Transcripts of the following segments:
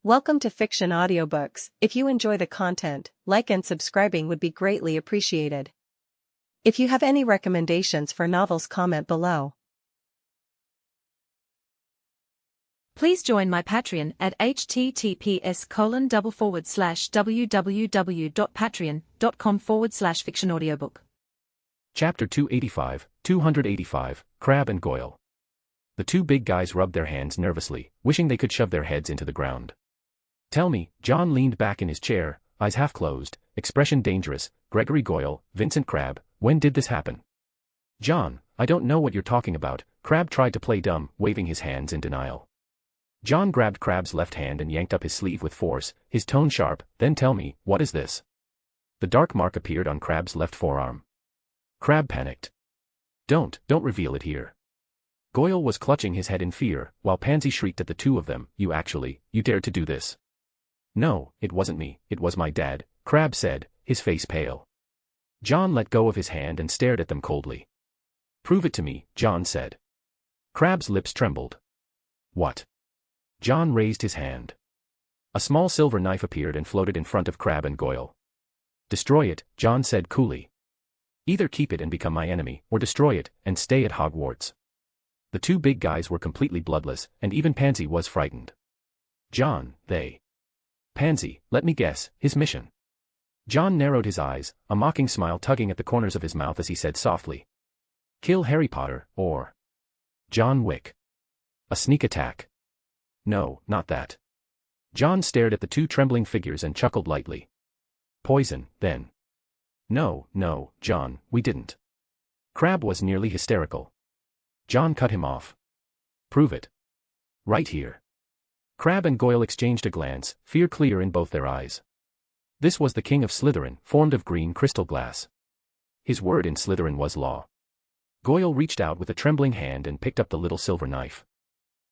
Welcome to Fiction Audiobooks. If you enjoy the content, like and subscribing would be greatly appreciated. If you have any recommendations for novels, comment below. Please join my Patreon at https://www.patreon.com/fictionaudiobook. Chapter 285, Crab and Goyle. The two big guys rubbed their hands nervously, wishing they could shove their heads into the ground. Tell me, John leaned back in his chair, eyes half closed, expression dangerous. Gregory Goyle, Vincent Crabbe, when did this happen? John, I don't know what you're talking about. Crabbe tried to play dumb, waving his hands in denial. John grabbed Crabbe's left hand and yanked up his sleeve with force, his tone sharp. Then tell me, what is this? The dark mark appeared on Crabbe's left forearm. Crabbe panicked. Don't reveal it here. Goyle was clutching his head in fear, while Pansy shrieked at the two of them. You dared to do this. No, it wasn't me, it was my dad, Crabbe said, his face pale. John let go of his hand and stared at them coldly. Prove it to me, John said. Crabbe's lips trembled. What? John raised his hand. A small silver knife appeared and floated in front of Crabbe and Goyle. Destroy it, John said coolly. Either keep it and become my enemy, or destroy it, and stay at Hogwarts. The two big guys were completely bloodless, and even Pansy was frightened. John, Pansy, let me guess, his mission. John narrowed his eyes, a mocking smile tugging at the corners of his mouth as he said softly. Kill Harry Potter, or John Wick. A sneak attack. No, not that. John stared at the two trembling figures and chuckled lightly. Poison, then. No, John, we didn't. Crabbe was nearly hysterical. John cut him off. Prove it. Right here. Crabbe and Goyle exchanged a glance, fear clear in both their eyes. This was the king of Slytherin, formed of green crystal glass. His word in Slytherin was law. Goyle reached out with a trembling hand and picked up the little silver knife.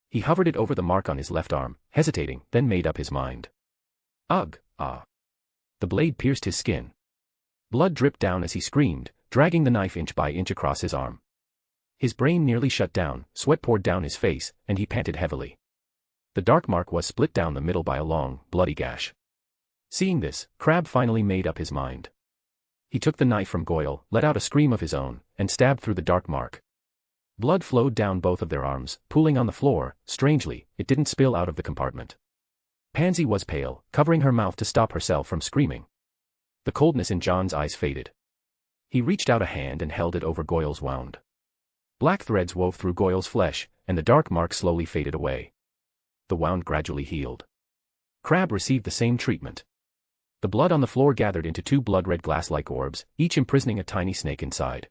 He hovered it over the mark on his left arm, hesitating, then made up his mind. Ugh, ah. The blade pierced his skin. Blood dripped down as he screamed, dragging the knife inch by inch across his arm. His brain nearly shut down, sweat poured down his face, and he panted heavily. The dark mark was split down the middle by a long, bloody gash. Seeing this, Crabbe finally made up his mind. He took the knife from Goyle, let out a scream of his own, and stabbed through the dark mark. Blood flowed down both of their arms, pooling on the floor. Strangely, it didn't spill out of the compartment. Pansy was pale, covering her mouth to stop herself from screaming. The coldness in John's eyes faded. He reached out a hand and held it over Goyle's wound. Black threads wove through Goyle's flesh, and the dark mark slowly faded away. The wound gradually healed. Crabbe received the same treatment. The blood on the floor gathered into two blood-red glass-like orbs, each imprisoning a tiny snake inside.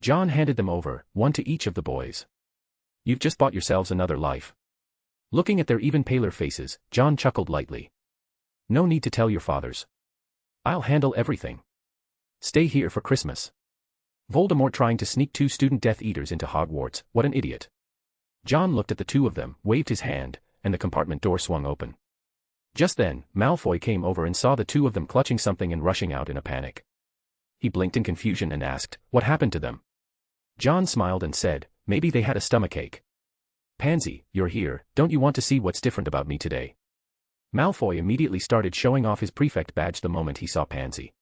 John handed them over, one to each of the boys. You've just bought yourselves another life. Looking at their even paler faces, John chuckled lightly. No need to tell your fathers. I'll handle everything. Stay here for Christmas. Voldemort trying to sneak two student Death Eaters into Hogwarts, what an idiot. John looked at the two of them, waved his hand, and the compartment door swung open. Just then, Malfoy came over and saw the two of them clutching something and rushing out in a panic. He blinked in confusion and asked, what happened to them? John smiled and said, maybe they had a stomachache. Pansy, you're here, don't you want to see what's different about me today? Malfoy immediately started showing off his prefect badge the moment he saw Pansy.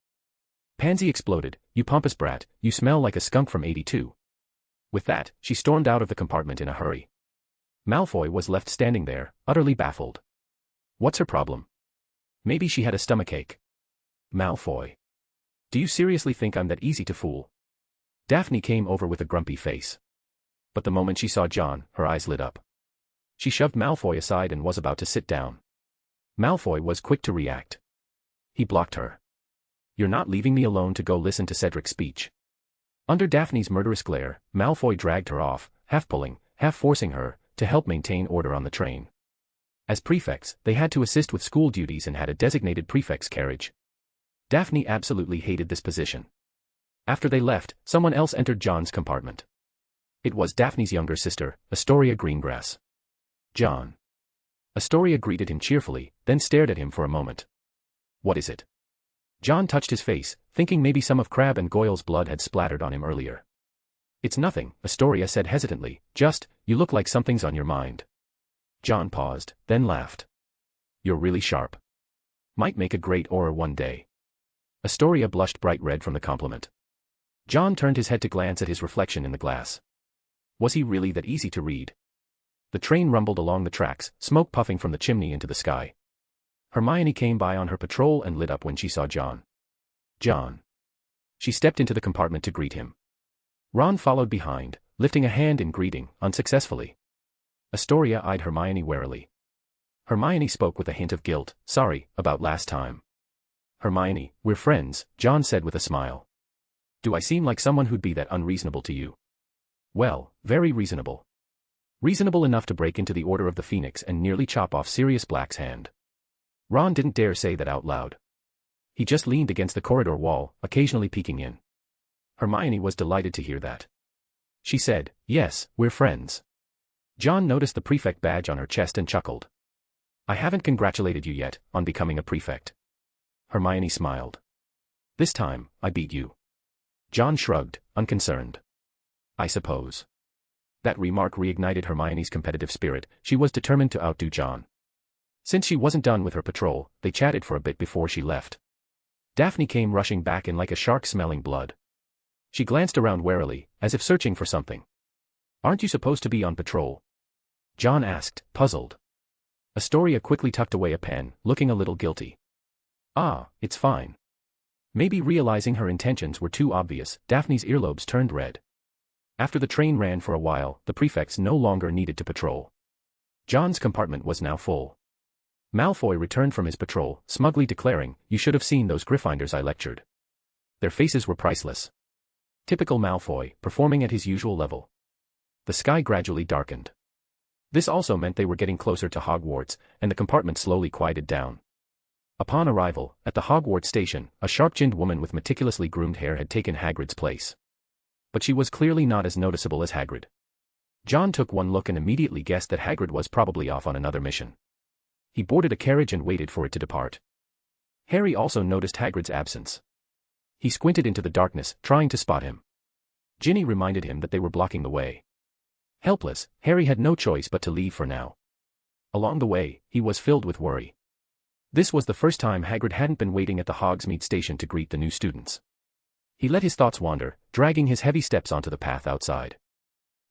Pansy exploded, you pompous brat, you smell like a skunk from 82. With that, she stormed out of the compartment in a hurry. Malfoy was left standing there, utterly baffled. What's her problem? Maybe she had a stomachache. Malfoy. Do you seriously think I'm that easy to fool? Daphne came over with a grumpy face. But the moment she saw John, her eyes lit up. She shoved Malfoy aside and was about to sit down. Malfoy was quick to react. He blocked her. You're not leaving me alone to go listen to Cedric's speech. Under Daphne's murderous glare, Malfoy dragged her off, half pulling, half forcing her, to help maintain order on the train. As prefects, they had to assist with school duties and had a designated prefect's carriage. Daphne absolutely hated this position. After they left, someone else entered John's compartment. It was Daphne's younger sister, Astoria Greengrass. John. Astoria greeted him cheerfully, then stared at him for a moment. What is it? John touched his face, thinking maybe some of Crabbe and Goyle's blood had splattered on him earlier. It's nothing, Astoria said hesitantly, just, you look like something's on your mind. John paused, then laughed. You're really sharp. Might make a great orar one day. Astoria blushed bright red from the compliment. John turned his head to glance at his reflection in the glass. Was he really that easy to read? The train rumbled along the tracks, smoke puffing from the chimney into the sky. Hermione came by on her patrol and lit up when she saw John. John. She stepped into the compartment to greet him. Ron followed behind, lifting a hand in greeting, unsuccessfully. Astoria eyed Hermione warily. Hermione spoke with a hint of guilt. Sorry, about last time. Hermione, we're friends, John said with a smile. Do I seem like someone who'd be that unreasonable to you? Well, very reasonable. Reasonable enough to break into the Order of the Phoenix and nearly chop off Sirius Black's hand. Ron didn't dare say that out loud. He just leaned against the corridor wall, occasionally peeking in. Hermione was delighted to hear that. She said, yes, we're friends. John noticed the prefect badge on her chest and chuckled. I haven't congratulated you yet on becoming a prefect. Hermione smiled. This time, I beat you. John shrugged, unconcerned. I suppose. That remark reignited Hermione's competitive spirit. She was determined to outdo John. Since she wasn't done with her patrol, they chatted for a bit before she left. Daphne came rushing back in like a shark smelling blood. She glanced around warily, as if searching for something. Aren't you supposed to be on patrol? John asked, puzzled. Astoria quickly tucked away a pen, looking a little guilty. Ah, it's fine. Maybe realizing her intentions were too obvious, Daphne's earlobes turned red. After the train ran for a while, the prefects no longer needed to patrol. John's compartment was now full. Malfoy returned from his patrol, smugly declaring, you should have seen those Gryffindors I lectured. Their faces were priceless. Typical Malfoy, performing at his usual level. The sky gradually darkened. This also meant they were getting closer to Hogwarts, and the compartment slowly quieted down. Upon arrival, at the Hogwarts station, a sharp-chinned woman with meticulously groomed hair had taken Hagrid's place. But she was clearly not as noticeable as Hagrid. John took one look and immediately guessed that Hagrid was probably off on another mission. He boarded a carriage and waited for it to depart. Harry also noticed Hagrid's absence. He squinted into the darkness, trying to spot him. Ginny reminded him that they were blocking the way. Helpless, Harry had no choice but to leave for now. Along the way, he was filled with worry. This was the first time Hagrid hadn't been waiting at the Hogsmeade station to greet the new students. He let his thoughts wander, dragging his heavy steps onto the path outside.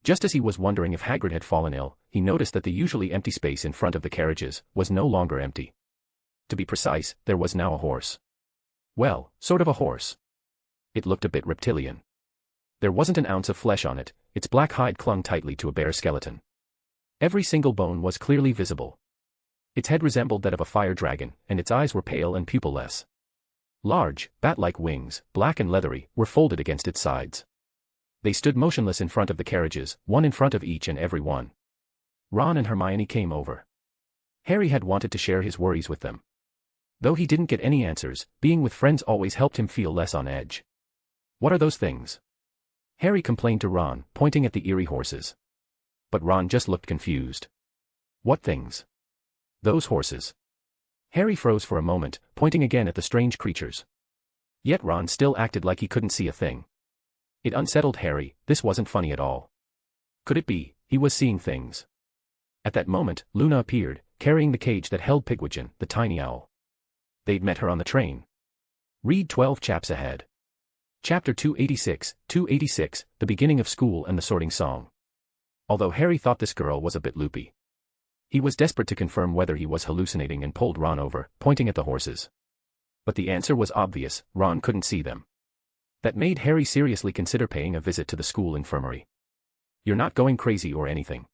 Just as he was wondering if Hagrid had fallen ill, he noticed that the usually empty space in front of the carriages was no longer empty. To be precise, there was now a horse. Well, sort of a horse. It looked a bit reptilian. There wasn't an ounce of flesh on it, its black hide clung tightly to a bare skeleton. Every single bone was clearly visible. Its head resembled that of a fire dragon, and its eyes were pale and pupil-less. Large, bat-like wings, black and leathery, were folded against its sides. They stood motionless in front of the carriages, one in front of each and every one. Ron and Hermione came over. Harry had wanted to share his worries with them. Though he didn't get any answers, being with friends always helped him feel less on edge. What are those things? Harry complained to Ron, pointing at the eerie horses. But Ron just looked confused. What things? Those horses. Harry froze for a moment, pointing again at the strange creatures. Yet Ron still acted like he couldn't see a thing. It unsettled Harry. This wasn't funny at all. Could it be, he was seeing things? At that moment, Luna appeared, carrying the cage that held Pigwidgeon, the tiny owl. They'd met her on the train. Read 12 chaps ahead. Chapter 286, the beginning of school and the sorting song. Although Harry thought this girl was a bit loopy. He was desperate to confirm whether he was hallucinating and pulled Ron over, pointing at the horses. But the answer was obvious, Ron couldn't see them. That made Harry seriously consider paying a visit to the school infirmary. You're not going crazy or anything.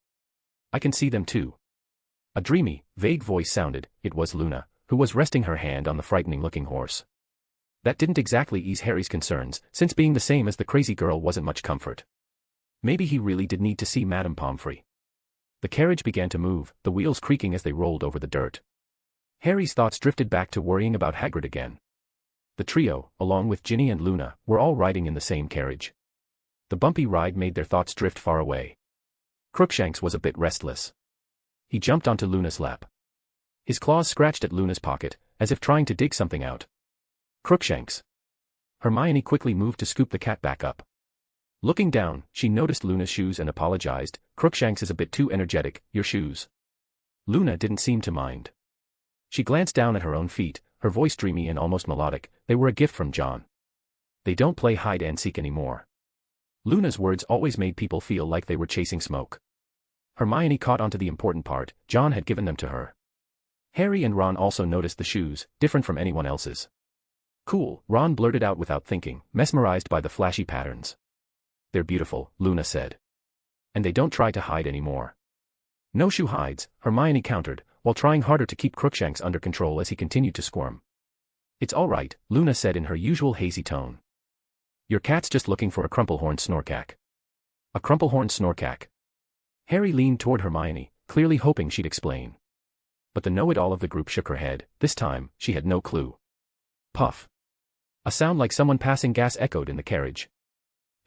I can see them too. A dreamy, vague voice sounded. It was Luna, who was resting her hand on the frightening-looking horse. That didn't exactly ease Harry's concerns, since being the same as the crazy girl wasn't much comfort. Maybe he really did need to see Madame Pomfrey. The carriage began to move, the wheels creaking as they rolled over the dirt. Harry's thoughts drifted back to worrying about Hagrid again. The trio, along with Ginny and Luna, were all riding in the same carriage. The bumpy ride made their thoughts drift far away. Crookshanks was a bit restless. He jumped onto Luna's lap. His claws scratched at Luna's pocket, as if trying to dig something out. Crookshanks. Hermione quickly moved to scoop the cat back up. Looking down, she noticed Luna's shoes and apologized. Crookshanks is a bit too energetic, your shoes. Luna didn't seem to mind. She glanced down at her own feet, her voice dreamy and almost melodic. They were a gift from John. They don't play hide and seek anymore. Luna's words always made people feel like they were chasing smoke. Hermione caught onto the important part. John had given them to her. Harry and Ron also noticed the shoes, different from anyone else's. Cool, Ron blurted out without thinking, mesmerized by the flashy patterns. They're beautiful, Luna said. And they don't try to hide anymore. No shoe hides, Hermione countered, while trying harder to keep Crookshanks under control as he continued to squirm. It's all right, Luna said in her usual hazy tone. Your cat's just looking for a crumplehorn snorkack. A crumplehorn snorkack. Harry leaned toward Hermione, clearly hoping she'd explain. But the know-it-all of the group shook her head. This time, she had no clue. Puff. A sound like someone passing gas echoed in the carriage.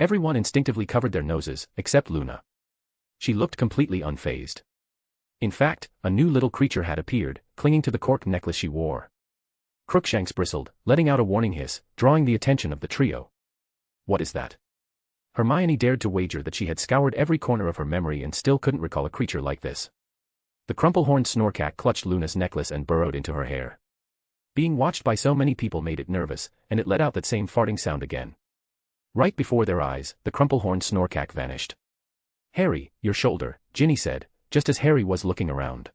Everyone instinctively covered their noses, except Luna. She looked completely unfazed. In fact, a new little creature had appeared, clinging to the cork necklace she wore. Crookshanks bristled, letting out a warning hiss, drawing the attention of the trio. What is that? Hermione dared to wager that she had scoured every corner of her memory and still couldn't recall a creature like this. The crumplehorn snorkack clutched Luna's necklace and burrowed into her hair. Being watched by so many people made it nervous, and it let out that same farting sound again. Right before their eyes, the crumplehorn snorkack vanished. Harry, your shoulder, Ginny said, just as Harry was looking around.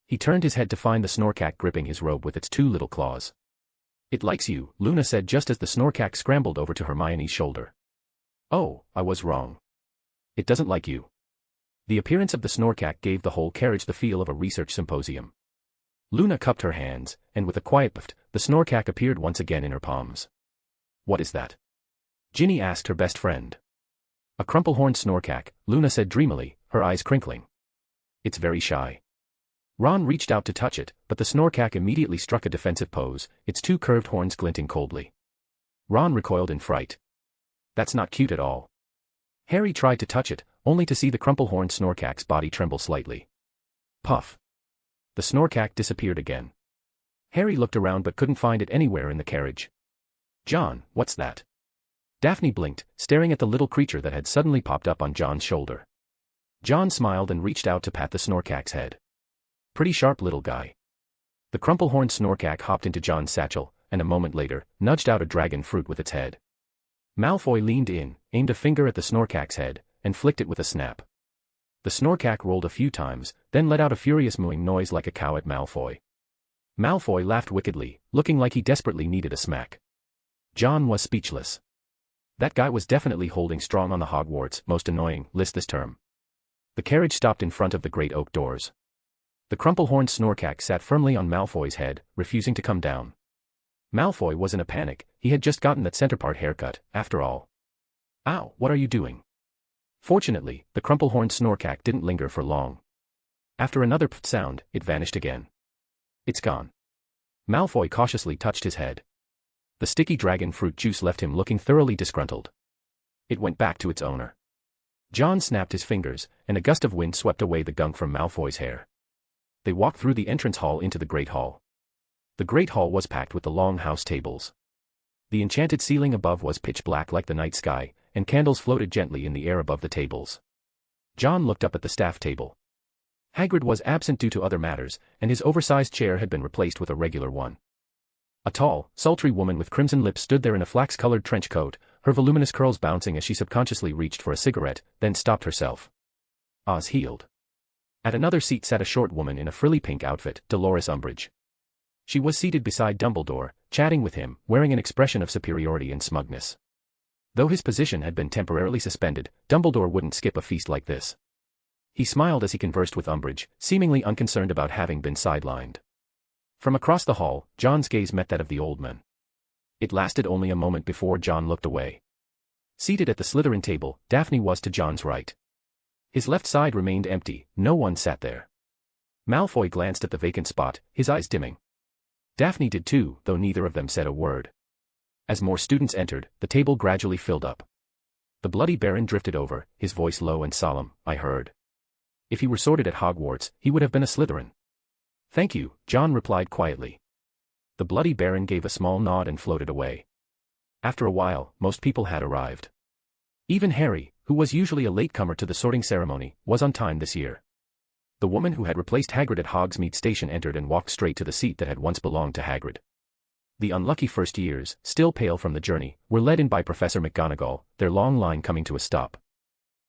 He turned his head to find the snorkack gripping his robe with its two little claws. It likes you, Luna said just as the snorkack scrambled over to Hermione's shoulder. Oh, I was wrong. It doesn't like you. The appearance of the snorkack gave the whole carriage the feel of a research symposium. Luna cupped her hands, and with a quiet puff, the snorkack appeared once again in her palms. What is that? Ginny asked her best friend. A crumplehorn snorkack, Luna said dreamily, her eyes crinkling. It's very shy. Ron reached out to touch it, but the snorkack immediately struck a defensive pose, its two curved horns glinting coldly. Ron recoiled in fright. That's not cute at all. Harry tried to touch it, only to see the crumplehorn snorkack's body tremble slightly. Puff. The snorkack disappeared again. Harry looked around but couldn't find it anywhere in the carriage. John, what's that? Daphne blinked, staring at the little creature that had suddenly popped up on John's shoulder. John smiled and reached out to pat the snorkack's head. Pretty sharp little guy. The crumplehorn snorkack hopped into John's satchel, and a moment later, nudged out a dragon fruit with its head. Malfoy leaned in, aimed a finger at the snorkack's head, and flicked it with a snap. The snorkack rolled a few times, then let out a furious mooing noise like a cow at Malfoy. Malfoy laughed wickedly, looking like he desperately needed a smack. John was speechless. That guy was definitely holding strong on the Hogwarts most annoying list this term. The carriage stopped in front of the great oak doors. The crumplehorn snorkack sat firmly on Malfoy's head, refusing to come down. Malfoy was in a panic. He had just gotten that center part haircut, after all. Ow, what are you doing? Fortunately, the crumplehorn snorkack didn't linger for long. After another pft sound, it vanished again. It's gone. Malfoy cautiously touched his head. The sticky dragon fruit juice left him looking thoroughly disgruntled. It went back to its owner. John snapped his fingers, and a gust of wind swept away the gunk from Malfoy's hair. They walked through the entrance hall into the Great Hall. The Great Hall was packed with the long house tables. The enchanted ceiling above was pitch black like the night sky, and candles floated gently in the air above the tables. John looked up at the staff table. Hagrid was absent due to other matters, and his oversized chair had been replaced with a regular one. A tall, sultry woman with crimson lips stood there in a flax-colored trench coat, her voluminous curls bouncing as she subconsciously reached for a cigarette, then stopped herself. Oz healed. At another seat sat a short woman in a frilly pink outfit, Dolores Umbridge. She was seated beside Dumbledore, chatting with him, wearing an expression of superiority and smugness. Though his position had been temporarily suspended, Dumbledore wouldn't skip a feast like this. He smiled as he conversed with Umbridge, seemingly unconcerned about having been sidelined. From across the hall, John's gaze met that of the old man. It lasted only a moment before John looked away. Seated at the Slytherin table, Daphne was to John's right. His left side remained empty, no one sat there. Malfoy glanced at the vacant spot, his eyes dimming. Daphne did too, though neither of them said a word. As more students entered, the table gradually filled up. The Bloody Baron drifted over, his voice low and solemn. I heard. If he were sorted at Hogwarts, he would have been a Slytherin. Thank you, John replied quietly. The Bloody Baron gave a small nod and floated away. After a while, most people had arrived. Even Harry, who was usually a latecomer to the sorting ceremony, was on time this year. The woman who had replaced Hagrid at Hogsmeade Station entered and walked straight to the seat that had once belonged to Hagrid. The unlucky first years, still pale from the journey, were led in by Professor McGonagall, their long line coming to a stop.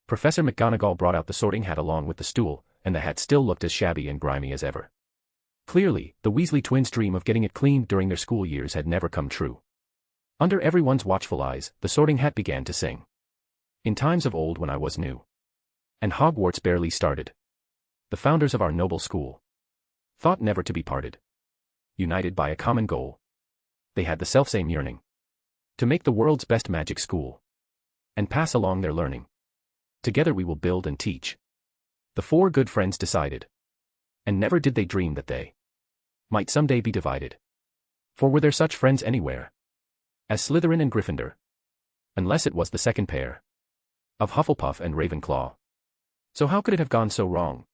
Professor McGonagall brought out the sorting hat along with the stool, and the hat still looked as shabby and grimy as ever. Clearly, the Weasley twins' dream of getting it cleaned during their school years had never come true. Under everyone's watchful eyes, the sorting hat began to sing. In times of old when I was new. And Hogwarts barely started. The founders of our noble school thought never to be parted. United by a common goal. They had the selfsame yearning. To make the world's best magic school. And pass along their learning. Together we will build and teach. The four good friends decided. And never did they dream that they might someday be divided. For were there such friends anywhere as Slytherin and Gryffindor? Unless it was the second pair of Hufflepuff and Ravenclaw. So how could it have gone so wrong?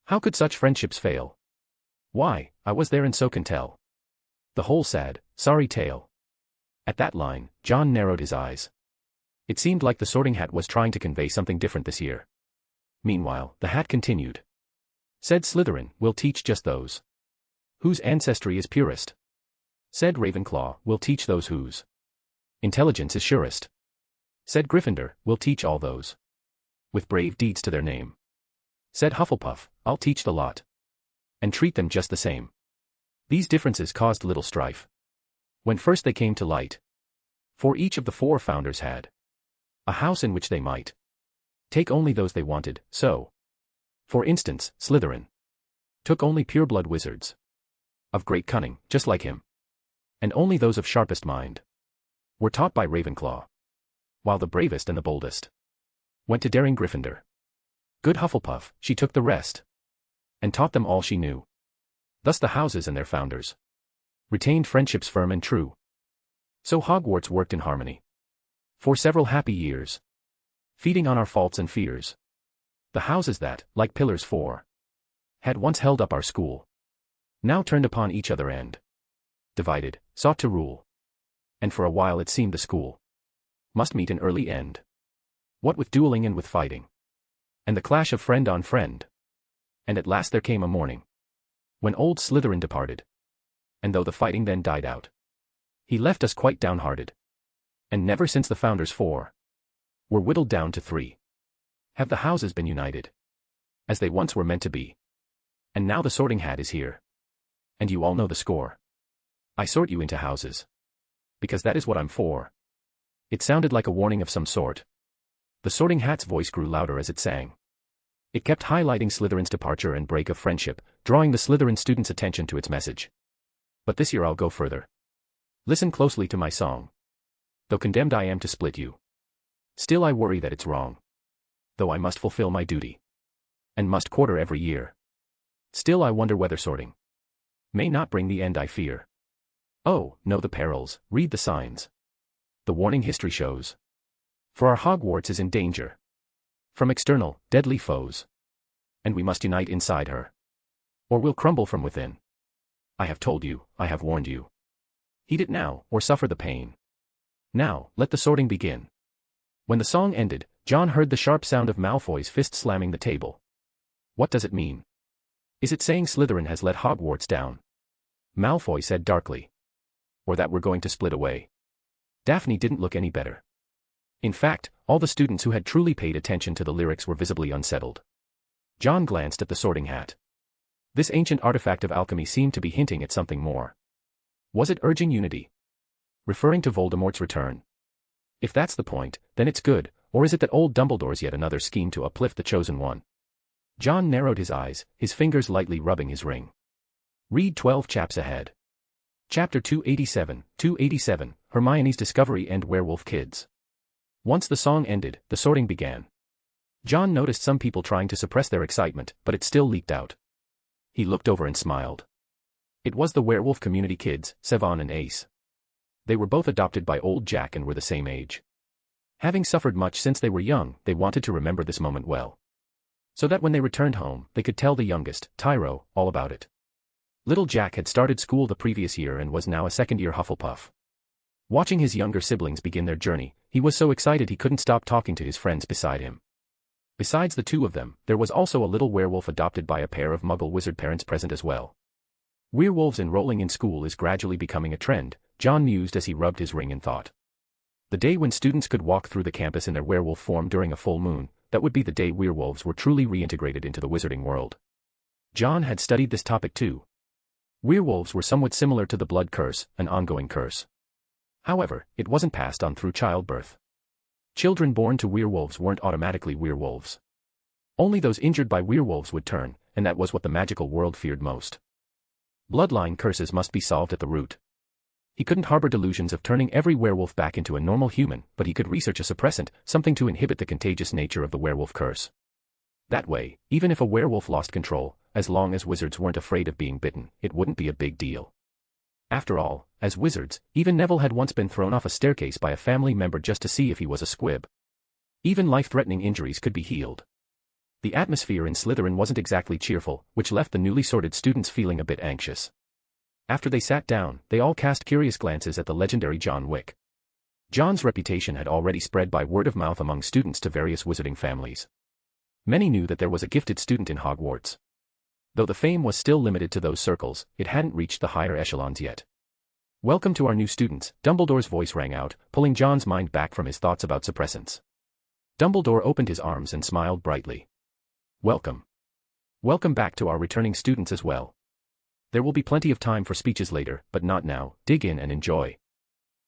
How could such friendships fail? Why, I was there and so can tell the whole sad, sorry tale. At that line, John narrowed his eyes. It seemed like the sorting hat was trying to convey something different this year. Meanwhile, the hat continued. Said Slytherin, we'll teach just those whose ancestry is purest. Said Ravenclaw, we'll teach those whose intelligence is surest. Said Gryffindor, we'll teach all those with brave deeds to their name. Said Hufflepuff, I'll teach the lot and treat them just the same. These differences caused little strife when first they came to light. For each of the four founders had a house in which they might take only those they wanted, so, for instance, Slytherin took only pureblood wizards of great cunning, just like him, and only those of sharpest mind were taught by Ravenclaw, while the bravest and the boldest went to daring Gryffindor. Good Hufflepuff, she took the rest and taught them all she knew. Thus the houses and their founders retained friendships firm and true. So Hogwarts worked in harmony for several happy years, feeding on our faults and fears. The houses that, like pillars four, had once held up our school, now turned upon each other and, divided, sought to rule. And for a while it seemed the school must meet an early end. What with dueling and with fighting, and the clash of friend on friend. And at last there came a morning when old Slytherin departed. And though the fighting then died out, he left us quite downhearted. And never since the founders four were whittled down to three have the houses been united as they once were meant to be. And now the sorting hat is here. And you all know the score. I sort you into houses because that is what I'm for. It sounded like a warning of some sort. The sorting hat's voice grew louder as it sang. It kept highlighting Slytherin's departure and break of friendship, drawing the Slytherin students' attention to its message. But this year I'll go further. Listen closely to my song. Though condemned I am to split you, still I worry that it's wrong. Though I must fulfill my duty, and must quarter every year, still I wonder whether sorting may not bring the end I fear. Oh, know the perils, read the signs. The warning history shows. For our Hogwarts is in danger from external, deadly foes. And we must unite inside her, or we'll crumble from within. I have told you, I have warned you. Heed it now, or suffer the pain. Now, let the sorting begin. When the song ended, John heard the sharp sound of Malfoy's fist slamming the table. What does it mean? Is it saying Slytherin has let Hogwarts down? Malfoy said darkly. Or that we're going to split away? Daphne didn't look any better. In fact, all the students who had truly paid attention to the lyrics were visibly unsettled. John glanced at the sorting hat. This ancient artifact of alchemy seemed to be hinting at something more. Was it urging unity? Referring to Voldemort's return? If that's the point, then it's good, or is it that old Dumbledore's yet another scheme to uplift the chosen one? John narrowed his eyes, his fingers lightly rubbing his ring. Read 12 chaps ahead. Chapter 287, Hermione's Discovery and Werewolf Kids. Once the song ended, the sorting began. John noticed some people trying to suppress their excitement, but it still leaked out. He looked over and smiled. It was the werewolf community kids, Sevon and Ace. They were both adopted by old Jack and were the same age. Having suffered much since they were young, they wanted to remember this moment well, so that when they returned home, they could tell the youngest, Tyro, all about it. Little Jack had started school the previous year and was now a second-year Hufflepuff. Watching his younger siblings begin their journey, he was so excited he couldn't stop talking to his friends beside him. Besides the two of them, there was also a little werewolf adopted by a pair of muggle wizard parents present as well. Werewolves enrolling in school is gradually becoming a trend, John mused as he rubbed his ring in thought. The day when students could walk through the campus in their werewolf form during a full moon, that would be the day werewolves were truly reintegrated into the wizarding world. John had studied this topic too. Werewolves were somewhat similar to the blood curse, an ongoing curse. However, it wasn't passed on through childbirth. Children born to werewolves weren't automatically werewolves. Only those injured by werewolves would turn, and that was what the magical world feared most. Bloodline curses must be solved at the root. He couldn't harbor delusions of turning every werewolf back into a normal human, but he could research a suppressant, something to inhibit the contagious nature of the werewolf curse. That way, even if a werewolf lost control, as long as wizards weren't afraid of being bitten, it wouldn't be a big deal. After all, as wizards, even Neville had once been thrown off a staircase by a family member just to see if he was a squib. Even life-threatening injuries could be healed. The atmosphere in Slytherin wasn't exactly cheerful, which left the newly sorted students feeling a bit anxious. After they sat down, they all cast curious glances at the legendary John Wick. John's reputation had already spread by word of mouth among students to various wizarding families. Many knew that there was a gifted student in Hogwarts. Though the fame was still limited to those circles, it hadn't reached the higher echelons yet. "Welcome to our new students," Dumbledore's voice rang out, pulling John's mind back from his thoughts about suppressants. Dumbledore opened his arms and smiled brightly. "Welcome. Welcome back to our returning students as well. There will be plenty of time for speeches later, but not now. Dig in and enjoy."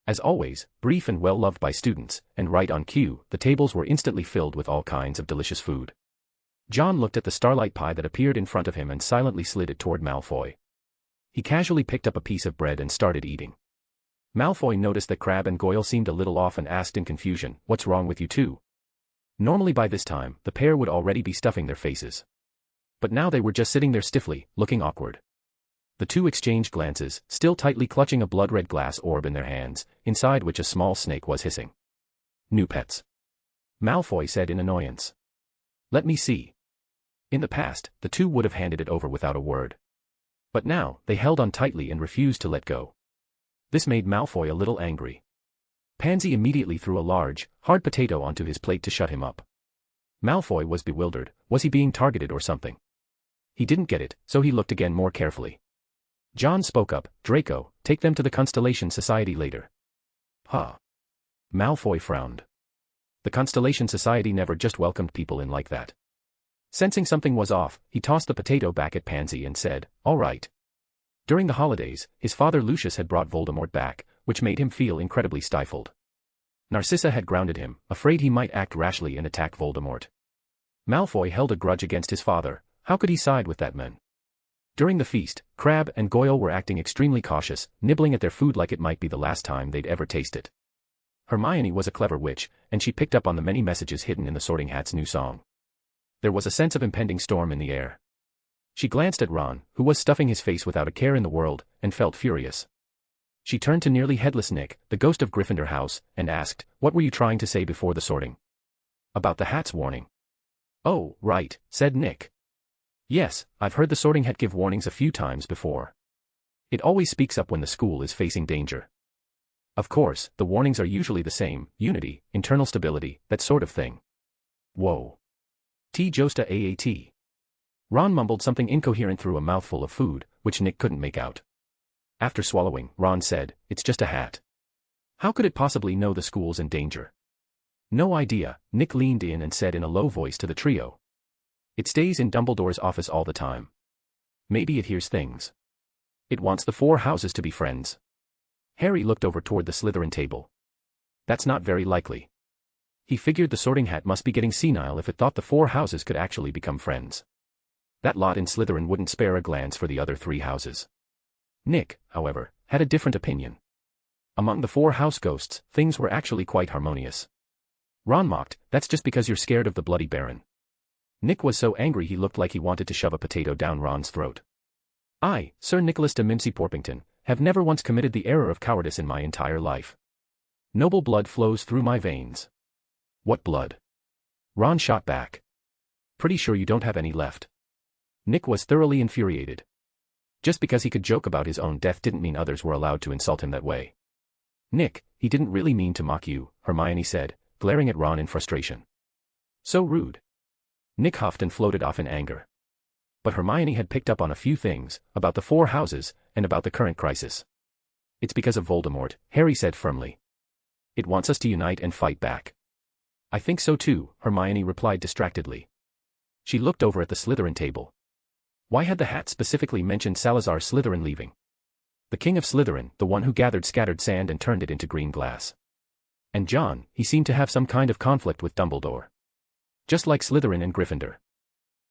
As always, brief and well-loved by students, and right on cue, the tables were instantly filled with all kinds of delicious food. John looked at the starlight pie that appeared in front of him and silently slid it toward Malfoy. He casually picked up a piece of bread and started eating. Malfoy noticed that Crabbe and Goyle seemed a little off and asked in confusion, "What's wrong with you two?" Normally by this time, the pair would already be stuffing their faces. But now they were just sitting there stiffly, looking awkward. The two exchanged glances, still tightly clutching a blood-red glass orb in their hands, inside which a small snake was hissing. "New pets," Malfoy said in annoyance. "Let me see." In the past, the two would have handed it over without a word. But now, they held on tightly and refused to let go. This made Malfoy a little angry. Pansy immediately threw a large, hard potato onto his plate to shut him up. Malfoy was bewildered. Was he being targeted or something? He didn't get it, so he looked again more carefully. John spoke up, "Draco, take them to the Constellation Society later." "Huh." Malfoy frowned. The Constellation Society never just welcomed people in like that. Sensing something was off, he tossed the potato back at Pansy and said, "All right." During the holidays, his father Lucius had brought Voldemort back, which made him feel incredibly stifled. Narcissa had grounded him, afraid he might act rashly and attack Voldemort. Malfoy held a grudge against his father. How could he side with that man? During the feast, Crabbe and Goyle were acting extremely cautious, nibbling at their food like it might be the last time they'd ever taste it. Hermione was a clever witch, and she picked up on the many messages hidden in the Sorting Hat's new song. There was a sense of impending storm in the air. She glanced at Ron, who was stuffing his face without a care in the world, and felt furious. She turned to nearly headless Nick, the ghost of Gryffindor House, and asked, "What were you trying to say before the sorting?" "About the hat's warning." "Oh, right," said Nick. "Yes, I've heard the Sorting Hat give warnings a few times before. It always speaks up when the school is facing danger. Of course, the warnings are usually the same: unity, internal stability, that sort of thing." "Whoa. T Josta AAT." Ron mumbled something incoherent through a mouthful of food, which Nick couldn't make out. After swallowing, Ron said, "It's just a hat. How could it possibly know the school's in danger?" "No idea," Nick leaned in and said in a low voice to the trio. "It stays in Dumbledore's office all the time. Maybe it hears things. It wants the four houses to be friends." Harry looked over toward the Slytherin table. "That's not very likely." He figured the Sorting Hat must be getting senile if it thought the four houses could actually become friends. That lot in Slytherin wouldn't spare a glance for the other three houses. Nick, however, had a different opinion. Among the four house ghosts, things were actually quite harmonious. Ron mocked, "That's just because you're scared of the Bloody Baron." Nick was so angry he looked like he wanted to shove a potato down Ron's throat. "I, Sir Nicholas de Mimsy Porpington, have never once committed the error of cowardice in my entire life. Noble blood flows through my veins." "What blood?" Ron shot back. "Pretty sure you don't have any left." Nick was thoroughly infuriated. Just because he could joke about his own death didn't mean others were allowed to insult him that way. "Nick, he didn't really mean to mock you," Hermione said, glaring at Ron in frustration. "So rude. Nick huffed and floated off in anger. But Hermione had picked up on a few things, about the four houses, and about the current crisis. It's because of Voldemort, Harry said firmly. It wants us to unite and fight back. I think so too, Hermione replied distractedly. She looked over at the Slytherin table. Why had the hat specifically mentioned Salazar Slytherin leaving? The king of Slytherin, the one who gathered scattered sand and turned it into green glass. And John, he seemed to have some kind of conflict with Dumbledore. Just like Slytherin and Gryffindor.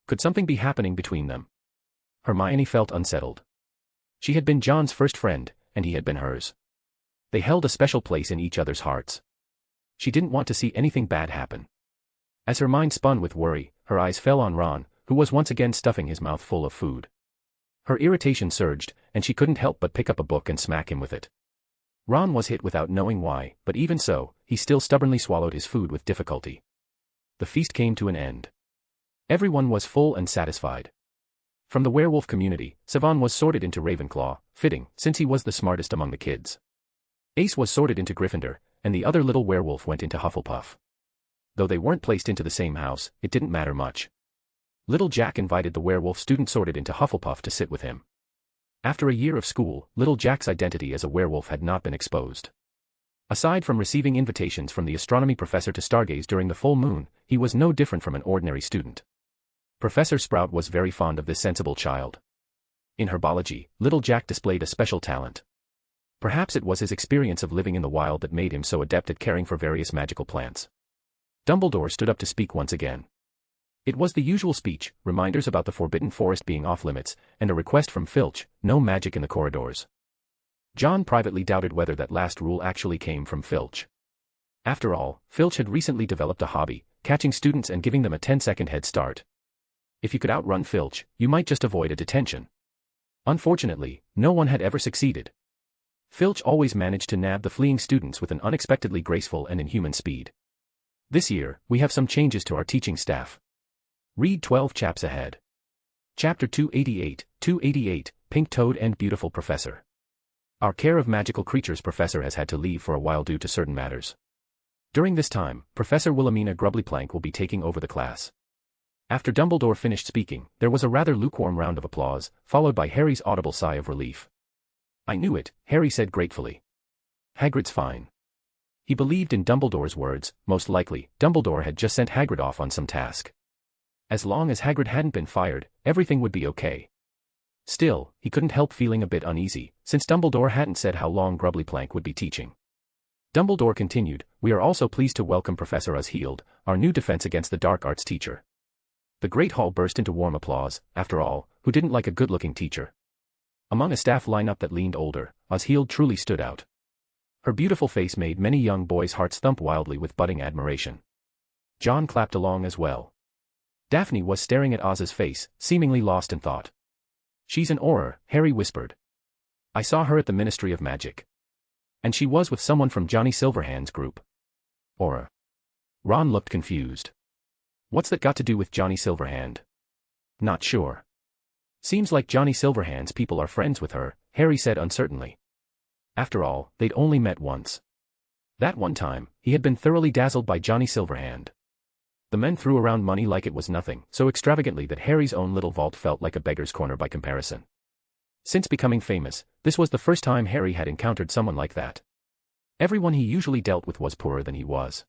Could something be happening between them? Hermione felt unsettled. She had been John's first friend, and he had been hers. They held a special place in each other's hearts. She didn't want to see anything bad happen. As her mind spun with worry, her eyes fell on Ron, who was once again stuffing his mouth full of food. Her irritation surged, and she couldn't help but pick up a book and smack him with it. Ron was hit without knowing why, but even so, he still stubbornly swallowed his food with difficulty. The feast came to an end. Everyone was full and satisfied. From the werewolf community, Savon was sorted into Ravenclaw, fitting, since he was the smartest among the kids. Ace was sorted into Gryffindor, and the other little werewolf went into Hufflepuff. Though they weren't placed into the same house, it didn't matter much. Little Jack invited the werewolf student sorted into Hufflepuff to sit with him. After a year of school, little Jack's identity as a werewolf had not been exposed. Aside from receiving invitations from the astronomy professor to stargaze during the full moon, he was no different from an ordinary student. Professor Sprout was very fond of this sensible child. In herbology, little Jack displayed a special talent. Perhaps it was his experience of living in the wild that made him so adept at caring for various magical plants. Dumbledore stood up to speak once again. It was the usual speech, reminders about the Forbidden Forest being off-limits, and a request from Filch, no magic in the corridors. John privately doubted whether that last rule actually came from Filch. After all, Filch had recently developed a hobby, catching students and giving them a 10-second head start. If you could outrun Filch, you might just avoid a detention. Unfortunately, no one had ever succeeded. Filch always managed to nab the fleeing students with an unexpectedly graceful and inhuman speed. This year, we have some changes to our teaching staff. Read 12 chaps ahead. Chapter 288, Pink Toad and Beautiful Professor. Our Care of Magical Creatures professor has had to leave for a while due to certain matters. During this time, Professor Wilhelmina Grubbliplank will be taking over the class. After Dumbledore finished speaking, there was a rather lukewarm round of applause, followed by Harry's audible sigh of relief. I knew it, Harry said gratefully. Hagrid's fine. He believed in Dumbledore's words, most likely, Dumbledore had just sent Hagrid off on some task. As long as Hagrid hadn't been fired, everything would be okay. Still, he couldn't help feeling a bit uneasy, since Dumbledore hadn't said how long Grubbliplank would be teaching. Dumbledore continued, we are also pleased to welcome Professor Usheald, our new defense against the dark arts teacher. The Great Hall burst into warm applause, after all, who didn't like a good-looking teacher? Among a staff lineup that leaned older, Usheald truly stood out. Her beautiful face made many young boys' hearts thump wildly with budding admiration. John clapped along as well. Daphne was staring at Oz's face, seemingly lost in thought. She's an Auror, Harry whispered. I saw her at the Ministry of Magic. And she was with someone from Johnny Silverhand's group. Auror. Ron looked confused. What's that got to do with Johnny Silverhand? Not sure. Seems like Johnny Silverhand's people are friends with her, Harry said uncertainly. After all, they'd only met once. That one time, he had been thoroughly dazzled by Johnny Silverhand. The men threw around money like it was nothing, so extravagantly that Harry's own little vault felt like a beggar's corner by comparison. Since becoming famous, this was the first time Harry had encountered someone like that. Everyone he usually dealt with was poorer than he was.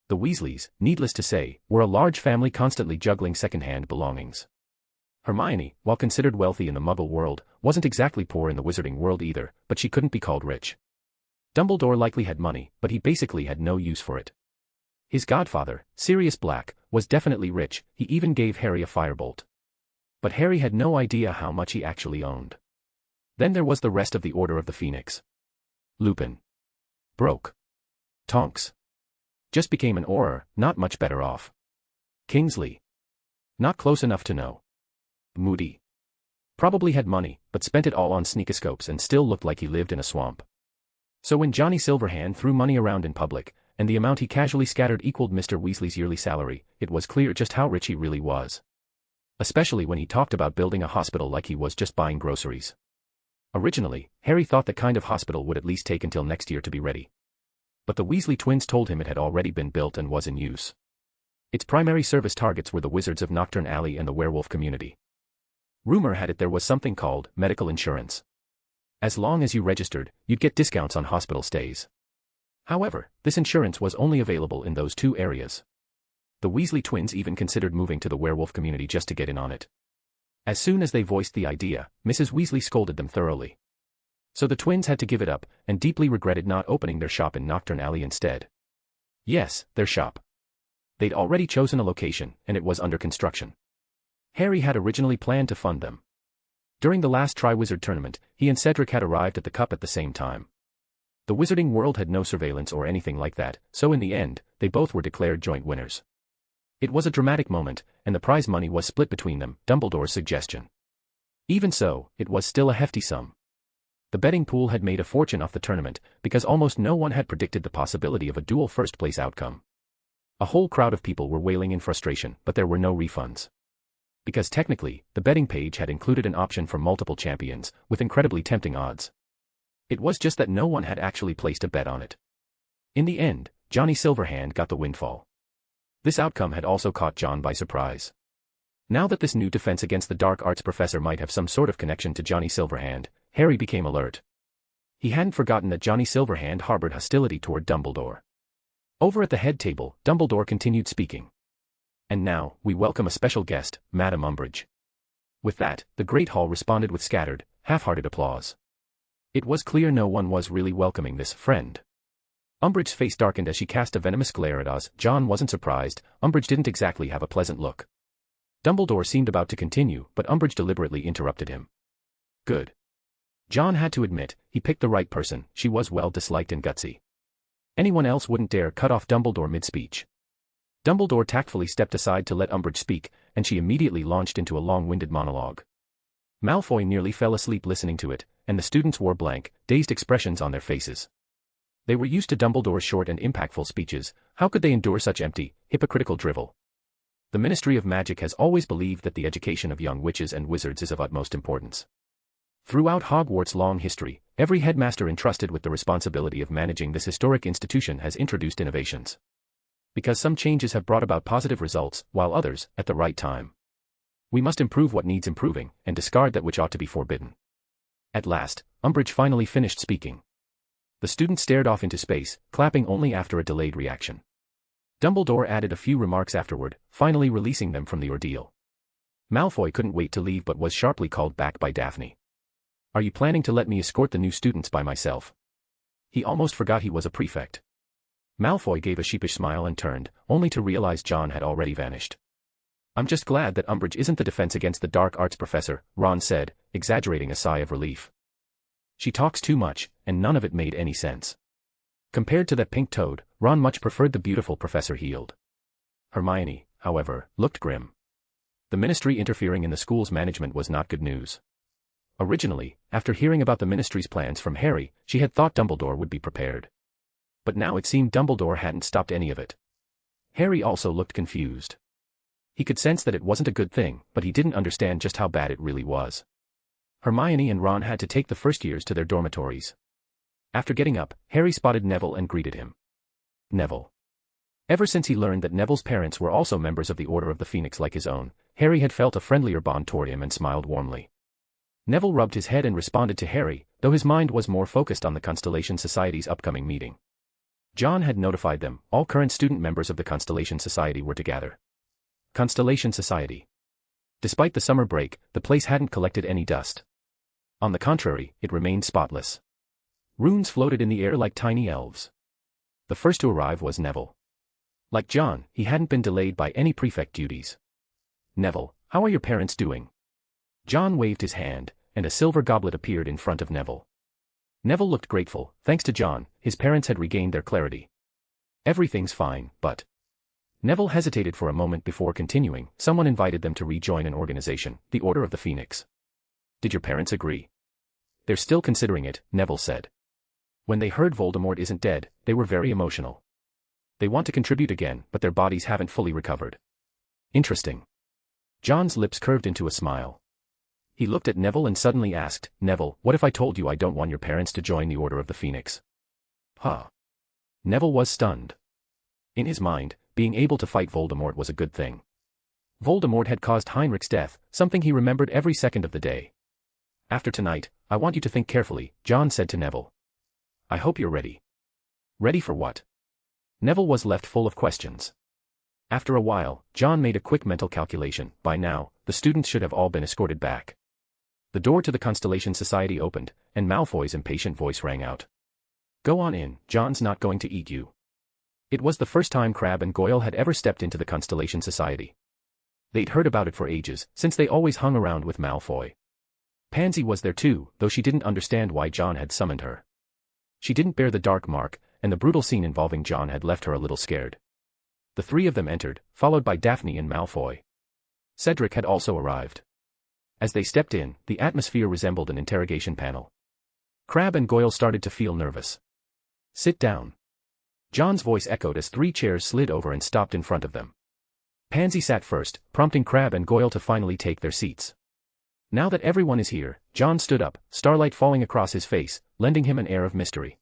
The Weasleys, needless to say, were a large family constantly juggling second-hand belongings. Hermione, while considered wealthy in the Muggle world, wasn't exactly poor in the Wizarding world either, but she couldn't be called rich. Dumbledore likely had money, but he basically had no use for it. His godfather, Sirius Black, was definitely rich, he even gave Harry a firebolt. But Harry had no idea how much he actually owned. Then there was the rest of the Order of the Phoenix. Lupin. Broke. Tonks. Just became an Auror, not much better off. Kingsley. Not close enough to know. Moody. Probably had money, but spent it all on sneakoscopes and still looked like he lived in a swamp. So when Johnny Silverhand threw money around in public, and the amount he casually scattered equaled Mr. Weasley's yearly salary, it was clear just how rich he really was. Especially when he talked about building a hospital like he was just buying groceries. Originally, Harry thought that kind of hospital would at least take until next year to be ready. But the Weasley twins told him it had already been built and was in use. Its primary service targets were the wizards of Nocturne Alley and the werewolf community. Rumor had it there was something called medical insurance. As long as you registered, you'd get discounts on hospital stays. However, this insurance was only available in those two areas. The Weasley twins even considered moving to the werewolf community just to get in on it. As soon as they voiced the idea, Mrs. Weasley scolded them thoroughly. So the twins had to give it up, and deeply regretted not opening their shop in Nocturne Alley instead. Yes, their shop. They'd already chosen a location, and it was under construction. Harry had originally planned to fund them. During the last Triwizard Tournament, he and Cedric had arrived at the cup at the same time. The Wizarding world had no surveillance or anything like that, so in the end, they both were declared joint winners. It was a dramatic moment, and the prize money was split between them, Dumbledore's suggestion. Even so, it was still a hefty sum. The betting pool had made a fortune off the tournament, because almost no one had predicted the possibility of a dual first-place outcome. A whole crowd of people were wailing in frustration, but there were no refunds. Because technically, the betting page had included an option for multiple champions, with incredibly tempting odds. It was just that no one had actually placed a bet on it. In the end, Johnny Silverhand got the windfall. This outcome had also caught John by surprise. Now that this new defense against the dark arts professor might have some sort of connection to Johnny Silverhand, Harry became alert. He hadn't forgotten that Johnny Silverhand harbored hostility toward Dumbledore. Over at the head table, Dumbledore continued speaking. And now, we welcome a special guest, Madame Umbridge. With that, the Great Hall responded with scattered, half-hearted applause. It was clear no one was really welcoming this friend. Umbridge's face darkened as she cast a venomous glare at Oz. John wasn't surprised. Umbridge didn't exactly have a pleasant look. Dumbledore seemed about to continue, but Umbridge deliberately interrupted him. Good. John had to admit, he picked the right person. She was well disliked and gutsy. Anyone else wouldn't dare cut off Dumbledore mid-speech. Dumbledore tactfully stepped aside to let Umbridge speak, and she immediately launched into a long-winded monologue. Malfoy nearly fell asleep listening to it, and the students wore blank, dazed expressions on their faces. They were used to Dumbledore's short and impactful speeches. How could they endure such empty, hypocritical drivel? The Ministry of Magic has always believed that the education of young witches and wizards is of utmost importance. Throughout Hogwarts' long history, every headmaster entrusted with the responsibility of managing this historic institution has introduced innovations. Because some changes have brought about positive results, while others, at the right time. We must improve what needs improving, and discard that which ought to be forbidden. At last, Umbridge finally finished speaking. The students stared off into space, clapping only after a delayed reaction. Dumbledore added a few remarks afterward, finally releasing them from the ordeal. Malfoy couldn't wait to leave but was sharply called back by Daphne. Are you planning to let me escort the new students by myself? He almost forgot he was a prefect. Malfoy gave a sheepish smile and turned, only to realize John had already vanished. I'm just glad that Umbridge isn't the defense against the dark arts professor, Ron said, exaggerating a sigh of relief. She talks too much, and none of it made any sense. Compared to that pink toad, Ron much preferred the beautiful Professor Heald. Hermione, however, looked grim. The Ministry interfering in the school's management was not good news. Originally, after hearing about the Ministry's plans from Harry, she had thought Dumbledore would be prepared. But now it seemed Dumbledore hadn't stopped any of it. Harry also looked confused. He could sense that it wasn't a good thing, but he didn't understand just how bad it really was. Hermione and Ron had to take the first years to their dormitories. After getting up, Harry spotted Neville and greeted him. Neville. Ever since he learned that Neville's parents were also members of the Order of the Phoenix like his own, Harry had felt a friendlier bond toward him and smiled warmly. Neville rubbed his head and responded to Harry, though his mind was more focused on the Constellation Society's upcoming meeting. John had notified them, all current student members of the Constellation Society were to gather. Constellation Society. Despite the summer break, the place hadn't collected any dust. On the contrary, it remained spotless. Runes floated in the air like tiny elves. The first to arrive was Neville. Like John, he hadn't been delayed by any prefect duties. Neville, how are your parents doing? John waved his hand, and a silver goblet appeared in front of Neville. Neville looked grateful. Thanks to John, his parents had regained their clarity. Everything's fine, but... Neville hesitated for a moment before continuing. Someone invited them to rejoin an organization, the Order of the Phoenix. Did your parents agree? They're still considering it, Neville said. When they heard Voldemort isn't dead, they were very emotional. They want to contribute again, but their bodies haven't fully recovered. Interesting. John's lips curved into a smile. He looked at Neville and suddenly asked, Neville, what if I told you I don't want your parents to join the Order of the Phoenix? Huh. Neville was stunned. In his mind, being able to fight Voldemort was a good thing. Voldemort had caused Heinrich's death, something he remembered every second of the day. After tonight, I want you to think carefully, John said to Neville. I hope you're ready. Ready for what? Neville was left full of questions. After a while, John made a quick mental calculation. By now, the students should have all been escorted back. The door to the Constellation Society opened, and Malfoy's impatient voice rang out. Go on in, John's not going to eat you. It was the first time Crabbe and Goyle had ever stepped into the Constellation Society. They'd heard about it for ages, since they always hung around with Malfoy. Pansy was there too, though she didn't understand why John had summoned her. She didn't bear the dark mark, and the brutal scene involving John had left her a little scared. The three of them entered, followed by Daphne and Malfoy. Cedric had also arrived. As they stepped in, the atmosphere resembled an interrogation panel. Crabbe and Goyle started to feel nervous. Sit down. John's voice echoed as 3 chairs slid over and stopped in front of them. Pansy sat first, prompting Crabbe and Goyle to finally take their seats. Now that everyone is here, John stood up, starlight falling across his face, lending him an air of mystery.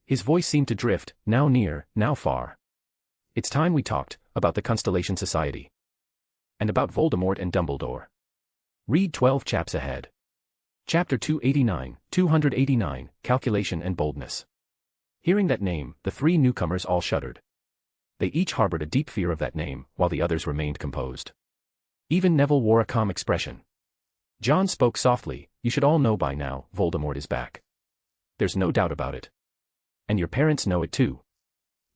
His voice seemed to drift, now near, now far. It's time we talked about the Constellation Society. And about Voldemort and Dumbledore. Read 12 chaps ahead. Chapter 289, Calculation and Boldness. Hearing that name, the 3 newcomers all shuddered. They each harbored a deep fear of that name, while the others remained composed. Even Neville wore a calm expression. John spoke softly, you should all know by now, Voldemort is back. There's no doubt about it. And your parents know it too.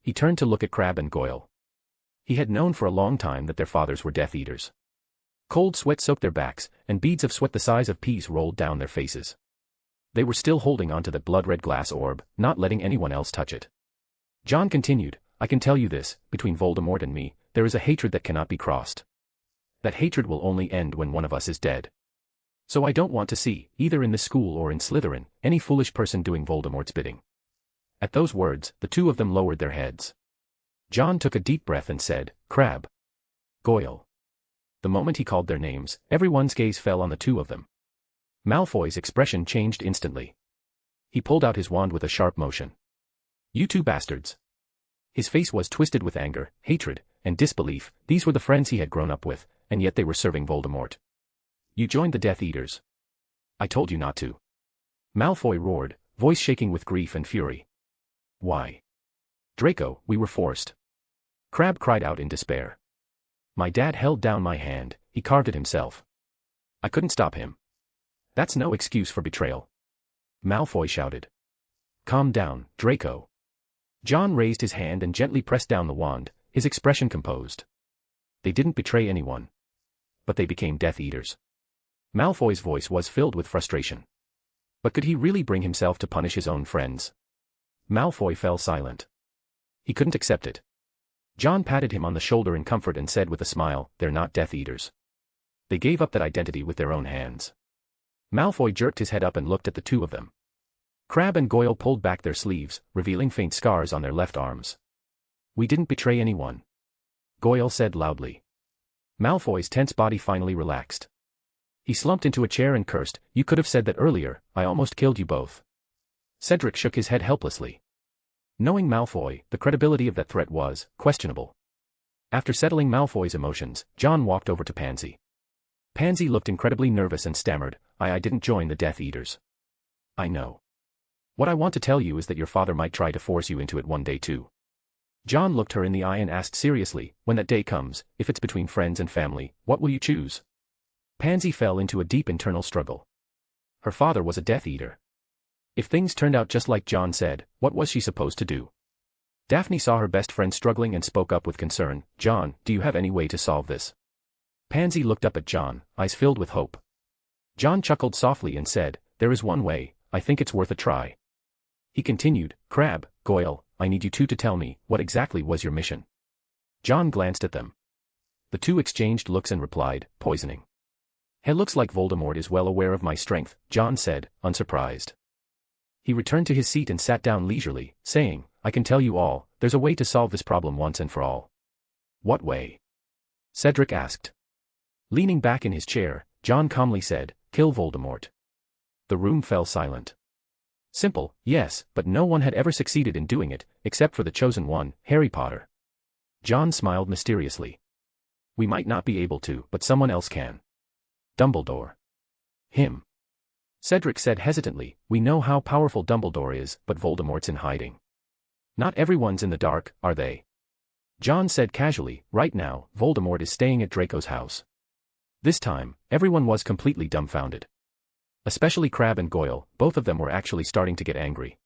He turned to look at Crabbe and Goyle. He had known for a long time that their fathers were Death Eaters. Cold sweat soaked their backs, and beads of sweat the size of peas rolled down their faces. They were still holding onto that blood-red glass orb, not letting anyone else touch it. John continued, I can tell you this, between Voldemort and me, there is a hatred that cannot be crossed. That hatred will only end when one of us is dead. So I don't want to see, either in this school or in Slytherin, any foolish person doing Voldemort's bidding. At those words, the 2 of them lowered their heads. John took a deep breath and said, Crabbe. Goyle. The moment he called their names, everyone's gaze fell on the 2 of them. Malfoy's expression changed instantly. He pulled out his wand with a sharp motion. You 2 bastards. His face was twisted with anger, hatred, and disbelief. These were the friends he had grown up with, and yet they were serving Voldemort. You joined the Death Eaters. I told you not to. Malfoy roared, voice shaking with grief and fury. Why? Draco, we were forced. Crabbe cried out in despair. My dad held down my hand, he carved it himself. I couldn't stop him. That's no excuse for betrayal. Malfoy shouted. Calm down, Draco. John raised his hand and gently pressed down the wand, his expression composed. They didn't betray anyone. But they became Death Eaters. Malfoy's voice was filled with frustration. But could he really bring himself to punish his own friends? Malfoy fell silent. He couldn't accept it. John patted him on the shoulder in comfort and said with a smile, they're not Death Eaters. They gave up that identity with their own hands. Malfoy jerked his head up and looked at the 2 of them. Crabbe and Goyle pulled back their sleeves, revealing faint scars on their left arms. We didn't betray anyone. Goyle said loudly. Malfoy's tense body finally relaxed. He slumped into a chair and cursed, you could have said that earlier, I almost killed you both. Cedric shook his head helplessly. Knowing Malfoy, the credibility of that threat was questionable. After settling Malfoy's emotions, John walked over to Pansy. Pansy looked incredibly nervous and stammered, I didn't join the Death Eaters. I know. What I want to tell you is that your father might try to force you into it one day too. John looked her in the eye and asked seriously, when that day comes, if it's between friends and family, what will you choose? Pansy fell into a deep internal struggle. Her father was a Death Eater. If things turned out just like John said, what was she supposed to do? Daphne saw her best friend struggling and spoke up with concern, John, do you have any way to solve this? Pansy looked up at John, eyes filled with hope. John chuckled softly and said, there is one way, I think it's worth a try. He continued, Crabbe, Goyle, I need you 2 to tell me, what exactly was your mission? John glanced at them. The 2 exchanged looks and replied, poisoning. It looks like Voldemort is well aware of my strength, John said, unsurprised. He returned to his seat and sat down leisurely, saying, I can tell you all, there's a way to solve this problem once and for all. What way? Cedric asked. Leaning back in his chair, John calmly said, kill Voldemort. The room fell silent. Simple, yes, but no one had ever succeeded in doing it, except for the chosen one, Harry Potter. John smiled mysteriously. We might not be able to, but someone else can. Dumbledore. Him. Cedric said hesitantly, we know how powerful Dumbledore is, but Voldemort's in hiding. Not everyone's in the dark, are they? John said casually, right now, Voldemort is staying at Draco's house. This time, everyone was completely dumbfounded. Especially Crabbe and Goyle, both of them were actually starting to get angry.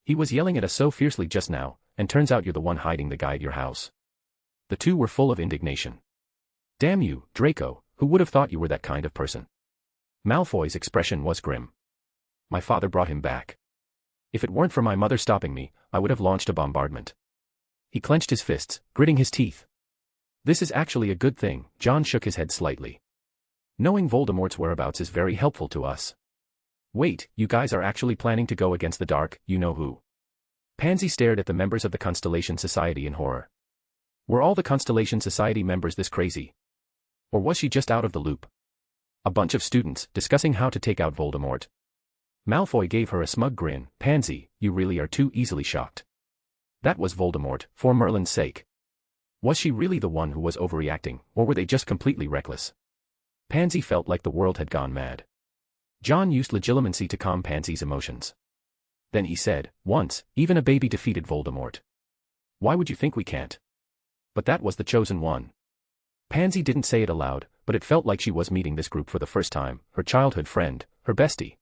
He was yelling at us so fiercely just now, and turns out you're the one hiding the guy at your house. The two were full of indignation. Damn you, Draco, who would have thought you were that kind of person? Malfoy's expression was grim. My father brought him back. If it weren't for my mother stopping me, I would have launched a bombardment. He clenched his fists, gritting his teeth. This is actually a good thing, John shook his head slightly. Knowing Voldemort's whereabouts is very helpful to us. Wait, you guys are actually planning to go against the dark, you know who? Pansy stared at the members of the Constellation Society in horror. Were all the Constellation Society members this crazy? Or was she just out of the loop? A bunch of students, discussing how to take out Voldemort. Malfoy gave her a smug grin. Pansy, you really are too easily shocked. That was Voldemort, for Merlin's sake. Was she really the one who was overreacting, or were they just completely reckless? Pansy felt like the world had gone mad. John used legilimency to calm Pansy's emotions. Then he said, once, even a baby defeated Voldemort. Why would you think we can't? But that was the chosen one. Pansy didn't say it aloud, but it felt like she was meeting this group for the first time, her childhood friend, her bestie.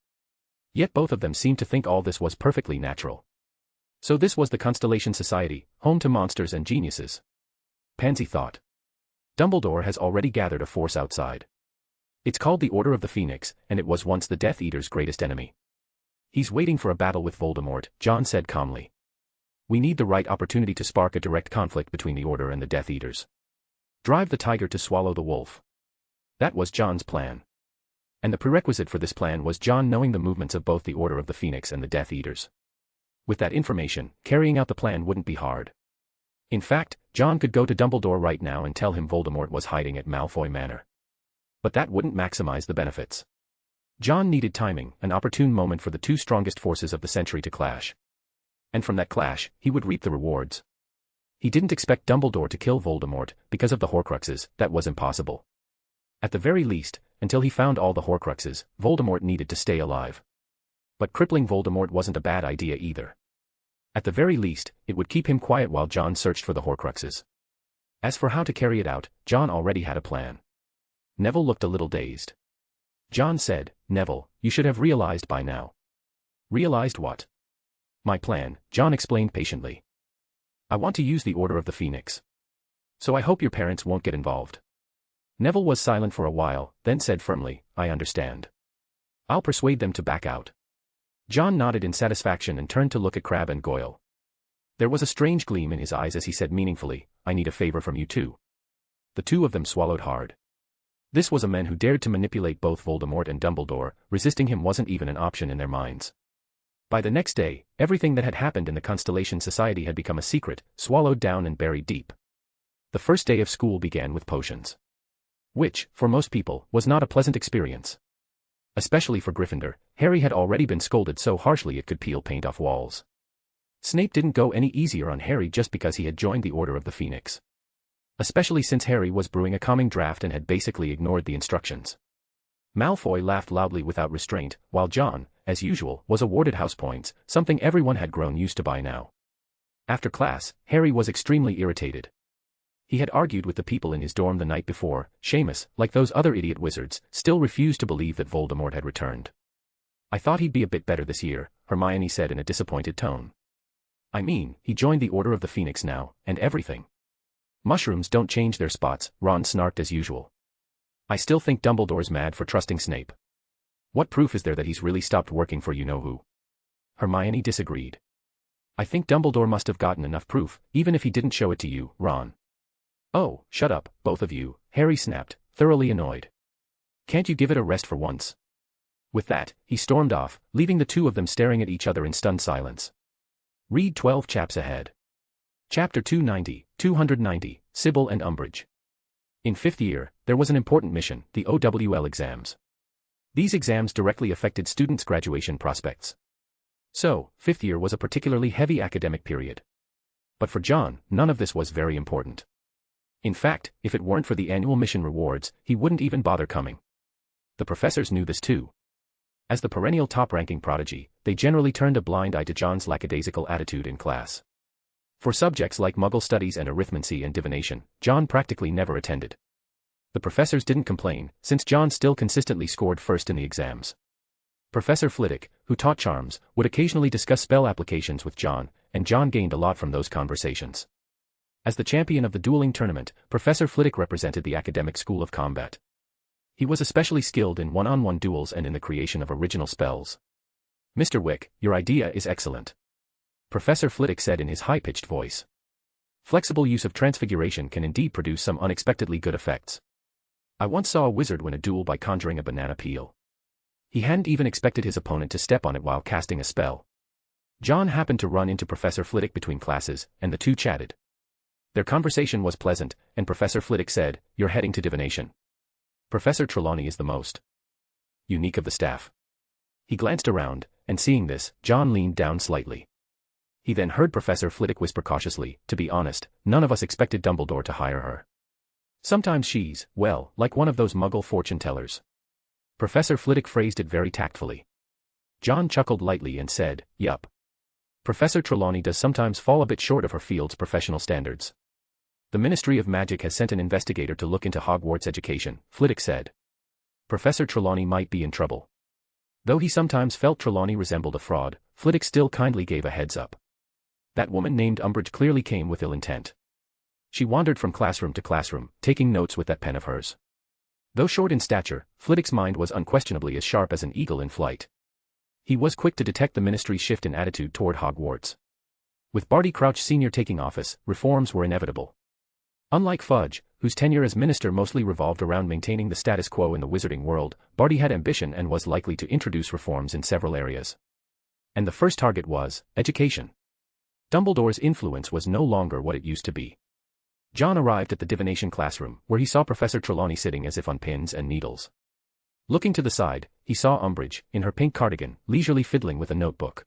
Yet both of them seemed to think all this was perfectly natural. So this was the Constellation Society, home to monsters and geniuses. Pansy thought. Dumbledore has already gathered a force outside. It's called the Order of the Phoenix, and it was once the Death Eater's greatest enemy. He's waiting for a battle with Voldemort, John said calmly. We need the right opportunity to spark a direct conflict between the Order and the Death Eaters. Drive the tiger to swallow the wolf. That was John's plan. And the prerequisite for this plan was John knowing the movements of both the Order of the Phoenix and the Death Eaters. With that information, carrying out the plan wouldn't be hard. In fact, John could go to Dumbledore right now and tell him Voldemort was hiding at Malfoy Manor. But that wouldn't maximize the benefits. John needed timing, an opportune moment for the two strongest forces of the century to clash. And from that clash, he would reap the rewards. He didn't expect Dumbledore to kill Voldemort, because of the Horcruxes, that was impossible. At the very least, until he found all the Horcruxes, Voldemort needed to stay alive. But crippling Voldemort wasn't a bad idea either. At the very least, it would keep him quiet while John searched for the Horcruxes. As for how to carry it out, John already had a plan. Neville looked a little dazed. John said, Neville, you should have realized by now. Realized what? My plan, John explained patiently. I want to use the Order of the Phoenix. So I hope your parents won't get involved. Neville was silent for a while, then said firmly, I understand. I'll persuade them to back out. John nodded in satisfaction and turned to look at Crabbe and Goyle. There was a strange gleam in his eyes as he said meaningfully, I need a favor from you too. The two of them swallowed hard. This was a man who dared to manipulate both Voldemort and Dumbledore, resisting him wasn't even an option in their minds. By the next day, everything that had happened in the Constellation Society had become a secret, swallowed down and buried deep. The first day of school began with potions. Which, for most people, was not a pleasant experience. Especially for Gryffindor, Harry had already been scolded so harshly it could peel paint off walls. Snape didn't go any easier on Harry just because he had joined the Order of the Phoenix. Especially since Harry was brewing a calming draft and had basically ignored the instructions. Malfoy laughed loudly without restraint, while John, as usual, was awarded house points, something everyone had grown used to by now. After class, Harry was extremely irritated. He had argued with the people in his dorm the night before. Seamus, like those other idiot wizards, still refused to believe that Voldemort had returned. I thought he'd be a bit better this year, Hermione said in a disappointed tone. I mean, he joined the Order of the Phoenix now, and everything. Mushrooms don't change their spots, Ron snarked as usual. I still think Dumbledore's mad for trusting Snape. What proof is there that he's really stopped working for you-know-who? Hermione disagreed. I think Dumbledore must have gotten enough proof, even if he didn't show it to you, Ron. Oh, shut up, both of you, Harry snapped, thoroughly annoyed. Can't you give it a rest for once? With that, he stormed off, leaving the two of them staring at each other in stunned silence. Read 12 chaps ahead. Chapter 290, Sybil and Umbridge. In 5th year, there was an important mission, the OWL exams. These exams directly affected students' graduation prospects. So, 5th year was a particularly heavy academic period. But for John, none of this was very important. In fact, if it weren't for the annual mission rewards, he wouldn't even bother coming. The professors knew this too. As the perennial top-ranking prodigy, they generally turned a blind eye to John's lackadaisical attitude in class. For subjects like Muggle studies and arithmancy and divination, John practically never attended. The professors didn't complain, since John still consistently scored first in the exams. Professor Flitwick, who taught charms, would occasionally discuss spell applications with John, and John gained a lot from those conversations. As the champion of the dueling tournament, Professor Flitwick represented the academic school of combat. He was especially skilled in one-on-one duels and in the creation of original spells. "Mr. Wick, your idea is excellent," Professor Flitwick said in his high-pitched voice. "Flexible use of transfiguration can indeed produce some unexpectedly good effects. I once saw a wizard win a duel by conjuring a banana peel. He hadn't even expected his opponent to step on it while casting a spell." John happened to run into Professor Flitwick between classes, and the two chatted. Their conversation was pleasant, and Professor Flitwick said, "You're heading to divination. Professor Trelawney is the most unique of the staff." He glanced around, and seeing this, John leaned down slightly. He then heard Professor Flitwick whisper cautiously, "To be honest, none of us expected Dumbledore to hire her. Sometimes she's, well, like one of those Muggle fortune-tellers." Professor Flitwick phrased it very tactfully. John chuckled lightly and said, "Yup. Professor Trelawney does sometimes fall a bit short of her field's professional standards. The Ministry of Magic has sent an investigator to look into Hogwarts education," Flitwick said. Professor Trelawney might be in trouble. Though he sometimes felt Trelawney resembled a fraud, Flitwick still kindly gave a heads up. That woman named Umbridge clearly came with ill intent. She wandered from classroom to classroom, taking notes with that pen of hers. Though short in stature, Flitwick's mind was unquestionably as sharp as an eagle in flight. He was quick to detect the Ministry's shift in attitude toward Hogwarts. With Barty Crouch Sr. taking office, reforms were inevitable. Unlike Fudge, whose tenure as minister mostly revolved around maintaining the status quo in the wizarding world, Barty had ambition and was likely to introduce reforms in several areas. And the first target was education. Dumbledore's influence was no longer what it used to be. John arrived at the divination classroom, where he saw Professor Trelawney sitting as if on pins and needles. Looking to the side, he saw Umbridge, in her pink cardigan, leisurely fiddling with a notebook.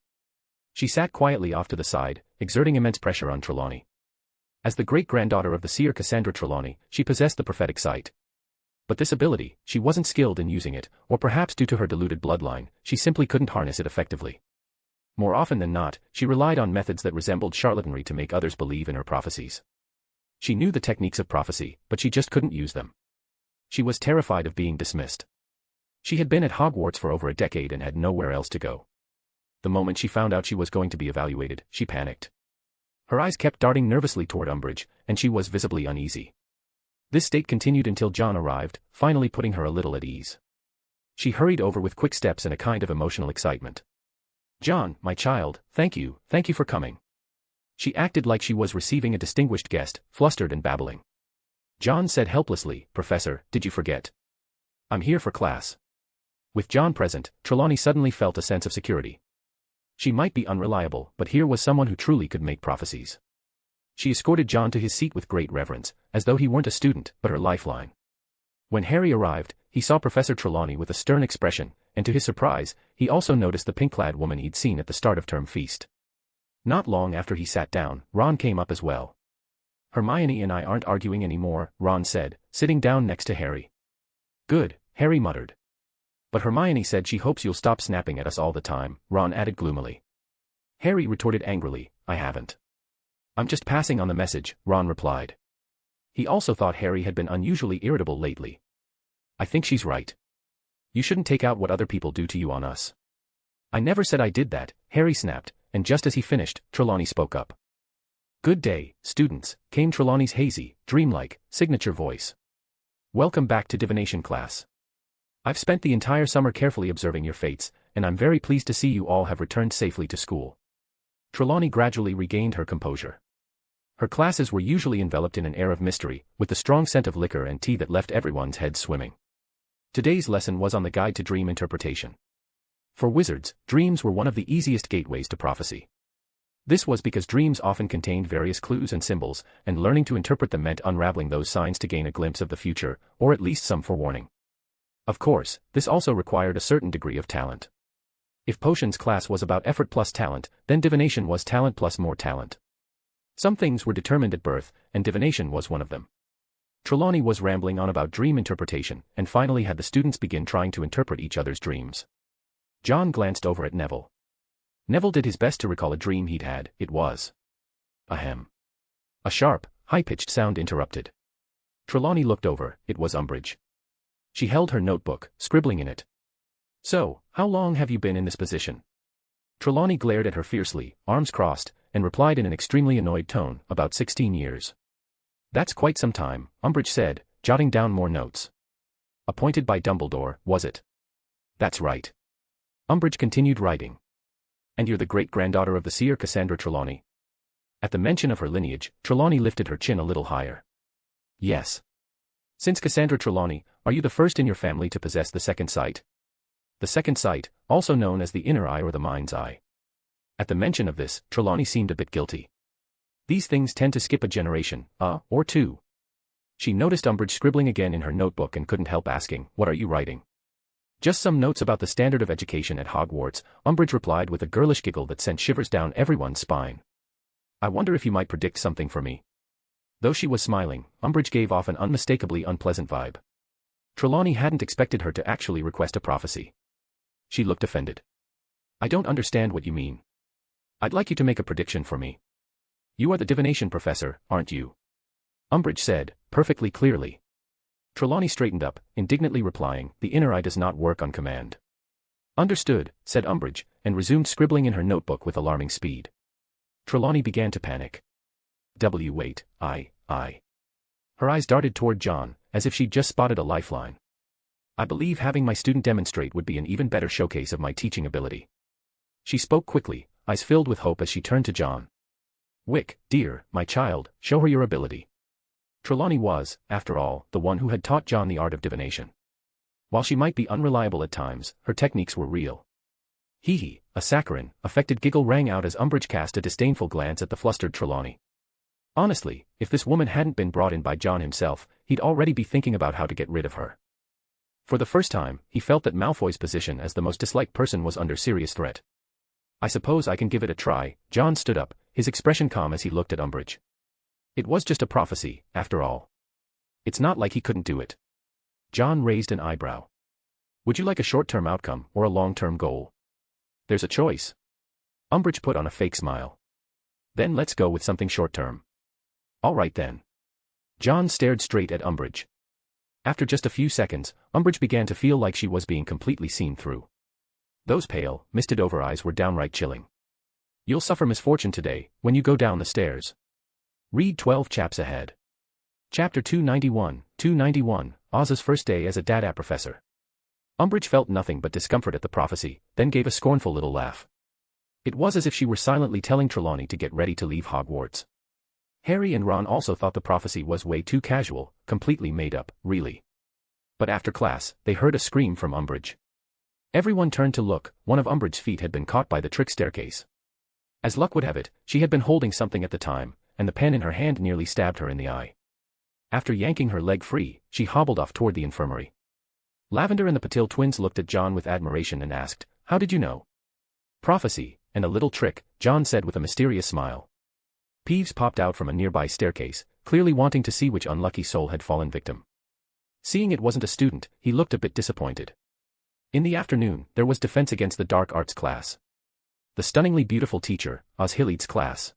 She sat quietly off to the side, exerting immense pressure on Trelawney. As the great-granddaughter of the seer Cassandra Trelawney, she possessed the prophetic sight. But this ability, she wasn't skilled in using it, or perhaps due to her diluted bloodline, she simply couldn't harness it effectively. More often than not, she relied on methods that resembled charlatanry to make others believe in her prophecies. She knew the techniques of prophecy, but she just couldn't use them. She was terrified of being dismissed. She had been at Hogwarts for over a decade and had nowhere else to go. The moment she found out she was going to be evaluated, she panicked. Her eyes kept darting nervously toward Umbridge, and she was visibly uneasy. This state continued until John arrived, finally putting her a little at ease. She hurried over with quick steps and a kind of emotional excitement. "John, my child, thank you for coming." She acted like she was receiving a distinguished guest, flustered and babbling. John said helplessly, "Professor, did you forget? I'm here for class." With John present, Trelawney suddenly felt a sense of security. She might be unreliable, but here was someone who truly could make prophecies. She escorted John to his seat with great reverence, as though he weren't a student, but her lifeline. When Harry arrived, he saw Professor Trelawney with a stern expression, and to his surprise, he also noticed the pink-clad woman he'd seen at the start of term feast. Not long after he sat down, Ron came up as well. "Hermione and I aren't arguing anymore," Ron said, sitting down next to Harry. "Good," Harry muttered. "But Hermione said she hopes you'll stop snapping at us all the time," Ron added gloomily. Harry retorted angrily, "I haven't. I'm just passing on the message," Ron replied. He also thought Harry had been unusually irritable lately. "I think she's right. You shouldn't take out what other people do to you on us." "I never said I did that," Harry snapped, and just as he finished, Trelawney spoke up. "Good day, students," came Trelawney's hazy, dreamlike, signature voice. "Welcome back to divination class. I've spent the entire summer carefully observing your fates, and I'm very pleased to see you all have returned safely to school." Trelawney gradually regained her composure. Her classes were usually enveloped in an air of mystery, with the strong scent of liquor and tea that left everyone's head swimming. Today's lesson was on the guide to dream interpretation. For wizards, dreams were one of the easiest gateways to prophecy. This was because dreams often contained various clues and symbols, and learning to interpret them meant unraveling those signs to gain a glimpse of the future, or at least some forewarning. Of course, this also required a certain degree of talent. If Potions class was about effort plus talent, then divination was talent plus more talent. Some things were determined at birth, and divination was one of them. Trelawney was rambling on about dream interpretation, and finally had the students begin trying to interpret each other's dreams. John glanced over at Neville. Neville did his best to recall a dream he'd had. It was ahem. A sharp, high-pitched sound interrupted. Trelawney looked over. It was Umbridge. She held her notebook, scribbling in it. So, how long have you been in this position? Trelawney glared at her fiercely, arms crossed, and replied in an extremely annoyed tone, about 16 years. That's quite some time, Umbridge said, jotting down more notes. Appointed by Dumbledore, was it? That's right. Umbridge continued writing. And you're the great-granddaughter of the seer Cassandra Trelawney. At the mention of her lineage, Trelawney lifted her chin a little higher. Yes. Since Cassandra Trelawney, are you the first in your family to possess the second sight? The second sight, also known as the inner eye or the mind's eye. At the mention of this, Trelawney seemed a bit guilty. These things tend to skip a generation, or two. She noticed Umbridge scribbling again in her notebook and couldn't help asking, what are you writing? Just some notes about the standard of education at Hogwarts, Umbridge replied with a girlish giggle that sent shivers down everyone's spine. I wonder if you might predict something for me. Though she was smiling, Umbridge gave off an unmistakably unpleasant vibe. Trelawney hadn't expected her to actually request a prophecy. She looked offended. I don't understand what you mean. I'd like you to make a prediction for me. You are the divination professor, aren't you? Umbridge said, perfectly clearly. Trelawney straightened up, indignantly replying, the inner eye does not work on command. Understood, said Umbridge, and resumed scribbling in her notebook with alarming speed. Trelawney began to panic. Wait, I. Her eyes darted toward John, as if she'd just spotted a lifeline. I believe having my student demonstrate would be an even better showcase of my teaching ability. She spoke quickly, eyes filled with hope as she turned to John. Wick, dear, my child, show her your ability. Trelawney was, after all, the one who had taught John the art of divination. While she might be unreliable at times, her techniques were real. Hee, a saccharine, affected giggle rang out as Umbridge cast a disdainful glance at the flustered Trelawney. Honestly, if this woman hadn't been brought in by John himself, he'd already be thinking about how to get rid of her. For the first time, he felt that Malfoy's position as the most disliked person was under serious threat. I suppose I can give it a try. John stood up, his expression calm as he looked at Umbridge. It was just a prophecy, after all. It's not like he couldn't do it. John raised an eyebrow. Would you like a short-term outcome or a long-term goal? There's a choice. Umbridge put on a fake smile. Then let's go with something short-term. All right then. John stared straight at Umbridge. After just a few seconds, Umbridge began to feel like she was being completely seen through. Those pale, misted-over eyes were downright chilling. You'll suffer misfortune today, when you go down the stairs. Read 12 chaps ahead. Chapter 291, Oz's first day as a Dada professor. Umbridge felt nothing but discomfort at the prophecy, then gave a scornful little laugh. It was as if she were silently telling Trelawney to get ready to leave Hogwarts. Harry and Ron also thought the prophecy was way too casual, completely made up, really. But after class, they heard a scream from Umbridge. Everyone turned to look. One of Umbridge's feet had been caught by the trick staircase. As luck would have it, she had been holding something at the time, and the pen in her hand nearly stabbed her in the eye. After yanking her leg free, she hobbled off toward the infirmary. Lavender and the Patil twins looked at John with admiration and asked, "How did you know?" "Prophecy, and a little trick," John said with a mysterious smile. Peeves popped out from a nearby staircase, clearly wanting to see which unlucky soul had fallen victim. Seeing it wasn't a student, he looked a bit disappointed. In the afternoon, there was defense against the dark arts class. The stunningly beautiful teacher, Oshilid's class.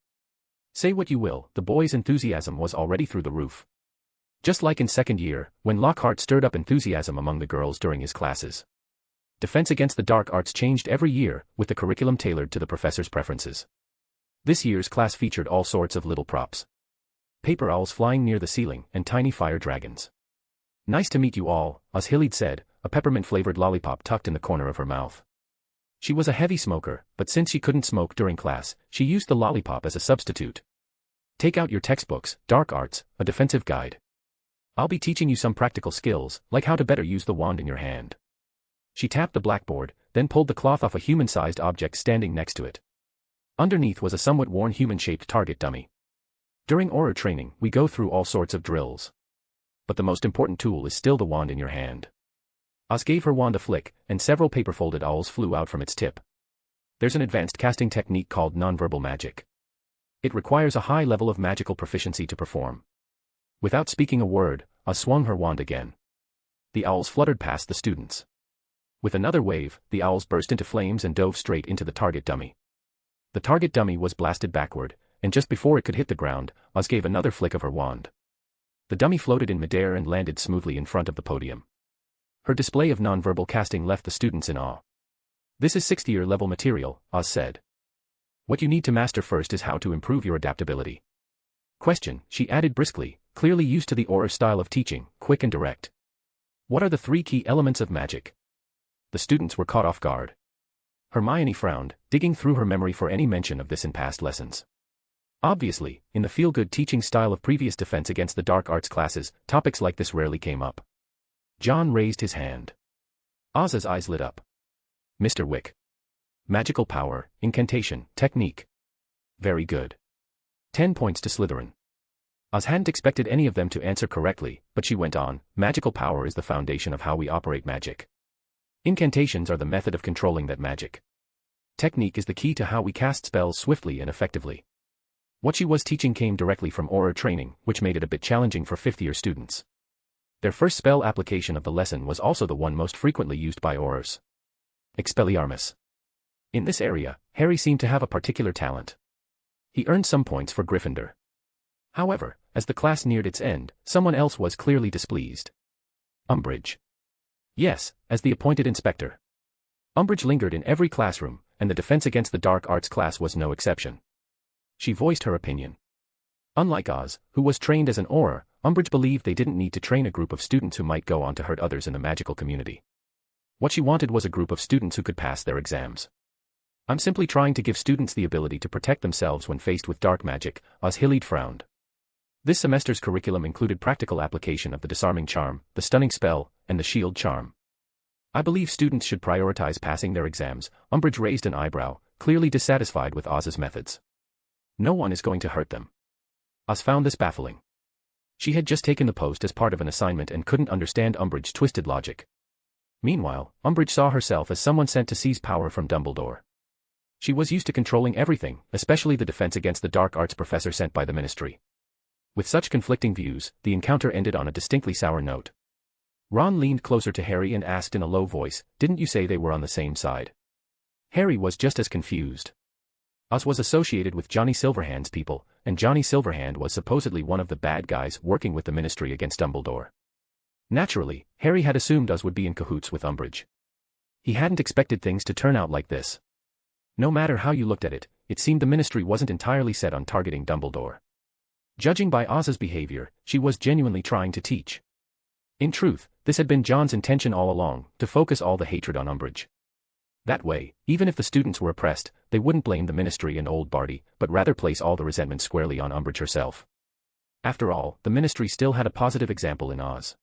Say what you will, the boys' enthusiasm was already through the roof. Just like in second year, when Lockhart stirred up enthusiasm among the girls during his classes. Defense against the dark arts changed every year, with the curriculum tailored to the professor's preferences. This year's class featured all sorts of little props. Paper owls flying near the ceiling, and tiny fire dragons. "Nice to meet you all," Oshilid said, a peppermint-flavored lollipop tucked in the corner of her mouth. She was a heavy smoker, but since she couldn't smoke during class, she used the lollipop as a substitute. "Take out your textbooks, Dark Arts, a defensive guide. I'll be teaching you some practical skills, like how to better use the wand in your hand." She tapped the blackboard, then pulled the cloth off a human-sized object standing next to it. Underneath was a somewhat worn human-shaped target dummy. During Auror training, we go through all sorts of drills. But the most important tool is still the wand in your hand. Oz gave her wand a flick, and several paper-folded owls flew out from its tip. There's an advanced casting technique called nonverbal magic. It requires a high level of magical proficiency to perform. Without speaking a word, Oz swung her wand again. The owls fluttered past the students. With another wave, the owls burst into flames and dove straight into the target dummy. The target dummy was blasted backward, and just before it could hit the ground, Oz gave another flick of her wand. The dummy floated in midair and landed smoothly in front of the podium. Her display of nonverbal casting left the students in awe. "This is 6th-year level material," Oz said. "What you need to master first is how to improve your adaptability." Question, she added briskly, clearly used to the Auror style of teaching, quick and direct. "What are the 3 key elements of magic?" The students were caught off guard. Hermione frowned, digging through her memory for any mention of this in past lessons. Obviously, in the feel-good teaching style of previous Defense Against the Dark Arts classes, topics like this rarely came up. John raised his hand. Oz's eyes lit up. "Mr. Wick. Magical power, incantation, technique. Very good. 10 points to Slytherin." Oz hadn't expected any of them to answer correctly, but she went on, "Magical power is the foundation of how we operate magic. Incantations are the method of controlling that magic. Technique is the key to how we cast spells swiftly and effectively." What she was teaching came directly from Auror training, which made it a bit challenging for 5th-year students. Their first spell application of the lesson was also the one most frequently used by Aurors. Expelliarmus. In this area, Harry seemed to have a particular talent. He earned some points for Gryffindor. However, as the class neared its end, someone else was clearly displeased. Umbridge. Yes, as the appointed inspector. Umbridge lingered in every classroom, and the Defense Against the Dark Arts class was no exception. She voiced her opinion. Unlike Oz, who was trained as an Auror, Umbridge believed they didn't need to train a group of students who might go on to hurt others in the magical community. What she wanted was a group of students who could pass their exams. "I'm simply trying to give students the ability to protect themselves when faced with dark magic," Oz Hilliard frowned. This semester's curriculum included practical application of the disarming charm, the stunning spell, and the shield charm. "I believe students should prioritize passing their exams." Umbridge raised an eyebrow, clearly dissatisfied with Oz's methods. "No one is going to hurt them." Oz found this baffling. She had just taken the post as part of an assignment and couldn't understand Umbridge's twisted logic. Meanwhile, Umbridge saw herself as someone sent to seize power from Dumbledore. She was used to controlling everything, especially the Defense Against the Dark Arts professor sent by the Ministry. With such conflicting views, the encounter ended on a distinctly sour note. Ron leaned closer to Harry and asked in a low voice, "Didn't you say they were on the same side?" Harry was just as confused. Oz was associated with Johnny Silverhand's people, and Johnny Silverhand was supposedly one of the bad guys working with the Ministry against Dumbledore. Naturally, Harry had assumed Oz would be in cahoots with Umbridge. He hadn't expected things to turn out like this. No matter how you looked at it, it seemed the Ministry wasn't entirely set on targeting Dumbledore. Judging by Oz's behavior, she was genuinely trying to teach. In truth, this had been John's intention all along, to focus all the hatred on Umbridge. That way, even if the students were oppressed, they wouldn't blame the Ministry and Old Barty, but rather place all the resentment squarely on Umbridge herself. After all, the Ministry still had a positive example in Oz.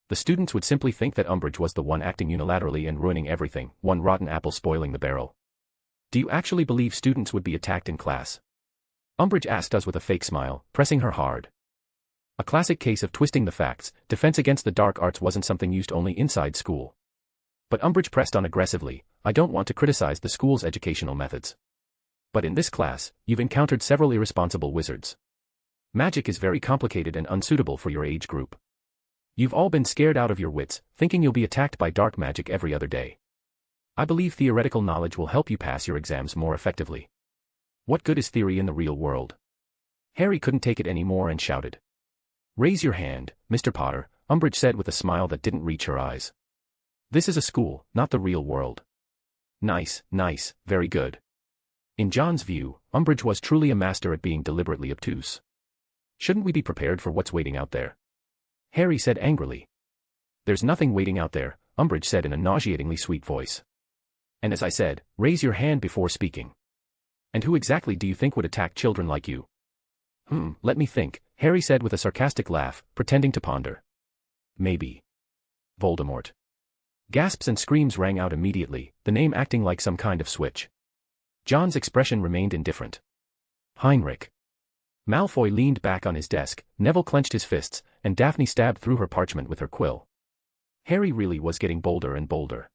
The students would simply think that Umbridge was the one acting unilaterally and ruining everything, one rotten apple spoiling the barrel. "Do you actually believe students would be attacked in class?" Umbridge asked Oz with a fake smile, pressing her hard. A classic case of twisting the facts. Defense Against the Dark Arts wasn't something used only inside school. But Umbridge pressed on aggressively, "I don't want to criticize the school's educational methods. But in this class, you've encountered several irresponsible wizards. Magic is very complicated and unsuitable for your age group. You've all been scared out of your wits, thinking you'll be attacked by dark magic every other day. I believe theoretical knowledge will help you pass your exams more effectively. What good is theory in the real world?" Harry couldn't take it anymore and shouted. "Raise your hand, Mr. Potter," Umbridge said with a smile that didn't reach her eyes. "This is a school, not the real world." Nice, very good. In John's view, Umbridge was truly a master at being deliberately obtuse. "Shouldn't we be prepared for what's waiting out there?" Harry said angrily. "There's nothing waiting out there," Umbridge said in a nauseatingly sweet voice. "And as I said, raise your hand before speaking. And who exactly do you think would attack children like you?" Let me think," Harry said with a sarcastic laugh, pretending to ponder. "Maybe Voldemort." Gasps and screams rang out immediately, the name acting like some kind of switch. John's expression remained indifferent. "Heinrich." Malfoy leaned back on his desk, Neville clenched his fists, and Daphne stabbed through her parchment with her quill. Harry really was getting bolder and bolder.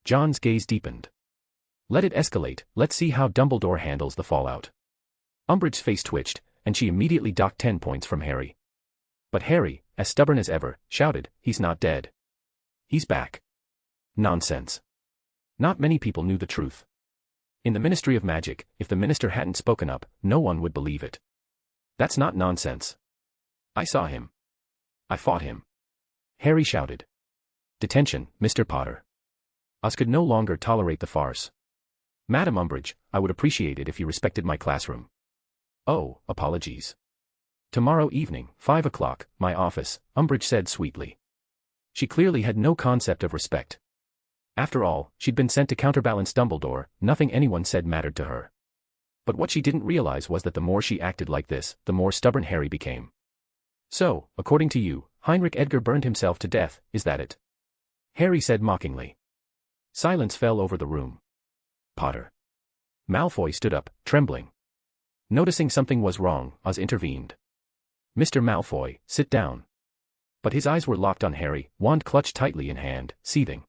John's gaze deepened. "Let it escalate, let's see how Dumbledore handles the fallout." Umbridge's face twitched, and she immediately docked 10 points from Harry. But Harry, as stubborn as ever, shouted, "He's not dead. He's back." Nonsense. Not many people knew the truth. In the Ministry of Magic, if the minister hadn't spoken up, no one would believe it. "That's not nonsense. I saw him. I fought him," Harry shouted. "Detention, Mr. Potter." Oz could no longer tolerate the farce. "Madam Umbridge, I would appreciate it if you respected my classroom." "Oh, apologies. Tomorrow evening, 5 o'clock, my office," Umbridge said sweetly. She clearly had no concept of respect. After all, she'd been sent to counterbalance Dumbledore, nothing anyone said mattered to her. But what she didn't realize was that the more she acted like this, the more stubborn Harry became. "So, according to you, Heinrich Edgar burned himself to death, is that it?" Harry said mockingly. Silence fell over the room. "Potter." Malfoy stood up, trembling. Noticing something was wrong, Oz intervened. "Mr. Malfoy, sit down." But his eyes were locked on Harry, wand clutched tightly in hand, seething.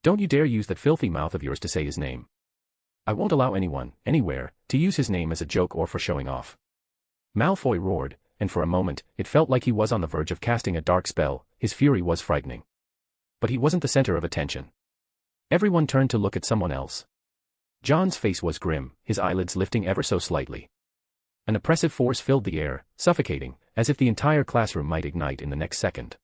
"Don't you dare use that filthy mouth of yours to say his name. I won't allow anyone, anywhere, to use his name as a joke or for showing off." Malfoy roared, and for a moment, it felt like he was on the verge of casting a dark spell. His fury was frightening. But he wasn't the center of attention. Everyone turned to look at someone else. John's face was grim, his eyelids lifting ever so slightly. An oppressive force filled the air, suffocating, as if the entire classroom might ignite in the next second.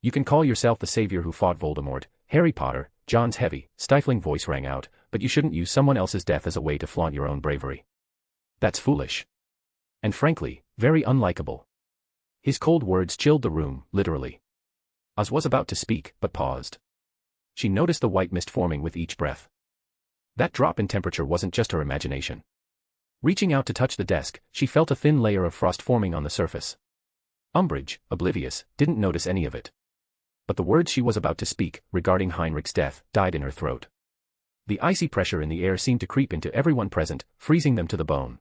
"You can call yourself the savior who fought Voldemort, Harry Potter," John's heavy, stifling voice rang out, "but you shouldn't use someone else's death as a way to flaunt your own bravery. That's foolish. And frankly, very unlikable." His cold words chilled the room, literally. Oz was about to speak, but paused. She noticed the white mist forming with each breath. That drop in temperature wasn't just her imagination. Reaching out to touch the desk, she felt a thin layer of frost forming on the surface. Umbridge, oblivious, didn't notice any of it. But the words she was about to speak, regarding Heinrich's death, died in her throat. The icy pressure in the air seemed to creep into everyone present, freezing them to the bone.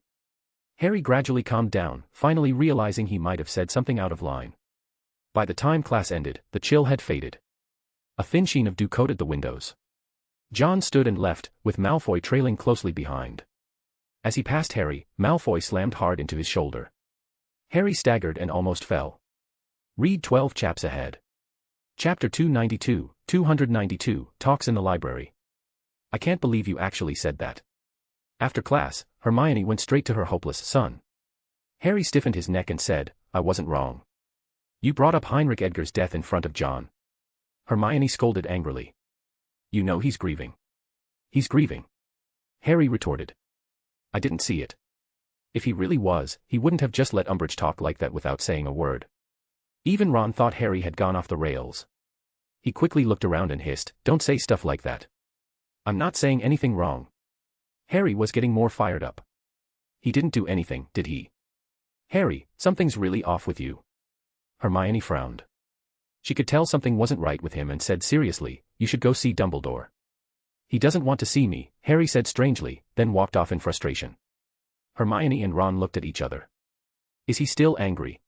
Harry gradually calmed down, finally realizing he might have said something out of line. By the time class ended, the chill had faded. A thin sheen of dew coated the windows. John stood and left, with Malfoy trailing closely behind. As he passed Harry, Malfoy slammed hard into his shoulder. Harry staggered and almost fell. Read 12 chaps ahead. Chapter 292, Talks in the Library. "I can't believe you actually said that." After class, Hermione went straight to her hopeless son. Harry stiffened his neck and said, "I wasn't wrong. You brought up Heinrich Edgar's death in front of John." Hermione scolded angrily. "You know he's grieving." "He's grieving," Harry retorted. "I didn't see it. If he really was, he wouldn't have just let Umbridge talk like that without saying a word." Even Ron thought Harry had gone off the rails. He quickly looked around and hissed, "Don't say stuff like that. I'm not saying anything wrong." Harry was getting more fired up. "He didn't do anything, did he?" "Harry, something's really off with you." Hermione frowned. She could tell something wasn't right with him and said seriously, "You should go see Dumbledore." "He doesn't want to see me," Harry said strangely, then walked off in frustration. Hermione and Ron looked at each other. "Is he still angry?"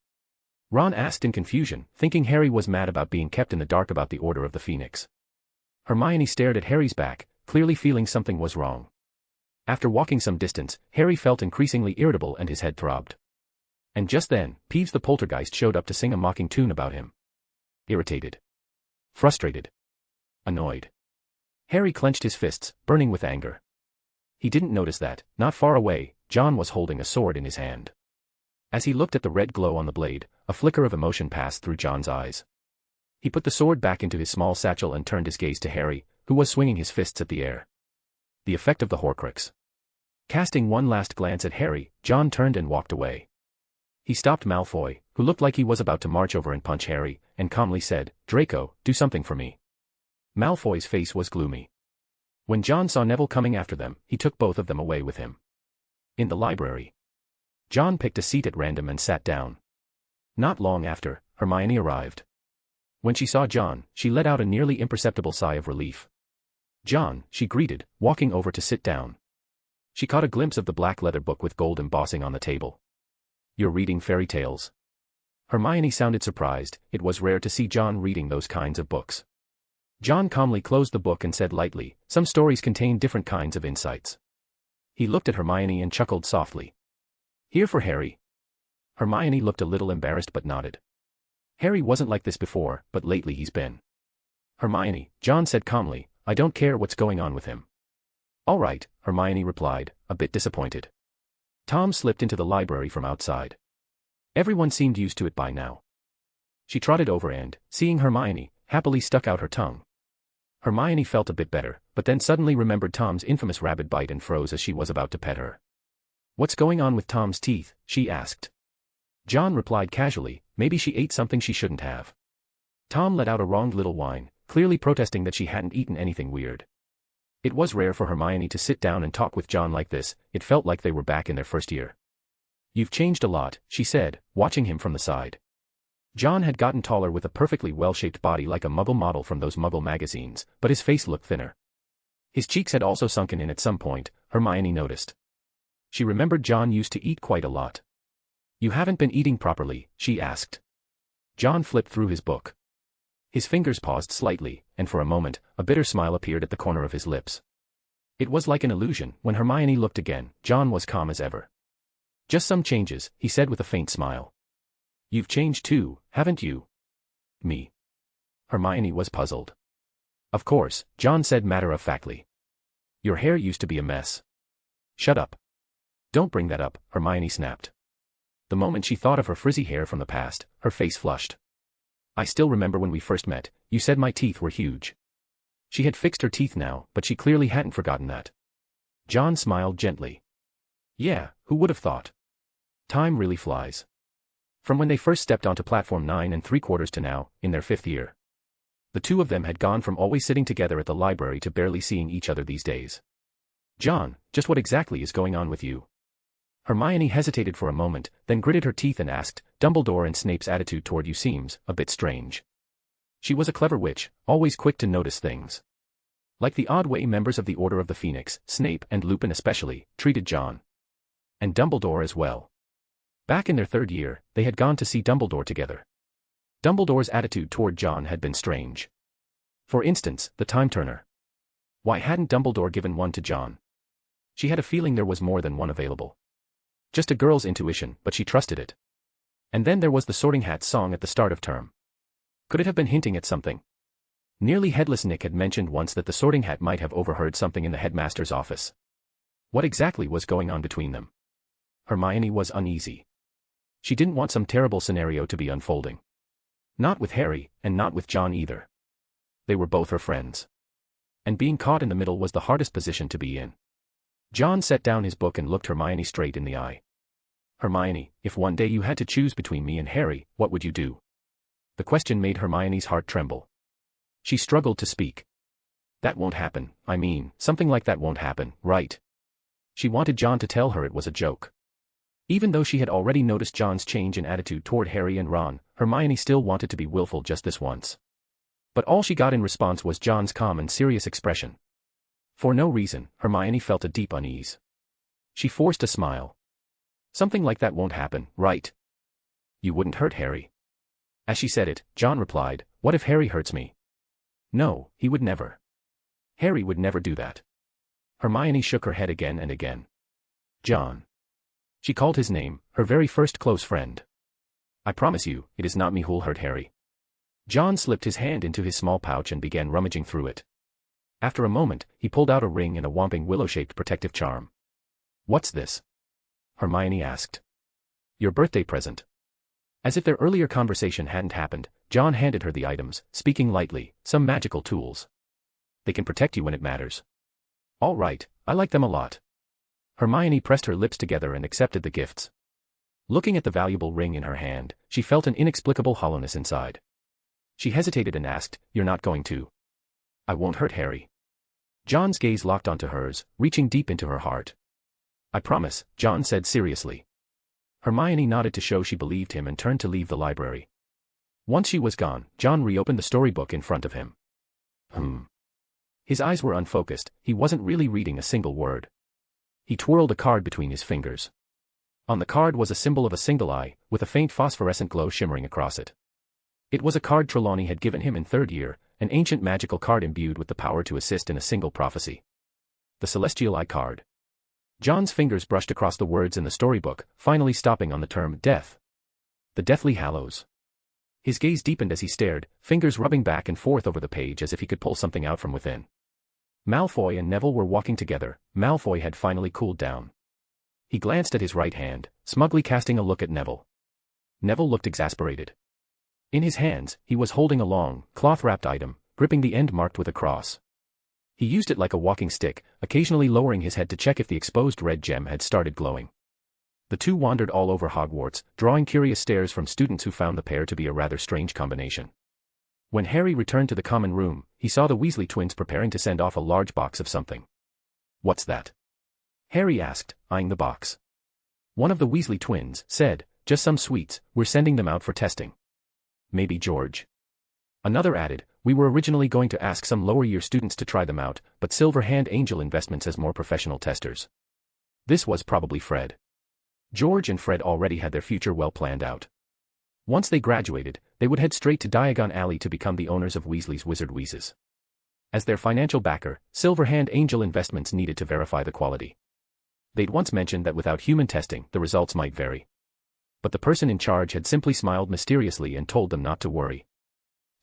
Ron asked in confusion, thinking Harry was mad about being kept in the dark about the Order of the Phoenix. Hermione stared at Harry's back, clearly feeling something was wrong. After walking some distance, Harry felt increasingly irritable and his head throbbed. And just then, Peeves the Poltergeist showed up to sing a mocking tune about him. Irritated. Frustrated. Annoyed. Harry clenched his fists, burning with anger. He didn't notice that, not far away, John was holding a sword in his hand. As he looked at the red glow on the blade, a flicker of emotion passed through John's eyes. He put the sword back into his small satchel and turned his gaze to Harry, who was swinging his fists at the air. The effect of the Horcrux. Casting one last glance at Harry, John turned and walked away. He stopped Malfoy, who looked like he was about to march over and punch Harry, and calmly said, "Draco, do something for me." Malfoy's face was gloomy. When John saw Neville coming after them, he took both of them away with him. In the library, John picked a seat at random and sat down. Not long after, Hermione arrived. When she saw John, she let out a nearly imperceptible sigh of relief. "John," she greeted, walking over to sit down. She caught a glimpse of the black leather book with gold embossing on the table. "You're reading fairy tales?" Hermione sounded surprised. It was rare to see John reading those kinds of books. John calmly closed the book and said lightly, "Some stories contain different kinds of insights." He looked at Hermione and chuckled softly. Here for Harry. Hermione looked a little embarrassed but nodded. Harry wasn't like this before, but lately he's been. Hermione, John said calmly, I don't care what's going on with him. All right, Hermione replied, a bit disappointed. Tom slipped into the library from outside. Everyone seemed used to it by now. She trotted over and, seeing Hermione, happily stuck out her tongue. Hermione felt a bit better, but then suddenly remembered Tom's infamous rabbit bite and froze as she was about to pet her. What's going on with Tom's teeth? She asked. John replied casually, maybe she ate something she shouldn't have. Tom let out a wronged little whine, clearly protesting that she hadn't eaten anything weird. It was rare for Hermione to sit down and talk with John like this, it felt like they were back in their first year. You've changed a lot, she said, watching him from the side. John had gotten taller with a perfectly well-shaped body like a Muggle model from those Muggle magazines, but his face looked thinner. His cheeks had also sunken in at some point, Hermione noticed. She remembered John used to eat quite a lot. You haven't been eating properly, she asked. John flipped through his book. His fingers paused slightly, and for a moment, a bitter smile appeared at the corner of his lips. It was like an illusion. When Hermione looked again, John was calm as ever. Just some changes, he said with a faint smile. You've changed too, haven't you? Me. Hermione was puzzled. Of course, John said matter-of-factly. Your hair used to be a mess. Shut up. Don't bring that up, Hermione snapped. The moment she thought of her frizzy hair from the past, her face flushed. I still remember when we first met, you said my teeth were huge. She had fixed her teeth now, but she clearly hadn't forgotten that. John smiled gently. Yeah, who would have thought? Time really flies. From when they first stepped onto platform 9 3/4 to now, in their 5th year. The two of them had gone from always sitting together at the library to barely seeing each other these days. John, just what exactly is going on with you? Hermione hesitated for a moment, then gritted her teeth and asked, Dumbledore and Snape's attitude toward you seems a bit strange. She was a clever witch, always quick to notice things. Like the odd way members of the Order of the Phoenix, Snape and Lupin especially, treated John. And Dumbledore as well. Back in their 3rd year, they had gone to see Dumbledore together. Dumbledore's attitude toward John had been strange. For instance, the time turner. Why hadn't Dumbledore given one to John? She had a feeling there was more than one available. Just a girl's intuition, but she trusted it. And then there was the Sorting Hat song at the start of term. Could it have been hinting at something? Nearly Headless Nick had mentioned once that the Sorting Hat might have overheard something in the headmaster's office. What exactly was going on between them? Hermione was uneasy. She didn't want some terrible scenario to be unfolding. Not with Harry, and not with John either. They were both her friends. And being caught in the middle was the hardest position to be in. John set down his book and looked Hermione straight in the eye. Hermione, if one day you had to choose between me and Harry, what would you do? The question made Hermione's heart tremble. She struggled to speak. That won't happen, I mean, something like that won't happen, right? She wanted John to tell her it was a joke. Even though she had already noticed John's change in attitude toward Harry and Ron, Hermione still wanted to be willful just this once. But all she got in response was John's calm and serious expression. For no reason, Hermione felt a deep unease. She forced a smile. Something like that won't happen, right? You wouldn't hurt Harry. As she said it, John replied, what if Harry hurts me? No, he would never. Harry would never do that. Hermione shook her head again and again. John. She called his name, her very first close friend. I promise you, it is not me who'll hurt Harry. John slipped his hand into his small pouch and began rummaging through it. After a moment, he pulled out a ring and a whomping willow-shaped protective charm. What's this? Hermione asked. Your birthday present. As if their earlier conversation hadn't happened, John handed her the items, speaking lightly, some magical tools. They can protect you when it matters. All right, I like them a lot. Hermione pressed her lips together and accepted the gifts. Looking at the valuable ring in her hand, she felt an inexplicable hollowness inside. She hesitated and asked, You're not going to? I won't hurt Harry. John's gaze locked onto hers, reaching deep into her heart. I promise, John said seriously. Hermione nodded to show she believed him and turned to leave the library. Once she was gone, John reopened the storybook in front of him. His eyes were unfocused, he wasn't really reading a single word. He twirled a card between his fingers. On the card was a symbol of a single eye, with a faint phosphorescent glow shimmering across it. It was a card Trelawney had given him in 3rd year, an ancient magical card imbued with the power to assist in a single prophecy. The Celestial Eye card. John's fingers brushed across the words in the storybook, finally stopping on the term death. The Deathly Hallows. His gaze deepened as he stared, fingers rubbing back and forth over the page as if he could pull something out from within. Malfoy and Neville were walking together. Malfoy had finally cooled down. He glanced at his right hand, smugly casting a look at Neville. Neville looked exasperated. In his hands, he was holding a long, cloth-wrapped item, gripping the end marked with a cross. He used it like a walking stick, occasionally lowering his head to check if the exposed red gem had started glowing. The two wandered all over Hogwarts, drawing curious stares from students who found the pair to be a rather strange combination. When Harry returned to the common room, he saw the Weasley twins preparing to send off a large box of something. "What's that?" Harry asked, eyeing the box. One of the Weasley twins said, "Just some sweets, we're sending them out for testing." "Maybe George." Another added, "We were originally going to ask some lower-year students to try them out, but Silver Hand Angel Investments has more professional testers." This was probably Fred. George and Fred already had their future well planned out. Once they graduated, they would head straight to Diagon Alley to become the owners of Weasley's Wizard Wheezes. As their financial backer, Silver Hand Angel Investments needed to verify the quality. They'd once mentioned that without human testing, the results might vary. But the person in charge had simply smiled mysteriously and told them not to worry.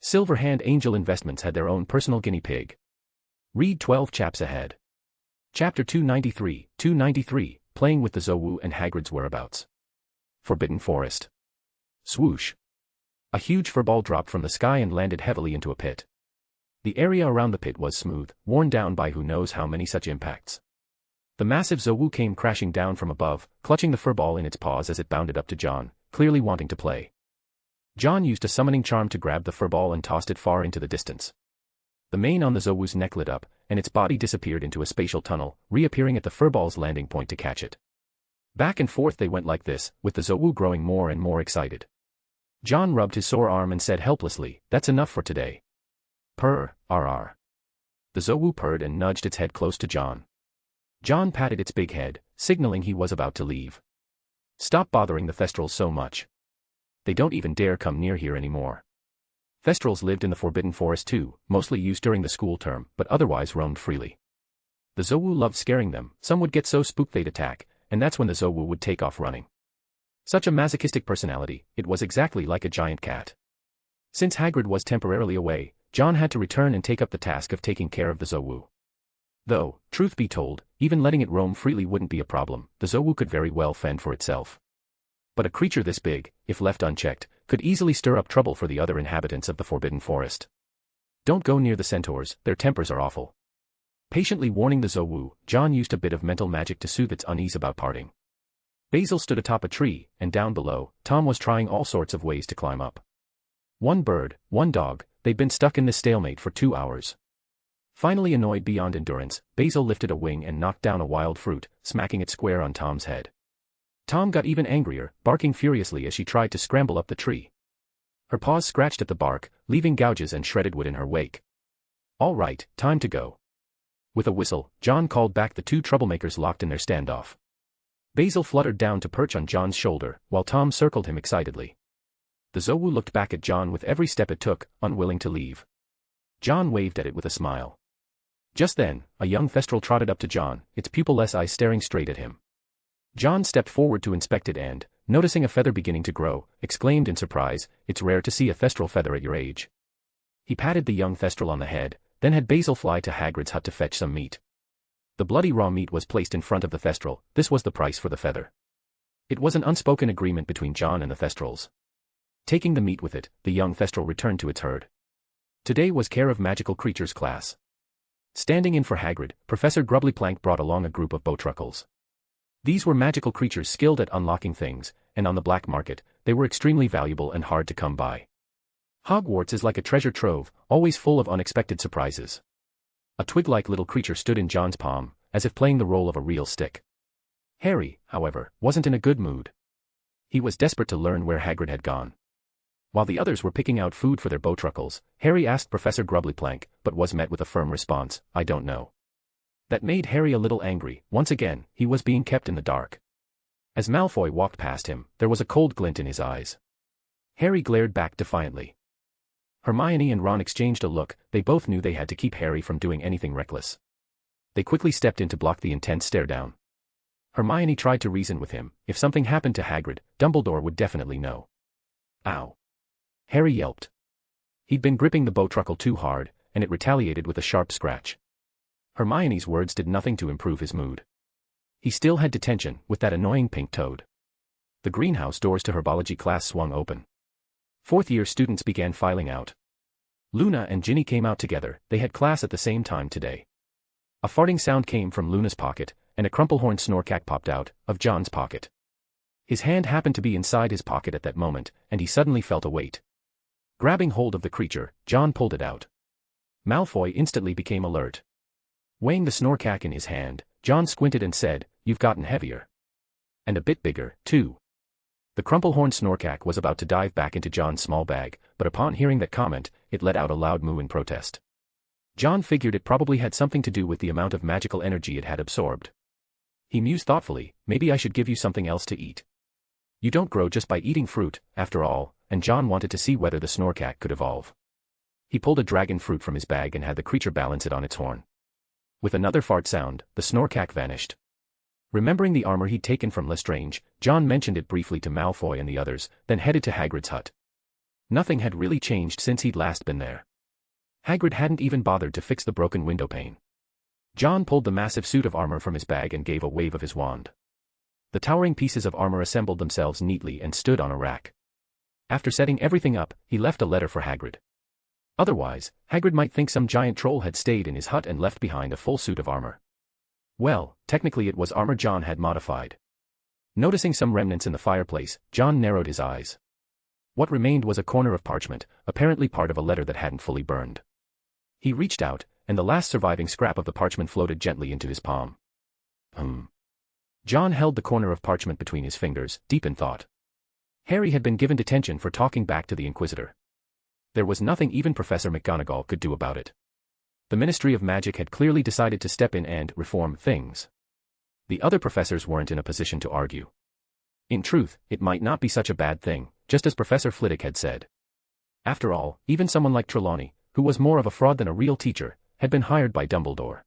Silver Hand Angel Investments had their own personal guinea pig. Read 12 chaps ahead. Chapter 293, Playing with the Zowu and Hagrid's Whereabouts. Forbidden Forest. Swoosh. A huge furball dropped from the sky and landed heavily into a pit. The area around the pit was smooth, worn down by who knows how many such impacts. The massive Zowu came crashing down from above, clutching the furball in its paws as it bounded up to John, clearly wanting to play. John used a summoning charm to grab the furball and tossed it far into the distance. The mane on the Zowu's neck lit up, and its body disappeared into a spatial tunnel, reappearing at the furball's landing point to catch it. Back and forth they went like this, with the Zowu growing more and more excited. John rubbed his sore arm and said helplessly, "That's enough for today." "Purr, RR." The Zowu purred and nudged its head close to John. John patted its big head, signaling he was about to leave. "Stop bothering the Thestrals so much. They don't even dare come near here anymore." Thestrals lived in the Forbidden Forest too, mostly used during the school term, but otherwise roamed freely. The Zowu loved scaring them, some would get so spooked they'd attack, and that's when the Zowu would take off running. Such a masochistic personality, it was exactly like a giant cat. Since Hagrid was temporarily away, John had to return and take up the task of taking care of the Zowu. Though, truth be told, even letting it roam freely wouldn't be a problem, the Zowu could very well fend for itself. But a creature this big, if left unchecked, could easily stir up trouble for the other inhabitants of the Forbidden Forest. "Don't go near the centaurs, their tempers are awful." Patiently warning the Zowu, John used a bit of mental magic to soothe its unease about parting. Basil stood atop a tree, and down below, Tom was trying all sorts of ways to climb up. One bird, one dog, they'd been stuck in this stalemate for 2 hours. Finally annoyed beyond endurance, Basil lifted a wing and knocked down a wild fruit, smacking it square on Tom's head. Tom got even angrier, barking furiously as she tried to scramble up the tree. Her paws scratched at the bark, leaving gouges and shredded wood in her wake. "All right, time to go." With a whistle, John called back the two troublemakers locked in their standoff. Basil fluttered down to perch on John's shoulder, while Tom circled him excitedly. The Zowu looked back at John with every step it took, unwilling to leave. John waved at it with a smile. Just then, a young Thestral trotted up to John, its pupil-less eyes staring straight at him. John stepped forward to inspect it and, noticing a feather beginning to grow, exclaimed in surprise, "It's rare to see a Thestral feather at your age." He patted the young Thestral on the head, then had Basil fly to Hagrid's hut to fetch some meat. The bloody raw meat was placed in front of the Thestral. This was the price for the feather. It was an unspoken agreement between John and the Thestrals. Taking the meat with it, the young Thestral returned to its herd. Today was Care of Magical Creatures class. Standing in for Hagrid, Professor Grubblyplank brought along a group of bowtruckles. These were magical creatures skilled at unlocking things, and on the black market, they were extremely valuable and hard to come by. Hogwarts is like a treasure trove, always full of unexpected surprises. A twig-like little creature stood in John's palm, as if playing the role of a real stick. Harry, however, wasn't in a good mood. He was desperate to learn where Hagrid had gone. While the others were picking out food for their bowtruckles, Harry asked Professor Grubblyplank, but was met with a firm response, "I don't know." That made Harry a little angry. Once again, he was being kept in the dark. As Malfoy walked past him, there was a cold glint in his eyes. Harry glared back defiantly. Hermione and Ron exchanged a look. They both knew they had to keep Harry from doing anything reckless. They quickly stepped in to block the intense stare-down. Hermione tried to reason with him. If something happened to Hagrid, Dumbledore would definitely know. Ow. Harry yelped. He'd been gripping the bowtruckle too hard, and it retaliated with a sharp scratch. Hermione's words did nothing to improve his mood. He still had detention with that annoying pink toad. The greenhouse doors to herbology class swung open. Fourth-year students began filing out. Luna and Ginny came out together. They had class at the same time today. A farting sound came from Luna's pocket, and a crumplehorn snorkack popped out of John's pocket. His hand happened to be inside his pocket at that moment, and he suddenly felt a weight. Grabbing hold of the creature, John pulled it out. Malfoy instantly became alert. Weighing the snorkack in his hand, John squinted and said, "You've gotten heavier. And a bit bigger, too." The crumplehorn snorkack was about to dive back into John's small bag, but upon hearing that comment, it let out a loud moo in protest. John figured it probably had something to do with the amount of magical energy it had absorbed. He mused thoughtfully, "Maybe I should give you something else to eat. You don't grow just by eating fruit, after all," and John wanted to see whether the snorkack could evolve. He pulled a dragon fruit from his bag and had the creature balance it on its horn. With another fart sound, the snorkack vanished. Remembering the armor he'd taken from Lestrange, John mentioned it briefly to Malfoy and the others, then headed to Hagrid's hut. Nothing had really changed since he'd last been there. Hagrid hadn't even bothered to fix the broken windowpane. John pulled the massive suit of armor from his bag and gave a wave of his wand. The towering pieces of armor assembled themselves neatly and stood on a rack. After setting everything up, he left a letter for Hagrid. Otherwise, Hagrid might think some giant troll had stayed in his hut and left behind a full suit of armor. Well, technically it was armor John had modified. Noticing some remnants in the fireplace, John narrowed his eyes. What remained was a corner of parchment, apparently part of a letter that hadn't fully burned. He reached out, and the last surviving scrap of the parchment floated gently into his palm. John held the corner of parchment between his fingers, deep in thought. Harry had been given detention for talking back to the Inquisitor. There was nothing even Professor McGonagall could do about it. The Ministry of Magic had clearly decided to step in and reform things. The other professors weren't in a position to argue. In truth, it might not be such a bad thing, just as Professor Flitwick had said. After all, even someone like Trelawney, who was more of a fraud than a real teacher, had been hired by Dumbledore.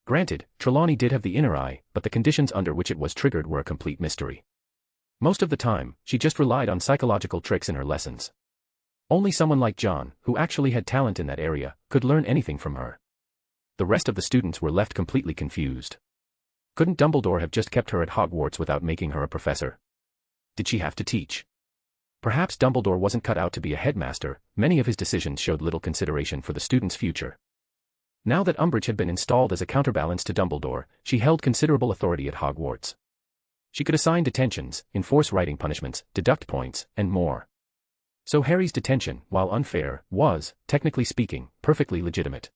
Granted, Trelawney did have the inner eye, but the conditions under which it was triggered were a complete mystery. Most of the time, she just relied on psychological tricks in her lessons. Only someone like John, who actually had talent in that area, could learn anything from her. The rest of the students were left completely confused. Couldn't Dumbledore have just kept her at Hogwarts without making her a professor? Did she have to teach? Perhaps Dumbledore wasn't cut out to be a headmaster. Many of his decisions showed little consideration for the students' future. Now that Umbridge had been installed as a counterbalance to Dumbledore, she held considerable authority at Hogwarts. She could assign detentions, enforce writing punishments, deduct points, and more. So Harry's detention, while unfair, was, technically speaking, perfectly legitimate.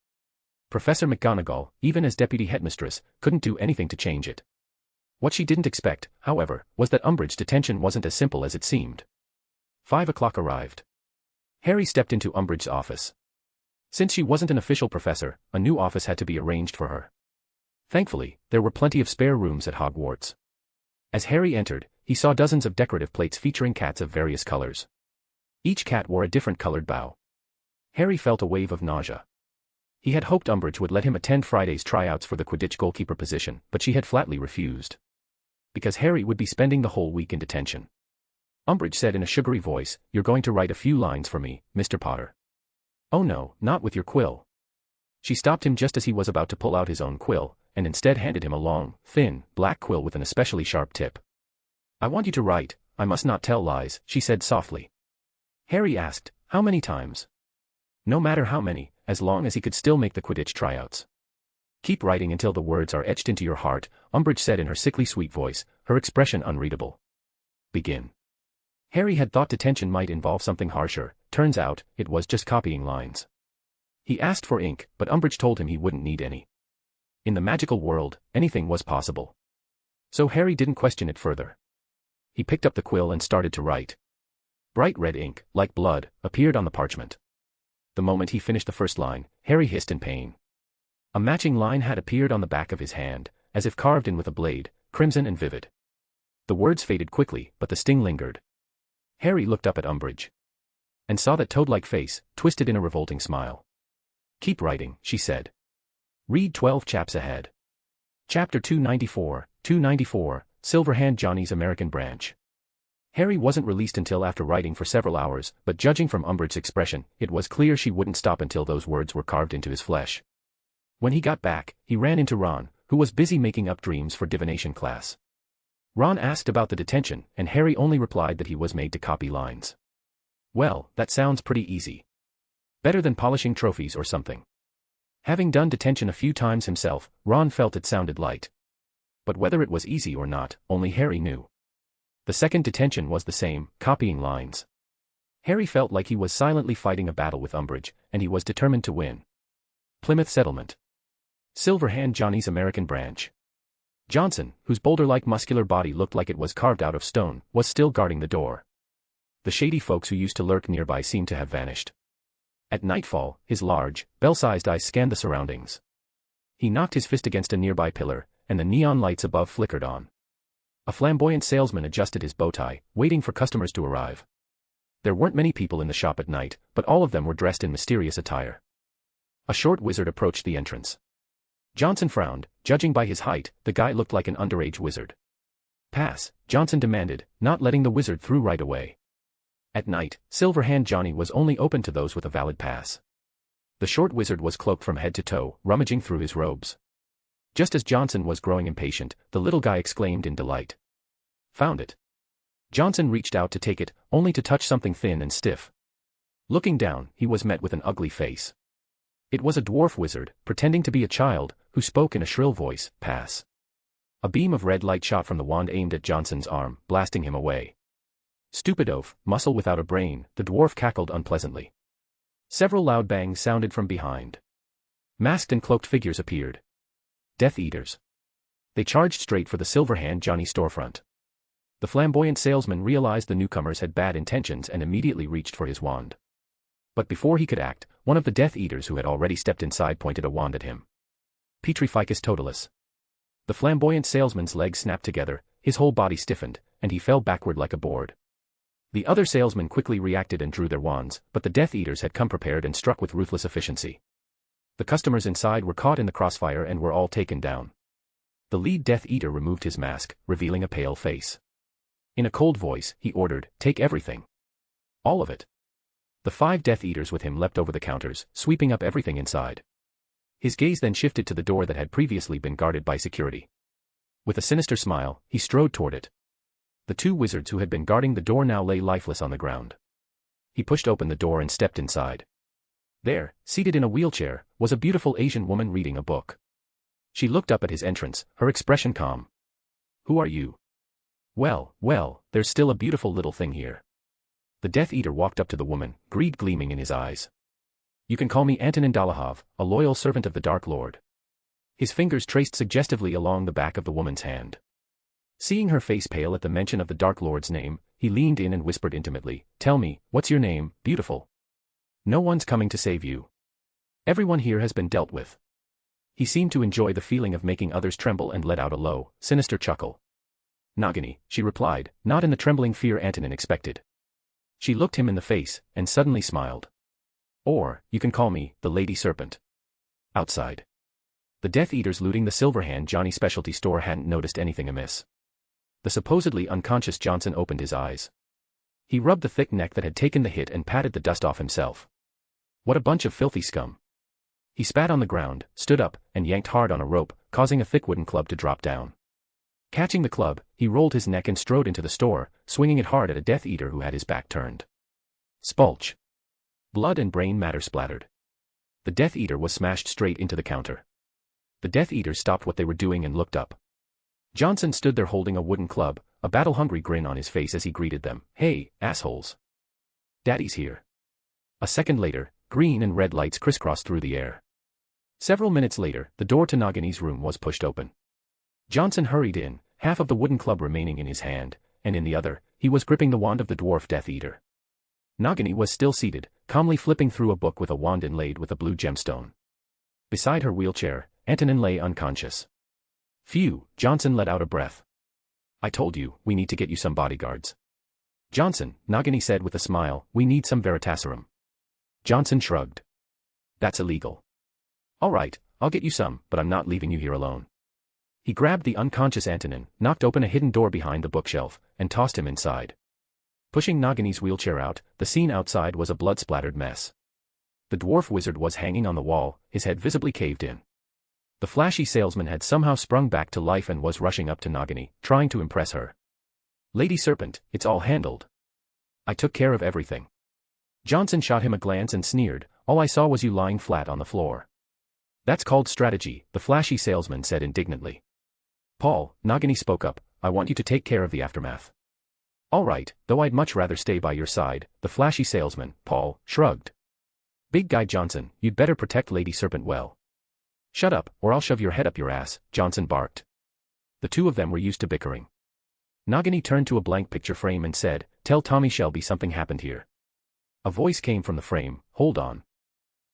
Professor McGonagall, even as deputy headmistress, couldn't do anything to change it. What she didn't expect, however, was that Umbridge's detention wasn't as simple as it seemed. 5 o'clock arrived. Harry stepped into Umbridge's office. Since she wasn't an official professor, a new office had to be arranged for her. Thankfully, there were plenty of spare rooms at Hogwarts. As Harry entered, he saw dozens of decorative plates featuring cats of various colors. Each cat wore a different colored bow. Harry felt a wave of nausea. He had hoped Umbridge would let him attend Friday's tryouts for the Quidditch goalkeeper position, but she had flatly refused. Because Harry would be spending the whole week in detention. Umbridge said in a sugary voice, "You're going to write a few lines for me, Mr. Potter." "Oh no, not with your quill." She stopped him just as he was about to pull out his own quill, and instead handed him a long, thin, black quill with an especially sharp tip. "I want you to write, 'I must not tell lies,'" she said softly. Harry asked, "How many times?" "No matter how many, as long as he could still make the Quidditch tryouts." "Keep writing until the words are etched into your heart," Umbridge said in her sickly sweet voice, her expression unreadable. "Begin." Harry had thought detention might involve something harsher. Turns out, it was just copying lines. He asked for ink, but Umbridge told him he wouldn't need any. In the magical world, anything was possible. So Harry didn't question it further. He picked up the quill and started to write. Bright red ink, like blood, appeared on the parchment. The moment he finished the first line, Harry hissed in pain. A matching line had appeared on the back of his hand, as if carved in with a blade, crimson and vivid. The words faded quickly, but the sting lingered. Harry looked up at Umbridge. And saw that toad-like face, twisted in a revolting smile. "Keep writing," she said. "Read 12 chaps ahead." Chapter 294, 294, Silverhand Johnny's American Branch. Harry wasn't released until after writing for several hours, but judging from Umbridge's expression, it was clear she wouldn't stop until those words were carved into his flesh. When he got back, he ran into Ron, who was busy making up dreams for divination class. Ron asked about the detention, and Harry only replied that he was made to copy lines. Well, that sounds pretty easy. Better than polishing trophies or something. Having done detention a few times himself, Ron felt it sounded light. But whether it was easy or not, only Harry knew. The second detention was the same, copying lines. Harry felt like he was silently fighting a battle with Umbridge, and he was determined to win. Plymouth Settlement. Silverhand Johnny's American Branch. Johnson, whose boulder-like muscular body looked like it was carved out of stone, was still guarding the door. The shady folks who used to lurk nearby seemed to have vanished. At nightfall, his large, bell-sized eyes scanned the surroundings. He knocked his fist against a nearby pillar, and the neon lights above flickered on. A flamboyant salesman adjusted his bow tie, waiting for customers to arrive. There weren't many people in the shop at night, but all of them were dressed in mysterious attire. A short wizard approached the entrance. Johnson frowned. Judging by his height, the guy looked like an underage wizard. Pass, Johnson demanded, not letting the wizard through right away. At night, Silverhand Johnny was only open to those with a valid pass. The short wizard was cloaked from head to toe, rummaging through his robes. Just as Johnson was growing impatient, the little guy exclaimed in delight. Found it. Johnson reached out to take it, only to touch something thin and stiff. Looking down, he was met with an ugly face. It was a dwarf wizard, pretending to be a child, who spoke in a shrill voice, pass. A beam of red light shot from the wand aimed at Johnson's arm, blasting him away. Stupid oaf, muscle without a brain, the dwarf cackled unpleasantly. Several loud bangs sounded from behind. Masked and cloaked figures appeared. Death Eaters. They charged straight for the Silverhand Johnny storefront. The flamboyant salesman realized the newcomers had bad intentions and immediately reached for his wand. But before he could act, one of the Death Eaters who had already stepped inside pointed a wand at him. Petrificus totalis. The flamboyant salesman's legs snapped together, his whole body stiffened, and he fell backward like a board. The other salesmen quickly reacted and drew their wands, but the Death Eaters had come prepared and struck with ruthless efficiency. The customers inside were caught in the crossfire and were all taken down. The lead Death Eater removed his mask, revealing a pale face. In a cold voice, he ordered, "Take everything. All of it." The 5 Death Eaters with him leapt over the counters, sweeping up everything inside. His gaze then shifted to the door that had previously been guarded by security. With a sinister smile, he strode toward it. The 2 wizards who had been guarding the door now lay lifeless on the ground. He pushed open the door and stepped inside. There, seated in a wheelchair, was a beautiful Asian woman reading a book. She looked up at his entrance, her expression calm. "Who are you?" Well, there's still a beautiful little thing here." The Death Eater walked up to the woman, greed gleaming in his eyes. "You can call me Antonin Dolohov, a loyal servant of the Dark Lord." His fingers traced suggestively along the back of the woman's hand. Seeing her face pale at the mention of the Dark Lord's name, he leaned in and whispered intimately, "Tell me, what's your name, beautiful? No one's coming to save you. Everyone here has been dealt with." He seemed to enjoy the feeling of making others tremble and let out a low, sinister chuckle. "Nagini," she replied, not in the trembling fear Antonin expected. She looked him in the face, and suddenly smiled. "Or, you can call me, the Lady Serpent." Outside. The Death Eaters looting the Silverhand Johnny specialty store hadn't noticed anything amiss. The supposedly unconscious Johnson opened his eyes. He rubbed the thick neck that had taken the hit and patted the dust off himself. What a bunch of filthy scum. He spat on the ground, stood up, and yanked hard on a rope, causing a thick wooden club to drop down. Catching the club, he rolled his neck and strode into the store, swinging it hard at a Death Eater who had his back turned. Spulch. Blood and brain matter splattered. The Death Eater was smashed straight into the counter. The Death Eaters stopped what they were doing and looked up. Johnson stood there holding a wooden club, a battle-hungry grin on his face as he greeted them. "Hey, assholes. Daddy's here." A second later, green and red lights crisscrossed through the air. Several minutes later, the door to Nagini's room was pushed open. Johnson hurried in, half of the wooden club remaining in his hand, and in the other, he was gripping the wand of the dwarf Death Eater. Nagini was still seated, calmly flipping through a book with a wand inlaid with a blue gemstone. Beside her wheelchair, Antonin lay unconscious. "Phew," Johnson let out a breath. "I told you, we need to get you some bodyguards." "Johnson," Nagini said with a smile, "we need some Veritaserum." Johnson shrugged. "That's illegal." "All right, I'll get you some, but I'm not leaving you here alone." He grabbed the unconscious Antonin, knocked open a hidden door behind the bookshelf, and tossed him inside. Pushing Nagini's wheelchair out, the scene outside was a blood-splattered mess. The dwarf wizard was hanging on the wall, his head visibly caved in. The flashy salesman had somehow sprung back to life and was rushing up to Nagini, trying to impress her. "Lady Serpent, it's all handled. I took care of everything." Johnson shot him a glance and sneered, "All I saw was you lying flat on the floor." "That's called strategy," the flashy salesman said indignantly. "Paul," Nagini spoke up, "I want you to take care of the aftermath." "All right, though I'd much rather stay by your side," the flashy salesman, Paul, shrugged. "Big guy Johnson, you'd better protect Lady Serpent well." "Shut up, or I'll shove your head up your ass," Johnson barked. The two of them were used to bickering. Nagini turned to a blank picture frame and said, "Tell Tommy Shelby something happened here." A voice came from the frame, "Hold on.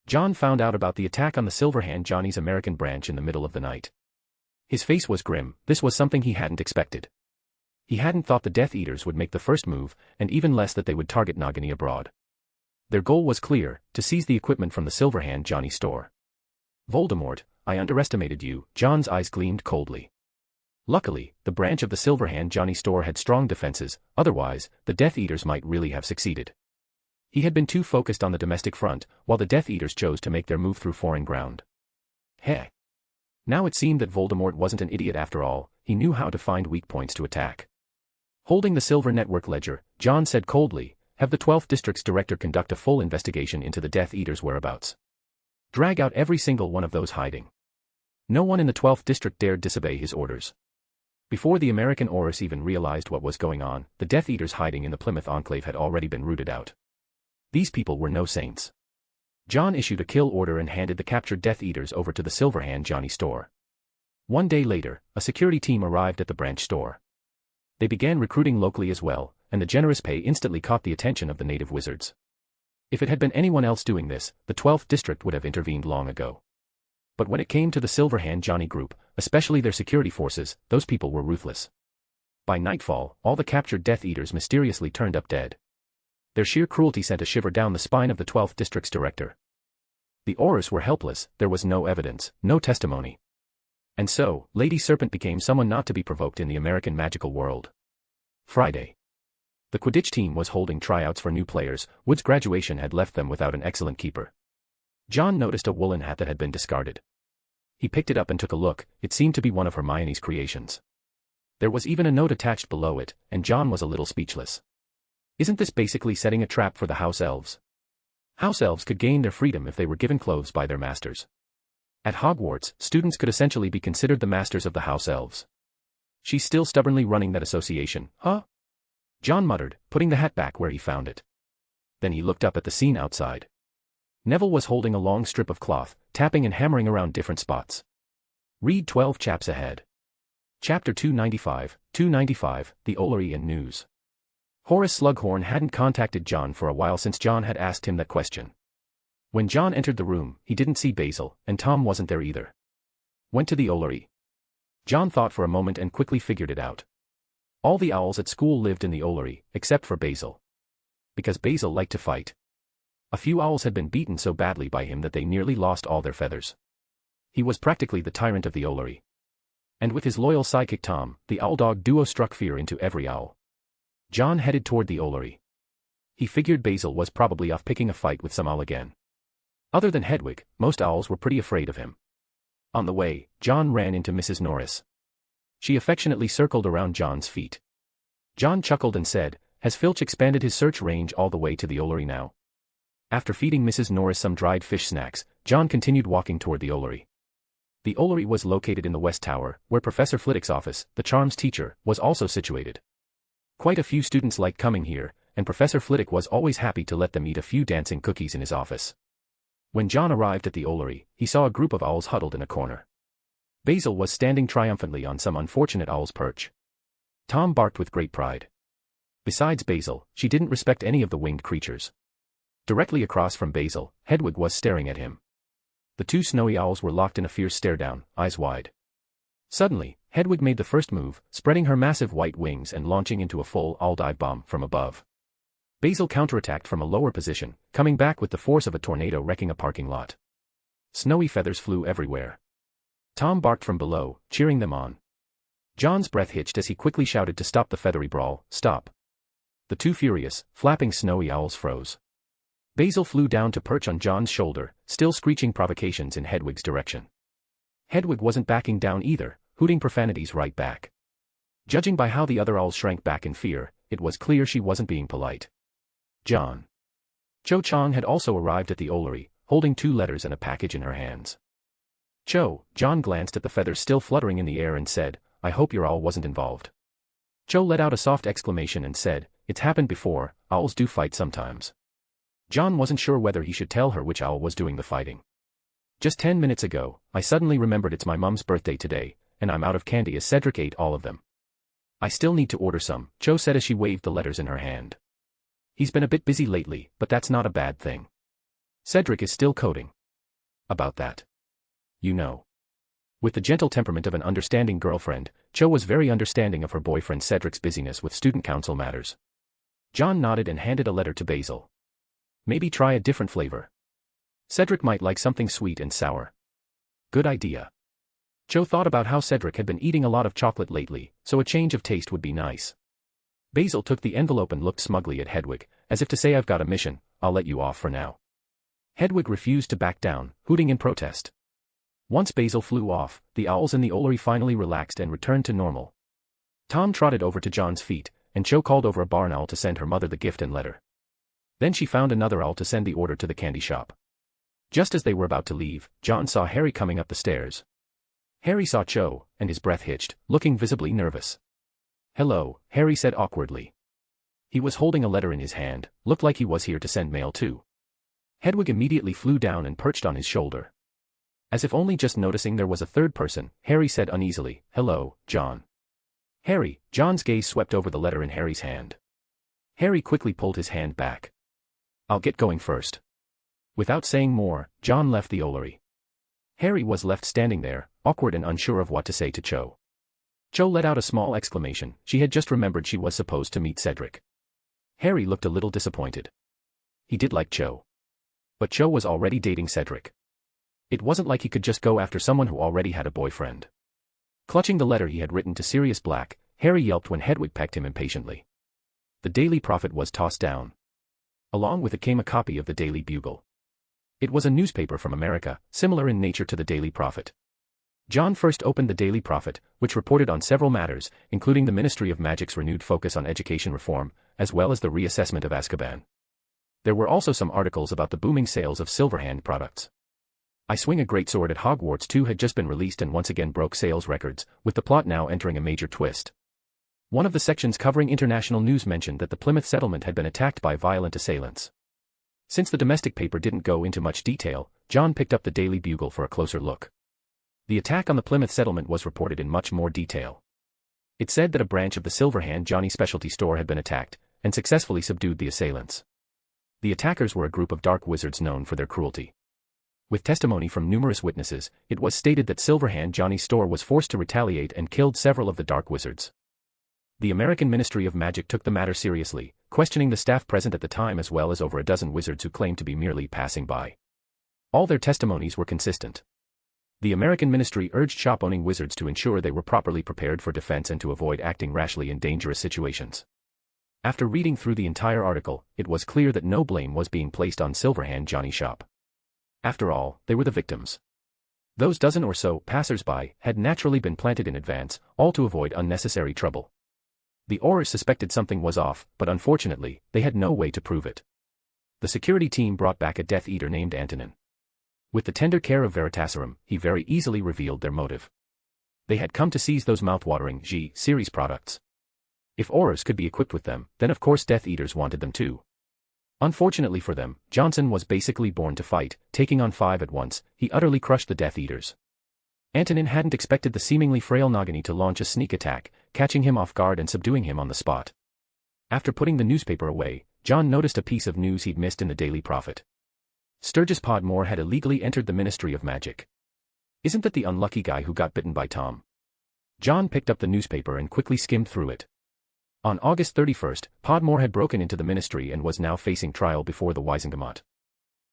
John found out about the attack on the Silverhand Johnny's American branch in the middle of the night." His face was grim, this was something he hadn't expected. He hadn't thought the Death Eaters would make the first move, and even less that they would target Nagini abroad. Their goal was clear, to seize the equipment from the Silverhand Johnny store. "Voldemort, I underestimated you," John's eyes gleamed coldly. Luckily, the branch of the Silverhand Johnny store had strong defenses, otherwise, the Death Eaters might really have succeeded. He had been too focused on the domestic front, while the Death Eaters chose to make their move through foreign ground. Heh. Now it seemed that Voldemort wasn't an idiot after all, he knew how to find weak points to attack. Holding the silver network ledger, John said coldly, "Have the 12th District's director conduct a full investigation into the Death Eaters' whereabouts. Drag out every single one of those hiding." No one in the 12th District dared disobey his orders. Before the American Orus even realized what was going on, the Death Eaters hiding in the Plymouth Enclave had already been rooted out. These people were no saints. John issued a kill order and handed the captured Death Eaters over to the Silverhand Johnny store. One day later, a security team arrived at the branch store. They began recruiting locally as well, and the generous pay instantly caught the attention of the native wizards. If it had been anyone else doing this, the 12th District would have intervened long ago. But when it came to the Silverhand Johnny group, especially their security forces, those people were ruthless. By nightfall, all the captured Death Eaters mysteriously turned up dead. Their sheer cruelty sent a shiver down the spine of the 12th District's director. The Orus were helpless, there was no evidence, no testimony. And so, Lady Serpent became someone not to be provoked in the American magical world. Friday. The Quidditch team was holding tryouts for new players. Wood's graduation had left them without an excellent keeper. John noticed a woolen hat that had been discarded. He picked it up and took a look, it seemed to be one of Hermione's creations. There was even a note attached below it, and John was a little speechless. Isn't this basically setting a trap for the House Elves? House Elves could gain their freedom if they were given clothes by their masters. At Hogwarts, students could essentially be considered the masters of the House Elves. She's still stubbornly running that association, huh? John muttered, putting the hat back where he found it. Then he looked up at the scene outside. Neville was holding a long strip of cloth, tapping and hammering around different spots. Read 12 chaps ahead. Chapter 295, The Ollery and News. Horace Slughorn hadn't contacted John for a while since John had asked him that question. When John entered the room, he didn't see Basil, and Tom wasn't there either. Went to the Ollery. John thought for a moment and quickly figured it out. All the owls at school lived in the Ollery, except for Basil. Because Basil liked to fight. A few owls had been beaten so badly by him that they nearly lost all their feathers. He was practically the tyrant of the Ollery. And with his loyal sidekick Tom, the owl-dog duo struck fear into every owl. John headed toward the Ollery. He figured Basil was probably off picking a fight with some owl again. Other than Hedwig, most owls were pretty afraid of him. On the way, John ran into Mrs. Norris. She affectionately circled around John's feet. John chuckled and said, "Has Filch expanded his search range all the way to the Ollery now?" After feeding Mrs. Norris some dried fish snacks, John continued walking toward the Ollery. The Ollery was located in the West Tower, where Professor Flitwick's office, the charms teacher, was also situated. Quite a few students liked coming here, and Professor Flitwick was always happy to let them eat a few dancing cookies in his office. When John arrived at the Ollery, he saw a group of owls huddled in a corner. Basil was standing triumphantly on some unfortunate owl's perch. Tom barked with great pride. Besides Basil, she didn't respect any of the winged creatures. Directly across from Basil, Hedwig was staring at him. The two snowy owls were locked in a fierce stare-down, eyes wide. Suddenly, Hedwig made the first move, spreading her massive white wings and launching into a full owl dive bomb from above. Basil counterattacked from a lower position, coming back with the force of a tornado wrecking a parking lot. Snowy feathers flew everywhere. Tom barked from below, cheering them on. John's breath hitched as he quickly shouted to stop the feathery brawl. Stop. The two furious, flapping snowy owls froze. Basil flew down to perch on John's shoulder, still screeching provocations in Hedwig's direction. Hedwig wasn't backing down either, hooting profanities right back. Judging by how the other owls shrank back in fear, it was clear she wasn't being polite. John. Cho Chang had also arrived at the Ollery, holding 2 letters and a package in her hands. Cho, John glanced at the feathers still fluttering in the air and said, I hope your owl wasn't involved. Cho let out a soft exclamation and said, it's happened before, owls do fight sometimes. John wasn't sure whether he should tell her which owl was doing the fighting. Just 10 minutes ago, I suddenly remembered it's my mum's birthday today, and I'm out of candy as Cedric ate all of them. I still need to order some, Cho said as she waved the letters in her hand. He's been a bit busy lately, but that's not a bad thing. Cedric is still coding. About that. You know. With the gentle temperament of an understanding girlfriend, Cho was very understanding of her boyfriend Cedric's busyness with student council matters. John nodded and handed a letter to Basil. Maybe try a different flavor. Cedric might like something sweet and sour. Good idea. Cho thought about how Cedric had been eating a lot of chocolate lately, so a change of taste would be nice. Basil took the envelope and looked smugly at Hedwig, as if to say I've got a mission, I'll let you off for now. Hedwig refused to back down, hooting in protest. Once Basil flew off, the owls in the Ollery finally relaxed and returned to normal. Tom trotted over to John's feet, and Cho called over a barn owl to send her mother the gift and letter. Then she found another owl to send the order to the candy shop. Just as they were about to leave, John saw Harry coming up the stairs. Harry saw Cho, and his breath hitched, looking visibly nervous. Hello, Harry said awkwardly. He was holding a letter in his hand, looked like he was here to send mail too. Hedwig immediately flew down and perched on his shoulder. As if only just noticing there was a third person, Harry said uneasily, Hello, John. Harry, John's gaze swept over the letter in Harry's hand. Harry quickly pulled his hand back. I'll get going first. Without saying more, John left the Ollery. Harry was left standing there, awkward and unsure of what to say to Cho. Cho let out a small exclamation, she had just remembered she was supposed to meet Cedric. Harry looked a little disappointed. He did like Cho. But Cho was already dating Cedric. It wasn't like he could just go after someone who already had a boyfriend. Clutching the letter he had written to Sirius Black, Harry yelped when Hedwig pecked him impatiently. The Daily Prophet was tossed down. Along with it came a copy of the Daily Bugle. It was a newspaper from America, similar in nature to the Daily Prophet. John first opened the Daily Prophet, which reported on several matters, including the Ministry of Magic's renewed focus on education reform, as well as the reassessment of Azkaban. There were also some articles about the booming sales of Silverhand products. I Swing a Great Sword at Hogwarts 2 had just been released and once again broke sales records, with the plot now entering a major twist. One of the sections covering international news mentioned that the Plymouth settlement had been attacked by violent assailants. Since the domestic paper didn't go into much detail, John picked up the Daily Bugle for a closer look. The attack on the Plymouth settlement was reported in much more detail. It said that a branch of the Silverhand Johnny specialty store had been attacked, and successfully subdued the assailants. The attackers were a group of dark wizards known for their cruelty. With testimony from numerous witnesses, it was stated that Silverhand Johnny's store was forced to retaliate and killed several of the dark wizards. The American Ministry of Magic took the matter seriously, questioning the staff present at the time as well as over a dozen wizards who claimed to be merely passing by. All their testimonies were consistent. The American ministry urged shop-owning wizards to ensure they were properly prepared for defense and to avoid acting rashly in dangerous situations. After reading through the entire article, it was clear that no blame was being placed on Silverhand Johnny's shop. After all, they were the victims. Those dozen or so passers-by had naturally been planted in advance, all to avoid unnecessary trouble. The Aurors suspected something was off, but unfortunately, they had no way to prove it. The security team brought back a Death Eater named Antonin. With the tender care of Veritaserum, he very easily revealed their motive. They had come to seize those mouth-watering G-series products. If Aurors could be equipped with them, then of course Death Eaters wanted them too. Unfortunately for them, Johnson was basically born to fight, taking on 5 at once. He utterly crushed the Death Eaters. Antonin hadn't expected the seemingly frail Nagini to launch a sneak attack, catching him off guard and subduing him on the spot. After putting the newspaper away, John noticed a piece of news he'd missed in the Daily Prophet. Sturgis Podmore had illegally entered the Ministry of Magic. Isn't that the unlucky guy who got bitten by Tom? John picked up the newspaper and quickly skimmed through it. On August 31st, Podmore had broken into the ministry and was now facing trial before the Wisengamot.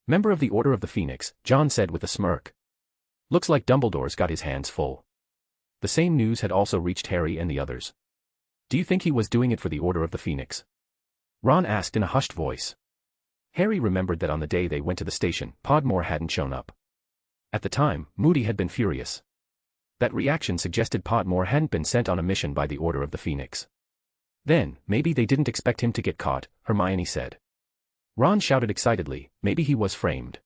Member of the Order of the Phoenix, John said with a smirk. Looks like Dumbledore's got his hands full. The same news had also reached Harry and the others. Do you think he was doing it for the Order of the Phoenix? Ron asked in a hushed voice. Harry remembered that on the day they went to the station, Podmore hadn't shown up. At the time, Moody had been furious. That reaction suggested Podmore hadn't been sent on a mission by the Order of the Phoenix. Then, maybe they didn't expect him to get caught, Hermione said. Ron shouted excitedly, maybe he was framed.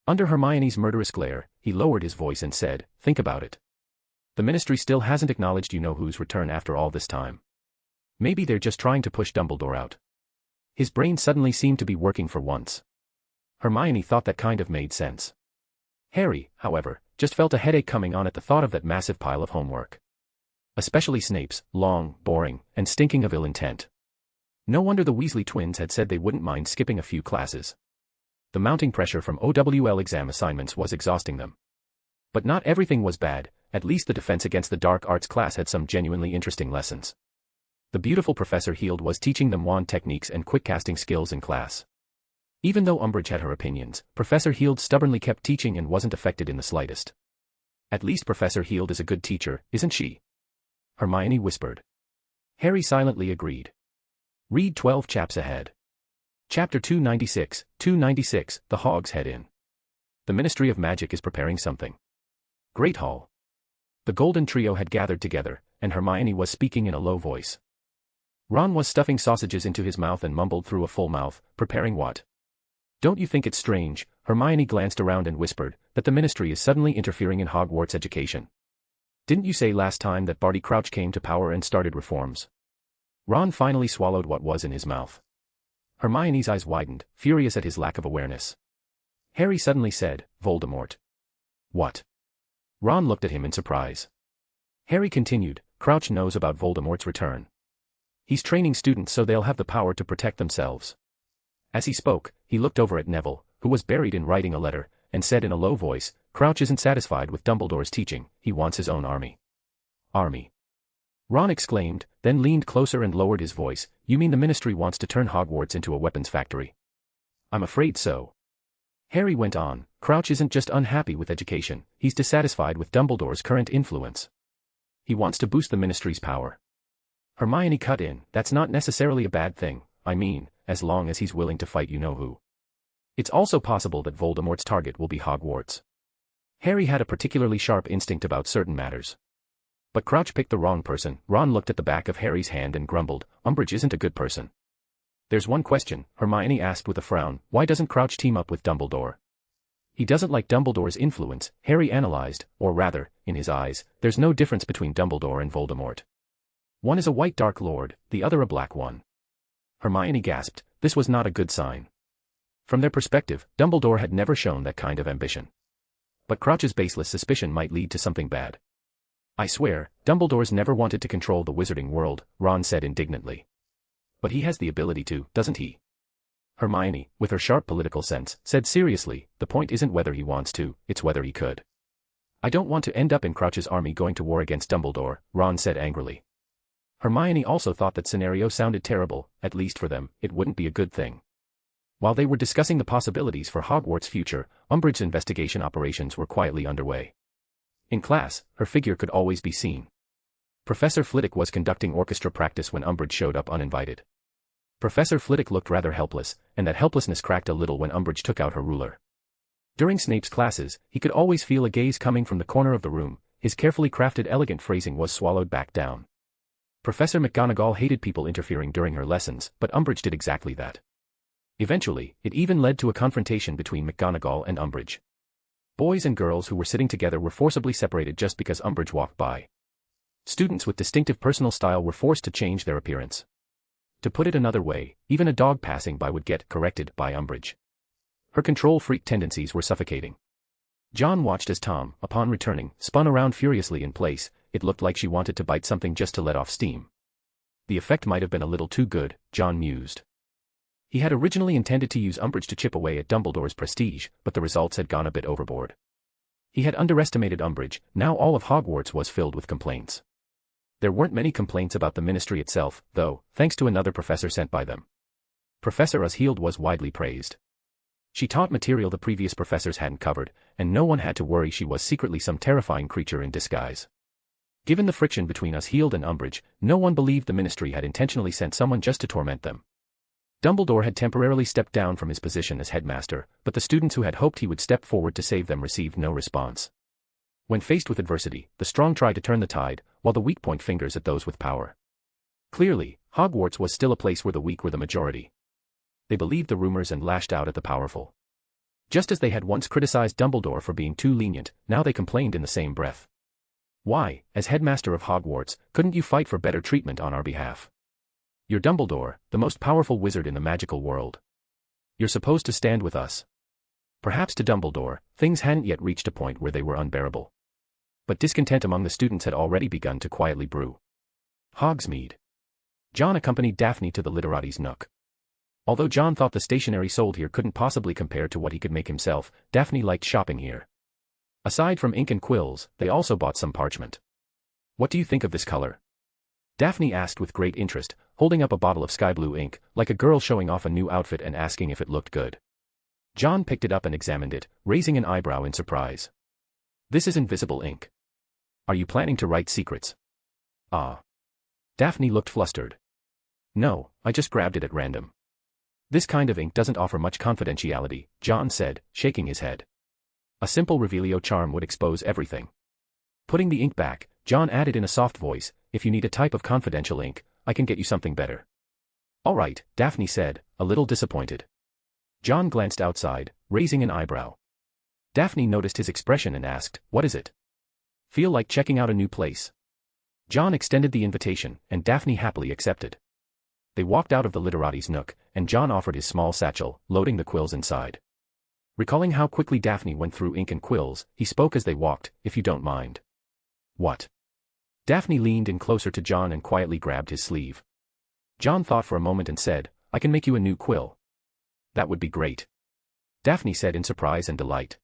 Under Hermione's murderous glare, he lowered his voice and said, think about it. The Ministry still hasn't acknowledged you-know-who's return after all this time. Maybe they're just trying to push Dumbledore out. His brain suddenly seemed to be working for once. Hermione thought that kind of made sense. Harry, however, just felt a headache coming on at the thought of that massive pile of homework. Especially Snape's, long, boring, and stinking of ill intent. No wonder the Weasley twins had said they wouldn't mind skipping a few classes. The mounting pressure from OWL exam assignments was exhausting them. But not everything was bad, at least the Defense Against the Dark Arts class had some genuinely interesting lessons. The beautiful Professor Heald was teaching them wand techniques and quick casting skills in class. Even though Umbridge had her opinions, Professor Heald stubbornly kept teaching and wasn't affected in the slightest. At least Professor Heald is a good teacher, isn't she? Hermione whispered. Harry silently agreed. Read 12 chaps ahead. Chapter 296, The Hog's Head In. The Ministry of Magic is preparing something. Great Hall. The Golden Trio had gathered together, and Hermione was speaking in a low voice. Ron was stuffing sausages into his mouth and mumbled through a full mouth, preparing what? Don't you think it's strange, Hermione glanced around and whispered, that the Ministry is suddenly interfering in Hogwarts education? Didn't you say last time that Barty Crouch came to power and started reforms? Ron finally swallowed what was in his mouth. Hermione's eyes widened, furious at his lack of awareness. Harry suddenly said, Voldemort. What? Ron looked at him in surprise. Harry continued, Crouch knows about Voldemort's return. He's training students so they'll have the power to protect themselves. As he spoke, he looked over at Neville, who was buried in writing a letter, and said in a low voice, Crouch isn't satisfied with Dumbledore's teaching, he wants his own army. Army. Ron exclaimed, then leaned closer and lowered his voice, you mean the Ministry wants to turn Hogwarts into a weapons factory? I'm afraid so. Harry went on, Crouch isn't just unhappy with education, he's dissatisfied with Dumbledore's current influence. He wants to boost the Ministry's power. Hermione cut in, that's not necessarily a bad thing, I mean, as long as he's willing to fight you-know-who. It's also possible that Voldemort's target will be Hogwarts. Harry had a particularly sharp instinct about certain matters. But Crouch picked the wrong person. Ron looked at the back of Harry's hand and grumbled, Umbridge isn't a good person. There's one question, Hermione asked with a frown, why doesn't Crouch team up with Dumbledore? He doesn't like Dumbledore's influence, Harry analyzed, or rather, in his eyes, there's no difference between Dumbledore and Voldemort. One is a white Dark Lord, the other a black one. Hermione gasped, this was not a good sign. From their perspective, Dumbledore had never shown that kind of ambition. But Crouch's baseless suspicion might lead to something bad. I swear, Dumbledore's never wanted to control the wizarding world, Ron said indignantly. But he has the ability to, doesn't he? Hermione, with her sharp political sense, said seriously, the point isn't whether he wants to, it's whether he could. I don't want to end up in Crouch's army going to war against Dumbledore, Ron said angrily. Hermione also thought that scenario sounded terrible, at least for them, it wouldn't be a good thing. While they were discussing the possibilities for Hogwarts' future, Umbridge's investigation operations were quietly underway. In class, her figure could always be seen. Professor Flitwick was conducting orchestra practice when Umbridge showed up uninvited. Professor Flitwick looked rather helpless, and that helplessness cracked a little when Umbridge took out her ruler. During Snape's classes, he could always feel a gaze coming from the corner of the room, his carefully crafted elegant phrasing was swallowed back down. Professor McGonagall hated people interfering during her lessons, but Umbridge did exactly that. Eventually, it even led to a confrontation between McGonagall and Umbridge. Boys and girls who were sitting together were forcibly separated just because Umbridge walked by. Students with distinctive personal style were forced to change their appearance. To put it another way, even a dog passing by would get corrected by Umbridge. Her control freak tendencies were suffocating. John watched as Tom, upon returning, spun around furiously in place, it looked like she wanted to bite something just to let off steam. The effect might have been a little too good, John mused. He had originally intended to use Umbridge to chip away at Dumbledore's prestige, but the results had gone a bit overboard. He had underestimated Umbridge, now all of Hogwarts was filled with complaints. There weren't many complaints about the Ministry itself, though, thanks to another professor sent by them. Professor Heald was widely praised. She taught material the previous professors hadn't covered, and no one had to worry she was secretly some terrifying creature in disguise. Given the friction between us Heald and Umbridge, no one believed the Ministry had intentionally sent someone just to torment them. Dumbledore had temporarily stepped down from his position as headmaster, but the students who had hoped he would step forward to save them received no response. When faced with adversity, the strong tried to turn the tide, while the weak point fingers at those with power. Clearly, Hogwarts was still a place where the weak were the majority. They believed the rumors and lashed out at the powerful. Just as they had once criticized Dumbledore for being too lenient, now they complained in the same breath. Why, as headmaster of Hogwarts, couldn't you fight for better treatment on our behalf? You're Dumbledore, the most powerful wizard in the magical world. You're supposed to stand with us. Perhaps to Dumbledore, things hadn't yet reached a point where they were unbearable. But discontent among the students had already begun to quietly brew. Hogsmeade. John accompanied Daphne to the Literates' Nook. Although John thought the stationery sold here couldn't possibly compare to what he could make himself, Daphne liked shopping here. Aside from ink and quills, they also bought some parchment. What do you think of this color? Daphne asked with great interest, holding up a bottle of sky blue ink, like a girl showing off a new outfit and asking if it looked good. John picked it up and examined it, raising an eyebrow in surprise. This is invisible ink. Are you planning to write secrets? Ah. Daphne looked flustered. No, I just grabbed it at random. This kind of ink doesn't offer much confidentiality, John said, shaking his head. A simple Revelio charm would expose everything. Putting the ink back, John added in a soft voice, if you need a type of confidential ink, I can get you something better. All right, Daphne said, a little disappointed. John glanced outside, raising an eyebrow. Daphne noticed his expression and asked, what is it? Feel like checking out a new place? John extended the invitation, and Daphne happily accepted. They walked out of the Literates' Nook, and John offered his small satchel, loading the quills inside. Recalling how quickly Daphne went through ink and quills, he spoke as they walked, if you don't mind. What? Daphne leaned in closer to John and quietly grabbed his sleeve. John thought for a moment and said, I can make you a new quill. That would be great. Daphne said in surprise and delight.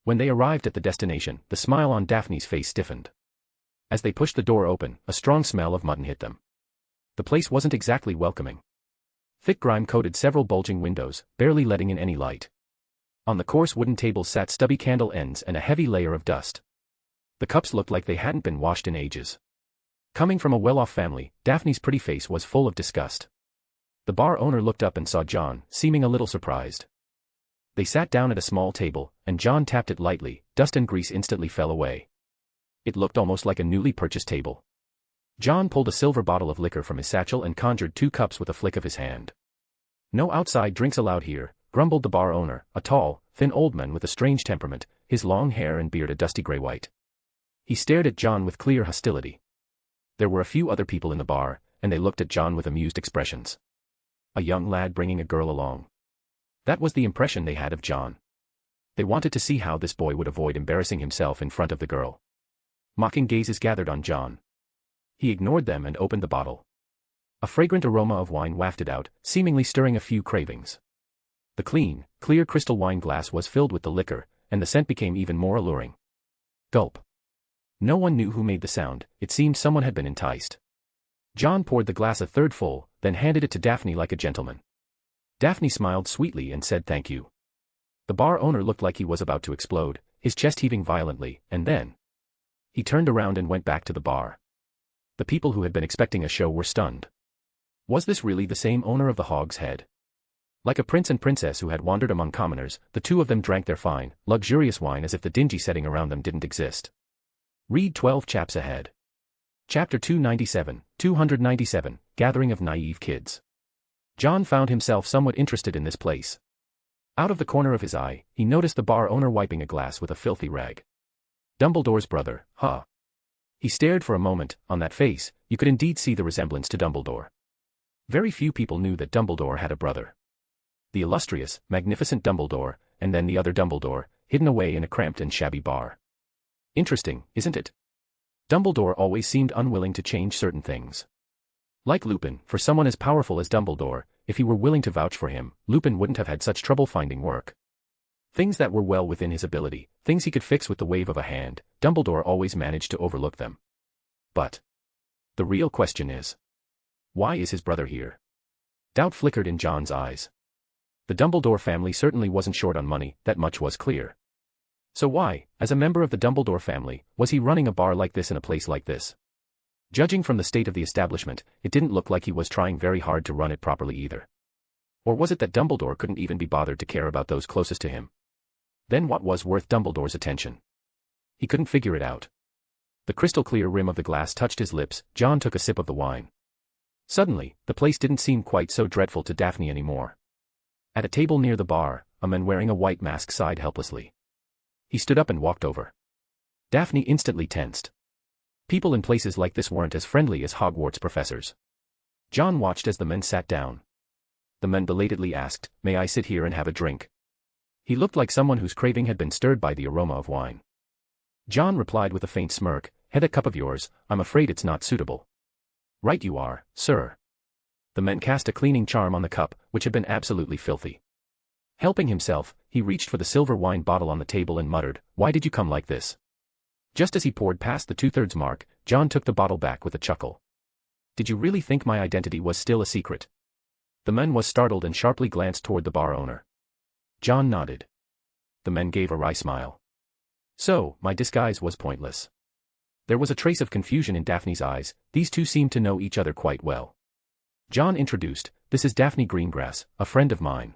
When they arrived at the destination, the smile on Daphne's face stiffened. As they pushed the door open, a strong smell of mutton hit them. The place wasn't exactly welcoming. Thick grime coated several bulging windows, barely letting in any light. On the coarse wooden tables sat stubby candle ends and a heavy layer of dust. The cups looked like they hadn't been washed in ages. Coming from a well-off family, Daphne's pretty face was full of disgust. The bar owner looked up and saw John, seeming a little surprised. They sat down at a small table, and John tapped it lightly, dust and grease instantly fell away. It looked almost like a newly purchased table. John pulled a silver bottle of liquor from his satchel and conjured 2 cups with a flick of his hand. No outside drinks allowed here, grumbled the bar owner, a tall, thin old man with a strange temperament, his long hair and beard a dusty gray-white. He stared at John with clear hostility. There were a few other people in the bar, and they looked at John with amused expressions. A young lad bringing a girl along. That was the impression they had of John. They wanted to see how this boy would avoid embarrassing himself in front of the girl. Mocking gazes gathered on John. He ignored them and opened the bottle. A fragrant aroma of wine wafted out, seemingly stirring a few cravings. The clean, clear crystal wine glass was filled with the liquor, and the scent became even more alluring. Gulp. No one knew who made the sound, it seemed someone had been enticed. John poured the glass a third full, then handed it to Daphne like a gentleman. Daphne smiled sweetly and said thank you. The bar owner looked like he was about to explode, his chest heaving violently, and then he turned around and went back to the bar. The people who had been expecting a show were stunned. Was this really the same owner of the Hog's Head? Like a prince and princess who had wandered among commoners, the two of them drank their fine, luxurious wine as if the dingy setting around them didn't exist. Read 12 chaps ahead. Chapter 297, Gathering of Naive Kids. John found himself somewhat interested in this place. Out of the corner of his eye, he noticed the bar owner wiping a glass with a filthy rag. Dumbledore's brother, huh? He stared for a moment, on that face, you could indeed see the resemblance to Dumbledore. Very few people knew that Dumbledore had a brother. The illustrious, magnificent Dumbledore, and then the other Dumbledore, hidden away in a cramped and shabby bar. Interesting, isn't it? Dumbledore always seemed unwilling to change certain things. Like Lupin, for someone as powerful as Dumbledore, if he were willing to vouch for him, Lupin wouldn't have had such trouble finding work. Things that were well within his ability, things he could fix with the wave of a hand, Dumbledore always managed to overlook them. But the real question is, why is his brother here? Doubt flickered in John's eyes. The Dumbledore family certainly wasn't short on money, that much was clear. So why, as a member of the Dumbledore family, was he running a bar like this in a place like this? Judging from the state of the establishment, it didn't look like he was trying very hard to run it properly either. Or was it that Dumbledore couldn't even be bothered to care about those closest to him? Then what was worth Dumbledore's attention? He couldn't figure it out. The crystal-clear rim of the glass touched his lips. John took a sip of the wine. Suddenly, the place didn't seem quite so dreadful to Daphne anymore. At a table near the bar, a man wearing a white mask sighed helplessly. He stood up and walked over. Daphne instantly tensed. People in places like this weren't as friendly as Hogwarts professors. John watched as the men sat down. The man belatedly asked, "May I sit here and have a drink?" He looked like someone whose craving had been stirred by the aroma of wine. John replied with a faint smirk, "Had a cup of yours, I'm afraid it's not suitable." "Right you are, sir." The man cast a cleaning charm on the cup, which had been absolutely filthy. Helping himself, he reached for the silver wine bottle on the table and muttered, "Why did you come like this?" Just as he poured past the 2/3 mark, John took the bottle back with a chuckle. "Did you really think my identity was still a secret?" The man was startled and sharply glanced toward the bar owner. John nodded. The man gave a wry smile. "So, my disguise was pointless." There was a trace of confusion in Daphne's eyes. These two seemed to know each other quite well. John introduced, "This is Daphne Greengrass, a friend of mine."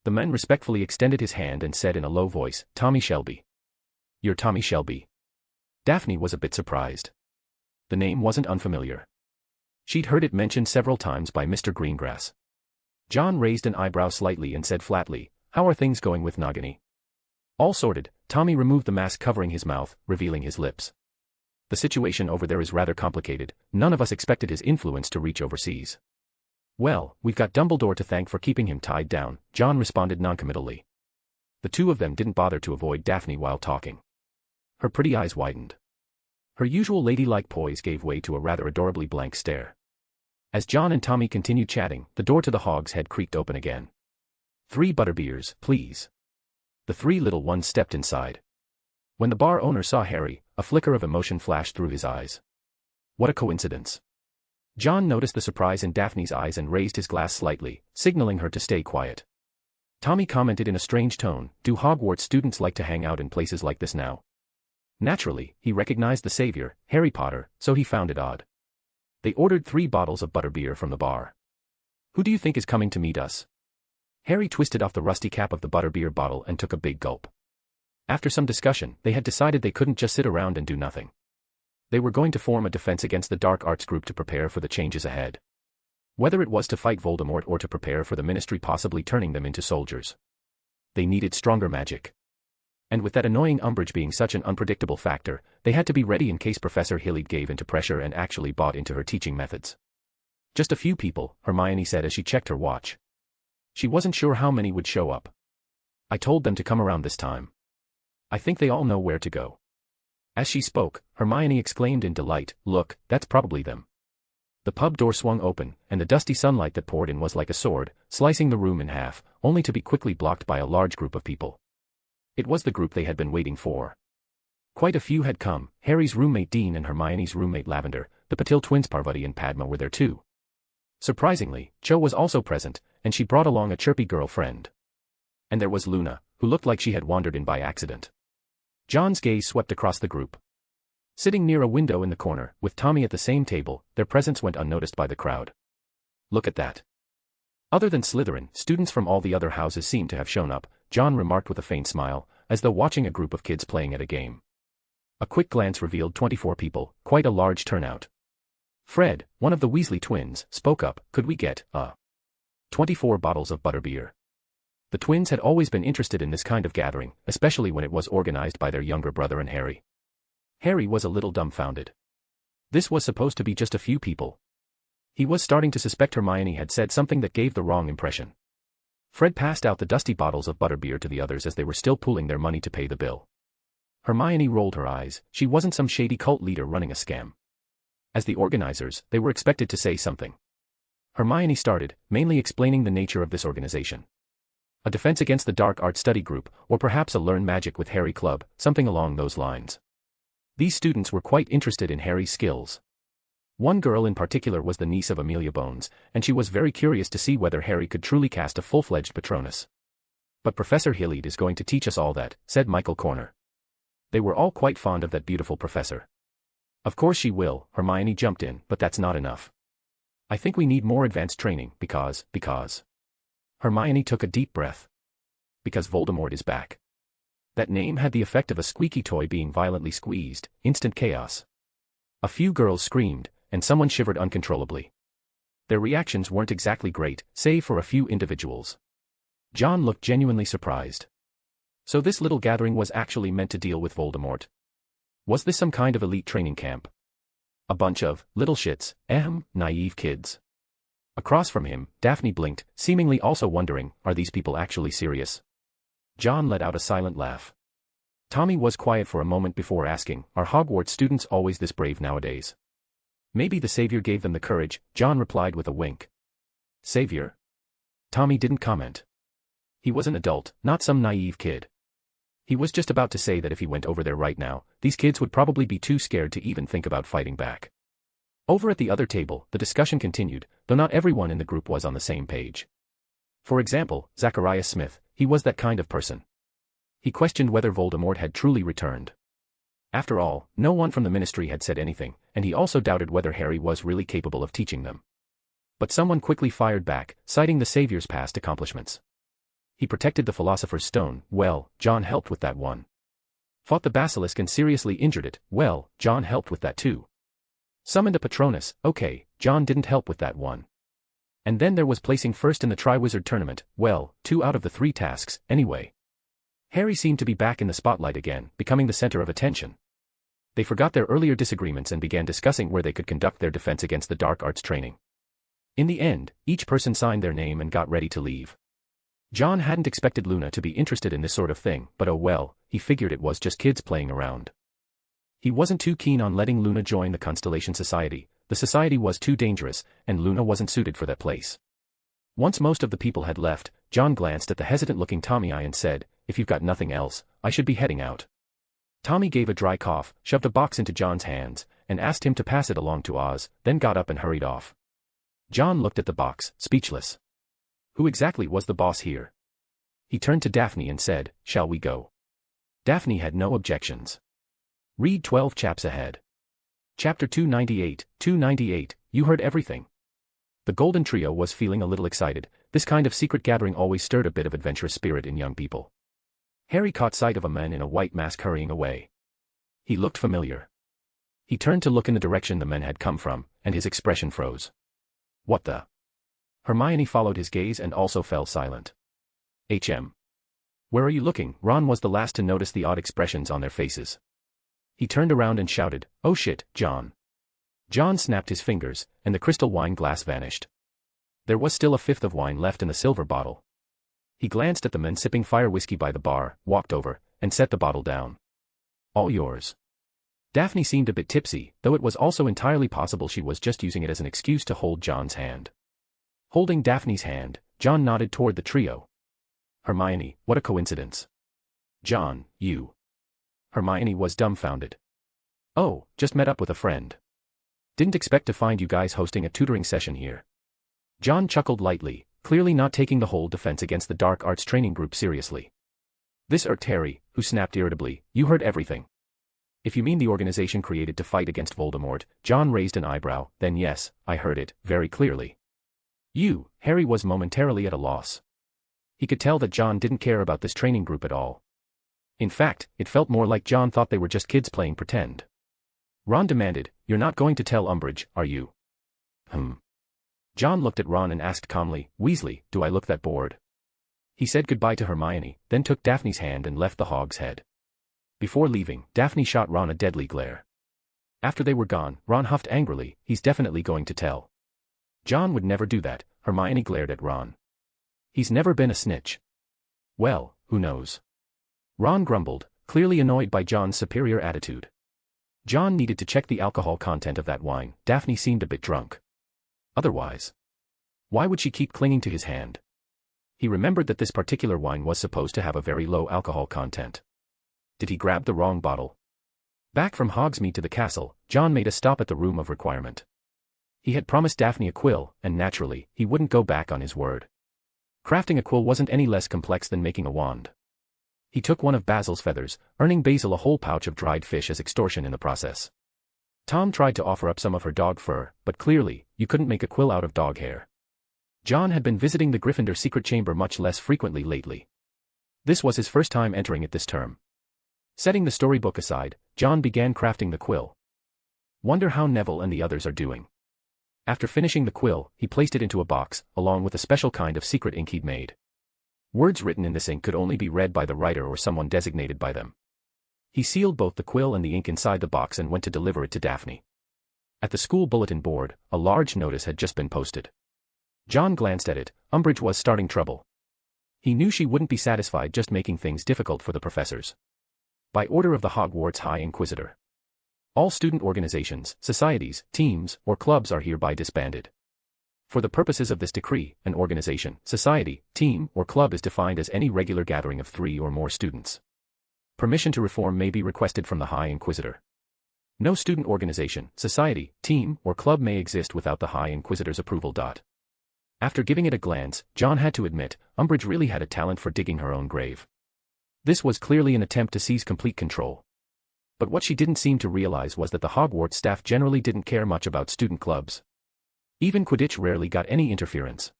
The man respectfully extended his hand and said in a low voice, "Tommy Shelby." "You're Tommy Shelby." Daphne was a bit surprised. The name wasn't unfamiliar. She'd heard it mentioned several times by Mr. Greengrass. John raised an eyebrow slightly and said flatly, "How are things going with Nagini?" "All sorted." Tommy removed the mask covering his mouth, revealing his lips. "The situation over there is rather complicated. None of us expected his influence to reach overseas." "Well, we've got Dumbledore to thank for keeping him tied down," John responded noncommittally. The two of them didn't bother to avoid Daphne while talking. Her pretty eyes widened. Her usual ladylike poise gave way to a rather adorably blank stare. As John and Tommy continued chatting, the door to the Hog's Head creaked open again. "3 butterbeers, please." The 3 little ones stepped inside. When the bar owner saw Harry, a flicker of emotion flashed through his eyes. What a coincidence. John noticed the surprise in Daphne's eyes and raised his glass slightly, signaling her to stay quiet. Tommy commented in a strange tone, "Do Hogwarts students like to hang out in places like this now?" Naturally, he recognized the savior, Harry Potter, so he found it odd. They ordered 3 bottles of butterbeer from the bar. "Who do you think is coming to meet us?" Harry twisted off the rusty cap of the butterbeer bottle and took a big gulp. After some discussion, they had decided they couldn't just sit around and do nothing. They were going to form a defense against the dark arts group to prepare for the changes ahead. Whether it was to fight Voldemort or to prepare for the Ministry possibly turning them into soldiers. They needed stronger magic. And with that annoying Umbridge being such an unpredictable factor, they had to be ready in case Professor Hillyd gave into pressure and actually bought into her teaching methods. "Just a few people," Hermione said as she checked her watch. She wasn't sure how many would show up. "I told them to come around this time. I think they all know where to go." As she spoke, Hermione exclaimed in delight, "Look, that's probably them." The pub door swung open, and the dusty sunlight that poured in was like a sword, slicing the room in half, only to be quickly blocked by a large group of people. It was the group they had been waiting for. Quite a few had come. Harry's roommate Dean and Hermione's roommate Lavender, the Patil twins Parvati and Padma were there too. Surprisingly, Cho was also present, and she brought along a chirpy girlfriend. And there was Luna, who looked like she had wandered in by accident. John's gaze swept across the group. Sitting near a window in the corner, with Tommy at the same table, their presence went unnoticed by the crowd. "Look at that." Other than Slytherin, students from all the other houses seemed to have shown up, John remarked with a faint smile, as though watching a group of kids playing at a game. A quick glance revealed 24 people, quite a large turnout. Fred, one of the Weasley twins, spoke up, "Could we get 24 bottles of butterbeer?" The twins had always been interested in this kind of gathering, especially when it was organized by their younger brother and Harry. Harry was a little dumbfounded. This was supposed to be just a few people. He was starting to suspect Hermione had said something that gave the wrong impression. Fred passed out the dusty bottles of butterbeer to the others as they were still pooling their money to pay the bill. Hermione rolled her eyes. She wasn't some shady cult leader running a scam. As the organizers, they were expected to say something. Hermione started, mainly explaining the nature of this organization. A defense against the dark art study group, or perhaps a learn magic with Harry club, something along those lines. These students were quite interested in Harry's skills. One girl in particular was the niece of Amelia Bones, and she was very curious to see whether Harry could truly cast a full-fledged Patronus. "But Professor Hillyd is going to teach us all that," said Michael Corner. They were all quite fond of that beautiful professor. Of course she will, Hermione jumped in, but that's not enough. I think we need more advanced training because. Hermione took a deep breath. Because Voldemort is back. That name had the effect of a squeaky toy being violently squeezed, instant chaos. A few girls screamed, and someone shivered uncontrollably. Their reactions weren't exactly great, save for a few individuals. John looked genuinely surprised. So this little gathering was actually meant to deal with Voldemort. Was this some kind of elite training camp? A bunch of little shits, naive kids. Across from him, Daphne blinked, seemingly also wondering, are these people actually serious? John let out a silent laugh. Tommy was quiet for a moment before asking, are Hogwarts students always this brave nowadays? Maybe the savior gave them the courage, John replied with a wink. Savior? Tommy didn't comment. He was an adult, not some naive kid. He was just about to say that if he went over there right now, these kids would probably be too scared to even think about fighting back. Over at the other table, the discussion continued, though not everyone in the group was on the same page. For example, Zacharias Smith, he was that kind of person. He questioned whether Voldemort had truly returned. After all, no one from the ministry had said anything, and he also doubted whether Harry was really capable of teaching them. But someone quickly fired back, citing the Savior's past accomplishments. He protected the Philosopher's Stone, well, John helped with that one. Fought the Basilisk and seriously injured it, well, John helped with that too. Summoned a Patronus, okay, John didn't help with that one. And then there was placing first in the Triwizard Tournament, well, 2 out of the 3 tasks, anyway. Harry seemed to be back in the spotlight again, becoming the center of attention. They forgot their earlier disagreements and began discussing where they could conduct their defense against the dark arts training. In the end, each person signed their name and got ready to leave. John hadn't expected Luna to be interested in this sort of thing, but oh well, he figured it was just kids playing around. He wasn't too keen on letting Luna join the Constellation Society. The society was too dangerous, and Luna wasn't suited for that place. Once most of the people had left, John glanced at the hesitant-looking Tommy and said, if you've got nothing else, I should be heading out. Tommy gave a dry cough, shoved a box into John's hands, and asked him to pass it along to Oz, then got up and hurried off. John looked at the box, speechless. Who exactly was the boss here? He turned to Daphne and said, shall we go? Daphne had no objections. Read 12 chaps ahead. Chapter 298, you heard everything. The Golden Trio was feeling a little excited. This kind of secret gathering always stirred a bit of adventurous spirit in young people. Harry caught sight of a man in a white mask hurrying away. He looked familiar. He turned to look in the direction the men had come from, and his expression froze. What the? Hermione followed his gaze and also fell silent. Where are you looking? Ron was the last to notice the odd expressions on their faces. He turned around and shouted, oh shit, John. John snapped his fingers, and the crystal wine glass vanished. There was still a fifth of wine left in the silver bottle. He glanced at the men sipping fire whiskey by the bar, walked over, and set the bottle down. All yours. Daphne seemed a bit tipsy, though it was also entirely possible she was just using it as an excuse to hold John's hand. Holding Daphne's hand, John nodded toward the trio. Hermione, what a coincidence. John, you. Hermione was dumbfounded. Oh, just met up with a friend. Didn't expect to find you guys hosting a tutoring session here. John chuckled lightly, clearly not taking the whole defense against the dark arts training group seriously. This irked Harry, who snapped irritably, you heard everything. If you mean the organization created to fight against Voldemort, John raised an eyebrow, then yes, I heard it, very clearly. You, Harry was momentarily at a loss. He could tell that John didn't care about this training group at all. In fact, it felt more like John thought they were just kids playing pretend. Ron demanded, you're not going to tell Umbridge, are you? John looked at Ron and asked calmly, Weasley, do I look that bored? He said goodbye to Hermione, then took Daphne's hand and left the Hog's Head. Before leaving, Daphne shot Ron a deadly glare. After they were gone, Ron huffed angrily, he's definitely going to tell. John would never do that, Hermione glared at Ron. He's never been a snitch. Well, who knows? Ron grumbled, clearly annoyed by John's superior attitude. John needed to check the alcohol content of that wine. Daphne seemed a bit drunk. Otherwise, why would she keep clinging to his hand? He remembered that this particular wine was supposed to have a very low alcohol content. Did he grab the wrong bottle? Back from Hogsmeade to the castle, John made a stop at the Room of Requirement. He had promised Daphne a quill, and naturally, he wouldn't go back on his word. Crafting a quill wasn't any less complex than making a wand. He took one of Basil's feathers, earning Basil a whole pouch of dried fish as extortion in the process. Tom tried to offer up some of her dog fur, but clearly, you couldn't make a quill out of dog hair. John had been visiting the Gryffindor secret chamber much less frequently lately. This was his first time entering it this term. Setting the storybook aside, John began crafting the quill. Wonder how Neville and the others are doing. After finishing the quill, he placed it into a box, along with a special kind of secret ink he'd made. Words written in this ink could only be read by the writer or someone designated by them. He sealed both the quill and the ink inside the box and went to deliver it to Daphne. At the school bulletin board, a large notice had just been posted. John glanced at it. Umbridge was starting trouble. He knew she wouldn't be satisfied just making things difficult for the professors. By order of the Hogwarts High Inquisitor. All student organizations, societies, teams, or clubs are hereby disbanded. For the purposes of this decree, an organization, society, team, or club is defined as any regular gathering of 3 or more students. Permission to reform may be requested from the High Inquisitor. No student organization, society, team, or club may exist without the High Inquisitor's approval. After giving it a glance, John had to admit, Umbridge really had a talent for digging her own grave. This was clearly an attempt to seize complete control. But what she didn't seem to realize was that the Hogwarts staff generally didn't care much about student clubs. Even Quidditch rarely got any interference.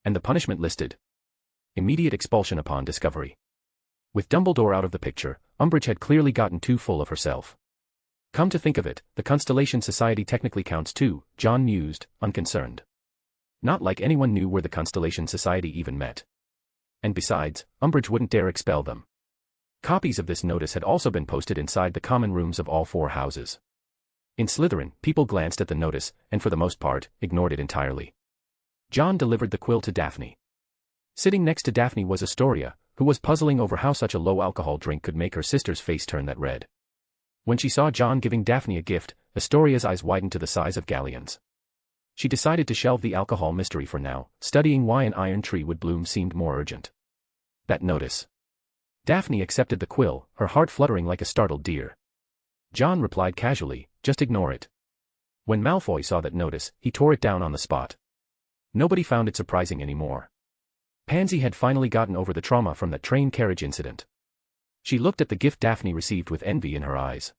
And the punishment listed: immediate expulsion upon discovery. With Dumbledore out of the picture, Umbridge had clearly gotten too full of herself. Come to think of it, the Constellation Society technically counts too, John mused, unconcerned. Not like anyone knew where the Constellation Society even met. And besides, Umbridge wouldn't dare expel them. Copies of this notice had also been posted inside the common rooms of all 4 houses. In Slytherin, people glanced at the notice, and for the most part, ignored it entirely. John delivered the quill to Daphne. Sitting next to Daphne was Astoria, who was puzzling over how such a low-alcohol drink could make her sister's face turn that red. When she saw John giving Daphne a gift, Astoria's eyes widened to the size of galleons. She decided to shelve the alcohol mystery for now. Studying why an iron tree would bloom seemed more urgent. That notice. Daphne accepted the quill, her heart fluttering like a startled deer. John replied casually, just ignore it. When Malfoy saw that notice, he tore it down on the spot. Nobody found it surprising anymore. Pansy had finally gotten over the trauma from that train carriage incident. She looked at the gift Daphne received with envy in her eyes.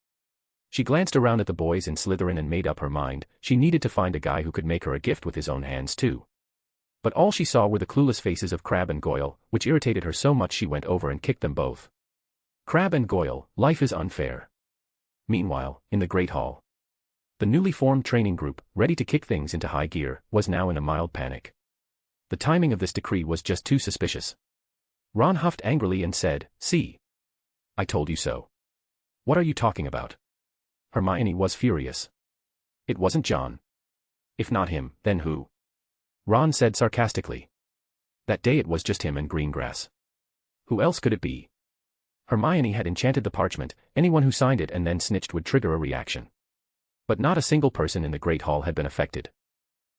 She glanced around at the boys in Slytherin and made up her mind, she needed to find a guy who could make her a gift with his own hands too. But all she saw were the clueless faces of Crabbe and Goyle, which irritated her so much she went over and kicked them both. Crabbe and Goyle, life is unfair. Meanwhile, in the Great Hall. The newly formed training group, ready to kick things into high gear, was now in a mild panic. The timing of this decree was just too suspicious. Ron huffed angrily and said, "See. I told you so. What are you talking about?" Hermione was furious. It wasn't John. If not him, then who? Ron said sarcastically. That day it was just him and Greengrass. Who else could it be? Hermione had enchanted the parchment, anyone who signed it and then snitched would trigger a reaction. But not a single person in the Great Hall had been affected.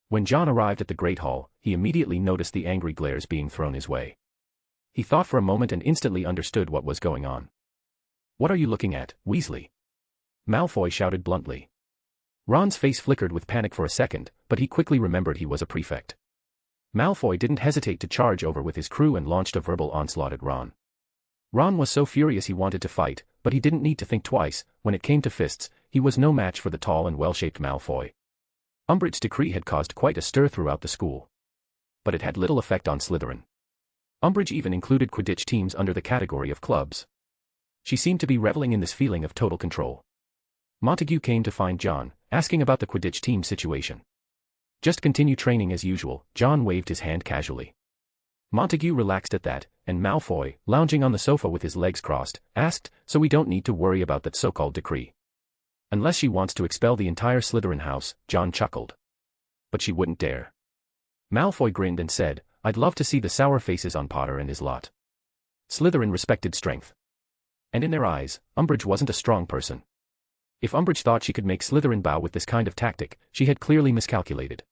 When John arrived at the Great Hall, he immediately noticed the angry glares being thrown his way. He thought for a moment and instantly understood what was going on. "What are you looking at, Weasley?" Malfoy shouted bluntly. Ron's face flickered with panic for a second, but he quickly remembered he was a prefect. Malfoy didn't hesitate to charge over with his crew and launched a verbal onslaught at Ron. Ron was so furious he wanted to fight, but he didn't need to think twice. When it came to fists, he was no match for the tall and well-shaped Malfoy. Umbridge's decree had caused quite a stir throughout the school. But it had little effect on Slytherin. Umbridge even included Quidditch teams under the category of clubs. She seemed to be reveling in this feeling of total control. Montague came to find John, asking about the Quidditch team situation. "Just continue training as usual," John waved his hand casually. Montague relaxed at that, and Malfoy, lounging on the sofa with his legs crossed, asked, "So we don't need to worry about that so-called decree?" "Unless she wants to expel the entire Slytherin house," John chuckled. "But she wouldn't dare." Malfoy grinned and said, "I'd love to see the sour faces on Potter and his lot." Slytherin respected strength. And in their eyes, Umbridge wasn't a strong person. If Umbridge thought she could make Slytherin bow with this kind of tactic, she had clearly miscalculated.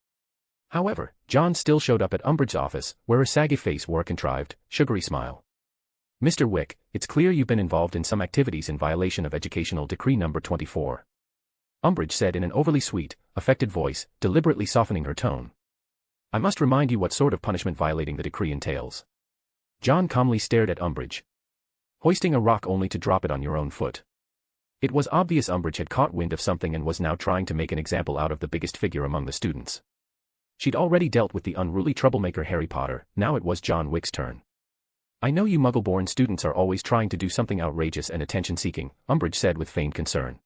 However, John still showed up at Umbridge's office, where her saggy face wore a contrived, sugary smile. "Mr. Wick, it's clear you've been involved in some activities in violation of Educational Decree No. 24. Umbridge said in an overly sweet, affected voice, deliberately softening her tone. "I must remind you what sort of punishment violating the decree entails." John calmly stared at Umbridge. hoisting a rock only to drop it on your own foot. It was obvious Umbridge had caught wind of something and was now trying to make an example out of the biggest figure among the students. She'd already dealt with the unruly troublemaker Harry Potter, now it was John Wick's turn. I know you Muggle-born students are always trying to do something outrageous and attention-seeking, Umbridge said with feigned concern.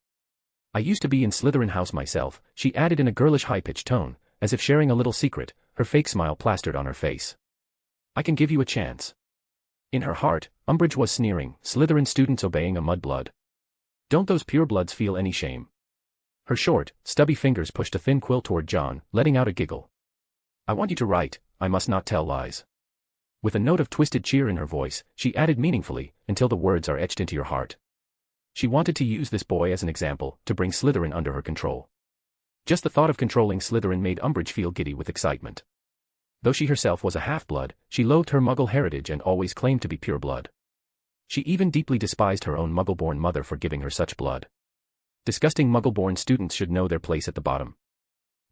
I used to be in Slytherin house myself, she added in a girlish high-pitched tone, as if sharing a little secret, her fake smile plastered on her face. I can give you a chance. In her heart, Umbridge was sneering, Slytherin students obeying a mudblood. Don't those purebloods feel any shame? Her short, stubby fingers pushed a thin quill toward John, letting out a giggle. I want you to write, I must not tell lies. With a note of twisted cheer in her voice, she added meaningfully, until the words are etched into your heart. She wanted to use this boy as an example, to bring Slytherin under her control. Just the thought of controlling Slytherin made Umbridge feel giddy with excitement. Though she herself was a half-blood, she loathed her Muggle heritage and always claimed to be pure blood. She even deeply despised her own Muggle-born mother for giving her such blood. Disgusting Muggle-born students should know their place at the bottom.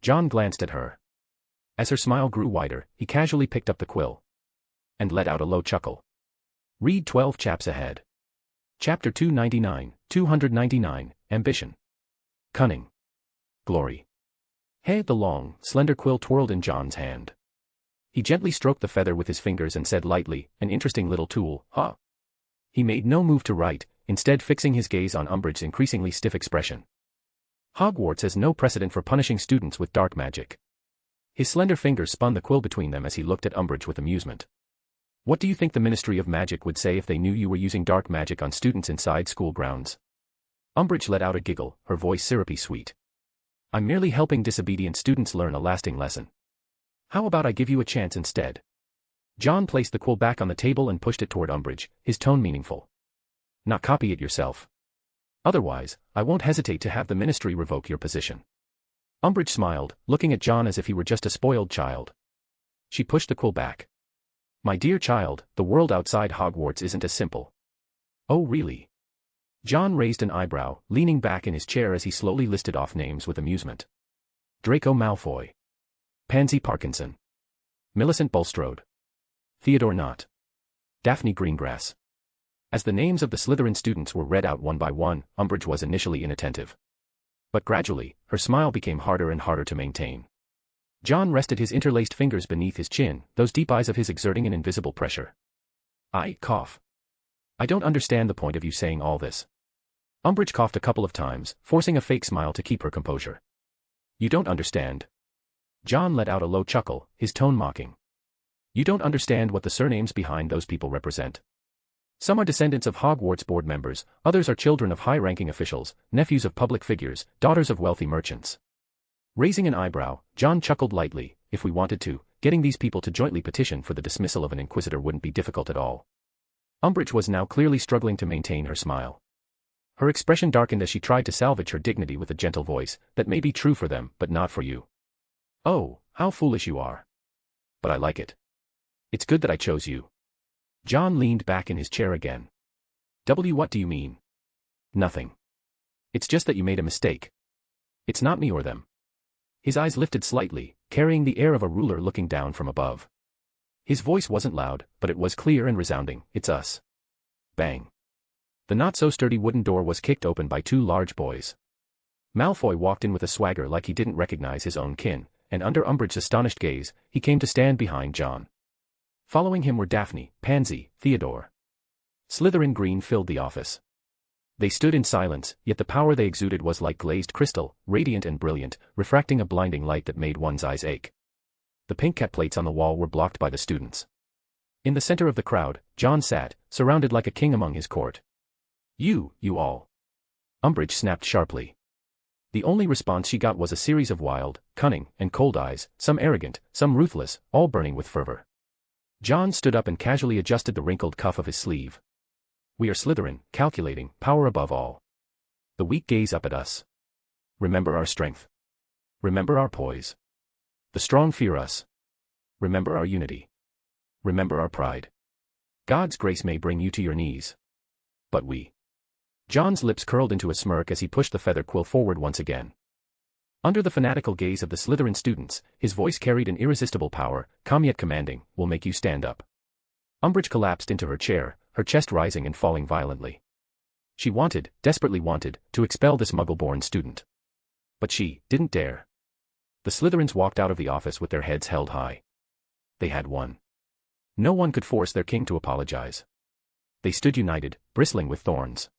John glanced at her. As her smile grew wider, he casually picked up the quill. And let out a low chuckle. Read 12 chaps ahead. Chapter 299, Ambition. Cunning. Glory. Hey, the long, slender quill twirled in John's hand. He gently stroked the feather with his fingers and said lightly, an interesting little tool, huh? He made no move to write, instead fixing his gaze on Umbridge's increasingly stiff expression. Hogwarts has no precedent for punishing students with dark magic. His slender fingers spun the quill between them as he looked at Umbridge with amusement. What do you think the Ministry of Magic would say if they knew you were using dark magic on students inside school grounds? Umbridge let out a giggle, her voice syrupy sweet. I'm merely helping disobedient students learn a lasting lesson. How about I give you a chance instead? John placed the quill back on the table and pushed it toward Umbridge, his tone meaningful. Not copy it yourself. Otherwise, I won't hesitate to have the Ministry revoke your position. Umbridge smiled, looking at John as if he were just a spoiled child. She pushed the quill back. My dear child, the world outside Hogwarts isn't as simple. Oh really? John raised an eyebrow, leaning back in his chair as he slowly listed off names with amusement. Draco Malfoy. Pansy Parkinson. Millicent Bulstrode. Theodore Nott. Daphne Greengrass. As the names of the Slytherin students were read out one by one, Umbridge was initially inattentive. But gradually, her smile became harder and harder to maintain. John rested his interlaced fingers beneath his chin, those deep eyes of his exerting an invisible pressure. I don't understand the point of you saying all this. Umbridge coughed a couple of times, forcing a fake smile to keep her composure. You don't understand. John let out a low chuckle, his tone mocking. You don't understand what the surnames behind those people represent. Some are descendants of Hogwarts board members, others are children of high-ranking officials, nephews of public figures, daughters of wealthy merchants. Raising an eyebrow, John chuckled lightly. If we wanted to, getting these people to jointly petition for the dismissal of an inquisitor wouldn't be difficult at all. Umbridge was now clearly struggling to maintain her smile. Her expression darkened as she tried to salvage her dignity with a gentle voice. That may be true for them, but not for you. Oh, how foolish you are. But I like it. It's good that I chose you. John leaned back in his chair again. What do you mean? Nothing. It's just that you made a mistake. It's not me or them. His eyes lifted slightly, carrying the air of a ruler looking down from above. His voice wasn't loud, but it was clear and resounding. It's us. Bang. The not-so-sturdy wooden door was kicked open by two large boys. Malfoy walked in with a swagger like he didn't recognize his own kin, and under Umbridge's astonished gaze, he came to stand behind John. Following him were Daphne, Pansy, Theodore. Slytherin green filled the office. They stood in silence, yet the power they exuded was like glazed crystal, radiant and brilliant, refracting a blinding light that made one's eyes ache. The pink cat plates on the wall were blocked by the students. In the center of the crowd, John sat, surrounded like a king among his court. You all. Umbridge snapped sharply. The only response she got was a series of wild, cunning, and cold eyes, some arrogant, some ruthless, all burning with fervor. John stood up and casually adjusted the wrinkled cuff of his sleeve. We are Slytherin, calculating, power above all. The weak gaze up at us. Remember our strength. Remember our poise. The strong fear us. Remember our unity. Remember our pride. God's grace may bring you to your knees. But we. John's lips curled into a smirk as he pushed the feather quill forward once again. Under the fanatical gaze of the Slytherin students, his voice carried an irresistible power, calm yet commanding, will make you stand up. Umbridge collapsed into her chair, her chest rising and falling violently. She wanted, desperately wanted, to expel this Muggle-born student. But she didn't dare. The Slytherins walked out of the office with their heads held high. They had won. No one could force their king to apologize. They stood united, bristling with thorns.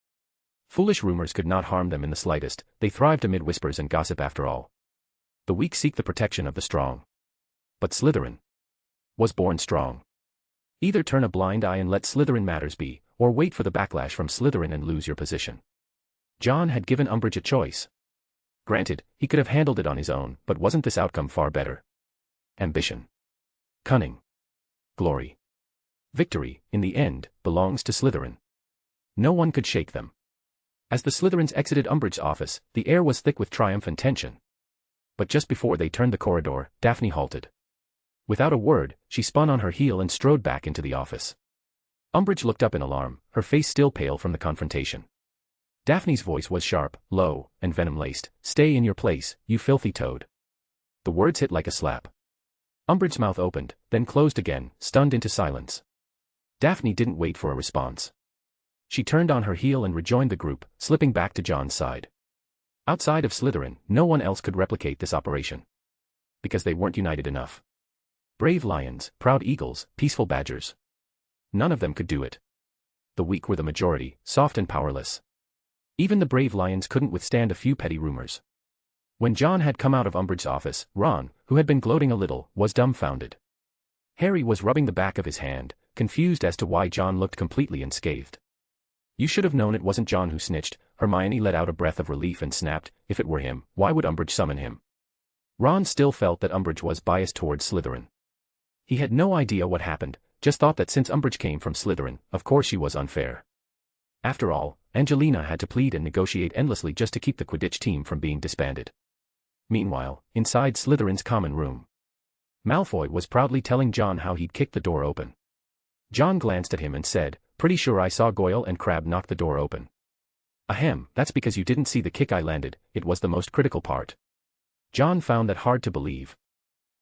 Foolish rumors could not harm them in the slightest, they thrived amid whispers and gossip after all. The weak seek the protection of the strong. But Slytherin was born strong. Either turn a blind eye and let Slytherin matters be, or wait for the backlash from Slytherin and lose your position. John had given Umbridge a choice. Granted, he could have handled it on his own, but wasn't this outcome far better? Ambition, cunning, glory, victory, in the end, belongs to Slytherin. No one could shake them. As the Slytherins exited Umbridge's office, the air was thick with triumph and tension. But just before they turned the corridor, Daphne halted. Without a word, she spun on her heel and strode back into the office. Umbridge looked up in alarm, her face still pale from the confrontation. Daphne's voice was sharp, low, and venom-laced. "Stay in your place, you filthy toad." The words hit like a slap. Umbridge's mouth opened, then closed again, stunned into silence. Daphne didn't wait for a response. She turned on her heel and rejoined the group, slipping back to John's side. Outside of Slytherin, no one else could replicate this operation. Because they weren't united enough. Brave lions, proud eagles, peaceful badgers. None of them could do it. The weak were the majority, soft and powerless. Even the brave lions couldn't withstand a few petty rumors. When John had come out of Umbridge's office, Ron, who had been gloating a little, was dumbfounded. Harry was rubbing the back of his hand, confused as to why John looked completely unscathed. "You should have known it wasn't John who snitched." Hermione let out a breath of relief and snapped, "If it were him, why would Umbridge summon him?" Ron still felt that Umbridge was biased towards Slytherin. He had no idea what happened, just thought that since Umbridge came from Slytherin, of course she was unfair. After all, Angelina had to plead and negotiate endlessly just to keep the Quidditch team from being disbanded. Meanwhile, inside Slytherin's common room, Malfoy was proudly telling John how he'd kicked the door open. John glanced at him and said, "Pretty sure I saw Goyle and Crabbe knock the door open." "Ahem, that's because you didn't see the kick I landed, it was the most critical part." John found that hard to believe.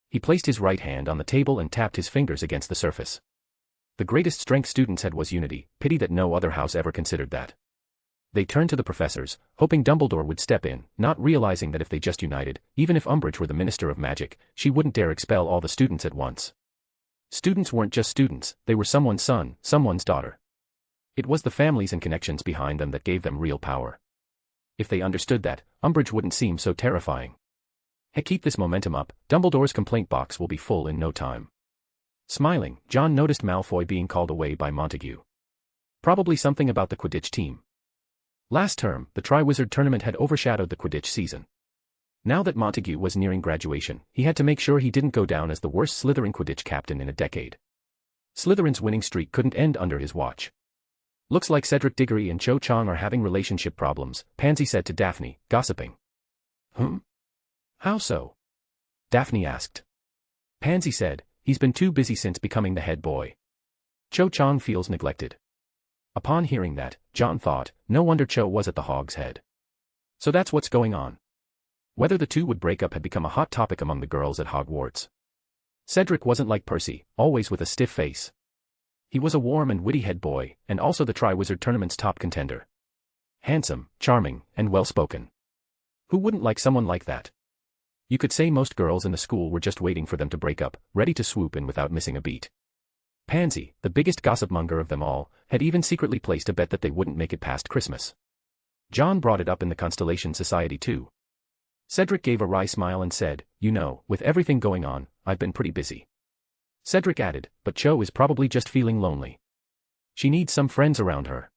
He placed his right hand on the table and tapped his fingers against the surface. The greatest strength students had was unity, pity that no other house ever considered that. They turned to the professors, hoping Dumbledore would step in, not realizing that if they just united, even if Umbridge were the Minister of Magic, she wouldn't dare expel all the students at once. Students weren't just students, they were someone's son, someone's daughter. It was the families and connections behind them that gave them real power. If they understood that, Umbridge wouldn't seem so terrifying. Hey, keep this momentum up, Dumbledore's complaint box will be full in no time. Smiling, John noticed Malfoy being called away by Montague. Probably something about the Quidditch team. Last term, the Triwizard Tournament had overshadowed the Quidditch season. Now that Montague was nearing graduation, he had to make sure he didn't go down as the worst Slytherin Quidditch captain in a decade. Slytherin's winning streak couldn't end under his watch. "Looks like Cedric Diggory and Cho Chang are having relationship problems," Pansy said to Daphne, gossiping. How so?" Daphne asked. Pansy said, "He's been too busy since becoming the head boy. Cho Chang feels neglected." Upon hearing that, John thought, no wonder Cho was at the Hog's Head. So that's what's going on. Whether the two would break up had become a hot topic among the girls at Hogwarts. Cedric wasn't like Percy, always with a stiff face. He was a warm and witty head boy, and also the Triwizard Tournament's top contender. Handsome, charming, and well-spoken. Who wouldn't like someone like that? You could say most girls in the school were just waiting for them to break up, ready to swoop in without missing a beat. Pansy, the biggest gossip-monger of them all, had even secretly placed a bet that they wouldn't make it past Christmas. John brought it up in the Constellation Society too. Cedric gave a wry smile and said, "You know, with everything going on, I've been pretty busy." Cedric added, "But Cho is probably just feeling lonely. She needs some friends around her.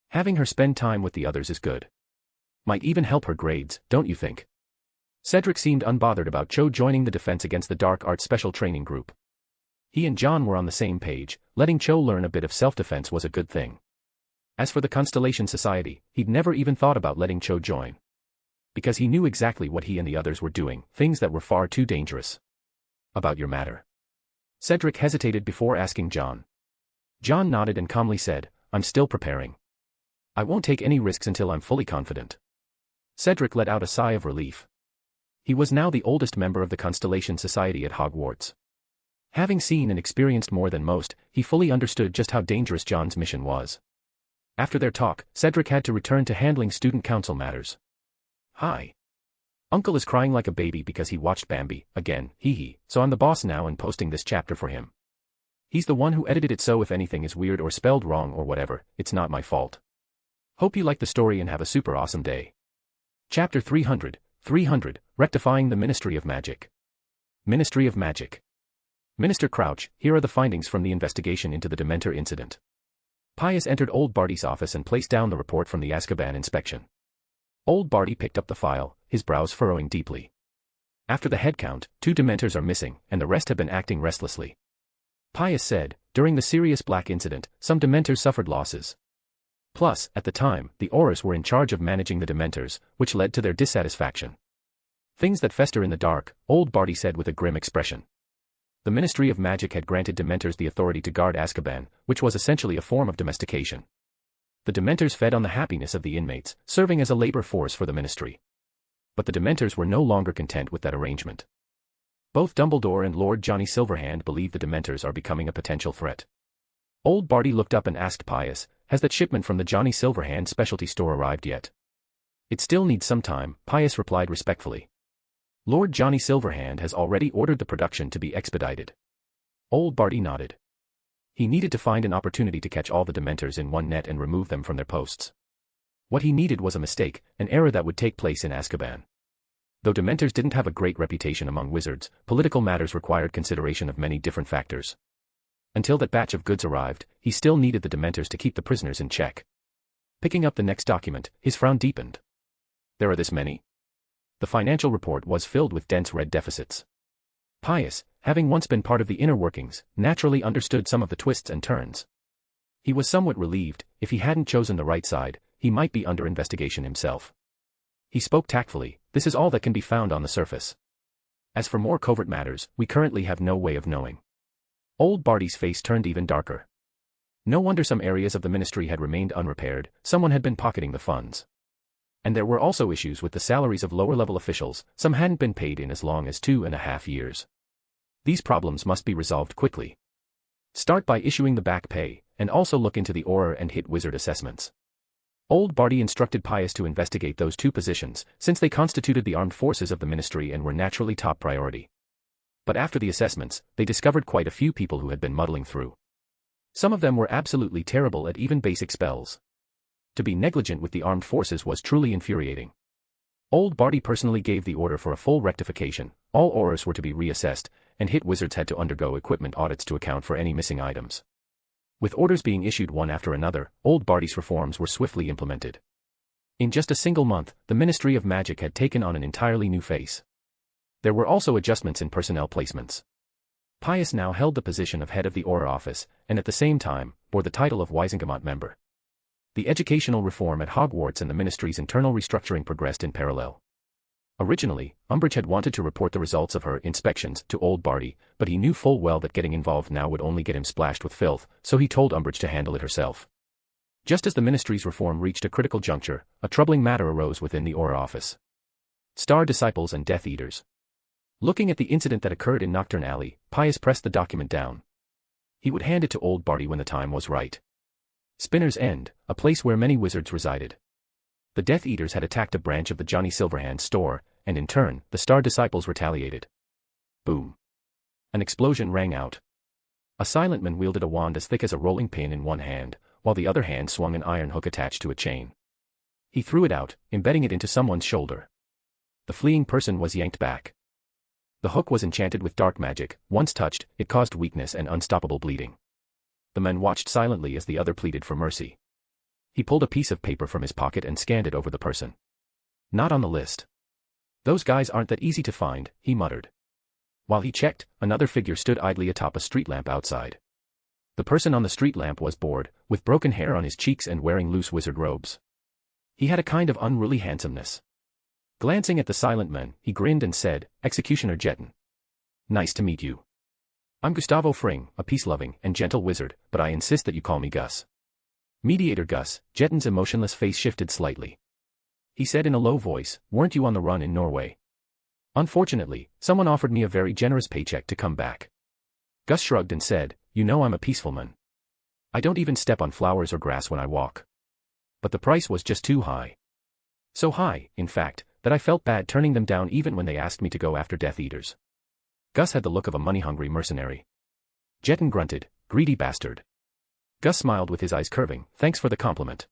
Having her spend time with the others is good. Might even help her grades, don't you think?" Cedric seemed unbothered about Cho joining the Defense Against the Dark Arts Special Training Group. He and John were on the same page, letting Cho learn a bit of self-defense was a good thing. As for the Constellation Society, he'd never even thought about letting Cho join. Because he knew exactly what he and the others were doing, things that were far too dangerous. "About your matter?" Cedric hesitated before asking John. John nodded and calmly said, "I'm still preparing. I won't take any risks until I'm fully confident." Cedric let out a sigh of relief. He was now the oldest member of the Constellation Society at Hogwarts. Having seen and experienced more than most, he fully understood just how dangerous John's mission was. After their talk, Cedric had to return to handling student council matters. Hi. Uncle is crying like a baby because he watched Bambi, again, hee, so I'm the boss now and posting this chapter for him. He's the one who edited it, so if anything is weird or spelled wrong or whatever, it's not my fault. Hope you like the story and have a super awesome day. Chapter 300, Rectifying the Ministry of Magic. Ministry of Magic. Minister Crouch, here are the findings from the investigation into the Dementor incident. Pius entered Old Barty's office and placed down the report from the Azkaban inspection. Old Barty picked up the file, his brows furrowing deeply. After the head count, 2 Dementors are missing, and the rest have been acting restlessly. Pius said, during the Sirius Black incident, some Dementors suffered losses. Plus, at the time, the Aurors were in charge of managing the Dementors, which led to their dissatisfaction. Things that fester in the dark, Old Barty said with a grim expression. The Ministry of Magic had granted Dementors the authority to guard Azkaban, which was essentially a form of domestication. The Dementors fed on the happiness of the inmates, serving as a labor force for the Ministry. But the Dementors were no longer content with that arrangement. Both Dumbledore and Lord Johnny Silverhand believe the Dementors are becoming a potential threat. Old Barty looked up and asked Pius, has that shipment from the Johnny Silverhand specialty store arrived yet? It still needs some time, Pius replied respectfully. Lord Johnny Silverhand has already ordered the production to be expedited. Old Barty nodded. He needed to find an opportunity to catch all the Dementors in one net and remove them from their posts. What he needed was a mistake, an error that would take place in Azkaban. Though Dementors didn't have a great reputation among wizards, political matters required consideration of many different factors. Until that batch of goods arrived, he still needed the Dementors to keep the prisoners in check. Picking up the next document, his frown deepened. There are this many? The financial report was filled with dense red deficits. Pius, having once been part of the inner workings, naturally understood some of the twists and turns. He was somewhat relieved. If he hadn't chosen the right side, he might be under investigation himself. He spoke tactfully, this is all that can be found on the surface. As for more covert matters, we currently have no way of knowing. Old Barty's face turned even darker. No wonder some areas of the ministry had remained unrepaired, someone had been pocketing the funds. And there were also issues with the salaries of lower-level officials, some hadn't been paid in as long as 2.5 years. These problems must be resolved quickly. Start by issuing the back pay, and also look into the Auror and Hit Wizard assessments. Old Barty instructed Pius to investigate those 2 positions, since they constituted the armed forces of the ministry and were naturally top priority. But after the assessments, they discovered quite a few people who had been muddling through. Some of them were absolutely terrible at even basic spells. To be negligent with the armed forces was truly infuriating. Old Barty personally gave the order for a full rectification, all Aurors were to be reassessed, and Hit Wizards had to undergo equipment audits to account for any missing items. With orders being issued one after another, Old Barty's reforms were swiftly implemented. In just a single month, the Ministry of Magic had taken on an entirely new face. There were also adjustments in personnel placements. Pius now held the position of head of the Auror office, and at the same time, bore the title of Wisengamot member. The educational reform at Hogwarts and the ministry's internal restructuring progressed in parallel. Originally, Umbridge had wanted to report the results of her inspections to Old Barty, but he knew full well that getting involved now would only get him splashed with filth, so he told Umbridge to handle it herself. Just as the ministry's reform reached a critical juncture, a troubling matter arose within the Auror office. Star Disciples and Death Eaters. Looking at the incident that occurred in Nocturne Alley, Pius pressed the document down. He would hand it to Old Barty when the time was right. Spinner's End, a place where many wizards resided. The Death Eaters had attacked a branch of the Johnny Silverhand store, and in turn, the Star Disciples retaliated. Boom. An explosion rang out. A silent man wielded a wand as thick as a rolling pin in one hand, while the other hand swung an iron hook attached to a chain. He threw it out, embedding it into someone's shoulder. The fleeing person was yanked back. The hook was enchanted with dark magic. Once touched, it caused weakness and unstoppable bleeding. The man watched silently as the other pleaded for mercy. He pulled a piece of paper from his pocket and scanned it over the person. Not on the list. Those guys aren't that easy to find, he muttered. While he checked, another figure stood idly atop a street lamp outside. The person on the street lamp was bored, with broken hair on his cheeks and wearing loose wizard robes. He had a kind of unruly handsomeness. Glancing at the silent man, he grinned and said, "Executioner Jetton. Nice to meet you. I'm Gustavo Fring, a peace-loving and gentle wizard, but I insist that you call me Gus." Mediator Gus. Jetton's emotionless face shifted slightly. He said in a low voice, "Weren't you on the run in Norway?" "Unfortunately, someone offered me a very generous paycheck to come back." Gus shrugged and said, "You know I'm a peaceful man. I don't even step on flowers or grass when I walk." But the price was just too high. So high, in fact, that I felt bad turning them down even when they asked me to go after Death Eaters. Gus had the look of a money-hungry mercenary. Jetton grunted, "Greedy bastard." Gus smiled with his eyes curving, "Thanks for the compliment."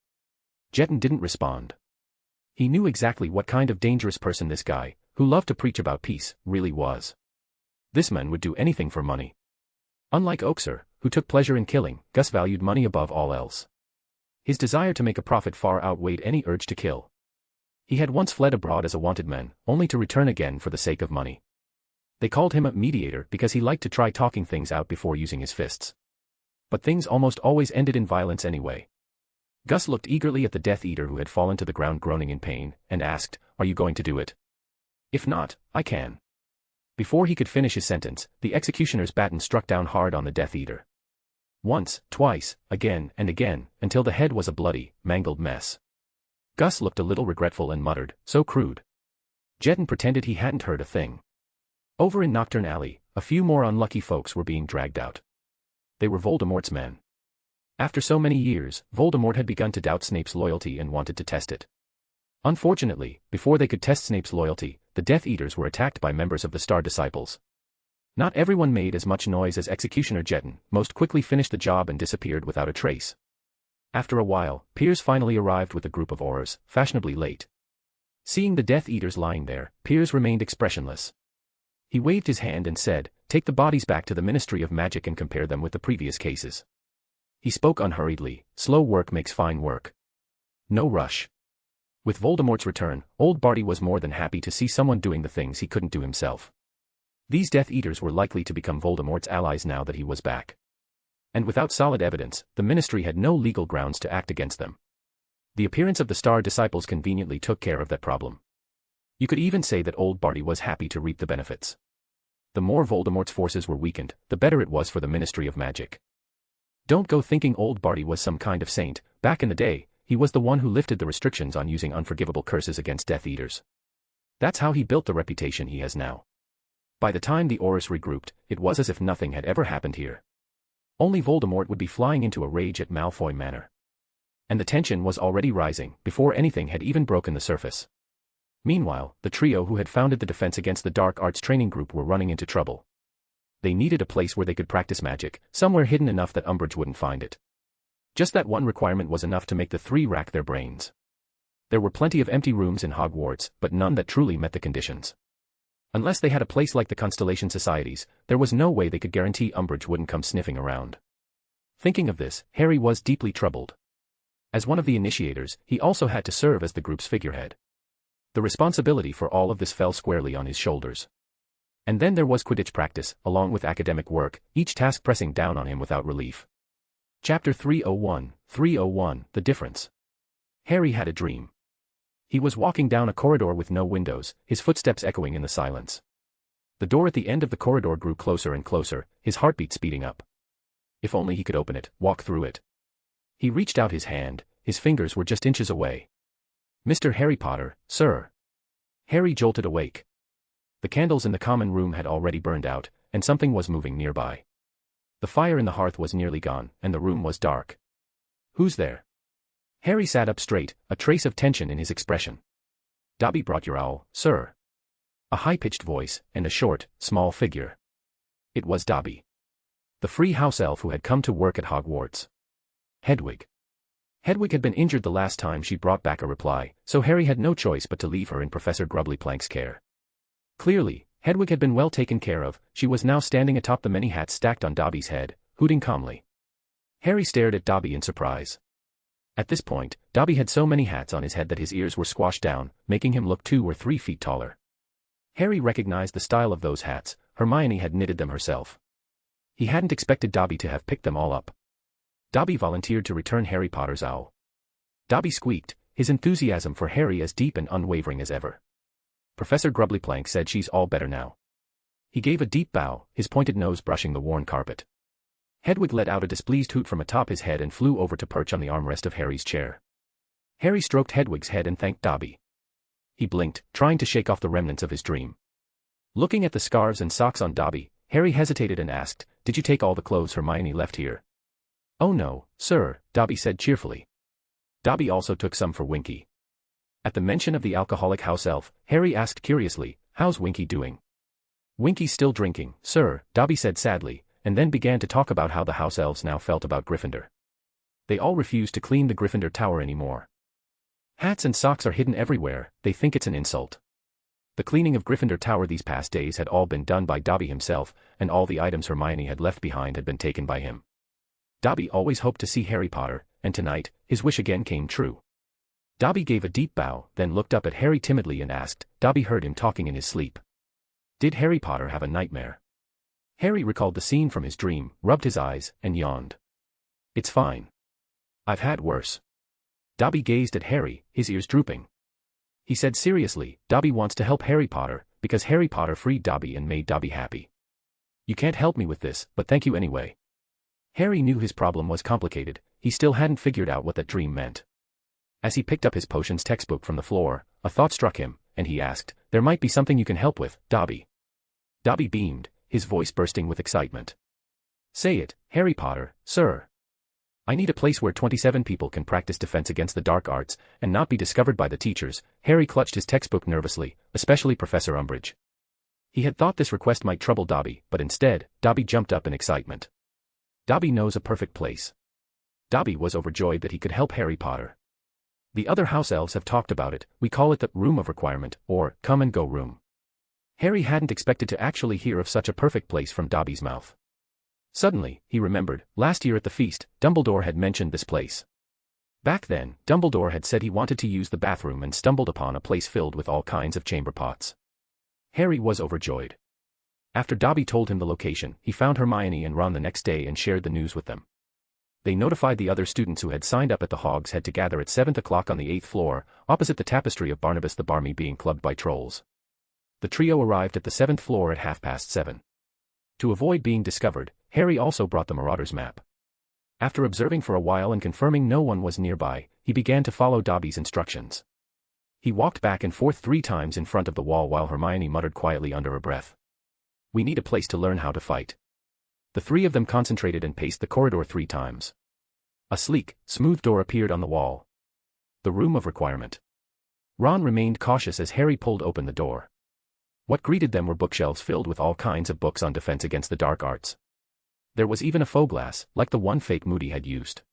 Jetton didn't respond. He knew exactly what kind of dangerous person this guy, who loved to preach about peace, really was. This man would do anything for money. Unlike Oakser, who took pleasure in killing, Gus valued money above all else. His desire to make a profit far outweighed any urge to kill. He had once fled abroad as a wanted man, only to return again for the sake of money. They called him a mediator because he liked to try talking things out before using his fists. But things almost always ended in violence anyway. Gus looked eagerly at the Death Eater who had fallen to the ground groaning in pain, and asked, "Are you going to do it?" "If not, I can." Before he could finish his sentence, the executioner's baton struck down hard on the Death Eater. Once, twice, again and again, until the head was a bloody, mangled mess. Gus looked a little regretful and muttered, "So crude." Jetton pretended he hadn't heard a thing. Over in Nocturne Alley, a few more unlucky folks were being dragged out. They were Voldemort's men. After so many years, Voldemort had begun to doubt Snape's loyalty and wanted to test it. Unfortunately, before they could test Snape's loyalty, the Death Eaters were attacked by members of the Star Disciples. Not everyone made as much noise as Executioner Jetton, most quickly finished the job and disappeared without a trace. After a while, Piers finally arrived with a group of Aurors, fashionably late. Seeing the Death Eaters lying there, Piers remained expressionless. He waved his hand and said, "Take the bodies back to the Ministry of Magic and compare them with the previous cases." He spoke unhurriedly, "Slow work makes fine work. No rush." With Voldemort's return, old Barty was more than happy to see someone doing the things he couldn't do himself. These Death Eaters were likely to become Voldemort's allies now that he was back. And without solid evidence, the Ministry had no legal grounds to act against them. The appearance of the Star Disciples conveniently took care of that problem. You could even say that old Barty was happy to reap the benefits. The more Voldemort's forces were weakened, the better it was for the Ministry of Magic. Don't go thinking old Barty was some kind of saint. Back in the day, he was the one who lifted the restrictions on using unforgivable curses against Death Eaters. That's how he built the reputation he has now. By the time the Aurors regrouped, it was as if nothing had ever happened here. Only Voldemort would be flying into a rage at Malfoy Manor. And the tension was already rising, before anything had even broken the surface. Meanwhile, the trio who had founded the Defense Against the Dark Arts training group were running into trouble. They needed a place where they could practice magic, somewhere hidden enough that Umbridge wouldn't find it. Just that one requirement was enough to make the three rack their brains. There were plenty of empty rooms in Hogwarts, but none that truly met the conditions. Unless they had a place like the Constellation Societies, there was no way they could guarantee Umbridge wouldn't come sniffing around. Thinking of this, Harry was deeply troubled. As one of the initiators, he also had to serve as the group's figurehead. The responsibility for all of this fell squarely on his shoulders. And then there was Quidditch practice, along with academic work, each task pressing down on him without relief. Chapter 301, The Difference. Harry had a dream. He was walking down a corridor with no windows, his footsteps echoing in the silence. The door at the end of the corridor grew closer and closer, his heartbeat speeding up. If only he could open it, walk through it. He reached out his hand, his fingers were just inches away. "Mr. Harry Potter, sir." Harry jolted awake. The candles in the common room had already burned out, and something was moving nearby. The fire in the hearth was nearly gone, and the room was dark. "Who's there?" Harry sat up straight, a trace of tension in his expression. "Dobby brought your owl, sir." A high-pitched voice, and a short, small figure. It was Dobby. The free house elf who had come to work at Hogwarts. Hedwig. Hedwig had been injured the last time she brought back a reply, so Harry had no choice but to leave her in Professor Grubbly-Plank's care. Clearly, Hedwig had been well taken care of. She was now standing atop the many hats stacked on Dobby's head, hooting calmly. Harry stared at Dobby in surprise. At this point, Dobby had so many hats on his head that his ears were squashed down, making him look 2 or 3 feet taller. Harry recognized the style of those hats. Hermione had knitted them herself. He hadn't expected Dobby to have picked them all up. Dobby volunteered to return Harry Potter's owl. Dobby squeaked, his enthusiasm for Harry as deep and unwavering as ever. Professor Grubbly-Plank said she's all better now. He gave a deep bow, his pointed nose brushing the worn carpet. Hedwig let out a displeased hoot from atop his head and flew over to perch on the armrest of Harry's chair. Harry stroked Hedwig's head and thanked Dobby. He blinked, trying to shake off the remnants of his dream. Looking at the scarves and socks on Dobby, Harry hesitated and asked, "Did you take all the clothes Hermione left here?" "Oh no, sir," Dobby said cheerfully. Dobby also took some for Winky. At the mention of the alcoholic house elf, Harry asked curiously, "How's Winky doing?" "Winky's still drinking, sir," Dobby said sadly, and then began to talk about how the house elves now felt about Gryffindor. They all refuse to clean the Gryffindor tower anymore. Hats and socks are hidden everywhere, they think it's an insult. The cleaning of Gryffindor Tower these past days had all been done by Dobby himself, and all the items Hermione had left behind had been taken by him. Dobby always hoped to see Harry Potter, and tonight, his wish again came true. Dobby gave a deep bow, then looked up at Harry timidly and asked. Dobby heard him talking in his sleep. Did Harry Potter have a nightmare? Harry recalled the scene from his dream, rubbed his eyes, and yawned. "It's fine. I've had worse." Dobby gazed at Harry, his ears drooping. He said seriously, "Dobby wants to help Harry Potter, because Harry Potter freed Dobby and made Dobby happy. You can't help me with this, but thank you anyway." Harry knew his problem was complicated, he still hadn't figured out what that dream meant. As he picked up his potions textbook from the floor, a thought struck him, and he asked, "There might be something you can help with, Dobby." Dobby beamed, his voice bursting with excitement. "Say it, Harry Potter, sir. I need a place where 27 people can practice defense against the dark arts, and not be discovered by the teachers." Harry clutched his textbook nervously, especially Professor Umbridge. He had thought this request might trouble Dobby, but instead, Dobby jumped up in excitement. Dobby knows a perfect place. Dobby was overjoyed that he could help Harry Potter. "The other house elves have talked about it, we call it the Room of Requirement, or Come and Go Room." Harry hadn't expected to actually hear of such a perfect place from Dobby's mouth. Suddenly, he remembered, last year at the feast, Dumbledore had mentioned this place. Back then, Dumbledore had said he wanted to use the bathroom and stumbled upon a place filled with all kinds of chamber pots. Harry was overjoyed. After Dobby told him the location, he found Hermione and Ron the next day and shared the news with them. They notified the other students who had signed up at the Hogshead Head to gather at 7 o'clock on the 8th floor, opposite the tapestry of Barnabas the Barmy being clubbed by trolls. The trio arrived at the 7th floor at 7:30. To avoid being discovered, Harry also brought the Marauders map. After observing for a while and confirming no one was nearby, he began to follow Dobby's instructions. He walked back and forth 3 times in front of the wall while Hermione muttered quietly under her breath. "We need a place to learn how to fight." The 3 of them concentrated and paced the corridor 3 times. A sleek, smooth door appeared on the wall. The Room of Requirement. Ron remained cautious as Harry pulled open the door. What greeted them were bookshelves filled with all kinds of books on defense against the dark arts. There was even a faux glass, like the one Fake Moody had used.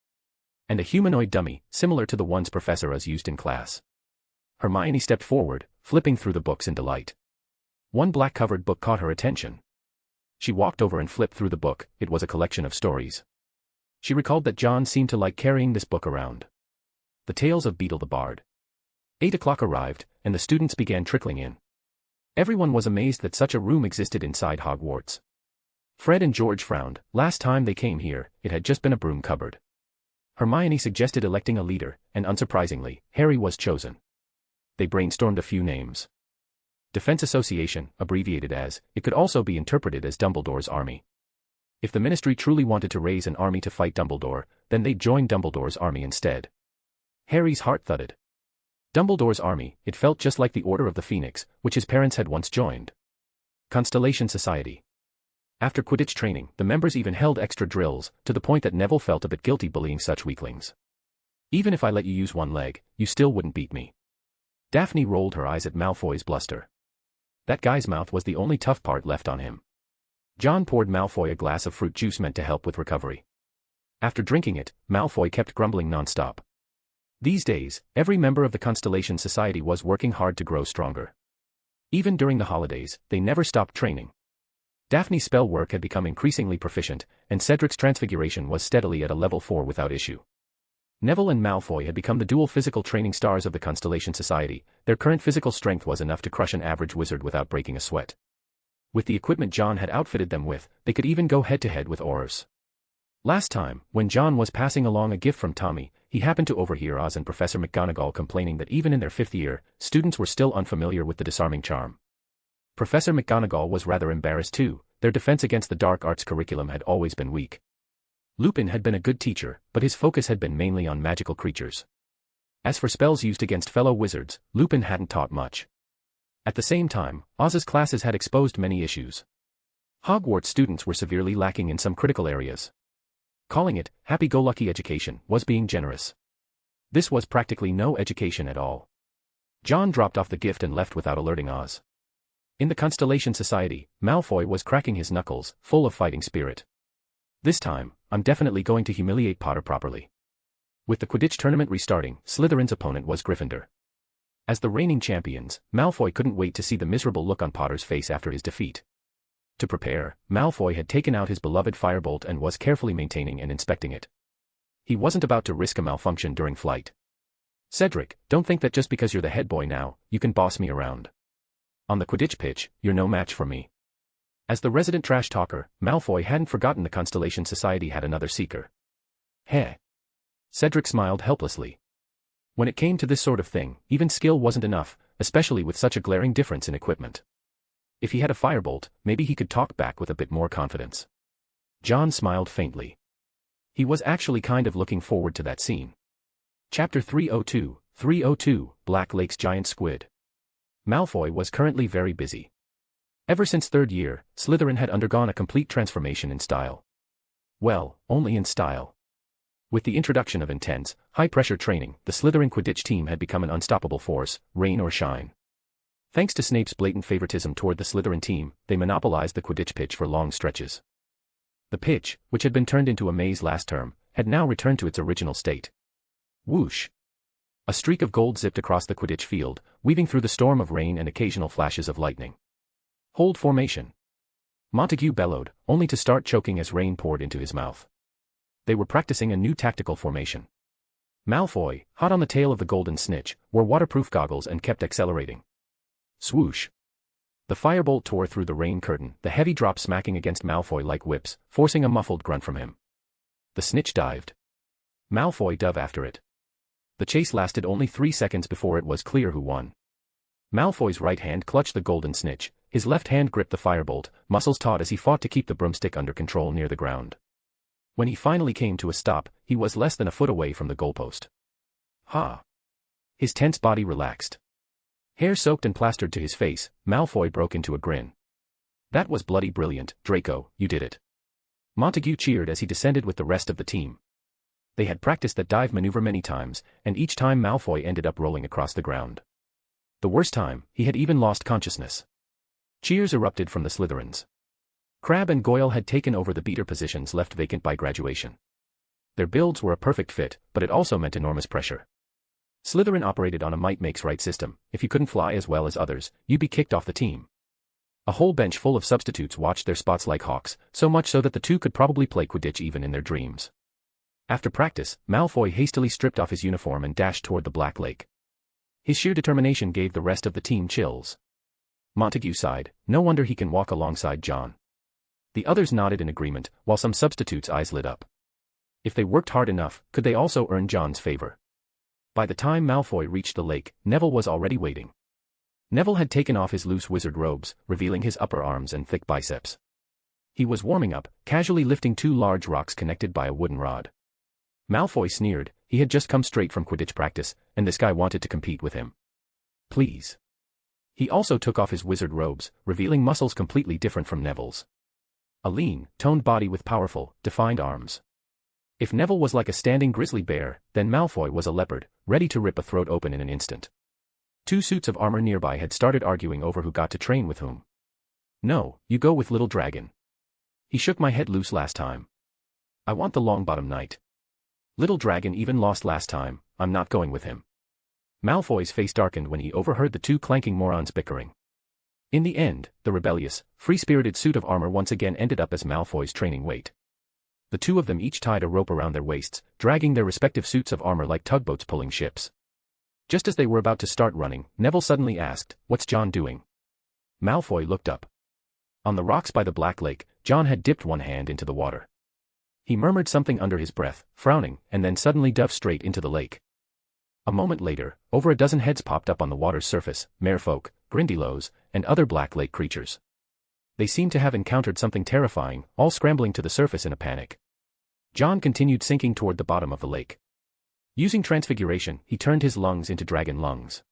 And a humanoid dummy, similar to the ones Professor Oz used in class. Hermione stepped forward, flipping through the books in delight. One black-covered book caught her attention. She walked over and flipped through the book. It was a collection of stories. She recalled that John seemed to like carrying this book around. The Tales of Beetle the Bard. 8 o'clock arrived, and the students began trickling in. Everyone was amazed that such a room existed inside Hogwarts. Fred and George frowned. Last time they came here, it had just been a broom cupboard. Hermione suggested electing a leader, and unsurprisingly, Harry was chosen. They brainstormed a few names. Defense Association, abbreviated as, it could also be interpreted as Dumbledore's Army. If the Ministry truly wanted to raise an army to fight Dumbledore, then they'd join Dumbledore's army instead. Harry's heart thudded. Dumbledore's army, it felt just like the Order of the Phoenix, which his parents had once joined. Constellation Society. After Quidditch training, the members even held extra drills, to the point that Neville felt a bit guilty bullying such weaklings. "Even if I let you use one leg, you still wouldn't beat me." Daphne rolled her eyes at Malfoy's bluster. That guy's mouth was the only tough part left on him. John poured Malfoy a glass of fruit juice meant to help with recovery. After drinking it, Malfoy kept grumbling nonstop. These days, every member of the Constellation Society was working hard to grow stronger. Even during the holidays, they never stopped training. Daphne's spell work had become increasingly proficient, and Cedric's transfiguration was steadily at a level 4 without issue. Neville and Malfoy had become the dual physical training stars of the Constellation Society. Their current physical strength was enough to crush an average wizard without breaking a sweat. With the equipment John had outfitted them with, they could even go head-to-head with Aurors. Last time, when John was passing along a gift from Tommy, he happened to overhear Oz and Professor McGonagall complaining that even in their 5th year, students were still unfamiliar with the disarming charm. Professor McGonagall was rather embarrassed too. Their defense against the dark arts curriculum had always been weak. Lupin had been a good teacher, but his focus had been mainly on magical creatures. As for spells used against fellow wizards, Lupin hadn't taught much. At the same time, Oz's classes had exposed many issues. Hogwarts students were severely lacking in some critical areas. Calling it happy-go-lucky education was being generous. This was practically no education at all. John dropped off the gift and left without alerting Oz. In the Constellation Society, Malfoy was cracking his knuckles, full of fighting spirit. This time, I'm definitely going to humiliate Potter properly. With the Quidditch tournament restarting, Slytherin's opponent was Gryffindor. As the reigning champions, Malfoy couldn't wait to see the miserable look on Potter's face after his defeat. To prepare, Malfoy had taken out his beloved firebolt and was carefully maintaining and inspecting it. He wasn't about to risk a malfunction during flight. Cedric, don't think that just because you're the head boy now, you can boss me around. On the Quidditch pitch, you're no match for me. As the resident trash talker, Malfoy hadn't forgotten the Constellation Society had another seeker. Heh. Cedric smiled helplessly. When it came to this sort of thing, even skill wasn't enough, especially with such a glaring difference in equipment. If he had a firebolt, maybe he could talk back with a bit more confidence. John smiled faintly. He was actually kind of looking forward to that scene. Chapter 302, Black Lake's Giant Squid. Malfoy was currently very busy. Ever since third year, Slytherin had undergone a complete transformation in style. Well, only in style. With the introduction of intense, high-pressure training, the Slytherin Quidditch team had become an unstoppable force, rain or shine. Thanks to Snape's blatant favoritism toward the Slytherin team, they monopolized the Quidditch pitch for long stretches. The pitch, which had been turned into a maze last term, had now returned to its original state. Whoosh! A streak of gold zipped across the Quidditch field, weaving through the storm of rain and occasional flashes of lightning. Hold formation. Montague bellowed, only to start choking as rain poured into his mouth. They were practicing a new tactical formation. Malfoy, hot on the tail of the golden snitch, wore waterproof goggles and kept accelerating. Swoosh! The firebolt tore through the rain curtain, the heavy drop smacking against Malfoy like whips, forcing a muffled grunt from him. The snitch dived. Malfoy dove after it. The chase lasted only 3 seconds before it was clear who won. Malfoy's right hand clutched the golden snitch, his left hand gripped the firebolt, muscles taut as he fought to keep the broomstick under control near the ground. When he finally came to a stop, he was less than a foot away from the goalpost. Ha! His tense body relaxed. Hair soaked and plastered to his face, Malfoy broke into a grin. That was bloody brilliant, Draco, you did it. Montague cheered as he descended with the rest of the team. They had practiced that dive maneuver many times, and each time Malfoy ended up rolling across the ground. The worst time, he had even lost consciousness. Cheers erupted from the Slytherins. Crabbe and Goyle had taken over the beater positions left vacant by graduation. Their builds were a perfect fit, but it also meant enormous pressure. Slytherin operated on a might makes right system. If you couldn't fly as well as others, you'd be kicked off the team. A whole bench full of substitutes watched their spots like hawks, so much so that the two could probably play Quidditch even in their dreams. After practice, Malfoy hastily stripped off his uniform and dashed toward the Black Lake. His sheer determination gave the rest of the team chills. Montague sighed, no wonder he can walk alongside John. The others nodded in agreement, while some substitutes' eyes lit up. If they worked hard enough, could they also earn John's favor? By the time Malfoy reached the lake, Neville was already waiting. Neville had taken off his loose wizard robes, revealing his upper arms and thick biceps. He was warming up, casually lifting 2 large rocks connected by a wooden rod. Malfoy sneered, he had just come straight from Quidditch practice, and this guy wanted to compete with him. Please. He also took off his wizard robes, revealing muscles completely different from Neville's. A lean, toned body with powerful, defined arms. If Neville was like a standing grizzly bear, then Malfoy was a leopard, ready to rip a throat open in an instant. 2 suits of armor nearby had started arguing over who got to train with whom. No, you go with Little Dragon. He shook my head loose last time. I want the Longbottom Knight. Little Dragon even lost last time, I'm not going with him. Malfoy's face darkened when he overheard the 2 clanking morons bickering. In the end, the rebellious, free-spirited suit of armor once again ended up as Malfoy's training weight. The 2 of them each tied a rope around their waists, dragging their respective suits of armor like tugboats pulling ships. Just as they were about to start running, Neville suddenly asked, "What's John doing?" Malfoy looked up. On the rocks by the Black Lake, John had dipped one hand into the water. He murmured something under his breath, frowning, and then suddenly dove straight into the lake. A moment later, over a dozen heads popped up on the water's surface, merfolk, Grindylows, and other Black Lake creatures. They seemed to have encountered something terrifying, all scrambling to the surface in a panic. John continued sinking toward the bottom of the lake. Using transfiguration, he turned his lungs into dragon lungs.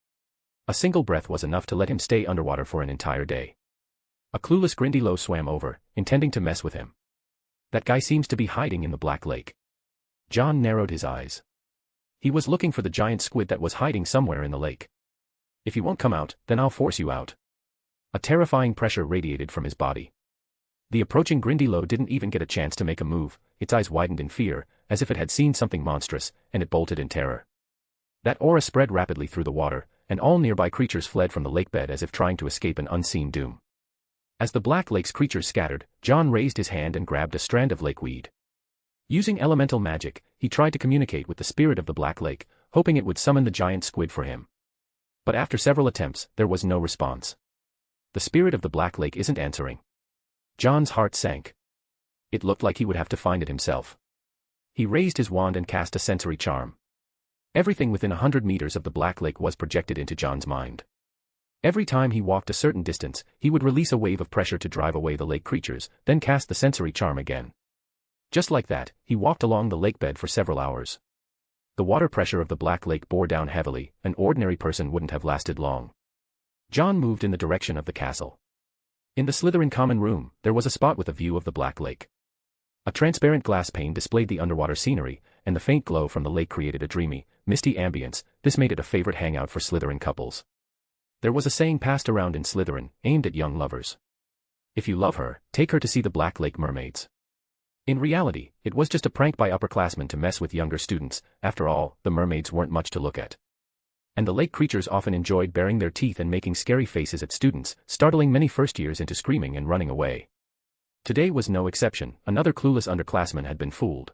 A single breath was enough to let him stay underwater for an entire day. A clueless Grindylow swam over, intending to mess with him. That guy seems to be hiding in the Black Lake. John narrowed his eyes. He was looking for the giant squid that was hiding somewhere in the lake. If you won't come out, then I'll force you out. A terrifying pressure radiated from his body. The approaching Grindylow didn't even get a chance to make a move, its eyes widened in fear, as if it had seen something monstrous, and it bolted in terror. That aura spread rapidly through the water, and all nearby creatures fled from the lakebed as if trying to escape an unseen doom. As the Black Lake's creatures scattered, John raised his hand and grabbed a strand of lakeweed. Using elemental magic, he tried to communicate with the spirit of the Black Lake, hoping it would summon the giant squid for him. But after several attempts, there was no response. The spirit of the Black Lake isn't answering. John's heart sank. It looked like he would have to find it himself. He raised his wand and cast a sensory charm. Everything within 100 meters of the Black Lake was projected into John's mind. Every time he walked a certain distance, he would release a wave of pressure to drive away the lake creatures, then cast the sensory charm again. Just like that, he walked along the lakebed for several hours. The water pressure of the Black Lake bore down heavily, an ordinary person wouldn't have lasted long. John moved in the direction of the castle. In the Slytherin common room, there was a spot with a view of the Black Lake. A transparent glass pane displayed the underwater scenery, and the faint glow from the lake created a dreamy, misty ambience. This made it a favorite hangout for Slytherin couples. There was a saying passed around in Slytherin, aimed at young lovers. If you love her, take her to see the Black Lake mermaids. In reality, it was just a prank by upperclassmen to mess with younger students. After all, the mermaids weren't much to look at. And the lake creatures often enjoyed baring their teeth and making scary faces at students, startling many first-years into screaming and running away. Today was no exception. Another clueless underclassman had been fooled.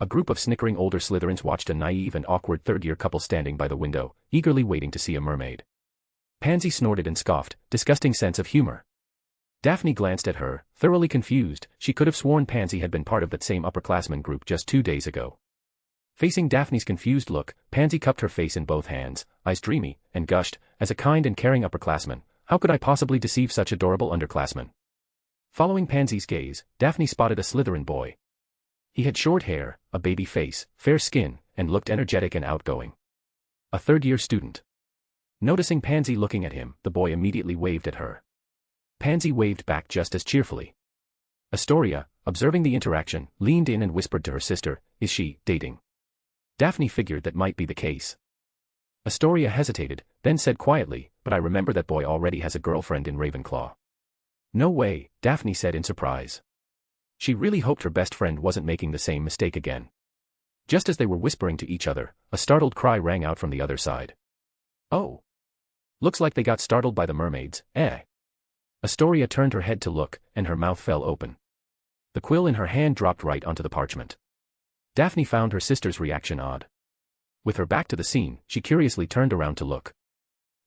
A group of snickering older Slytherins watched a naive and awkward third-year couple standing by the window, eagerly waiting to see a mermaid. Pansy snorted and scoffed, disgusting sense of humor. Daphne glanced at her, thoroughly confused. She could have sworn Pansy had been part of that same upperclassman group just 2 days ago. Facing Daphne's confused look, Pansy cupped her face in both hands, eyes dreamy, and gushed, as a kind and caring upperclassman, how could I possibly deceive such adorable underclassmen? Following Pansy's gaze, Daphne spotted a Slytherin boy. He had short hair, a baby face, fair skin, and looked energetic and outgoing. A third-year student. Noticing Pansy looking at him, the boy immediately waved at her. Pansy waved back just as cheerfully. Astoria, observing the interaction, leaned in and whispered to her sister, "Is she dating?" Daphne figured that might be the case. Astoria hesitated, then said quietly, "But I remember that boy already has a girlfriend in Ravenclaw." "No way," Daphne said in surprise. She really hoped her best friend wasn't making the same mistake again. Just as they were whispering to each other, a startled cry rang out from the other side. "Oh! Looks like they got startled by the mermaids, eh?" Astoria turned her head to look, and her mouth fell open. The quill in her hand dropped right onto the parchment. Daphne found her sister's reaction odd. With her back to the scene, she curiously turned around to look.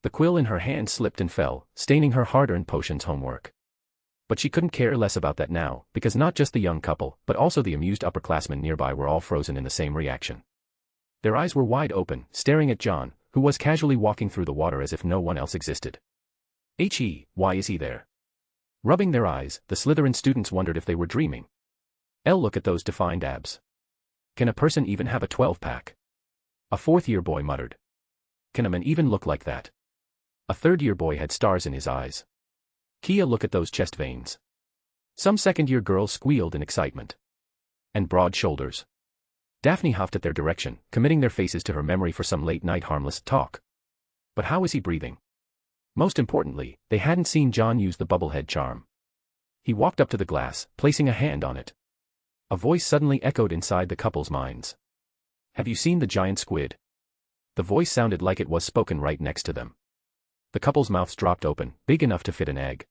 The quill in her hand slipped and fell, staining her hard-earned potions homework. But she couldn't care less about that now, because not just the young couple, but also the amused upperclassmen nearby were all frozen in the same reaction. Their eyes were wide open, staring at John, who was casually walking through the water as if no one else existed. Why is he there? Rubbing their eyes, the Slytherin students wondered if they were dreaming. Look at those defined abs. Can a person even have a 12-pack? A fourth-year boy muttered. Can a man even look like that? A third-year boy had stars in his eyes. Kia, look at those chest veins. Some second-year girls squealed in excitement. And broad shoulders. Daphne huffed at their direction, committing their faces to her memory for some late-night harmless talk. But how is he breathing? Most importantly, they hadn't seen John use the bubblehead charm. He walked up to the glass, placing a hand on it. A voice suddenly echoed inside the couple's minds. "Have you seen the giant squid?" The voice sounded like it was spoken right next to them. The couple's mouths dropped open, big enough to fit an egg.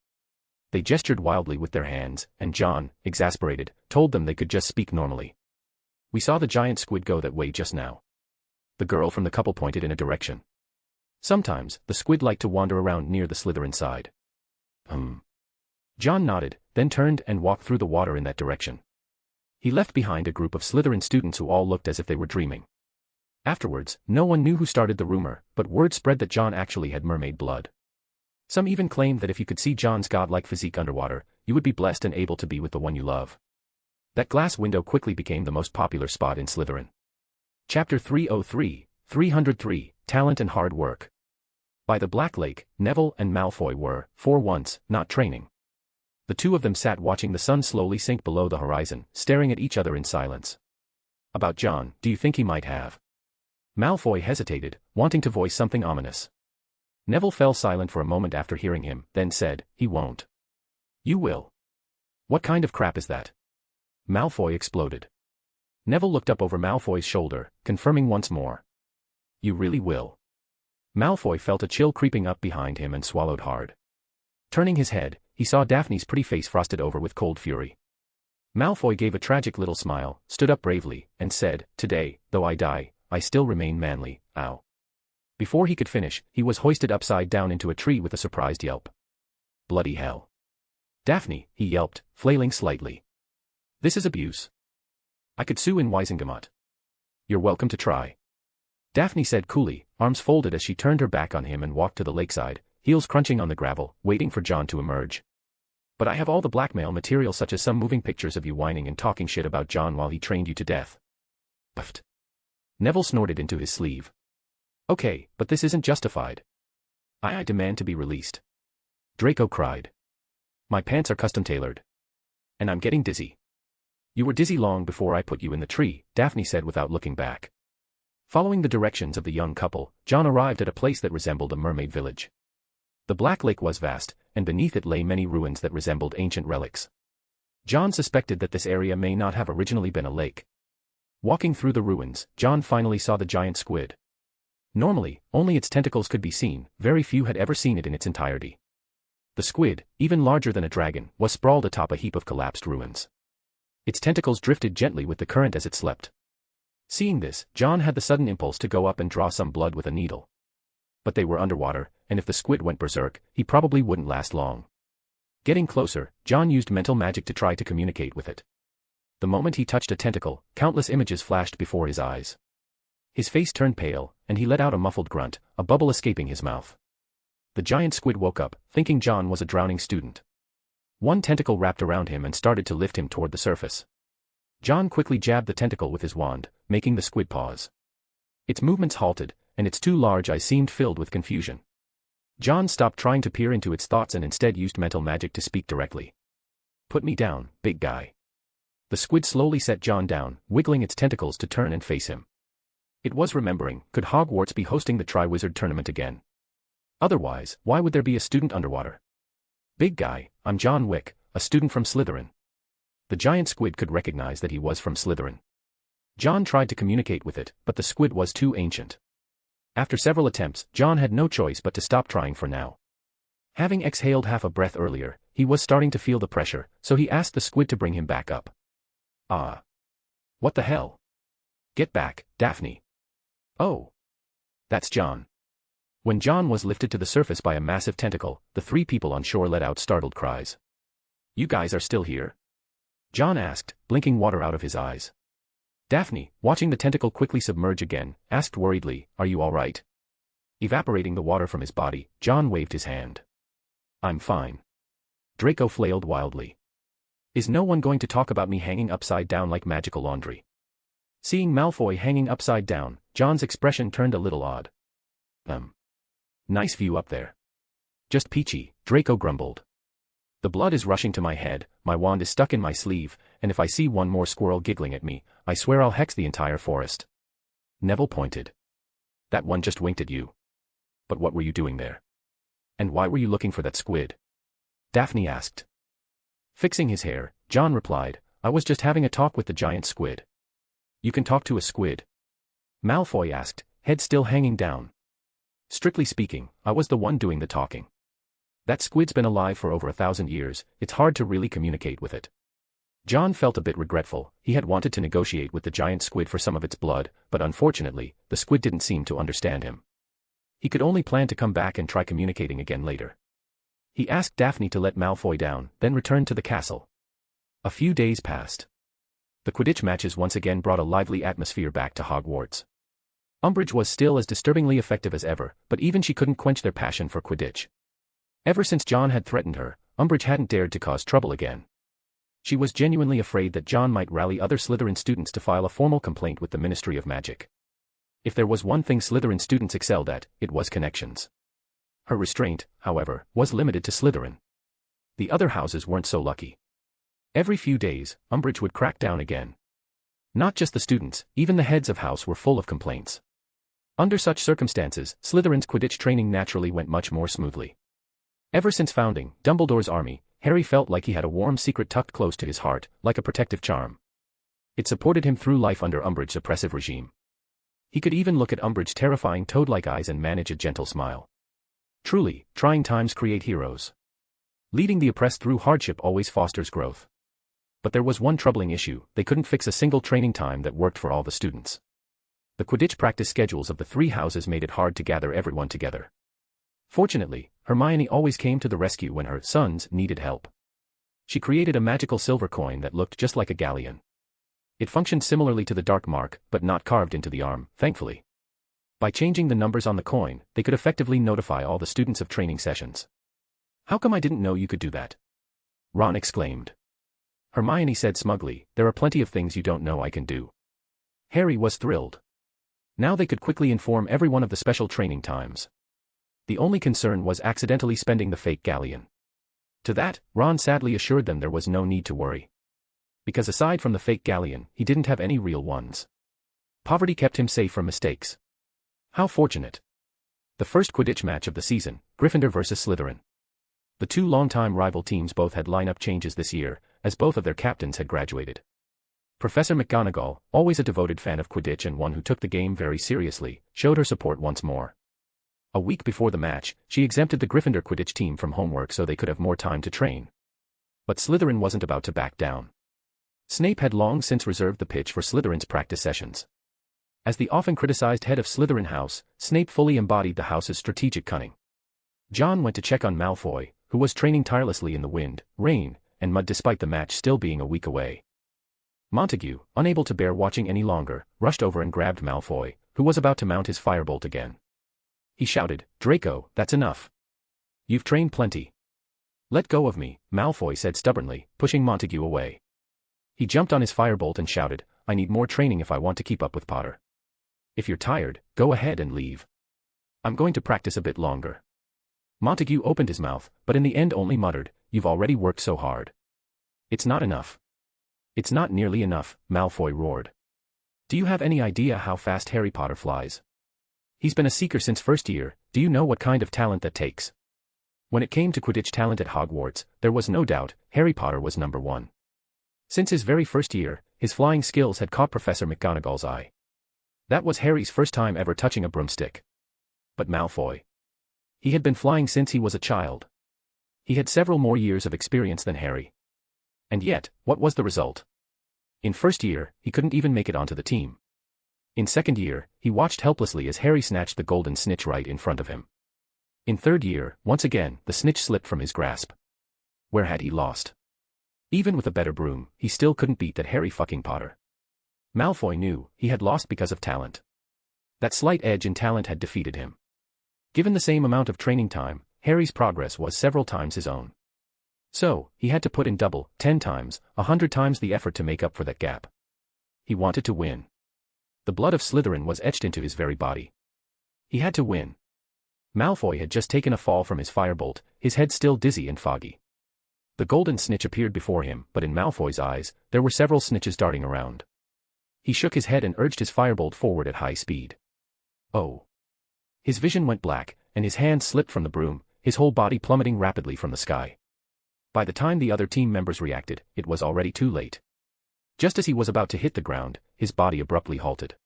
They gestured wildly with their hands, and John, exasperated, told them they could just speak normally. "We saw the giant squid go that way just now." The girl from the couple pointed in a direction. Sometimes, the squid liked to wander around near the Slytherin side. John nodded, then turned and walked through the water in that direction. He left behind a group of Slytherin students who all looked as if they were dreaming. Afterwards, no one knew who started the rumor, but word spread that John actually had mermaid blood. Some even claimed that if you could see John's godlike physique underwater, you would be blessed and able to be with the one you love. That glass window quickly became the most popular spot in Slytherin. Chapter 303, Talent and Hard Work. By the Black Lake, Neville and Malfoy were, for once, not training. The two of them sat watching the sun slowly sink below the horizon, staring at each other in silence. About John, do you think he might have? Malfoy hesitated, wanting to voice something ominous. Neville fell silent for a moment after hearing him, then said, he won't. You will. What kind of crap is that? Malfoy exploded. Neville looked up over Malfoy's shoulder, confirming once more. You really will. Malfoy felt a chill creeping up behind him and swallowed hard. Turning his head, he saw Daphne's pretty face frosted over with cold fury. Malfoy gave a tragic little smile, stood up bravely, and said, today, though I die, I still remain manly, ow. Before he could finish, he was hoisted upside down into a tree with a surprised yelp. Bloody hell. Daphne, he yelped, flailing slightly. This is abuse. I could sue in Wisengamot. You're welcome to try. Daphne said coolly, arms folded as she turned her back on him and walked to the lakeside, heels crunching on the gravel, waiting for John to emerge. But I have all the blackmail material such as some moving pictures of you whining and talking shit about John while he trained you to death. Puffed. Neville snorted into his sleeve. Okay, but this isn't justified. I demand to be released. Draco cried. My pants are custom tailored. And I'm getting dizzy. You were dizzy long before I put you in the tree, Daphne said without looking back. Following the directions of the young couple, John arrived at a place that resembled a mermaid village. The Black Lake was vast, and beneath it lay many ruins that resembled ancient relics. John suspected that this area may not have originally been a lake. Walking through the ruins, John finally saw the giant squid. Normally, only its tentacles could be seen, very few had ever seen it in its entirety. The squid, even larger than a dragon, was sprawled atop a heap of collapsed ruins. Its tentacles drifted gently with the current as it slept. Seeing this, John had the sudden impulse to go up and draw some blood with a needle. But they were underwater, and if the squid went berserk, he probably wouldn't last long. Getting closer, John used mental magic to try to communicate with it. The moment he touched a tentacle, countless images flashed before his eyes. His face turned pale, and he let out a muffled grunt, a bubble escaping his mouth. The giant squid woke up, thinking John was a drowning student. One tentacle wrapped around him and started to lift him toward the surface. John quickly jabbed the tentacle with his wand, making the squid pause. Its movements halted, and its two large eyes seemed filled with confusion. John stopped trying to peer into its thoughts and instead used mental magic to speak directly. Put me down, big guy. The squid slowly set John down, wiggling its tentacles to turn and face him. It was remembering, could Hogwarts be hosting the Triwizard Tournament again? Otherwise, why would there be a student underwater? Big guy, I'm John Wick, a student from Slytherin. The giant squid could recognize that he was from Slytherin. John tried to communicate with it, but the squid was too ancient. After several attempts, John had no choice but to stop trying for now. Having exhaled half a breath earlier, he was starting to feel the pressure, so he asked the squid to bring him back up. Ah. What the hell? Get back, Daphne. Oh. That's John. When John was lifted to the surface by a massive tentacle, the three people on shore let out startled cries. You guys are still here? John asked, blinking water out of his eyes. Daphne, watching the tentacle quickly submerge again, asked worriedly, are you all right? Evaporating the water from his body, John waved his hand. I'm fine. Draco flailed wildly. Is no one going to talk about me hanging upside down like magical laundry? Seeing Malfoy hanging upside down, John's expression turned a little odd. Nice view up there. Just peachy, Draco grumbled. The blood is rushing to my head, my wand is stuck in my sleeve, and if I see one more squirrel giggling at me, I swear I'll hex the entire forest. Neville pointed. That one just winked at you. But what were you doing there? And why were you looking for that squid? Daphne asked. Fixing his hair, John replied, I was just having a talk with the giant squid. You can talk to a squid? Malfoy asked, head still hanging down. Strictly speaking, I was the one doing the talking. That squid's been alive for over 1,000 years, it's hard to really communicate with it. John felt a bit regretful, he had wanted to negotiate with the giant squid for some of its blood, but unfortunately, the squid didn't seem to understand him. He could only plan to come back and try communicating again later. He asked Daphne to let Malfoy down, then returned to the castle. A few days passed. The Quidditch matches once again brought a lively atmosphere back to Hogwarts. Umbridge was still as disturbingly effective as ever, but even she couldn't quench their passion for Quidditch. Ever since John had threatened her, Umbridge hadn't dared to cause trouble again. She was genuinely afraid that John might rally other Slytherin students to file a formal complaint with the Ministry of Magic. If there was one thing Slytherin students excelled at, it was connections. Her restraint, however, was limited to Slytherin. The other houses weren't so lucky. Every few days, Umbridge would crack down again. Not just the students, even the heads of house were full of complaints. Under such circumstances, Slytherin's Quidditch training naturally went much more smoothly. Ever since founding Dumbledore's army, Harry felt like he had a warm secret tucked close to his heart, like a protective charm. It supported him through life under Umbridge's oppressive regime. He could even look at Umbridge's terrifying toad-like eyes and manage a gentle smile. Truly, trying times create heroes. Leading the oppressed through hardship always fosters growth. But there was one troubling issue: they couldn't fix a single training time that worked for all the students. The Quidditch practice schedules of the three houses made it hard to gather everyone together. Fortunately, Hermione always came to the rescue when her sons needed help. She created a magical silver coin that looked just like a galleon. It functioned similarly to the dark mark, but not carved into the arm, thankfully. By changing the numbers on the coin, they could effectively notify all the students of training sessions. "How come I didn't know you could do that?" Ron exclaimed. Hermione said smugly, "There are plenty of things you don't know I can do." Harry was thrilled. Now they could quickly inform everyone of the special training times. The only concern was accidentally spending the fake galleon. To that, Ron sadly assured them there was no need to worry. Because aside from the fake galleon, he didn't have any real ones. Poverty kept him safe from mistakes. How fortunate. The first Quidditch match of the season, Gryffindor versus Slytherin. The two longtime rival teams both had lineup changes this year, as both of their captains had graduated. Professor McGonagall, always a devoted fan of Quidditch and one who took the game very seriously, showed her support once more. A week before the match, she exempted the Gryffindor Quidditch team from homework so they could have more time to train. But Slytherin wasn't about to back down. Snape had long since reserved the pitch for Slytherin's practice sessions. As the often criticized head of Slytherin House, Snape fully embodied the house's strategic cunning. John went to check on Malfoy, who was training tirelessly in the wind, rain, and mud despite the match still being a week away. Montague, unable to bear watching any longer, rushed over and grabbed Malfoy, who was about to mount his firebolt again. He shouted, "Draco, that's enough. You've trained plenty. Let go of me," Malfoy said stubbornly, pushing Montague away. He jumped on his firebolt and shouted, "I need more training if I want to keep up with Potter. If you're tired, go ahead and leave. I'm going to practice a bit longer." Montague opened his mouth, but in the end only muttered, "You've already worked so hard." "It's not enough." "It's not nearly enough," Malfoy roared. "Do you have any idea how fast Harry Potter flies? He's been a seeker since first year. Do you know what kind of talent that takes?" When it came to Quidditch talent at Hogwarts, there was no doubt, Harry Potter was number one. Since his very first year, his flying skills had caught Professor McGonagall's eye. That was Harry's first time ever touching a broomstick. But Malfoy. He had been flying since he was a child. He had several more years of experience than Harry. And yet, what was the result? In first year, he couldn't even make it onto the team. In second year, he watched helplessly as Harry snatched the golden snitch right in front of him. In third year, once again, the snitch slipped from his grasp. Where had he lost? Even with a better broom, he still couldn't beat that Harry fucking Potter. Malfoy knew he had lost because of talent. That slight edge in talent had defeated him. Given the same amount of training time, Harry's progress was several times his own. So, he had to put in double, 10 times, 100 times the effort to make up for that gap. He wanted to win. The blood of Slytherin was etched into his very body. He had to win. Malfoy had just taken a fall from his firebolt, his head still dizzy and foggy. The golden snitch appeared before him, but in Malfoy's eyes, there were several snitches darting around. He shook his head and urged his firebolt forward at high speed. Oh. His vision went black, and his hand slipped from the broom, his whole body plummeting rapidly from the sky. By the time the other team members reacted, it was already too late. Just as he was about to hit the ground, his body abruptly halted.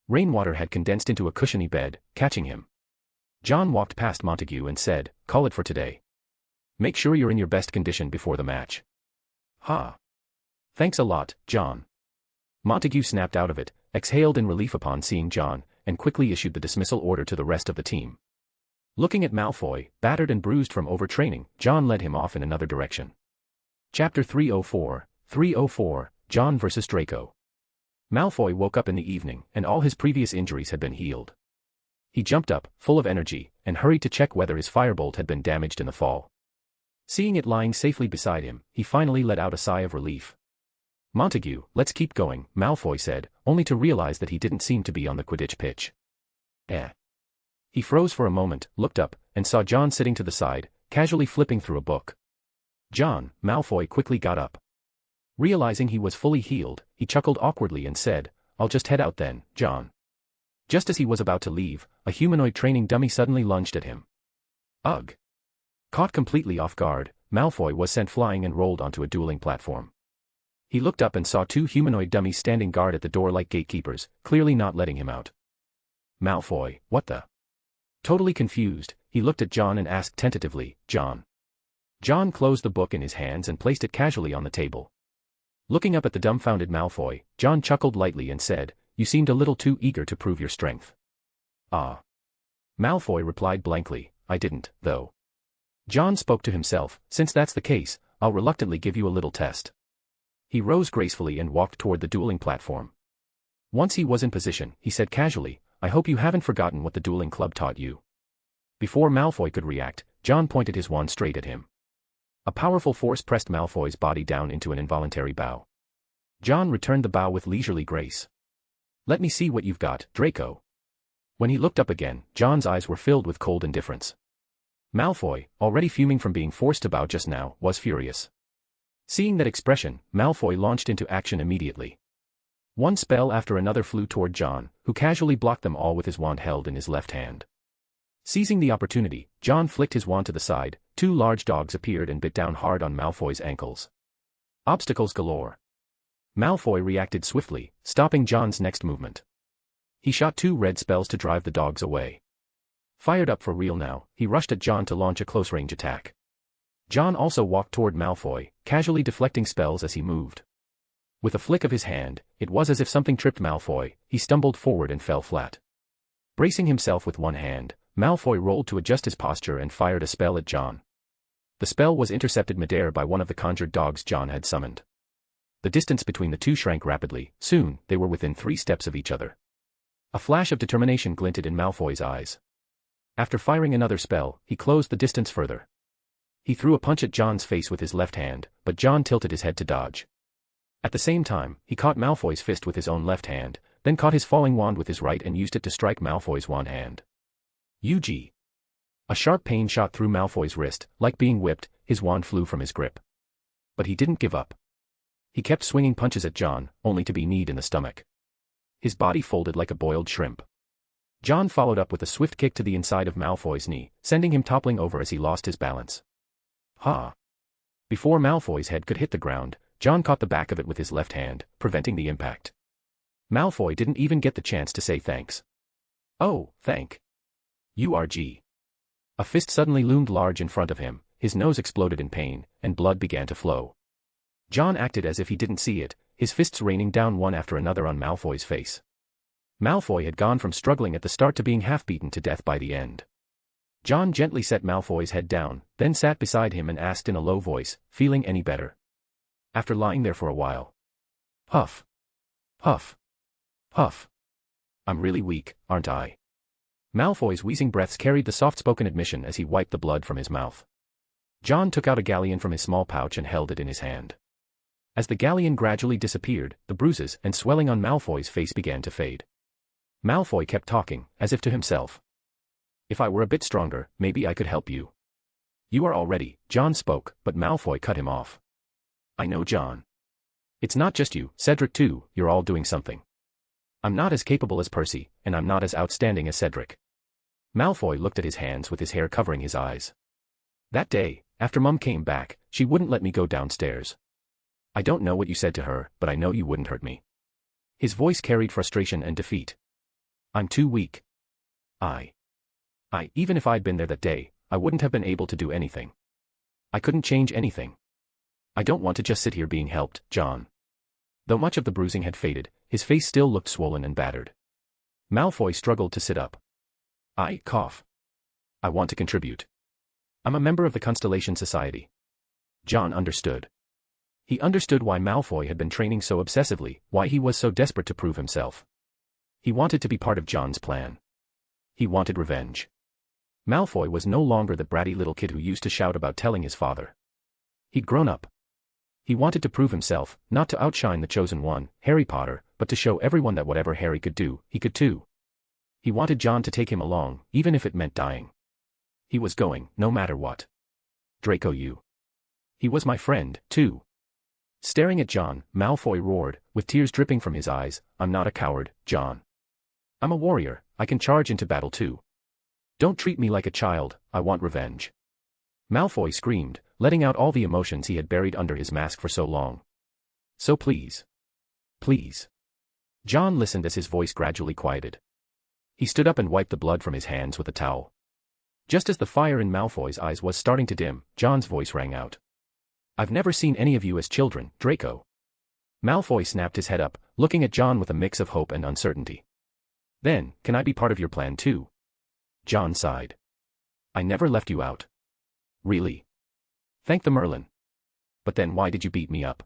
Rainwater had condensed into a cushiony bed, catching him. John walked past Montague and said, "Call it for today. Make sure you're in your best condition before the match." "Ha. Thanks a lot, John." Montague snapped out of it, exhaled in relief upon seeing John, and quickly issued the dismissal order to the rest of the team. Looking at Malfoy, battered and bruised from overtraining, John led him off in another direction. Chapter 304, John vs. Draco. Malfoy woke up in the evening, and all his previous injuries had been healed. He jumped up, full of energy, and hurried to check whether his firebolt had been damaged in the fall. Seeing it lying safely beside him, he finally let out a sigh of relief. "Montague, let's keep going," Malfoy said, only to realize that he didn't seem to be on the Quidditch pitch. He froze for a moment, looked up, and saw John sitting to the side, casually flipping through a book. John, Malfoy quickly got up. Realizing he was fully healed, he chuckled awkwardly and said, I'll just head out then, John. Just as he was about to leave, a humanoid training dummy suddenly lunged at him. Ugh! Caught completely off guard, Malfoy was sent flying and rolled onto a dueling platform. He looked up and saw two humanoid dummies standing guard at the door like gatekeepers, clearly not letting him out. Malfoy, what the? Totally confused, he looked at John and asked tentatively, John. John closed the book in his hands and placed it casually on the table. Looking up at the dumbfounded Malfoy, John chuckled lightly and said, You seemed a little too eager to prove your strength. Ah. Malfoy replied blankly, I didn't, though. John spoke to himself, Since that's the case, I'll reluctantly give you a little test. He rose gracefully and walked toward the dueling platform. Once he was in position, he said casually, I hope you haven't forgotten what the dueling club taught you. Before Malfoy could react, John pointed his wand straight at him. A powerful force pressed Malfoy's body down into an involuntary bow. John returned the bow with leisurely grace. Let me see what you've got, Draco. When he looked up again, John's eyes were filled with cold indifference. Malfoy, already fuming from being forced to bow just now, was furious. Seeing that expression, Malfoy launched into action immediately. One spell after another flew toward John, who casually blocked them all with his wand held in his left hand. Seizing the opportunity, John flicked his wand to the side, two large dogs appeared and bit down hard on Malfoy's ankles. Obstacles galore. Malfoy reacted swiftly, stopping John's next movement. He shot two red spells to drive the dogs away. Fired up for real now, he rushed at John to launch a close-range attack. John also walked toward Malfoy, casually deflecting spells as he moved. With a flick of his hand, it was as if something tripped Malfoy, he stumbled forward and fell flat. Bracing himself with one hand, Malfoy rolled to adjust his posture and fired a spell at John. The spell was intercepted midair by one of the conjured dogs John had summoned. The distance between the two shrank rapidly, soon, they were within 3 steps of each other. A flash of determination glinted in Malfoy's eyes. After firing another spell, he closed the distance further. He threw a punch at John's face with his left hand, but John tilted his head to dodge. At the same time, he caught Malfoy's fist with his own left hand, then caught his falling wand with his right and used it to strike Malfoy's wand hand. UG. A sharp pain shot through Malfoy's wrist, like being whipped, his wand flew from his grip. But he didn't give up. He kept swinging punches at John, only to be kneed in the stomach. His body folded like a boiled shrimp. John followed up with a swift kick to the inside of Malfoy's knee, sending him toppling over as he lost his balance. Ha! Before Malfoy's head could hit the ground, John caught the back of it with his left hand, preventing the impact. Malfoy didn't even get the chance to say thanks. Oh, thank you, RG. A fist suddenly loomed large in front of him, his nose exploded in pain, and blood began to flow. John acted as if he didn't see it, his fists raining down one after another on Malfoy's face. Malfoy had gone from struggling at the start to being half-beaten to death by the end. John gently set Malfoy's head down, then sat beside him and asked in a low voice, feeling any better? After lying there for a while. Huff. Huff. Huff. I'm really weak, aren't I? Malfoy's wheezing breaths carried the soft-spoken admission as he wiped the blood from his mouth. John took out a galleon from his small pouch and held it in his hand. As the galleon gradually disappeared, the bruises and swelling on Malfoy's face began to fade. Malfoy kept talking, as if to himself. If I were a bit stronger, maybe I could help you. You are all ready, John spoke, but Malfoy cut him off. I know, John. It's not just you, Cedric too, you're all doing something. I'm not as capable as Percy, and I'm not as outstanding as Cedric. Malfoy looked at his hands with his hair covering his eyes. That day, after Mum came back, she wouldn't let me go downstairs. I don't know what you said to her, but I know you wouldn't hurt me. His voice carried frustration and defeat. I'm too weak. Even if I'd been there that day, I wouldn't have been able to do anything. I couldn't change anything. I don't want to just sit here being helped, John. Though much of the bruising had faded, his face still looked swollen and battered. Malfoy struggled to sit up. I want to contribute. I'm a member of the Constellation Society. John understood. He understood why Malfoy had been training so obsessively, why he was so desperate to prove himself. He wanted to be part of John's plan. He wanted revenge. Malfoy was no longer the bratty little kid who used to shout about telling his father. He'd grown up. He wanted to prove himself, not to outshine the chosen one, Harry Potter, but to show everyone that whatever Harry could do, he could too. He wanted John to take him along, even if it meant dying. He was going, no matter what. Draco, you. He was my friend, too. Staring at John, Malfoy roared, with tears dripping from his eyes, I'm not a coward, John. I'm a warrior, I can charge into battle too. Don't treat me like a child, I want revenge. Malfoy screamed, letting out all the emotions he had buried under his mask for so long. So please. Please. John listened as his voice gradually quieted. He stood up and wiped the blood from his hands with a towel. Just as the fire in Malfoy's eyes was starting to dim, John's voice rang out. I've never seen any of you as children, Draco. Malfoy snapped his head up, looking at John with a mix of hope and uncertainty. Then, can I be part of your plan too? John sighed. I never left you out. Really? Thank the Merlin. But then why did you beat me up?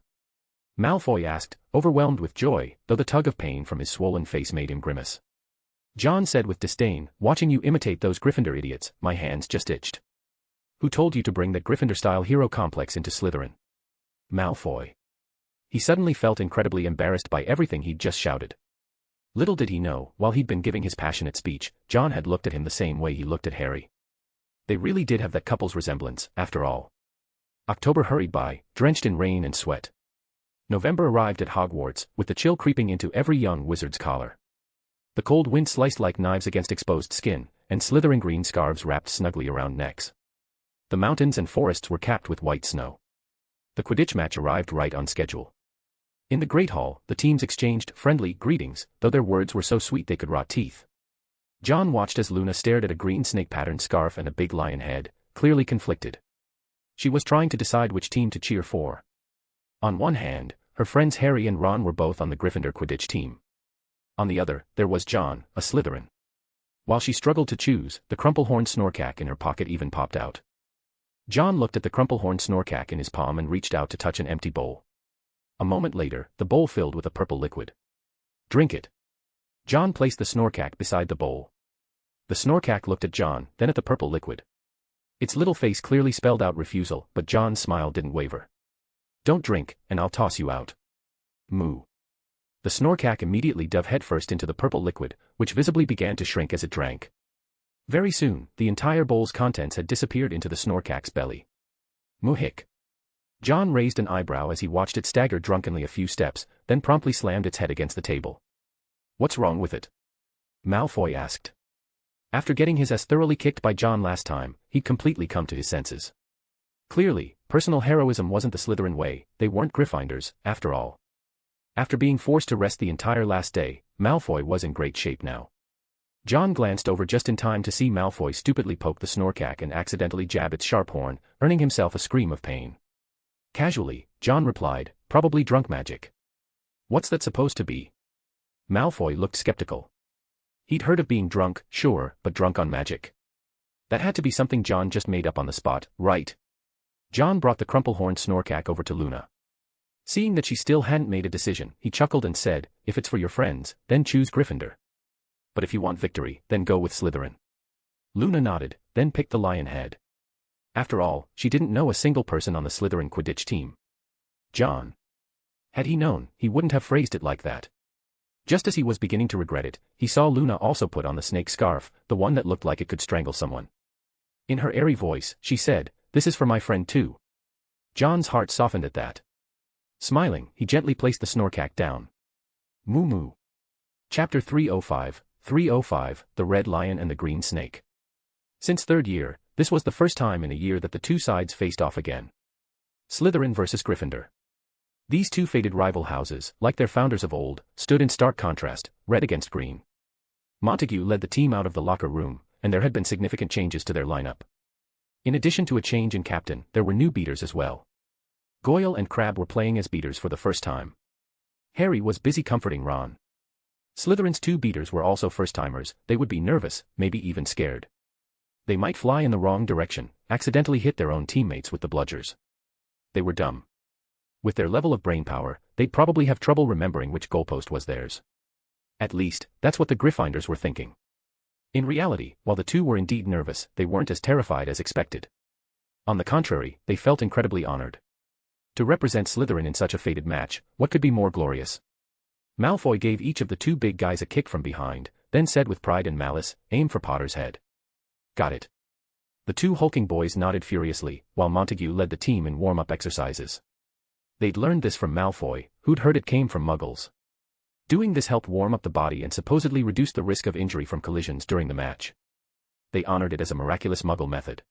Malfoy asked, overwhelmed with joy, though the tug of pain from his swollen face made him grimace. John said with disdain, watching you imitate those Gryffindor idiots, my hands just itched. Who told you to bring that Gryffindor-style hero complex into Slytherin? Malfoy. He suddenly felt incredibly embarrassed by everything he'd just shouted. Little did he know, while he'd been giving his passionate speech, John had looked at him the same way he looked at Harry. They really did have that couple's resemblance, after all. October hurried by, drenched in rain and sweat. November arrived at Hogwarts, with the chill creeping into every young wizard's collar. The cold wind sliced like knives against exposed skin, and slithering green scarves wrapped snugly around necks. The mountains and forests were capped with white snow. The Quidditch match arrived right on schedule. In the Great Hall, the teams exchanged friendly greetings, though their words were so sweet they could rot teeth. John watched as Luna stared at a green snake-patterned scarf and a big lion head, clearly conflicted. She was trying to decide which team to cheer for. On one hand, her friends Harry and Ron were both on the Gryffindor Quidditch team. On the other, there was John, a Slytherin. While she struggled to choose, the crumple-horned snorkack in her pocket even popped out. John looked at the crumple-horned snorkack in his palm and reached out to touch an empty bowl. A moment later, the bowl filled with a purple liquid. Drink it. John placed the snorkack beside the bowl. The snorkack looked at John, then at the purple liquid. Its little face clearly spelled out refusal, but John's smile didn't waver. Don't drink, and I'll toss you out. Moo. The snorkack immediately dove headfirst into the purple liquid, which visibly began to shrink as it drank. Very soon, the entire bowl's contents had disappeared into the snorkack's belly. Moo-hick. John raised an eyebrow as he watched it stagger drunkenly a few steps, then promptly slammed its head against the table. What's wrong with it? Malfoy asked. After getting his ass thoroughly kicked by John last time, he'd completely come to his senses. Clearly, personal heroism wasn't the Slytherin way, they weren't Gryffindors, after all. After being forced to rest the entire last day, Malfoy was in great shape now. John glanced over just in time to see Malfoy stupidly poke the snorkack and accidentally jab its sharp horn, earning himself a scream of pain. Casually, John replied, probably drunk magic. What's that supposed to be? Malfoy looked skeptical. He'd heard of being drunk, sure, but drunk on magic. That had to be something John just made up on the spot, right? John brought the crumple-horned snorkack over to Luna. Seeing that she still hadn't made a decision, he chuckled and said, if it's for your friends, then choose Gryffindor. But if you want victory, then go with Slytherin. Luna nodded, then picked the lion head. After all, she didn't know a single person on the Slytherin Quidditch team. John. Had he known, he wouldn't have phrased it like that. Just as he was beginning to regret it, he saw Luna also put on the snake scarf, the one that looked like it could strangle someone. In her airy voice, she said, this is for my friend too. John's heart softened at that. Smiling, he gently placed the snorkack down. Moo moo. Chapter 305, 305, The Red Lion and the Green Snake. Since third year, this was the first time in a year that the two sides faced off again. Slytherin versus Gryffindor. These two fated rival houses, like their founders of old, stood in stark contrast, red against green. Montague led the team out of the locker room, and there had been significant changes to their lineup. In addition to a change in captain, there were new beaters as well. Goyle and Crabbe were playing as beaters for the first time. Harry was busy comforting Ron. Slytherin's two beaters were also first-timers, they would be nervous, maybe even scared. They might fly in the wrong direction, accidentally hit their own teammates with the bludgers. They were dumb. With their level of brainpower, they'd probably have trouble remembering which goalpost was theirs. At least, that's what the Gryffindors were thinking. In reality, while the two were indeed nervous, they weren't as terrified as expected. On the contrary, they felt incredibly honored. To represent Slytherin in such a fated match, what could be more glorious? Malfoy gave each of the two big guys a kick from behind, then said with pride and malice, aim for Potter's head. Got it. The two hulking boys nodded furiously, while Montague led the team in warm-up exercises. They'd learned this from Malfoy, who'd heard it came from Muggles. Doing this helped warm up the body and supposedly reduce the risk of injury from collisions during the match. They honored it as a miraculous Muggle method.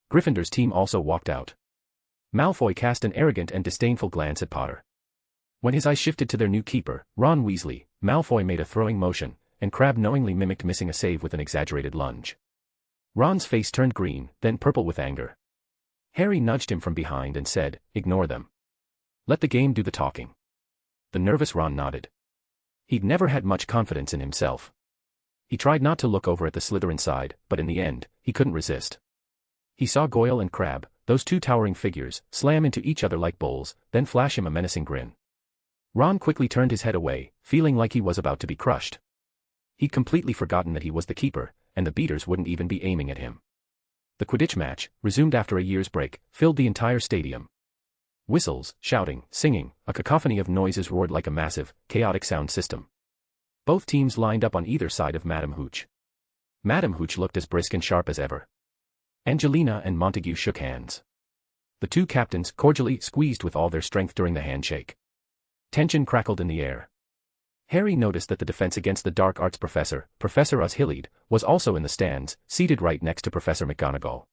Gryffindor's team also walked out. Malfoy cast an arrogant and disdainful glance at Potter. When his eyes shifted to their new keeper, Ron Weasley, Malfoy made a throwing motion, and Crabbe knowingly mimicked missing a save with an exaggerated lunge. Ron's face turned green, then purple with anger. Harry nudged him from behind and said, "Ignore them. Let the game do the talking." The nervous Ron nodded. He'd never had much confidence in himself. He tried not to look over at the Slytherin side, but in the end, he couldn't resist. He saw Goyle and Crabbe, those two towering figures, slam into each other like bulls, then flash him a menacing grin. Ron quickly turned his head away, feeling like he was about to be crushed. He'd completely forgotten that he was the keeper, and the beaters wouldn't even be aiming at him. The Quidditch match, resumed after a year's break, filled the entire stadium. Whistles, shouting, singing, a cacophony of noises roared like a massive, chaotic sound system. Both teams lined up on either side of Madame Hooch. Madame Hooch looked as brisk and sharp as ever. Angelina and Montague shook hands. The two captains cordially squeezed with all their strength during the handshake. Tension crackled in the air. Harry noticed that the defense against the dark arts professor, Professor Uzhillied, was also in the stands, seated right next to Professor McGonagall.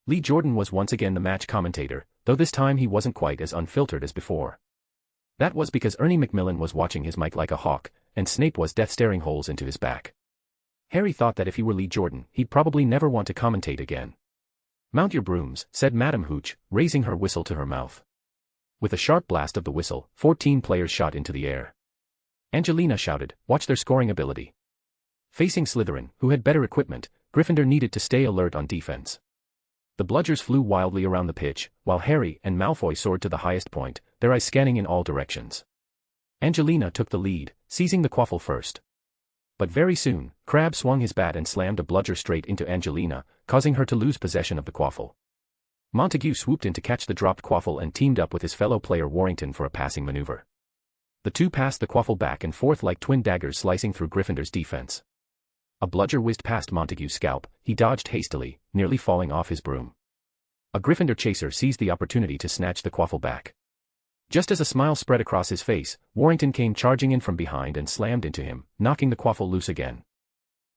Lee Jordan was once again the match commentator, though this time he wasn't quite as unfiltered as before. That was because Ernie Macmillan was watching his mic like a hawk, and Snape was death-staring holes into his back. Harry thought that if he were Lee Jordan, he'd probably never want to commentate again. "Mount your brooms," said Madame Hooch, raising her whistle to her mouth. With a sharp blast of the whistle, 14 players shot into the air. Angelina shouted, "Watch their scoring ability." Facing Slytherin, who had better equipment, Gryffindor needed to stay alert on defense. The bludgers flew wildly around the pitch, while Harry and Malfoy soared to the highest point, their eyes scanning in all directions. Angelina took the lead, seizing the quaffle first. But very soon, Crabbe swung his bat and slammed a bludger straight into Angelina, causing her to lose possession of the quaffle. Montague swooped in to catch the dropped quaffle and teamed up with his fellow player Warrington for a passing maneuver. The two passed the quaffle back and forth like twin daggers slicing through Gryffindor's defense. A bludger whizzed past Montague's scalp, he dodged hastily, nearly falling off his broom. A Gryffindor chaser seized the opportunity to snatch the quaffle back. Just as a smile spread across his face, Warrington came charging in from behind and slammed into him, knocking the quaffle loose again.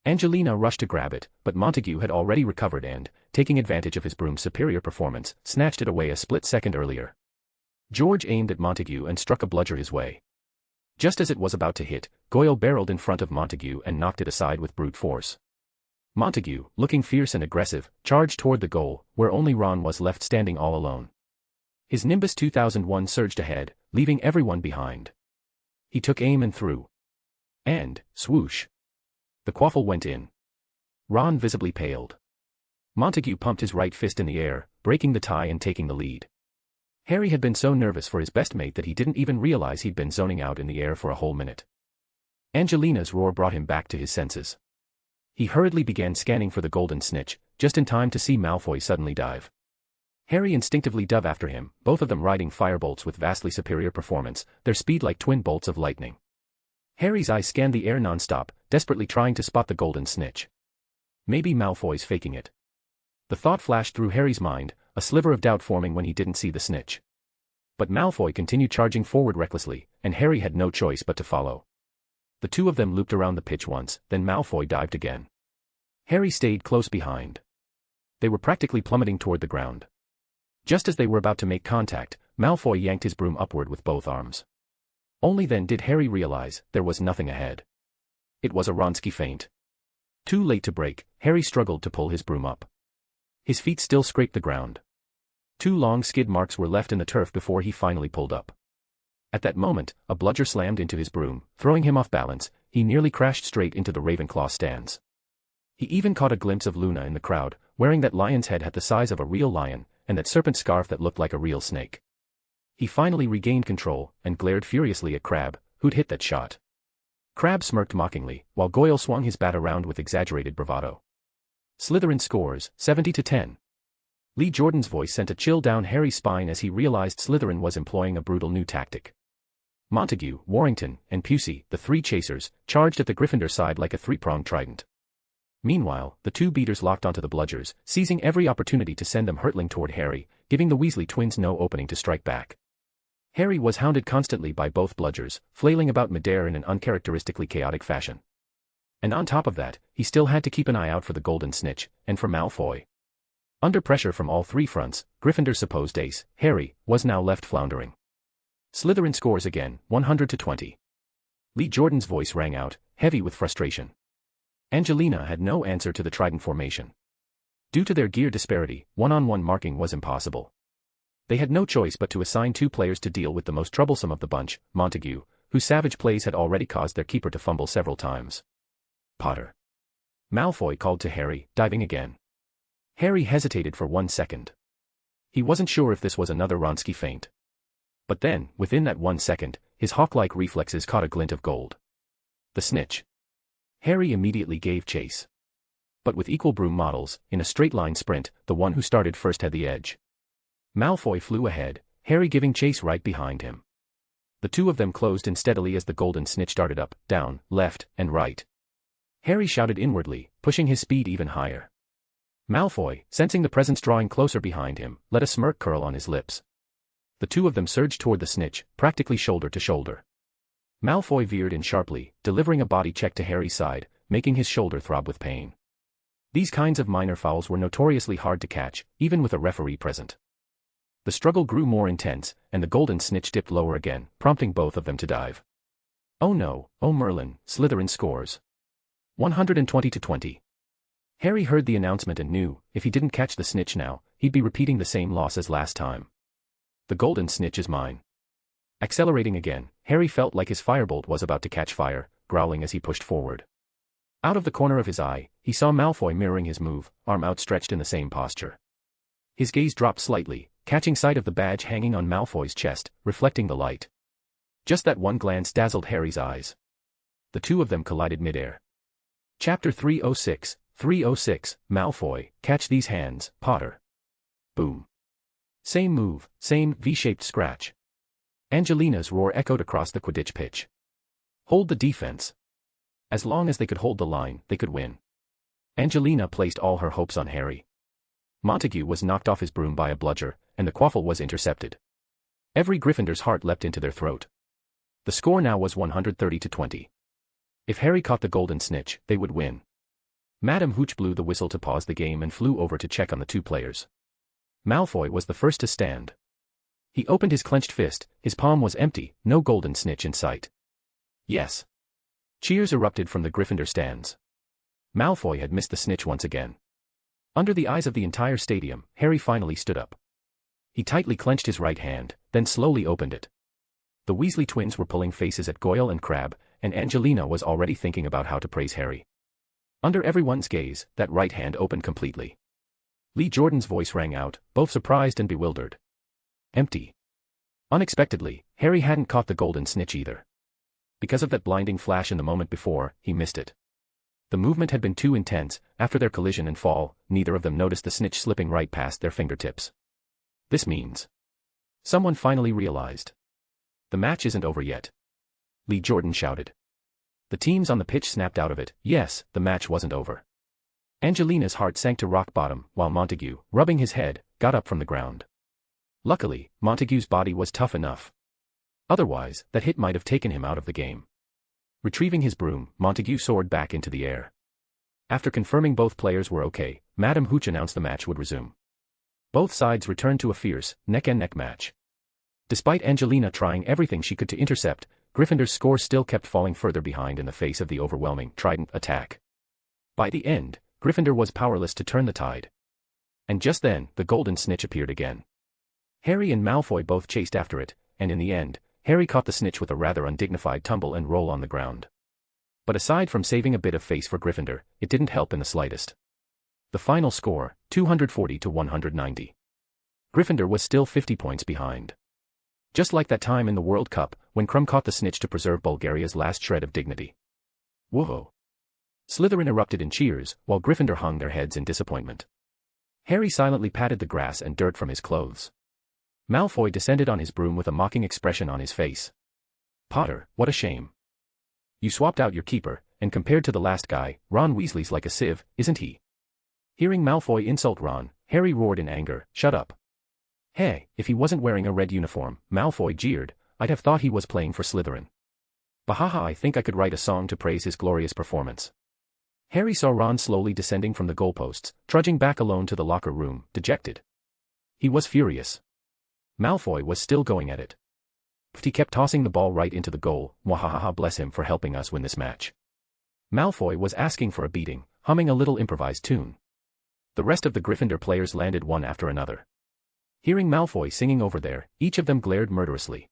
Angelina rushed to grab it, but Montague had already recovered and, taking advantage of his broom's superior performance, snatched it away a split second earlier. George aimed at Montague and struck a bludger his way. Just as it was about to hit, Goyle barreled in front of Montague and knocked it aside with brute force. Montague, looking fierce and aggressive, charged toward the goal, where only Ron was left standing all alone. His Nimbus 2001 surged ahead, leaving everyone behind. He took aim and threw. And, swoosh. The quaffle went in. Ron visibly paled. Montague pumped his right fist in the air, breaking the tie and taking the lead. Harry had been so nervous for his best mate that he didn't even realize he'd been zoning out in the air for a whole minute. Angelina's roar brought him back to his senses. He hurriedly began scanning for the golden snitch, just in time to see Malfoy suddenly dive. Harry instinctively dove after him, both of them riding firebolts with vastly superior performance, their speed like twin bolts of lightning. Harry's eyes scanned the air non-stop, desperately trying to spot the golden snitch. Maybe Malfoy's faking it. The thought flashed through Harry's mind, a sliver of doubt forming when he didn't see the snitch. But Malfoy continued charging forward recklessly, and Harry had no choice but to follow. The two of them looped around the pitch once, then Malfoy dived again. Harry stayed close behind. They were practically plummeting toward the ground. Just as they were about to make contact, Malfoy yanked his broom upward with both arms. Only then did Harry realize there was nothing ahead. It was a Wronski feint. Too late to break, Harry struggled to pull his broom up. His feet still scraped the ground. 2 long skid marks were left in the turf before he finally pulled up. At that moment, a bludger slammed into his broom, throwing him off balance. He nearly crashed straight into the Ravenclaw stands. He even caught a glimpse of Luna in the crowd, wearing that lion's head hat the size of a real lion, and that serpent scarf that looked like a real snake. He finally regained control, and glared furiously at Crabbe, who'd hit that shot. Crabbe smirked mockingly, while Goyle swung his bat around with exaggerated bravado. Slytherin scores, 70-10. Lee Jordan's voice sent a chill down Harry's spine as he realized Slytherin was employing a brutal new tactic. Montague, Warrington, and Pusey, the 3 chasers, charged at the Gryffindor side like a 3-pronged trident. Meanwhile, the two beaters locked onto the bludgers, seizing every opportunity to send them hurtling toward Harry, giving the Weasley twins no opening to strike back. Harry was hounded constantly by both bludgers, flailing about midair in an uncharacteristically chaotic fashion. And on top of that, he still had to keep an eye out for the Golden Snitch, and for Malfoy. Under pressure from all three fronts, Gryffindor's supposed ace, Harry, was now left floundering. Slytherin scores again, 100-20. Lee Jordan's voice rang out, heavy with frustration. Angelina had no answer to the trident formation. Due to their gear disparity, one-on-one marking was impossible. They had no choice but to assign two players to deal with the most troublesome of the bunch, Montague, whose savage plays had already caused their keeper to fumble several times. Potter. Malfoy called to Harry, diving again. Harry hesitated for 1 second. He wasn't sure if this was another Wronski feint. But then, within that 1 second, his hawk-like reflexes caught a glint of gold. The snitch. Harry immediately gave chase. But with equal broom models, in a straight-line sprint, the one who started first had the edge. Malfoy flew ahead, Harry giving chase right behind him. The two of them closed in steadily as the Golden Snitch darted up, down, left, and right. Harry shouted inwardly, pushing his speed even higher. Malfoy, sensing the presence drawing closer behind him, let a smirk curl on his lips. The two of them surged toward the snitch, practically shoulder to shoulder. Malfoy veered in sharply, delivering a body check to Harry's side, making his shoulder throb with pain. These kinds of minor fouls were notoriously hard to catch, even with a referee present. The struggle grew more intense, and the Golden Snitch dipped lower again, prompting both of them to dive. Oh no, oh Merlin, Slytherin scores. 120-20. Harry heard the announcement and knew, if he didn't catch the snitch now, he'd be repeating the same loss as last time. The Golden Snitch is mine. Accelerating again, Harry felt like his firebolt was about to catch fire, growling as he pushed forward. Out of the corner of his eye, he saw Malfoy mirroring his move, arm outstretched in the same posture. His gaze dropped slightly, catching sight of the badge hanging on Malfoy's chest, reflecting the light. Just that one glance dazzled Harry's eyes. The two of them collided midair. Chapter 306, 306, Malfoy, catch these hands, Potter. Boom. Same move, same V-shaped scratch. Angelina's roar echoed across the Quidditch pitch. Hold the defense. As long as they could hold the line, they could win. Angelina placed all her hopes on Harry. Montague was knocked off his broom by a bludger, and the quaffle was intercepted. Every Gryffindor's heart leapt into their throat. The score now was 130-20. If Harry caught the Golden Snitch, they would win. Madam Hooch blew the whistle to pause the game and flew over to check on the two players. Malfoy was the first to stand. He opened his clenched fist, his palm was empty, no Golden Snitch in sight. Yes. Cheers erupted from the Gryffindor stands. Malfoy had missed the snitch once again. Under the eyes of the entire stadium, Harry finally stood up. He tightly clenched his right hand, then slowly opened it. The Weasley twins were pulling faces at Goyle and Crabbe, and Angelina was already thinking about how to praise Harry. Under everyone's gaze, that right hand opened completely. Lee Jordan's voice rang out, both surprised and bewildered. Empty. Unexpectedly, Harry hadn't caught the Golden Snitch either. Because of that blinding flash in the moment before, he missed it. The movement had been too intense, after their collision and fall, neither of them noticed the snitch slipping right past their fingertips. This means. Someone finally realized. The match isn't over yet. Lee Jordan shouted. The teams on the pitch snapped out of it. Yes, the match wasn't over. Angelina's heart sank to rock bottom, while Montague, rubbing his head, got up from the ground. Luckily, Montague's body was tough enough. Otherwise, that hit might have taken him out of the game. Retrieving his broom, Montague soared back into the air. After confirming both players were okay, Madam Hooch announced the match would resume. Both sides returned to a fierce, neck-and-neck match. Despite Angelina trying everything she could to intercept, Gryffindor's score still kept falling further behind in the face of the overwhelming trident attack. By the end, Gryffindor was powerless to turn the tide. And just then, the Golden Snitch appeared again. Harry and Malfoy both chased after it, and in the end, Harry caught the snitch with a rather undignified tumble and roll on the ground. But aside from saving a bit of face for Gryffindor, it didn't help in the slightest. The final score, 240-190. Gryffindor was still 50 points behind. Just like that time in the World Cup, when Crumb caught the snitch to preserve Bulgaria's last shred of dignity. Whoa! Slytherin erupted in cheers, while Gryffindor hung their heads in disappointment. Harry silently patted the grass and dirt from his clothes. Malfoy descended on his broom with a mocking expression on his face. Potter, what a shame. You swapped out your keeper, and compared to the last guy, Ron Weasley's like a sieve, isn't he? Hearing Malfoy insult Ron, Harry roared in anger, "Shut up." Hey, if he wasn't wearing a red uniform, Malfoy jeered, I'd have thought he was playing for Slytherin. Bahaha, I think I could write a song to praise his glorious performance. Harry saw Ron slowly descending from the goalposts, trudging back alone to the locker room, dejected. He was furious. Malfoy was still going at it. But he kept tossing the ball right into the goal, mwahaha, bless him for helping us win this match. Malfoy was asking for a beating, humming a little improvised tune. The rest of the Gryffindor players landed one after another. Hearing Malfoy singing over there, each of them glared murderously.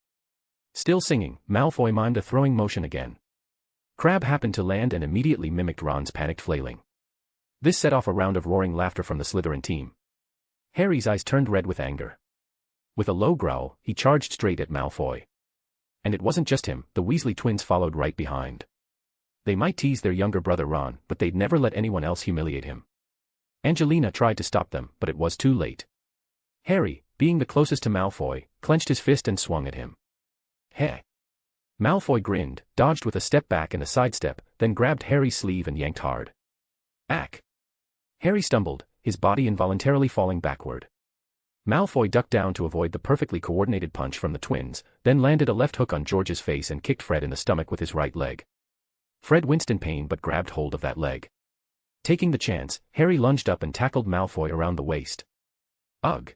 Still singing, Malfoy mimed a throwing motion again. Crabbe happened to land and immediately mimicked Ron's panicked flailing. This set off a round of roaring laughter from the Slytherin team. Harry's eyes turned red with anger. With a low growl, he charged straight at Malfoy. And it wasn't just him, the Weasley twins followed right behind. They might tease their younger brother Ron, but they'd never let anyone else humiliate him. Angelina tried to stop them, but it was too late. Harry, being the closest to Malfoy, clenched his fist and swung at him. Heh. Malfoy grinned, dodged with a step back and a sidestep, then grabbed Harry's sleeve and yanked hard. Ack. Harry stumbled, his body involuntarily falling backward. Malfoy ducked down to avoid the perfectly coordinated punch from the twins, then landed a left hook on George's face and kicked Fred in the stomach with his right leg. Fred winced in pain but grabbed hold of that leg. Taking the chance, Harry lunged up and tackled Malfoy around the waist. Ugh.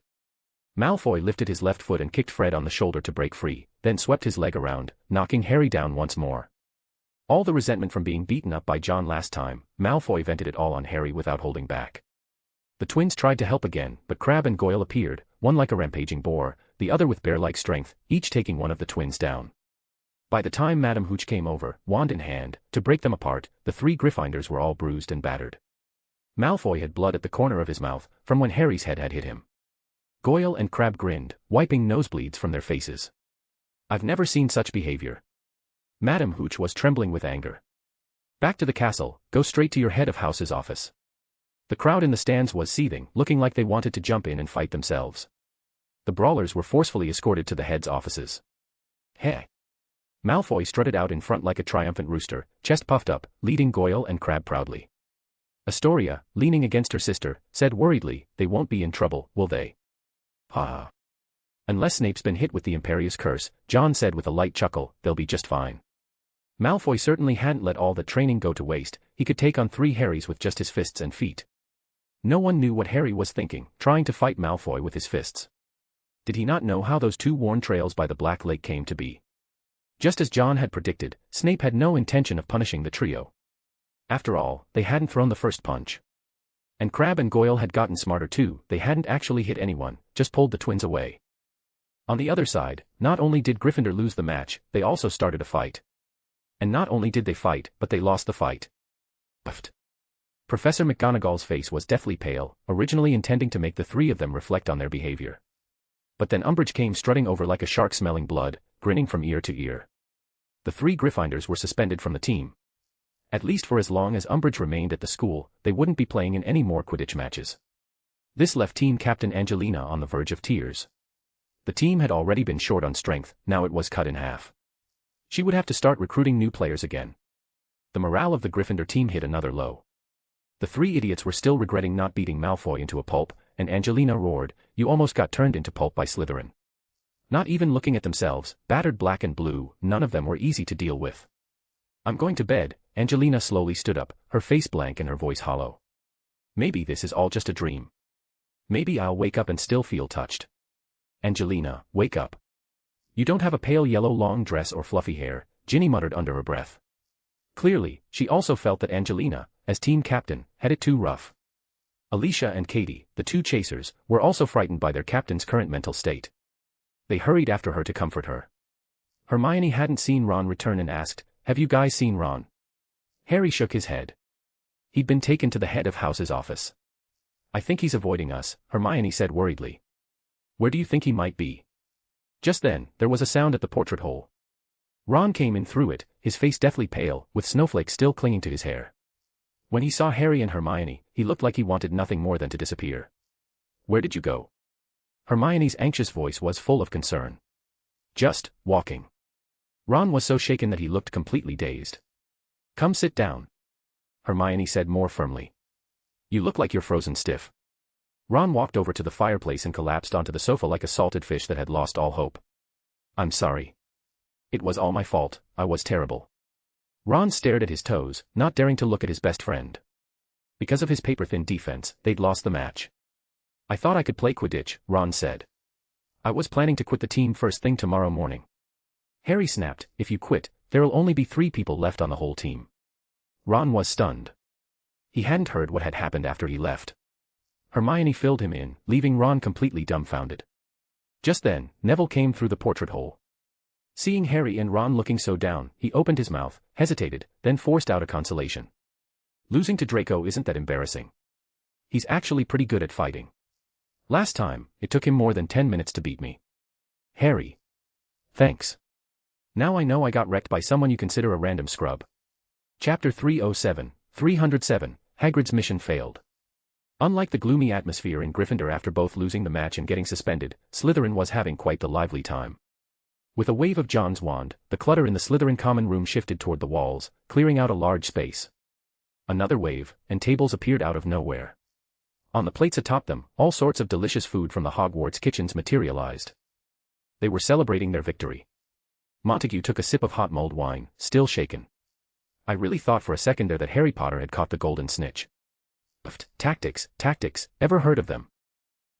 Malfoy lifted his left foot and kicked Fred on the shoulder to break free, then swept his leg around, knocking Harry down once more. All the resentment from being beaten up by John last time, Malfoy vented it all on Harry without holding back. The twins tried to help again, but Crabbe and Goyle appeared, one like a rampaging boar, the other with bear-like strength, each taking one of the twins down. By the time Madame Hooch came over, wand in hand, to break them apart, the three Gryffindors were all bruised and battered. Malfoy had blood at the corner of his mouth, from when Harry's head had hit him. Goyle and Crabbe grinned, wiping nosebleeds from their faces. I've never seen such behavior. Madame Hooch was trembling with anger. Back to the castle, go straight to your head of house's office. The crowd in the stands was seething, looking like they wanted to jump in and fight themselves. The brawlers were forcefully escorted to the head's offices. Heh. Malfoy strutted out in front like a triumphant rooster, chest puffed up, leading Goyle and Crabbe proudly. Astoria, leaning against her sister, said worriedly, they won't be in trouble, will they? Ha ha. Unless Snape's been hit with the Imperious Curse, John said with a light chuckle, they'll be just fine. Malfoy certainly hadn't let all that training go to waste, he could take on 3 Harrys with just his fists and feet. No one knew what Harry was thinking, trying to fight Malfoy with his fists. Did he not know how those 2 worn trails by the Black Lake came to be? Just as John had predicted, Snape had no intention of punishing the trio. After all, they hadn't thrown the first punch. And Crabbe and Goyle had gotten smarter too, they hadn't actually hit anyone, just pulled the twins away. On the other side, not only did Gryffindor lose the match, they also started a fight. And not only did they fight, but they lost the fight. Puffed. Professor McGonagall's face was deathly pale, originally intending to make the 3 of them reflect on their behavior. But then Umbridge came strutting over like a shark smelling blood, grinning from ear to ear. The 3 Gryffindors were suspended from the team. At least for as long as Umbridge remained at the school, they wouldn't be playing in any more Quidditch matches. This left team captain Angelina on the verge of tears. The team had already been short on strength, now it was cut in half. She would have to start recruiting new players again. The morale of the Gryffindor team hit another low. The 3 idiots were still regretting not beating Malfoy into a pulp, and Angelina roared, you almost got turned into pulp by Slytherin. Not even looking at themselves, battered black and blue, none of them were easy to deal with. I'm going to bed, Angelina slowly stood up, her face blank and her voice hollow. Maybe this is all just a dream. Maybe I'll wake up and still feel touched. Angelina, wake up. You don't have a pale yellow long dress or fluffy hair, Ginny muttered under her breath. Clearly, she also felt that Angelina, as team captain, had it too rough. Alicia and Katie, the 2 chasers, were also frightened by their captain's current mental state. They hurried after her to comfort her. Hermione hadn't seen Ron return and asked, have you guys seen Ron? Harry shook his head. He'd been taken to the head of house's office. I think he's avoiding us, Hermione said worriedly. Where do you think he might be? Just then, there was a sound at the portrait hole. Ron came in through it, his face deathly pale, with snowflakes still clinging to his hair. When he saw Harry and Hermione, he looked like he wanted nothing more than to disappear. Where did you go? Hermione's anxious voice was full of concern. Just walking. Ron was so shaken that he looked completely dazed. Come sit down, Hermione said more firmly. You look like you're frozen stiff. Ron walked over to the fireplace and collapsed onto the sofa like a salted fish that had lost all hope. I'm sorry. It was all my fault, I was terrible. Ron stared at his toes, not daring to look at his best friend. Because of his paper-thin defense, they'd lost the match. I thought I could play Quidditch, Ron said. I was planning to quit the team first thing tomorrow morning. Harry snapped, if you quit, there'll only be 3 people left on the whole team. Ron was stunned. He hadn't heard what had happened after he left. Hermione filled him in, leaving Ron completely dumbfounded. Just then, Neville came through the portrait hole. Seeing Harry and Ron looking so down, he opened his mouth, hesitated, then forced out a consolation. Losing to Draco isn't that embarrassing. He's actually pretty good at fighting. Last time, it took him more than 10 minutes to beat me. Harry. Thanks. Now I know I got wrecked by someone you consider a random scrub. Chapter 307, 307, Hagrid's mission failed. Unlike the gloomy atmosphere in Gryffindor after both losing the match and getting suspended, Slytherin was having quite the lively time. With a wave of John's wand, the clutter in the Slytherin common room shifted toward the walls, clearing out a large space. Another wave, and tables appeared out of nowhere. On the plates atop them, all sorts of delicious food from the Hogwarts kitchens materialized. They were celebrating their victory. Montague took a sip of hot mulled wine, still shaken. I really thought for a second there that Harry Potter had caught the golden snitch. Pfft, tactics, ever heard of them?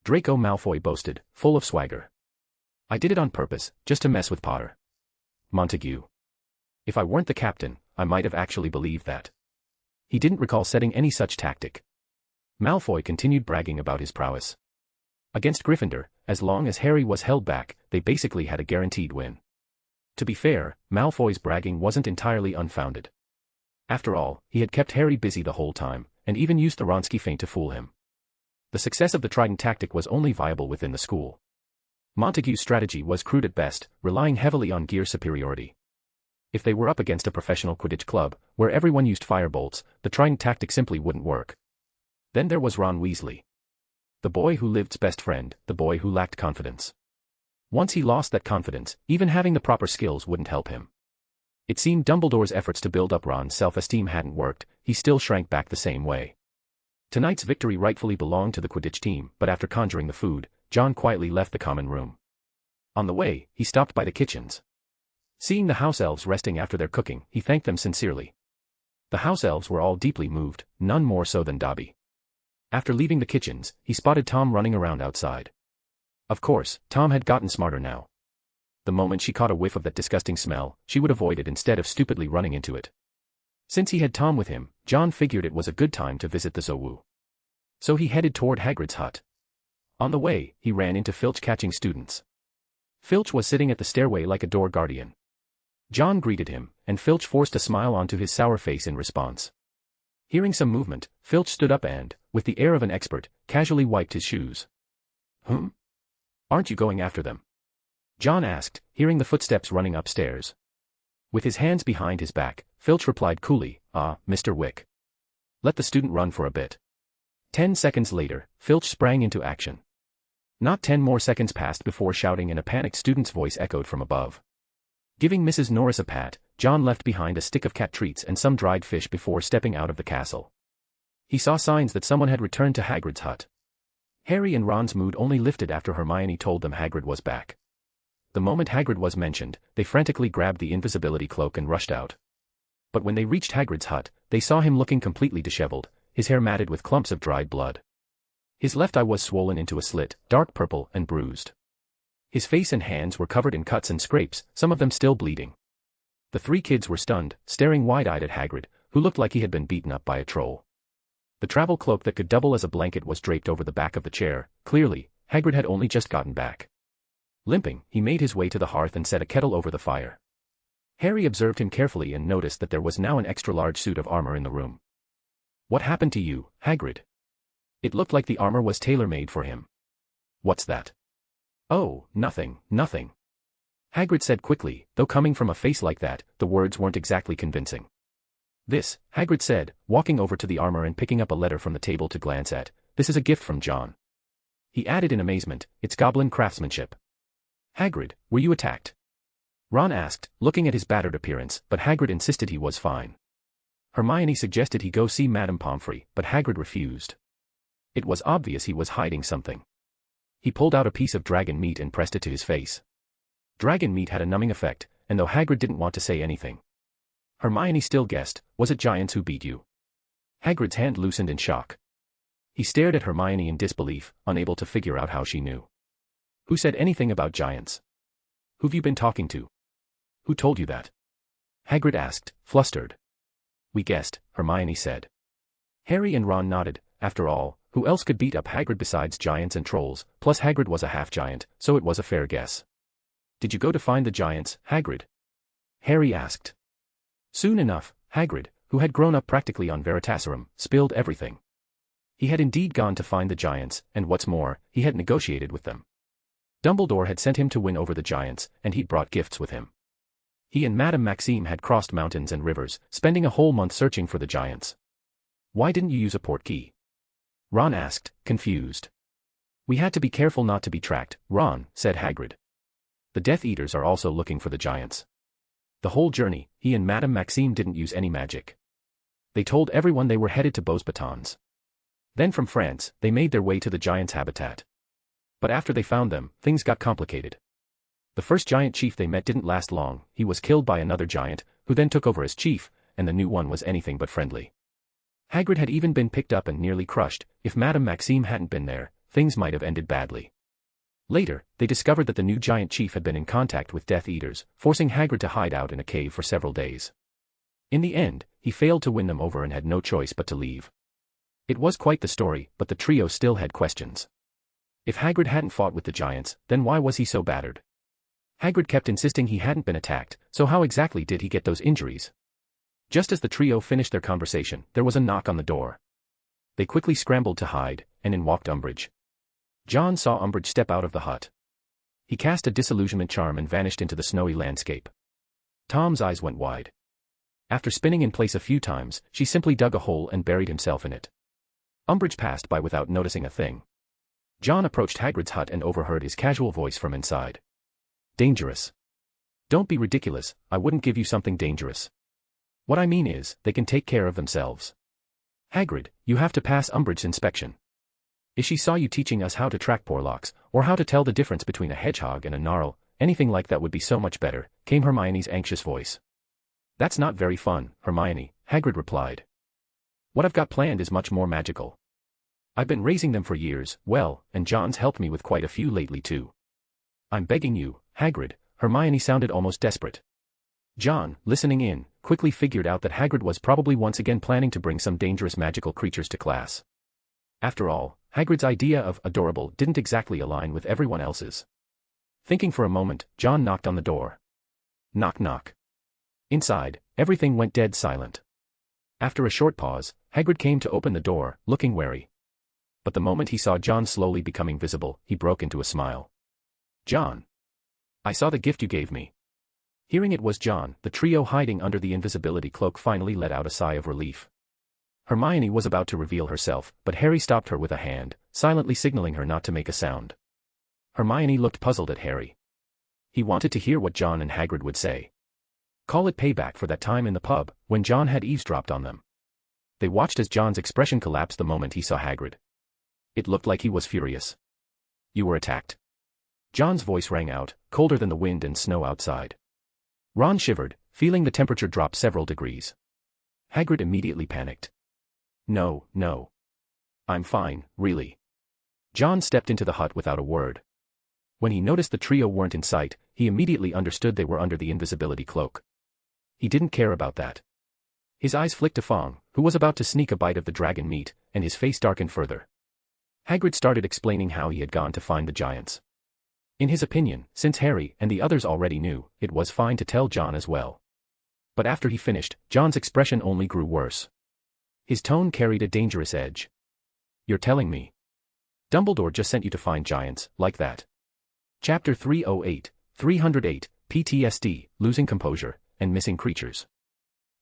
Draco Malfoy boasted, full of swagger. I did it on purpose, just to mess with Potter. Montague. If I weren't the captain, I might have actually believed that. He didn't recall setting any such tactic. Malfoy continued bragging about his prowess. Against Gryffindor, as long as Harry was held back, they basically had a guaranteed win. To be fair, Malfoy's bragging wasn't entirely unfounded. After all, he had kept Harry busy the whole time, and even used the Wronski feint to fool him. The success of the Trident tactic was only viable within the school. Montague's strategy was crude at best, relying heavily on gear superiority. If they were up against a professional Quidditch club, where everyone used firebolts, the Trident tactic simply wouldn't work. Then there was Ron Weasley. The boy who lived's best friend, the boy who lacked confidence. Once he lost that confidence, even having the proper skills wouldn't help him. It seemed Dumbledore's efforts to build up Ron's self-esteem hadn't worked, he still shrank back the same way. Tonight's victory rightfully belonged to the Quidditch team, but after conjuring the food, John quietly left the common room. On the way, he stopped by the kitchens. Seeing the house elves resting after their cooking, he thanked them sincerely. The house elves were all deeply moved, none more so than Dobby. After leaving the kitchens, he spotted Tom running around outside. Of course, Tom had gotten smarter now. The moment she caught a whiff of that disgusting smell, she would avoid it instead of stupidly running into it. Since he had Tom with him, John figured it was a good time to visit the Zoo. So he headed toward Hagrid's hut. On the way, he ran into Filch catching students. Filch was sitting at the stairway like a door guardian. John greeted him, and Filch forced a smile onto his sour face in response. Hearing some movement, Filch stood up and, with the air of an expert, casually wiped his shoes. Aren't you going after them? John asked, hearing the footsteps running upstairs. With his hands behind his back, Filch replied coolly, Mr. Wick. Let the student run for a bit. 10 seconds later, Filch sprang into action. Not 10 more seconds passed before shouting and a panicked student's voice echoed from above. Giving Mrs. Norris a pat, John left behind a stick of cat treats and some dried fish before stepping out of the castle. He saw signs that someone had returned to Hagrid's hut. Harry and Ron's mood only lifted after Hermione told them Hagrid was back. The moment Hagrid was mentioned, they frantically grabbed the invisibility cloak and rushed out. But when they reached Hagrid's hut, they saw him looking completely disheveled, his hair matted with clumps of dried blood. His left eye was swollen into a slit, dark purple and bruised. His face and hands were covered in cuts and scrapes, some of them still bleeding. The 3 kids were stunned, staring wide-eyed at Hagrid, who looked like he had been beaten up by a troll. The travel cloak that could double as a blanket was draped over the back of the chair. Clearly, Hagrid had only just gotten back. Limping, he made his way to the hearth and set a kettle over the fire. Harry observed him carefully and noticed that there was now an extra-large suit of armor in the room. What happened to you, Hagrid? It looked like the armor was tailor-made for him. What's that? Oh, nothing. Hagrid said quickly, though coming from a face like that, the words weren't exactly convincing. This, Hagrid said, walking over to the armor and picking up a letter from the table to glance at, this is a gift from John. He added in amazement, it's goblin craftsmanship. Hagrid, were you attacked? Ron asked, looking at his battered appearance, but Hagrid insisted he was fine. Hermione suggested he go see Madame Pomfrey, but Hagrid refused. It was obvious he was hiding something. He pulled out a piece of dragon meat and pressed it to his face. Dragon meat had a numbing effect, and though Hagrid didn't want to say anything, Hermione still guessed, was it giants who beat you? Hagrid's hand loosened in shock. He stared at Hermione in disbelief, unable to figure out how she knew. Who said anything about giants? Who've you been talking to? Who told you that? Hagrid asked, flustered. We guessed, Hermione said. Harry and Ron nodded. After all, who else could beat up Hagrid besides giants and trolls? Plus Hagrid was a half-giant, so it was a fair guess. Did you go to find the giants, Hagrid? Harry asked. Soon enough, Hagrid, who had grown up practically on Veritaserum, spilled everything. He had indeed gone to find the giants, and what's more, he had negotiated with them. Dumbledore had sent him to win over the giants, and he'd brought gifts with him. He and Madame Maxime had crossed mountains and rivers, spending a whole month searching for the giants. Why didn't you use a portkey? Ron asked, confused. We had to be careful not to be tracked, Ron, said Hagrid. The Death Eaters are also looking for the giants. The whole journey, he and Madame Maxime didn't use any magic. They told everyone they were headed to Beauxbatons. Then from France, they made their way to the giants' habitat. But after they found them, things got complicated. The first giant chief they met didn't last long. He was killed by another giant, who then took over as chief, and the new one was anything but friendly. Hagrid had even been picked up and nearly crushed. If Madame Maxime hadn't been there, things might have ended badly. Later, they discovered that the new giant chief had been in contact with Death Eaters, forcing Hagrid to hide out in a cave for several days. In the end, he failed to win them over and had no choice but to leave. It was quite the story, but the trio still had questions. If Hagrid hadn't fought with the giants, then why was he so battered? Hagrid kept insisting he hadn't been attacked, so how exactly did he get those injuries? Just as the trio finished their conversation, there was a knock on the door. They quickly scrambled to hide, and in walked Umbridge. John saw Umbridge step out of the hut. He cast a disillusionment charm and vanished into the snowy landscape. Tom's eyes went wide. After spinning in place a few times, she simply dug a hole and buried himself in it. Umbridge passed by without noticing a thing. John approached Hagrid's hut and overheard his casual voice from inside. Dangerous. Don't be ridiculous, I wouldn't give you something dangerous. What I mean is, they can take care of themselves. Hagrid, you have to pass Umbridge's inspection. If she saw you teaching us how to track Porlocks, or how to tell the difference between a hedgehog and a gnarl, anything like that would be so much better, came Hermione's anxious voice. That's not very fun, Hermione, Hagrid replied. What I've got planned is much more magical. I've been raising them for years, well, and John's helped me with quite a few lately too. I'm begging you, Hagrid, Hermione sounded almost desperate. John, listening in, quickly figured out that Hagrid was probably once again planning to bring some dangerous magical creatures to class. After all, Hagrid's idea of adorable didn't exactly align with everyone else's. Thinking for a moment, John knocked on the door. Knock knock. Inside, everything went dead silent. After a short pause, Hagrid came to open the door, looking wary. But the moment he saw John slowly becoming visible, he broke into a smile. John. I saw the gift you gave me. Hearing it was John, the trio hiding under the invisibility cloak finally let out a sigh of relief. Hermione was about to reveal herself, but Harry stopped her with a hand, silently signaling her not to make a sound. Hermione looked puzzled at Harry. He wanted to hear what John and Hagrid would say. Call it payback for that time in the pub, when John had eavesdropped on them. They watched as John's expression collapsed the moment he saw Hagrid. It looked like he was furious. You were attacked. John's voice rang out, colder than the wind and snow outside. Ron shivered, feeling the temperature drop several degrees. Hagrid immediately panicked. No, no. I'm fine, really. John stepped into the hut without a word. When he noticed the trio weren't in sight, he immediately understood they were under the invisibility cloak. He didn't care about that. His eyes flicked to Fong, who was about to sneak a bite of the dragon meat, and his face darkened further. Hagrid started explaining how he had gone to find the giants. In his opinion, since Harry and the others already knew, it was fine to tell John as well. But after he finished, John's expression only grew worse. His tone carried a dangerous edge. You're telling me Dumbledore just sent you to find giants, like that? Chapter 308, 308, PTSD, Losing Composure, and Missing Creatures.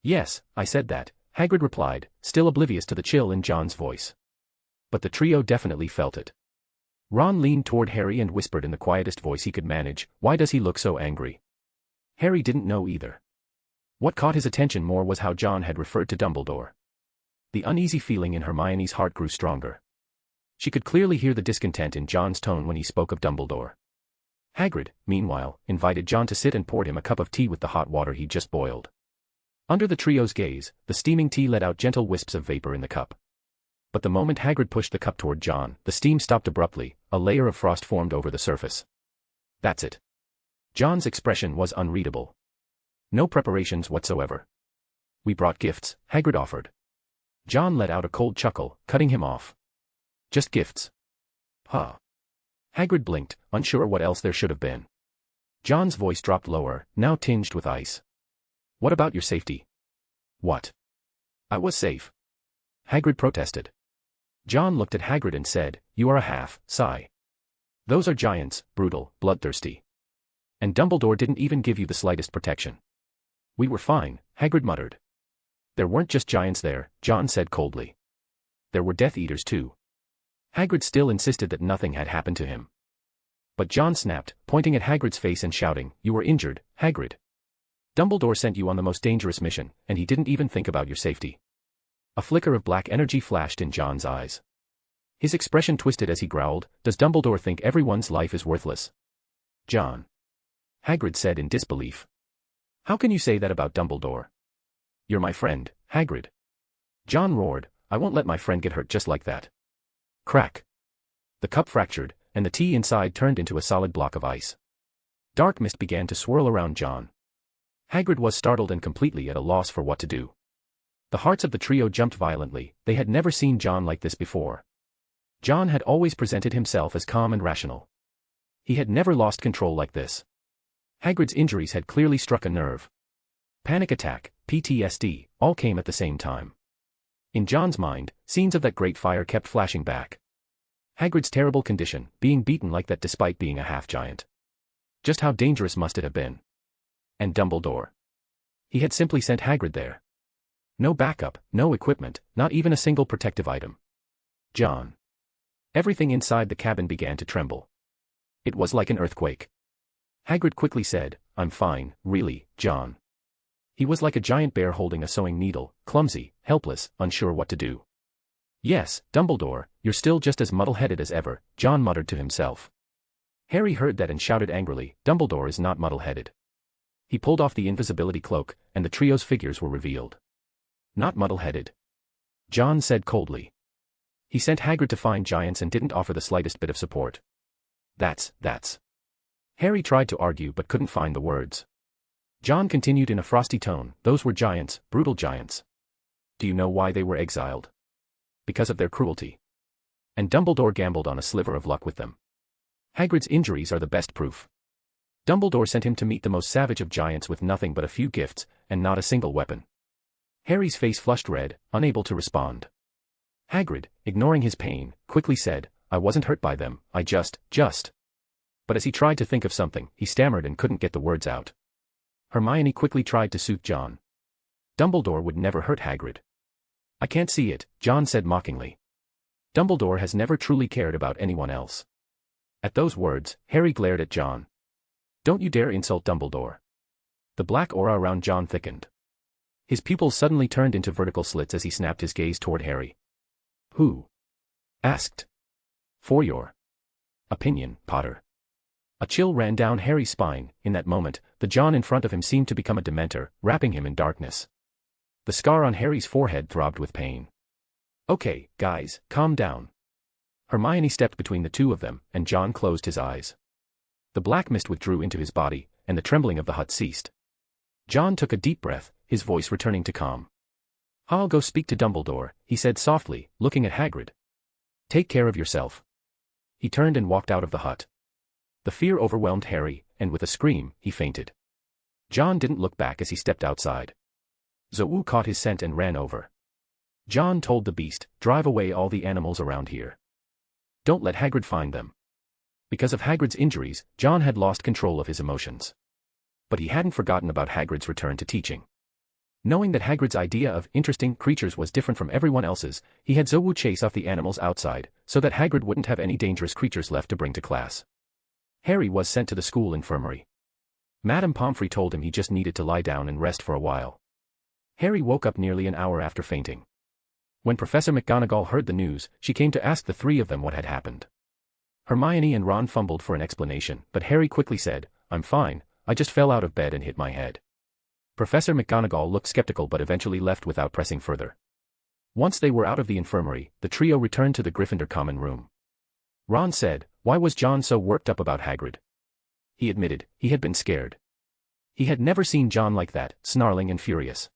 Yes, I said that, Hagrid replied, still oblivious to the chill in John's voice. But the trio definitely felt it. Ron leaned toward Harry and whispered in the quietest voice he could manage, "Why does he look so angry?" Harry didn't know either. What caught his attention more was how John had referred to Dumbledore. The uneasy feeling in Hermione's heart grew stronger. She could clearly hear the discontent in John's tone when he spoke of Dumbledore. Hagrid, meanwhile, invited John to sit and poured him a cup of tea with the hot water he'd just boiled. Under the trio's gaze, the steaming tea let out gentle wisps of vapor in the cup. But the moment Hagrid pushed the cup toward John, the steam stopped abruptly, a layer of frost formed over the surface. That's it. John's expression was unreadable. No preparations whatsoever. We brought gifts, Hagrid offered. John let out a cold chuckle, cutting him off. Just gifts. Huh. Hagrid blinked, unsure what else there should have been. John's voice dropped lower, now tinged with ice. What about your safety? What? I was safe. Hagrid protested. John looked at Hagrid and said, You are a half, sigh. Those are giants, brutal, bloodthirsty. And Dumbledore didn't even give you the slightest protection. We were fine, Hagrid muttered. There weren't just giants there, John said coldly. There were Death Eaters too. Hagrid still insisted that nothing had happened to him. But John snapped, pointing at Hagrid's face and shouting, You were injured, Hagrid. Dumbledore sent you on the most dangerous mission, and he didn't even think about your safety. A flicker of black energy flashed in John's eyes. His expression twisted as he growled, Does Dumbledore think everyone's life is worthless? John. Hagrid said in disbelief. How can you say that about Dumbledore? You're my friend, Hagrid. John roared, I won't let my friend get hurt just like that. Crack. The cup fractured, and the tea inside turned into a solid block of ice. Dark mist began to swirl around John. Hagrid was startled and completely at a loss for what to do. The hearts of the trio jumped violently, they had never seen John like this before. John had always presented himself as calm and rational. He had never lost control like this. Hagrid's injuries had clearly struck a nerve. Panic attack, PTSD, all came at the same time. In John's mind, scenes of that great fire kept flashing back. Hagrid's terrible condition, being beaten like that despite being a half-giant. Just how dangerous must it have been? And Dumbledore. He had simply sent Hagrid there. No backup, no equipment, not even a single protective item. John. Everything inside the cabin began to tremble. It was like an earthquake. Hagrid quickly said, I'm fine, really, John. He was like a giant bear holding a sewing needle, clumsy, helpless, unsure what to do. Yes, Dumbledore, you're still just as muddle-headed as ever, John muttered to himself. Harry heard that and shouted angrily, Dumbledore is not muddle-headed. He pulled off the invisibility cloak, and the trio's figures were revealed. Not muddle-headed. John said coldly. He sent Hagrid to find giants and didn't offer the slightest bit of support. That's. Harry tried to argue but couldn't find the words. John continued in a frosty tone, those were giants, brutal giants. Do you know why they were exiled? Because of their cruelty. And Dumbledore gambled on a sliver of luck with them. Hagrid's injuries are the best proof. Dumbledore sent him to meet the most savage of giants with nothing but a few gifts, and not a single weapon. Harry's face flushed red, unable to respond. Hagrid, ignoring his pain, quickly said, I wasn't hurt by them, I just. But as he tried to think of something, he stammered and couldn't get the words out. Hermione quickly tried to soothe John. Dumbledore would never hurt Hagrid. I can't see it, John said mockingly. Dumbledore has never truly cared about anyone else. At those words, Harry glared at John. Don't you dare insult Dumbledore. The black aura around John thickened. His pupils suddenly turned into vertical slits as he snapped his gaze toward Harry. Who? Asked. For your opinion, Potter. A chill ran down Harry's spine. In that moment, the John in front of him seemed to become a Dementor, wrapping him in darkness. The scar on Harry's forehead throbbed with pain. Okay, guys, calm down. Hermione stepped between the two of them, and John closed his eyes. The black mist withdrew into his body, and the trembling of the hut ceased. John took a deep breath, his voice returning to calm. I'll go speak to Dumbledore, he said softly, looking at Hagrid. Take care of yourself. He turned and walked out of the hut. The fear overwhelmed Harry, and with a scream, he fainted. John didn't look back as he stepped outside. Zou caught his scent and ran over. John told the beast, drive away all the animals around here. Don't let Hagrid find them. Because of Hagrid's injuries, John had lost control of his emotions. But he hadn't forgotten about Hagrid's return to teaching. Knowing that Hagrid's idea of interesting creatures was different from everyone else's, he had Zou chase off the animals outside, so that Hagrid wouldn't have any dangerous creatures left to bring to class. Harry was sent to the school infirmary. Madame Pomfrey told him he just needed to lie down and rest for a while. Harry woke up nearly an hour after fainting. When Professor McGonagall heard the news, she came to ask the three of them what had happened. Hermione and Ron fumbled for an explanation, but Harry quickly said, "I'm fine, I just fell out of bed and hit my head." Professor McGonagall looked skeptical but eventually left without pressing further. Once they were out of the infirmary, the trio returned to the Gryffindor common room. Ron said, "Why was John so worked up about Hagrid?" He admitted, he had been scared. He had never seen John like that, snarling and furious.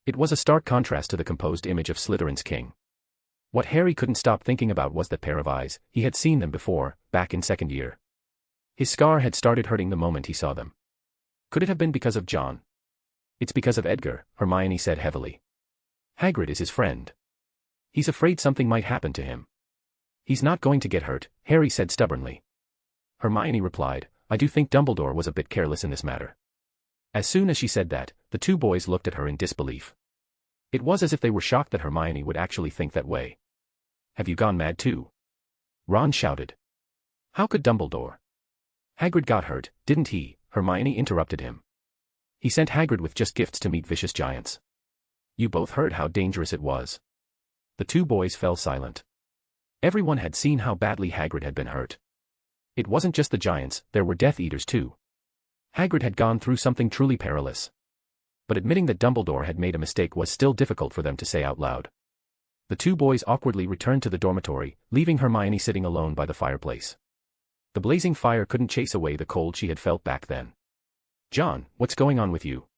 It was a stark contrast to the composed image of Slytherin's king. What Harry couldn't stop thinking about was that pair of eyes. He had seen them before, back in second year. His scar had started hurting the moment he saw them. Could it have been because of John? "It's because of Edgar," Hermione said heavily. "Hagrid is his friend. He's afraid something might happen to him." "He's not going to get hurt," Harry said stubbornly. Hermione replied, "I do think Dumbledore was a bit careless in this matter." As soon as she said that, the two boys looked at her in disbelief. It was as if they were shocked that Hermione would actually think that way. "Have you gone mad too?" Ron shouted. "How could Dumbledore?" "Hagrid got hurt, didn't he?" Hermione interrupted him. "He sent Hagrid with just gifts to meet vicious giants. You both heard how dangerous it was." The two boys fell silent. Everyone had seen how badly Hagrid had been hurt. It wasn't just the giants, there were Death Eaters too. Hagrid had gone through something truly perilous. But admitting that Dumbledore had made a mistake was still difficult for them to say out loud. The two boys awkwardly returned to the dormitory, leaving Hermione sitting alone by the fireplace. The blazing fire couldn't chase away the cold she had felt back then. "John, what's going on with you?"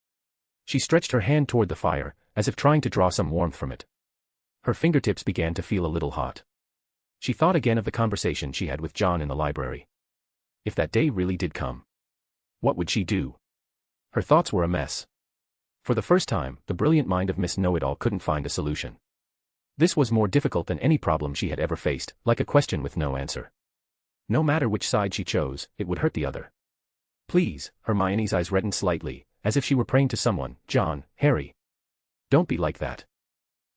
She stretched her hand toward the fire, as if trying to draw some warmth from it. Her fingertips began to feel a little hot. She thought again of the conversation she had with John in the library. If that day really did come, what would she do? Her thoughts were a mess. For the first time, the brilliant mind of Miss Know-It-All couldn't find a solution. This was more difficult than any problem she had ever faced, like a question with no answer. No matter which side she chose, it would hurt the other. "Please," Hermione's eyes reddened slightly, as if she were praying to someone, "John, Harry. Don't be like that."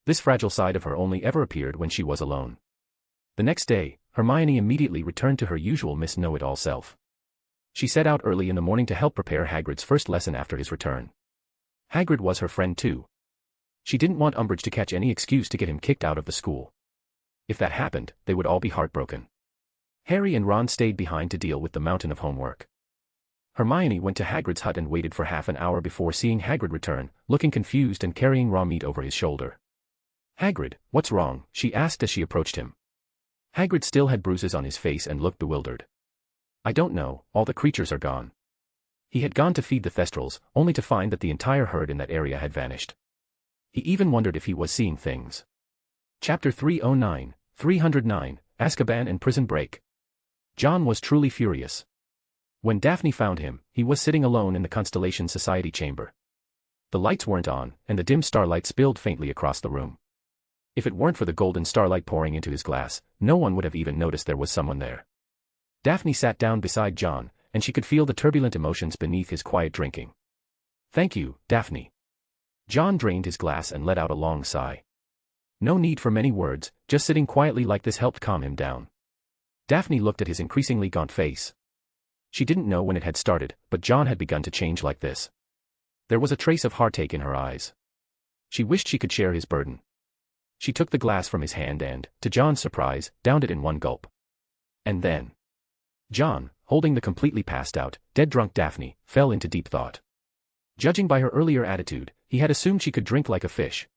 This fragile side of her only ever appeared when she was alone. The next day, Hermione immediately returned to her usual Miss Know-It-All self. She set out early in the morning to help prepare Hagrid's first lesson after his return. Hagrid was her friend too. She didn't want Umbridge to catch any excuse to get him kicked out of the school. If that happened, they would all be heartbroken. Harry and Ron stayed behind to deal with the mountain of homework. Hermione went to Hagrid's hut and waited for half an hour before seeing Hagrid return, looking confused and carrying raw meat over his shoulder. "Hagrid, what's wrong?" she asked as she approached him. Hagrid still had bruises on his face and looked bewildered. "I don't know, all the creatures are gone." He had gone to feed the Thestrals, only to find that the entire herd in that area had vanished. He even wondered if he was seeing things. Chapter 309, 309, Azkaban and Prison Break. John was truly furious. When Daphne found him, he was sitting alone in the Constellation Society chamber. The lights weren't on, and the dim starlight spilled faintly across the room. If it weren't for the golden starlight pouring into his glass, no one would have even noticed there was someone there. Daphne sat down beside John, and she could feel the turbulent emotions beneath his quiet drinking. "Thank you, Daphne." John drained his glass and let out a long sigh. No need for many words, just sitting quietly like this helped calm him down. Daphne looked at his increasingly gaunt face. She didn't know when it had started, but John had begun to change like this. There was a trace of heartache in her eyes. She wished she could share his burden. She took the glass from his hand and, to John's surprise, downed it in one gulp. And then John, holding the completely passed out, dead-drunk Daphne, fell into deep thought. Judging by her earlier attitude, he had assumed she could drink like a fish.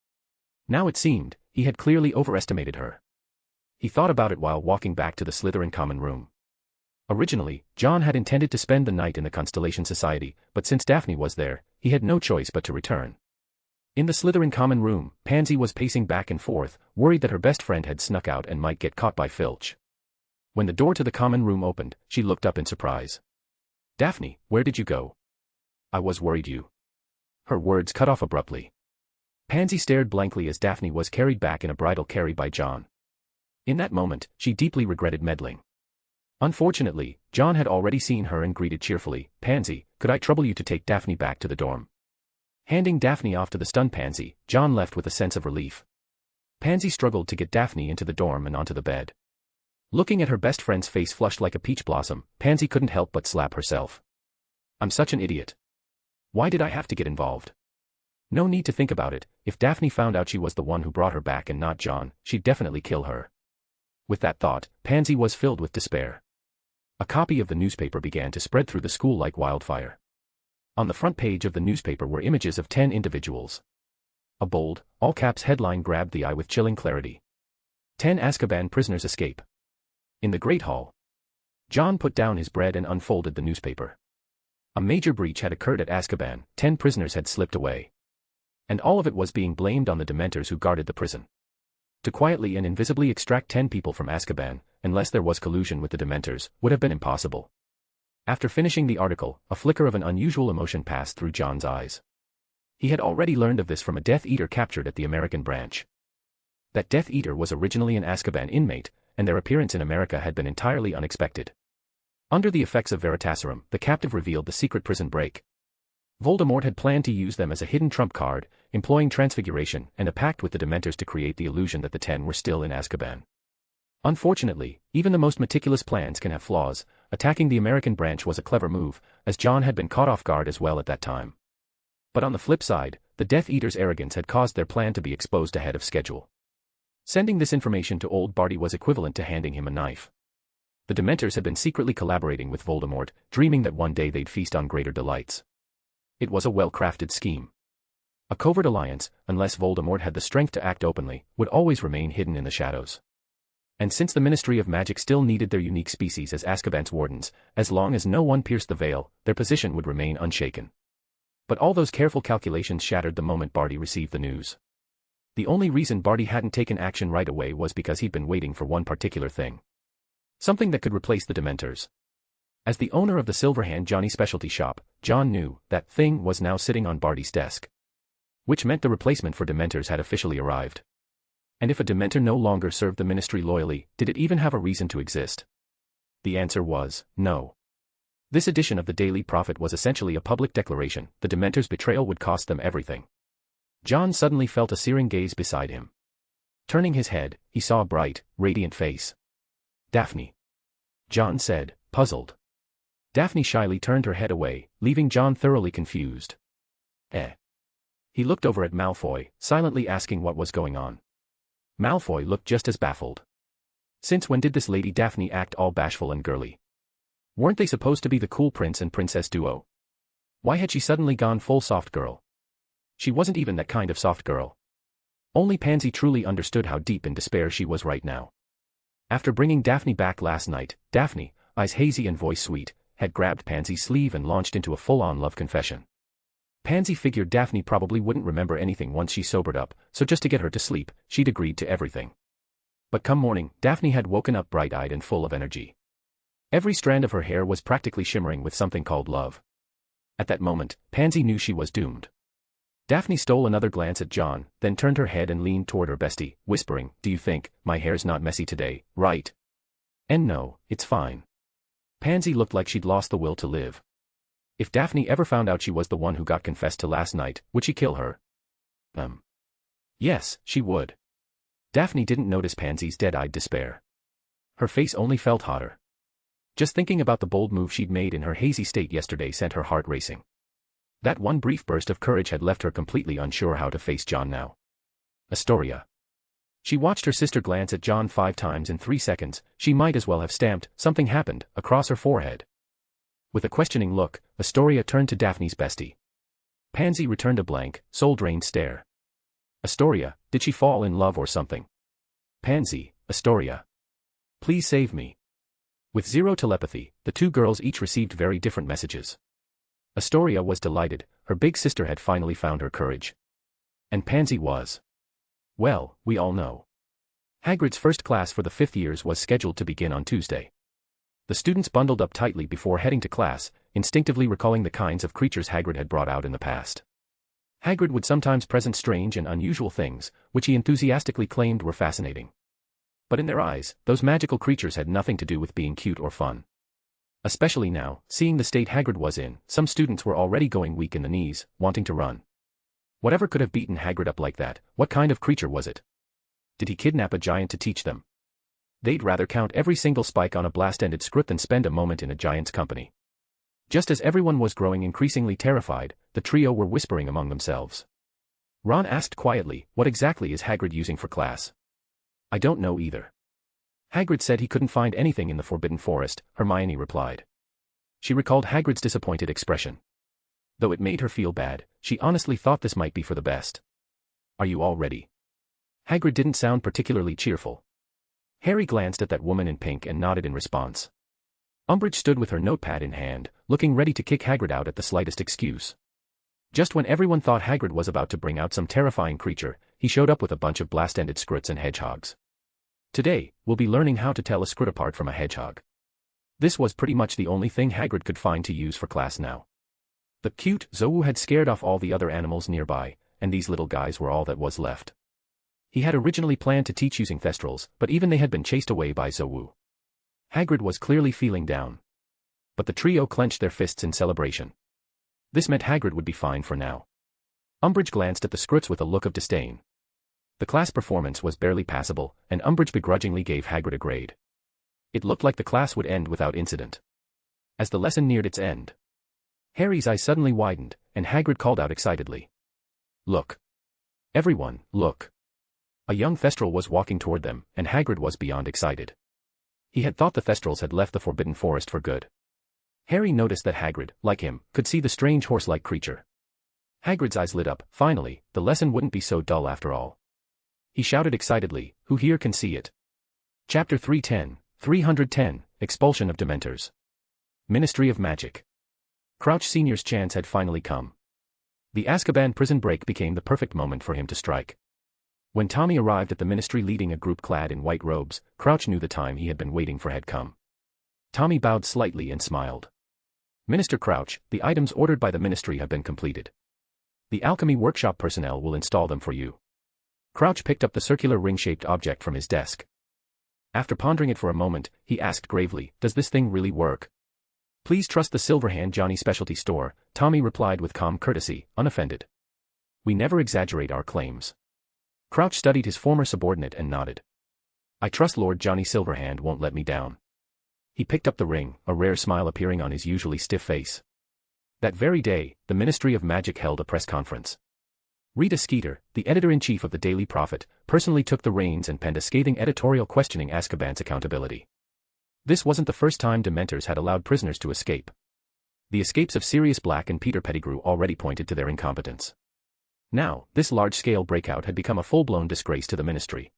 Now it seemed, he had clearly overestimated her. He thought about it while walking back to the Slytherin common room. Originally, John had intended to spend the night in the Constellation Society, but since Daphne was there, he had no choice but to return. In the Slytherin common room, Pansy was pacing back and forth, worried that her best friend had snuck out and might get caught by Filch. When the door to the common room opened, she looked up in surprise. "Daphne, where did you go? I was worried you." Her words cut off abruptly. Pansy stared blankly as Daphne was carried back in a bridal carry by John. In that moment, she deeply regretted meddling. Unfortunately, John had already seen her and greeted cheerfully, "Pansy, could I trouble you to take Daphne back to the dorm?" Handing Daphne off to the stunned Pansy, John left with a sense of relief. Pansy struggled to get Daphne into the dorm and onto the bed. Looking at her best friend's face flushed like a peach blossom, Pansy couldn't help but slap herself. I'm such an idiot. Why did I have to get involved? No need to think about it, if Daphne found out she was the one who brought her back and not John, she'd definitely kill her. With that thought, Pansy was filled with despair. A copy of the newspaper began to spread through the school like wildfire. On the front page of the newspaper were images of 10 individuals. A bold, all-caps headline grabbed the eye with chilling clarity. 10 Azkaban prisoners escape. In the Great Hall, John put down his bread and unfolded the newspaper. A major breach had occurred at Azkaban, 10 prisoners had slipped away. And all of it was being blamed on the Dementors who guarded the prison. To quietly and invisibly extract 10 people from Azkaban, unless there was collusion with the Dementors, would have been impossible. After finishing the article, a flicker of an unusual emotion passed through John's eyes. He had already learned of this from a Death Eater captured at the American branch. That Death Eater was originally an Azkaban inmate, and their appearance in America had been entirely unexpected. Under the effects of Veritaserum, the captive revealed the secret prison break. Voldemort had planned to use them as a hidden trump card, employing transfiguration and a pact with the Dementors to create the illusion that the 10 were still in Azkaban. Unfortunately, even the most meticulous plans can have flaws. Attacking the American branch was a clever move, as John had been caught off guard as well at that time. But on the flip side, the Death Eater's arrogance had caused their plan to be exposed ahead of schedule. Sending this information to old Barty was equivalent to handing him a knife. The Dementors had been secretly collaborating with Voldemort, dreaming that one day they'd feast on greater delights. It was a well-crafted scheme. A covert alliance, unless Voldemort had the strength to act openly, would always remain hidden in the shadows. And since the Ministry of Magic still needed their unique species as Azkaban's wardens, as long as no one pierced the veil, their position would remain unshaken. But all those careful calculations shattered the moment Barty received the news. The only reason Barty hadn't taken action right away was because he'd been waiting for one particular thing. Something that could replace the Dementors. As the owner of the Silverhand Johnny specialty shop, John knew that thing was now sitting on Barty's desk. Which meant the replacement for Dementors had officially arrived. And if a Dementor no longer served the Ministry loyally, did it even have a reason to exist? The answer was, no. This edition of the Daily Prophet was essentially a public declaration. The Dementors' betrayal would cost them everything. John suddenly felt a searing gaze beside him. Turning his head, he saw a bright, radiant face. Daphne. John said, puzzled. Daphne shyly turned her head away, leaving John thoroughly confused. He looked over at Malfoy, silently asking what was going on. Malfoy looked just as baffled. Since when did this Lady Daphne act all bashful and girly? Weren't they supposed to be the cool prince and princess duo? Why had she suddenly gone full soft girl? She wasn't even that kind of soft girl. Only Pansy truly understood how deep in despair she was right now. After bringing Daphne back last night, Daphne, eyes hazy and voice sweet, had grabbed Pansy's sleeve and launched into a full-on love confession. Pansy figured Daphne probably wouldn't remember anything once she sobered up, so just to get her to sleep, she'd agreed to everything. But come morning, Daphne had woken up bright-eyed and full of energy. Every strand of her hair was practically shimmering with something called love. At that moment, Pansy knew she was doomed. Daphne stole another glance at John, then turned her head and leaned toward her bestie, whispering, "Do you think my hair's not messy today, right?" And no, it's fine. Pansy looked like she'd lost the will to live. If Daphne ever found out she was the one who got confessed to last night, would she kill her? Yes, she would. Daphne didn't notice Pansy's dead-eyed despair. Her face only felt hotter. Just thinking about the bold move she'd made in her hazy state yesterday sent her heart racing. That one brief burst of courage had left her completely unsure how to face John now. Astoria. She watched her sister glance at John 5 times in 3 seconds. She might as well have stamped "something happened" across her forehead. With a questioning look, Astoria turned to Daphne's bestie. Pansy returned a blank, soul-drained stare. Astoria, did she fall in love or something? Pansy, Astoria. Please save me. With zero telepathy, the two girls each received very different messages. Astoria was delighted, her big sister had finally found her courage. And Pansy was. Well, we all know. Hagrid's first class for the 5th years was scheduled to begin on Tuesday. The students bundled up tightly before heading to class, instinctively recalling the kinds of creatures Hagrid had brought out in the past. Hagrid would sometimes present strange and unusual things, which he enthusiastically claimed were fascinating. But in their eyes, those magical creatures had nothing to do with being cute or fun. Especially now, seeing the state Hagrid was in, some students were already going weak in the knees, wanting to run. Whatever could have beaten Hagrid up like that? What kind of creature was it? Did he kidnap a giant to teach them? They'd rather count every single spike on a blast-ended script than spend a moment in a giant's company. Just as everyone was growing increasingly terrified, the trio were whispering among themselves. Ron asked quietly, "What exactly is Hagrid using for class?" "I don't know either." "Hagrid said he couldn't find anything in the Forbidden Forest," Hermione replied. She recalled Hagrid's disappointed expression. Though it made her feel bad, she honestly thought this might be for the best. "Are you all ready?" Hagrid didn't sound particularly cheerful. Harry glanced at that woman in pink and nodded in response. Umbridge stood with her notepad in hand, looking ready to kick Hagrid out at the slightest excuse. Just when everyone thought Hagrid was about to bring out some terrifying creature, he showed up with a bunch of blast-ended skrewts and hedgehogs. Today, we'll be learning how to tell a skrutt apart from a hedgehog. This was pretty much the only thing Hagrid could find to use for class now. The cute Zowu had scared off all the other animals nearby, and these little guys were all that was left. He had originally planned to teach using Thestrals, but even they had been chased away by Zowu. Hagrid was clearly feeling down. But the trio clenched their fists in celebration. This meant Hagrid would be fine for now. Umbridge glanced at the skrewts with a look of disdain. The class performance was barely passable, and Umbridge begrudgingly gave Hagrid a grade. It looked like the class would end without incident. As the lesson neared its end, Harry's eyes suddenly widened, and Hagrid called out excitedly. "Look! Everyone, look!" A young Thestral was walking toward them, and Hagrid was beyond excited. He had thought the Thestrals had left the Forbidden Forest for good. Harry noticed that Hagrid, like him, could see the strange horse-like creature. Hagrid's eyes lit up. Finally, the lesson wouldn't be so dull after all. He shouted excitedly, "Who here can see it?" Chapter 310, Expulsion of Dementors. Ministry of Magic. Crouch Sr.'s chance had finally come. The Azkaban prison break became the perfect moment for him to strike. When Tommy arrived at the ministry leading a group clad in white robes, Crouch knew the time he had been waiting for had come. Tommy bowed slightly and smiled. "Minister Crouch, the items ordered by the ministry have been completed. The alchemy workshop personnel will install them for you." Crouch picked up the circular ring-shaped object from his desk. After pondering it for a moment, he asked gravely, "Does this thing really work?" "Please trust the Silverhand Johnny Specialty Store," Tommy replied with calm courtesy, unoffended. "We never exaggerate our claims." Crouch studied his former subordinate and nodded. "I trust Lord Johnny Silverhand won't let me down." He picked up the ring, a rare smile appearing on his usually stiff face. That very day, the Ministry of Magic held a press conference. Rita Skeeter, the editor-in-chief of the Daily Prophet, personally took the reins and penned a scathing editorial questioning Azkaban's accountability. This wasn't the first time Dementors had allowed prisoners to escape. The escapes of Sirius Black and Peter Pettigrew already pointed to their incompetence. Now, this large-scale breakout had become a full-blown disgrace to the ministry.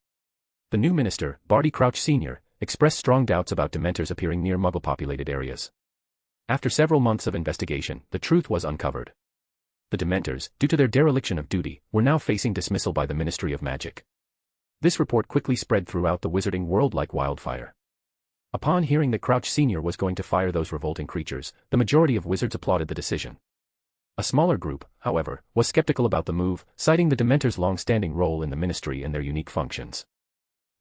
The new minister, Barty Crouch Sr., expressed strong doubts about Dementors appearing near Muggle-populated areas. After several months of investigation, the truth was uncovered. The Dementors, due to their dereliction of duty, were now facing dismissal by the Ministry of Magic. This report quickly spread throughout the wizarding world like wildfire. Upon hearing that Crouch Sr. was going to fire those revolting creatures, the majority of wizards applauded the decision. A smaller group, however, was skeptical about the move, citing the Dementors' long-standing role in the ministry and their unique functions.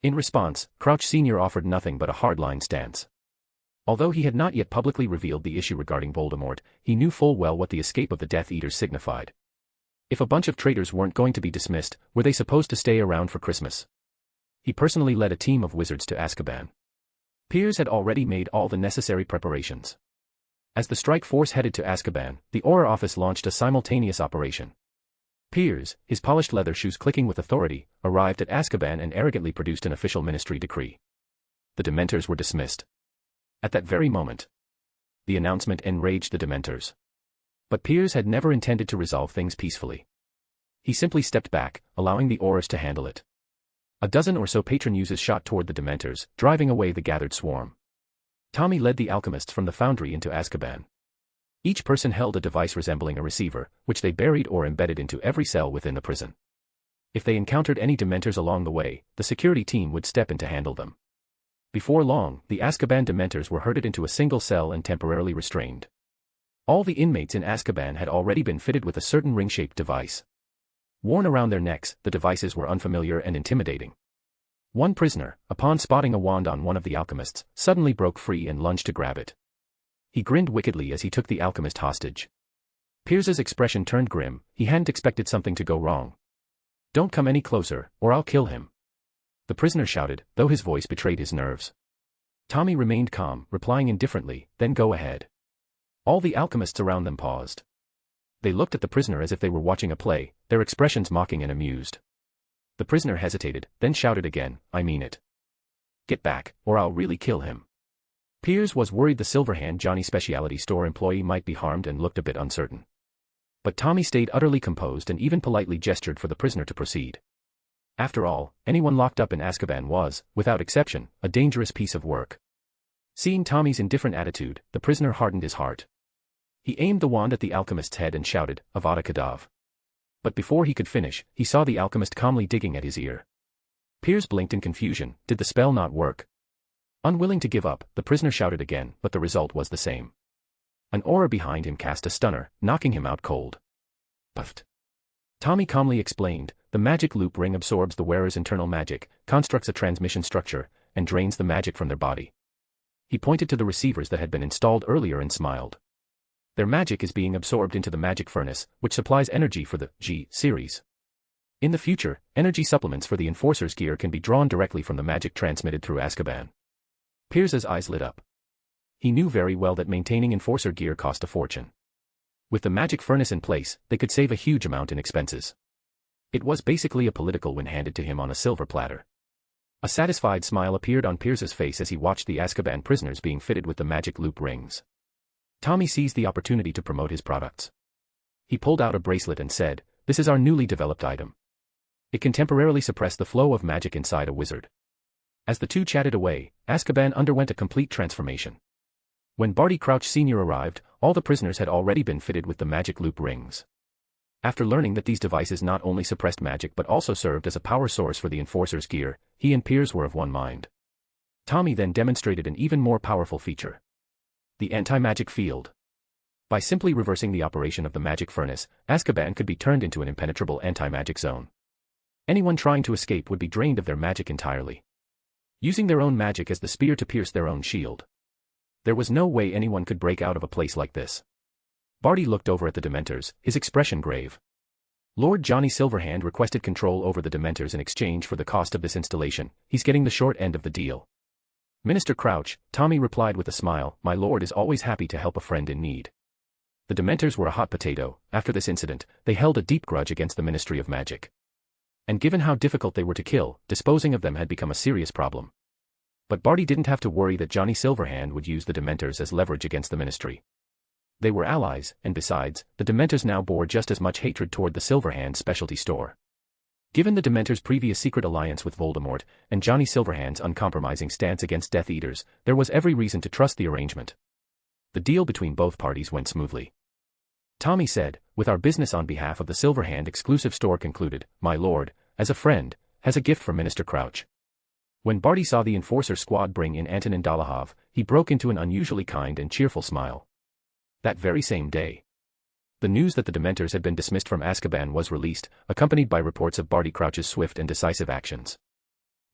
In response, Crouch Sr. offered nothing but a hardline stance. Although he had not yet publicly revealed the issue regarding Voldemort, he knew full well what the escape of the Death Eaters signified. If a bunch of traitors weren't going to be dismissed, were they supposed to stay around for Christmas? He personally led a team of wizards to Azkaban. Piers had already made all the necessary preparations. As the strike force headed to Azkaban, the Auror office launched a simultaneous operation. Piers, his polished leather shoes clicking with authority, arrived at Azkaban and arrogantly produced an official ministry decree. The Dementors were dismissed. At that very moment, the announcement enraged the Dementors. But Piers had never intended to resolve things peacefully. He simply stepped back, allowing the Aurors to handle it. A dozen or so patron muses shot toward the Dementors, driving away the gathered swarm. Tommy led the alchemists from the foundry into Azkaban. Each person held a device resembling a receiver, which they buried or embedded into every cell within the prison. If they encountered any Dementors along the way, the security team would step in to handle them. Before long, the Azkaban Dementors were herded into a single cell and temporarily restrained. All the inmates in Azkaban had already been fitted with a certain ring-shaped device. Worn around their necks, the devices were unfamiliar and intimidating. One prisoner, upon spotting a wand on one of the alchemists, suddenly broke free and lunged to grab it. He grinned wickedly as he took the alchemist hostage. Piers's expression turned grim. He hadn't expected something to go wrong. "Don't come any closer, or I'll kill him," the prisoner shouted, though his voice betrayed his nerves. Tommy remained calm, replying indifferently, "Then go ahead." All the alchemists around them paused. They looked at the prisoner as if they were watching a play, their expressions mocking and amused. The prisoner hesitated, then shouted again, "I mean it. Get back, or I'll really kill him." Piers was worried the Silverhand Johnny specialty store employee might be harmed and looked a bit uncertain. But Tommy stayed utterly composed and even politely gestured for the prisoner to proceed. After all, anyone locked up in Azkaban was, without exception, a dangerous piece of work. Seeing Tommy's indifferent attitude, the prisoner hardened his heart. He aimed the wand at the alchemist's head and shouted, "Avada Kedavra." But before he could finish, he saw the alchemist calmly digging at his ear. Piers blinked in confusion. Did the spell not work? Unwilling to give up, the prisoner shouted again, but the result was the same. An aura behind him cast a stunner, knocking him out cold. Puffed. Tommy calmly explained, the magic loop ring absorbs the wearer's internal magic, constructs a transmission structure, and drains the magic from their body. He pointed to the receivers that had been installed earlier and smiled. Their magic is being absorbed into the magic furnace, which supplies energy for the G series. In the future, energy supplements for the Enforcer's gear can be drawn directly from the magic transmitted through Azkaban. Piers's eyes lit up. He knew very well that maintaining Enforcer gear cost a fortune. With the magic furnace in place, they could save a huge amount in expenses. It was basically a political win handed to him on a silver platter. A satisfied smile appeared on Piers's face as he watched the Azkaban prisoners being fitted with the magic loop rings. Tommy seized the opportunity to promote his products. He pulled out a bracelet and said, "This is our newly developed item. It can temporarily suppress the flow of magic inside a wizard." As the two chatted away, Azkaban underwent a complete transformation. When Barty Crouch Sr. arrived, all the prisoners had already been fitted with the magic loop rings. After learning that these devices not only suppressed magic but also served as a power source for the Enforcer's gear, he and Piers were of one mind. Tommy then demonstrated an even more powerful feature. The anti-magic field. By simply reversing the operation of the magic furnace, Azkaban could be turned into an impenetrable anti-magic zone. Anyone trying to escape would be drained of their magic entirely, using their own magic as the spear to pierce their own shield. There was no way anyone could break out of a place like this. Barty looked over at the Dementors, his expression grave. Lord Johnny Silverhand requested control over the Dementors in exchange for the cost of this installation. He's getting the short end of the deal. Minister Crouch, Tommy replied with a smile, "My lord is always happy to help a friend in need." The Dementors were a hot potato. After this incident, they held a deep grudge against the Ministry of Magic. And given how difficult they were to kill, disposing of them had become a serious problem. But Barty didn't have to worry that Johnny Silverhand would use the Dementors as leverage against the Ministry. They were allies, and besides, the Dementors now bore just as much hatred toward the Silverhand specialty store. Given the Dementors' previous secret alliance with Voldemort, and Johnny Silverhand's uncompromising stance against Death Eaters, there was every reason to trust the arrangement. The deal between both parties went smoothly. Tommy said, "With our business on behalf of the Silverhand exclusive store concluded, my lord, as a friend, has a gift for Minister Crouch." When Barty saw the Enforcer squad bring in Antonin Dolohov, he broke into an unusually kind and cheerful smile. That very same day, the news that the Dementors had been dismissed from Azkaban was released, accompanied by reports of Barty Crouch's swift and decisive actions.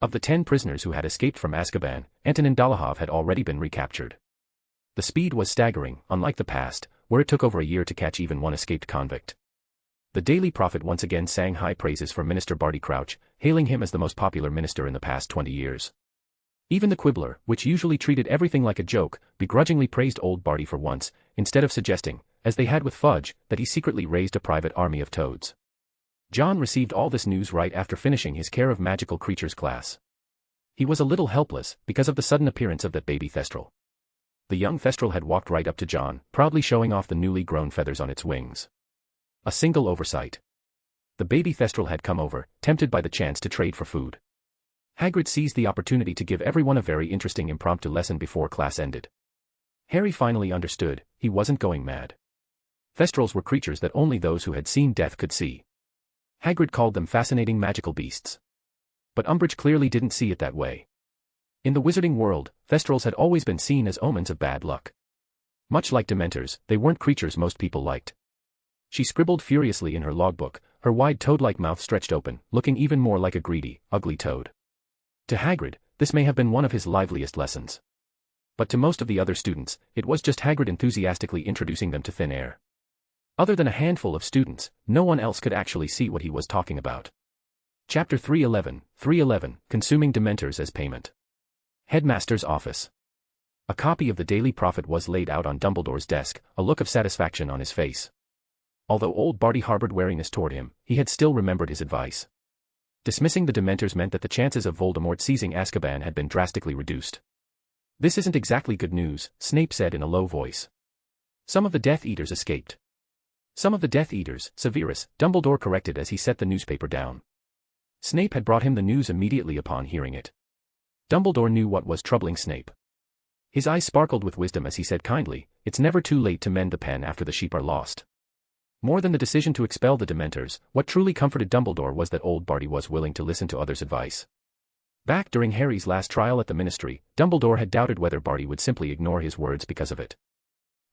Of the 10 prisoners who had escaped from Azkaban, Antonin Dolohov had already been recaptured. The speed was staggering, unlike the past, where it took over a year to catch even one escaped convict. The Daily Prophet once again sang high praises for Minister Barty Crouch, hailing him as the most popular minister in the past 20 years. Even the Quibbler, which usually treated everything like a joke, begrudgingly praised old Barty for once, instead of suggesting, as they had with Fudge, that he secretly raised a private army of toads. John received all this news right after finishing his Care of Magical Creatures class. He was a little helpless, because of the sudden appearance of that baby Thestral. The young Thestral had walked right up to John, proudly showing off the newly grown feathers on its wings. A single oversight. The baby Thestral had come over, tempted by the chance to trade for food. Hagrid seized the opportunity to give everyone a very interesting impromptu lesson before class ended. Harry finally understood, he wasn't going mad. Thestrals were creatures that only those who had seen death could see. Hagrid called them fascinating magical beasts. But Umbridge clearly didn't see it that way. In the wizarding world, Thestrals had always been seen as omens of bad luck. Much like Dementors, they weren't creatures most people liked. She scribbled furiously in her logbook, her wide toad-like mouth stretched open, looking even more like a greedy, ugly toad. To Hagrid, this may have been one of his liveliest lessons. But to most of the other students, it was just Hagrid enthusiastically introducing them to thin air. Other than a handful of students, no one else could actually see what he was talking about. Chapter 311, Consuming Dementors as Payment. Headmaster's Office. A copy of the Daily Prophet was laid out on Dumbledore's desk, a look of satisfaction on his face. Although old Barty harbored wariness toward him, he had still remembered his advice. Dismissing the Dementors meant that the chances of Voldemort seizing Azkaban had been drastically reduced. "This isn't exactly good news," Snape said in a low voice. "Some of the Death Eaters escaped." "Some of the Death Eaters, Severus," Dumbledore corrected as he set the newspaper down. Snape had brought him the news immediately upon hearing it. Dumbledore knew what was troubling Snape. His eyes sparkled with wisdom as he said kindly, "It's never too late to mend the pen after the sheep are lost." More than the decision to expel the Dementors, what truly comforted Dumbledore was that old Barty was willing to listen to others' advice. Back during Harry's last trial at the Ministry, Dumbledore had doubted whether Barty would simply ignore his words because of it.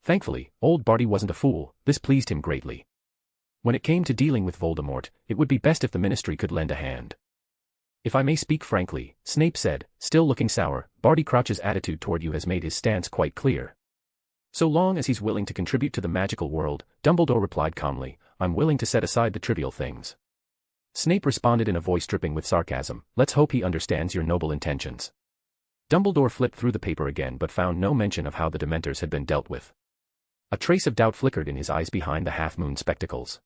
Thankfully, old Barty wasn't a fool. This pleased him greatly. When it came to dealing with Voldemort, it would be best if the Ministry could lend a hand. "If I may speak frankly," Snape said, still looking sour, "Barty Crouch's attitude toward you has made his stance quite clear." "So long as he's willing to contribute to the magical world," Dumbledore replied calmly, "I'm willing to set aside the trivial things." Snape responded in a voice dripping with sarcasm, "Let's hope he understands your noble intentions." Dumbledore flipped through the paper again but found no mention of how the Dementors had been dealt with. A trace of doubt flickered in his eyes behind the half-moon spectacles.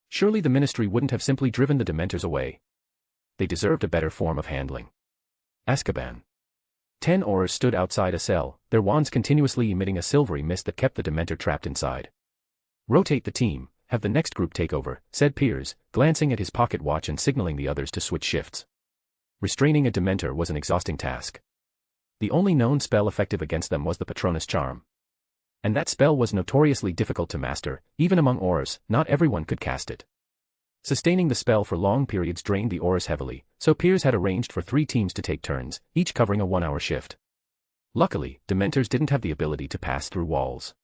Surely the Ministry wouldn't have simply driven the Dementors away. They deserved a better form of handling. Azkaban. 10 Aurors stood outside a cell, their wands continuously emitting a silvery mist that kept the Dementor trapped inside. "Rotate the team, have the next group take over," said Piers, glancing at his pocket watch and signaling the others to switch shifts. Restraining a Dementor was an exhausting task. The only known spell effective against them was the Patronus Charm. And that spell was notoriously difficult to master, even among Aurors. Not everyone could cast it. Sustaining the spell for long periods drained the Aurors heavily, so Piers had arranged for 3 teams to take turns, each covering a 1-hour shift. Luckily, Dementors didn't have the ability to pass through walls.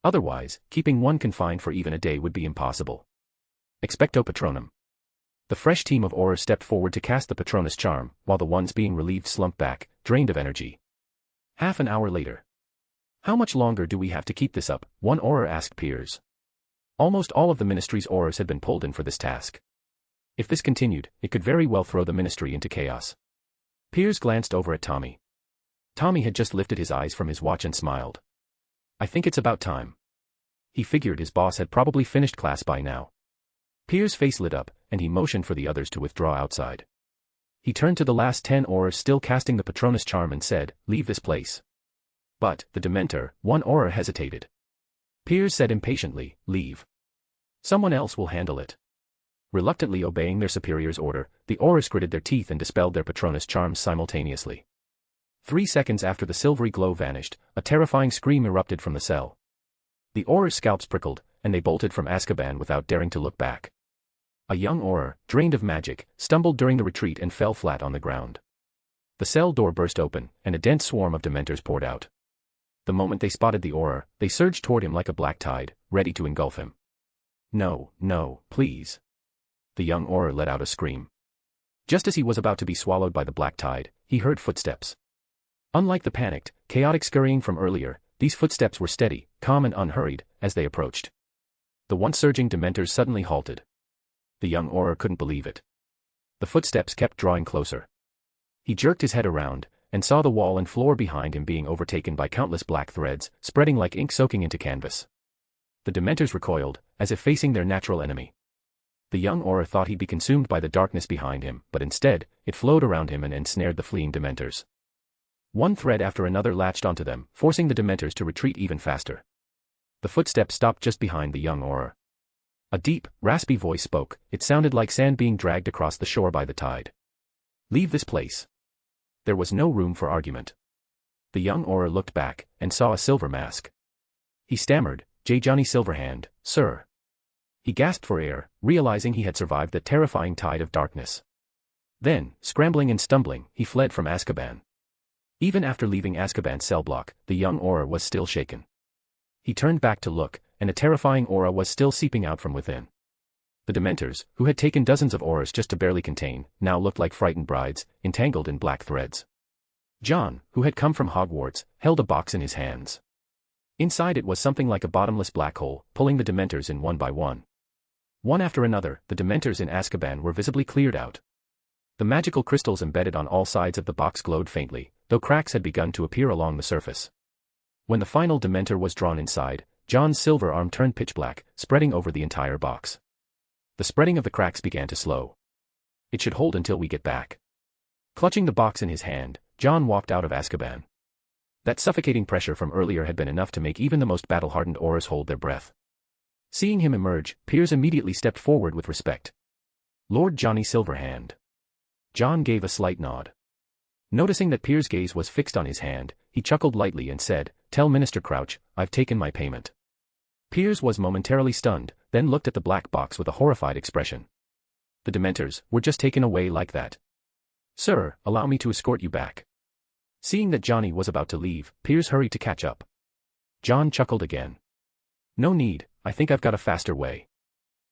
Otherwise, keeping one confined for even a day would be impossible. Expecto Patronum. The fresh team of Aurors stepped forward to cast the Patronus Charm, while the ones being relieved slumped back, drained of energy. Half an hour later. "How much longer do we have to keep this up?" one Auror asked Piers. Almost all of the Ministry's Aurors had been pulled in for this task. If this continued, it could very well throw the Ministry into chaos. Piers glanced over at Tommy. Tommy had just lifted his eyes from his watch and smiled. "I think it's about time." He figured his boss had probably finished class by now. Piers' face lit up, and he motioned for the others to withdraw outside. He turned to the last 10 Aurors still casting the Patronus Charm and said, "Leave this place." "But, the Dementor," one Auror hesitated. Piers said impatiently, "Leave. Someone else will handle it." Reluctantly obeying their superior's order, the Aurors gritted their teeth and dispelled their Patronus Charms simultaneously. 3 seconds after the silvery glow vanished, a terrifying scream erupted from the cell. The Aurors' scalps prickled, and they bolted from Azkaban without daring to look back. A young Auror, drained of magic, stumbled during the retreat and fell flat on the ground. The cell door burst open, and a dense swarm of Dementors poured out. The moment they spotted the Auror, they surged toward him like a black tide, ready to engulf him. "No, no, please." The young Auror let out a scream. Just as he was about to be swallowed by the black tide, he heard footsteps. Unlike the panicked, chaotic scurrying from earlier, these footsteps were steady, calm and unhurried, as they approached. The once surging Dementors suddenly halted. The young Auror couldn't believe it. The footsteps kept drawing closer. He jerked his head around, and saw the wall and floor behind him being overtaken by countless black threads, spreading like ink soaking into canvas. The Dementors recoiled, as if facing their natural enemy. The young Auror thought he'd be consumed by the darkness behind him, but instead, it flowed around him and ensnared the fleeing Dementors. One thread after another latched onto them, forcing the Dementors to retreat even faster. The footsteps stopped just behind the young Auror. A deep, raspy voice spoke. It sounded like sand being dragged across the shore by the tide. "Leave this place." There was no room for argument. The young Auror looked back, and saw a silver mask. He stammered, "J. Johnny Silverhand, sir." He gasped for air, realizing he had survived the terrifying tide of darkness. Then, scrambling and stumbling, he fled from Azkaban. Even after leaving Azkaban's cell block, the young Auror was still shaken. He turned back to look, and a terrifying aura was still seeping out from within. The Dementors, who had taken dozens of Aurors just to barely contain, now looked like frightened brides, entangled in black threads. John, who had come from Hogwarts, held a box in his hands. Inside it was something like a bottomless black hole, pulling the Dementors in one by one. One after another, the Dementors in Azkaban were visibly cleared out. The magical crystals embedded on all sides of the box glowed faintly, though cracks had begun to appear along the surface. When the final Dementor was drawn inside, John's silver arm turned pitch black, spreading over the entire box. The spreading of the cracks began to slow. It should hold until we get back. Clutching the box in his hand, John walked out of Azkaban. That suffocating pressure from earlier had been enough to make even the most battle-hardened Aurors hold their breath. Seeing him emerge, Piers immediately stepped forward with respect. "Lord Johnny Silverhand." John gave a slight nod. Noticing that Piers' gaze was fixed on his hand, he chuckled lightly and said, "Tell Minister Crouch, I've taken my payment." Piers was momentarily stunned, then looked at the black box with a horrified expression. The Dementors were just taken away like that. "Sir, allow me to escort you back." Seeing that Johnny was about to leave, Piers hurried to catch up. John chuckled again. "No need, I think I've got a faster way."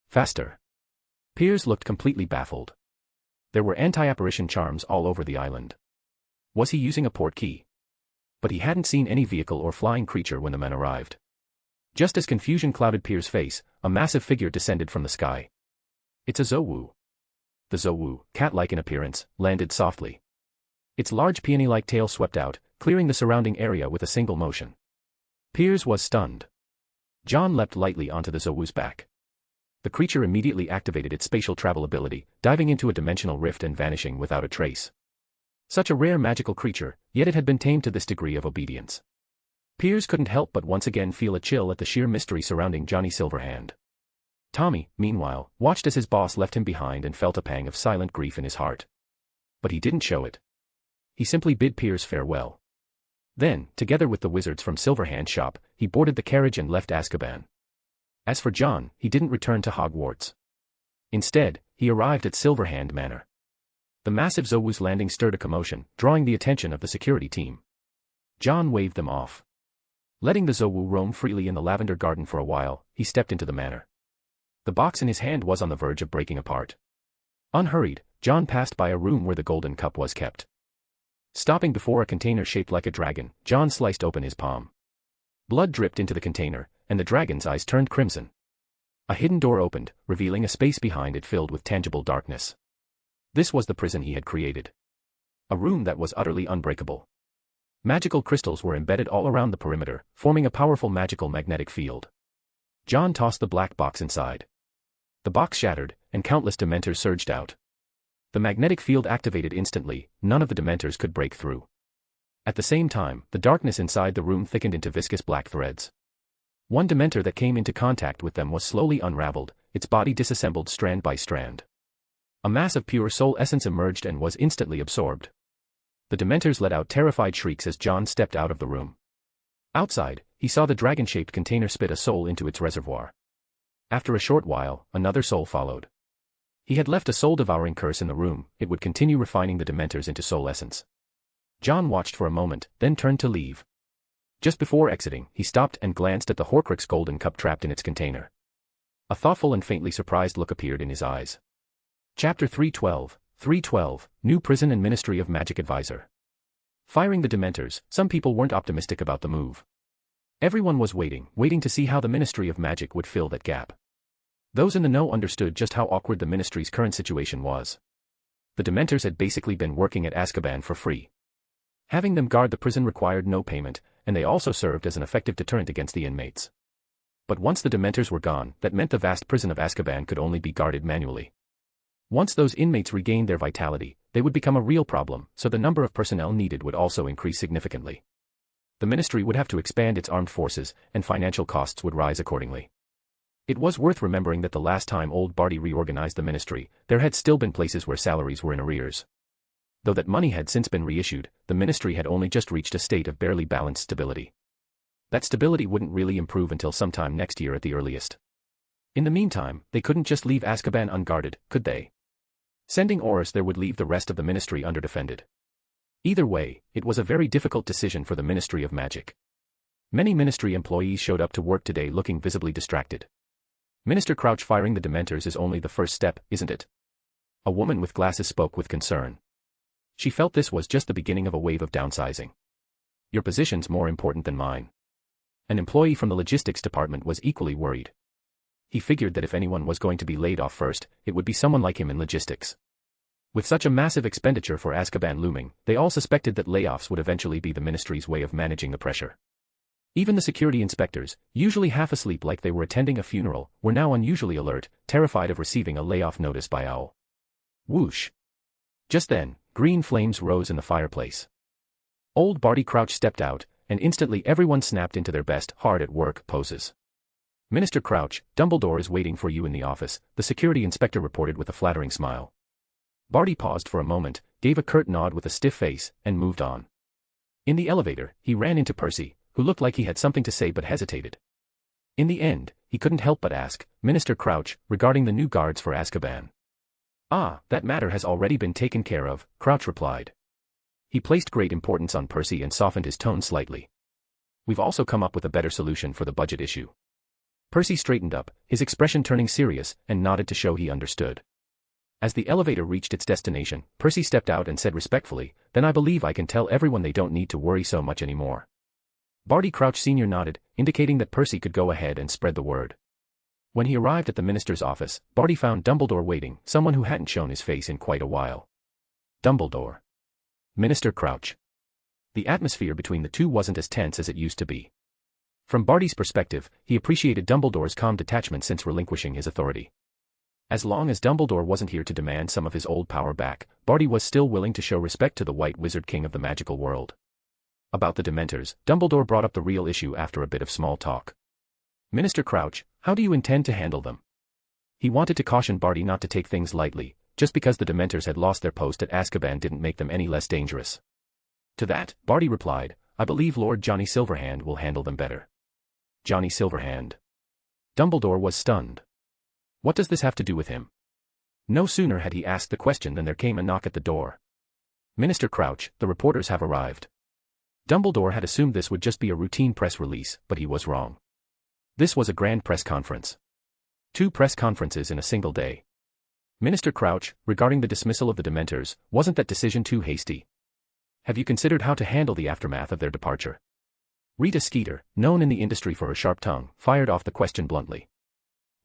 "Faster?" Piers looked completely baffled. There were anti-apparition charms all over the island. Was he using a portkey? But he hadn't seen any vehicle or flying creature when the men arrived. Just as confusion clouded Piers' face, a massive figure descended from the sky. "It's a Zowu." The Zowu, cat-like in appearance, landed softly. Its large peony-like tail swept out, clearing the surrounding area with a single motion. Piers was stunned. John leapt lightly onto the Zowu's back. The creature immediately activated its spatial travel ability, diving into a dimensional rift and vanishing without a trace. Such a rare magical creature, yet it had been tamed to this degree of obedience. Piers couldn't help but once again feel a chill at the sheer mystery surrounding Johnny Silverhand. Tommy, meanwhile, watched as his boss left him behind and felt a pang of silent grief in his heart. But he didn't show it. He simply bid Piers farewell. Then, together with the wizards from Silverhand's shop, he boarded the carriage and left Azkaban. As for John, he didn't return to Hogwarts. Instead, he arrived at Silverhand Manor. The massive Zowu's landing stirred a commotion, drawing the attention of the security team. John waved them off. Letting the Zowu roam freely in the lavender garden for a while, he stepped into the manor. The box in his hand was on the verge of breaking apart. Unhurried, John passed by a room where the golden cup was kept. Stopping before a container shaped like a dragon, John sliced open his palm. Blood dripped into the container, and the dragon's eyes turned crimson. A hidden door opened, revealing a space behind it filled with tangible darkness. This was the prison he had created. A room that was utterly unbreakable. Magical crystals were embedded all around the perimeter, forming a powerful magical magnetic field. John tossed the black box inside. The box shattered, and countless Dementors surged out. The magnetic field activated instantly, none of the Dementors could break through. At the same time, the darkness inside the room thickened into viscous black threads. One Dementor that came into contact with them was slowly unraveled, its body disassembled strand by strand. A mass of pure soul essence emerged and was instantly absorbed. The Dementors let out terrified shrieks as John stepped out of the room. Outside, he saw the dragon-shaped container spit a soul into its reservoir. After a short while, another soul followed. He had left a soul-devouring curse in the room, it would continue refining the Dementors into soul essence. John watched for a moment, then turned to leave. Just before exiting, he stopped and glanced at the Horcrux golden cup trapped in its container. A thoughtful and faintly surprised look appeared in his eyes. Chapter 312, New Prison and Ministry of Magic Advisor. Firing the Dementors, some people weren't optimistic about the move. Everyone was waiting to see how the Ministry of Magic would fill that gap. Those in the know understood just how awkward the Ministry's current situation was. The Dementors had basically been working at Azkaban for free. Having them guard the prison required no payment, and they also served as an effective deterrent against the inmates. But once the Dementors were gone, that meant the vast prison of Azkaban could only be guarded manually. Once those inmates regained their vitality, they would become a real problem, so the number of personnel needed would also increase significantly. The ministry would have to expand its armed forces, and financial costs would rise accordingly. It was worth remembering that the last time Old Barty reorganized the ministry, there had still been places where salaries were in arrears. Though that money had since been reissued, the ministry had only just reached a state of barely balanced stability. That stability wouldn't really improve until sometime next year at the earliest. In the meantime, they couldn't just leave Azkaban unguarded, could they? Sending Aurors there would leave the rest of the ministry underdefended. Either way, it was a very difficult decision for the Ministry of Magic. Many ministry employees showed up to work today looking visibly distracted. Minister Crouch firing the Dementors is only the first step, isn't it? A woman with glasses spoke with concern. She felt this was just the beginning of a wave of downsizing. Your position's more important than mine. An employee from the logistics department was equally worried. He figured that if anyone was going to be laid off first, it would be someone like him in logistics. With such a massive expenditure for Azkaban looming, they all suspected that layoffs would eventually be the ministry's way of managing the pressure. Even the security inspectors, usually half asleep like they were attending a funeral, were now unusually alert, terrified of receiving a layoff notice by Owl. Whoosh! Just then, green flames rose in the fireplace. Old Barty Crouch stepped out, and instantly everyone snapped into their best hard-at-work poses. "Minister Crouch, Dumbledore is waiting for you in the office," the security inspector reported with a flattering smile. Barty paused for a moment, gave a curt nod with a stiff face, and moved on. In the elevator, he ran into Percy, who looked like he had something to say but hesitated. In the end, he couldn't help but ask, "Minister Crouch, regarding the new guards for Azkaban." "Ah, that matter has already been taken care of," Crouch replied. He placed great importance on Percy and softened his tone slightly. "We've also come up with a better solution for the budget issue." Percy straightened up, his expression turning serious, and nodded to show he understood. As the elevator reached its destination, Percy stepped out and said respectfully, "Then I believe I can tell everyone they don't need to worry so much anymore." Barty Crouch Sr. nodded, indicating that Percy could go ahead and spread the word. When he arrived at the minister's office, Barty found Dumbledore waiting, someone who hadn't shown his face in quite a while. Dumbledore. Minister Crouch. The atmosphere between the two wasn't as tense as it used to be. From Barty's perspective, he appreciated Dumbledore's calm detachment since relinquishing his authority. As long as Dumbledore wasn't here to demand some of his old power back, Barty was still willing to show respect to the White Wizard King of the magical world. About the Dementors, Dumbledore brought up the real issue after a bit of small talk. "Minister Crouch, how do you intend to handle them?" He wanted to caution Barty not to take things lightly. Just because the Dementors had lost their post at Azkaban didn't make them any less dangerous. To that, Barty replied, "I believe Lord Johnny Silverhand will handle them better." Johnny Silverhand. Dumbledore was stunned. What does this have to do with him? No sooner had he asked the question than there came a knock at the door. "Minister Crouch, the reporters have arrived." Dumbledore had assumed this would just be a routine press release, but he was wrong. This was a grand press conference. 2 press conferences in a single day. "Minister Crouch, regarding the dismissal of the Dementors, wasn't that decision too hasty? Have you considered how to handle the aftermath of their departure?" Rita Skeeter, known in the industry for her sharp tongue, fired off the question bluntly.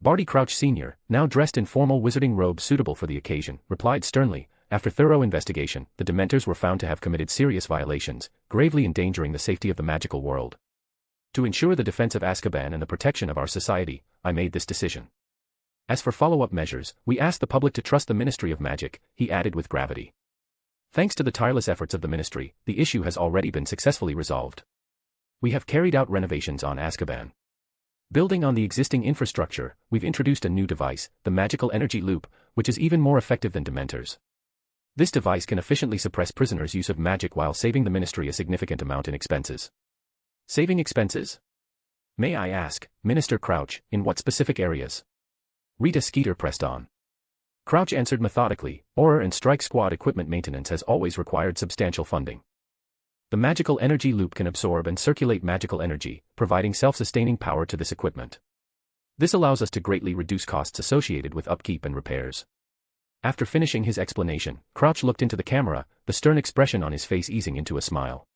Barty Crouch Sr., now dressed in formal wizarding robes suitable for the occasion, replied sternly, "After thorough investigation, the Dementors were found to have committed serious violations, gravely endangering the safety of the magical world. To ensure the defense of Azkaban and the protection of our society, I made this decision. As for follow-up measures, we ask the public to trust the Ministry of Magic," he added with gravity. "Thanks to the tireless efforts of the Ministry, the issue has already been successfully resolved. We have carried out renovations on Azkaban. Building on the existing infrastructure, we've introduced a new device, the Magical Energy Loop, which is even more effective than Dementors. This device can efficiently suppress prisoners' use of magic while saving the Ministry a significant amount in expenses." "Saving expenses? May I ask, Minister Crouch, in what specific areas?" Rita Skeeter pressed on. Crouch answered methodically, "Horror and Strike Squad equipment maintenance has always required substantial funding. The Magical Energy Loop can absorb and circulate magical energy, providing self-sustaining power to this equipment. This allows us to greatly reduce costs associated with upkeep and repairs." After finishing his explanation, Crouch looked into the camera, the stern expression on his face easing into a smile.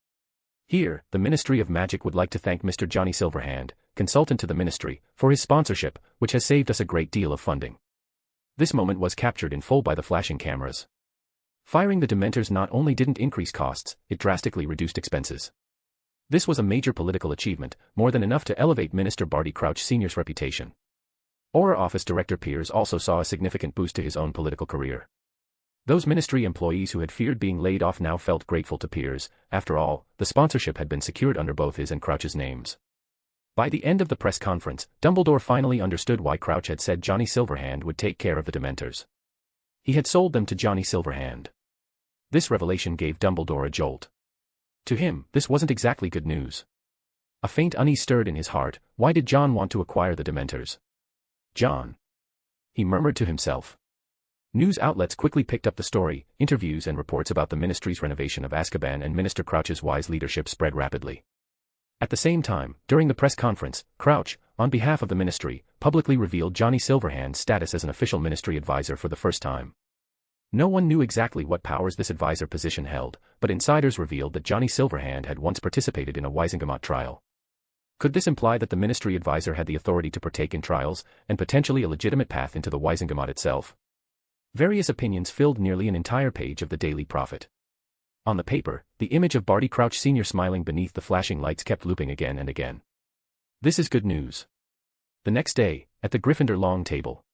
"Here, the Ministry of Magic would like to thank Mr. Johnny Silverhand, consultant to the Ministry, for his sponsorship, which has saved us a great deal of funding." This moment was captured in full by the flashing cameras. Firing the Dementors not only didn't increase costs, it drastically reduced expenses. This was a major political achievement, more than enough to elevate Minister Barty Crouch Sr.'s reputation. Aura Office Director Piers also saw a significant boost to his own political career. Those Ministry employees who had feared being laid off now felt grateful to Piers. After all, the sponsorship had been secured under both his and Crouch's names. By the end of the press conference, Dumbledore finally understood why Crouch had said Johnny Silverhand would take care of the Dementors. He had sold them to Johnny Silverhand. This revelation gave Dumbledore a jolt. To him, this wasn't exactly good news. A faint unease stirred in his heart. Why did John want to acquire the Dementors? John. He murmured to himself. News outlets quickly picked up the story. Interviews and reports about the Ministry's renovation of Azkaban and Minister Crouch's wise leadership spread rapidly. At the same time, during the press conference, Crouch, on behalf of the Ministry, publicly revealed Johnny Silverhand's status as an official Ministry advisor for the first time. No one knew exactly what powers this advisor position held, but insiders revealed that Johnny Silverhand had once participated in a Wizengamot trial. Could this imply that the Ministry advisor had the authority to partake in trials, and potentially a legitimate path into the Wizengamot itself? Various opinions filled nearly an entire page of the Daily Prophet. On the paper, the image of Barty Crouch Sr. smiling beneath the flashing lights kept looping again and again. This is good news. The next day, at the Gryffindor long table,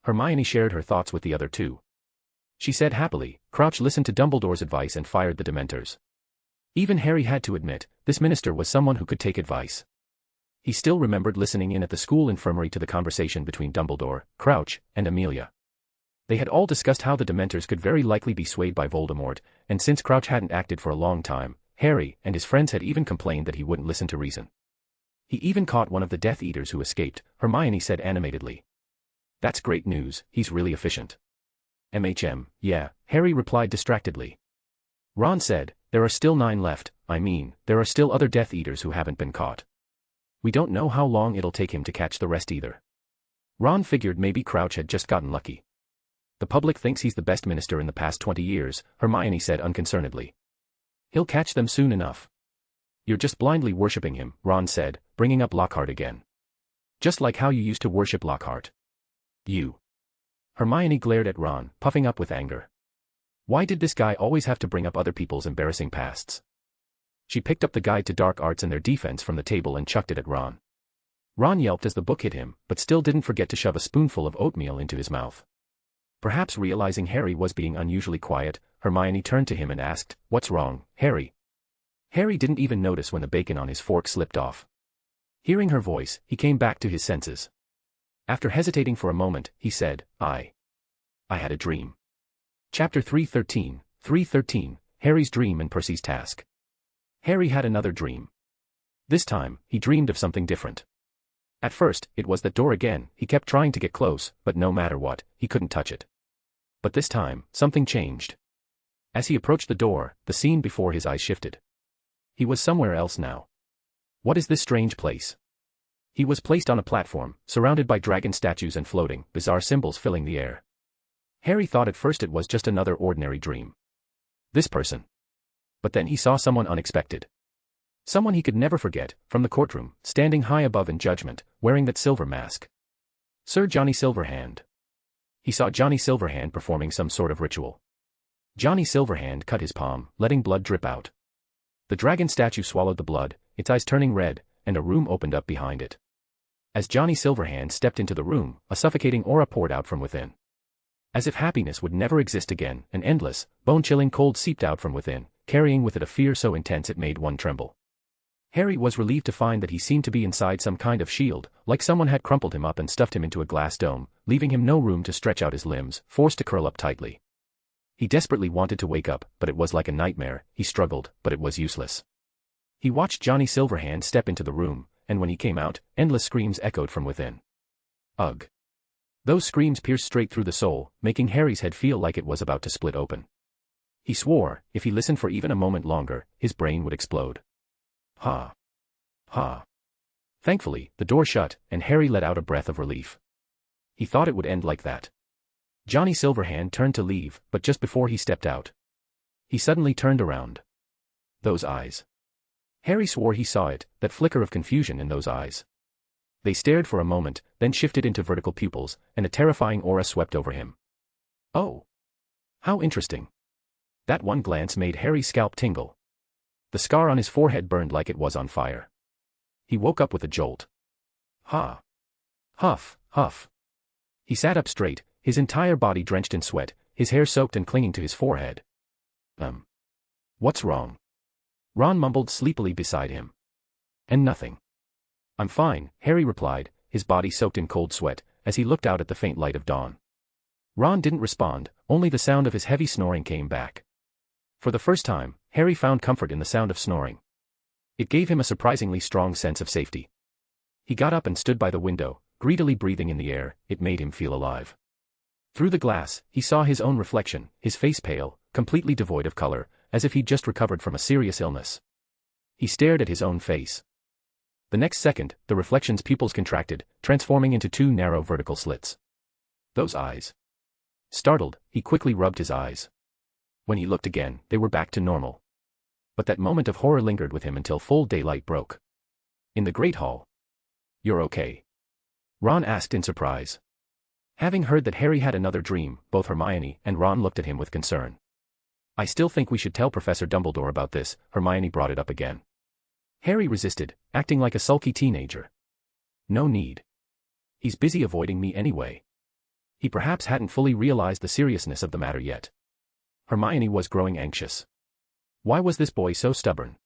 Hermione shared her thoughts with the other two. She said happily, Crouch listened to Dumbledore's advice and fired the Dementors. Even Harry had to admit, this minister was someone who could take advice. He still remembered listening in at the school infirmary to the conversation between Dumbledore, Crouch, and Amelia. They had all discussed how the Dementors could very likely be swayed by Voldemort, and since Crouch hadn't acted for a long time, Harry and his friends had even complained that he wouldn't listen to reason. He even caught one of the Death Eaters who escaped, Hermione said animatedly. That's great news, he's really efficient. Yeah, Harry replied distractedly. Ron said, there are still 9 left, there are still other Death Eaters who haven't been caught. We don't know how long it'll take him to catch the rest either. Ron figured maybe Crouch had just gotten lucky. The public thinks he's the best minister in the past 20 years, Hermione said unconcernedly. He'll catch them soon enough. You're just blindly worshipping him, Ron said, bringing up Lockhart again. Just like how you used to worship Lockhart. You. Hermione glared at Ron, puffing up with anger. Why did this guy always have to bring up other people's embarrassing pasts? She picked up the Guide to Dark Arts and Their Defense from the table and chucked it at Ron. Ron yelped as the book hit him, but still didn't forget to shove a spoonful of oatmeal into his mouth. Perhaps realizing Harry was being unusually quiet, Hermione turned to him and asked, "What's wrong, Harry?" Harry didn't even notice when the bacon on his fork slipped off. Hearing her voice, he came back to his senses. After hesitating for a moment, he said, I had a dream. Chapter 313, Harry's Dream and Percy's Task. Harry had another dream. This time, he dreamed of something different. At first, it was that door again. He kept trying to get close, but no matter what, he couldn't touch it. But this time, something changed. As he approached the door, the scene before his eyes shifted. He was somewhere else now. What is this strange place? He was placed on a platform, surrounded by dragon statues and floating, bizarre symbols filling the air. Harry thought at first it was just another ordinary dream. This person. But then he saw someone unexpected. Someone he could never forget, from the courtroom, standing high above in judgment, wearing that silver mask. Sir Johnny Silverhand. He saw Johnny Silverhand performing some sort of ritual. Johnny Silverhand cut his palm, letting blood drip out. The dragon statue swallowed the blood, its eyes turning red, and a room opened up behind it. As Johnny Silverhand stepped into the room, a suffocating aura poured out from within. As if happiness would never exist again, an endless, bone-chilling cold seeped out from within, carrying with it a fear so intense it made one tremble. Harry was relieved to find that he seemed to be inside some kind of shield, like someone had crumpled him up and stuffed him into a glass dome, leaving him no room to stretch out his limbs, forced to curl up tightly. He desperately wanted to wake up, but it was like a nightmare. He struggled, but it was useless. He watched Johnny Silverhand step into the room, and when he came out, endless screams echoed from within. Ugh. Those screams pierced straight through the soul, making Harry's head feel like it was about to split open. He swore, if he listened for even a moment longer, his brain would explode. Ha. Ha. Thankfully, the door shut, and Harry let out a breath of relief. He thought it would end like that. Johnny Silverhand turned to leave, but just before he stepped out, he suddenly turned around. Those eyes. Harry swore he saw it, that flicker of confusion in those eyes. They stared for a moment, then shifted into vertical pupils, and a terrifying aura swept over him. Oh. How interesting. That one glance made Harry's scalp tingle. The scar on his forehead burned like it was on fire. He woke up with a jolt. Ha. Huff, huff. He sat up straight, his entire body drenched in sweat, his hair soaked and clinging to his forehead. What's wrong? Ron mumbled sleepily beside him. And nothing. I'm fine, Harry replied, his body soaked in cold sweat, as he looked out at the faint light of dawn. Ron didn't respond, only the sound of his heavy snoring came back. For the first time, Harry found comfort in the sound of snoring. It gave him a surprisingly strong sense of safety. He got up and stood by the window, greedily breathing in the air. It made him feel alive. Through the glass, he saw his own reflection, his face pale, completely devoid of color, as if he'd just recovered from a serious illness. He stared at his own face. The next second, the reflection's pupils contracted, transforming into 2 narrow vertical slits. Those eyes. Startled, he quickly rubbed his eyes. When he looked again, they were back to normal. But that moment of horror lingered with him until full daylight broke. In the Great Hall. You're okay? Ron asked in surprise. Having heard that Harry had another dream, both Hermione and Ron looked at him with concern. I still think we should tell Professor Dumbledore about this, Hermione brought it up again. Harry resisted, acting like a sulky teenager. No need. He's busy avoiding me anyway. He perhaps hadn't fully realized the seriousness of the matter yet. Hermione was growing anxious. Why was this boy so stubborn?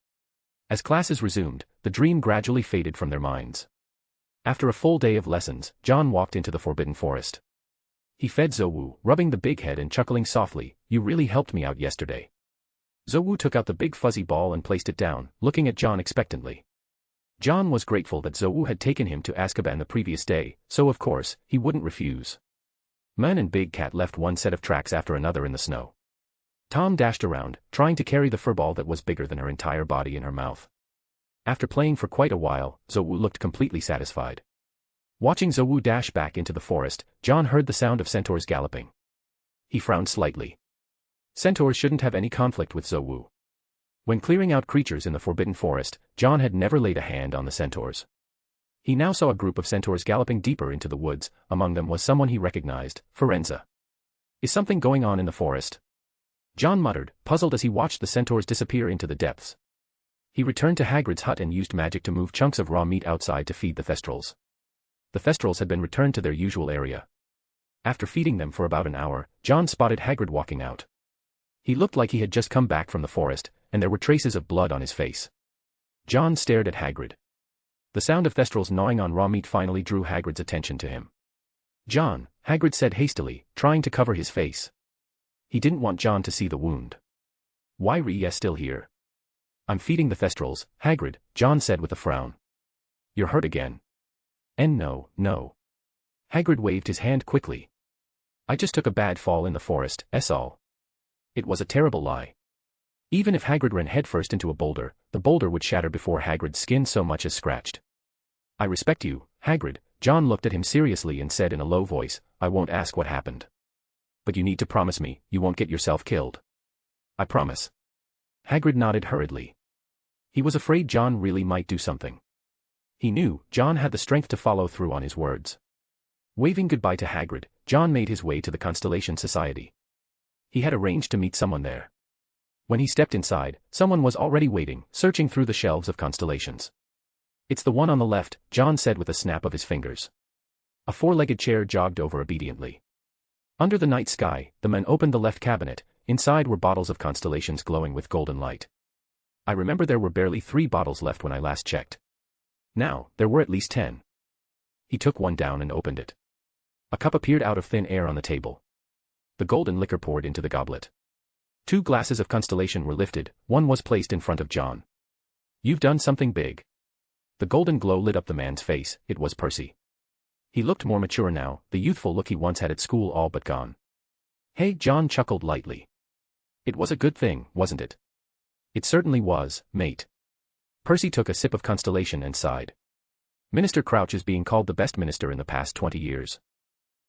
As classes resumed, the dream gradually faded from their minds. After a full day of lessons, John walked into the Forbidden Forest. He fed Zowu, rubbing the big head and chuckling softly, "You really helped me out yesterday." Zowu took out the big fuzzy ball and placed it down, looking at John expectantly. John was grateful that Zowu had taken him to Azkaban the previous day, so of course, he wouldn't refuse. Man and Big Cat left one set of tracks after another in the snow. Tom dashed around, trying to carry the furball that was bigger than her entire body in her mouth. After playing for quite a while, Zowu looked completely satisfied. Watching Zowu dash back into the forest, John heard the sound of centaurs galloping. He frowned slightly. Centaurs shouldn't have any conflict with Zowu. When clearing out creatures in the Forbidden Forest, John had never laid a hand on the centaurs. He now saw a group of centaurs galloping deeper into the woods, among them was someone he recognized, Firenze. Is something going on in the forest? John muttered, puzzled as he watched the centaurs disappear into the depths. He returned to Hagrid's hut and used magic to move chunks of raw meat outside to feed the Thestrals. The Thestrals had been returned to their usual area. After feeding them for about an hour, John spotted Hagrid walking out. He looked like he had just come back from the forest, and there were traces of blood on his face. John stared at Hagrid. The sound of Thestrals gnawing on raw meat finally drew Hagrid's attention to him. "John," Hagrid said hastily, trying to cover his face. He didn't want John to see the wound. "Why are you still here?" "I'm feeding the Thestrals, Hagrid," John said with a frown. "You're hurt again." "And no. Hagrid waved his hand quickly. "I just took a bad fall in the forest, that's all." It was a terrible lie. Even if Hagrid ran headfirst into a boulder, the boulder would shatter before Hagrid's skin so much as scratched. "I respect you, Hagrid," John looked at him seriously and said in a low voice, "I won't ask what happened. But you need to promise me, you won't get yourself killed." "I promise." Hagrid nodded hurriedly. He was afraid John really might do something. He knew John had the strength to follow through on his words. Waving goodbye to Hagrid, John made his way to the Constellation Society. He had arranged to meet someone there. When he stepped inside, someone was already waiting, searching through the shelves of constellations. "It's the one on the left," John said with a snap of his fingers. A four-legged chair jogged over obediently. Under the night sky, the men opened the left cabinet. Inside were bottles of constellations glowing with golden light. "I remember there were barely 3 bottles left when I last checked. Now, there were at least 10. He took one down and opened it. A cup appeared out of thin air on the table. The golden liquor poured into the goblet. 2 glasses of constellation were lifted, one was placed in front of John. "You've done something big." The golden glow lit up the man's face, it was Percy. He looked more mature now, the youthful look he once had at school all but gone. "Hey," John chuckled lightly. "It was a good thing, wasn't it?" "It certainly was, mate." Percy took a sip of constellation and sighed. Minister Crouch is being called the best minister in the past 20 years.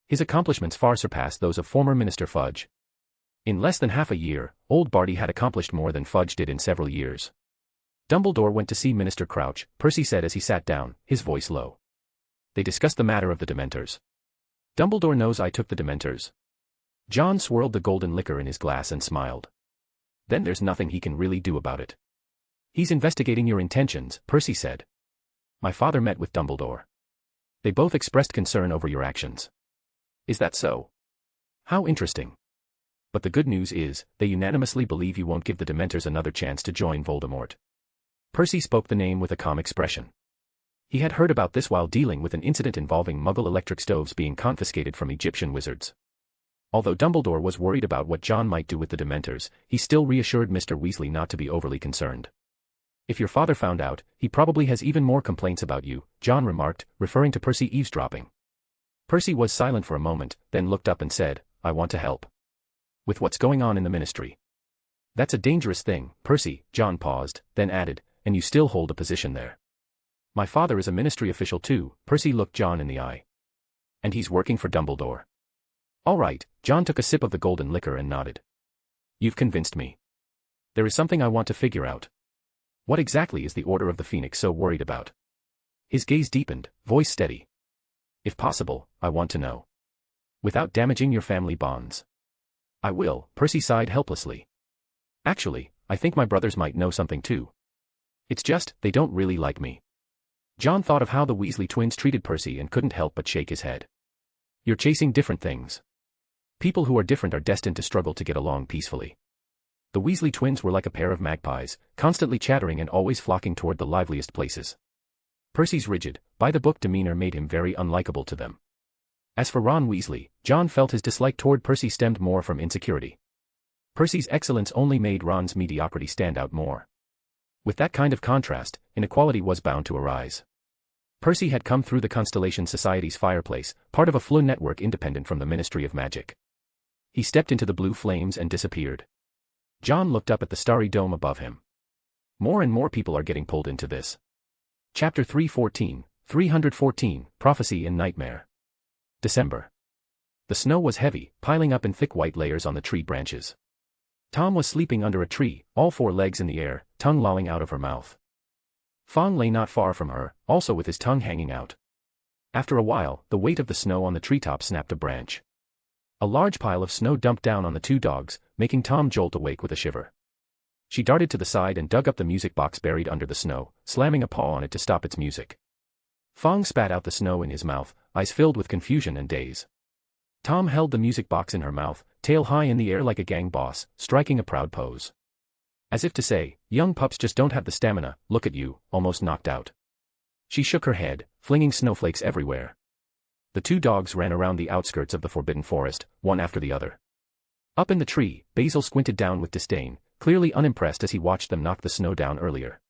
His accomplishments far surpass those of former Minister Fudge. In less than half a year, old Barty had accomplished more than Fudge did in several years. Dumbledore went to see Minister Crouch, Percy said as he sat down, his voice low. They discussed the matter of the Dementors. "Dumbledore knows I took the Dementors." John swirled the golden liquor in his glass and smiled. "Then there's nothing he can really do about it." "He's investigating your intentions," Percy said. "My father met with Dumbledore. They both expressed concern over your actions." "Is that so? How interesting. But the good news is, they unanimously believe you won't give the Dementors another chance to join Voldemort." Percy spoke the name with a calm expression. He had heard about this while dealing with an incident involving Muggle electric stoves being confiscated from Egyptian wizards. Although Dumbledore was worried about what John might do with the Dementors, he still reassured Mr. Weasley not to be overly concerned. "If your father found out, he probably has even more complaints about you," John remarked, referring to Percy eavesdropping. Percy was silent for a moment, then looked up and said, "I want to help. With what's going on in the ministry." "That's a dangerous thing, Percy," John paused, then added, "and you still hold a position there." "My father is a ministry official too," Percy looked John in the eye. "And he's working for Dumbledore." "All right," John took a sip of the golden liquor and nodded. "You've convinced me. There is something I want to figure out. What exactly is the Order of the Phoenix so worried about?" His gaze deepened, voice steady. "If possible, I want to know." Without damaging your family bonds. I will, Percy sighed helplessly. Actually, I think my brothers might know something too. It's just, they don't really like me. John thought of how the Weasley twins treated Percy and couldn't help but shake his head. You're chasing different things. People who are different are destined to struggle to get along peacefully. The Weasley twins were like a pair of magpies, constantly chattering and always flocking toward the liveliest places. Percy's rigid, by-the-book demeanor made him very unlikable to them. As for Ron Weasley, John felt his dislike toward Percy stemmed more from insecurity. Percy's excellence only made Ron's mediocrity stand out more. With that kind of contrast, inequality was bound to arise. Percy had come through the Constellation Society's fireplace, part of a Fleur network independent from the Ministry of Magic. He stepped into the blue flames and disappeared. John looked up at the starry dome above him. More and more people are getting pulled into this. Chapter 314, Prophecy and Nightmare. December. The snow was heavy, piling up in thick white layers on the tree branches. Tom was sleeping under a tree, all four legs in the air, tongue lolling out of her mouth. Fong lay not far from her, also with his tongue hanging out. After a while, the weight of the snow on the treetop snapped a branch. A large pile of snow dumped down on the two dogs, making Tom jolt awake with a shiver. She darted to the side and dug up the music box buried under the snow, slamming a paw on it to stop its music. Fong spat out the snow in his mouth, eyes filled with confusion and daze. Tom held the music box in her mouth, tail high in the air like a gang boss, striking a proud pose. As if to say, young pups just don't have the stamina, look at you, almost knocked out. She shook her head, flinging snowflakes everywhere. The two dogs ran around the outskirts of the Forbidden Forest, one after the other. Up in the tree, Basil squinted down with disdain, clearly unimpressed as he watched them knock the snow down earlier.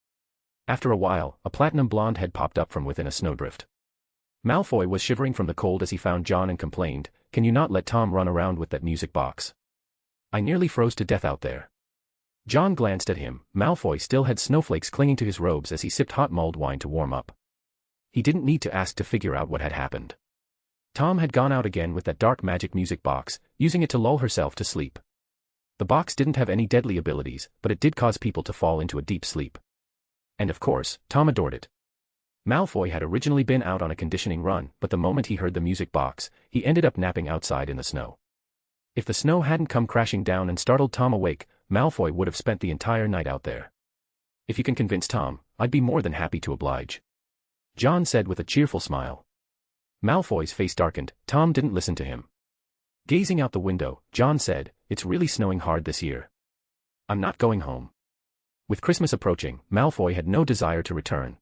After a while, a platinum blonde head popped up from within a snowdrift. Malfoy was shivering from the cold as he found John and complained, "Can you not let Tom run around with that music box? I nearly froze to death out there." John glanced at him. Malfoy still had snowflakes clinging to his robes as he sipped hot mulled wine to warm up. He didn't need to ask to figure out what had happened. Tom had gone out again with that dark magic music box, using it to lull herself to sleep. The box didn't have any deadly abilities, but it did cause people to fall into a deep sleep. And of course, Tom adored it. Malfoy had originally been out on a conditioning run, but the moment he heard the music box, he ended up napping outside in the snow. If the snow hadn't come crashing down and startled Tom awake, Malfoy would have spent the entire night out there. "If you can convince Tom, I'd be more than happy to oblige," John said with a cheerful smile. Malfoy's face darkened. Tom didn't listen to him. Gazing out the window, John said, "It's really snowing hard this year. I'm not going home." With Christmas approaching, Malfoy had no desire to return.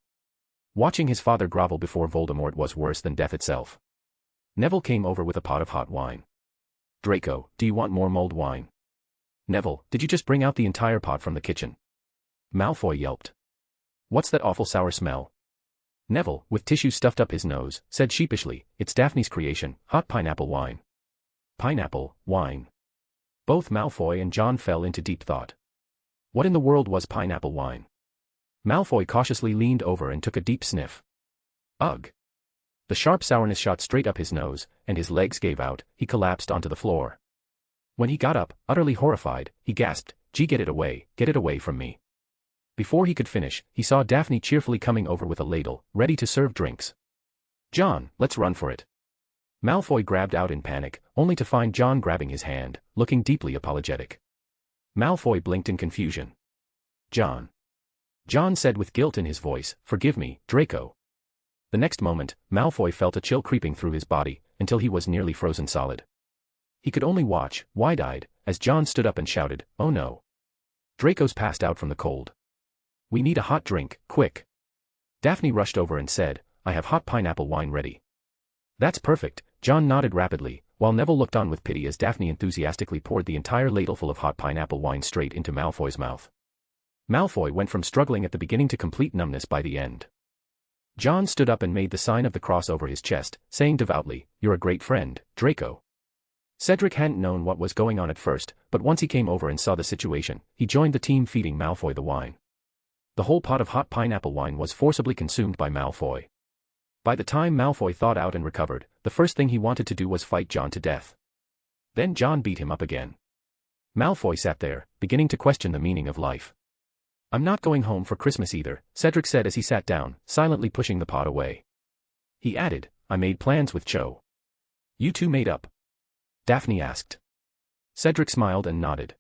Watching his father grovel before Voldemort was worse than death itself. Neville came over with a pot of hot wine. "Draco, do you want more mulled wine?" "Neville, did you just bring out the entire pot from the kitchen?" Malfoy yelped. "What's that awful sour smell?" Neville, with tissue stuffed up his nose, said sheepishly, "It's Daphne's creation, hot pineapple wine." Pineapple, wine. Both Malfoy and John fell into deep thought. What in the world was pineapple wine? Malfoy cautiously leaned over and took a deep sniff. Ugh. The sharp sourness shot straight up his nose, and his legs gave out. He collapsed onto the floor. When he got up, utterly horrified, he gasped, "Gee, get it away from me." Before he could finish, he saw Daphne cheerfully coming over with a ladle, ready to serve drinks. "John, let's run for it." Malfoy grabbed out in panic, only to find John grabbing his hand, looking deeply apologetic. Malfoy blinked in confusion. "John." John said with guilt in his voice, "Forgive me, Draco." The next moment, Malfoy felt a chill creeping through his body, until he was nearly frozen solid. He could only watch, wide-eyed, as John stood up and shouted, "Oh no. Draco's passed out from the cold. We need a hot drink, quick." Daphne rushed over and said, "I have hot pineapple wine ready." "That's perfect," John nodded rapidly, while Neville looked on with pity as Daphne enthusiastically poured the entire ladleful of hot pineapple wine straight into Malfoy's mouth. Malfoy went from struggling at the beginning to complete numbness by the end. John stood up and made the sign of the cross over his chest, saying devoutly, "You're a great friend, Draco." Cedric hadn't known what was going on at first, but once he came over and saw the situation, he joined the team feeding Malfoy the wine. The whole pot of hot pineapple wine was forcibly consumed by Malfoy. By the time Malfoy thawed out and recovered, the first thing he wanted to do was fight John to death. Then John beat him up again. Malfoy sat there, beginning to question the meaning of life. "I'm not going home for Christmas either," Cedric said as he sat down, silently pushing the pot away. He added, "I made plans with Cho." "You two made up?" Daphne asked. Cedric smiled and nodded.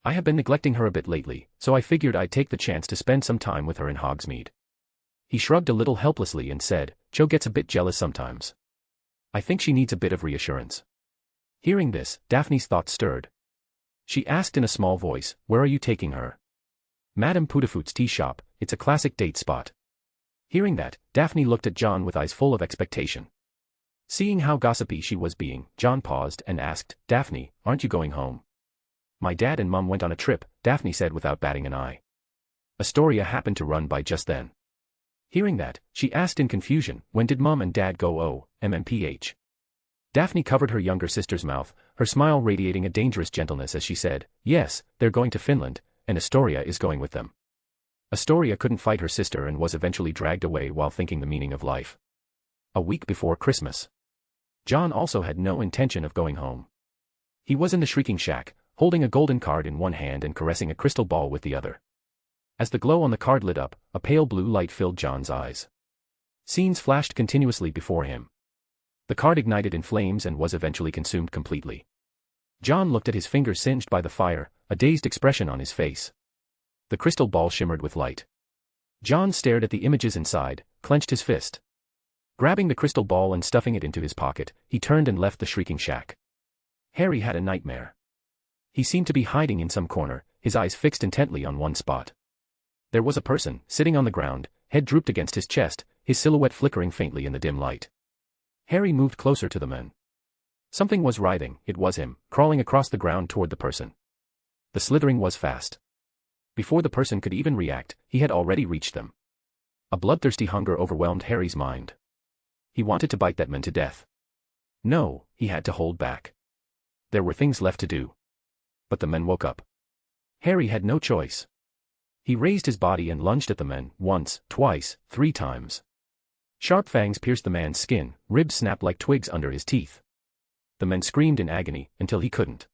I have been neglecting her a bit lately, so I figured I'd take the chance to spend some time with her in Hogsmeade. He shrugged a little helplessly and said, Jo gets a bit jealous sometimes. I think she needs a bit of reassurance. Hearing this, Daphne's thoughts stirred. She asked in a small voice, where are you taking her? Madame Putafoot's tea shop, it's a classic date spot. Hearing that, Daphne looked at John with eyes full of expectation. Seeing how gossipy she was being, John paused and asked, Daphne, aren't you going home? My dad and Mum went on a trip, Daphne said without batting an eye. Astoria happened to run by just then. Hearing that, she asked in confusion, when did Mum and Dad go? Oh, MMPH. Daphne covered her younger sister's mouth, her smile radiating a dangerous gentleness as she said, yes, they're going to Finland, and Astoria is going with them. Astoria couldn't fight her sister and was eventually dragged away while thinking the meaning of life. A week before Christmas. John also had no intention of going home. He was in the Shrieking Shack, holding a golden card in one hand and caressing a crystal ball with the other. As the glow on the card lit up, a pale blue light filled John's eyes. Scenes flashed continuously before him. The card ignited in flames and was eventually consumed completely. John looked at his fingers singed by the fire, a dazed expression on his face. The crystal ball shimmered with light. John stared at the images inside, clenched his fist. Grabbing the crystal ball and stuffing it into his pocket, he turned and left the Shrieking Shack. Harry had a nightmare. He seemed to be hiding in some corner, his eyes fixed intently on one spot. There was a person, sitting on the ground, head drooped against his chest, his silhouette flickering faintly in the dim light. Harry moved closer to the man. Something was writhing, it was him, crawling across the ground toward the person. The slithering was fast. Before the person could even react, he had already reached them. A bloodthirsty hunger overwhelmed Harry's mind. He wanted to bite that man to death. No, he had to hold back. There were things left to do. But the man woke up. Harry had no choice. He raised his body and lunged at the man, once, twice, 3 times. Sharp fangs pierced the man's skin, ribs snapped like twigs under his teeth. The man screamed in agony, until he couldn't.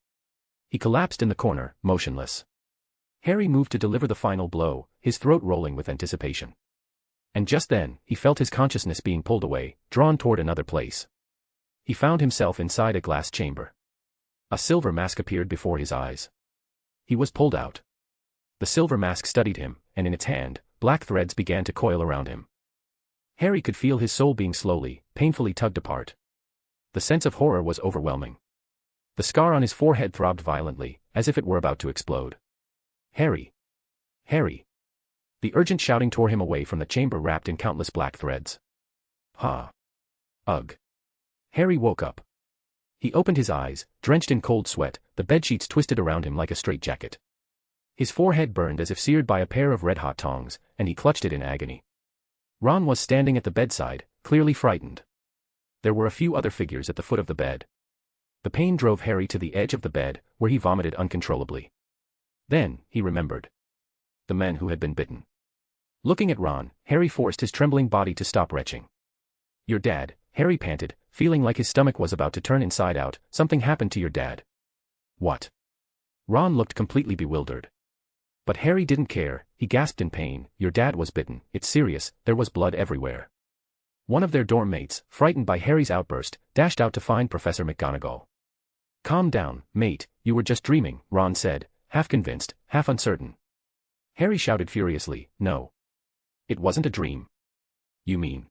He collapsed in the corner, motionless. Harry moved to deliver the final blow, his throat rolling with anticipation. And just then, he felt his consciousness being pulled away, drawn toward another place. He found himself inside a glass chamber. A silver mask appeared before his eyes. He was pulled out. The silver mask studied him, and in its hand, black threads began to coil around him. Harry could feel his soul being slowly, painfully tugged apart. The sense of horror was overwhelming. The scar on his forehead throbbed violently, as if it were about to explode. Harry! Harry! The urgent shouting tore him away from the chamber wrapped in countless black threads. Ha! Ugh! Harry woke up. He opened his eyes, drenched in cold sweat, the bedsheets twisted around him like a straitjacket. His forehead burned as if seared by a pair of red-hot tongs, and he clutched it in agony. Ron was standing at the bedside, clearly frightened. There were a few other figures at the foot of the bed. The pain drove Harry to the edge of the bed, where he vomited uncontrollably. Then, he remembered. The man who had been bitten. Looking at Ron, Harry forced his trembling body to stop retching. Your dad, Harry panted, feeling like his stomach was about to turn inside out. Something happened to your dad. What? Ron looked completely bewildered. But Harry didn't care, he gasped in pain. Your dad was bitten, it's serious, there was blood everywhere. One of their dorm mates, frightened by Harry's outburst, dashed out to find Professor McGonagall. Calm down, mate, you were just dreaming, Ron said, half convinced, half uncertain. Harry shouted furiously, no. It wasn't a dream. You mean?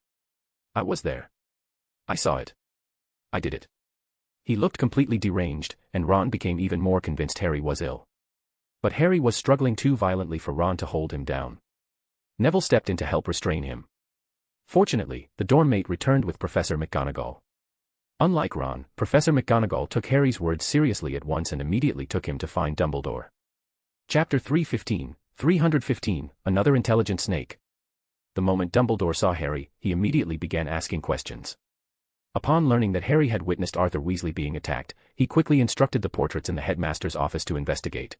I was there. I saw it. I did it. He looked completely deranged, and Ron became even more convinced Harry was ill. But Harry was struggling too violently for Ron to hold him down. Neville stepped in to help restrain him. Fortunately, the dorm mate returned with Professor McGonagall. Unlike Ron, Professor McGonagall took Harry's words seriously at once and immediately took him to find Dumbledore. Chapter 315, Another Intelligent Snake. The moment Dumbledore saw Harry, he immediately began asking questions. Upon learning that Harry had witnessed Arthur Weasley being attacked, he quickly instructed the portraits in the headmaster's office to investigate.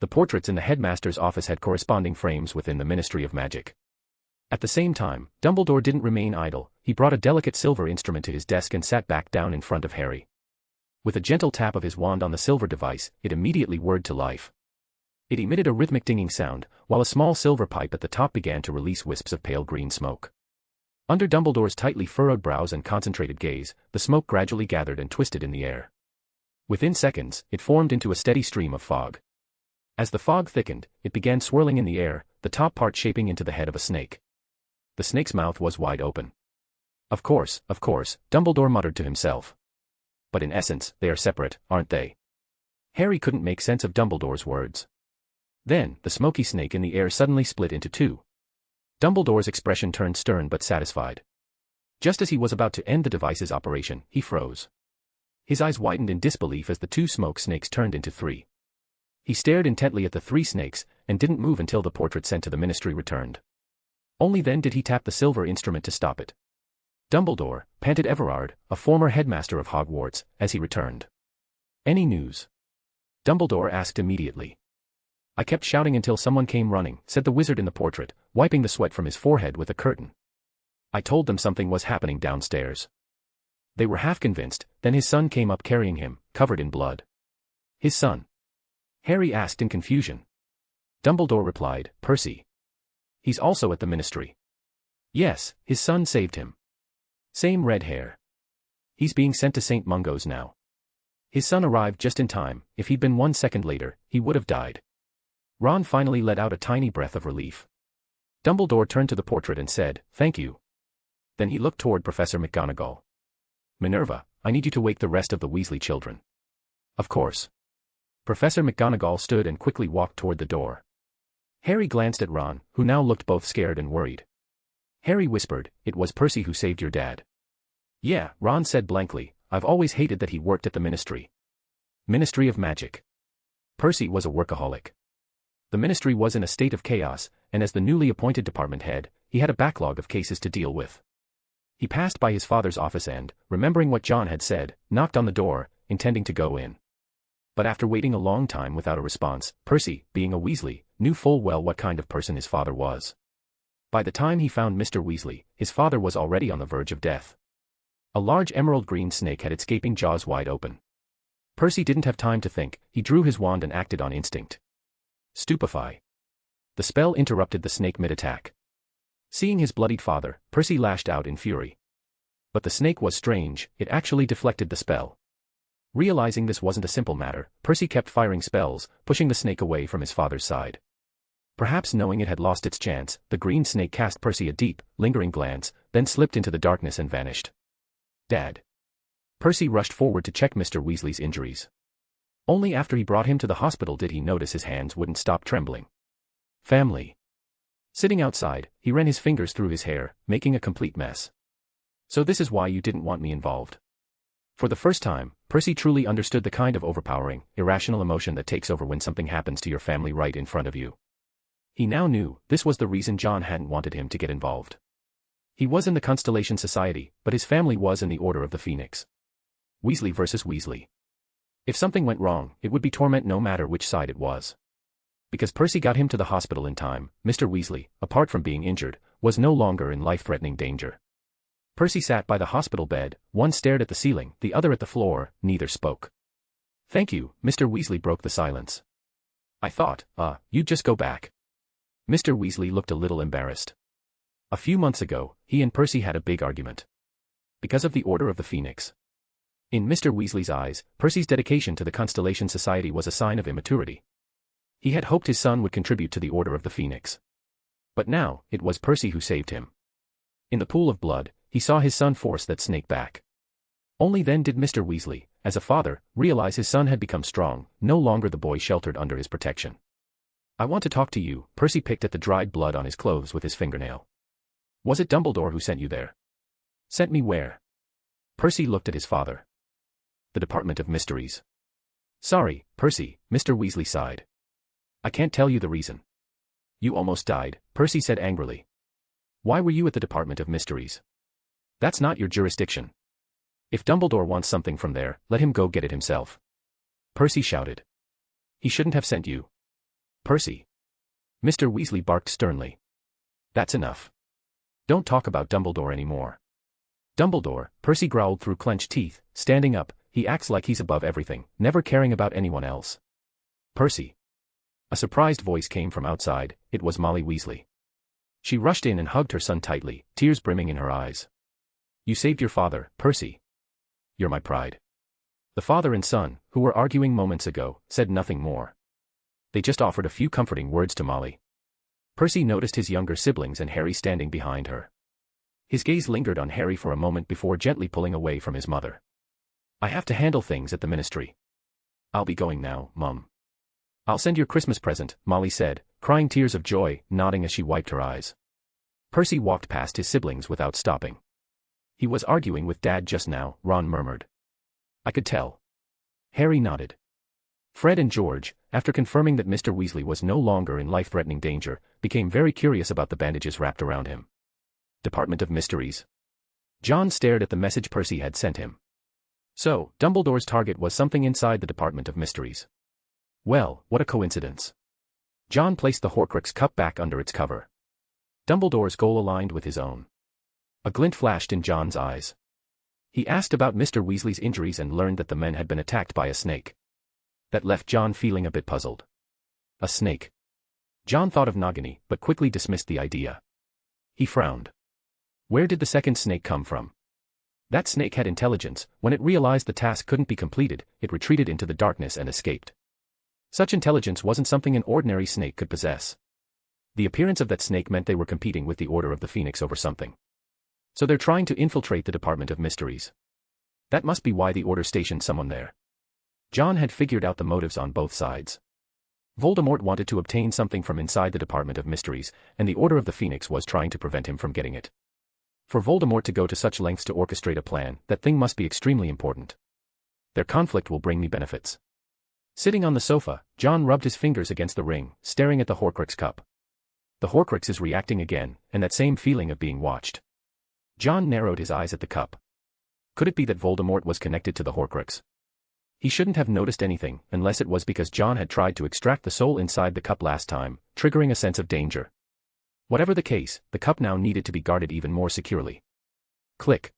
The portraits in the headmaster's office had corresponding frames within the Ministry of Magic. At the same time, Dumbledore didn't remain idle, he brought a delicate silver instrument to his desk and sat back down in front of Harry. With a gentle tap of his wand on the silver device, it immediately whirred to life. It emitted a rhythmic dinging sound, while a small silver pipe at the top began to release wisps of pale green smoke. Under Dumbledore's tightly furrowed brows and concentrated gaze, the smoke gradually gathered and twisted in the air. Within seconds, it formed into a steady stream of fog. As the fog thickened, it began swirling in the air, the top part shaping into the head of a snake. The snake's mouth was wide open. Of course, Dumbledore muttered to himself. But in essence, they are separate, aren't they? Harry couldn't make sense of Dumbledore's words. Then, the smoky snake in the air suddenly split into two. Dumbledore's expression turned stern but satisfied. Just as he was about to end the device's operation, he froze. His eyes widened in disbelief as the two smoke snakes turned into three. He stared intently at the three snakes, and didn't move until the portrait sent to the ministry returned. Only then did he tap the silver instrument to stop it. Dumbledore, panted Everard, a former headmaster of Hogwarts, as he returned. Any news? Dumbledore asked immediately. I kept shouting until someone came running, said the wizard in the portrait, wiping the sweat from his forehead with a curtain. I told them something was happening downstairs. They were half convinced, then his son came up carrying him, covered in blood. His son? Harry asked in confusion. Dumbledore replied, Percy. He's also at the ministry. Yes, his son saved him. Same red hair. He's being sent to St. Mungo's now. His son arrived just in time. If he'd been 1 second later, he would have died. Ron finally let out a tiny breath of relief. Dumbledore turned to the portrait and said, Thank you. Then he looked toward Professor McGonagall. Minerva, I need you to wake the rest of the Weasley children. Of course. Professor McGonagall stood and quickly walked toward the door. Harry glanced at Ron, who now looked both scared and worried. Harry whispered, It was Percy who saved your dad. Yeah, Ron said blankly, I've always hated that he worked at the ministry. Ministry of Magic. Percy was a workaholic. The ministry was in a state of chaos, and as the newly appointed department head, he had a backlog of cases to deal with. He passed by his father's office and, remembering what John had said, knocked on the door, intending to go in. But after waiting a long time without a response, Percy, being a Weasley, knew full well what kind of person his father was. By the time he found Mr. Weasley, his father was already on the verge of death. A large emerald green snake had its gaping jaws wide open. Percy didn't have time to think, he drew his wand and acted on instinct. Stupefy. The spell interrupted the snake mid-attack. Seeing his bloodied father, Percy lashed out in fury. But the snake was strange, it actually deflected the spell. Realizing this wasn't a simple matter, Percy kept firing spells, pushing the snake away from his father's side. Perhaps knowing it had lost its chance, the green snake cast Percy a deep, lingering glance, then slipped into the darkness and vanished. Dad. Percy rushed forward to check Mr. Weasley's injuries. Only after he brought him to the hospital did he notice his hands wouldn't stop trembling. Family. Sitting outside, he ran his fingers through his hair, making a complete mess. So this is why you didn't want me involved. For the first time, Percy truly understood the kind of overpowering, irrational emotion that takes over when something happens to your family right in front of you. He now knew this was the reason John hadn't wanted him to get involved. He was in the Constellation Society, but his family was in the Order of the Phoenix. Weasley versus Weasley. If something went wrong, it would be torment no matter which side it was. Because Percy got him to the hospital in time, Mr. Weasley, apart from being injured, was no longer in life-threatening danger. Percy sat by the hospital bed, one stared at the ceiling, the other at the floor, neither spoke. Thank you, Mr. Weasley broke the silence. I thought, you'd just go back. Mr. Weasley looked a little embarrassed. A few months ago, he and Percy had a big argument. Because of the Order of the Phoenix. In Mr. Weasley's eyes, Percy's dedication to the Constellation Society was a sign of immaturity. He had hoped his son would contribute to the Order of the Phoenix. But now, it was Percy who saved him. In the pool of blood, he saw his son force that snake back. Only then did Mr. Weasley, as a father, realize his son had become strong, no longer the boy sheltered under his protection. I want to talk to you, Percy picked at the dried blood on his clothes with his fingernail. Was it Dumbledore who sent you there? Sent me where? Percy looked at his father. The Department of Mysteries. Sorry, Percy, Mr. Weasley sighed. I can't tell you the reason. You almost died, Percy said angrily. Why were you at the Department of Mysteries? That's not your jurisdiction. If Dumbledore wants something from there, let him go get it himself. Percy shouted. He shouldn't have sent you. Percy. Mr. Weasley barked sternly. That's enough. Don't talk about Dumbledore anymore. Dumbledore, Percy growled through clenched teeth, standing up, he acts like he's above everything, never caring about anyone else. Percy. A surprised voice came from outside, it was Molly Weasley. She rushed in and hugged her son tightly, tears brimming in her eyes. You saved your father, Percy. You're my pride. The father and son, who were arguing moments ago, said nothing more. They just offered a few comforting words to Molly. Percy noticed his younger siblings and Harry standing behind her. His gaze lingered on Harry for a moment before gently pulling away from his mother. "I have to handle things at the ministry. I'll be going now, Mum." "I'll send your Christmas present," Molly said, crying tears of joy, nodding as she wiped her eyes. Percy walked past his siblings without stopping. "He was arguing with Dad just now," Ron murmured. "I could tell." Harry nodded. Fred and George, after confirming that Mr. Weasley was no longer in life-threatening danger, became very curious about the bandages wrapped around him. Department of Mysteries. John stared at the message Percy had sent him. So, Dumbledore's target was something inside the Department of Mysteries. Well, what a coincidence. John placed the Horcrux cup back under its cover. Dumbledore's goal aligned with his own. A glint flashed in John's eyes. He asked about Mr. Weasley's injuries and learned that the men had been attacked by a snake. That left John feeling a bit puzzled. A snake. John thought of Nagini, but quickly dismissed the idea. He frowned. Where did the second snake come from? That snake had intelligence. When it realized the task couldn't be completed, it retreated into the darkness and escaped. Such intelligence wasn't something an ordinary snake could possess. The appearance of that snake meant they were competing with the Order of the Phoenix over something. So they're trying to infiltrate the Department of Mysteries. That must be why the Order stationed someone there. John had figured out the motives on both sides. Voldemort wanted to obtain something from inside the Department of Mysteries, and the Order of the Phoenix was trying to prevent him from getting it. For Voldemort to go to such lengths to orchestrate a plan, that thing must be extremely important. Their conflict will bring me benefits. Sitting on the sofa, John rubbed his fingers against the ring, staring at the Horcrux cup. The Horcrux is reacting again, and that same feeling of being watched. John narrowed his eyes at the cup. Could it be that Voldemort was connected to the Horcrux? He shouldn't have noticed anything, unless it was because John had tried to extract the soul inside the cup last time, triggering a sense of danger. Whatever the case, the cup now needed to be guarded even more securely. Click.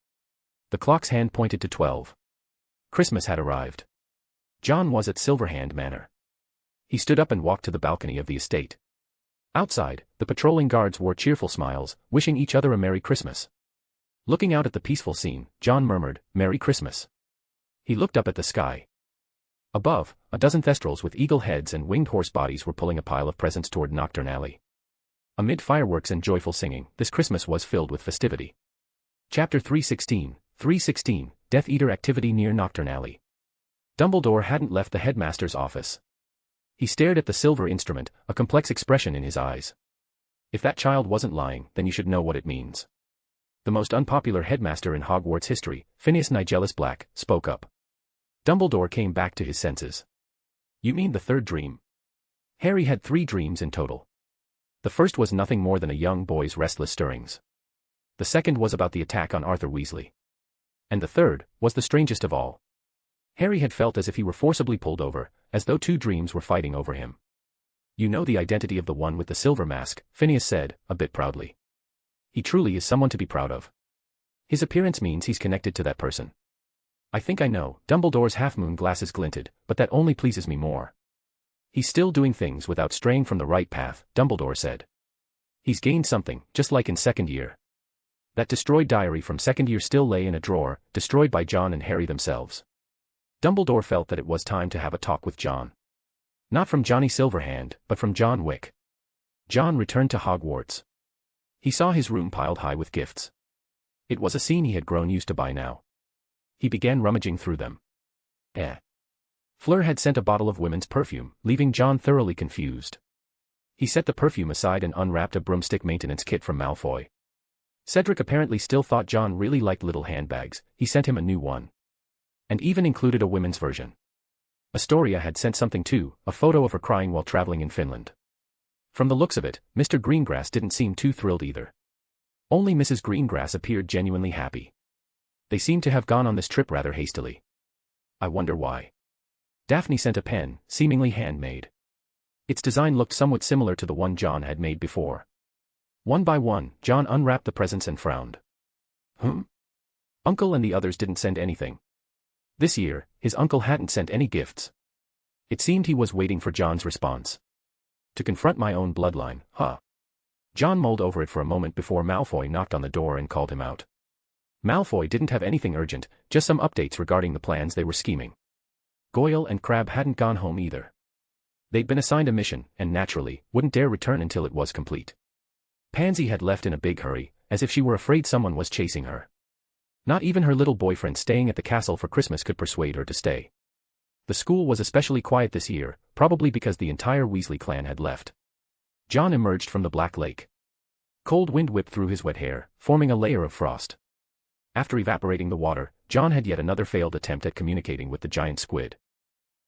The clock's hand pointed to 12. Christmas had arrived. John was at Silverhand Manor. He stood up and walked to the balcony of the estate. Outside, the patrolling guards wore cheerful smiles, wishing each other a Merry Christmas. Looking out at the peaceful scene, John murmured, "Merry Christmas." He looked up at the sky. Above, a dozen Thestrals with eagle heads and winged horse bodies were pulling a pile of presents toward Knockturn Alley. Amid fireworks and joyful singing, this Christmas was filled with festivity. Chapter 316, Death Eater activity near Knockturn Alley. Dumbledore hadn't left the headmaster's office. He stared at the silver instrument, a complex expression in his eyes. If that child wasn't lying, then you should know what it means. The most unpopular headmaster in Hogwarts history, Phineas Nigellus Black, spoke up. Dumbledore came back to his senses. "You mean the third dream?" Harry had 3 dreams in total. The first was nothing more than a young boy's restless stirrings. The second was about the attack on Arthur Weasley. And the third was the strangest of all. Harry had felt as if he were forcibly pulled over, as though 2 dreams were fighting over him. "You know the identity of the one with the silver mask," Phineas said, a bit proudly. "He truly is someone to be proud of. His appearance means he's connected to that person." "I think I know," Dumbledore's half-moon glasses glinted, "but that only pleases me more." "He's still doing things without straying from the right path," Dumbledore said. "He's gained something, just like in second year." That destroyed diary from second year still lay in a drawer, destroyed by John and Harry themselves. Dumbledore felt that it was time to have a talk with John. Not from Johnny Silverhand, but from John Wick. John returned to Hogwarts. He saw his room piled high with gifts. It was a scene he had grown used to by now. He began rummaging through them. Fleur had sent a bottle of women's perfume, leaving John thoroughly confused. He set the perfume aside and unwrapped a broomstick maintenance kit from Malfoy. Cedric apparently still thought John really liked little handbags. He sent him a new one. And even included a women's version. Astoria had sent something too, a photo of her crying while traveling in Finland. From the looks of it, Mr. Greengrass didn't seem too thrilled either. Only Mrs. Greengrass appeared genuinely happy. They seemed to have gone on this trip rather hastily. I wonder why. Daphne sent a pen, seemingly handmade. Its design looked somewhat similar to the one John had made before. One by one, John unwrapped the presents and frowned. Uncle and the others didn't send anything. This year, his uncle hadn't sent any gifts. It seemed he was waiting for John's response. To confront my own bloodline, huh? John mulled over it for a moment before Malfoy knocked on the door and called him out. Malfoy didn't have anything urgent, just some updates regarding the plans they were scheming. Goyle and Crabbe hadn't gone home either. They'd been assigned a mission, and naturally, wouldn't dare return until it was complete. Pansy had left in a big hurry, as if she were afraid someone was chasing her. Not even her little boyfriend staying at the castle for Christmas could persuade her to stay. The school was especially quiet this year, probably because the entire Weasley clan had left. John emerged from the Black Lake. Cold wind whipped through his wet hair, forming a layer of frost. After evaporating the water, John had yet another failed attempt at communicating with the giant squid.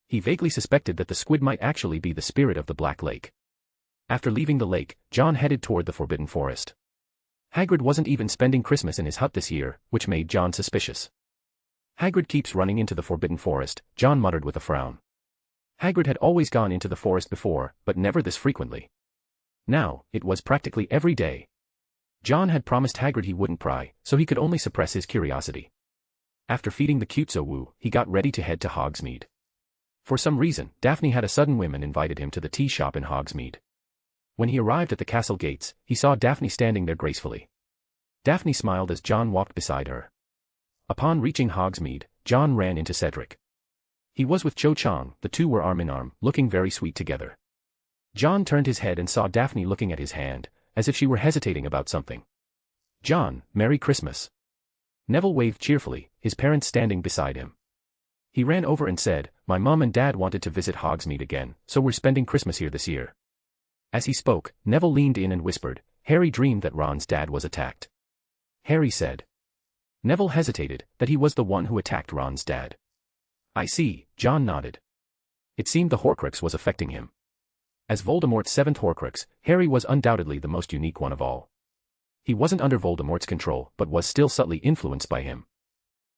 He vaguely suspected that the squid might actually be the spirit of the Black Lake. After leaving the lake, John headed toward the Forbidden Forest. Hagrid wasn't even spending Christmas in his hut this year, which made John suspicious. Hagrid keeps running into the Forbidden Forest, John muttered with a frown. Hagrid had always gone into the forest before, but never this frequently. Now, it was practically every day. John had promised Hagrid he wouldn't pry, so he could only suppress his curiosity. After feeding the cute-so-woo, he got ready to head to Hogsmeade. For some reason, Daphne had a sudden whim and invited him to the tea shop in Hogsmeade. When he arrived at the castle gates, he saw Daphne standing there gracefully. Daphne smiled as John walked beside her. Upon reaching Hogsmeade, John ran into Cedric. He was with Cho Chang, the two were arm in arm, looking very sweet together. John turned his head and saw Daphne looking at his hand, as if she were hesitating about something. "John, Merry Christmas." Neville waved cheerfully, his parents standing beside him. He ran over and said, "My mom and dad wanted to visit Hogsmeade again, so we're spending Christmas here this year." As he spoke, Neville leaned in and whispered, "Harry dreamed that Ron's dad was attacked." Harry said. Neville hesitated, that he was the one who attacked Ron's dad. "I see," John nodded. It seemed the Horcrux was affecting him. As Voldemort's seventh Horcrux, Harry was undoubtedly the most unique one of all. He wasn't under Voldemort's control but was still subtly influenced by him.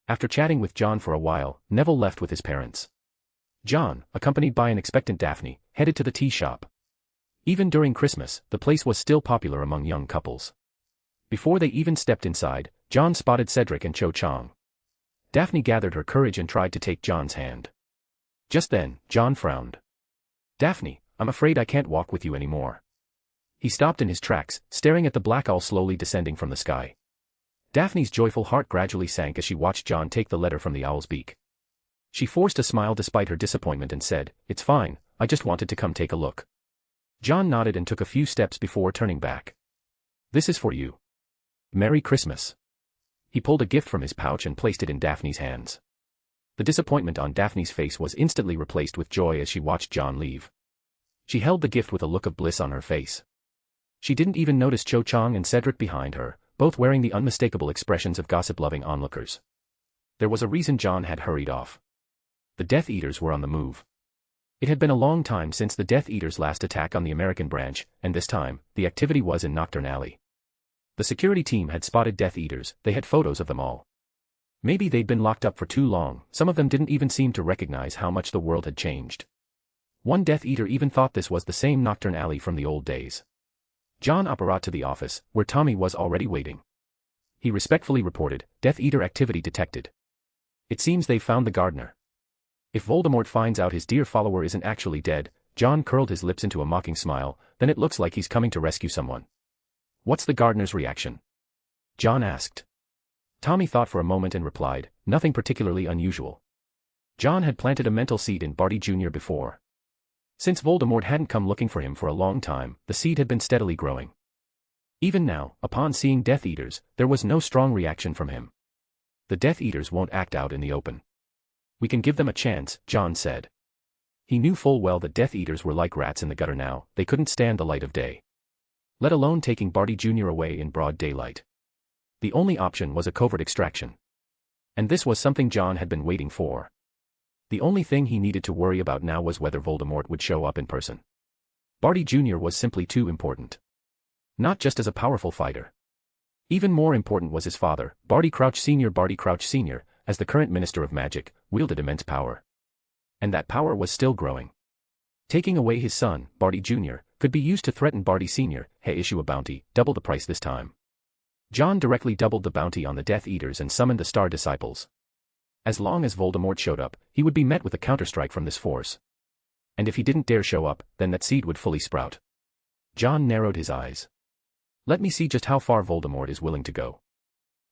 After chatting with John for a while, Neville left with his parents. John, accompanied by an expectant Daphne, headed to the tea shop. Even during Christmas, the place was still popular among young couples. Before they even stepped inside, John spotted Cedric and Cho Chang. Daphne gathered her courage and tried to take John's hand. Just then, John frowned. "Daphne, I'm afraid I can't walk with you anymore." He stopped in his tracks, staring at the black owl slowly descending from the sky. Daphne's joyful heart gradually sank as she watched John take the letter from the owl's beak. She forced a smile despite her disappointment and said, "It's fine, I just wanted to come take a look." John nodded and took a few steps before turning back. "This is for you. Merry Christmas." He pulled a gift from his pouch and placed it in Daphne's hands. The disappointment on Daphne's face was instantly replaced with joy as she watched John leave. She held the gift with a look of bliss on her face. She didn't even notice Cho Chang and Cedric behind her, both wearing the unmistakable expressions of gossip-loving onlookers. There was a reason John had hurried off. The Death Eaters were on the move. It had been a long time since the Death Eaters' last attack on the American branch, and this time, the activity was in Knockturn Alley. The security team had spotted Death Eaters, they had photos of them all. Maybe they'd been locked up for too long, some of them didn't even seem to recognize how much the world had changed. One Death Eater even thought this was the same Knockturn Alley from the old days. John apparat to the office, where Tommy was already waiting. He respectfully reported, "Death Eater activity detected. It seems they've found the gardener." If Voldemort finds out his dear follower isn't actually dead, John curled his lips into a mocking smile, then it looks like he's coming to rescue someone. "What's the gardener's reaction?" John asked. Tommy thought for a moment and replied, "Nothing particularly unusual." John had planted a mental seed in Barty Jr. before. Since Voldemort hadn't come looking for him for a long time, the seed had been steadily growing. Even now, upon seeing Death Eaters, there was no strong reaction from him. The Death Eaters won't act out in the open. "We can give them a chance," John said. He knew full well that Death Eaters were like rats in the gutter now, they couldn't stand the light of day. Let alone taking Barty Jr. away in broad daylight. The only option was a covert extraction. And this was something John had been waiting for. The only thing he needed to worry about now was whether Voldemort would show up in person. Barty Jr. was simply too important. Not just as a powerful fighter. Even more important was his father, Barty Crouch Sr. Barty Crouch Sr., as the current Minister of Magic, wielded immense power. And that power was still growing. Taking away his son, Barty Jr., could be used to threaten Barty Sr., issue a bounty, double the price this time. John directly doubled the bounty on the Death Eaters and summoned the Star Disciples. As long as Voldemort showed up, he would be met with a counterstrike from this force. And if he didn't dare show up, then that seed would fully sprout. John narrowed his eyes. Let me see just how far Voldemort is willing to go.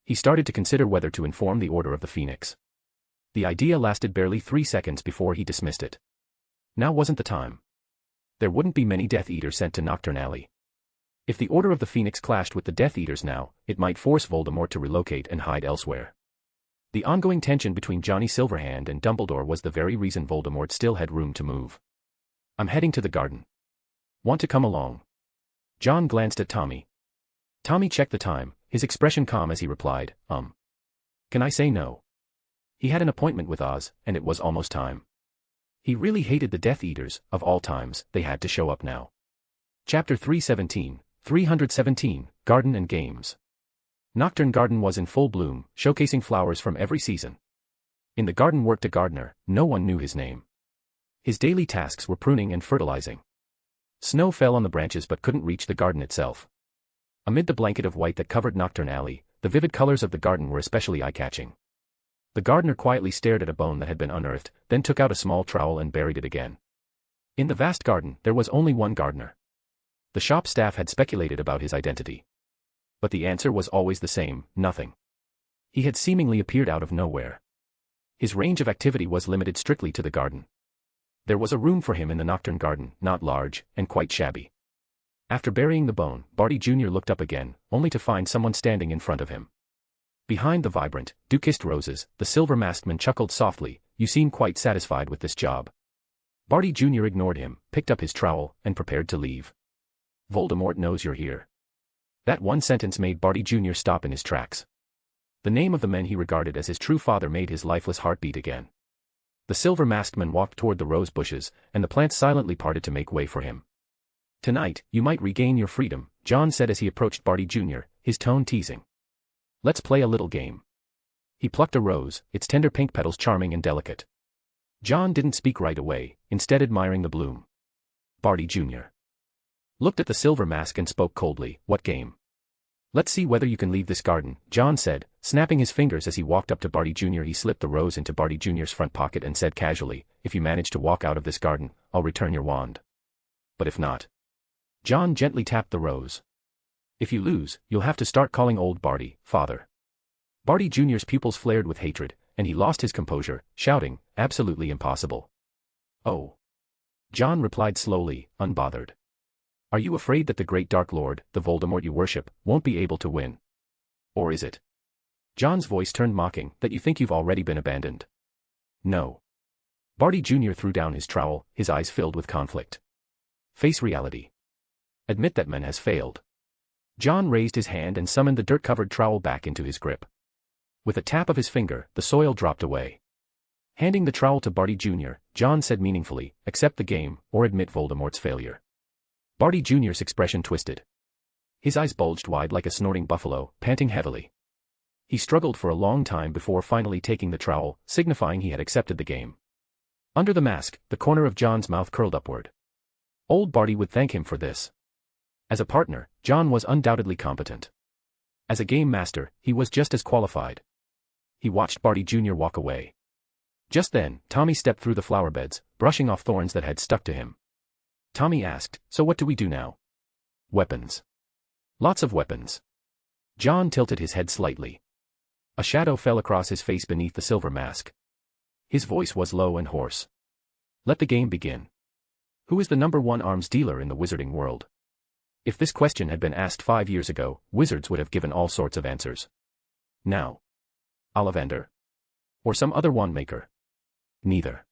He started to consider whether to inform the Order of the Phoenix. The idea lasted barely 3 seconds before he dismissed it. Now wasn't the time. There wouldn't be many Death Eaters sent to Nocturne Alley. If the Order of the Phoenix clashed with the Death Eaters now, it might force Voldemort to relocate and hide elsewhere. The ongoing tension between Johnny Silverhand and Dumbledore was the very reason Voldemort still had room to move. I'm heading to the garden. Want to come along? John glanced at Tommy. Tommy checked the time, his expression calm as he replied, Can I say no? He had an appointment with Oz, and it was almost time. He really hated the Death Eaters, of all times, they had to show up now. Chapter 317, Garden and Games. Nocturne Garden was in full bloom, showcasing flowers from every season. In the garden worked a gardener, no one knew his name. His daily tasks were pruning and fertilizing. Snow fell on the branches but couldn't reach the garden itself. Amid the blanket of white that covered Nocturne Alley, the vivid colors of the garden were especially eye-catching. The gardener quietly stared at a bone that had been unearthed, then took out a small trowel and buried it again. In the vast garden, there was only one gardener. The shop staff had speculated about his identity. But the answer was always the same, nothing. He had seemingly appeared out of nowhere. His range of activity was limited strictly to the garden. There was a room for him in the Nocturne Garden, not large, and quite shabby. After burying the bone, Barty Jr. looked up again, only to find someone standing in front of him. Behind the vibrant, dew-kissed roses, the silver masked man chuckled softly, "You seem quite satisfied with this job." Barty Jr. ignored him, picked up his trowel, and prepared to leave. "Voldemort knows you're here." That one sentence made Barty Jr. stop in his tracks. The name of the man he regarded as his true father made his lifeless heart beat again. The silver masked man walked toward the rose bushes, and the plants silently parted to make way for him. "Tonight, you might regain your freedom," John said as he approached Barty Jr., his tone teasing. "Let's play a little game." He plucked a rose, its tender pink petals charming and delicate. John didn't speak right away, instead admiring the bloom. Barty Jr. looked at the silver mask and spoke coldly, "What game?" "Let's see whether you can leave this garden," John said, snapping his fingers as he walked up to Barty Jr. He slipped the rose into Barty Jr.'s front pocket and said casually, "If you manage to walk out of this garden, I'll return your wand. But if not..." John gently tapped the rose. "If you lose, you'll have to start calling old Barty, father." Barty Jr.'s pupils flared with hatred, and he lost his composure, shouting, "Absolutely impossible." "Oh." John replied slowly, unbothered. "Are you afraid that the great Dark Lord, the Voldemort you worship, won't be able to win? Or is it?" John's voice turned mocking, "that you think you've already been abandoned?" "No." Barty Jr. threw down his trowel, his eyes filled with conflict. "Face reality. Admit that man has failed." John raised his hand and summoned the dirt-covered trowel back into his grip. With a tap of his finger, the soil dropped away. Handing the trowel to Barty Jr., John said meaningfully, "Accept the game, or admit Voldemort's failure." Barty Jr.'s expression twisted. His eyes bulged wide like a snorting buffalo, panting heavily. He struggled for a long time before finally taking the trowel, signifying he had accepted the game. Under the mask, the corner of John's mouth curled upward. Old Barty would thank him for this. As a partner, John was undoubtedly competent. As a game master, he was just as qualified. He watched Barty Jr. walk away. Just then, Tommy stepped through the flower beds, brushing off thorns that had stuck to him. Tommy asked, "So what do we do now?" "Weapons. Lots of weapons." John tilted his head slightly. A shadow fell across his face beneath the silver mask. His voice was low and hoarse. "Let the game begin. Who is the #1 arms dealer in the wizarding world?" If this question had been asked 5 years ago, wizards would have given all sorts of answers. Now. Ollivander? Or some other wand maker? Neither.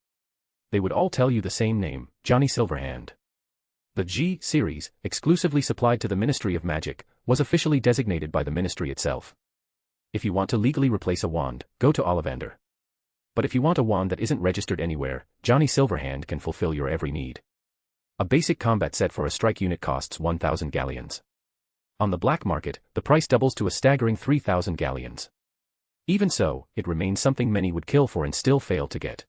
They would all tell you the same name, Johnny Silverhand. The G series, exclusively supplied to the Ministry of Magic, was officially designated by the Ministry itself. If you want to legally replace a wand, go to Ollivander. But if you want a wand that isn't registered anywhere, Johnny Silverhand can fulfill your every need. A basic combat set for a strike unit costs 1,000 galleons. On the black market, the price doubles to a staggering 3,000 galleons. Even so, it remains something many would kill for and still fail to get.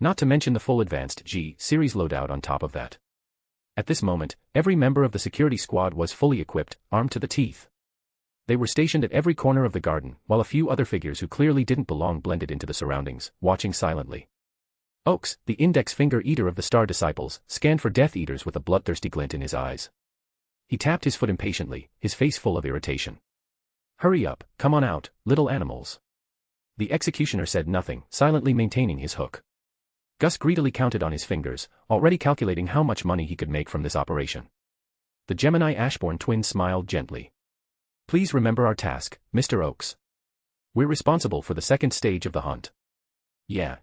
Not to mention the full advanced G-series loadout on top of that. At this moment, every member of the security squad was fully equipped, armed to the teeth. They were stationed at every corner of the garden, while a few other figures who clearly didn't belong blended into the surroundings, watching silently. Oaks, the index finger eater of the Star Disciples, scanned for Death Eaters with a bloodthirsty glint in his eyes. He tapped his foot impatiently, his face full of irritation. "Hurry up, come on out, little animals. The executioner said nothing, silently maintaining his hook. Gus greedily counted on his fingers, already calculating how much money he could make from this operation. The Gemini Ashbourne twins smiled gently. Please remember our task, Mr. Oakes. We're responsible for the second stage of the hunt. Yeah.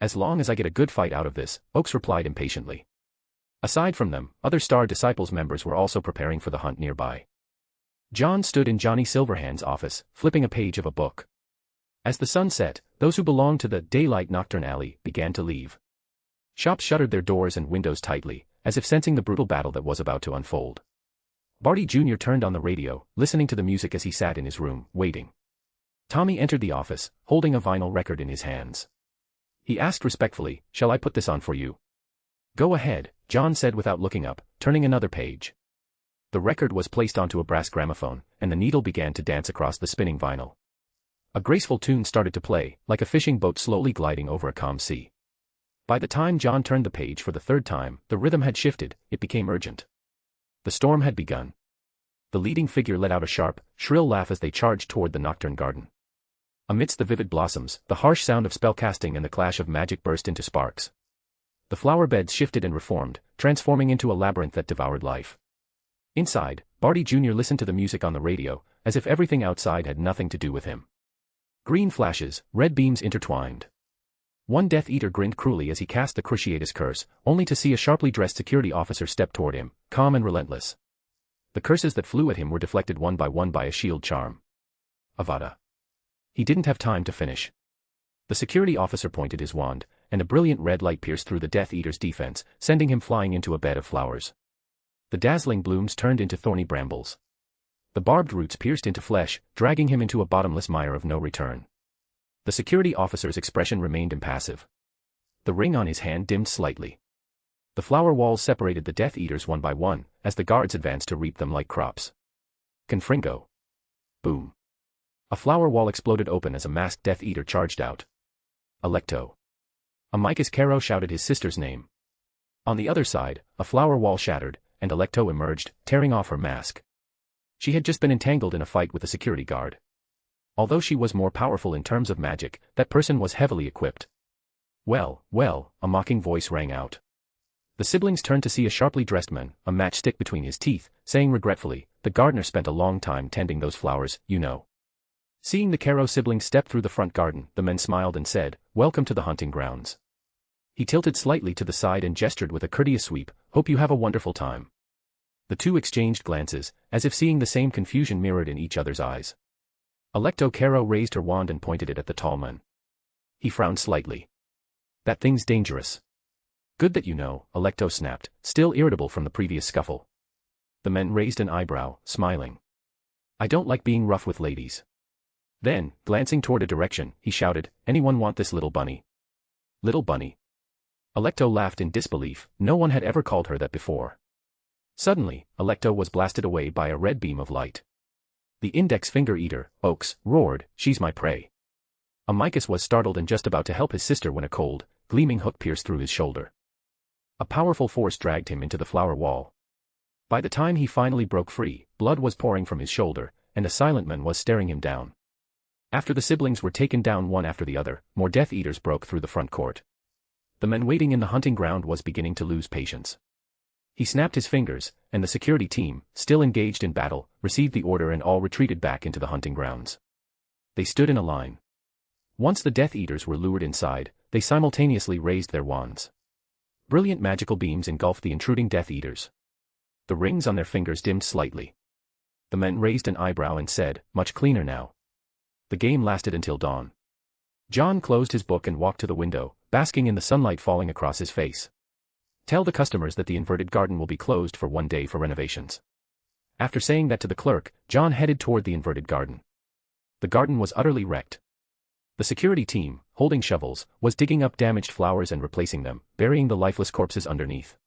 As long as I get a good fight out of this, Oakes replied impatiently. Aside from them, other Star Disciples members were also preparing for the hunt nearby. John stood in Johnny Silverhand's office, flipping a page of a book. As the sun set, those who belonged to the Daylight Nocturne Alley began to leave. Shops shuttered their doors and windows tightly, as if sensing the brutal battle that was about to unfold. Barty Jr. turned on the radio, listening to the music as he sat in his room, waiting. Tommy entered the office, holding a vinyl record in his hands. He asked respectfully, "Shall I put this on for you?" "Go ahead," John said without looking up, turning another page. The record was placed onto a brass gramophone, and the needle began to dance across the spinning vinyl. A graceful tune started to play, like a fishing boat slowly gliding over a calm sea. By the time John turned the page for the third time, the rhythm had shifted, it became urgent. The storm had begun. The leading figure let out a sharp, shrill laugh as they charged toward the nocturne garden. Amidst the vivid blossoms, the harsh sound of spellcasting and the clash of magic burst into sparks. The flower beds shifted and reformed, transforming into a labyrinth that devoured life. Inside, Barty Jr. listened to the music on the radio, as if everything outside had nothing to do with him. Green flashes, red beams intertwined. One Death Eater grinned cruelly as he cast the Cruciatus curse, only to see a sharply dressed security officer step toward him, calm and relentless. The curses that flew at him were deflected one by a shield charm. Avada. He didn't have time to finish. The security officer pointed his wand, and a brilliant red light pierced through the Death Eater's defense, sending him flying into a bed of flowers. The dazzling blooms turned into thorny brambles. The barbed roots pierced into flesh, dragging him into a bottomless mire of no return. The security officer's expression remained impassive. The ring on his hand dimmed slightly. The flower walls separated the Death Eaters one by one, as the guards advanced to reap them like crops. Confringo. Boom. A flower wall exploded open as a masked Death Eater charged out. Alecto. Amicus Caro shouted his sister's name. On the other side, a flower wall shattered, and Alecto emerged, tearing off her mask. She had just been entangled in a fight with a security guard. Although she was more powerful in terms of magic, that person was heavily equipped. Well, a mocking voice rang out. The siblings turned to see a sharply dressed man, a matchstick between his teeth, saying regretfully, "The gardener spent a long time tending those flowers, you know." Seeing the Caro siblings step through the front garden, the men smiled and said, "Welcome to the hunting grounds." He tilted slightly to the side and gestured with a courteous sweep, "Hope you have a wonderful time." The two exchanged glances, as if seeing the same confusion mirrored in each other's eyes. Alecto Caro raised her wand and pointed it at the tall man. He frowned slightly. "That thing's dangerous." "Good that you know," Alecto snapped, still irritable from the previous scuffle. The man raised an eyebrow, smiling. "I don't like being rough with ladies." Then, glancing toward a direction, he shouted, "Anyone want this little bunny?" "Little bunny?" Alecto laughed in disbelief, no one had ever called her that before. Suddenly, Alecto was blasted away by a red beam of light. The index finger eater, Oakes, roared, "She's my prey." Amicus was startled and just about to help his sister when a cold, gleaming hook pierced through his shoulder. A powerful force dragged him into the flower wall. By the time he finally broke free, blood was pouring from his shoulder, and a silent man was staring him down. After the siblings were taken down one after the other, more Death Eaters broke through the front court. The man waiting in the hunting ground was beginning to lose patience. He snapped his fingers, and the security team, still engaged in battle, received the order and all retreated back into the hunting grounds. They stood in a line. Once the Death Eaters were lured inside, they simultaneously raised their wands. Brilliant magical beams engulfed the intruding Death Eaters. The rings on their fingers dimmed slightly. The man raised an eyebrow and said, "Much cleaner now." The game lasted until dawn. John closed his book and walked to the window, basking in the sunlight falling across his face. "Tell the customers that the inverted garden will be closed for one day for renovations." After saying that to the clerk, John headed toward the inverted garden. The garden was utterly wrecked. The security team, holding shovels, was digging up damaged flowers and replacing them, burying the lifeless corpses underneath.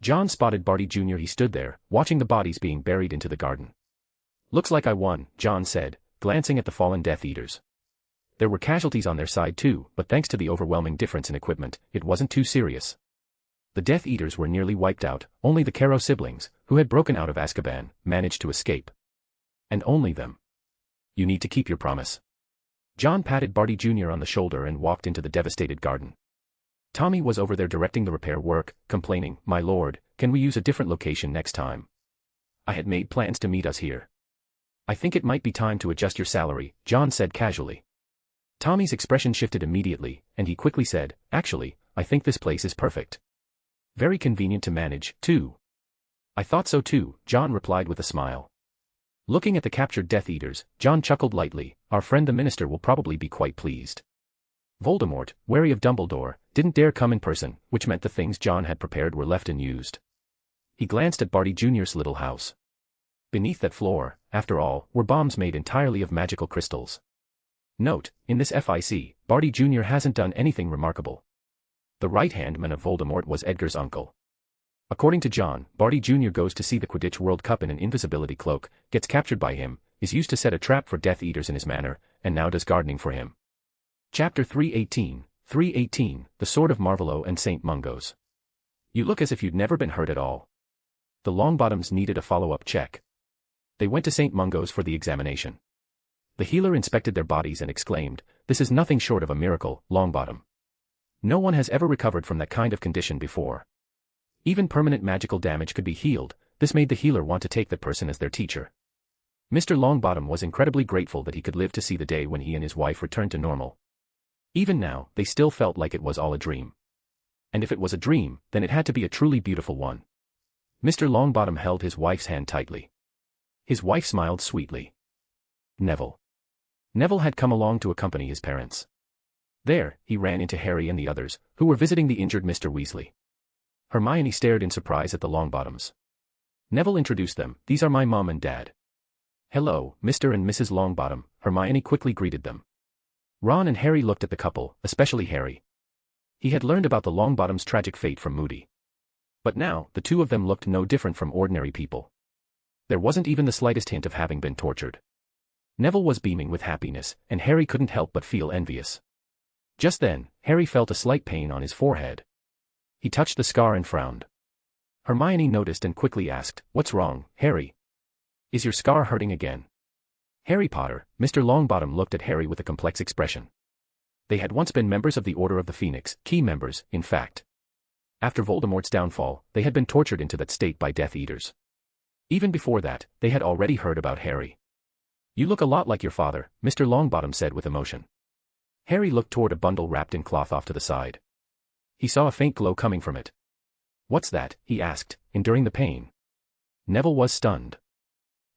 John spotted Barty Jr. He stood there, watching the bodies being buried into the garden. "Looks like I won," John said, glancing at the fallen Death Eaters. There were casualties on their side too, but thanks to the overwhelming difference in equipment, it wasn't too serious. The Death Eaters were nearly wiped out, only the Caro siblings, who had broken out of Azkaban, managed to escape. And only them. "You need to keep your promise." John patted Barty Jr. on the shoulder and walked into the devastated garden. Tommy was over there directing the repair work, complaining, "My lord, can we use a different location next time? I had made plans to meet us here." "I think it might be time to adjust your salary," John said casually. Tommy's expression shifted immediately, and he quickly said, "Actually, I think this place is perfect. Very convenient to manage, too." "I thought so too," John replied with a smile. Looking at the captured Death Eaters, John chuckled lightly. "Our friend the minister will probably be quite pleased." Voldemort, wary of Dumbledore, didn't dare come in person, which meant the things John had prepared were left unused. He glanced at Barty Jr.'s little house. Beneath that floor, after all, were bombs made entirely of magical crystals. Note, in this FIC, Barty Jr. hasn't done anything remarkable. The right-hand man of Voldemort was Edgar's uncle. According to John, Barty Jr. goes to see the Quidditch World Cup in an invisibility cloak, gets captured by him, is used to set a trap for Death Eaters in his manor, and now does gardening for him. Chapter 318, The Sword of Marvolo and St. Mungo's. "You look as if you'd never been hurt at all." The Longbottoms needed a follow-up check. They went to St. Mungo's for the examination. The healer inspected their bodies and exclaimed, "This is nothing short of a miracle, Longbottom. No one has ever recovered from that kind of condition before. Even permanent magical damage could be healed." This made the healer want to take that person as their teacher. Mr. Longbottom was incredibly grateful that he could live to see the day when he and his wife returned to normal. Even now, they still felt like it was all a dream. And if it was a dream, then it had to be a truly beautiful one. Mr. Longbottom held his wife's hand tightly. His wife smiled sweetly. Neville. Neville had come along to accompany his parents. There, he ran into Harry and the others, who were visiting the injured Mr. Weasley. Hermione stared in surprise at the Longbottoms. Neville introduced them. "These are my mom and dad." "Hello, Mr. and Mrs. Longbottom," Hermione quickly greeted them. Ron and Harry looked at the couple, especially Harry. He had learned about the Longbottoms' tragic fate from Moody. But now, the two of them looked no different from ordinary people. There wasn't even the slightest hint of having been tortured. Neville was beaming with happiness, and Harry couldn't help but feel envious. Just then, Harry felt a slight pain on his forehead. He touched the scar and frowned. Hermione noticed and quickly asked, "What's wrong, Harry? Is your scar hurting again?" "Harry Potter," Mr. Longbottom looked at Harry with a complex expression. They had once been members of the Order of the Phoenix, key members, in fact. After Voldemort's downfall, they had been tortured into that state by Death Eaters. Even before that, they had already heard about Harry. "You look a lot like your father," Mr. Longbottom said with emotion. Harry looked toward a bundle wrapped in cloth off to the side. He saw a faint glow coming from it. "What's that?" he asked, enduring the pain. Neville was stunned.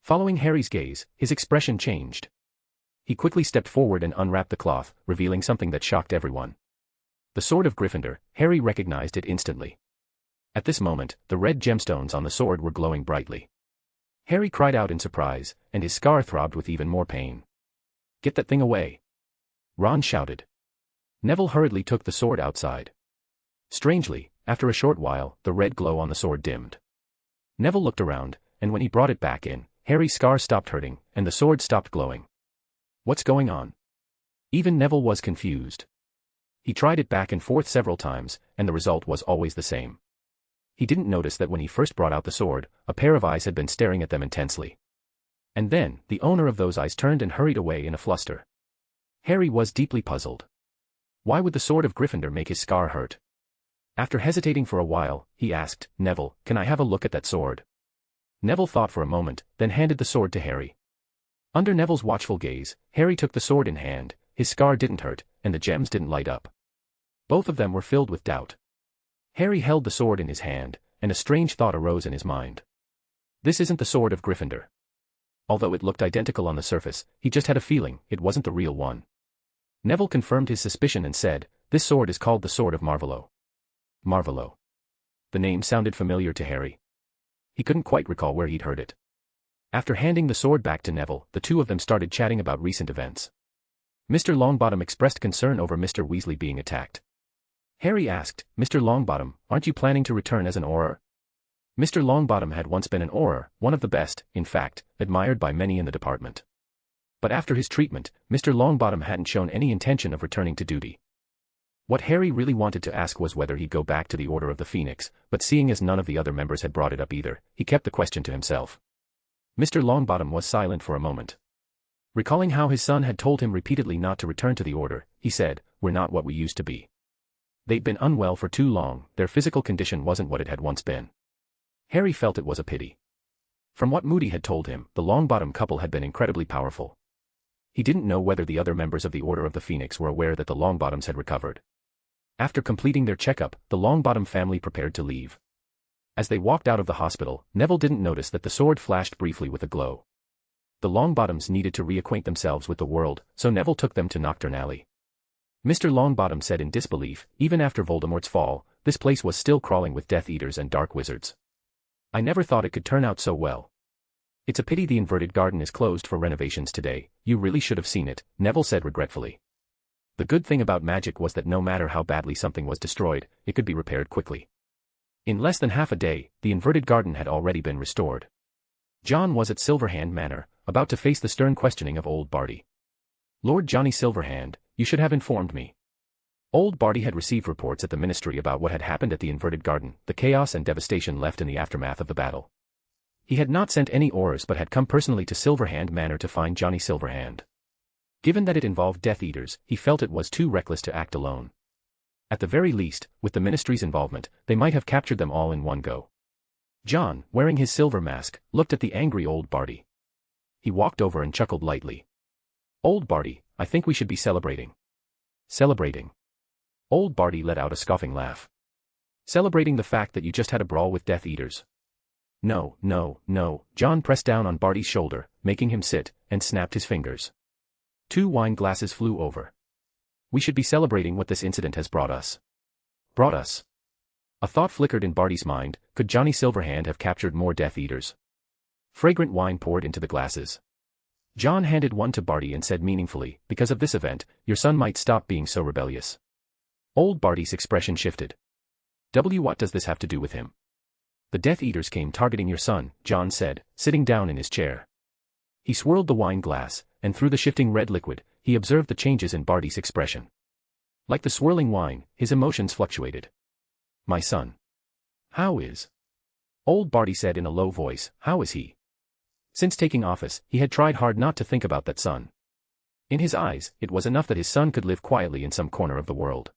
Following Harry's gaze, his expression changed. He quickly stepped forward and unwrapped the cloth, revealing something that shocked everyone. The sword of Gryffindor. Harry recognized it instantly. At this moment, the red gemstones on the sword were glowing brightly. Harry cried out in surprise, and his scar throbbed with even more pain. "Get that thing away!" Ron shouted. Neville hurriedly took the sword outside. Strangely, after a short while, the red glow on the sword dimmed. Neville looked around, and when he brought it back in, Harry's scar stopped hurting, and the sword stopped glowing. What's going on? Even Neville was confused. He tried it back and forth several times, and the result was always the same. He didn't notice that when he first brought out the sword, a pair of eyes had been staring at them intensely. And then, the owner of those eyes turned and hurried away in a fluster. Harry was deeply puzzled. Why would the sword of Gryffindor make his scar hurt? After hesitating for a while, he asked, "Neville, can I have a look at that sword?" Neville thought for a moment, then handed the sword to Harry. Under Neville's watchful gaze, Harry took the sword in hand. His scar didn't hurt, and the gems didn't light up. Both of them were filled with doubt. Harry held the sword in his hand, and a strange thought arose in his mind. This isn't the sword of Gryffindor. Although it looked identical on the surface, he just had a feeling it wasn't the real one. Neville confirmed his suspicion and said, "This sword is called the Sword of Marvolo." Marvolo. The name sounded familiar to Harry. He couldn't quite recall where he'd heard it. After handing the sword back to Neville, the two of them started chatting about recent events. Mr. Longbottom expressed concern over Mr. Weasley being attacked. Harry asked, "Mr. Longbottom, aren't you planning to return as an Auror?" Mr. Longbottom had once been an Auror, one of the best, in fact, admired by many in the department. But after his treatment, Mr. Longbottom hadn't shown any intention of returning to duty. What Harry really wanted to ask was whether he'd go back to the Order of the Phoenix, but seeing as none of the other members had brought it up either, he kept the question to himself. Mr. Longbottom was silent for a moment. Recalling how his son had told him repeatedly not to return to the order, he said, "We're not what we used to be." They'd been unwell for too long, their physical condition wasn't what it had once been. Harry felt it was a pity. From what Moody had told him, the Longbottom couple had been incredibly powerful. He didn't know whether the other members of the Order of the Phoenix were aware that the Longbottoms had recovered. After completing their checkup, the Longbottom family prepared to leave. As they walked out of the hospital, Neville didn't notice that the sword flashed briefly with a glow. The Longbottoms needed to reacquaint themselves with the world, so Neville took them to Knockturn Alley. Mr. Longbottom said in disbelief, even after Voldemort's fall, this place was still crawling with Death Eaters and Dark Wizards. "I never thought it could turn out so well. It's a pity the inverted garden is closed for renovations today, you really should have seen it," Neville said regretfully. The good thing about magic was that no matter how badly something was destroyed, it could be repaired quickly. In less than half a day, the inverted garden had already been restored. John was at Silverhand Manor, about to face the stern questioning of old Barty. "Lord Johnny Silverhand, you should have informed me." Old Barty had received reports at the ministry about what had happened at the inverted garden, the chaos and devastation left in the aftermath of the battle. He had not sent any Aurors but had come personally to Silverhand Manor to find Johnny Silverhand. Given that it involved Death Eaters, he felt it was too reckless to act alone. At the very least, with the ministry's involvement, they might have captured them all in one go. John, wearing his silver mask, looked at the angry old Barty. He walked over and chuckled lightly. "Old Barty, I think we should be celebrating." "Celebrating?" Old Barty let out a scoffing laugh. "Celebrating the fact that you just had a brawl with Death Eaters." "No, no, no." John pressed down on Barty's shoulder, making him sit, and snapped his fingers. 2 wine glasses flew over. "We should be celebrating what this incident has brought us." "Brought us?" A thought flickered in Barty's mind, could Johnny Silverhand have captured more Death Eaters? Fragrant wine poured into the glasses. John handed one to Barty and said meaningfully, "Because of this event, your son might stop being so rebellious." Old Barty's expression shifted. What does this have to do with him?" "The Death Eaters came targeting your son," John said, sitting down in his chair. He swirled the wine glass, and through the shifting red liquid, he observed the changes in Barty's expression. Like the swirling wine, his emotions fluctuated. "My son. How is?" Old Barty said in a low voice, "How is he?" Since taking office, he had tried hard not to think about that son. In his eyes, it was enough that his son could live quietly in some corner of the world.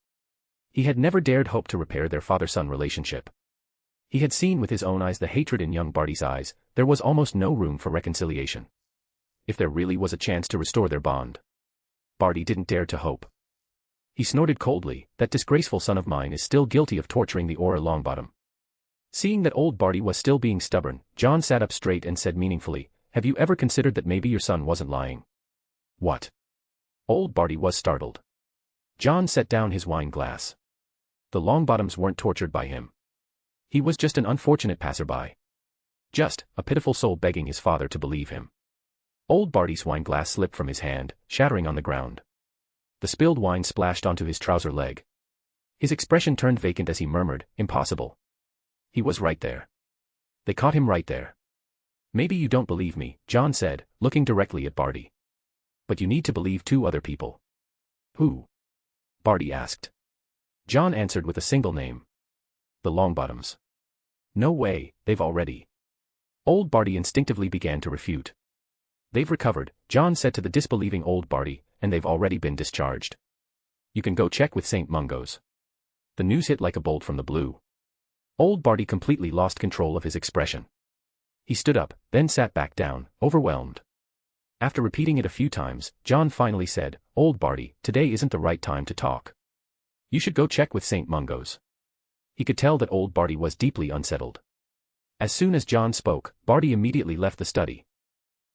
He had never dared hope to repair their father-son relationship. He had seen with his own eyes the hatred in young Barty's eyes, there was almost no room for reconciliation. If there really was a chance to restore their bond. Barty didn't dare to hope. He snorted coldly, "That disgraceful son of mine is still guilty of torturing the Auror Longbottom." Seeing that old Barty was still being stubborn, John sat up straight and said meaningfully, "Have you ever considered that maybe your son wasn't lying?" "What?" Old Barty was startled. John set down his wine glass. The Longbottoms weren't tortured by him. He was just an unfortunate passerby. Just a pitiful soul begging his father to believe him. Old Barty's wine glass slipped from his hand, shattering on the ground. The spilled wine splashed onto his trouser leg. His expression turned vacant as he murmured, "Impossible." He was right there. They caught him right there. "Maybe you don't believe me," John said, looking directly at Barty. "But you need to believe 2 other people." "Who?" Barty asked. John answered with a single name. "The Longbottoms." "No way, they've already." Old Barty instinctively began to refute. "They've recovered," John said to the disbelieving old Barty, "and they've already been discharged. You can go check with St. Mungo's." The news hit like a bolt from the blue. Old Barty completely lost control of his expression. He stood up, then sat back down, overwhelmed. After repeating it a few times, John finally said, "Old Barty, today isn't the right time to talk. You should go check with St. Mungo's." He could tell that old Barty was deeply unsettled. As soon as John spoke, Barty immediately left the study.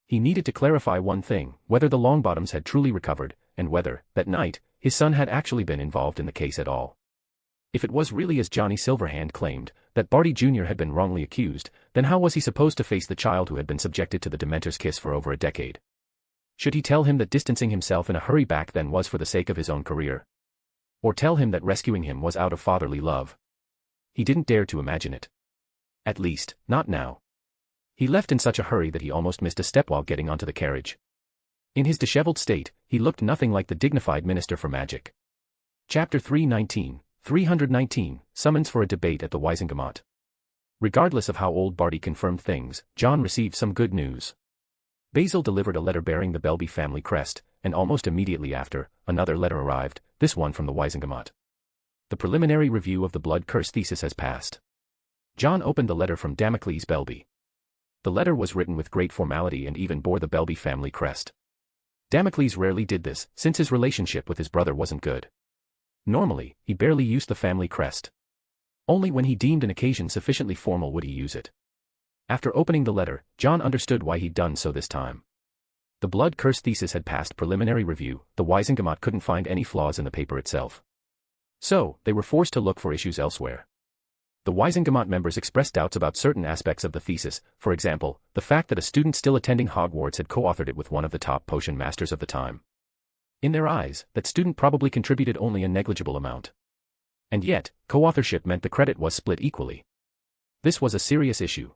He needed to clarify one thing, whether the Longbottoms had truly recovered, and whether, that night, his son had actually been involved in the case at all. If it was really as Johnny Silverhand claimed, that Barty Jr. had been wrongly accused, then how was he supposed to face the child who had been subjected to the Dementor's kiss for over a decade? Should he tell him that distancing himself in a hurry back then was for the sake of his own career? Or tell him that rescuing him was out of fatherly love? He didn't dare to imagine it. At least, not now. He left in such a hurry that he almost missed a step while getting onto the carriage. In his disheveled state, he looked nothing like the dignified Minister for Magic. Chapter 319, Summons for a Debate at the Wizengamot. Regardless of how old Barty confirmed things, John received some good news. Basil delivered a letter bearing the Belby family crest, and almost immediately after, another letter arrived, this one from the Wisengamot. The preliminary review of the blood curse thesis has passed. John opened the letter from Damocles Belby. The letter was written with great formality and even bore the Belby family crest. Damocles rarely did this, since his relationship with his brother wasn't good. Normally, he barely used the family crest. Only when he deemed an occasion sufficiently formal would he use it. After opening the letter, John understood why he'd done so this time. The blood curse thesis had passed preliminary review, the Wisengamot couldn't find any flaws in the paper itself. So, they were forced to look for issues elsewhere. The Wisengamot members expressed doubts about certain aspects of the thesis, for example, the fact that a student still attending Hogwarts had co-authored it with one of the top potion masters of the time. In their eyes, that student probably contributed only a negligible amount. And yet, co-authorship meant the credit was split equally. This was a serious issue.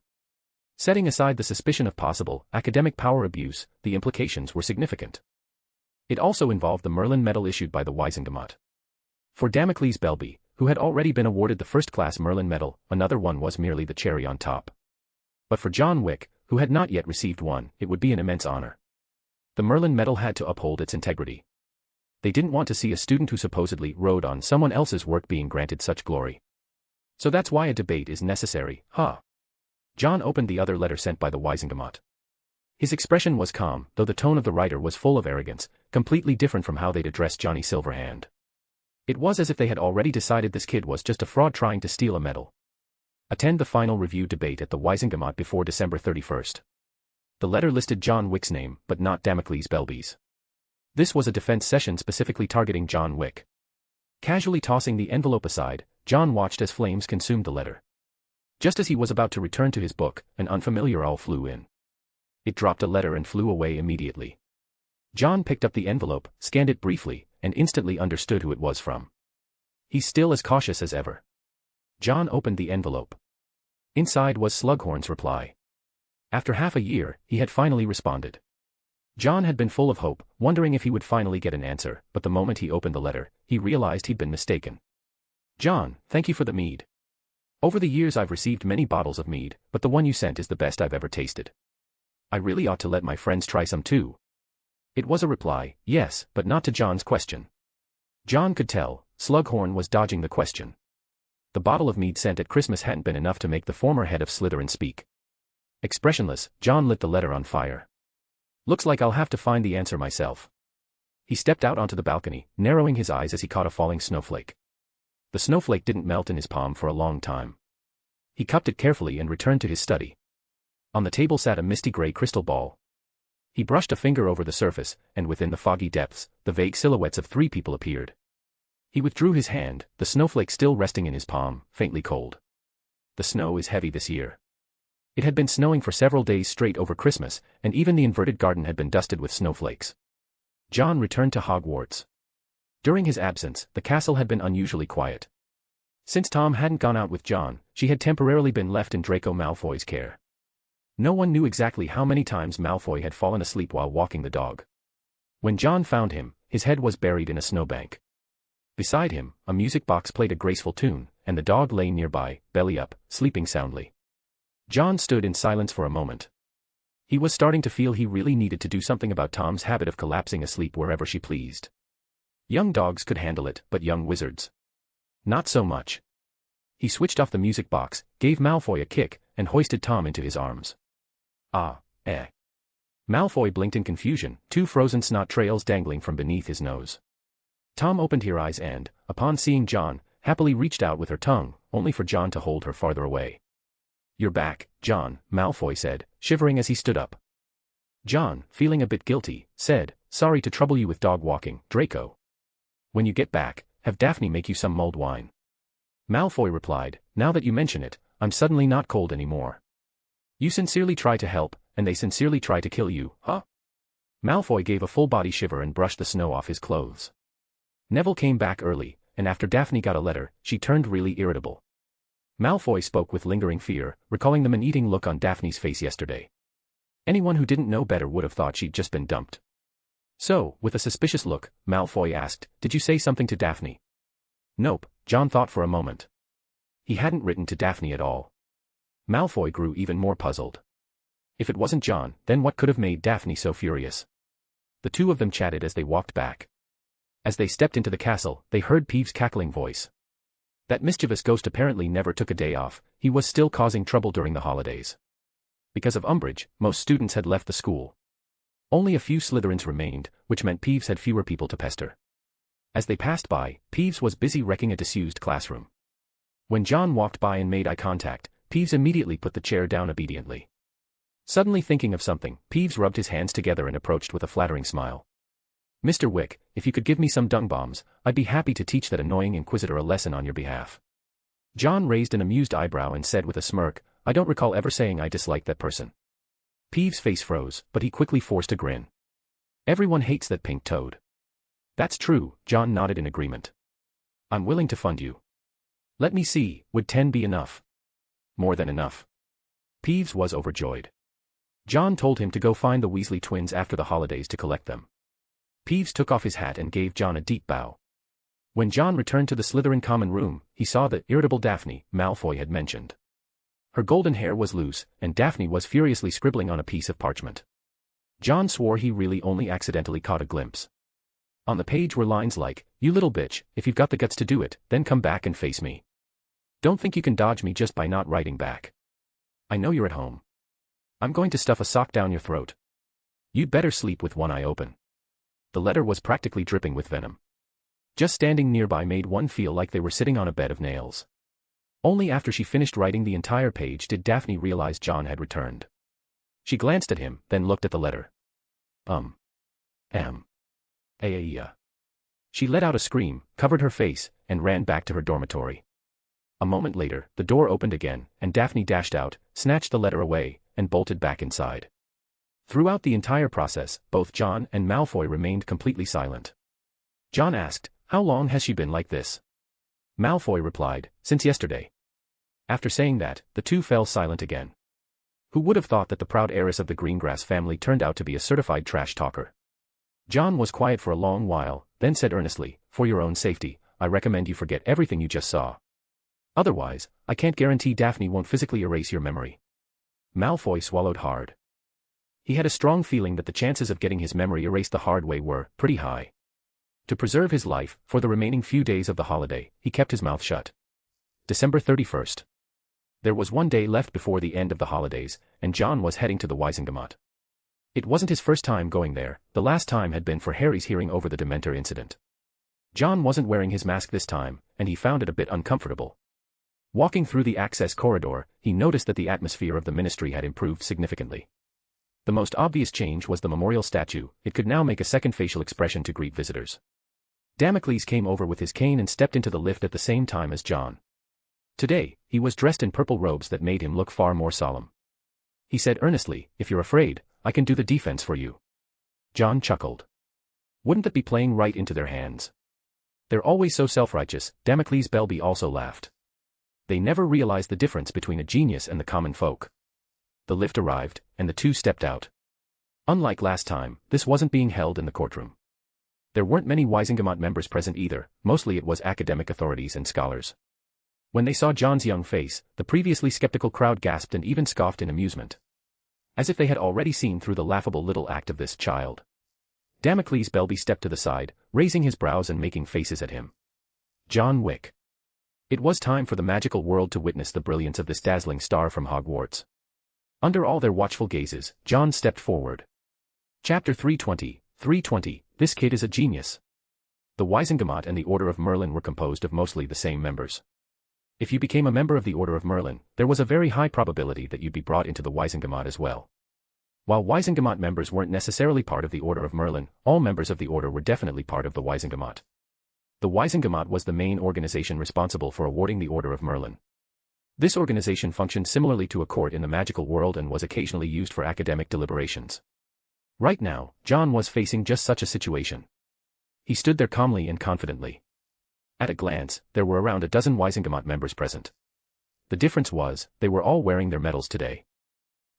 Setting aside the suspicion of possible academic power abuse, the implications were significant. It also involved the Merlin Medal issued by the Wisengamot. For Damocles Belby, who had already been awarded the first-class Merlin Medal, another one was merely the cherry on top. But for John Wick, who had not yet received one, it would be an immense honor. The Merlin Medal had to uphold its integrity. They didn't want to see a student who supposedly wrote on someone else's work being granted such glory. So that's why a debate is necessary, huh? John opened the other letter sent by the Wisengamot. His expression was calm, though the tone of the writer was full of arrogance, completely different from how they'd addressed Johnny Silverhand. It was as if they had already decided this kid was just a fraud trying to steal a medal. Attend the final review debate at the Wisengamot before December 31st. The letter listed John Wick's name, but not Damocles Belby's. This was a defense session specifically targeting John Wick. Casually tossing the envelope aside, John watched as flames consumed the letter. Just as he was about to return to his book, an unfamiliar owl flew in. It dropped a letter and flew away immediately. John picked up the envelope, scanned it briefly, and instantly understood who it was from. He's still as cautious as ever. John opened the envelope. Inside was Slughorn's reply. After half a year, he had finally responded. John had been full of hope, wondering if he would finally get an answer, but the moment he opened the letter, he realized he'd been mistaken. John, thank you for the mead. Over the years I've received many bottles of mead, but the one you sent is the best I've ever tasted. I really ought to let my friends try some too. It was a reply, yes, but not to John's question. John could tell, Slughorn was dodging the question. The bottle of mead sent at Christmas hadn't been enough to make the former head of Slytherin speak. Expressionless, John lit the letter on fire. Looks like I'll have to find the answer myself. He stepped out onto the balcony, narrowing his eyes as he caught a falling snowflake. The snowflake didn't melt in his palm for a long time. He cupped it carefully and returned to his study. On the table sat a misty gray crystal ball. He brushed a finger over the surface, and within the foggy depths, the vague silhouettes of 3 people appeared. He withdrew his hand, the snowflake still resting in his palm, faintly cold. The snow is heavy this year. It had been snowing for several days straight over Christmas, and even the inverted garden had been dusted with snowflakes. John returned to Hogwarts. During his absence, the castle had been unusually quiet. Since Tom hadn't gone out with John, she had temporarily been left in Draco Malfoy's care. No one knew exactly how many times Malfoy had fallen asleep while walking the dog. When John found him, his head was buried in a snowbank. Beside him, a music box played a graceful tune, and the dog lay nearby, belly up, sleeping soundly. John stood in silence for a moment. He was starting to feel he really needed to do something about Tom's habit of collapsing asleep wherever she pleased. Young dogs could handle it, but young wizards, not so much. He switched off the music box, gave Malfoy a kick, and hoisted Tom into his arms. Ah, eh. Malfoy blinked in confusion, 2 frozen snot trails dangling from beneath his nose. Tom opened her eyes and, upon seeing John, happily reached out with her tongue, only for John to hold her farther away. You're back, John, Malfoy said, shivering as he stood up. John, feeling a bit guilty, said, sorry to trouble you with dog walking, Draco. When you get back, have Daphne make you some mulled wine. Malfoy replied, now that you mention it, I'm suddenly not cold anymore. You sincerely try to help, and they sincerely try to kill you, huh? Malfoy gave a full-body shiver and brushed the snow off his clothes. Neville came back early, and after Daphne got a letter, she turned really irritable. Malfoy spoke with lingering fear, recalling the man-eating look on Daphne's face yesterday. Anyone who didn't know better would have thought she'd just been dumped. So, with a suspicious look, Malfoy asked, did you say something to Daphne? Nope, John thought for a moment. He hadn't written to Daphne at all. Malfoy grew even more puzzled. If it wasn't John, then what could have made Daphne so furious? The two of them chatted as they walked back. As they stepped into the castle, they heard Peeves' cackling voice. That mischievous ghost apparently never took a day off. He was still causing trouble during the holidays. Because of Umbridge, most students had left the school. Only a few Slytherins remained, which meant Peeves had fewer people to pester. As they passed by, Peeves was busy wrecking a disused classroom. When John walked by and made eye contact, Peeves immediately put the chair down obediently. Suddenly thinking of something, Peeves rubbed his hands together and approached with a flattering smile. "Mr. Wick, if you could give me some dung bombs, I'd be happy to teach that annoying Inquisitor a lesson on your behalf." John raised an amused eyebrow and said with a smirk, "I don't recall ever saying I disliked that person." Peeves' face froze, but he quickly forced a grin. "Everyone hates that pink toad." "That's true," John nodded in agreement. "I'm willing to fund you." "Let me see, would 10 be enough?" "More than enough." Peeves was overjoyed. John told him to go find the Weasley twins after the holidays to collect them. Peeves took off his hat and gave John a deep bow. When John returned to the Slytherin common room, he saw the irritable Daphne Malfoy had mentioned. Her golden hair was loose, and Daphne was furiously scribbling on a piece of parchment. John swore he really only accidentally caught a glimpse. On the page were lines like, "You little bitch, if you've got the guts to do it, then come back and face me. Don't think you can dodge me just by not writing back. I know you're at home. I'm going to stuff a sock down your throat. You'd better sleep with one eye open." The letter was practically dripping with venom. Just standing nearby made one feel like they were sitting on a bed of nails. Only after she finished writing the entire page did Daphne realize John had returned. She glanced at him, then looked at the letter. She let out a scream, covered her face, and ran back to her dormitory. A moment later, the door opened again, and Daphne dashed out, snatched the letter away, and bolted back inside. Throughout the entire process, both John and Malfoy remained completely silent. John asked, "How long has she been like this?" Malfoy replied, "Since yesterday." After saying that, the two fell silent again. Who would have thought that the proud heiress of the Greengrass family turned out to be a certified trash talker? John was quiet for a long while, then said earnestly, "For your own safety, I recommend you forget everything you just saw. Otherwise, I can't guarantee Daphne won't physically erase your memory." Malfoy swallowed hard. He had a strong feeling that the chances of getting his memory erased the hard way were pretty high. To preserve his life, for the remaining few days of the holiday, he kept his mouth shut. December 31st. There was one day left before the end of the holidays, and John was heading to the Wisengamot. It wasn't his first time going there, the last time had been for Harry's hearing over the Dementor incident. John wasn't wearing his mask this time, and he found it a bit uncomfortable. Walking through the access corridor, he noticed that the atmosphere of the ministry had improved significantly. The most obvious change was the memorial statue. It could now make a second facial expression to greet visitors. Damocles came over with his cane and stepped into the lift at the same time as John. Today, he was dressed in purple robes that made him look far more solemn. He said earnestly, "If you're afraid, I can do the defense for you." John chuckled. Wouldn't that be playing right into their hands? They're always so self-righteous. Damocles Belby also laughed. They never realized the difference between a genius and the common folk. The lift arrived, and the two stepped out. Unlike last time, this wasn't being held in the courtroom. There weren't many Wisengamot members present either, mostly it was academic authorities and scholars. When they saw John's young face, the previously skeptical crowd gasped and even scoffed in amusement. As if they had already seen through the laughable little act of this child. Damocles Belby stepped to the side, raising his brows and making faces at him. John Wick. It was time for the magical world to witness the brilliance of this dazzling star from Hogwarts. Under all their watchful gazes, John stepped forward. Chapter 320, 320, This kid is a genius. The Wisengamot and the Order of Merlin were composed of mostly the same members. If you became a member of the Order of Merlin, there was a very high probability that you'd be brought into the Wisengamot as well. While Wisengamot members weren't necessarily part of the Order of Merlin, all members of the Order were definitely part of the Wisengamot. The Wisengamot was the main organization responsible for awarding the Order of Merlin. This organization functioned similarly to a court in the magical world and was occasionally used for academic deliberations. Right now, John was facing just such a situation. He stood there calmly and confidently. At a glance, there were around a dozen Wisengamot members present. The difference was, they were all wearing their medals today.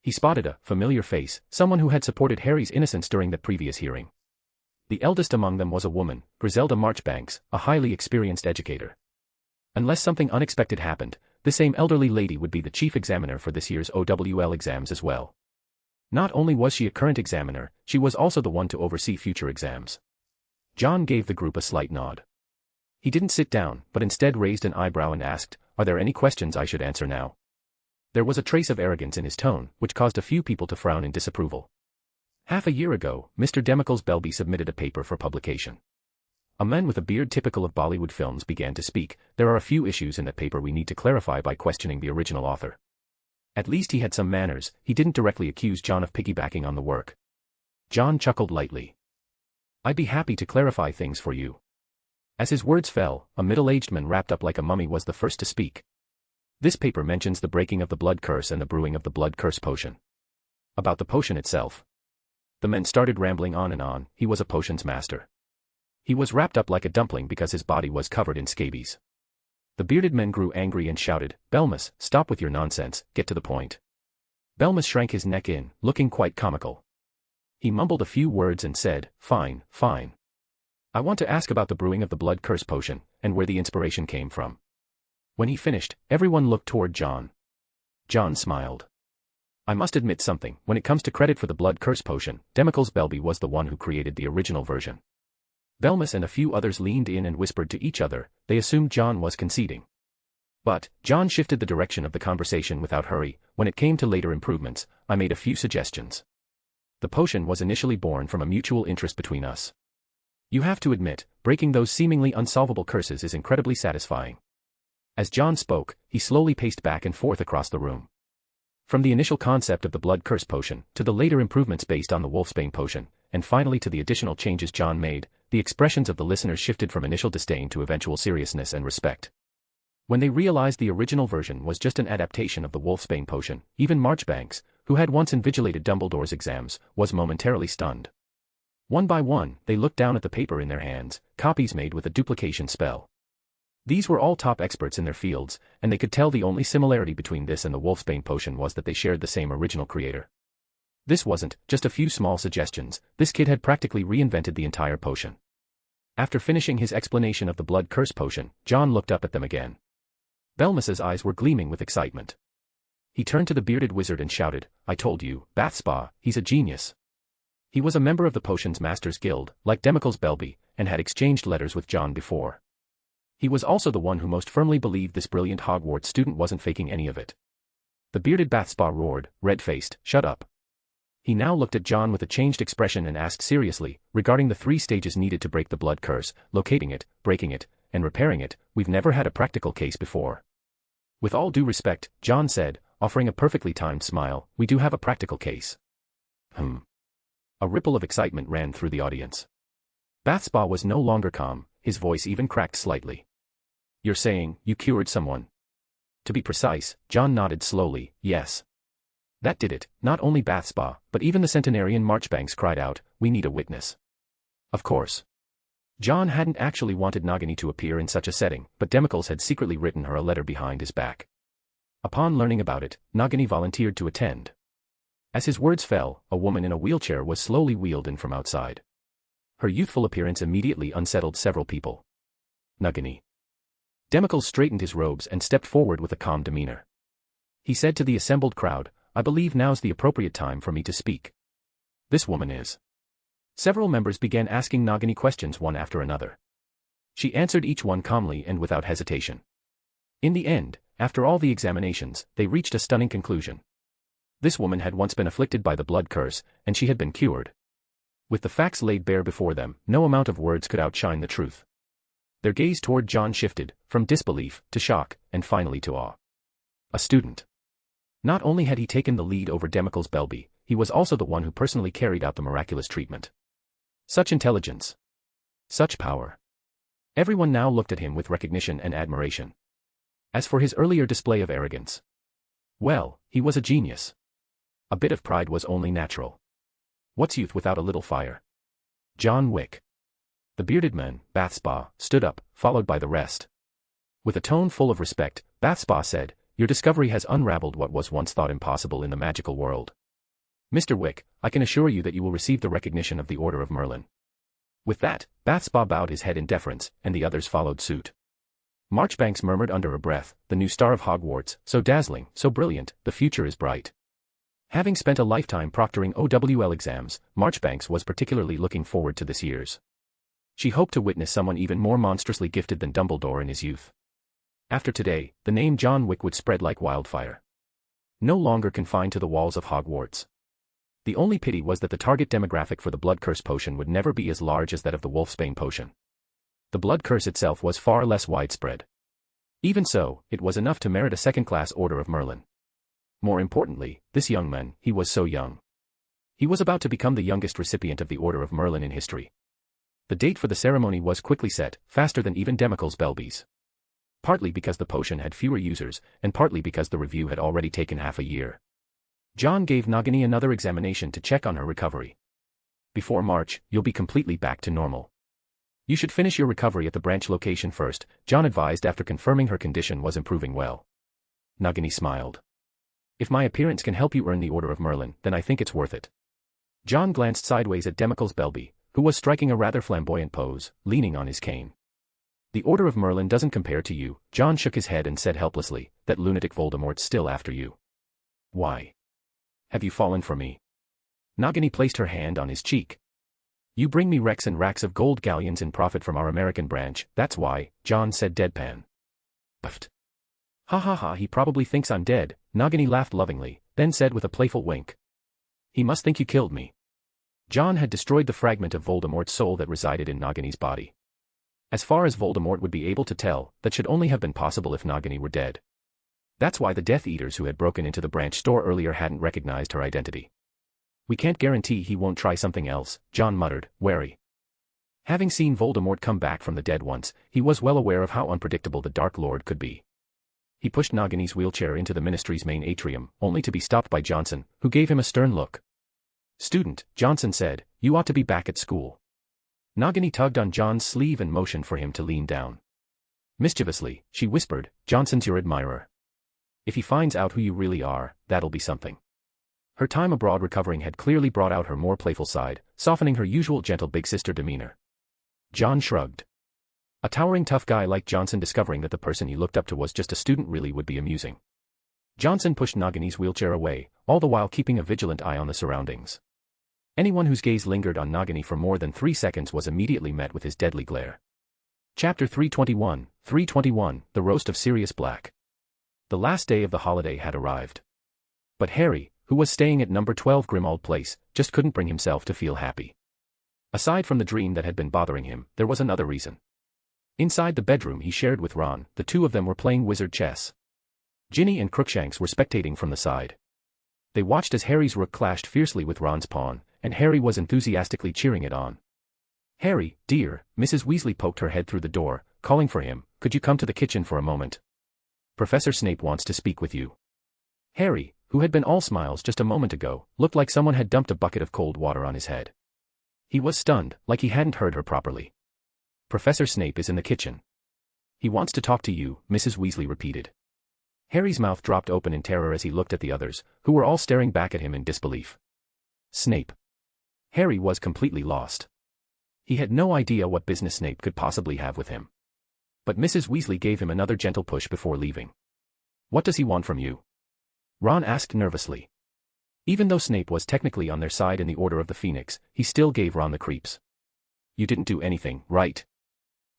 He spotted a familiar face, someone who had supported Harry's innocence during the previous hearing. The eldest among them was a woman, Griselda Marchbanks, a highly experienced educator. Unless something unexpected happened, the same elderly lady would be the chief examiner for this year's OWL exams as well. Not only was she a current examiner, she was also the one to oversee future exams. John gave the group a slight nod. He didn't sit down, but instead raised an eyebrow and asked, "Are there any questions I should answer now?" There was a trace of arrogance in his tone, which caused a few people to frown in disapproval. Half a year ago, Mr. Demicles Belby submitted a paper for publication. A man with a beard typical of Bollywood films began to speak. "There are a few issues in that paper we need to clarify by questioning the original author." At least he had some manners. He didn't directly accuse John of piggybacking on the work. John chuckled lightly. "I'd be happy to clarify things for you." As his words fell, a middle-aged man wrapped up like a mummy was the first to speak. "This paper mentions the breaking of the blood curse and the brewing of the blood curse potion." About the potion itself. The man started rambling on and on. He was a potions master. He was wrapped up like a dumpling because his body was covered in scabies. The bearded man grew angry and shouted, "Belmas, stop with your nonsense, get to the point." Belmas shrank his neck in, looking quite comical. He mumbled a few words and said, "Fine, fine. I want to ask about the brewing of the blood curse potion, and where the inspiration came from." When he finished, everyone looked toward John. John smiled. "I must admit something, when it comes to credit for the blood curse potion, Demicles Belby was the one who created the original version." Belmas and a few others leaned in and whispered to each other. They assumed John was conceding. But John shifted the direction of the conversation without hurry. "When it came to later improvements, I made a few suggestions. The potion was initially born from a mutual interest between us. You have to admit, breaking those seemingly unsolvable curses is incredibly satisfying." As John spoke, he slowly paced back and forth across the room. From the initial concept of the blood curse potion, to the later improvements based on the wolfsbane potion, and finally to the additional changes John made, the expressions of the listeners shifted from initial disdain to eventual seriousness and respect. When they realized the original version was just an adaptation of the wolfsbane potion, even Marchbanks, who had once invigilated Dumbledore's exams, was momentarily stunned. One by one, they looked down at the paper in their hands, copies made with a duplication spell. These were all top experts in their fields, and they could tell the only similarity between this and the wolfsbane potion was that they shared the same original creator. This wasn't just a few small suggestions. This kid had practically reinvented the entire potion. After finishing his explanation of the blood curse potion, John looked up at them again. Belmas's eyes were gleaming with excitement. He turned to the bearded wizard and shouted, "I told you, Bathspa, he's a genius." He was a member of the Potions Masters Guild, like Demicles Belby, and had exchanged letters with John before. He was also the one who most firmly believed this brilliant Hogwarts student wasn't faking any of it. The bearded Bathspa roared, red-faced, "Shut up." He now looked at John with a changed expression and asked seriously, "Regarding the 3 stages needed to break the blood curse, locating it, breaking it, and repairing it, we've never had a practical case before." "With all due respect," John said, offering a perfectly timed smile, "we do have a practical case." A ripple of excitement ran through the audience. Bathspa was no longer calm, his voice even cracked slightly. "You're saying, you cured someone?" To be precise, John nodded slowly, "Yes." That did it. Not only Bathspa, but even the centenarian Marchbanks cried out, "We need a witness." Of course. John hadn't actually wanted Nagini to appear in such a setting, but Demicles had secretly written her a letter behind his back. Upon learning about it, Nagini volunteered to attend. As his words fell, a woman in a wheelchair was slowly wheeled in from outside. Her youthful appearance immediately unsettled several people. "Nagini." Demicles straightened his robes and stepped forward with a calm demeanor. He said to the assembled crowd, "I believe now's the appropriate time for me to speak. This woman is." Several members began asking Nagini questions one after another. She answered each one calmly and without hesitation. In the end, after all the examinations, they reached a stunning conclusion. This woman had once been afflicted by the blood curse, and she had been cured. With the facts laid bare before them, no amount of words could outshine the truth. Their gaze toward John shifted, from disbelief, to shock, and finally to awe. A student. Not only had he taken the lead over Demicles Belby, he was also the one who personally carried out the miraculous treatment. Such intelligence. Such power. Everyone now looked at him with recognition and admiration. As for his earlier display of arrogance, well, he was a genius. A bit of pride was only natural. What's youth without a little fire? John Wick. The bearded man, Bathspa, stood up, followed by the rest. With a tone full of respect, Bathspa said, "Your discovery has unraveled what was once thought impossible in the magical world. Mr. Wick, I can assure you that you will receive the recognition of the Order of Merlin." With that, Bathspa bowed his head in deference, and the others followed suit. Marchbanks murmured under a breath, "The new star of Hogwarts, so dazzling, so brilliant, the future is bright." Having spent a lifetime proctoring OWL exams, Marchbanks was particularly looking forward to this year's. She hoped to witness someone even more monstrously gifted than Dumbledore in his youth. After today, the name John Wick would spread like wildfire. No longer confined to the walls of Hogwarts. The only pity was that the target demographic for the Blood Curse potion would never be as large as that of the Wolfsbane potion. The Blood Curse itself was far less widespread. Even so, it was enough to merit a second-class Order of Merlin. More importantly, this young man, he was so young. He was about to become the youngest recipient of the Order of Merlin in history. The date for the ceremony was quickly set, faster than even Demicle's Belbees. Partly because the potion had fewer users, and partly because the review had already taken half a year. John gave Nagini another examination to check on her recovery. Before March, you'll be completely back to normal. You should finish your recovery at the branch location first, John advised after confirming her condition was improving well. Nagini smiled. If my appearance can help you earn the Order of Merlin, then I think it's worth it. John glanced sideways at Demicle's Belbee, who was striking a rather flamboyant pose, leaning on his cane. The Order of Merlin doesn't compare to you, John shook his head and said helplessly, that lunatic Voldemort's still after you. Why? Have you fallen for me? Nagini placed her hand on his cheek. You bring me wrecks and racks of gold galleons in profit from our American branch, that's why, John said deadpan. Puffed. Ha ha ha, he probably thinks I'm dead, Nagini laughed lovingly, then said with a playful wink. He must think you killed me. John had destroyed the fragment of Voldemort's soul that resided in Nagini's body. As far as Voldemort would be able to tell, that should only have been possible if Nagini were dead. That's why the Death Eaters who had broken into the branch store earlier hadn't recognized her identity. We can't guarantee he won't try something else, John muttered, wary. Having seen Voldemort come back from the dead once, he was well aware of how unpredictable the Dark Lord could be. He pushed Nagini's wheelchair into the Ministry's main atrium, only to be stopped by Johnson, who gave him a stern look. Student, Johnson said, you ought to be back at school. Nagini tugged on John's sleeve and motioned for him to lean down. Mischievously, she whispered, Johnson's your admirer. If he finds out who you really are, that'll be something. Her time abroad recovering had clearly brought out her more playful side, softening her usual gentle big sister demeanor. John shrugged. A towering tough guy like Johnson discovering that the person he looked up to was just a student really would be amusing. Johnson pushed Nagini's wheelchair away, all the while keeping a vigilant eye on the surroundings. Anyone whose gaze lingered on Nagini for more than 3 seconds was immediately met with his deadly glare. Chapter 321, The Roast of Sirius Black. The last day of the holiday had arrived. But Harry, who was staying at number 12 Grimmauld Place, just couldn't bring himself to feel happy. Aside from the dream that had been bothering him, there was another reason. Inside the bedroom he shared with Ron, the two of them were playing wizard chess. Ginny and Crookshanks were spectating from the side. They watched as Harry's rook clashed fiercely with Ron's pawn, and Harry was enthusiastically cheering it on. Harry, dear, Mrs. Weasley poked her head through the door, calling for him, could you come to the kitchen for a moment? Professor Snape wants to speak with you. Harry, who had been all smiles just a moment ago, looked like someone had dumped a bucket of cold water on his head. He was stunned, like he hadn't heard her properly. Professor Snape is in the kitchen. He wants to talk to you, Mrs. Weasley repeated. Harry's mouth dropped open in terror as he looked at the others, who were all staring back at him in disbelief. Snape. Harry was completely lost. He had no idea what business Snape could possibly have with him. But Mrs. Weasley gave him another gentle push before leaving. What does he want from you? Ron asked nervously. Even though Snape was technically on their side in the Order of the Phoenix, he still gave Ron the creeps. You didn't do anything, right?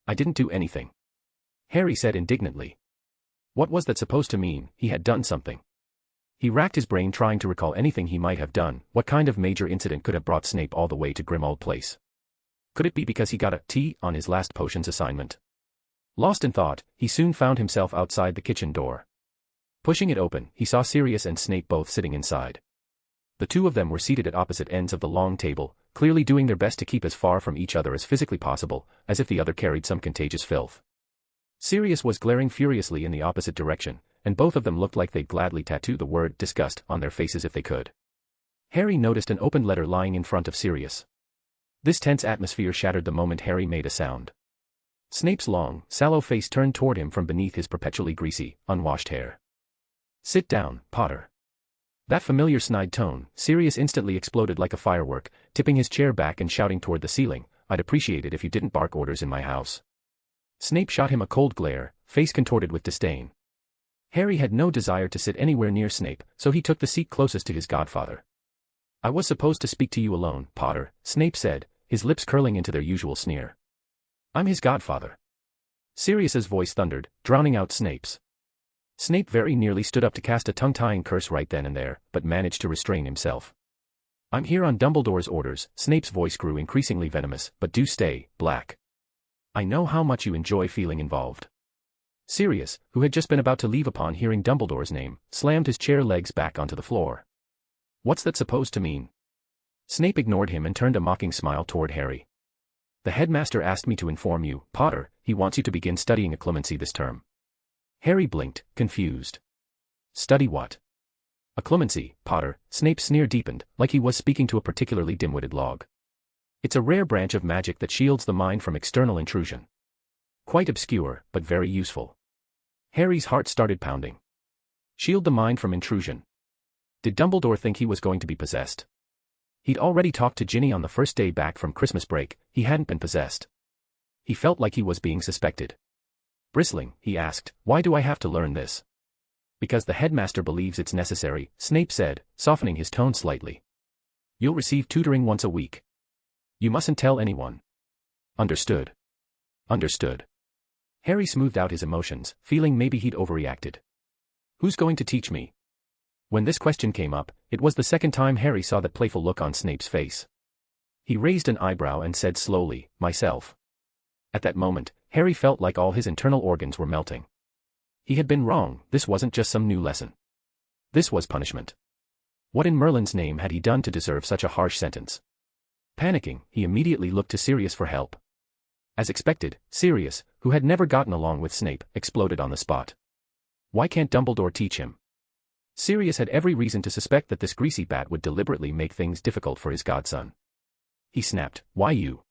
I didn't do anything. Harry said indignantly. What was that supposed to mean? He had done something. He racked his brain trying to recall anything he might have done. What kind of major incident could have brought Snape all the way to Grimmauld Place? Could it be because he got a T on his last potions assignment? Lost in thought, he soon found himself outside the kitchen door. Pushing it open, he saw Sirius and Snape both sitting inside. The two of them were seated at opposite ends of the long table, clearly doing their best to keep as far from each other as physically possible, as if the other carried some contagious filth. Sirius was glaring furiously in the opposite direction, and both of them looked like they'd gladly tattoo the word disgust on their faces if they could. Harry noticed an open letter lying in front of Sirius. This tense atmosphere shattered the moment Harry made a sound. Snape's long, sallow face turned toward him from beneath his perpetually greasy, unwashed hair. Sit down, Potter. That familiar snide tone, Sirius instantly exploded like a firework, tipping his chair back and shouting toward the ceiling, I'd appreciate it if you didn't bark orders in my house. Snape shot him a cold glare, face contorted with disdain. Harry had no desire to sit anywhere near Snape, so he took the seat closest to his godfather. "I was supposed to speak to you alone, Potter," Snape said, his lips curling into their usual sneer. "I'm his godfather." Sirius's voice thundered, drowning out Snape's. Snape very nearly stood up to cast a tongue-tying curse right then and there, but managed to restrain himself. "I'm here on Dumbledore's orders," Snape's voice grew increasingly venomous, "but do stay, Black. I know how much you enjoy feeling involved." Sirius, who had just been about to leave upon hearing Dumbledore's name, slammed his chair legs back onto the floor. "What's that supposed to mean?" Snape ignored him and turned a mocking smile toward Harry. "The headmaster asked me to inform you, Potter, he wants you to begin studying occlumency this term." Harry blinked, confused. "Study what?" "Occlumency, Potter," Snape's sneer deepened, like he was speaking to a particularly dim-witted log. "It's a rare branch of magic that shields the mind from external intrusion. Quite obscure, but very useful." Harry's heart started pounding. Shield the mind from intrusion. Did Dumbledore think he was going to be possessed? He'd already talked to Ginny on the first day back from Christmas break, he hadn't been possessed. He felt like he was being suspected. Bristling, he asked, "Why do I have to learn this?" "Because the headmaster believes it's necessary," Snape said, softening his tone slightly. "You'll receive tutoring once a week. You mustn't tell anyone." "Understood." "Understood." Harry smoothed out his emotions, feeling maybe he'd overreacted. "Who's going to teach me?" When this question came up, it was the second time Harry saw that playful look on Snape's face. He raised an eyebrow and said slowly, "Myself." At that moment, Harry felt like all his internal organs were melting. He had been wrong, this wasn't just some new lesson. This was punishment. What in Merlin's name had he done to deserve such a harsh sentence? Panicking, he immediately looked to Sirius for help. As expected, Sirius, who had never gotten along with Snape, exploded on the spot. "Why can't Dumbledore teach him?" Sirius had every reason to suspect that this greasy bat would deliberately make things difficult for his godson. He snapped, "Why you?"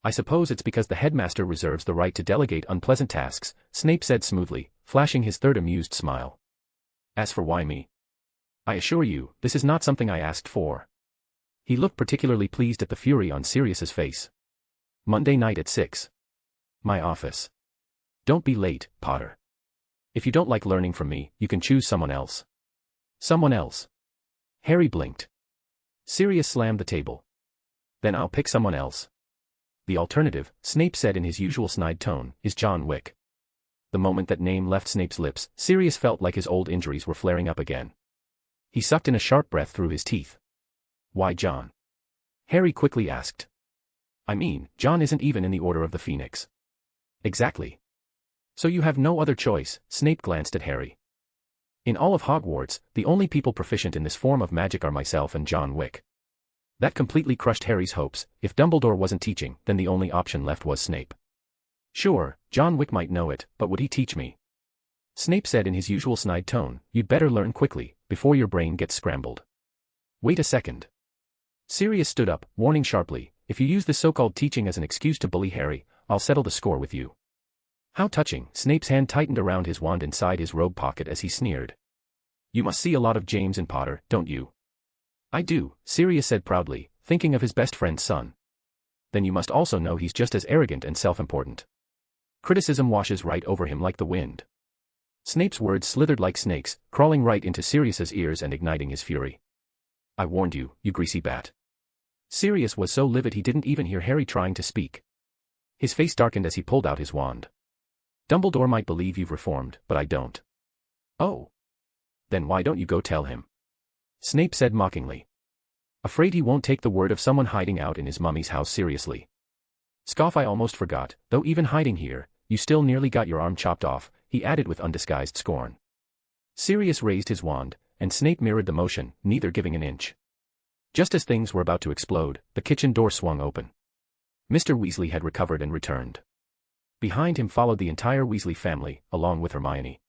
"I suppose it's because the headmaster reserves the right to delegate unpleasant tasks," Snape said smoothly, flashing his third amused smile. "As for why me? I assure you, this is not something I asked for." He looked particularly pleased at the fury on Sirius's face. "Monday night at 6. My office. Don't be late, Potter. If you don't like learning from me, you can choose someone else." "Someone else?" Harry blinked. Sirius slammed the table. "Then I'll pick someone else. The alternative," Snape said in his usual snide tone, "is John Wick." The moment that name left Snape's lips, Sirius felt like his old injuries were flaring up again. He sucked in a sharp breath through his teeth. "Why John?" Harry quickly asked. "I mean, John isn't even in the Order of the Phoenix." "Exactly. So you have no other choice," Snape glanced at Harry. "In all of Hogwarts, the only people proficient in this form of magic are myself and John Wick." That completely crushed Harry's hopes. If Dumbledore wasn't teaching, then the only option left was Snape. "Sure, John Wick might know it, but would he teach me?" Snape said in his usual snide tone, "You'd better learn quickly, before your brain gets scrambled." "Wait a second." Sirius stood up, warning sharply, "If you use this so-called teaching as an excuse to bully Harry, I'll settle the score with you." "How touching," Snape's hand tightened around his wand inside his robe pocket as he sneered. "You must see a lot of James and Potter, don't you?" "I do," Sirius said proudly, thinking of his best friend's son. "Then you must also know he's just as arrogant and self-important." Criticism washes right over him like the wind. Snape's words slithered like snakes, crawling right into Sirius's ears and igniting his fury. "I warned you, you greasy bat." Sirius was so livid he didn't even hear Harry trying to speak. His face darkened as he pulled out his wand. "Dumbledore might believe you've reformed, but I don't." "Oh. Then why don't you go tell him?" Snape said mockingly. "Afraid he won't take the word of someone hiding out in his mummy's house seriously." "Scoff, I almost forgot, though even hiding here, you still nearly got your arm chopped off," he added with undisguised scorn. Sirius raised his wand, and Snape mirrored the motion, neither giving an inch. Just as things were about to explode, the kitchen door swung open. Mr. Weasley had recovered and returned. Behind him followed the entire Weasley family, along with Hermione.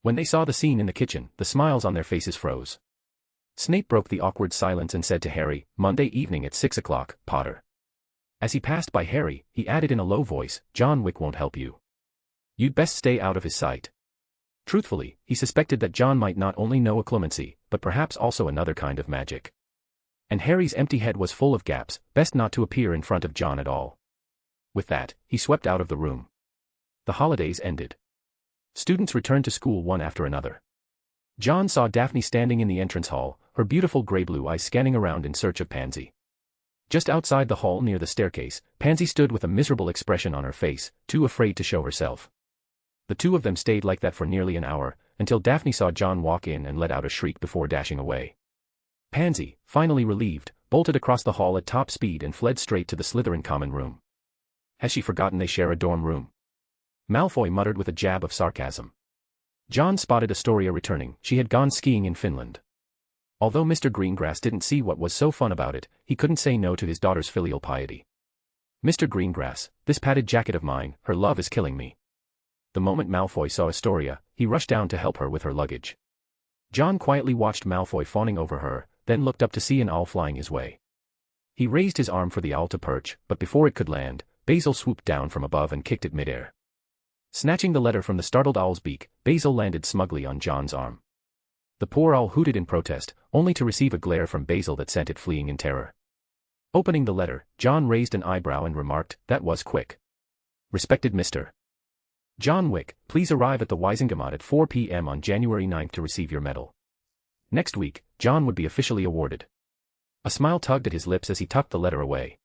When they saw the scene in the kitchen, the smiles on their faces froze. Snape broke the awkward silence and said to Harry, "Monday evening at 6 o'clock, Potter." As he passed by Harry, he added in a low voice, "John Wick won't help you. You'd best stay out of his sight." Truthfully, he suspected that John might not only know occlumency, but perhaps also another kind of magic. And Harry's empty head was full of gaps, best not to appear in front of John at all. With that, he swept out of the room. The holidays ended. Students returned to school one after another. John saw Daphne standing in the entrance hall, her beautiful gray-blue eyes scanning around in search of Pansy. Just outside the hall near the staircase, Pansy stood with a miserable expression on her face, too afraid to show herself. The two of them stayed like that for nearly an hour, until Daphne saw John walk in and let out a shriek before dashing away. Pansy, finally relieved, bolted across the hall at top speed and fled straight to the Slytherin common room. Has she forgotten they share a dorm room? Malfoy muttered with a jab of sarcasm. John spotted Astoria returning. She had gone skiing in Finland. Although Mr. Greengrass didn't see what was so fun about it, he couldn't say no to his daughter's filial piety. Mr. Greengrass, this padded jacket of mine, her love is killing me. The moment Malfoy saw Astoria, he rushed down to help her with her luggage. John quietly watched Malfoy fawning over her, then looked up to see an owl flying his way. He raised his arm for the owl to perch, but before it could land, Basil swooped down from above and kicked it midair. Snatching the letter from the startled owl's beak, Basil landed smugly on John's arm. The poor owl hooted in protest, only to receive a glare from Basil that sent it fleeing in terror. Opening the letter, John raised an eyebrow and remarked, "That was quick. Respected Mr. John Wick, please arrive at the Wisingamot at 4 p.m. on January 9th to receive your medal." Next week, John would be officially awarded. A smile tugged at his lips as he tucked the letter away.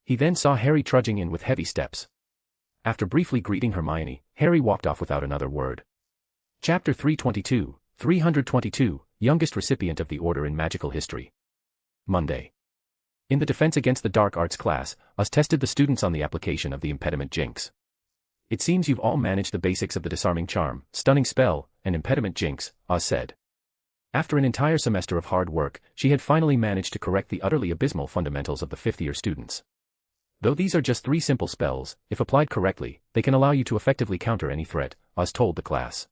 He then saw Harry trudging in with heavy steps. After briefly greeting Hermione, Harry walked off without another word. Chapter 322, youngest recipient of the Order in Magical History. Monday. In the Defense Against the Dark Arts class, Oz tested the students on the application of the impediment jinx. It seems you've all managed the basics of the disarming charm, stunning spell, and impediment jinx, Oz said. After an entire semester of hard work, she had finally managed to correct the utterly abysmal fundamentals of the fifth-year students. Though these are just 3 simple spells, if applied correctly, they can allow you to effectively counter any threat, Oz told the class.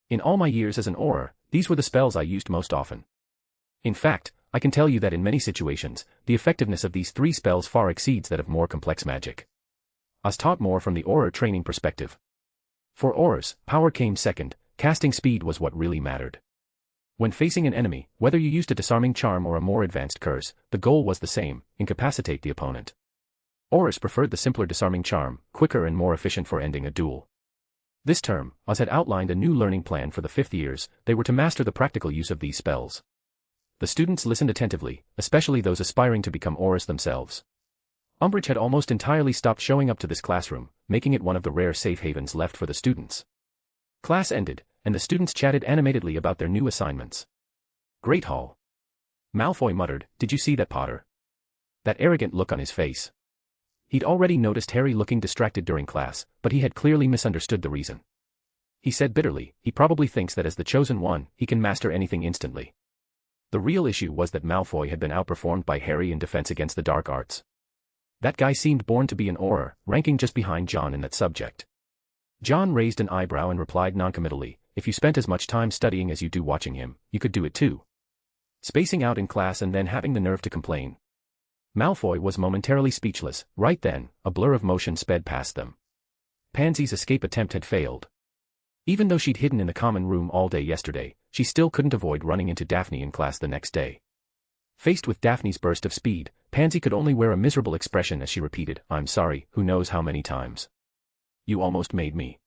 In all my years as an Auror, these were the spells I used most often. In fact, I can tell you that in many situations, the effectiveness of these 3 spells far exceeds that of more complex magic. Oz taught more from the Auror training perspective. For Aurors, power came second, casting speed was what really mattered. When facing an enemy, whether you used a disarming charm or a more advanced curse, the goal was the same: incapacitate the opponent. Aurors preferred the simpler disarming charm, quicker and more efficient for ending a duel. This term, Oz had outlined a new learning plan for the 5th years. They were to master the practical use of these spells. The students listened attentively, especially those aspiring to become Aurors themselves. Umbridge had almost entirely stopped showing up to this classroom, making it one of the rare safe havens left for the students. Class ended, and the students chatted animatedly about their new assignments. Great Hall. Malfoy muttered, "Did you see that, Potter?" That arrogant look on his face. He'd already noticed Harry looking distracted during class, but he had clearly misunderstood the reason. He said bitterly, "He probably thinks that as the chosen one, he can master anything instantly." The real issue was that Malfoy had been outperformed by Harry in Defense Against the Dark Arts. That guy seemed born to be an Auror, ranking just behind John in that subject. John raised an eyebrow and replied noncommittally, "If you spent as much time studying as you do watching him, you could do it too." Spacing out in class and then having the nerve to complain. Malfoy was momentarily speechless. Right then, a blur of motion sped past them. Pansy's escape attempt had failed. Even though she'd hidden in the common room all day yesterday, she still couldn't avoid running into Daphne in class the next day. Faced with Daphne's burst of speed, Pansy could only wear a miserable expression as she repeated, "I'm sorry," who knows how many times. "You almost made me."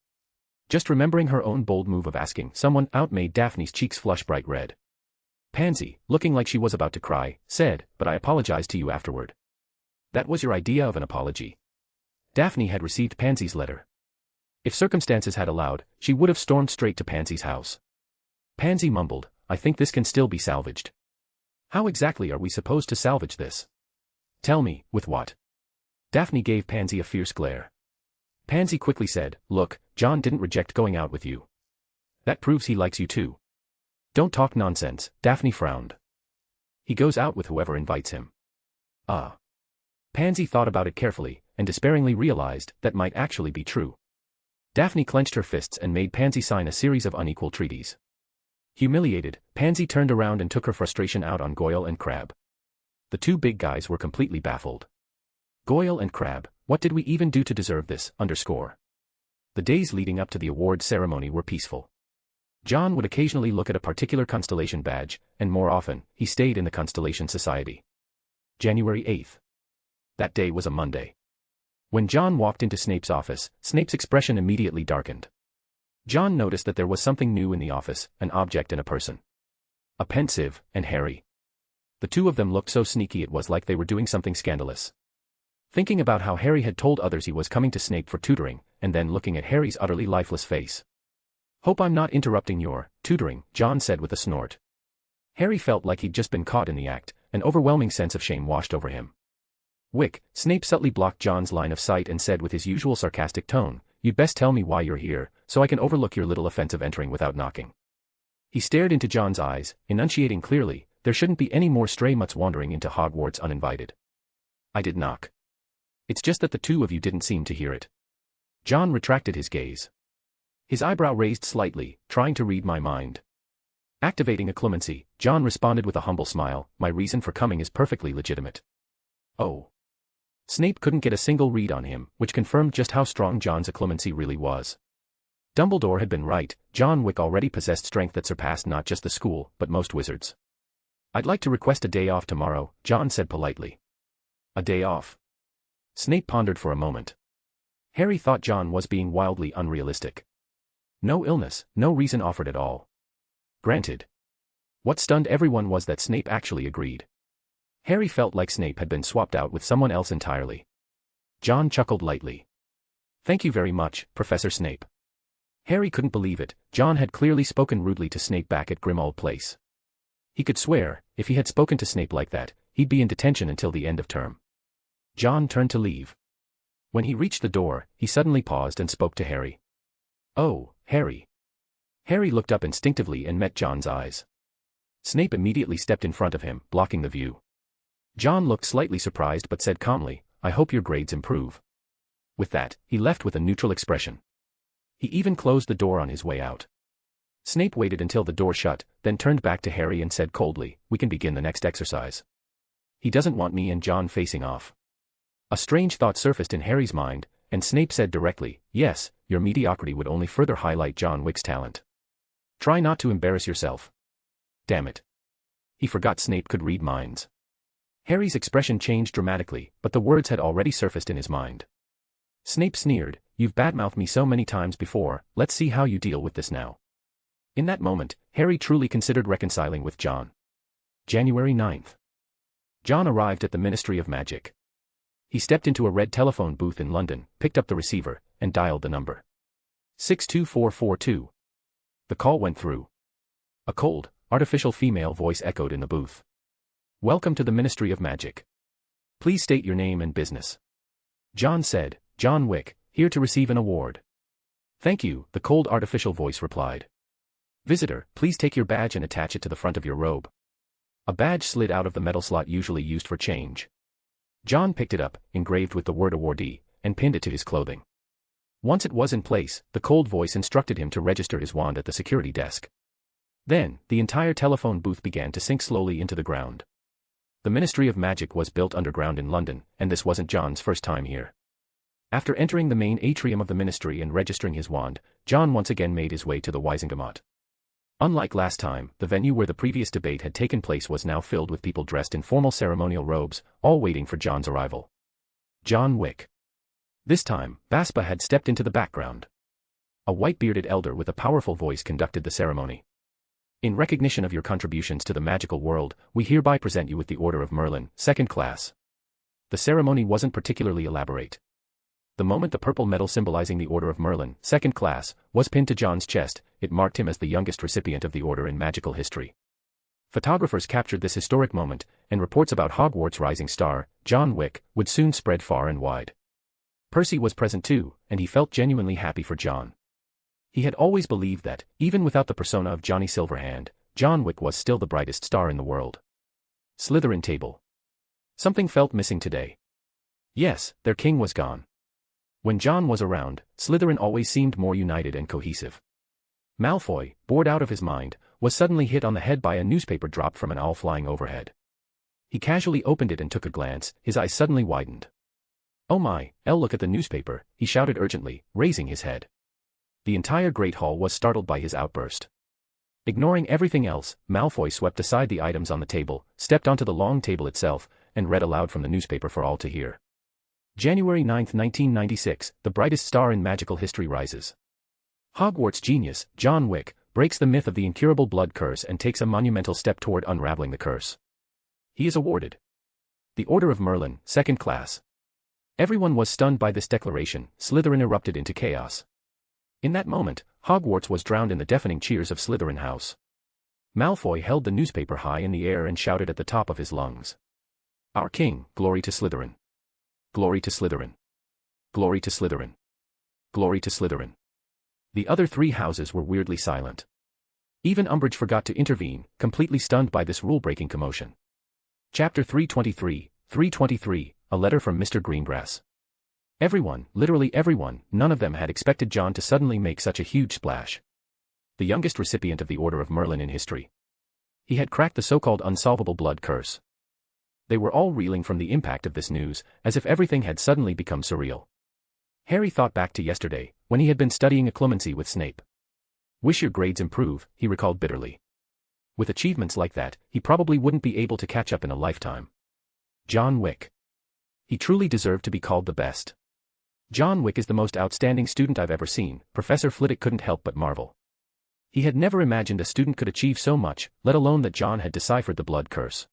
Just remembering her own bold move of asking someone out made Daphne's cheeks flush bright red. Pansy, looking like she was about to cry, said, "But I apologized to you afterward." That was your idea of an apology. Daphne had received Pansy's letter. If circumstances had allowed, she would have stormed straight to Pansy's house. Pansy mumbled, "I think this can still be salvaged." "How exactly are we supposed to salvage this?" "Tell me, with what?" Daphne gave Pansy a fierce glare. Pansy quickly said, "Look, John didn't reject going out with you. That proves he likes you too." "Don't talk nonsense," Daphne frowned. "He goes out with whoever invites him." "Ah." Pansy thought about it carefully, and despairingly realized that might actually be true. Daphne clenched her fists and made Pansy sign a series of unequal treaties. Humiliated, Pansy turned around and took her frustration out on Goyle and Crabbe. The 2 big guys were completely baffled. Goyle and Crabbe, what did we even do to deserve this? The days leading up to the award ceremony were peaceful. John would occasionally look at a particular constellation badge, and more often, he stayed in the Constellation Society. January 8th. That day was a Monday. When John walked into Snape's office, Snape's expression immediately darkened. John noticed that there was something new in the office, an object and a person. A pensive, and Harry. The two of them looked so sneaky it was like they were doing something scandalous. Thinking about how Harry had told others he was coming to Snape for tutoring, and then looking at Harry's utterly lifeless face. "Hope I'm not interrupting your tutoring," John said with a snort. Harry felt like he'd just been caught in the act, an overwhelming sense of shame washed over him. "Wick," Snape subtly blocked John's line of sight and said with his usual sarcastic tone, "you'd best tell me why you're here, so I can overlook your little offense of entering without knocking." He stared into John's eyes, enunciating clearly, there shouldn't be any more stray mutts wandering into Hogwarts uninvited. "I did knock. It's just that the two of you didn't seem to hear it." John retracted his gaze. His eyebrow raised slightly, trying to read my mind. Activating a clemency, John responded with a humble smile, "My reason for coming is perfectly legitimate." Oh. Snape couldn't get a single read on him, which confirmed just how strong John's clemency really was. Dumbledore had been right, John Wick already possessed strength that surpassed not just the school, but most wizards. "I'd like to request a day off tomorrow," John said politely. "A day off?" Snape pondered for a moment. Harry thought John was being wildly unrealistic. No illness, no reason offered at all. Granted. What stunned everyone was that Snape actually agreed. Harry felt like Snape had been swapped out with someone else entirely. John chuckled lightly. "Thank you very much, Professor Snape." Harry couldn't believe it, John had clearly spoken rudely to Snape back at Grimmauld Place. He could swear, if he had spoken to Snape like that, he'd be in detention until the end of term. John turned to leave. When he reached the door, he suddenly paused and spoke to Harry. "Oh, Harry." Harry looked up instinctively and met John's eyes. Snape immediately stepped in front of him, blocking the view. John looked slightly surprised but said calmly, "I hope your grades improve." With that, he left with a neutral expression. He even closed the door on his way out. Snape waited until the door shut, then turned back to Harry and said coldly, "We can begin the next exercise." He doesn't want me and John facing off. A strange thought surfaced in Harry's mind, and Snape said directly, "Yes, your mediocrity would only further highlight John Wick's talent. Try not to embarrass yourself." Damn it. He forgot Snape could read minds. Harry's expression changed dramatically, but the words had already surfaced in his mind. Snape sneered, "You've badmouthed me so many times before, let's see how you deal with this now." In that moment, Harry truly considered reconciling with John. January 9th. John arrived at the Ministry of Magic. He stepped into a red telephone booth in London, picked up the receiver, and dialed the number. 62442. The call went through. A cold, artificial female voice echoed in the booth. "Welcome to the Ministry of Magic. Please state your name and business." John said, "John Wick, here to receive an award." "Thank you," the cold artificial voice replied. "Visitor, please take your badge and attach it to the front of your robe." A badge slid out of the metal slot usually used for change. John picked it up, engraved with the word awardee, and pinned it to his clothing. Once it was in place, the cold voice instructed him to register his wand at the security desk. Then, the entire telephone booth began to sink slowly into the ground. The Ministry of Magic was built underground in London, and this wasn't John's first time here. After entering the main atrium of the ministry and registering his wand, John once again made his way to the Wisengamot. Unlike last time, the venue where the previous debate had taken place was now filled with people dressed in formal ceremonial robes, all waiting for John's arrival. John Wick. This time, Baspa had stepped into the background. A white-bearded elder with a powerful voice conducted the ceremony. "In recognition of your contributions to the magical world, we hereby present you with the Order of Merlin, 2nd class." The ceremony wasn't particularly elaborate. The moment the purple medal symbolizing the Order of Merlin, 2nd class, was pinned to John's chest, it marked him as the youngest recipient of the order in magical history. Photographers captured this historic moment, and reports about Hogwarts' rising star, John Wick, would soon spread far and wide. Percy was present too, and he felt genuinely happy for John. He had always believed that, even without the persona of Johnny Silverhand, John Wick was still the brightest star in the world. Slytherin table. Something felt missing today. Yes, their king was gone. When John was around, Slytherin always seemed more united and cohesive. Malfoy, bored out of his mind, was suddenly hit on the head by a newspaper dropped from an owl flying overhead. He casually opened it and took a glance, his eyes suddenly widened. "Oh my, look at the newspaper," he shouted urgently, raising his head. The entire Great Hall was startled by his outburst. Ignoring everything else, Malfoy swept aside the items on the table, stepped onto the long table itself, and read aloud from the newspaper for all to hear. January 9, 1996, the brightest star in magical history rises. Hogwarts genius, John Wick, breaks the myth of the incurable blood curse and takes a monumental step toward unraveling the curse. He is awarded the Order of Merlin, 2nd class. Everyone was stunned by this declaration. Slytherin erupted into chaos. In that moment, Hogwarts was drowned in the deafening cheers of Slytherin House. Malfoy held the newspaper high in the air and shouted at the top of his lungs. Our king, glory to Slytherin. Glory to Slytherin. Glory to Slytherin. Glory to Slytherin. The other three houses were weirdly silent. Even Umbridge forgot to intervene, completely stunned by this rule-breaking commotion. Chapter 323, A Letter from Mr. Greengrass. Everyone, literally everyone, none of them had expected John to suddenly make such a huge splash. The youngest recipient of the Order of Merlin in history. He had cracked the so-called unsolvable blood curse. They were all reeling from the impact of this news, as if everything had suddenly become surreal. Harry thought back to yesterday, when he had been studying occlumency with Snape. Wish your grades improve, he recalled bitterly. With achievements like that, he probably wouldn't be able to catch up in a lifetime. John Wick. He truly deserved to be called the best. John Wick is the most outstanding student I've ever seen, Professor Flitwick couldn't help but marvel. He had never imagined a student could achieve so much, let alone that John had deciphered the blood curse.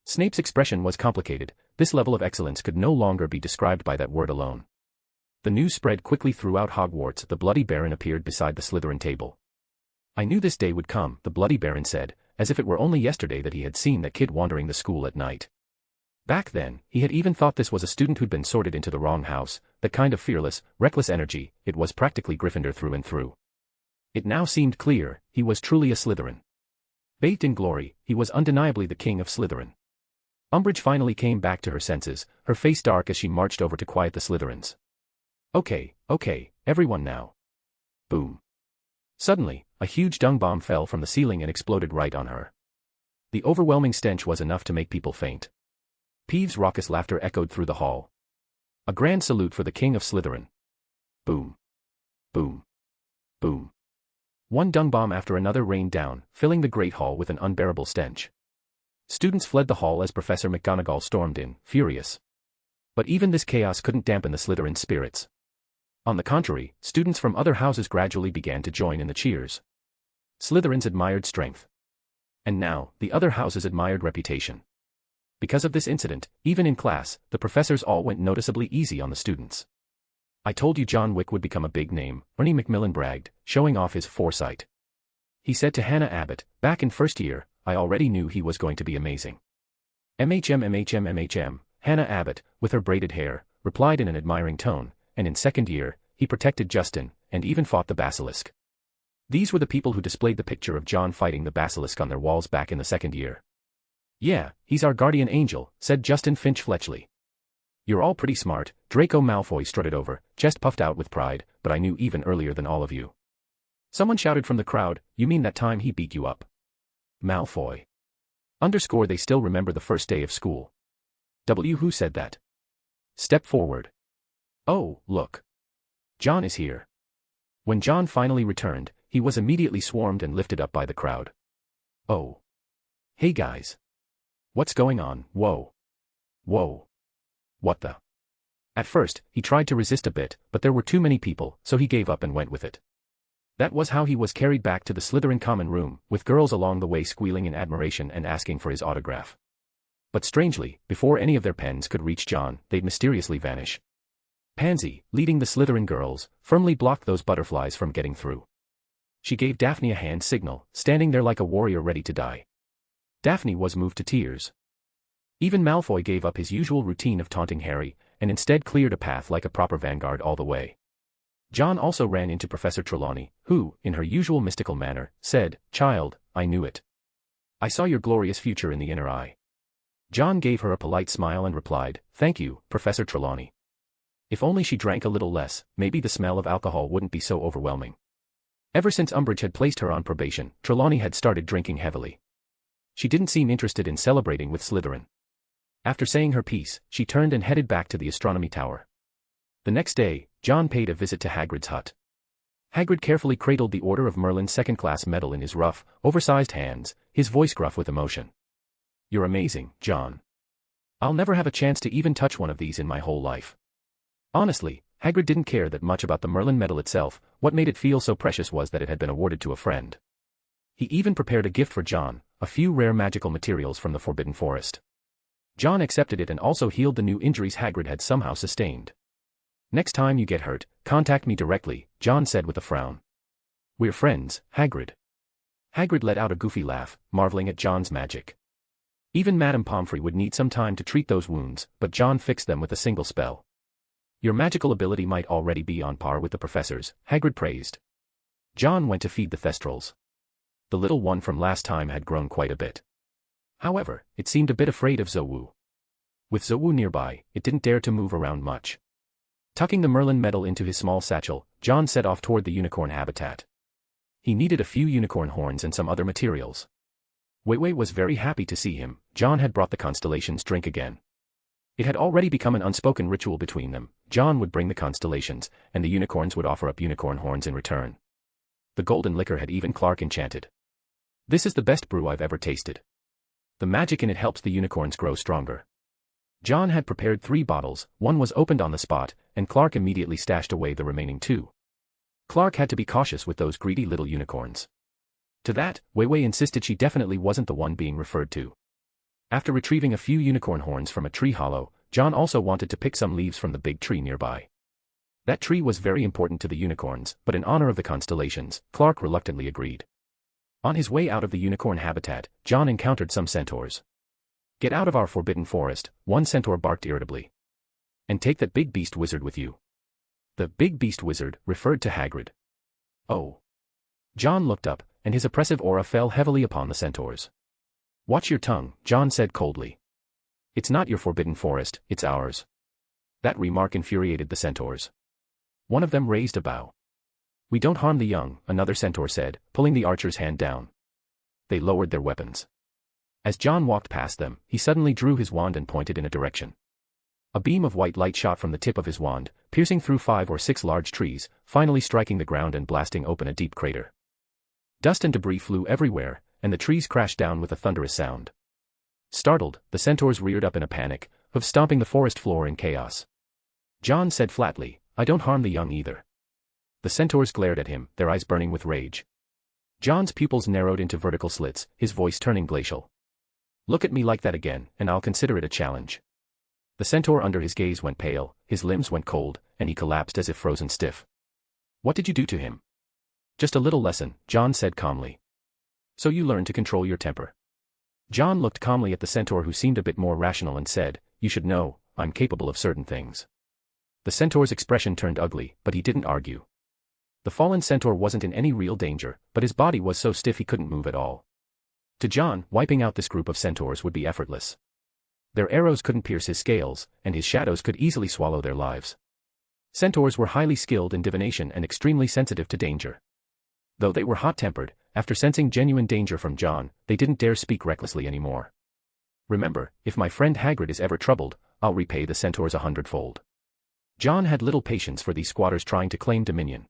Snape's expression was complicated. This level of excellence could no longer be described by that word alone. The news spread quickly throughout Hogwarts. The Bloody Baron appeared beside the Slytherin table. I knew this day would come, the Bloody Baron said, as if it were only yesterday that he had seen that kid wandering the school at night. Back then, he had even thought this was a student who'd been sorted into the wrong house, that kind of fearless, reckless energy. It was practically Gryffindor through and through. It now seemed clear, he was truly a Slytherin. Bathed in glory, he was undeniably the king of Slytherin. Umbridge finally came back to her senses, her face dark as she marched over to quiet the Slytherins. Okay, everyone now. Boom. Suddenly, a huge dung bomb fell from the ceiling and exploded right on her. The overwhelming stench was enough to make people faint. Peeves' raucous laughter echoed through the hall. A grand salute for the king of Slytherin. Boom. Boom. Boom. One dung bomb after another rained down, filling the great hall with an unbearable stench. Students fled the hall as Professor McGonagall stormed in, furious. But even this chaos couldn't dampen the Slytherin spirits. On the contrary, students from other houses gradually began to join in the cheers. Slytherins admired strength. And now, the other houses admired reputation. Because of this incident, even in class, the professors all went noticeably easy on the students. I told you John Wick would become a big name, Ernie Macmillan bragged, showing off his foresight. He said to Hannah Abbott, back in first year, I already knew he was going to be amazing. MHM, Hannah Abbott, with her braided hair, replied in an admiring tone, and in second year, he protected Justin, and even fought the basilisk. These were the people who displayed the picture of John fighting the basilisk on their walls back in the second year. Yeah, he's our guardian angel, said Justin Finch-Fletchley. You're all pretty smart, Draco Malfoy strutted over, chest puffed out with pride, but I knew even earlier than all of you. Someone shouted from the crowd, you mean that time he beat you up? Malfoy. They still remember the first day of school. Who said that? Step forward. Oh, look. John is here. When John finally returned, he was immediately swarmed and lifted up by the crowd. Oh. Hey guys. What's going on? Whoa. Whoa. What the? At first, he tried to resist a bit, but there were too many people, so he gave up and went with it. That was how he was carried back to the Slytherin common room, with girls along the way squealing in admiration and asking for his autograph. But strangely, before any of their pens could reach John, they'd mysteriously vanish. Pansy, leading the Slytherin girls, firmly blocked those butterflies from getting through. She gave Daphne a hand signal, standing there like a warrior ready to die. Daphne was moved to tears. Even Malfoy gave up his usual routine of taunting Harry, and instead cleared a path like a proper vanguard all the way. John also ran into Professor Trelawney, who, in her usual mystical manner, said, "Child, I knew it. I saw your glorious future in the inner eye." John gave her a polite smile and replied, "Thank you, Professor Trelawney." If only she drank a little less, maybe the smell of alcohol wouldn't be so overwhelming. Ever since Umbridge had placed her on probation, Trelawney had started drinking heavily. She didn't seem interested in celebrating with Slytherin. After saying her piece, she turned and headed back to the astronomy tower. The next day, John paid a visit to Hagrid's hut. Hagrid carefully cradled the Order of Merlin's second-class medal in his rough, oversized hands, his voice gruff with emotion. "You're amazing, John. I'll never have a chance to even touch one of these in my whole life." Honestly, Hagrid didn't care that much about the Merlin medal itself. What made it feel so precious was that it had been awarded to a friend. He even prepared a gift for John, a few rare magical materials from the Forbidden Forest. John accepted it and also healed the new injuries Hagrid had somehow sustained. "Next time you get hurt, contact me directly," John said with a frown. "We're friends, Hagrid." Hagrid let out a goofy laugh, marveling at John's magic. Even Madame Pomfrey would need some time to treat those wounds, but John fixed them with a single spell. "Your magical ability might already be on par with the professor's," Hagrid praised. John went to feed the Thestrals. The little one from last time had grown quite a bit. However, it seemed a bit afraid of Zowu. With Zowu nearby, it didn't dare to move around much. Tucking the Merlin medal into his small satchel, John set off toward the unicorn habitat. He needed a few unicorn horns and some other materials. Weiwei was very happy to see him. John had brought the constellations drink again. It had already become an unspoken ritual between them. John would bring the constellations, and the unicorns would offer up unicorn horns in return. The golden liquor had even Clark enchanted. "This is the best brew I've ever tasted. The magic in it helps the unicorns grow stronger." John had prepared 3 bottles, one was opened on the spot, and Clark immediately stashed away the remaining 2. Clark had to be cautious with those greedy little unicorns. To that, Weiwei insisted she definitely wasn't the one being referred to. After retrieving a few unicorn horns from a tree hollow, John also wanted to pick some leaves from the big tree nearby. That tree was very important to the unicorns, but in honor of the constellations, Clark reluctantly agreed. On his way out of the unicorn habitat, John encountered some centaurs. "Get out of our forbidden forest," one centaur barked irritably. "And take that big beast wizard with you." The big beast wizard referred to Hagrid. Oh. John looked up, and his oppressive aura fell heavily upon the centaurs. "Watch your tongue," John said coldly. "It's not your forbidden forest, it's ours." That remark infuriated the centaurs. One of them raised a bow. "We don't harm the young," another centaur said, pulling the archer's hand down. They lowered their weapons. As John walked past them, he suddenly drew his wand and pointed in a direction. A beam of white light shot from the tip of his wand, piercing through 5 or 6 large trees, finally striking the ground and blasting open a deep crater. Dust and debris flew everywhere, and the trees crashed down with a thunderous sound. Startled, the centaurs reared up in a panic, hooves stomping the forest floor in chaos. John said flatly, "I don't harm the young either." The centaurs glared at him, their eyes burning with rage. John's pupils narrowed into vertical slits, his voice turning glacial. "Look at me like that again, and I'll consider it a challenge." The centaur under his gaze went pale, his limbs went cold, and he collapsed as if frozen stiff. "What did you do to him?" "Just a little lesson," John said calmly. "So you learn to control your temper." John looked calmly at the centaur who seemed a bit more rational and said, "You should know, I'm capable of certain things." The centaur's expression turned ugly, but he didn't argue. The fallen centaur wasn't in any real danger, but his body was so stiff he couldn't move at all. To John, wiping out this group of centaurs would be effortless. Their arrows couldn't pierce his scales, and his shadows could easily swallow their lives. Centaurs were highly skilled in divination and extremely sensitive to danger. Though they were hot-tempered, after sensing genuine danger from John, they didn't dare speak recklessly anymore. "Remember, if my friend Hagrid is ever troubled, I'll repay the centaurs 100-fold." John had little patience for these squatters trying to claim dominion.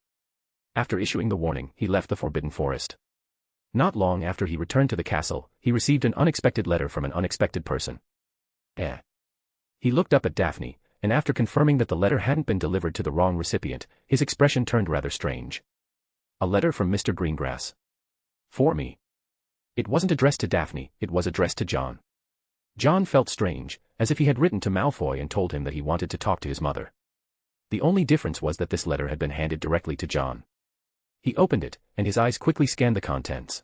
After issuing the warning, he left the Forbidden Forest. Not long after he returned to the castle, he received an unexpected letter from an unexpected person. He looked up at Daphne, and after confirming that the letter hadn't been delivered to the wrong recipient, his expression turned rather strange. "A letter from Mr. Greengrass. For me." It wasn't addressed to Daphne, it was addressed to John. John felt strange, as if he had written to Malfoy and told him that he wanted to talk to his mother. The only difference was that this letter had been handed directly to John. He opened it, and his eyes quickly scanned the contents.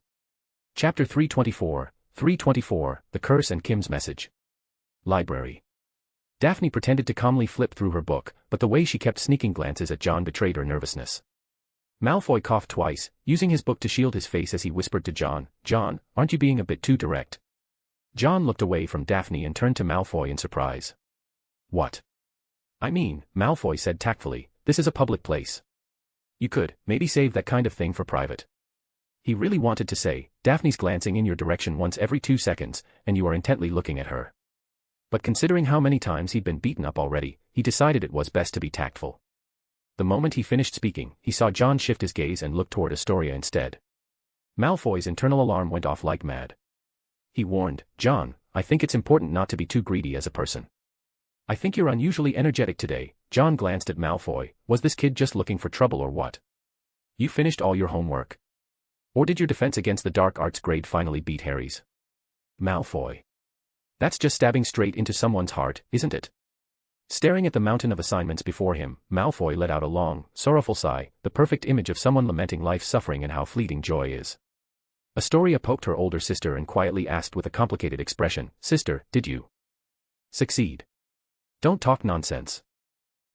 Chapter 324, The Curse and Kim's Message. Library. Daphne pretended to calmly flip through her book, but the way she kept sneaking glances at John betrayed her nervousness. Malfoy coughed twice, using his book to shield his face as he whispered to John, "John, aren't you being a bit too direct?" John looked away from Daphne and turned to Malfoy in surprise. "What?" "I mean," Malfoy said tactfully, "this is a public place. You could, maybe save that kind of thing for private." He really wanted to say, "Daphne's glancing in your direction once every 2 seconds, and you are intently looking at her." But considering how many times he'd been beaten up already, he decided it was best to be tactful. The moment he finished speaking, he saw John shift his gaze and look toward Astoria instead. Malfoy's internal alarm went off like mad. He warned, "John, I think it's important not to be too greedy as a person. I think you're unusually energetic today, John glanced at Malfoy. Was this kid just looking for trouble or what? You finished all your homework? Or did your defense against the dark arts grade finally beat Harry's? Malfoy. That's just stabbing straight into someone's heart, isn't it? Staring at the mountain of assignments before him, Malfoy let out a long, sorrowful sigh, the perfect image of someone lamenting life's suffering and how fleeting joy is. Astoria poked her older sister and quietly asked with a complicated expression, "Sister, did you succeed?" "Don't talk nonsense."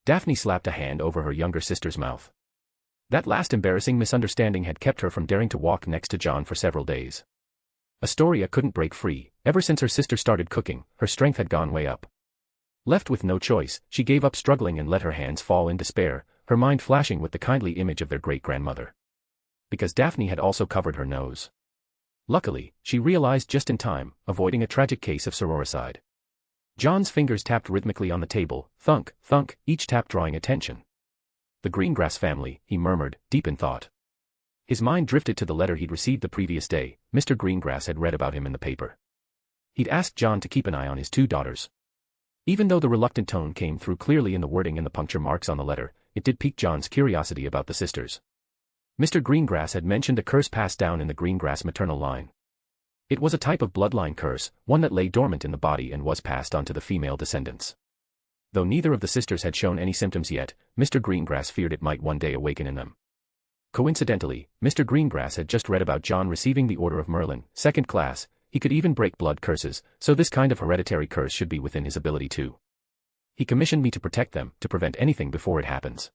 Daphne slapped a hand over her younger sister's mouth. That last embarrassing misunderstanding had kept her from daring to walk next to John for several days. Astoria couldn't break free. Ever since her sister started cooking, her strength had gone way up. Left with no choice, she gave up struggling and let her hands fall in despair, her mind flashing with the kindly image of their great-grandmother. Because Daphne had also covered her nose. Luckily, she realized just in time, avoiding a tragic case of sororicide. John's fingers tapped rhythmically on the table, thunk, thunk, each tap drawing attention. The Greengrass family, he murmured, deep in thought. His mind drifted to the letter he'd received the previous day. Mr. Greengrass had read about him in the paper. He'd asked John to keep an eye on his two daughters. Even though the reluctant tone came through clearly in the wording and the puncture marks on the letter, it did pique John's curiosity about the sisters. Mr. Greengrass had mentioned a curse passed down in the Greengrass maternal line. It was a type of bloodline curse, one that lay dormant in the body and was passed on to the female descendants. Though neither of the sisters had shown any symptoms yet, Mr. Greengrass feared it might one day awaken in them. Coincidentally, Mr. Greengrass had just read about John receiving the Order of Merlin, 2nd class. He could even break blood curses, so this kind of hereditary curse should be within his ability too. He commissioned me to protect them, to prevent anything before it happens.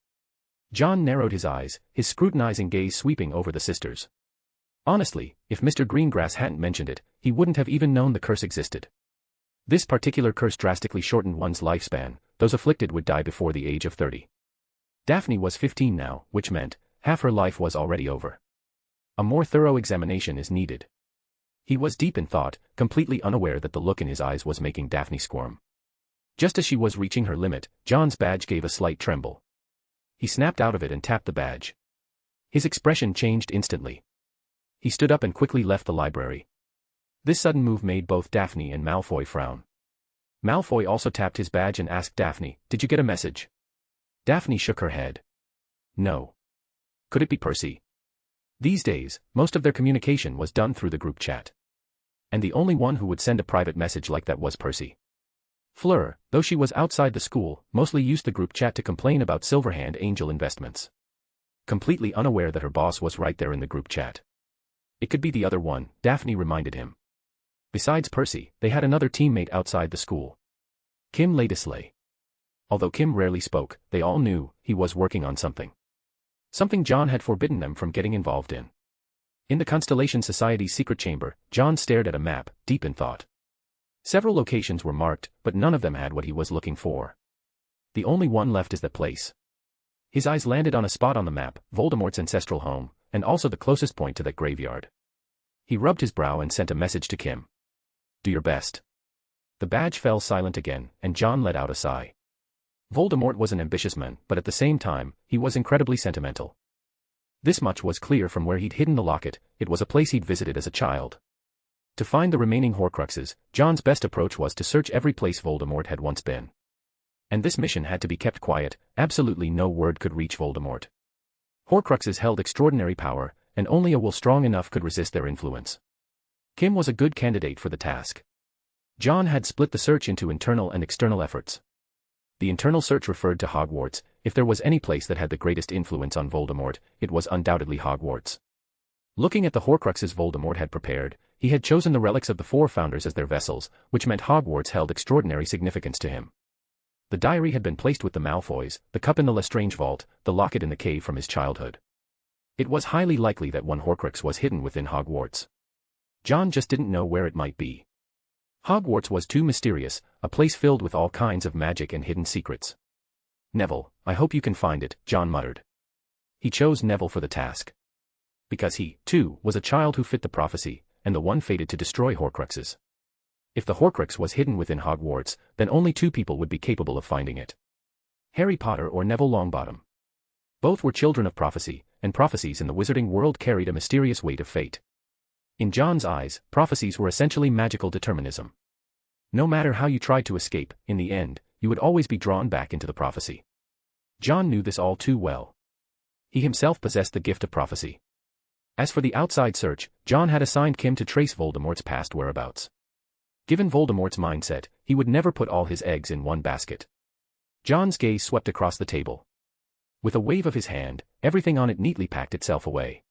John narrowed his eyes, his scrutinizing gaze sweeping over the sisters. Honestly, if Mr. Greengrass hadn't mentioned it, he wouldn't have even known the curse existed. This particular curse drastically shortened one's lifespan. Those afflicted would die before the age of 30. Daphne was 15 now, which meant half her life was already over. A more thorough examination is needed. He was deep in thought, completely unaware that the look in his eyes was making Daphne squirm. Just as she was reaching her limit, John's badge gave a slight tremble. He snapped out of it and tapped the badge. His expression changed instantly. He stood up and quickly left the library. This sudden move made both Daphne and Malfoy frown. Malfoy also tapped his badge and asked Daphne, "Did you get a message?" Daphne shook her head. No. Could it be Percy? These days, most of their communication was done through the group chat. And the only one who would send a private message like that was Percy. Fleur, though she was outside the school, mostly used the group chat to complain about Silverhand Angel investments. Completely unaware that her boss was right there in the group chat. It could be the other one, Daphne reminded him. Besides Percy, they had another teammate outside the school. Kim Ladisley. Although Kim rarely spoke, they all knew he was working on something. Something John had forbidden them from getting involved in. In the Constellation Society's secret chamber, John stared at a map, deep in thought. Several locations were marked, but none of them had what he was looking for. The only one left is that place. His eyes landed on a spot on the map, Voldemort's ancestral home, and also the closest point to that graveyard. He rubbed his brow and sent a message to Kim. Do your best. The badge fell silent again, and John let out a sigh. Voldemort was an ambitious man, but at the same time, he was incredibly sentimental. This much was clear from where he'd hidden the locket. It was a place he'd visited as a child. To find the remaining Horcruxes, John's best approach was to search every place Voldemort had once been. And this mission had to be kept quiet. Absolutely no word could reach Voldemort. Horcruxes held extraordinary power, and only a will strong enough could resist their influence. Kim was a good candidate for the task. John had split the search into internal and external efforts. The internal search referred to Hogwarts. If there was any place that had the greatest influence on Voldemort, it was undoubtedly Hogwarts. Looking at the Horcruxes Voldemort had prepared, he had chosen the relics of the four founders as their vessels, which meant Hogwarts held extraordinary significance to him. The diary had been placed with the Malfoys, the cup in the Lestrange vault, the locket in the cave from his childhood. It was highly likely that one Horcrux was hidden within Hogwarts. John just didn't know where it might be. Hogwarts was too mysterious, a place filled with all kinds of magic and hidden secrets. Neville, I hope you can find it, John muttered. He chose Neville for the task. Because he, too, was a child who fit the prophecy, and the one fated to destroy Horcruxes. If the Horcrux was hidden within Hogwarts, then only two people would be capable of finding it. Harry Potter or Neville Longbottom. Both were children of prophecy, and prophecies in the wizarding world carried a mysterious weight of fate. In John's eyes, prophecies were essentially magical determinism. No matter how you tried to escape, in the end, you would always be drawn back into the prophecy. John knew this all too well. He himself possessed the gift of prophecy. As for the outside search, John had assigned Kim to trace Voldemort's past whereabouts. Given Voldemort's mindset, he would never put all his eggs in one basket. John's gaze swept across the table. With a wave of his hand, everything on it neatly packed itself away.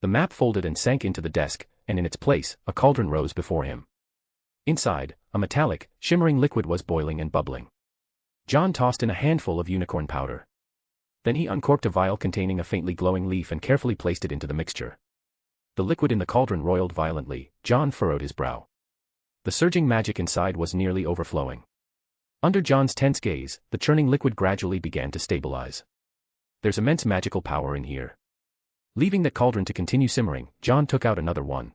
The map folded and sank into the desk, and in its place, a cauldron rose before him. Inside, a metallic, shimmering liquid was boiling and bubbling. John tossed in a handful of unicorn powder. Then he uncorked a vial containing a faintly glowing leaf and carefully placed it into the mixture. The liquid in the cauldron roiled violently. John furrowed his brow. The surging magic inside was nearly overflowing. Under John's tense gaze, the churning liquid gradually began to stabilize. There's immense magical power in here. Leaving the cauldron to continue simmering, John took out another one.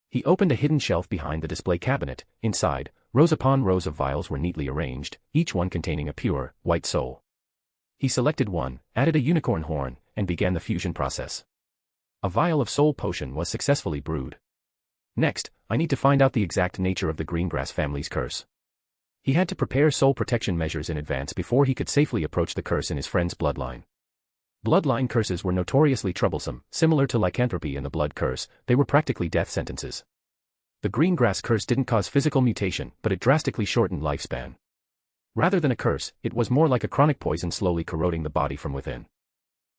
He opened a hidden shelf behind the display cabinet. Inside, rows upon rows of vials were neatly arranged, each one containing a pure, white soul. He selected one, added a unicorn horn, and began the fusion process. A vial of soul potion was successfully brewed. Next, I need to find out the exact nature of the Greengrass family's curse. He had to prepare soul protection measures in advance before he could safely approach the curse in his friend's bloodline. Bloodline curses were notoriously troublesome. Similar to lycanthropy and the blood curse, they were practically death sentences. The Greengrass curse didn't cause physical mutation, but it drastically shortened lifespan. Rather than a curse, it was more like a chronic poison slowly corroding the body from within.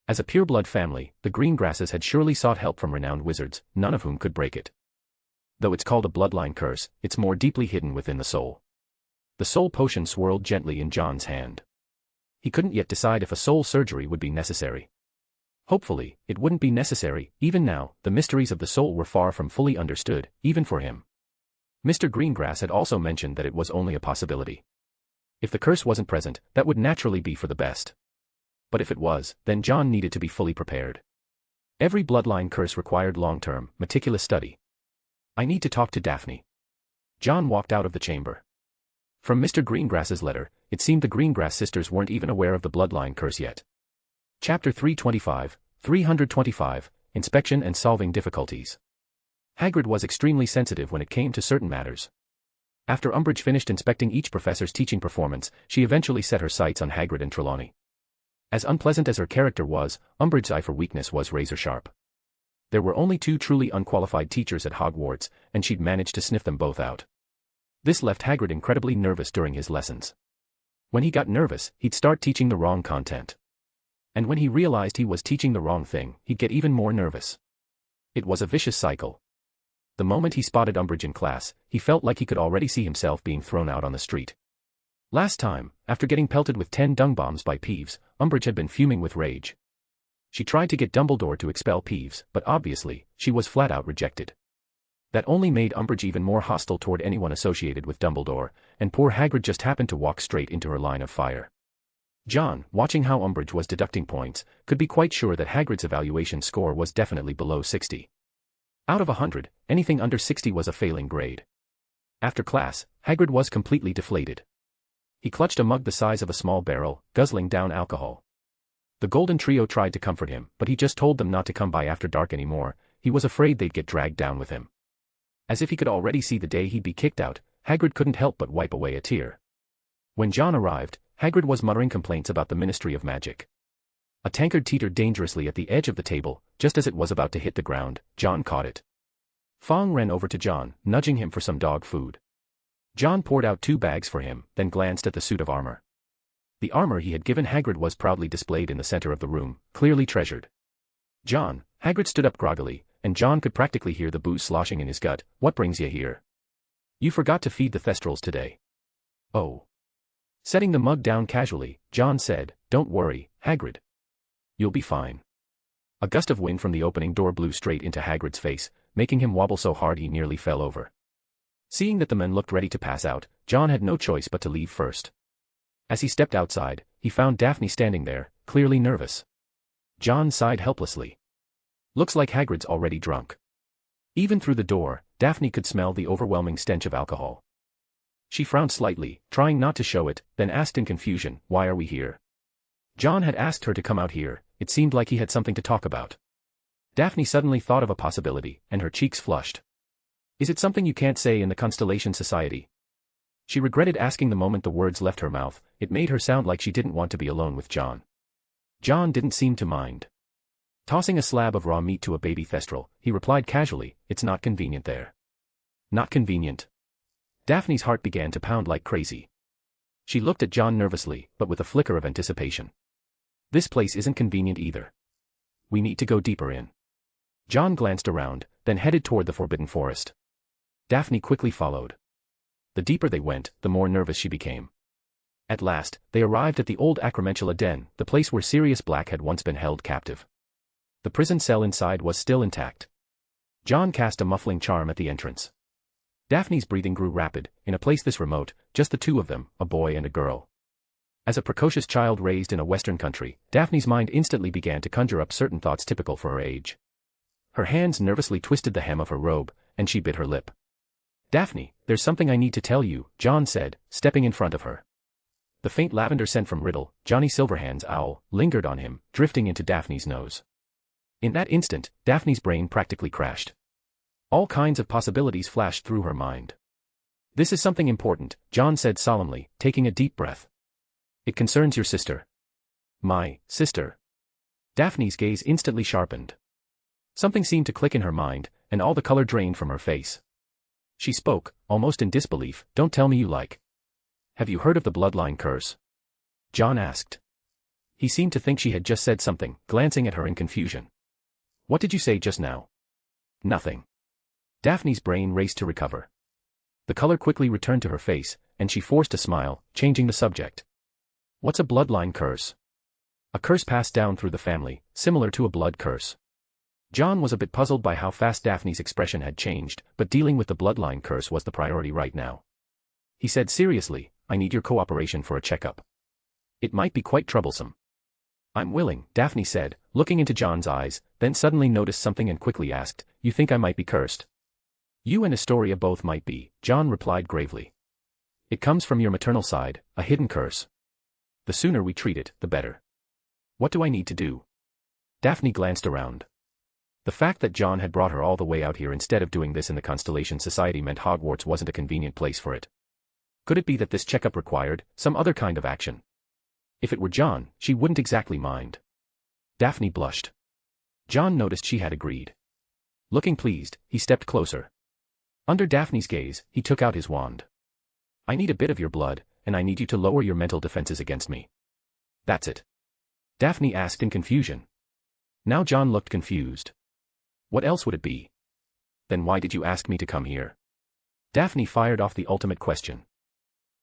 As a pure-blood family, the Greengrasses had surely sought help from renowned wizards, none of whom could break it. Though it's called a bloodline curse, it's more deeply hidden within the soul. The soul potion swirled gently in John's hand. He couldn't yet decide if a soul surgery would be necessary. Hopefully, it wouldn't be necessary. Even now, the mysteries of the soul were far from fully understood, even for him. Mr. Greengrass had also mentioned that it was only a possibility. If the curse wasn't present, that would naturally be for the best. But if it was, then John needed to be fully prepared. Every bloodline curse required long-term, meticulous study. I need to talk to Daphne. John walked out of the chamber. From Mr. Greengrass's letter, it seemed the Greengrass sisters weren't even aware of the bloodline curse yet. Chapter 325, Inspection and Solving Difficulties. Hagrid was extremely sensitive when it came to certain matters. After Umbridge finished inspecting each professor's teaching performance, she eventually set her sights on Hagrid and Trelawney. As unpleasant as her character was, Umbridge's eye for weakness was razor-sharp. There were only 2 truly unqualified teachers at Hogwarts, and she'd managed to sniff them both out. This left Hagrid incredibly nervous during his lessons. When he got nervous, he'd start teaching the wrong content. And when he realized he was teaching the wrong thing, he'd get even more nervous. It was a vicious cycle. The moment he spotted Umbridge in class, he felt like he could already see himself being thrown out on the street. Last time, after getting pelted with 10 dung bombs by Peeves, Umbridge had been fuming with rage. She tried to get Dumbledore to expel Peeves, but obviously, she was flat-out rejected. That only made Umbridge even more hostile toward anyone associated with Dumbledore, and poor Hagrid just happened to walk straight into her line of fire. John, watching how Umbridge was deducting points, could be quite sure that Hagrid's evaluation score was definitely below 60. Out of 100, anything under 60 was a failing grade. After class, Hagrid was completely deflated. He clutched a mug the size of a small barrel, guzzling down alcohol. The Golden Trio tried to comfort him, but he just told them not to come by after dark anymore. He was afraid they'd get dragged down with him. As if he could already see the day he'd be kicked out, Hagrid couldn't help but wipe away a tear. When John arrived, Hagrid was muttering complaints about the Ministry of Magic. A tankard teetered dangerously at the edge of the table. Just as it was about to hit the ground, John caught it. Fong ran over to John, nudging him for some dog food. John poured out 2 bags for him, then glanced at the suit of armor. The armor he had given Hagrid was proudly displayed in the center of the room, clearly treasured. John, Hagrid stood up groggily, and John could practically hear the booze sloshing in his gut. What brings you here? You forgot to feed the Thestrals today. Oh. Setting the mug down casually, John said, Don't worry, Hagrid. You'll be fine. A gust of wind from the opening door blew straight into Hagrid's face, making him wobble so hard he nearly fell over. Seeing that the men looked ready to pass out, John had no choice but to leave first. As he stepped outside, he found Daphne standing there, clearly nervous. John sighed helplessly. Looks like Hagrid's already drunk. Even through the door, Daphne could smell the overwhelming stench of alcohol. She frowned slightly, trying not to show it, then asked in confusion, Why are we here? John had asked her to come out here. It seemed like he had something to talk about. Daphne suddenly thought of a possibility, and her cheeks flushed. Is it something you can't say in the Constellation Society? She regretted asking the moment the words left her mouth. It made her sound like she didn't want to be alone with John. John didn't seem to mind. Tossing a slab of raw meat to a baby thestral, he replied casually, "It's not convenient there." Not convenient. Daphne's heart began to pound like crazy. She looked at John nervously, but with a flicker of anticipation. This place isn't convenient either. We need to go deeper in. John glanced around, then headed toward the forbidden forest. Daphne quickly followed. The deeper they went, the more nervous she became. At last, they arrived at the old Acromantula den, the place where Sirius Black had once been held captive. The prison cell inside was still intact. John cast a muffling charm at the entrance. Daphne's breathing grew rapid. In a place this remote, just the two of them, a boy and a girl. As a precocious child raised in a Western country, Daphne's mind instantly began to conjure up certain thoughts typical for her age. Her hands nervously twisted the hem of her robe, and she bit her lip. "Daphne, there's something I need to tell you," John said, stepping in front of her. The faint lavender scent from Riddle, Johnny Silverhand's owl, lingered on him, drifting into Daphne's nose. In that instant, Daphne's brain practically crashed. All kinds of possibilities flashed through her mind. "This is something important," John said solemnly, taking a deep breath. "It concerns your sister." "My sister?" Daphne's gaze instantly sharpened. Something seemed to click in her mind, and all the color drained from her face. She spoke, almost in disbelief. "Don't tell me you like. Have you heard of the bloodline curse?" John asked. He seemed to think she had just said something, glancing at her in confusion. "What did you say just now?" "Nothing." Daphne's brain raced to recover. The color quickly returned to her face, and she forced a smile, changing the subject. "What's a bloodline curse?" "A curse passed down through the family, similar to a blood curse." John was a bit puzzled by how fast Daphne's expression had changed, but dealing with the bloodline curse was the priority right now. He said seriously, "I need your cooperation for a checkup. It might be quite troublesome." "I'm willing," Daphne said, looking into John's eyes, then suddenly noticed something and quickly asked, "You think I might be cursed?" "You and Astoria both might be," John replied gravely. "It comes from your maternal side, a hidden curse. The sooner we treat it, the better." "What do I need to do?" Daphne glanced around. The fact that John had brought her all the way out here instead of doing this in the Constellation Society meant Hogwarts wasn't a convenient place for it. Could it be that this checkup required some other kind of action? If it were John, she wouldn't exactly mind. Daphne blushed. John noticed she had agreed. Looking pleased, he stepped closer. Under Daphne's gaze, he took out his wand. "I need a bit of your blood, and I need you to lower your mental defenses against me." "That's it?" Daphne asked in confusion. Now John looked confused. "What else would it be?" "Then why did you ask me to come here?" Daphne fired off the ultimate question.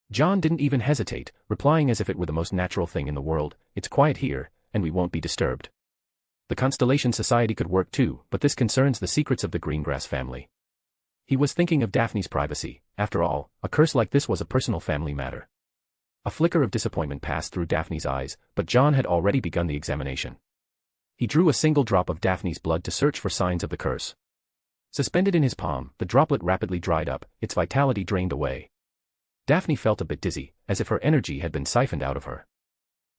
John didn't even hesitate, replying as if it were the most natural thing in the world, "It's quiet here, and we won't be disturbed. The Constellation Society could work too, but this concerns the secrets of the Greengrass family." He was thinking of Daphne's privacy. After all, a curse like this was a personal family matter. A flicker of disappointment passed through Daphne's eyes, but John had already begun the examination. He drew a single drop of Daphne's blood to search for signs of the curse. Suspended in his palm, the droplet rapidly dried up, its vitality drained away. Daphne felt a bit dizzy, as if her energy had been siphoned out of her.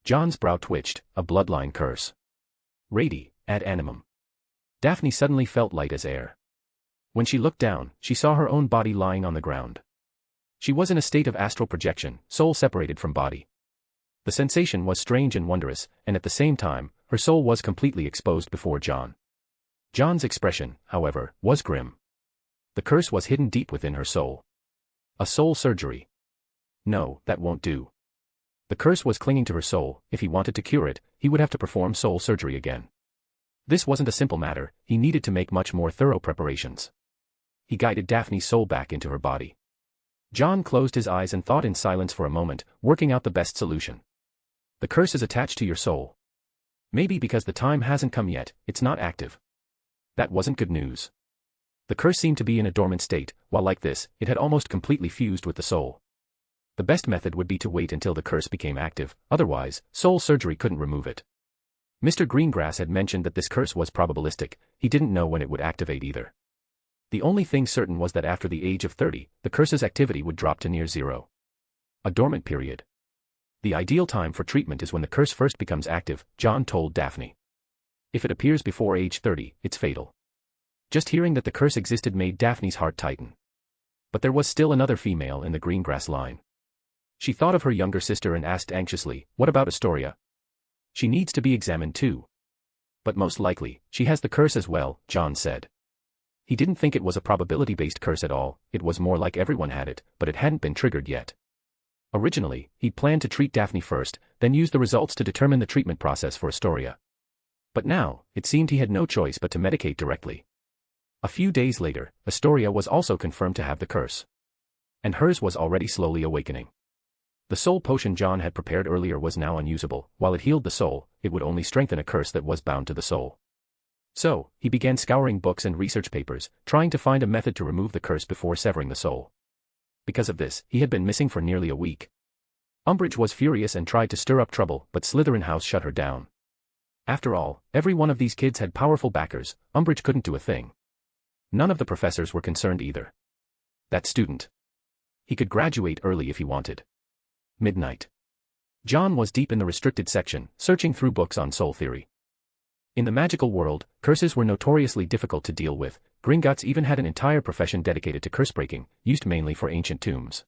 John's brow twitched, a bloodline curse. Radi, ad animum. Daphne suddenly felt light as air. When she looked down, she saw her own body lying on the ground. She was in a state of astral projection, soul separated from body. The sensation was strange and wondrous, and at the same time, her soul was completely exposed before John. John's expression, however, was grim. The curse was hidden deep within her soul. A soul surgery. No, that won't do. The curse was clinging to her soul. If he wanted to cure it, he would have to perform soul surgery again. This wasn't a simple matter, he needed to make much more thorough preparations. He guided Daphne's soul back into her body. John closed his eyes and thought in silence for a moment, working out the best solution. The curse is attached to your soul. Maybe because the time hasn't come yet, it's not active. That wasn't good news. The curse seemed to be in a dormant state, while like this, it had almost completely fused with the soul. The best method would be to wait until the curse became active, otherwise, soul surgery couldn't remove it. Mr. Greengrass had mentioned that this curse was probabilistic, he didn't know when it would activate either. The only thing certain was that after the age of 30, the curse's activity would drop to near zero. A dormant period. The ideal time for treatment is when the curse first becomes active, John told Daphne. If it appears before age 30, it's fatal. Just hearing that the curse existed made Daphne's heart tighten. But there was still another female in the Greengrass line. She thought of her younger sister and asked anxiously, "What about Astoria?" She needs to be examined too. But most likely, she has the curse as well, John said. He didn't think it was a probability-based curse at all, it was more like everyone had it, but it hadn't been triggered yet. Originally, he'd planned to treat Daphne first, then use the results to determine the treatment process for Astoria. But now, it seemed he had no choice but to medicate directly. A few days later, Astoria was also confirmed to have the curse. And hers was already slowly awakening. The soul potion John had prepared earlier was now unusable. While it healed the soul, it would only strengthen a curse that was bound to the soul. So, he began scouring books and research papers, trying to find a method to remove the curse before severing the soul. Because of this, he had been missing for nearly a week. Umbridge was furious and tried to stir up trouble, but Slytherin House shut her down. After all, every one of these kids had powerful backers. Umbridge couldn't do a thing. None of the professors were concerned either. That student. He could graduate early if he wanted. Midnight. John was deep in the restricted section, searching through books on soul theory. In the magical world, curses were notoriously difficult to deal with. Gringotts even had an entire profession dedicated to curse breaking, used mainly for ancient tombs.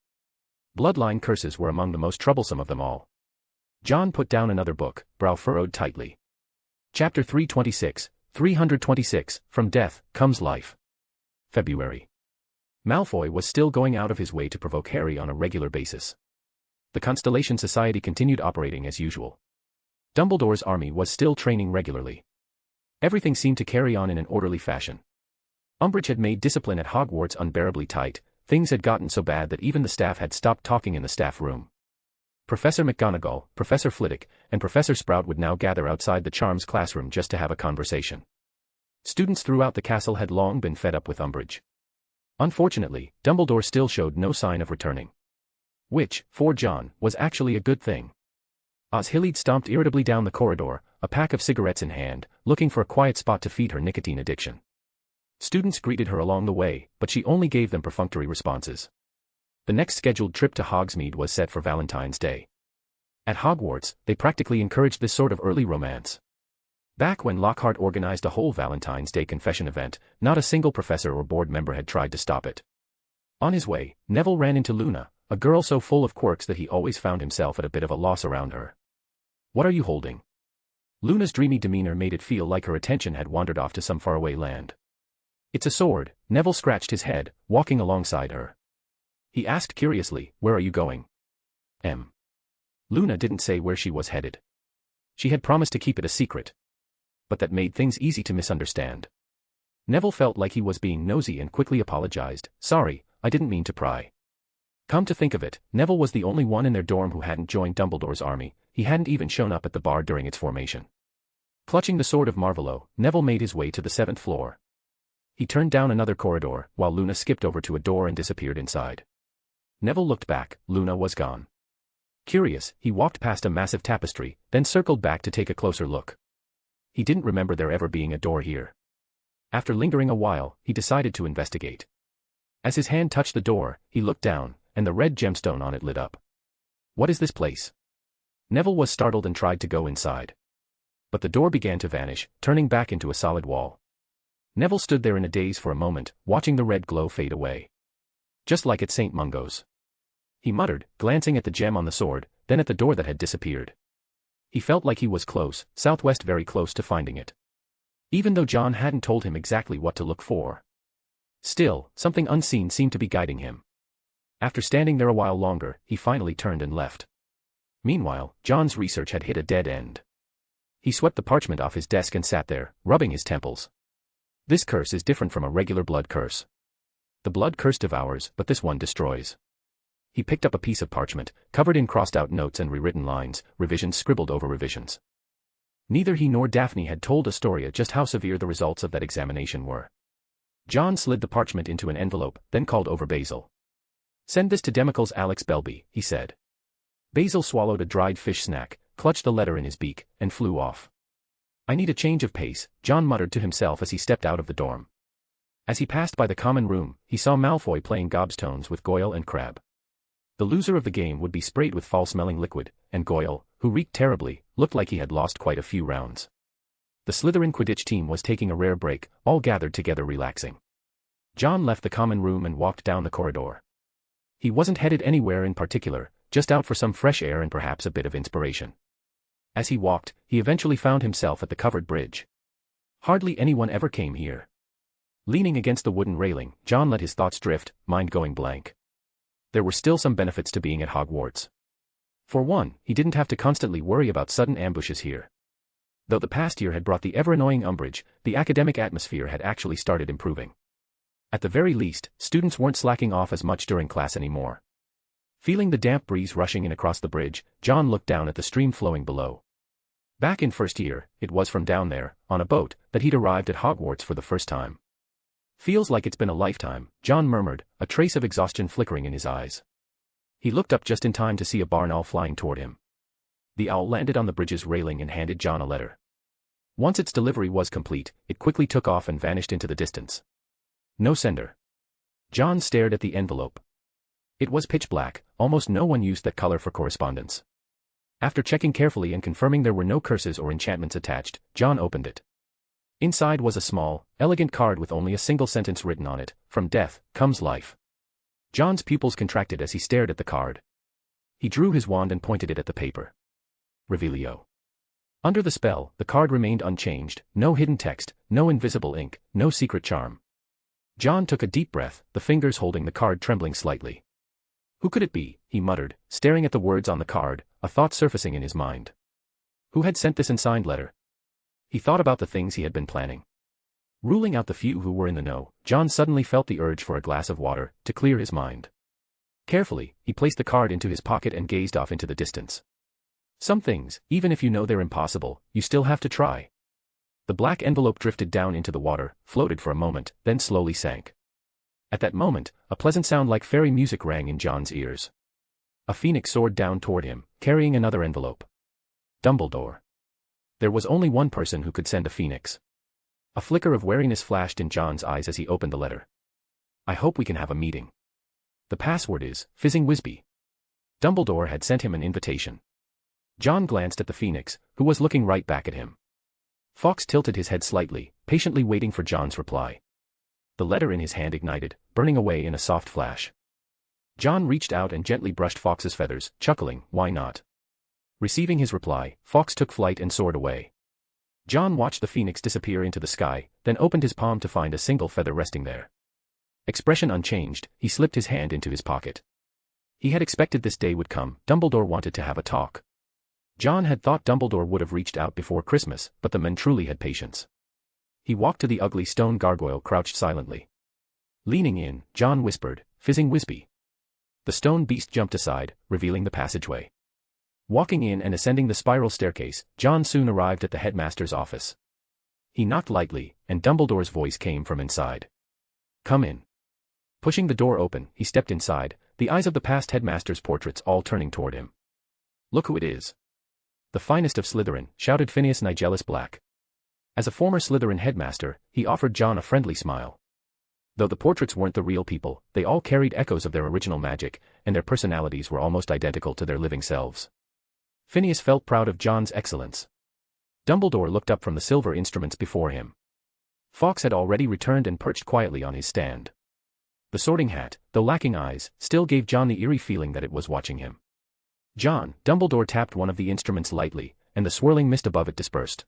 Bloodline curses were among the most troublesome of them all. John put down another book, brow furrowed tightly. Chapter 326, From Death Comes Life. February. Malfoy was still going out of his way to provoke Harry on a regular basis. The Constellation Society continued operating as usual. Dumbledore's army was still training regularly. Everything seemed to carry on in an orderly fashion. Umbridge had made discipline at Hogwarts unbearably tight. Things had gotten so bad that even the staff had stopped talking in the staff room. Professor McGonagall, Professor Flitwick, and Professor Sprout would now gather outside the Charms classroom just to have a conversation. Students throughout the castle had long been fed up with Umbridge. Unfortunately, Dumbledore still showed no sign of returning. Which, for John, was actually a good thing. Oshilde stomped irritably down the corridor, a pack of cigarettes in hand, looking for a quiet spot to feed her nicotine addiction. Students greeted her along the way, but she only gave them perfunctory responses. The next scheduled trip to Hogsmeade was set for Valentine's Day. At Hogwarts, they practically encouraged this sort of early romance. Back when Lockhart organized a whole Valentine's Day confession event, not a single professor or board member had tried to stop it. On his way, Neville ran into Luna, a girl so full of quirks that he always found himself at a bit of a loss around her. "What are you holding?" Luna's dreamy demeanor made it feel like her attention had wandered off to some faraway land. "It's a sword." Neville scratched his head, walking alongside her. He asked curiously, "Where are you going?" Luna didn't say where she was headed. She had promised to keep it a secret. But that made things easy to misunderstand. Neville felt like he was being nosy and quickly apologized. "Sorry, I didn't mean to pry." Come to think of it, Neville was the only one in their dorm who hadn't joined Dumbledore's army. He hadn't even shown up at the bar during its formation. Clutching the sword of Marvolo, Neville made his way to the 7th floor. He turned down another corridor, while Luna skipped over to a door and disappeared inside. Neville looked back. Luna was gone. Curious, he walked past a massive tapestry, then circled back to take a closer look. He didn't remember there ever being a door here. After lingering a while, he decided to investigate. As his hand touched the door, he looked down, and the red gemstone on it lit up. "What is this place?" Neville was startled and tried to go inside. But the door began to vanish, turning back into a solid wall. Neville stood there in a daze for a moment, watching the red glow fade away. Just like at St. Mungo's. He muttered, glancing at the gem on the sword, then at the door that had disappeared. He felt like he was close, southwest, very close to finding it. Even though John hadn't told him exactly what to look for. Still, something unseen seemed to be guiding him. After standing there a while longer, he finally turned and left. Meanwhile, John's research had hit a dead end. He swept the parchment off his desk and sat there, rubbing his temples. This curse is different from a regular blood curse. The blood curse devours, but this one destroys. He picked up a piece of parchment, covered in crossed-out notes and rewritten lines, revisions scribbled over revisions. Neither he nor Daphne had told Astoria just how severe the results of that examination were. John slid the parchment into an envelope, then called over Basil. "Send this to Demicles Alex Belby," he said. Basil swallowed a dried fish snack, clutched the letter in his beak, and flew off. "I need a change of pace," John muttered to himself as he stepped out of the dorm. As he passed by the common room, he saw Malfoy playing gobstones with Goyle and Crabbe. The loser of the game would be sprayed with foul-smelling liquid, and Goyle, who reeked terribly, looked like he had lost quite a few rounds. The Slytherin Quidditch team was taking a rare break, all gathered together relaxing. John left the common room and walked down the corridor. He wasn't headed anywhere in particular, just out for some fresh air and perhaps a bit of inspiration. As he walked, he eventually found himself at the covered bridge. Hardly anyone ever came here. Leaning against the wooden railing, John let his thoughts drift, mind going blank. There were still some benefits to being at Hogwarts. For one, he didn't have to constantly worry about sudden ambushes here. Though the past year had brought the ever-annoying Umbridge, the academic atmosphere had actually started improving. At the very least, students weren't slacking off as much during class anymore. Feeling the damp breeze rushing in across the bridge, John looked down at the stream flowing below. Back in first year, it was from down there, on a boat, that he'd arrived at Hogwarts for the first time. Feels like it's been a lifetime, John murmured, a trace of exhaustion flickering in his eyes. He looked up just in time to see a barn owl flying toward him. The owl landed on the bridge's railing and handed John a letter. Once its delivery was complete, it quickly took off and vanished into the distance. No sender. John stared at the envelope. It was pitch black, almost no one used that color for correspondence. After checking carefully and confirming there were no curses or enchantments attached, John opened it. Inside was a small, elegant card with only a single sentence written on it, "From death comes life." John's pupils contracted as he stared at the card. He drew his wand and pointed it at the paper. Revelio. Under the spell, the card remained unchanged, no hidden text, no invisible ink, no secret charm. John took a deep breath, the fingers holding the card trembling slightly. Who could it be, he muttered, staring at the words on the card, a thought surfacing in his mind. Who had sent this unsigned letter? He thought about the things he had been planning. Ruling out the few who were in the know, John suddenly felt the urge for a glass of water, to clear his mind. Carefully, he placed the card into his pocket and gazed off into the distance. Some things, even if you know they're impossible, you still have to try. The black envelope drifted down into the water, floated for a moment, then slowly sank. At that moment, a pleasant sound like fairy music rang in John's ears. A phoenix soared down toward him, carrying another envelope. Dumbledore. There was only one person who could send a phoenix. A flicker of wariness flashed in John's eyes as he opened the letter. I hope we can have a meeting. The password is, Fizzing Wisby. Dumbledore had sent him an invitation. John glanced at the phoenix, who was looking right back at him. Fawkes tilted his head slightly, patiently waiting for John's reply. The letter in his hand ignited, burning away in a soft flash. John reached out and gently brushed Fawkes's feathers, chuckling, why not? Receiving his reply, Fawkes took flight and soared away. John watched the phoenix disappear into the sky, then opened his palm to find a single feather resting there. Expression unchanged, he slipped his hand into his pocket. He had expected this day would come. Dumbledore wanted to have a talk. John had thought Dumbledore would have reached out before Christmas, but the man truly had patience. He walked to the ugly stone gargoyle crouched silently. Leaning in, John whispered, Fizzing Wisby. The stone beast jumped aside, revealing the passageway. Walking in and ascending the spiral staircase, John soon arrived at the headmaster's office. He knocked lightly, and Dumbledore's voice came from inside. Come in. Pushing the door open, he stepped inside, the eyes of the past headmaster's portraits all turning toward him. Look who it is. The finest of Slytherin, shouted Phineas Nigellus Black. As a former Slytherin headmaster, he offered John a friendly smile. Though the portraits weren't the real people, they all carried echoes of their original magic, and their personalities were almost identical to their living selves. Phineas felt proud of John's excellence. Dumbledore looked up from the silver instruments before him. Fawkes had already returned and perched quietly on his stand. The sorting hat, though lacking eyes, still gave John the eerie feeling that it was watching him. John, Dumbledore tapped one of the instruments lightly, and the swirling mist above it dispersed.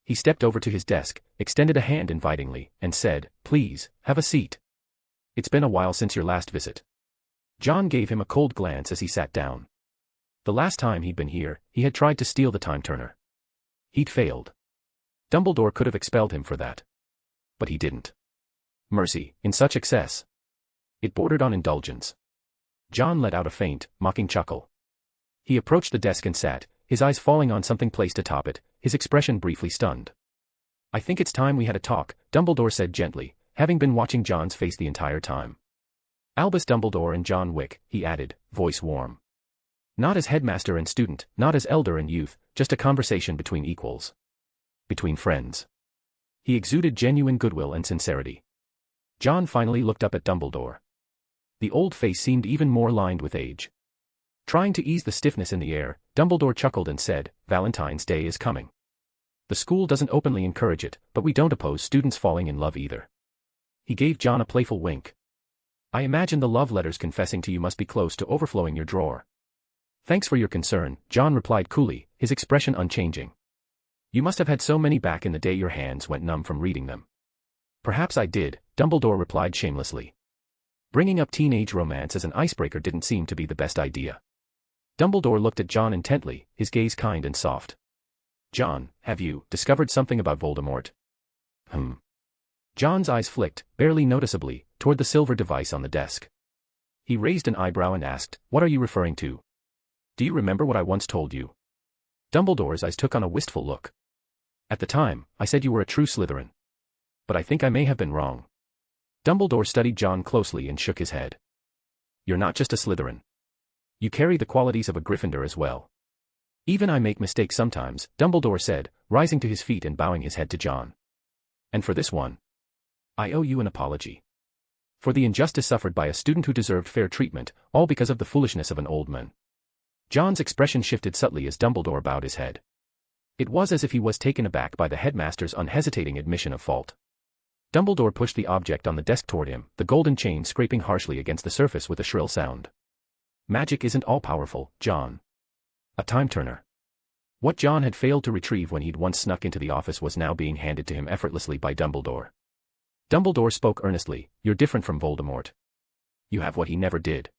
He stepped over to his desk, extended a hand invitingly, and said, Please, have a seat. It's been a while since your last visit. John gave him a cold glance as he sat down. The last time he'd been here, he had tried to steal the time turner. He'd failed. Dumbledore could have expelled him for that. But he didn't. Mercy, in such excess. It bordered on indulgence. John let out a faint, mocking chuckle. He approached the desk and sat, his eyes falling on something placed atop it, his expression briefly stunned. I think it's time we had a talk, Dumbledore said gently, having been watching John's face the entire time. Albus Dumbledore and John Wick, he added, voice warm. Not as headmaster and student, not as elder and youth, just a conversation between equals. Between friends. He exuded genuine goodwill and sincerity. John finally looked up at Dumbledore. The old face seemed even more lined with age. Trying to ease the stiffness in the air, Dumbledore chuckled and said, Valentine's Day is coming. The school doesn't openly encourage it, but we don't oppose students falling in love either. He gave John a playful wink. I imagine the love letters confessing to you must be close to overflowing your drawer. Thanks for your concern, John replied coolly, his expression unchanging. You must have had so many back in the day your hands went numb from reading them. Perhaps I did, Dumbledore replied shamelessly. Bringing up teenage romance as an icebreaker didn't seem to be the best idea. Dumbledore looked at John intently, his gaze kind and soft. John, have you discovered something about Voldemort? John's eyes flicked, barely noticeably, toward the silver device on the desk. He raised an eyebrow and asked, What are you referring to? Do you remember what I once told you? Dumbledore's eyes took on a wistful look. At the time, I said you were a true Slytherin. But I think I may have been wrong. Dumbledore studied John closely and shook his head. You're not just a Slytherin. You carry the qualities of a Gryffindor as well. Even I make mistakes sometimes, Dumbledore said, rising to his feet and bowing his head to John. And for this one, I owe you an apology. For the injustice suffered by a student who deserved fair treatment, all because of the foolishness of an old man. John's expression shifted subtly as Dumbledore bowed his head. It was as if he was taken aback by the headmaster's unhesitating admission of fault. Dumbledore pushed the object on the desk toward him, the golden chain scraping harshly against the surface with a shrill sound. Magic isn't all-powerful, John. A time-turner. What John had failed to retrieve when he'd once snuck into the office was now being handed to him effortlessly by Dumbledore. Dumbledore spoke earnestly, You're different from Voldemort. You have what he never did.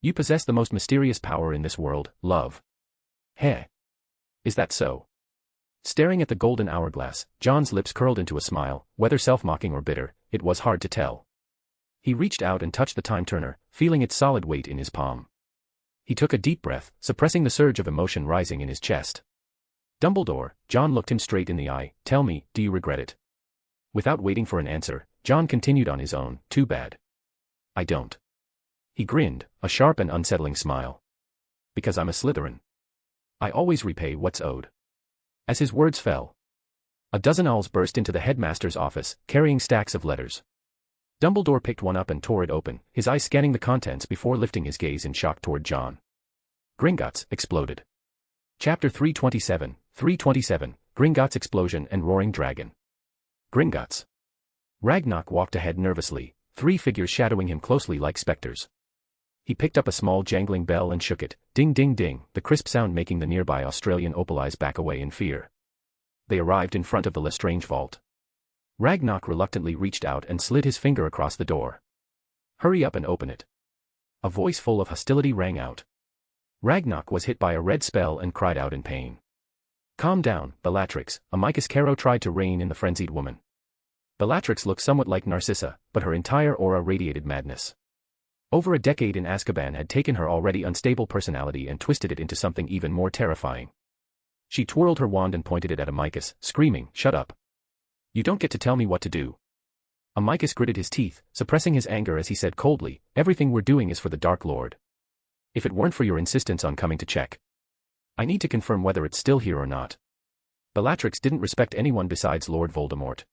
You possess the most mysterious power in this world, love. Heh. Is that so? Staring at the golden hourglass, John's lips curled into a smile, whether self-mocking or bitter, it was hard to tell. He reached out and touched the time-turner, feeling its solid weight in his palm. He took a deep breath, suppressing the surge of emotion rising in his chest. Dumbledore, John looked him straight in the eye, Tell me, do you regret it? Without waiting for an answer, John continued on his own, Too bad. I don't. He grinned, a sharp and unsettling smile. Because I'm a Slytherin. I always repay what's owed. As his words fell, a dozen owls burst into the headmaster's office, carrying stacks of letters. Dumbledore picked one up and tore it open, his eyes scanning the contents before lifting his gaze in shock toward John. Gringotts exploded. Chapter 327, Gringotts Explosion and Roaring Dragon. Gringotts. Ragnarok walked ahead nervously, three figures shadowing him closely like specters. He picked up a small jangling bell and shook it, ding ding ding, the crisp sound making the nearby Australian opal eyes back away in fear. They arrived in front of the Lestrange vault. Ragnarok reluctantly reached out and slid his finger across the door. Hurry up and open it. A voice full of hostility rang out. Ragnarok was hit by a red spell and cried out in pain. Calm down, Bellatrix, Amicus Caro tried to rein in the frenzied woman. Bellatrix looked somewhat like Narcissa, but her entire aura radiated madness. Over a decade in Azkaban had taken her already unstable personality and twisted it into something even more terrifying. She twirled her wand and pointed it at Amicus, screaming, Shut up. You don't get to tell me what to do. Amicus gritted his teeth, suppressing his anger as he said coldly, Everything we're doing is for the Dark Lord. If it weren't for your insistence on coming to check, I need to confirm whether it's still here or not. Bellatrix didn't respect anyone besides Lord Voldemort.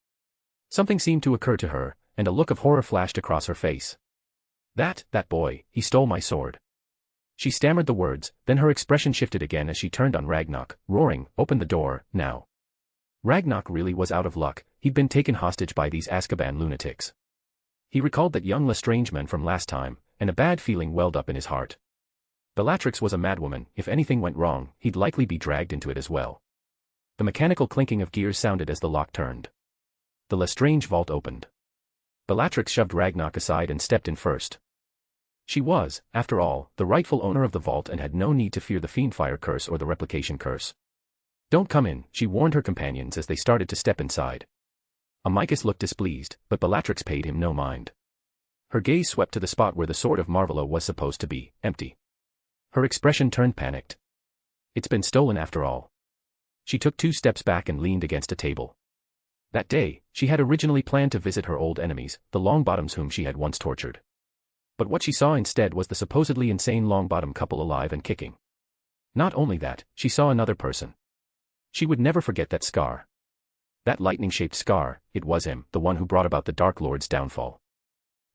Something seemed to occur to her, and a look of horror flashed across her face. That boy, he stole my sword. She stammered the words, then her expression shifted again as she turned on Ragnarok, roaring, Open the door, now. Ragnarok really was out of luck, he'd been taken hostage by these Azkaban lunatics. He recalled that young Lestrange man from last time, and a bad feeling welled up in his heart. Bellatrix was a madwoman, if anything went wrong, he'd likely be dragged into it as well. The mechanical clinking of gears sounded as the lock turned. The Lestrange vault opened. Bellatrix shoved Ragnarok aside and stepped in first. She was, after all, the rightful owner of the vault and had no need to fear the Fiendfire curse or the replication curse. Don't come in, she warned her companions as they started to step inside. Amicus looked displeased, but Bellatrix paid him no mind. Her gaze swept to the spot where the sword of Marvolo was supposed to be, empty. Her expression turned panicked. It's been stolen after all. She took 2 steps back and leaned against a table. That day, she had originally planned to visit her old enemies, the Longbottoms whom she had once tortured. But what she saw instead was the supposedly insane Longbottom couple alive and kicking. Not only that, she saw another person. She would never forget that scar. That lightning-shaped scar, it was him, the one who brought about the Dark Lord's downfall.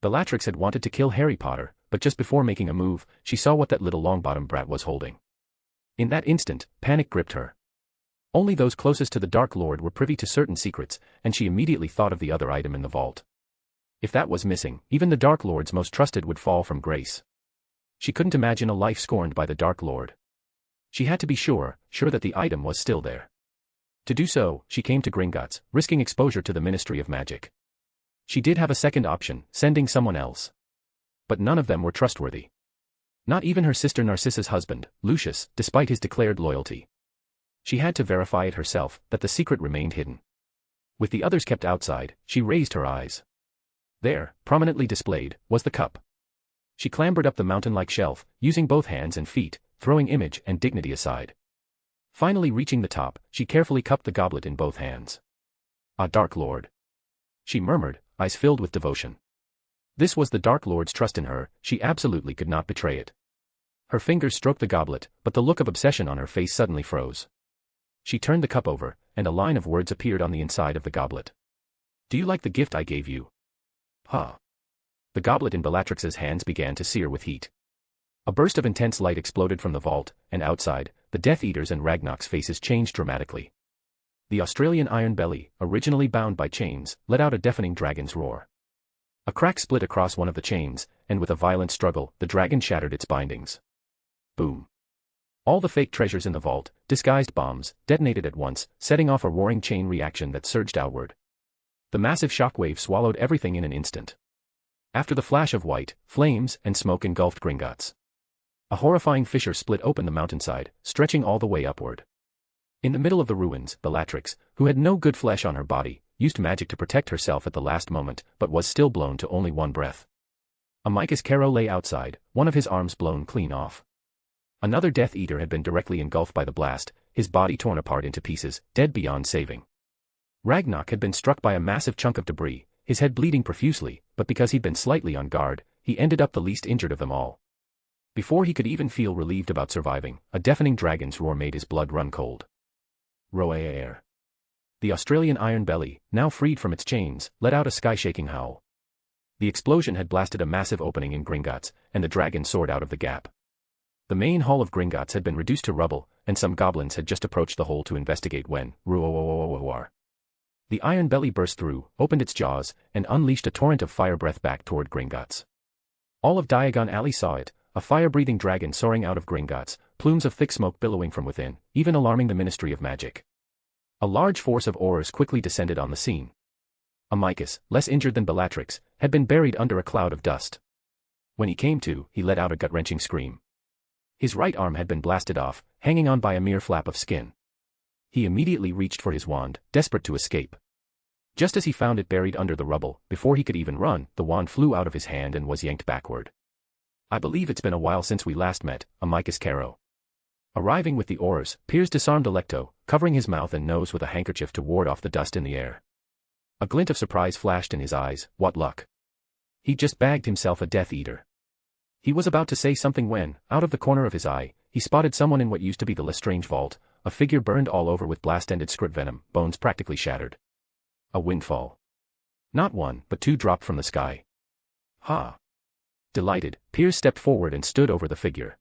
Bellatrix had wanted to kill Harry Potter, but just before making a move, she saw what that little Longbottom brat was holding. In that instant, panic gripped her. Only those closest to the Dark Lord were privy to certain secrets, and she immediately thought of the other item in the vault. If that was missing, even the Dark Lord's most trusted would fall from grace. She couldn't imagine a life scorned by the Dark Lord. She had to be sure that the item was still there. To do so, she came to Gringotts, risking exposure to the Ministry of Magic. She did have a second option, sending someone else. But none of them were trustworthy. Not even her sister Narcissa's husband, Lucius, despite his declared loyalty. She had to verify it herself, that the secret remained hidden. With the others kept outside, she raised her eyes. There, prominently displayed, was the cup. She clambered up the mountain-like shelf, using both hands and feet, throwing image and dignity aside. Finally reaching the top, she carefully cupped the goblet in both hands. "Ah, Dark Lord," she murmured, eyes filled with devotion. This was the Dark Lord's trust in her, she absolutely could not betray it. Her fingers stroked the goblet, but the look of obsession on her face suddenly froze. She turned the cup over, and a line of words appeared on the inside of the goblet. "Do you like the gift I gave you?" "Huh." The goblet in Bellatrix's hands began to sear with heat. A burst of intense light exploded from the vault, and outside, the Death Eaters and Ragnarok's faces changed dramatically. The Australian Iron Belly, originally bound by chains, let out a deafening dragon's roar. A crack split across one of the chains, and with a violent struggle, the dragon shattered its bindings. Boom. All the fake treasures in the vault, disguised bombs, detonated at once, setting off a roaring chain reaction that surged outward. The massive shockwave swallowed everything in an instant. After the flash of white, flames and smoke engulfed Gringotts. A horrifying fissure split open the mountainside, stretching all the way upward. In the middle of the ruins, Bellatrix, who had no good flesh on her body, used magic to protect herself at the last moment, but was still blown to only one breath. Amicus Caro lay outside, one of his arms blown clean off. Another Death Eater had been directly engulfed by the blast, his body torn apart into pieces, dead beyond saving. Ragnarok had been struck by a massive chunk of debris, his head bleeding profusely, but because he'd been slightly on guard, he ended up the least injured of them all. Before he could even feel relieved about surviving, a deafening dragon's roar made his blood run cold. Roar. The Australian Iron Belly, now freed from its chains, let out a sky-shaking howl. The explosion had blasted a massive opening in Gringotts, and the dragon soared out of the gap. The main hall of Gringotts had been reduced to rubble, and some goblins had just approached the hole to investigate when, roar. The Iron Belly burst through, opened its jaws, and unleashed a torrent of fire breath back toward Gringotts. All of Diagon Alley saw it, a fire-breathing dragon soaring out of Gringotts, plumes of thick smoke billowing from within, even alarming the Ministry of Magic. A large force of Aurors quickly descended on the scene. Amicus, less injured than Bellatrix, had been buried under a cloud of dust. When he came to, he let out a gut-wrenching scream. His right arm had been blasted off, hanging on by a mere flap of skin. He immediately reached for his wand, desperate to escape. Just as he found it buried under the rubble, before he could even run, the wand flew out of his hand and was yanked backward. "I believe it's been a while since we last met, Amicus Caro." Arriving with the Aurors, Piers disarmed Alecto, covering his mouth and nose with a handkerchief to ward off the dust in the air. A glint of surprise flashed in his eyes. What luck. He'd just bagged himself a Death Eater. He was about to say something when, out of the corner of his eye, he spotted someone in what used to be the Lestrange vault, a figure burned all over with blast-ended script venom, bones practically shattered. A windfall. Not one, but two dropped from the sky. Ha! Delighted, Piers stepped forward and stood over the figure.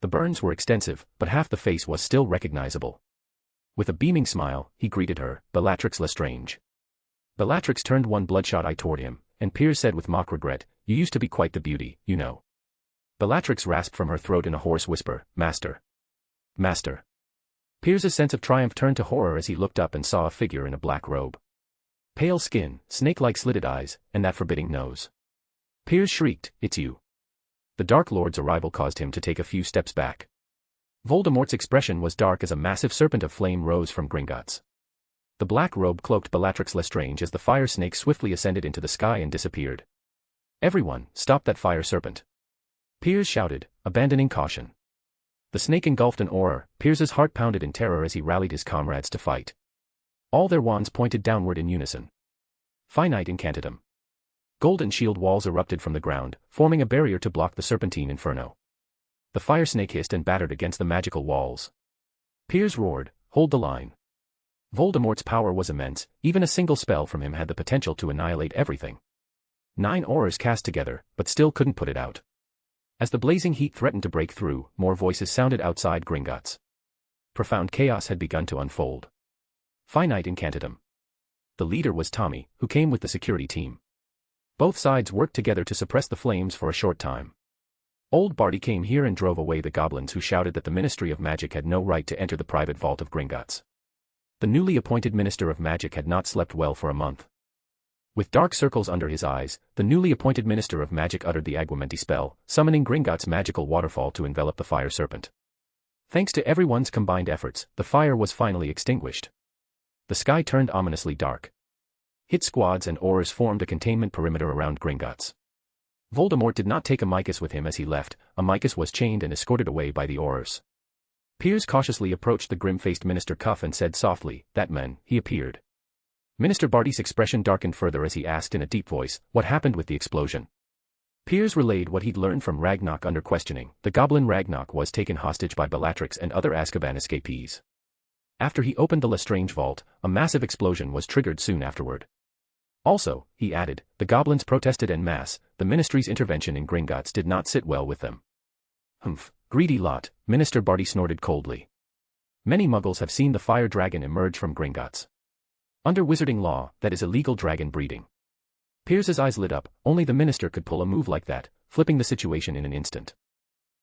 The burns were extensive, but half the face was still recognizable. With a beaming smile, he greeted her, Bellatrix Lestrange. Bellatrix turned one bloodshot eye toward him, and Piers said with mock regret, "You used to be quite the beauty, you know." Bellatrix rasped from her throat in a hoarse whisper, "Master. Master." Piers's sense of triumph turned to horror as he looked up and saw a figure in a black robe. Pale skin, snake-like slitted eyes, and that forbidding nose. Piers shrieked, "It's you." The Dark Lord's arrival caused him to take a few steps back. Voldemort's expression was dark as a massive serpent of flame rose from Gringotts. The black robe cloaked Bellatrix Lestrange as the fire snake swiftly ascended into the sky and disappeared. "Everyone, stop that fire serpent!" Piers shouted, abandoning caution. The snake engulfed an Auror. Piers's heart pounded in terror as he rallied his comrades to fight. All their wands pointed downward in unison. Finite incantatem. Golden shield walls erupted from the ground, forming a barrier to block the serpentine inferno. The fire snake hissed and battered against the magical walls. Piers roared, "Hold the line." Voldemort's power was immense, even a single spell from him had the potential to annihilate everything. 9 Aurors cast together, but still couldn't put it out. As the blazing heat threatened to break through, more voices sounded outside Gringotts. Profound chaos had begun to unfold. Finite incantatem. The leader was Tommy, who came with the security team. Both sides worked together to suppress the flames for a short time. Old Barty came here and drove away the goblins who shouted that the Ministry of Magic had no right to enter the private vault of Gringotts. The newly appointed Minister of Magic had not slept well for a month. With dark circles under his eyes, the newly appointed Minister of Magic uttered the Aguamenti spell, summoning Gringotts' magical waterfall to envelop the fire serpent. Thanks to everyone's combined efforts, the fire was finally extinguished. The sky turned ominously dark. Hit squads and Aurors formed a containment perimeter around Gringotts. Voldemort did not take Amicus with him as he left. Amicus was chained and escorted away by the Aurors. Piers cautiously approached the grim-faced Minister Cuff and said softly, "That man," he appeared. Minister Barty's expression darkened further as he asked in a deep voice, "What happened with the explosion?" Piers relayed what he'd learned from Ragnarok under questioning. The goblin Ragnarok was taken hostage by Bellatrix and other Azkaban escapees. After he opened the Lestrange vault, a massive explosion was triggered soon afterward. Also, he added, the goblins protested en masse. The Ministry's intervention in Gringotts did not sit well with them. Humph, greedy lot, Minister Barty snorted coldly. Many Muggles have seen the fire dragon emerge from Gringotts. Under wizarding law, that is illegal dragon breeding. Piers's eyes lit up. Only the minister could pull a move like that, flipping the situation in an instant.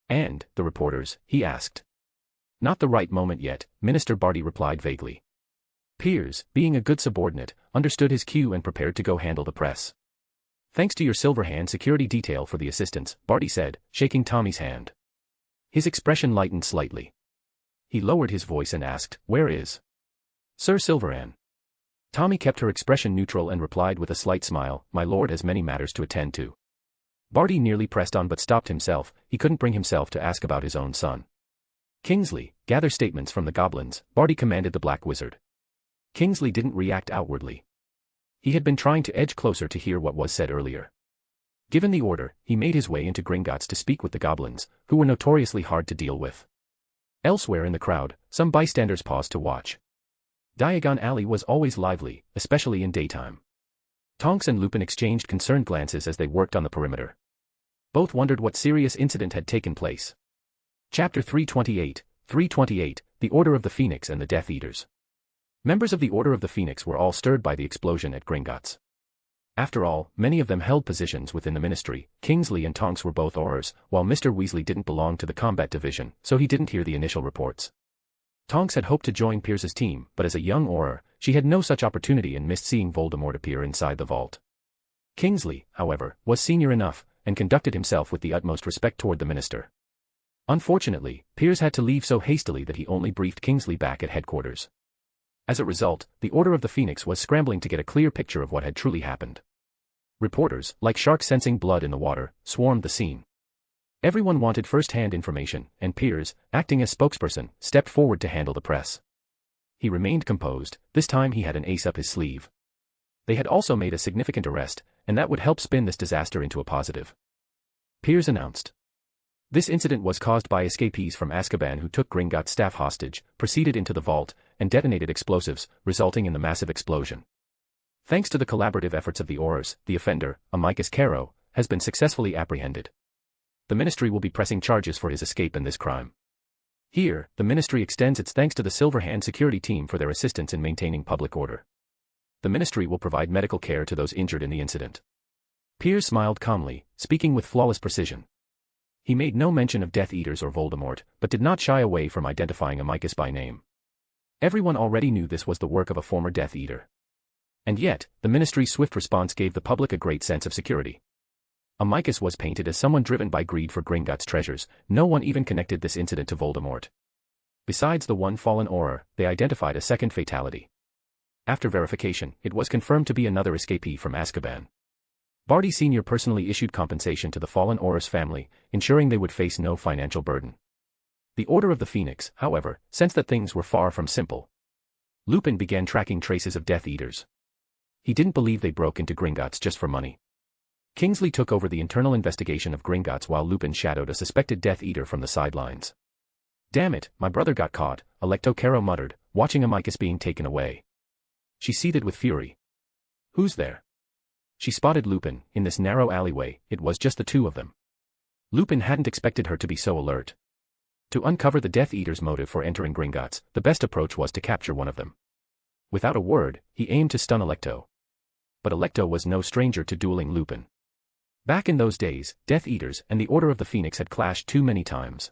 "And the reporters?" he asked. "Not the right moment yet," Minister Barty replied vaguely. Piers, being a good subordinate, understood his cue and prepared to go handle the press. "Thanks to your Silverhand security detail for the assistance," Barty said, shaking Tommy's hand. His expression lightened slightly. He lowered his voice and asked, "Where is Sir Silverhand?" Tommy kept her expression neutral and replied with a slight smile, "My lord has many matters to attend to." Barty nearly pressed on but stopped himself. He couldn't bring himself to ask about his own son. "Kingsley, gather statements from the goblins," Barty commanded the Black Wizard. Kingsley didn't react outwardly. He had been trying to edge closer to hear what was said earlier. Given the order, he made his way into Gringotts to speak with the goblins, who were notoriously hard to deal with. Elsewhere in the crowd, some bystanders paused to watch. Diagon Alley was always lively, especially in daytime. Tonks and Lupin exchanged concerned glances as they worked on the perimeter. Both wondered what serious incident had taken place. Chapter 328, The Order of the Phoenix and the Death Eaters. Members of the Order of the Phoenix were all stirred by the explosion at Gringotts. After all, many of them held positions within the ministry. Kingsley and Tonks were both Aurors, while Mr. Weasley didn't belong to the combat division, so he didn't hear the initial reports. Tonks had hoped to join Piers's team, but as a young Auror, she had no such opportunity and missed seeing Voldemort appear inside the vault. Kingsley, however, was senior enough, and conducted himself with the utmost respect toward the minister. Unfortunately, Piers had to leave so hastily that he only briefed Kingsley back at headquarters. As a result, the Order of the Phoenix was scrambling to get a clear picture of what had truly happened. Reporters, like sharks sensing blood in the water, swarmed the scene. Everyone wanted first-hand information, and Piers, acting as spokesperson, stepped forward to handle the press. He remained composed. This time he had an ace up his sleeve. They had also made a significant arrest, and that would help spin this disaster into a positive. Piers announced. This incident was caused by escapees from Azkaban who took Gringotts staff hostage, proceeded into the vault, and detonated explosives, resulting in the massive explosion. Thanks to the collaborative efforts of the Aurors, the offender, Amicus Caro, has been successfully apprehended. The Ministry will be pressing charges for his escape in this crime. Here, the Ministry extends its thanks to the Silverhand security team for their assistance in maintaining public order. The Ministry will provide medical care to those injured in the incident. Piers smiled calmly, speaking with flawless precision. He made no mention of Death Eaters or Voldemort, but did not shy away from identifying Amicus by name. Everyone already knew this was the work of a former Death Eater. And yet, the Ministry's swift response gave the public a great sense of security. Amicus was painted as someone driven by greed for Gringotts treasures. No one even connected this incident to Voldemort. Besides the one fallen Auror, they identified a second fatality. After verification, it was confirmed to be another escapee from Azkaban. Barty Sr. personally issued compensation to the fallen Auror's family, ensuring they would face no financial burden. The Order of the Phoenix, however, sensed that things were far from simple. Lupin began tracking traces of Death Eaters. He didn't believe they broke into Gringotts just for money. Kingsley took over the internal investigation of Gringotts while Lupin shadowed a suspected Death Eater from the sidelines. "Damn it, my brother got caught," Alecto Caro muttered, watching Amicus being taken away. She seethed with fury. "Who's there?" She spotted Lupin. In this narrow alleyway, it was just the two of them. Lupin hadn't expected her to be so alert. To uncover the Death Eater's motive for entering Gringotts, the best approach was to capture one of them. Without a word, he aimed to stun Alecto. But Alecto was no stranger to dueling Lupin. Back in those days, Death Eaters and the Order of the Phoenix had clashed too many times.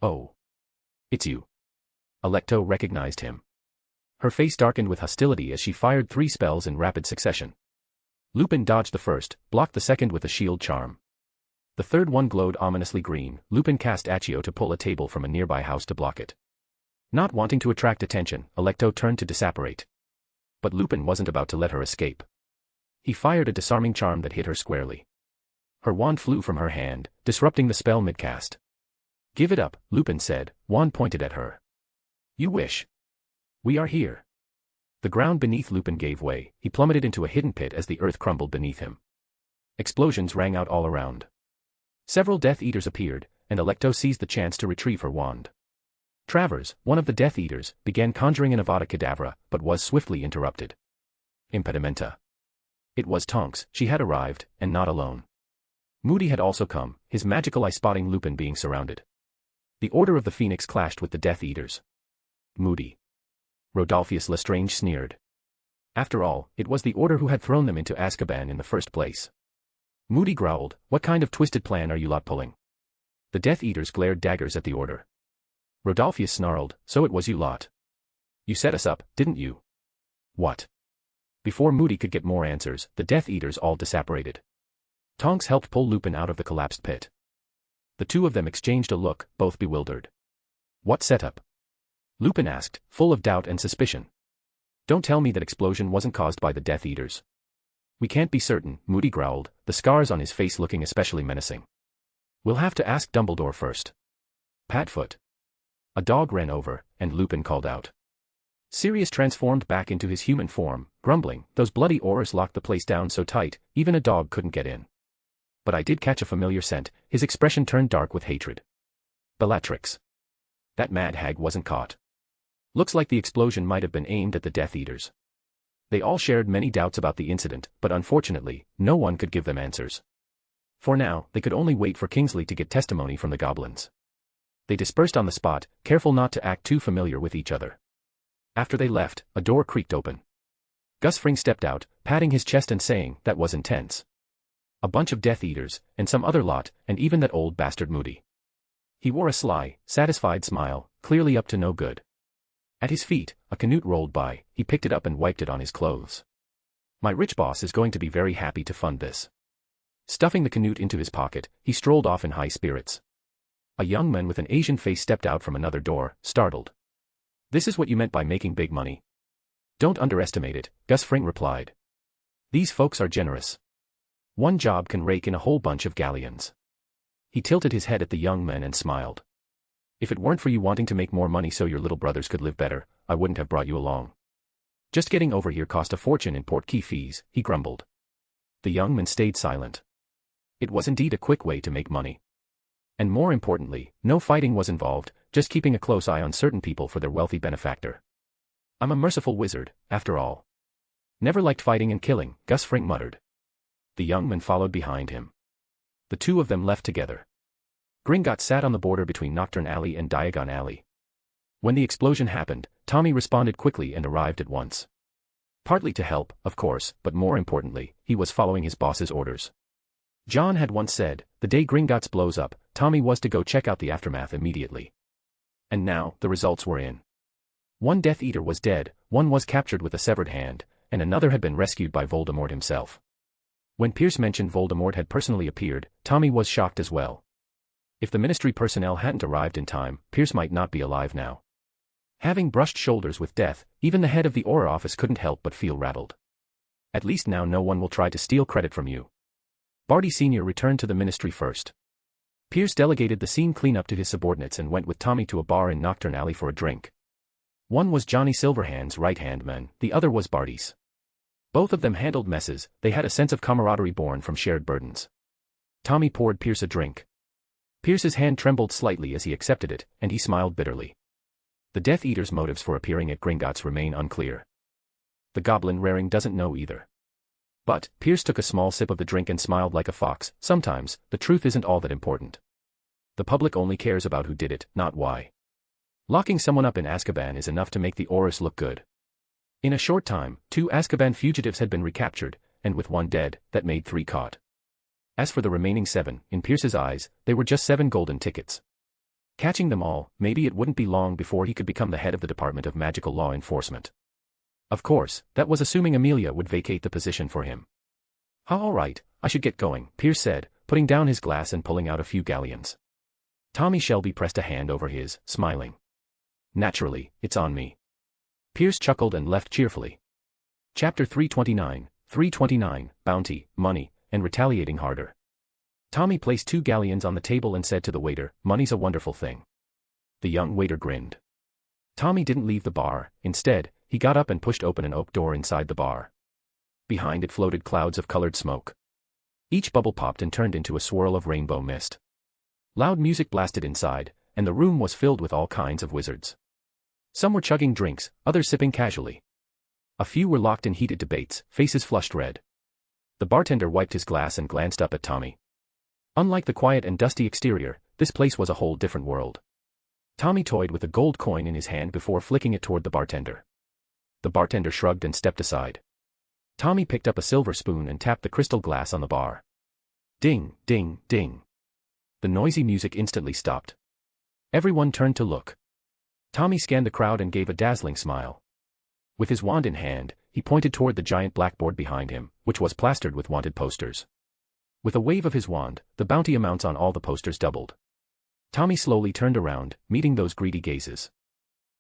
Oh. It's you. Alecto recognized him. Her face darkened with hostility as she fired 3 spells in rapid succession. Lupin dodged the first, blocked the second with a shield charm. The third one glowed ominously green. Lupin cast Accio to pull a table from a nearby house to block it. Not wanting to attract attention, Alecto turned to disapparate. But Lupin wasn't about to let her escape. He fired a disarming charm that hit her squarely. Her wand flew from her hand, disrupting the spell mid-cast. "Give it up," Lupin said, wand pointed at her. "You wish. We are here." The ground beneath Lupin gave way. He plummeted into a hidden pit as the earth crumbled beneath him. Explosions rang out all around. Several Death Eaters appeared, and Alecto seized the chance to retrieve her wand. Travers, one of the Death Eaters, began conjuring an Avada Kedavra, but was swiftly interrupted. Impedimenta. It was Tonks. She had arrived, and not alone. Moody had also come, his magical eye spotting Lupin being surrounded. The Order of the Phoenix clashed with the Death Eaters. Moody. Rodolphius Lestrange sneered. After all, it was the Order who had thrown them into Azkaban in the first place. Moody growled, "What kind of twisted plan are you lot pulling?" The Death Eaters glared daggers at the Order. Rodolphius snarled, "So it was you lot. You set us up, didn't you?" "What?" Before Moody could get more answers, the Death Eaters all disapparated. Tonks helped pull Lupin out of the collapsed pit. The two of them exchanged a look, both bewildered. "What setup?" Lupin asked, full of doubt and suspicion. "Don't tell me that explosion wasn't caused by the Death Eaters." "We can't be certain," Moody growled, the scars on his face looking especially menacing. "We'll have to ask Dumbledore first." Patfoot. A dog ran over, and Lupin called out. Sirius transformed back into his human form, grumbling, "Those bloody Aurors locked the place down so tight, even a dog couldn't get in. But I did catch a familiar scent." His expression turned dark with hatred. Bellatrix. That mad hag wasn't caught. Looks like the explosion might have been aimed at the Death Eaters. They all shared many doubts about the incident, but unfortunately, no one could give them answers. For now, they could only wait for Kingsley to get testimony from the goblins. They dispersed on the spot, careful not to act too familiar with each other. After they left, a door creaked open. Gus Fring stepped out, patting his chest and saying, "That was intense. A bunch of Death Eaters, and some other lot, and even that old bastard Moody." He wore a sly, satisfied smile, clearly up to no good. At his feet, a Canute rolled by. He picked it up and wiped it on his clothes. "My rich boss is going to be very happy to fund this." Stuffing the Canute into his pocket, he strolled off in high spirits. A young man with an Asian face stepped out from another door, startled. "This is what you meant by making big money?" "Don't underestimate it," Gus Fring replied. "These folks are generous. One job can rake in a whole bunch of galleons." He tilted his head at the young man and smiled. "If it weren't for you wanting to make more money so your little brothers could live better, I wouldn't have brought you along. Just getting over here cost a fortune in port key fees," he grumbled. The young man stayed silent. It was indeed a quick way to make money. And more importantly, no fighting was involved, just keeping a close eye on certain people for their wealthy benefactor. "I'm a merciful wizard, after all. Never liked fighting and killing," Gus Fring muttered. The young man followed behind him. The two of them left together. Gringotts sat on the border between Nocturne Alley and Diagon Alley. When the explosion happened, Tommy responded quickly and arrived at once. Partly to help, of course, but more importantly, he was following his boss's orders. John had once said, the day Gringotts blows up, Tommy was to go check out the aftermath immediately. And now, the results were in. One Death Eater was dead, one was captured with a severed hand, and another had been rescued by Voldemort himself. When Pierce mentioned Voldemort had personally appeared, Tommy was shocked as well. If the Ministry personnel hadn't arrived in time, Pierce might not be alive now. Having brushed shoulders with death, even the head of the Aura office couldn't help but feel rattled. At least now no one will try to steal credit from you. Barty Sr. returned to the Ministry first. Pierce delegated the scene cleanup to his subordinates and went with Tommy to a bar in Nocturne Alley for a drink. One was Johnny Silverhand's right-hand man, the other was Barty's. Both of them handled messes, they had a sense of camaraderie born from shared burdens. Tommy poured Pierce a drink. Pierce's hand trembled slightly as he accepted it, and he smiled bitterly. The Death Eater's motives for appearing at Gringotts remain unclear. The goblin raring doesn't know either. But, Pierce took a small sip of the drink and smiled like a fox. Sometimes, the truth isn't all that important. The public only cares about who did it, not why. Locking someone up in Azkaban is enough to make the Aurors look good. In a short time, 2 Azkaban fugitives had been recaptured, and with one dead, that made 3 caught. As for the remaining 7, in Pierce's eyes, they were just 7 golden tickets. Catching them all, maybe it wouldn't be long before he could become the head of the Department of Magical Law Enforcement. Of course, that was assuming Amelia would vacate the position for him. All right, I should get going, Pierce said, putting down his glass and pulling out a few galleons. Tommy Shelby pressed a hand over his, smiling. Naturally, it's on me. Pierce chuckled and left cheerfully. Chapter 329, Bounty, Money, and Retaliating Harder. Tommy placed 2 galleons on the table and said to the waiter, "Money's a wonderful thing." The young waiter grinned. Tommy didn't leave the bar, instead, he got up and pushed open an oak door inside the bar. Behind it floated clouds of colored smoke. Each bubble popped and turned into a swirl of rainbow mist. Loud music blasted inside, and the room was filled with all kinds of wizards. Some were chugging drinks, others sipping casually. A few were locked in heated debates, faces flushed red. The bartender wiped his glass and glanced up at Tommy. Unlike the quiet and dusty exterior, this place was a whole different world. Tommy toyed with a gold coin in his hand before flicking it toward the bartender. The bartender shrugged and stepped aside. Tommy picked up a silver spoon and tapped the crystal glass on the bar. Ding, ding, ding. The noisy music instantly stopped. Everyone turned to look. Tommy scanned the crowd and gave a dazzling smile. With his wand in hand, he pointed toward the giant blackboard behind him, which was plastered with wanted posters. With a wave of his wand, the bounty amounts on all the posters doubled. Tommy slowly turned around, meeting those greedy gazes.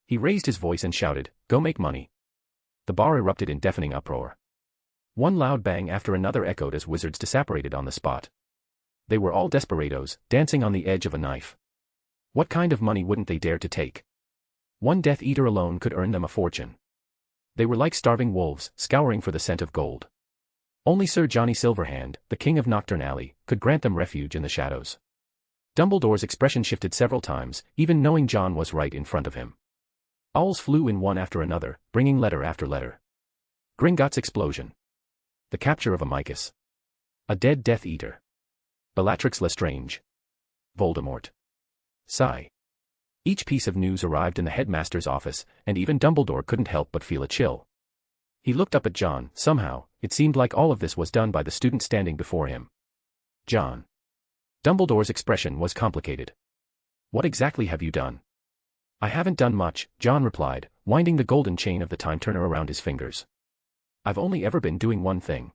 He raised his voice and shouted, "Go make money." The bar erupted in deafening uproar. One loud bang after another echoed as wizards disapparated on the spot. They were all desperados, dancing on the edge of a knife. What kind of money wouldn't they dare to take? One Death Eater alone could earn them a fortune. They were like starving wolves, scouring for the scent of gold. Only Sir Johnny Silverhand, the king of Knockturn Alley, could grant them refuge in the shadows. Dumbledore's expression shifted several times, even knowing John was right in front of him. Owls flew in one after another, bringing letter after letter. Gringotts' explosion. The capture of Amicus. A dead Death Eater. Bellatrix Lestrange. Voldemort. Sigh. Each piece of news arrived in the headmaster's office, and even Dumbledore couldn't help but feel a chill. He looked up at John. Somehow, it seemed like all of this was done by the student standing before him. John. Dumbledore's expression was complicated. What exactly have you done? I haven't done much, John replied, winding the golden chain of the time turner around his fingers. I've only ever been doing one thing.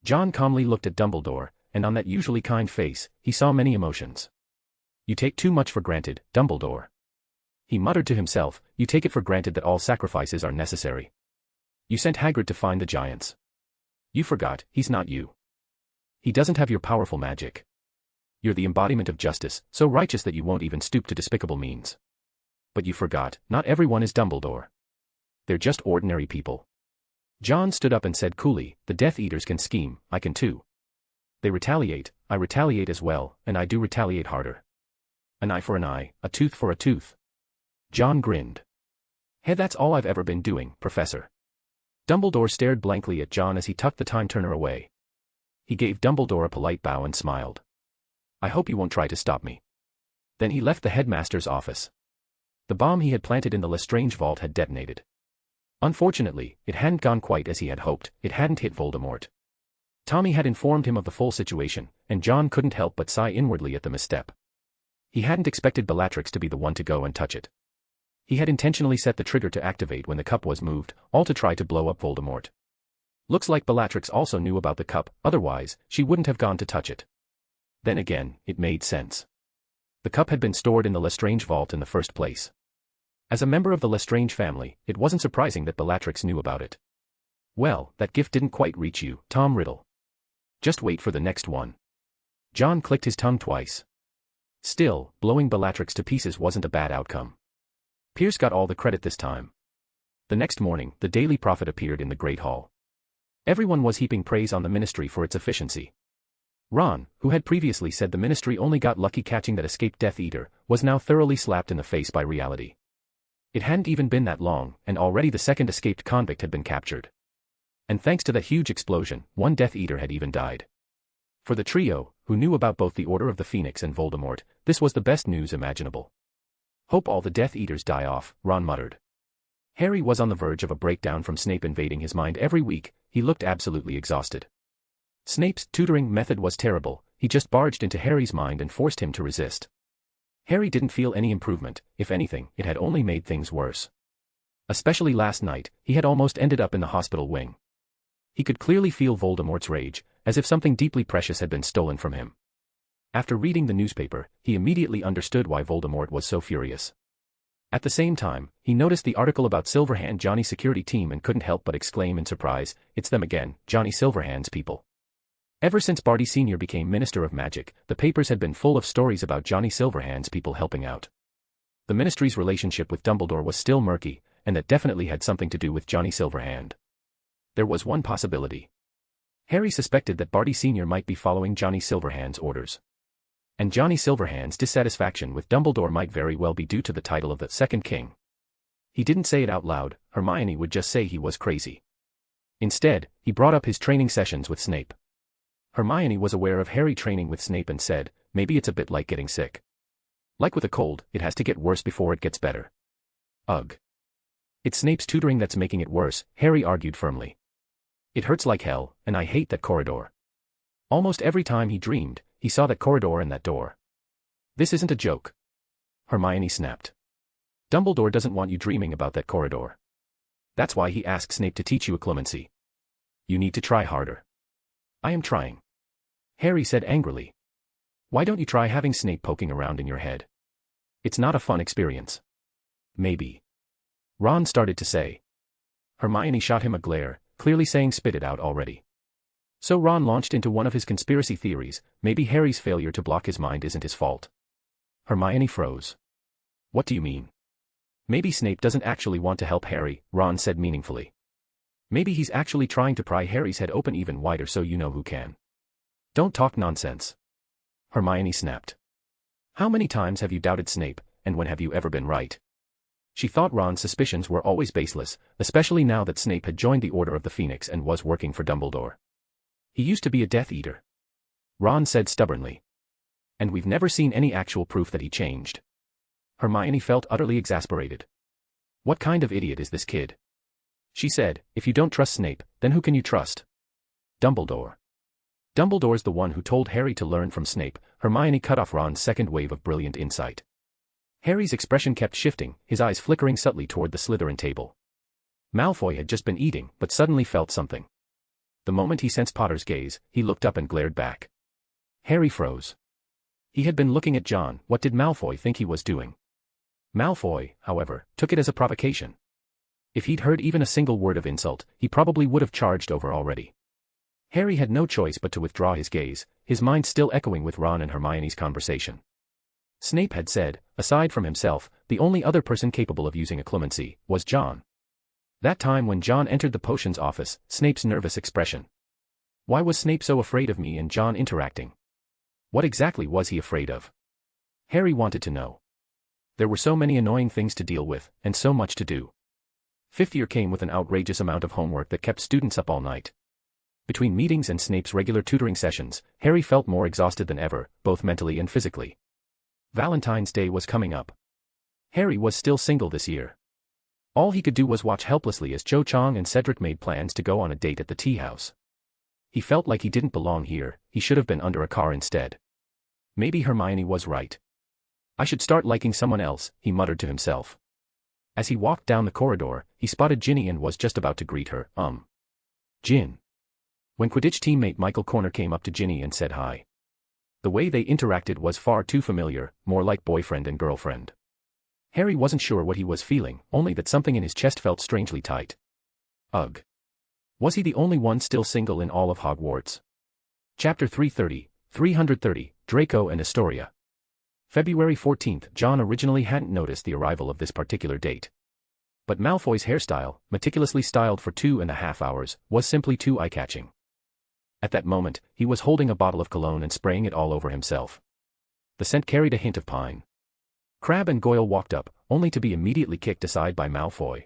John calmly looked at Dumbledore, and on that usually kind face, he saw many emotions. You take too much for granted, Dumbledore. He muttered to himself, you take it for granted that all sacrifices are necessary. You sent Hagrid to find the giants. You forgot, he's not you. He doesn't have your powerful magic. You're the embodiment of justice, so righteous that you won't even stoop to despicable means. But you forgot, not everyone is Dumbledore. They're just ordinary people. John stood up and said coolly, the Death Eaters can scheme, I can too. They retaliate, I retaliate as well, and I do retaliate harder. An eye for an eye, a tooth for a tooth. John grinned. Hey, that's all I've ever been doing, Professor. Dumbledore stared blankly at John as he tucked the time turner away. He gave Dumbledore a polite bow and smiled. I hope you won't try to stop me. Then he left the headmaster's office. The bomb he had planted in the Lestrange vault had detonated. Unfortunately, it hadn't gone quite as he had hoped, it hadn't hit Voldemort. Tommy had informed him of the full situation, and John couldn't help but sigh inwardly at the misstep. He hadn't expected Bellatrix to be the one to go and touch it. He had intentionally set the trigger to activate when the cup was moved, all to try to blow up Voldemort. Looks like Bellatrix also knew about the cup, otherwise, she wouldn't have gone to touch it. Then again, it made sense. The cup had been stored in the Lestrange vault in the first place. As a member of the Lestrange family, it wasn't surprising that Bellatrix knew about it. Well, that gift didn't quite reach you, Tom Riddle. Just wait for the next one. John clicked his tongue twice. Still, blowing Bellatrix to pieces wasn't a bad outcome. Pierce got all the credit this time. The next morning, the Daily Prophet appeared in the Great Hall. Everyone was heaping praise on the ministry for its efficiency. Ron, who had previously said the ministry only got lucky catching that escaped Death Eater, was now thoroughly slapped in the face by reality. It hadn't even been that long, and already the second escaped convict had been captured. And thanks to that huge explosion, one Death Eater had even died. For the trio, who knew about both the Order of the Phoenix and Voldemort, this was the best news imaginable. Hope all the Death Eaters die off, Ron muttered. Harry was on the verge of a breakdown from Snape invading his mind every week, he looked absolutely exhausted. Snape's tutoring method was terrible, he just barged into Harry's mind and forced him to resist. Harry didn't feel any improvement, if anything, it had only made things worse. Especially last night, he had almost ended up in the hospital wing. He could clearly feel Voldemort's rage, as if something deeply precious had been stolen from him. After reading the newspaper, he immediately understood why Voldemort was so furious. At the same time, he noticed the article about Silverhand Johnny's security team and couldn't help but exclaim in surprise, "It's them again, Johnny Silverhand's people." Ever since Barty Sr. became Minister of Magic, the papers had been full of stories about Johnny Silverhand's people helping out. The Ministry's relationship with Dumbledore was still murky, and that definitely had something to do with Johnny Silverhand. There was one possibility. Harry suspected that Barty Sr. might be following Johnny Silverhand's orders. And Johnny Silverhand's dissatisfaction with Dumbledore might very well be due to the title of the Second King. He didn't say it out loud, Hermione would just say he was crazy. Instead, he brought up his training sessions with Snape. Hermione was aware of Harry training with Snape and said, "Maybe it's a bit like getting sick. Like with a cold, it has to get worse before it gets better." Ugh. It's Snape's tutoring that's making it worse, Harry argued firmly. It hurts like hell, and I hate that corridor. Almost every time he dreamed, he saw that corridor and that door. This isn't a joke. Hermione snapped. Dumbledore doesn't want you dreaming about that corridor. That's why he asked Snape to teach you a clemency. You need to try harder. I am trying. Harry said angrily. Why don't you try having Snape poking around in your head? It's not a fun experience. Maybe. Ron started to say. Hermione shot him a glare, clearly saying spit it out already. So Ron launched into one of his conspiracy theories, maybe Harry's failure to block his mind isn't his fault. Hermione froze. What do you mean? Maybe Snape doesn't actually want to help Harry, Ron said meaningfully. Maybe he's actually trying to pry Harry's head open even wider so you know who can. Don't talk nonsense. Hermione snapped. How many times have you doubted Snape, and when have you ever been right? She thought Ron's suspicions were always baseless, especially now that Snape had joined the Order of the Phoenix and was working for Dumbledore. He used to be a Death Eater. Ron said stubbornly. And we've never seen any actual proof that he changed. Hermione felt utterly exasperated. What kind of idiot is this kid? She said, if you don't trust Snape, then who can you trust? Dumbledore. Dumbledore's the one who told Harry to learn from Snape, Hermione cut off Ron's second wave of brilliant insight. Harry's expression kept shifting, his eyes flickering subtly toward the Slytherin table. Malfoy had just been eating, but suddenly felt something. The moment he sensed Potter's gaze, he looked up and glared back. Harry froze. He had been looking at John, what did Malfoy think he was doing? Malfoy, however, took it as a provocation. If he'd heard even a single word of insult, he probably would have charged over already. Harry had no choice but to withdraw his gaze, his mind still echoing with Ron and Hermione's conversation. Snape had said, aside from himself, the only other person capable of using a clemency was John. That time when John entered the potions office, Snape's nervous expression. Why was Snape so afraid of me and John interacting? What exactly was he afraid of? Harry wanted to know. There were so many annoying things to deal with, and so much to do. Fifth year came with an outrageous amount of homework that kept students up all night. Between meetings and Snape's regular tutoring sessions, Harry felt more exhausted than ever, both mentally and physically. Valentine's Day was coming up. Harry was still single this year. All he could do was watch helplessly as Cho Chang and Cedric made plans to go on a date at the tea house. He felt like he didn't belong here, he should have been under a car instead. Maybe Hermione was right. I should start liking someone else, he muttered to himself. As he walked down the corridor, he spotted Ginny and was just about to greet her, Gin. When Quidditch teammate Michael Corner came up to Ginny and said hi. The way they interacted was far too familiar, more like boyfriend and girlfriend. Harry wasn't sure what he was feeling, only that something in his chest felt strangely tight. Ugh. Was he the only one still single in all of Hogwarts? Chapter 330, Draco and Astoria. February 14th. John originally hadn't noticed the arrival of this particular date. But Malfoy's hairstyle, meticulously styled for 2.5 hours, was simply too eye-catching. At that moment, he was holding a bottle of cologne and spraying it all over himself. The scent carried a hint of pine. Crabbe and Goyle walked up, only to be immediately kicked aside by Malfoy.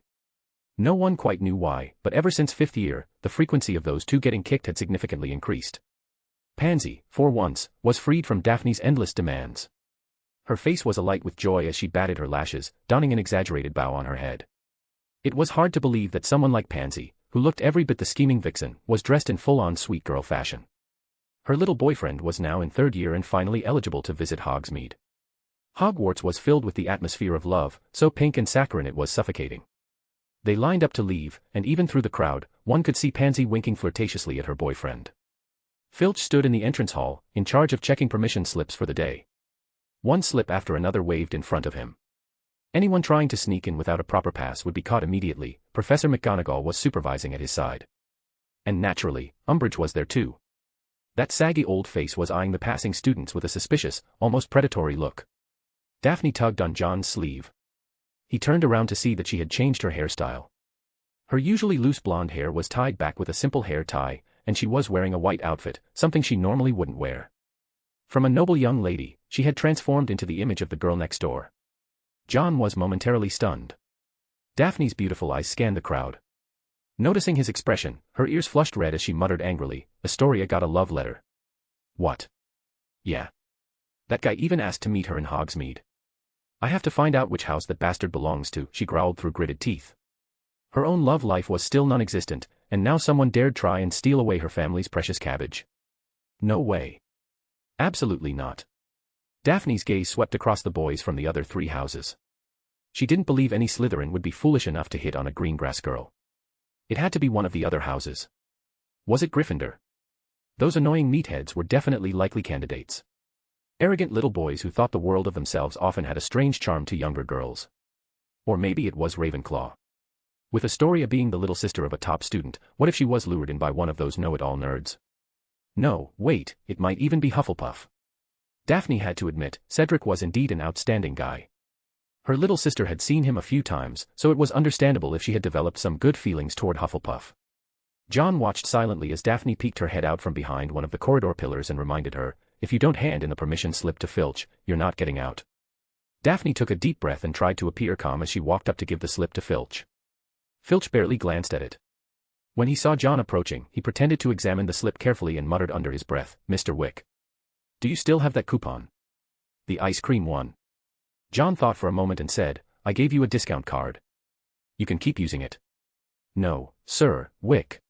No one quite knew why, but ever since 5th year, the frequency of those two getting kicked had significantly increased. Pansy, for once, was freed from Daphne's endless demands. Her face was alight with joy as she batted her lashes, donning an exaggerated bow on her head. It was hard to believe that someone like Pansy, who looked every bit the scheming vixen, was dressed in full-on sweet girl fashion. Her little boyfriend was now in third year and finally eligible to visit Hogsmeade. Hogwarts was filled with the atmosphere of love, so pink and saccharine it was suffocating. They lined up to leave, and even through the crowd, one could see Pansy winking flirtatiously at her boyfriend. Filch stood in the entrance hall, in charge of checking permission slips for the day. One slip after another waved in front of him. Anyone trying to sneak in without a proper pass would be caught immediately. Professor McGonagall was supervising at his side. And naturally, Umbridge was there too. That saggy old face was eyeing the passing students with a suspicious, almost predatory look. Daphne tugged on John's sleeve. He turned around to see that she had changed her hairstyle. Her usually loose blonde hair was tied back with a simple hair tie, and she was wearing a white outfit, something she normally wouldn't wear. From a noble young lady, she had transformed into the image of the girl next door. John was momentarily stunned. Daphne's beautiful eyes scanned the crowd. Noticing his expression, her ears flushed red as she muttered angrily, "Astoria got a love letter." What? Yeah. That guy even asked to meet her in Hogsmeade. I have to find out which house that bastard belongs to, she growled through gritted teeth. Her own love life was still non-existent, and now someone dared try and steal away her family's precious cabbage. No way. Absolutely not. Daphne's gaze swept across the boys from the other three houses. She didn't believe any Slytherin would be foolish enough to hit on a Greengrass girl. It had to be one of the other houses. Was it Gryffindor? Those annoying meatheads were definitely likely candidates. Arrogant little boys who thought the world of themselves often had a strange charm to younger girls. Or maybe it was Ravenclaw. With Astoria being the little sister of a top student, what if she was lured in by one of those know-it-all nerds? No, wait, it might even be Hufflepuff. Daphne had to admit, Cedric was indeed an outstanding guy. Her little sister had seen him a few times, so it was understandable if she had developed some good feelings toward Hufflepuff. John watched silently as Daphne peeked her head out from behind one of the corridor pillars and reminded her, "If you don't hand in the permission slip to Filch, you're not getting out." Daphne took a deep breath and tried to appear calm as she walked up to give the slip to Filch. Filch barely glanced at it. When he saw John approaching, he pretended to examine the slip carefully and muttered under his breath, "Mr. Wick. Do you still have that coupon? The ice cream one." John thought for a moment and said, "I gave you a discount card. You can keep using it." "No, sir, Wick."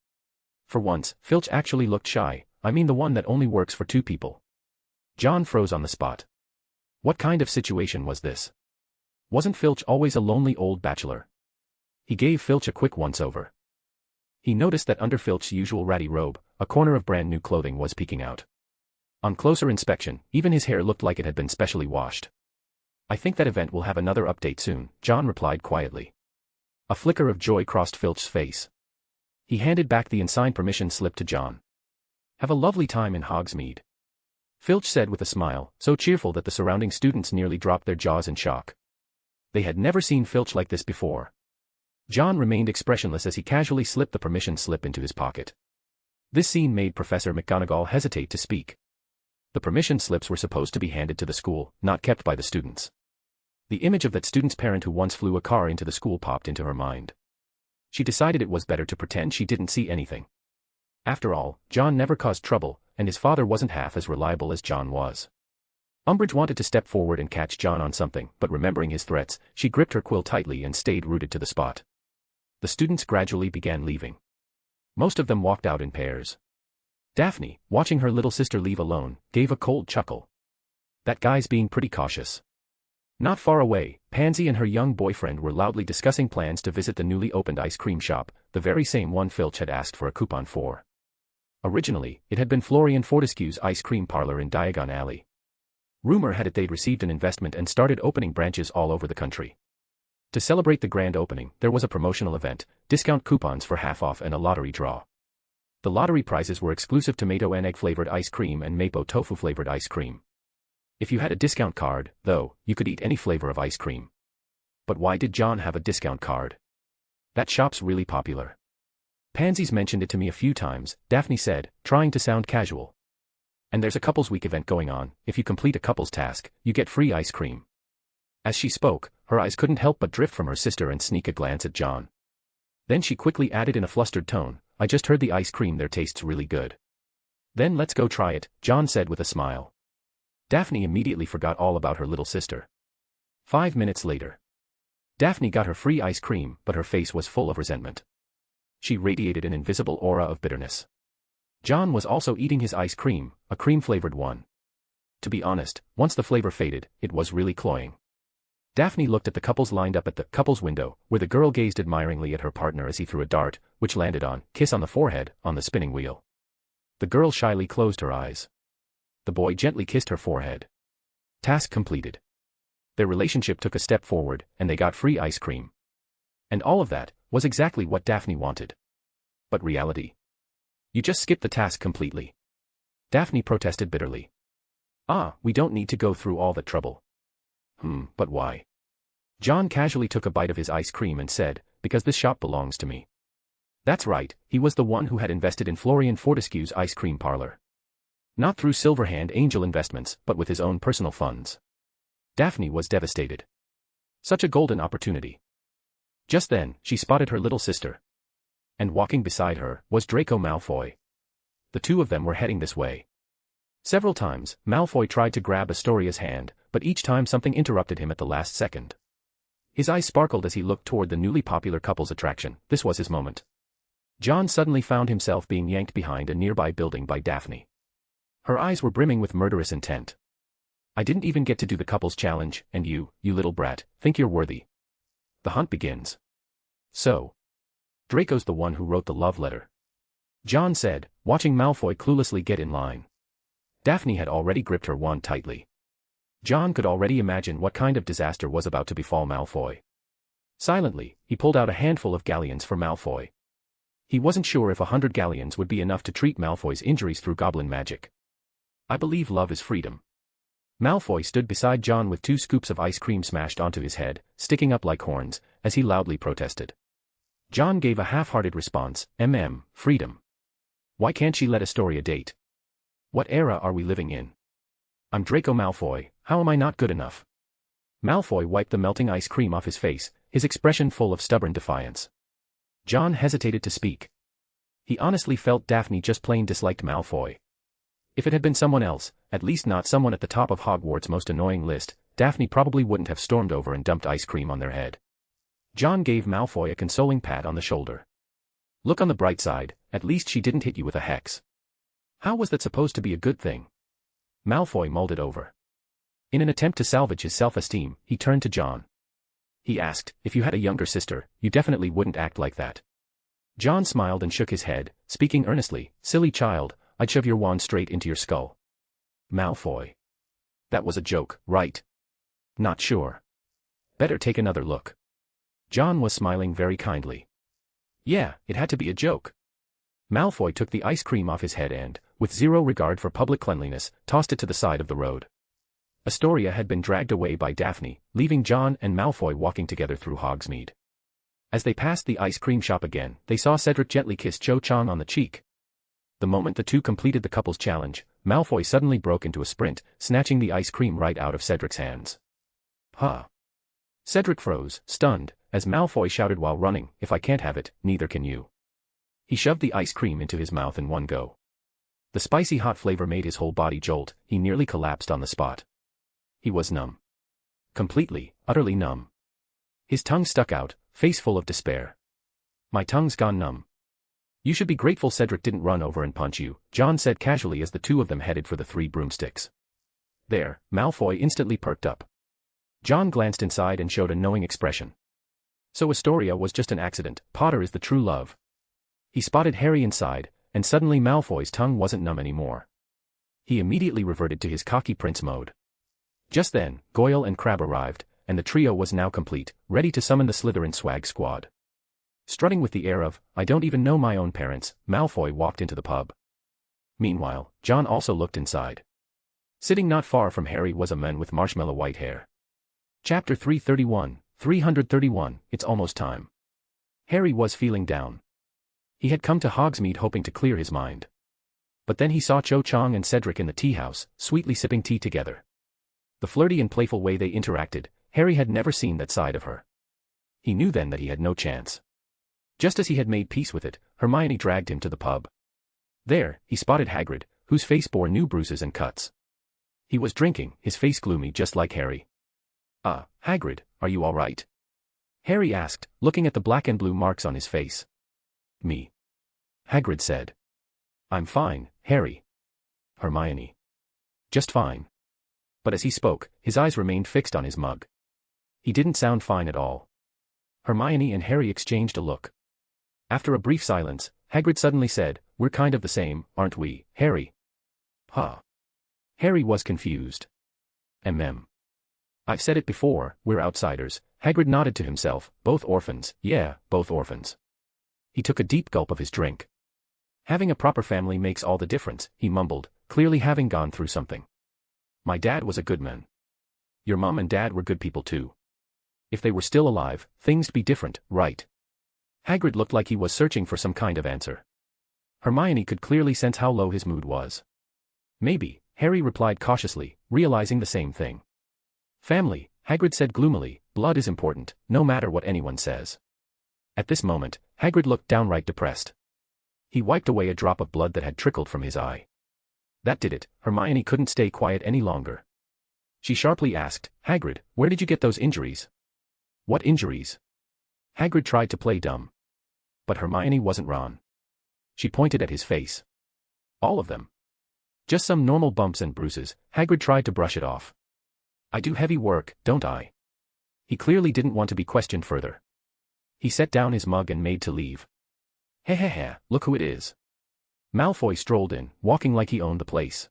For once, Filch actually looked shy. "I mean the one that only works for 2 people. John froze on the spot. What kind of situation was this? Wasn't Filch always a lonely old bachelor? He gave Filch a quick once-over. He noticed that under Filch's usual ratty robe, a corner of brand-new clothing was peeking out. On closer inspection, even his hair looked like it had been specially washed. "I think that event will have another update soon," John replied quietly. A flicker of joy crossed Filch's face. He handed back the unsigned permission slip to John. "Have a lovely time in Hogsmeade," Filch said with a smile, so cheerful that the surrounding students nearly dropped their jaws in shock. They had never seen Filch like this before. John remained expressionless as he casually slipped the permission slip into his pocket. This scene made Professor McGonagall hesitate to speak. The permission slips were supposed to be handed to the school, not kept by the students. The image of that student's parent who once flew a car into the school popped into her mind. She decided it was better to pretend she didn't see anything. After all, John never caused trouble, and his father wasn't half as reliable as John was. Umbridge wanted to step forward and catch John on something, but remembering his threats, she gripped her quill tightly and stayed rooted to the spot. The students gradually began leaving. Most of them walked out in pairs. Daphne, watching her little sister leave alone, gave a cold chuckle. That guy's being pretty cautious. Not far away, Pansy and her young boyfriend were loudly discussing plans to visit the newly opened ice cream shop, the very same one Filch had asked for a coupon for. Originally, it had been Florian Fortescue's ice cream parlor in Diagon Alley. Rumor had it they'd received an investment and started opening branches all over the country. To celebrate the grand opening, there was a promotional event, discount coupons for half off and a lottery draw. The lottery prizes were exclusive tomato and egg-flavored ice cream and maple tofu-flavored ice cream. If you had a discount card, though, you could eat any flavor of ice cream. But why did John have a discount card? That shop's really popular. Pansy's mentioned it to me a few times, Daphne said, trying to sound casual. And there's a couples week event going on. If you complete a couples task, you get free ice cream. As she spoke, her eyes couldn't help but drift from her sister and sneak a glance at John. Then she quickly added in a flustered tone, "I just heard the ice cream there tastes really good." "Then let's go try it," John said with a smile. Daphne immediately forgot all about her little sister. 5 minutes later. Daphne got her free ice cream, but her face was full of resentment. She radiated an invisible aura of bitterness. John was also eating his ice cream, a cream-flavored one. To be honest, once the flavor faded, it was really cloying. Daphne looked at the couples lined up at the couples window, where the girl gazed admiringly at her partner as he threw a dart, which landed on, kiss on the forehead, on the spinning wheel. The girl shyly closed her eyes. The boy gently kissed her forehead. Task completed. Their relationship took a step forward, and they got free ice cream. And all of that was exactly what Daphne wanted. But reality? You just skipped the task completely. Daphne protested bitterly. We don't need to go through all that trouble. But why? John casually took a bite of his ice cream and said, because this shop belongs to me. That's right, he was the one who had invested in Florian Fortescue's ice cream parlor. Not through Silverhand Angel Investments, but with his own personal funds. Daphne was devastated. Such a golden opportunity. Just then, she spotted her little sister. And walking beside her was Draco Malfoy. The two of them were heading this way. Several times, Malfoy tried to grab Astoria's hand, but each time something interrupted him at the last second. His eyes sparkled as he looked toward the newly popular couple's attraction. This was his moment. John suddenly found himself being yanked behind a nearby building by Daphne. Her eyes were brimming with murderous intent. I didn't even get to do the couple's challenge, and you little brat, think you're worthy. The hunt begins. So. Draco's the one who wrote the love letter. John said, watching Malfoy cluelessly get in line. Daphne had already gripped her wand tightly. John could already imagine what kind of disaster was about to befall Malfoy. Silently, he pulled out a handful of galleons for Malfoy. He wasn't sure if 100 galleons would be enough to treat Malfoy's injuries through goblin magic. I believe love is freedom. Malfoy stood beside John with 2 scoops of ice cream smashed onto his head, sticking up like horns, as he loudly protested. John gave a half-hearted response, freedom. Why can't she let Astoria date? What era are we living in? I'm Draco Malfoy, how am I not good enough? Malfoy wiped the melting ice cream off his face, his expression full of stubborn defiance. John hesitated to speak. He honestly felt Daphne just plain disliked Malfoy. If it had been someone else, at least not someone at the top of Hogwarts' most annoying list, Daphne probably wouldn't have stormed over and dumped ice cream on their head. John gave Malfoy a consoling pat on the shoulder. Look on the bright side, at least she didn't hit you with a hex. How was that supposed to be a good thing? Malfoy mulled it over. In an attempt to salvage his self-esteem, he turned to John. He asked, if you had a younger sister, you definitely wouldn't act like that. John smiled and shook his head, speaking earnestly, silly child, I'd shove your wand straight into your skull. Malfoy. That was a joke, right? Not sure. Better take another look. John was smiling very kindly. Yeah, it had to be a joke. Malfoy took the ice cream off his head and, with zero regard for public cleanliness, tossed it to the side of the road. Astoria had been dragged away by Daphne, leaving John and Malfoy walking together through Hogsmeade. As they passed the ice cream shop again, they saw Cedric gently kiss Cho Chang on the cheek. The moment the two completed the couple's challenge, Malfoy suddenly broke into a sprint, snatching the ice cream right out of Cedric's hands. Huh. Cedric froze, stunned, as Malfoy shouted while running, if I can't have it, neither can you. He shoved the ice cream into his mouth in one go. The spicy hot flavor made his whole body jolt, he nearly collapsed on the spot. He was numb. Completely, utterly numb. His tongue stuck out, face full of despair. My tongue's gone numb. You should be grateful Cedric didn't run over and punch you, John said casually as the two of them headed for the 3 broomsticks. There, Malfoy instantly perked up. John glanced inside and showed a knowing expression. So Astoria was just an accident, Potter is the true love. He spotted Harry inside, and suddenly Malfoy's tongue wasn't numb anymore. He immediately reverted to his cocky prince mode. Just then, Goyle and Crabbe arrived, and the trio was now complete, ready to summon the Slytherin swag squad. Strutting with the air of, I don't even know my own parents, Malfoy walked into the pub. Meanwhile, John also looked inside. Sitting not far from Harry was a man with marshmallow white hair. Chapter 331, it's almost time. Harry was feeling down. He had come to Hogsmeade hoping to clear his mind. But then he saw Cho Chang and Cedric in the tea house, sweetly sipping tea together. The flirty and playful way they interacted, Harry had never seen that side of her. He knew then that he had no chance. Just as he had made peace with it, Hermione dragged him to the pub. There, he spotted Hagrid, whose face bore new bruises and cuts. He was drinking, his face gloomy just like Harry. Hagrid, are you all right? Harry asked, looking at the black and blue marks on his face. Me. Hagrid said. I'm fine, Harry. Hermione. Just fine. But as he spoke, his eyes remained fixed on his mug. He didn't sound fine at all. Hermione and Harry exchanged a look. After a brief silence, Hagrid suddenly said, "We're kind of the same, aren't we, Harry?" Huh. Harry was confused. I've said it before, we're outsiders. Hagrid nodded to himself, both orphans, yeah, both orphans. He took a deep gulp of his drink. Having a proper family makes all the difference, he mumbled, clearly having gone through something. My dad was a good man. Your mom and dad were good people too. If they were still alive, things'd be different, right? Hagrid looked like he was searching for some kind of answer. Hermione could clearly sense how low his mood was. Maybe, Harry replied cautiously, realizing the same thing. Family, Hagrid said gloomily, blood is important, no matter what anyone says. At this moment, Hagrid looked downright depressed. He wiped away a drop of blood that had trickled from his eye. That did it, Hermione couldn't stay quiet any longer. She sharply asked, Hagrid, where did you get those injuries? What injuries? Hagrid tried to play dumb. But Hermione wasn't wrong. She pointed at his face. All of them. Just some normal bumps and bruises, Hagrid tried to brush it off. I do heavy work, don't I? He clearly didn't want to be questioned further. He set down his mug and made to leave. Heh, look who it is. Malfoy strolled in, walking like he owned the place.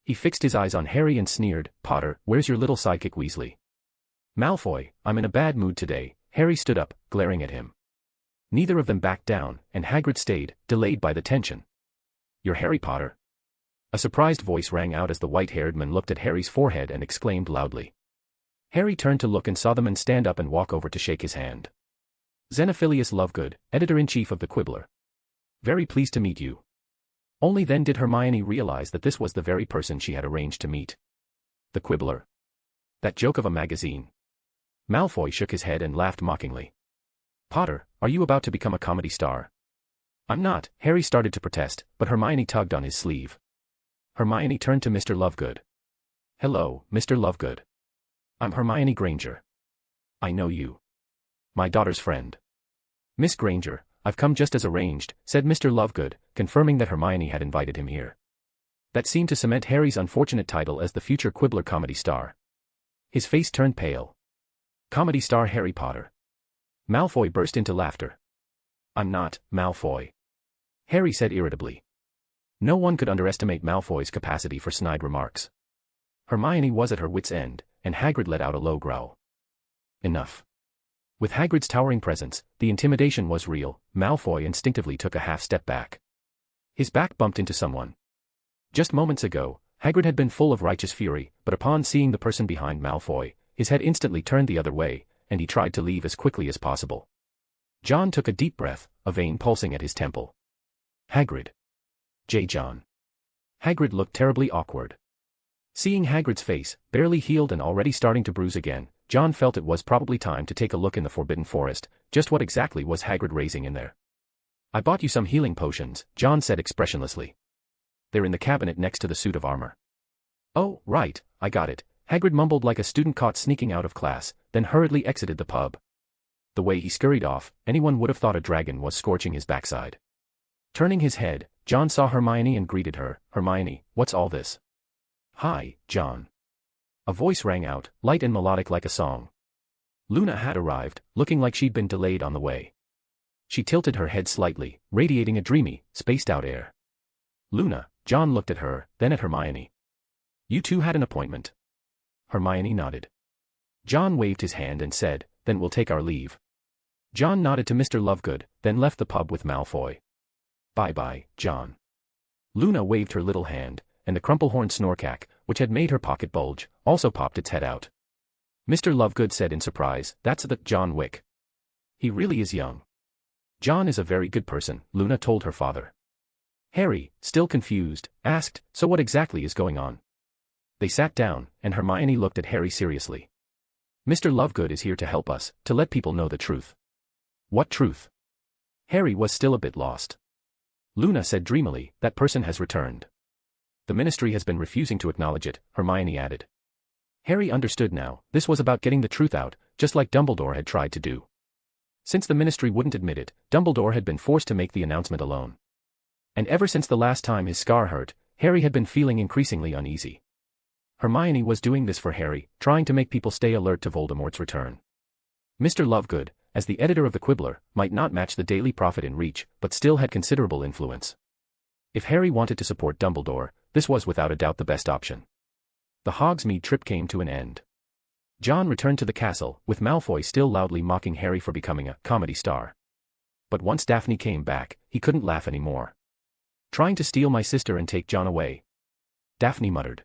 He fixed his eyes on Harry and sneered, Potter, where's your little sidekick Weasley? Malfoy, I'm in a bad mood today. Harry stood up, glaring at him. Neither of them backed down, and Hagrid stayed, delayed by the tension. You're Harry Potter? A surprised voice rang out as the white-haired man looked at Harry's forehead and exclaimed loudly. Harry turned to look and saw the man stand up and walk over to shake his hand. Xenophilius Lovegood, Editor-in-Chief of the Quibbler. Very pleased to meet you. Only then did Hermione realize that this was the very person she had arranged to meet. The Quibbler. That joke of a magazine. Malfoy shook his head and laughed mockingly. Potter, are you about to become a comedy star? I'm not, Harry started to protest, but Hermione tugged on his sleeve. Hermione turned to Mr. Lovegood. Hello, Mr. Lovegood. I'm Hermione Granger. I know you. My daughter's friend. Miss Granger, I've come just as arranged, said Mr. Lovegood, confirming that Hermione had invited him here. That seemed to cement Harry's unfortunate title as the future Quibbler comedy star. His face turned pale. Comedy star Harry Potter. Malfoy burst into laughter. I'm not, Malfoy. Harry said irritably. No one could underestimate Malfoy's capacity for snide remarks. Hermione was at her wit's end, and Hagrid let out a low growl. Enough. With Hagrid's towering presence, the intimidation was real. Malfoy instinctively took a half-step back. His back bumped into someone. Just moments ago, Hagrid had been full of righteous fury, but upon seeing the person behind Malfoy, his head instantly turned the other way, and he tried to leave as quickly as possible. John took a deep breath, a vein pulsing at his temple. Hagrid. John. Hagrid looked terribly awkward. Seeing Hagrid's face, barely healed and already starting to bruise again, John felt it was probably time to take a look in the Forbidden Forest. Just what exactly was Hagrid raising in there? I bought you some healing potions, John said expressionlessly. They're in the cabinet next to the suit of armor. Oh, right, I got it, Hagrid mumbled like a student caught sneaking out of class, then hurriedly exited the pub. The way he scurried off, anyone would have thought a dragon was scorching his backside. Turning his head, John saw Hermione and greeted her. Hermione, what's all this? Hi, John. A voice rang out, light and melodic like a song. Luna had arrived, looking like she'd been delayed on the way. She tilted her head slightly, radiating a dreamy, spaced-out air. Luna, John looked at her, then at Hermione. You two had an appointment. Hermione nodded. John waved his hand and said, then we'll take our leave. John nodded to Mr. Lovegood, then left the pub with Malfoy. Bye-bye, John. Luna waved her little hand, and the crumple-horned Snorkack, which had made her pocket bulge, also popped its head out. Mr. Lovegood said in surprise, that's the John Wick. He really is young. John is a very good person, Luna told her father. Harry, still confused, asked, so what exactly is going on? They sat down, and Hermione looked at Harry seriously. Mr. Lovegood is here to help us, to let people know the truth. What truth? Harry was still a bit lost. Luna said dreamily, that person has returned. The ministry has been refusing to acknowledge it, Hermione added. Harry understood now, this was about getting the truth out, just like Dumbledore had tried to do. Since the ministry wouldn't admit it, Dumbledore had been forced to make the announcement alone. And ever since the last time his scar hurt, Harry had been feeling increasingly uneasy. Hermione was doing this for Harry, trying to make people stay alert to Voldemort's return. Mr. Lovegood, as the editor of the Quibbler, might not match the Daily Prophet in reach, but still had considerable influence. If Harry wanted to support Dumbledore, this was without a doubt the best option. The Hogsmeade trip came to an end. John returned to the castle, with Malfoy still loudly mocking Harry for becoming a comedy star. But once Daphne came back, he couldn't laugh anymore. "Trying to steal my sister and take John away," Daphne muttered.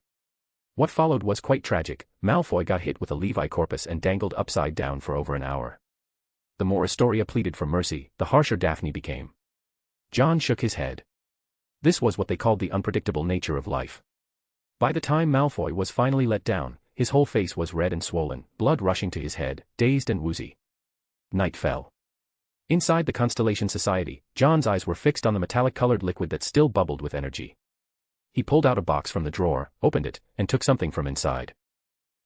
What followed was quite tragic. Malfoy got hit with a Levi corpus and dangled upside down for over an hour. The more Astoria pleaded for mercy, the harsher Daphne became. John shook his head. This was what they called the unpredictable nature of life. By the time Malfoy was finally let down, his whole face was red and swollen, blood rushing to his head, dazed and woozy. Night fell. Inside the Constellation Society, John's eyes were fixed on the metallic-colored liquid that still bubbled with energy. He pulled out a box from the drawer, opened it, and took something from inside.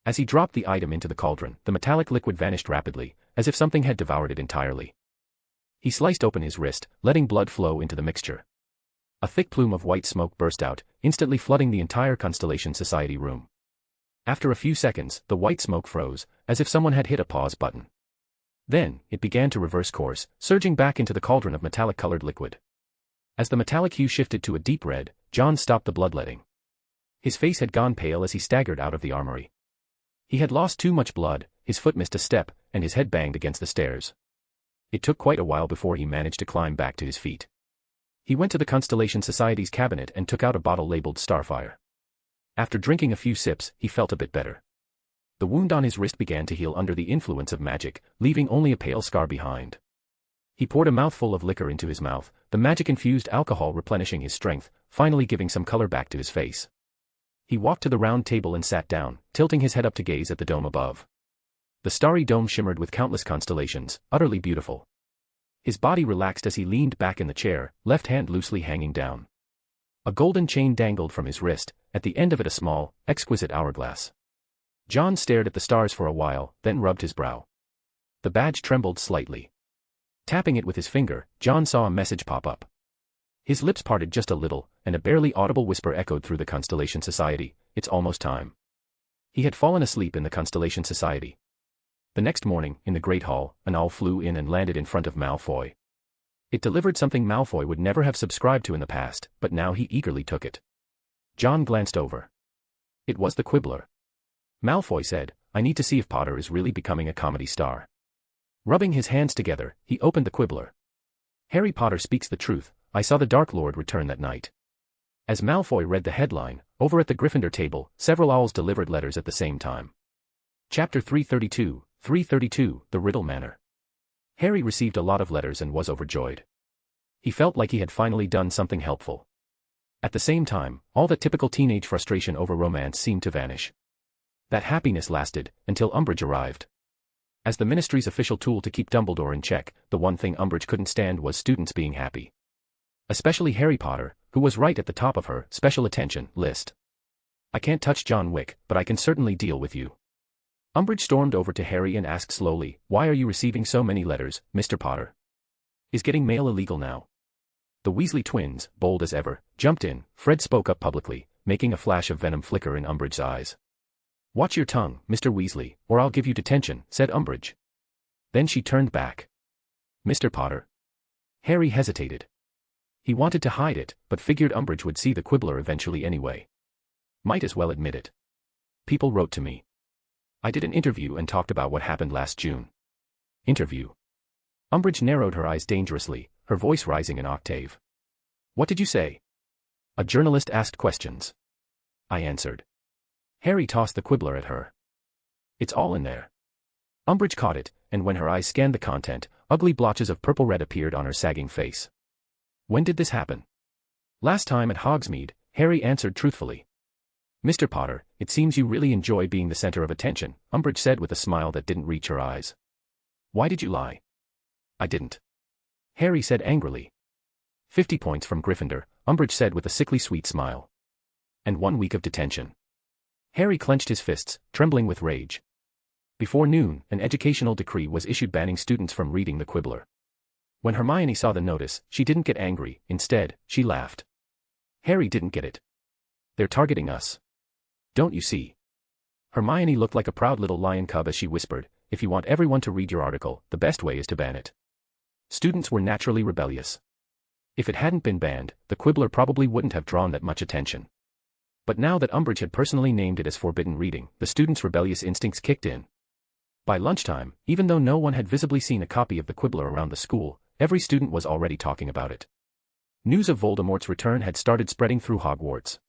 As he dropped the item into the cauldron, the metallic liquid vanished rapidly, as if something had devoured it entirely. He sliced open his wrist, letting blood flow into the mixture. A thick plume of white smoke burst out, instantly flooding the entire Constellation Society room. After a few seconds, the white smoke froze, as if someone had hit a pause button. Then, it began to reverse course, surging back into the cauldron of metallic-colored liquid. As the metallic hue shifted to a deep red, John stopped the bloodletting. His face had gone pale as he staggered out of the armory. He had lost too much blood, his foot missed a step, and his head banged against the stairs. It took quite a while before he managed to climb back to his feet. He went to the Constellation Society's cabinet and took out a bottle labeled Starfire. After drinking a few sips, he felt a bit better. The wound on his wrist began to heal under the influence of magic, leaving only a pale scar behind. He poured a mouthful of liquor into his mouth, the magic-infused alcohol replenishing his strength, finally giving some color back to his face. He walked to the round table and sat down, tilting his head up to gaze at the dome above. The starry dome shimmered with countless constellations, utterly beautiful. His body relaxed as he leaned back in the chair, left hand loosely hanging down. A golden chain dangled from his wrist, at the end of it a small, exquisite hourglass. John stared at the stars for a while, then rubbed his brow. The badge trembled slightly. Tapping it with his finger, John saw a message pop up. His lips parted just a little, and a barely audible whisper echoed through the Constellation Society, "It's almost time." He had fallen asleep in the Constellation Society. The next morning, in the Great Hall, an owl flew in and landed in front of Malfoy. It delivered something Malfoy would never have subscribed to in the past, but now he eagerly took it. John glanced over. It was the Quibbler. Malfoy said, "I need to see if Potter is really becoming a comedy star." Rubbing his hands together, he opened the Quibbler. "Harry Potter speaks the truth, I saw the Dark Lord return that night." As Malfoy read the headline, over at the Gryffindor table, several owls delivered letters at the same time. Chapter 332, The Riddle Manor. Harry received a lot of letters and was overjoyed. He felt like he had finally done something helpful. At the same time, all that typical teenage frustration over romance seemed to vanish. That happiness lasted, until Umbridge arrived. As the Ministry's official tool to keep Dumbledore in check, the one thing Umbridge couldn't stand was students being happy. Especially Harry Potter, who was right at the top of her special attention list. "I can't touch John Wick, but I can certainly deal with you." Umbridge stormed over to Harry and asked slowly, "Why are you receiving so many letters, Mr. Potter? Is getting mail illegal now?" The Weasley twins, bold as ever, jumped in. Fred spoke up publicly, making a flash of venom flicker in Umbridge's eyes. "Watch your tongue, Mr. Weasley, or I'll give you detention," said Umbridge. Then she turned back. "Mr. Potter?" Harry hesitated. He wanted to hide it, but figured Umbridge would see the Quibbler eventually anyway. Might as well admit it. "People wrote to me. I did an interview and talked about what happened last June." "Interview?" Umbridge narrowed her eyes dangerously, her voice rising an octave. "What did you say?" "A journalist asked questions. I answered." Harry tossed the Quibbler at her. "It's all in there." Umbridge caught it, and when her eyes scanned the content, ugly blotches of purple-red appeared on her sagging face. "When did this happen?" "Last time at Hogsmeade," Harry answered truthfully. "Mr. Potter, it seems you really enjoy being the center of attention," Umbridge said with a smile that didn't reach her eyes. "Why did you lie?" "I didn't," Harry said angrily. 50 points from Gryffindor, Umbridge said with a sickly sweet smile. "And 1 week of detention." Harry clenched his fists, trembling with rage. Before noon, an educational decree was issued banning students from reading the Quibbler. When Hermione saw the notice, she didn't get angry, instead, she laughed. Harry didn't get it. They're targeting us. Don't you see? Hermione looked like a proud little lion cub as she whispered, if you want everyone to read your article, the best way is to ban it. Students were naturally rebellious. If it hadn't been banned, the Quibbler probably wouldn't have drawn that much attention. But now that Umbridge had personally named it as forbidden reading, the students' rebellious instincts kicked in. By lunchtime, even though no one had visibly seen a copy of the Quibbler around the school, every student was already talking about it. News of Voldemort's return had started spreading through Hogwarts.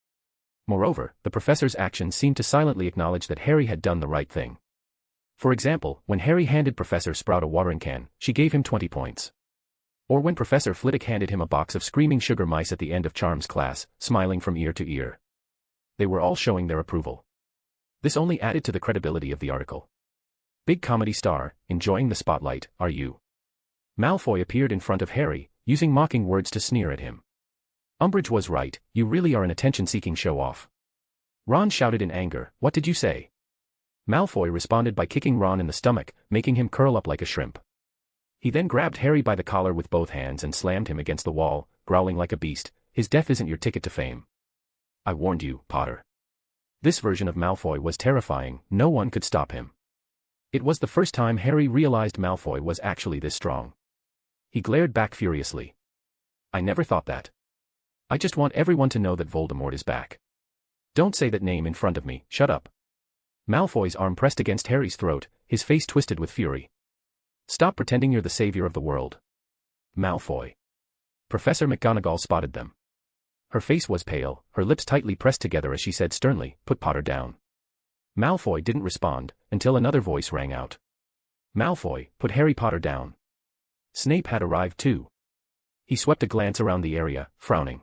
Moreover, the professor's actions seemed to silently acknowledge that Harry had done the right thing. For example, when Harry handed Professor Sprout a watering can, she gave him 20 points. Or when Professor Flitwick handed him a box of screaming sugar mice at the end of Charm's class, smiling from ear to ear. They were all showing their approval. This only added to the credibility of the article. Big comedy star, enjoying the spotlight, are you? Malfoy appeared in front of Harry, using mocking words to sneer at him. Umbridge was right, you really are an attention-seeking show-off. Ron shouted in anger, what did you say? Malfoy responded by kicking Ron in the stomach, making him curl up like a shrimp. He then grabbed Harry by the collar with both hands and slammed him against the wall, growling like a beast, his death isn't your ticket to fame. I warned you, Potter. This version of Malfoy was terrifying, no one could stop him. It was the first time Harry realized Malfoy was actually this strong. He glared back furiously. I never thought that. I just want everyone to know that Voldemort is back. Don't say that name in front of me, shut up. Malfoy's arm pressed against Harry's throat, his face twisted with fury. Stop pretending you're the savior of the world. Malfoy. Professor McGonagall spotted them. Her face was pale, her lips tightly pressed together as she said sternly, put Potter down. Malfoy didn't respond, until another voice rang out. Malfoy, put Harry Potter down. Snape had arrived too. He swept a glance around the area, frowning.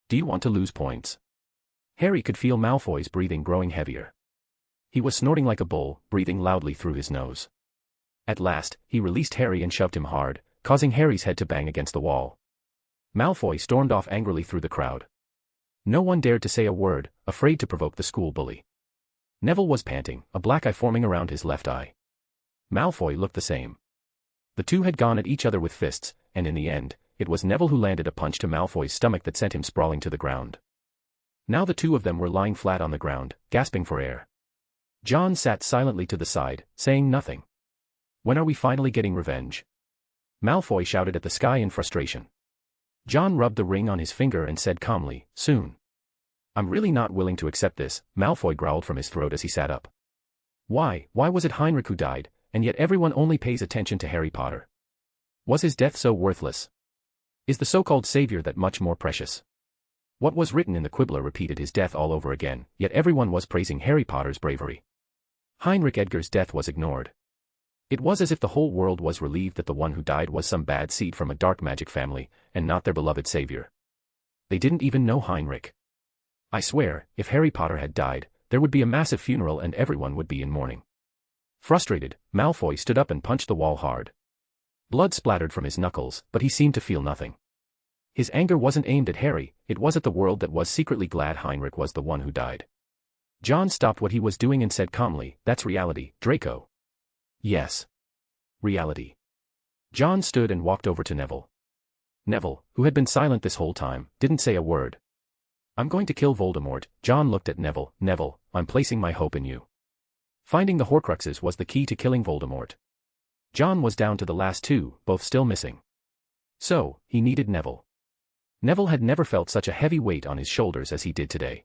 Do you want to lose points? Harry could feel Malfoy's breathing growing heavier. He was snorting like a bull, breathing loudly through his nose. At last, he released Harry and shoved him hard, causing Harry's head to bang against the wall. Malfoy stormed off angrily through the crowd. No one dared to say a word, afraid to provoke the school bully. Neville was panting, a black eye forming around his left eye. Malfoy looked the same. The two had gone at each other with fists, and in the end, it was Neville who landed a punch to Malfoy's stomach that sent him sprawling to the ground. Now the two of them were lying flat on the ground, gasping for air. John sat silently to the side, saying nothing. When are we finally getting revenge? Malfoy shouted at the sky in frustration. John rubbed the ring on his finger and said calmly, soon. I'm really not willing to accept this, Malfoy growled from his throat as he sat up. Why was it Heinrich who died, and yet everyone only pays attention to Harry Potter? Was his death so worthless? Is the so-called savior that much more precious? What was written in the Quibbler repeated his death all over again, yet everyone was praising Harry Potter's bravery. Heinrich Edgar's death was ignored. It was as if the whole world was relieved that the one who died was some bad seed from a dark magic family, and not their beloved savior. They didn't even know Heinrich. I swear, if Harry Potter had died, there would be a massive funeral and everyone would be in mourning. Frustrated, Malfoy stood up and punched the wall hard. Blood splattered from his knuckles, but he seemed to feel nothing. His anger wasn't aimed at Harry, it was at the world that was secretly glad Heinrich was the one who died. John stopped what he was doing and said calmly, that's reality, Draco. Yes. Reality. John stood and walked over to Neville. Neville, who had been silent this whole time, didn't say a word. I'm going to kill Voldemort. John looked at Neville. Neville, I'm placing my hope in you. Finding the Horcruxes was the key to killing Voldemort. John was down to the last two, both still missing. So, he needed Neville. Neville had never felt such a heavy weight on his shoulders as he did today.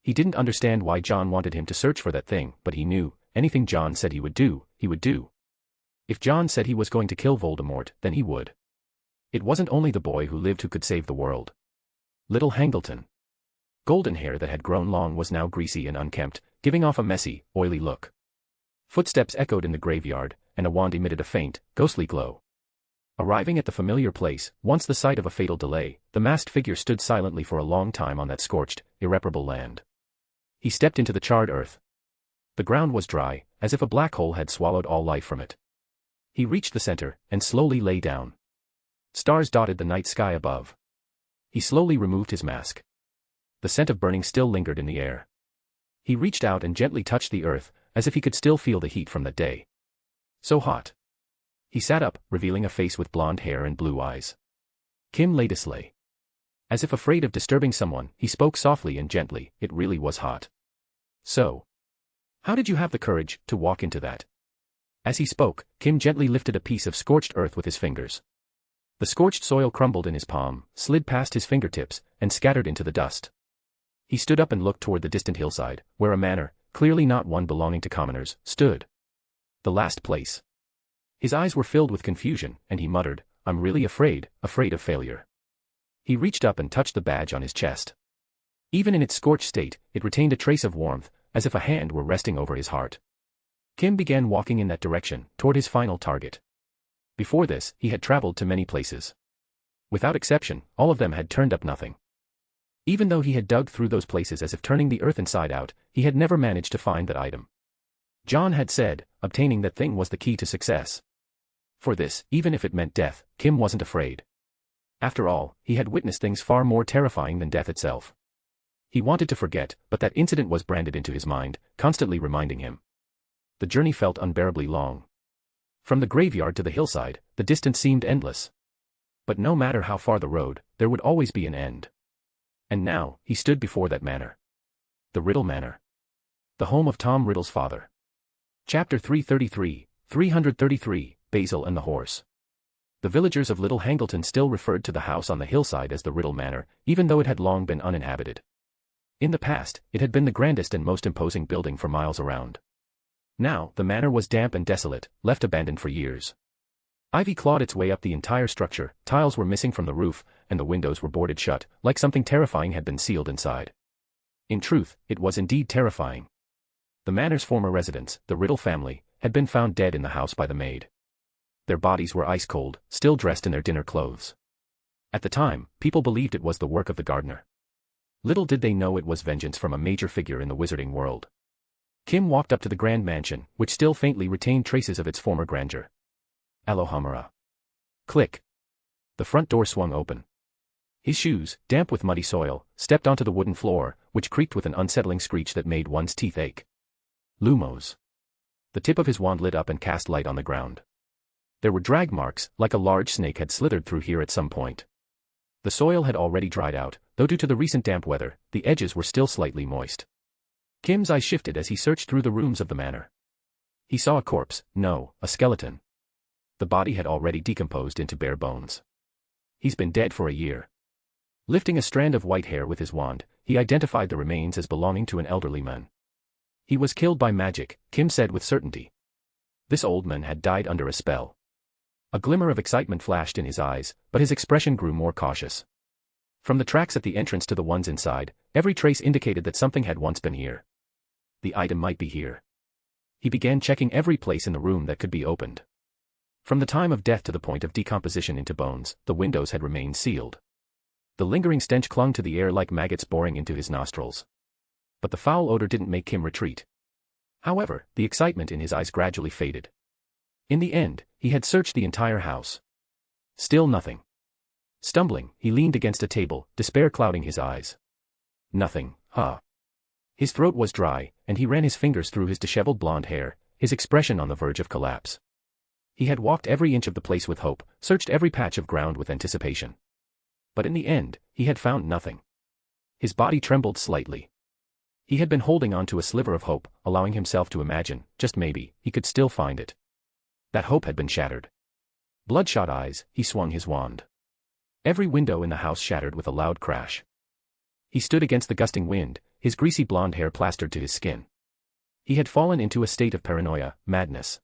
He didn't understand why John wanted him to search for that thing, but he knew, anything John said he would do, he would do. If John said he was going to kill Voldemort, then he would. It wasn't only the boy who lived who could save the world. Little Hangleton. Golden hair that had grown long was now greasy and unkempt, giving off a messy, oily look. Footsteps echoed in the graveyard, and a wand emitted a faint, ghostly glow. Arriving at the familiar place, once the site of a fatal delay, the masked figure stood silently for a long time on that scorched, irreparable land. He stepped into the charred earth. The ground was dry, as if a black hole had swallowed all life from it. He reached the center, and slowly lay down. Stars dotted the night sky above. He slowly removed his mask. The scent of burning still lingered in the air. He reached out and gently touched the earth, as if he could still feel the heat from that day. So hot. He sat up, revealing a face with blonde hair and blue eyes. Kim lay asleep. As if afraid of disturbing someone, he spoke softly and gently. It really was hot. So, how did you have the courage to walk into that? As he spoke, Kim gently lifted a piece of scorched earth with his fingers. The scorched soil crumbled in his palm, slid past his fingertips, and scattered into the dust. He stood up and looked toward the distant hillside, where a manor, clearly not one belonging to commoners, stood. The last place. His eyes were filled with confusion, and he muttered, "I'm really afraid of failure." He reached up and touched the badge on his chest. Even in its scorched state, it retained a trace of warmth, as if a hand were resting over his heart. Kim began walking in that direction, toward his final target. Before this, he had traveled to many places. Without exception, all of them had turned up nothing. Even though he had dug through those places as if turning the earth inside out, he had never managed to find that item. John had said, obtaining that thing was the key to success. For this, even if it meant death, Kim wasn't afraid. After all, he had witnessed things far more terrifying than death itself. He wanted to forget, but that incident was branded into his mind, constantly reminding him. The journey felt unbearably long. From the graveyard to the hillside, the distance seemed endless. But no matter how far the road, there would always be an end. And now, he stood before that manor. The Riddle Manor. The home of Tom Riddle's father. Chapter 333, Basil and the Horse. The villagers of Little Hangleton still referred to the house on the hillside as the Riddle Manor, even though it had long been uninhabited. In the past, it had been the grandest and most imposing building for miles around. Now, the manor was damp and desolate, left abandoned for years. Ivy clawed its way up the entire structure, tiles were missing from the roof, and the windows were boarded shut, like something terrifying had been sealed inside. In truth, it was indeed terrifying. The manor's former residents, the Riddle family, had been found dead in the house by the maid. Their bodies were ice cold, still dressed in their dinner clothes. At the time, people believed it was the work of the gardener. Little did they know it was vengeance from a major figure in the wizarding world. Kim walked up to the grand mansion, which still faintly retained traces of its former grandeur. Alohomora. Click. The front door swung open. His shoes, damp with muddy soil, stepped onto the wooden floor, which creaked with an unsettling screech that made one's teeth ache. Lumos. The tip of his wand lit up and cast light on the ground. There were drag marks, like a large snake had slithered through here at some point. The soil had already dried out, though due to the recent damp weather, the edges were still slightly moist. Kim's eyes shifted as he searched through the rooms of the manor. He saw a corpse, no, a skeleton. The body had already decomposed into bare bones. He's been dead for a year. Lifting a strand of white hair with his wand, he identified the remains as belonging to an elderly man. He was killed by magic, Kim said with certainty. This old man had died under a spell. A glimmer of excitement flashed in his eyes, but his expression grew more cautious. From the tracks at the entrance to the ones inside, every trace indicated that something had once been here. The item might be here. He began checking every place in the room that could be opened. From the time of death to the point of decomposition into bones, the windows had remained sealed. The lingering stench clung to the air like maggots boring into his nostrils. But the foul odor didn't make him retreat. However, the excitement in his eyes gradually faded. In the end, he had searched the entire house. Still nothing. Stumbling, he leaned against a table, despair clouding his eyes. Nothing, huh? His throat was dry, and he ran his fingers through his disheveled blonde hair, his expression on the verge of collapse. He had walked every inch of the place with hope, searched every patch of ground with anticipation. But in the end, he had found nothing. His body trembled slightly. He had been holding on to a sliver of hope, allowing himself to imagine, just maybe, he could still find it. That hope had been shattered. Bloodshot eyes, he swung his wand. Every window in the house shattered with a loud crash. He stood against the gusting wind, his greasy blonde hair plastered to his skin. He had fallen into a state of paranoia, madness.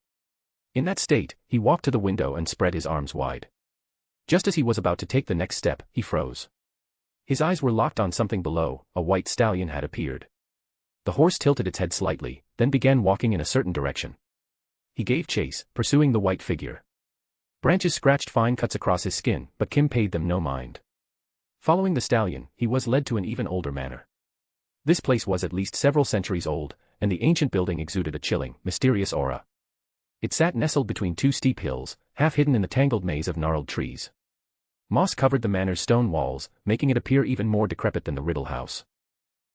In that state, he walked to the window and spread his arms wide. Just as he was about to take the next step, he froze. His eyes were locked on something below. A white stallion had appeared. The horse tilted its head slightly, then began walking in a certain direction. He gave chase, pursuing the white figure. Branches scratched fine cuts across his skin, but Kim paid them no mind. Following the stallion, he was led to an even older manor. This place was at least several centuries old, and the ancient building exuded a chilling, mysterious aura. It sat nestled between two steep hills, half hidden in the tangled maze of gnarled trees. Moss covered the manor's stone walls, making it appear even more decrepit than the Riddle House.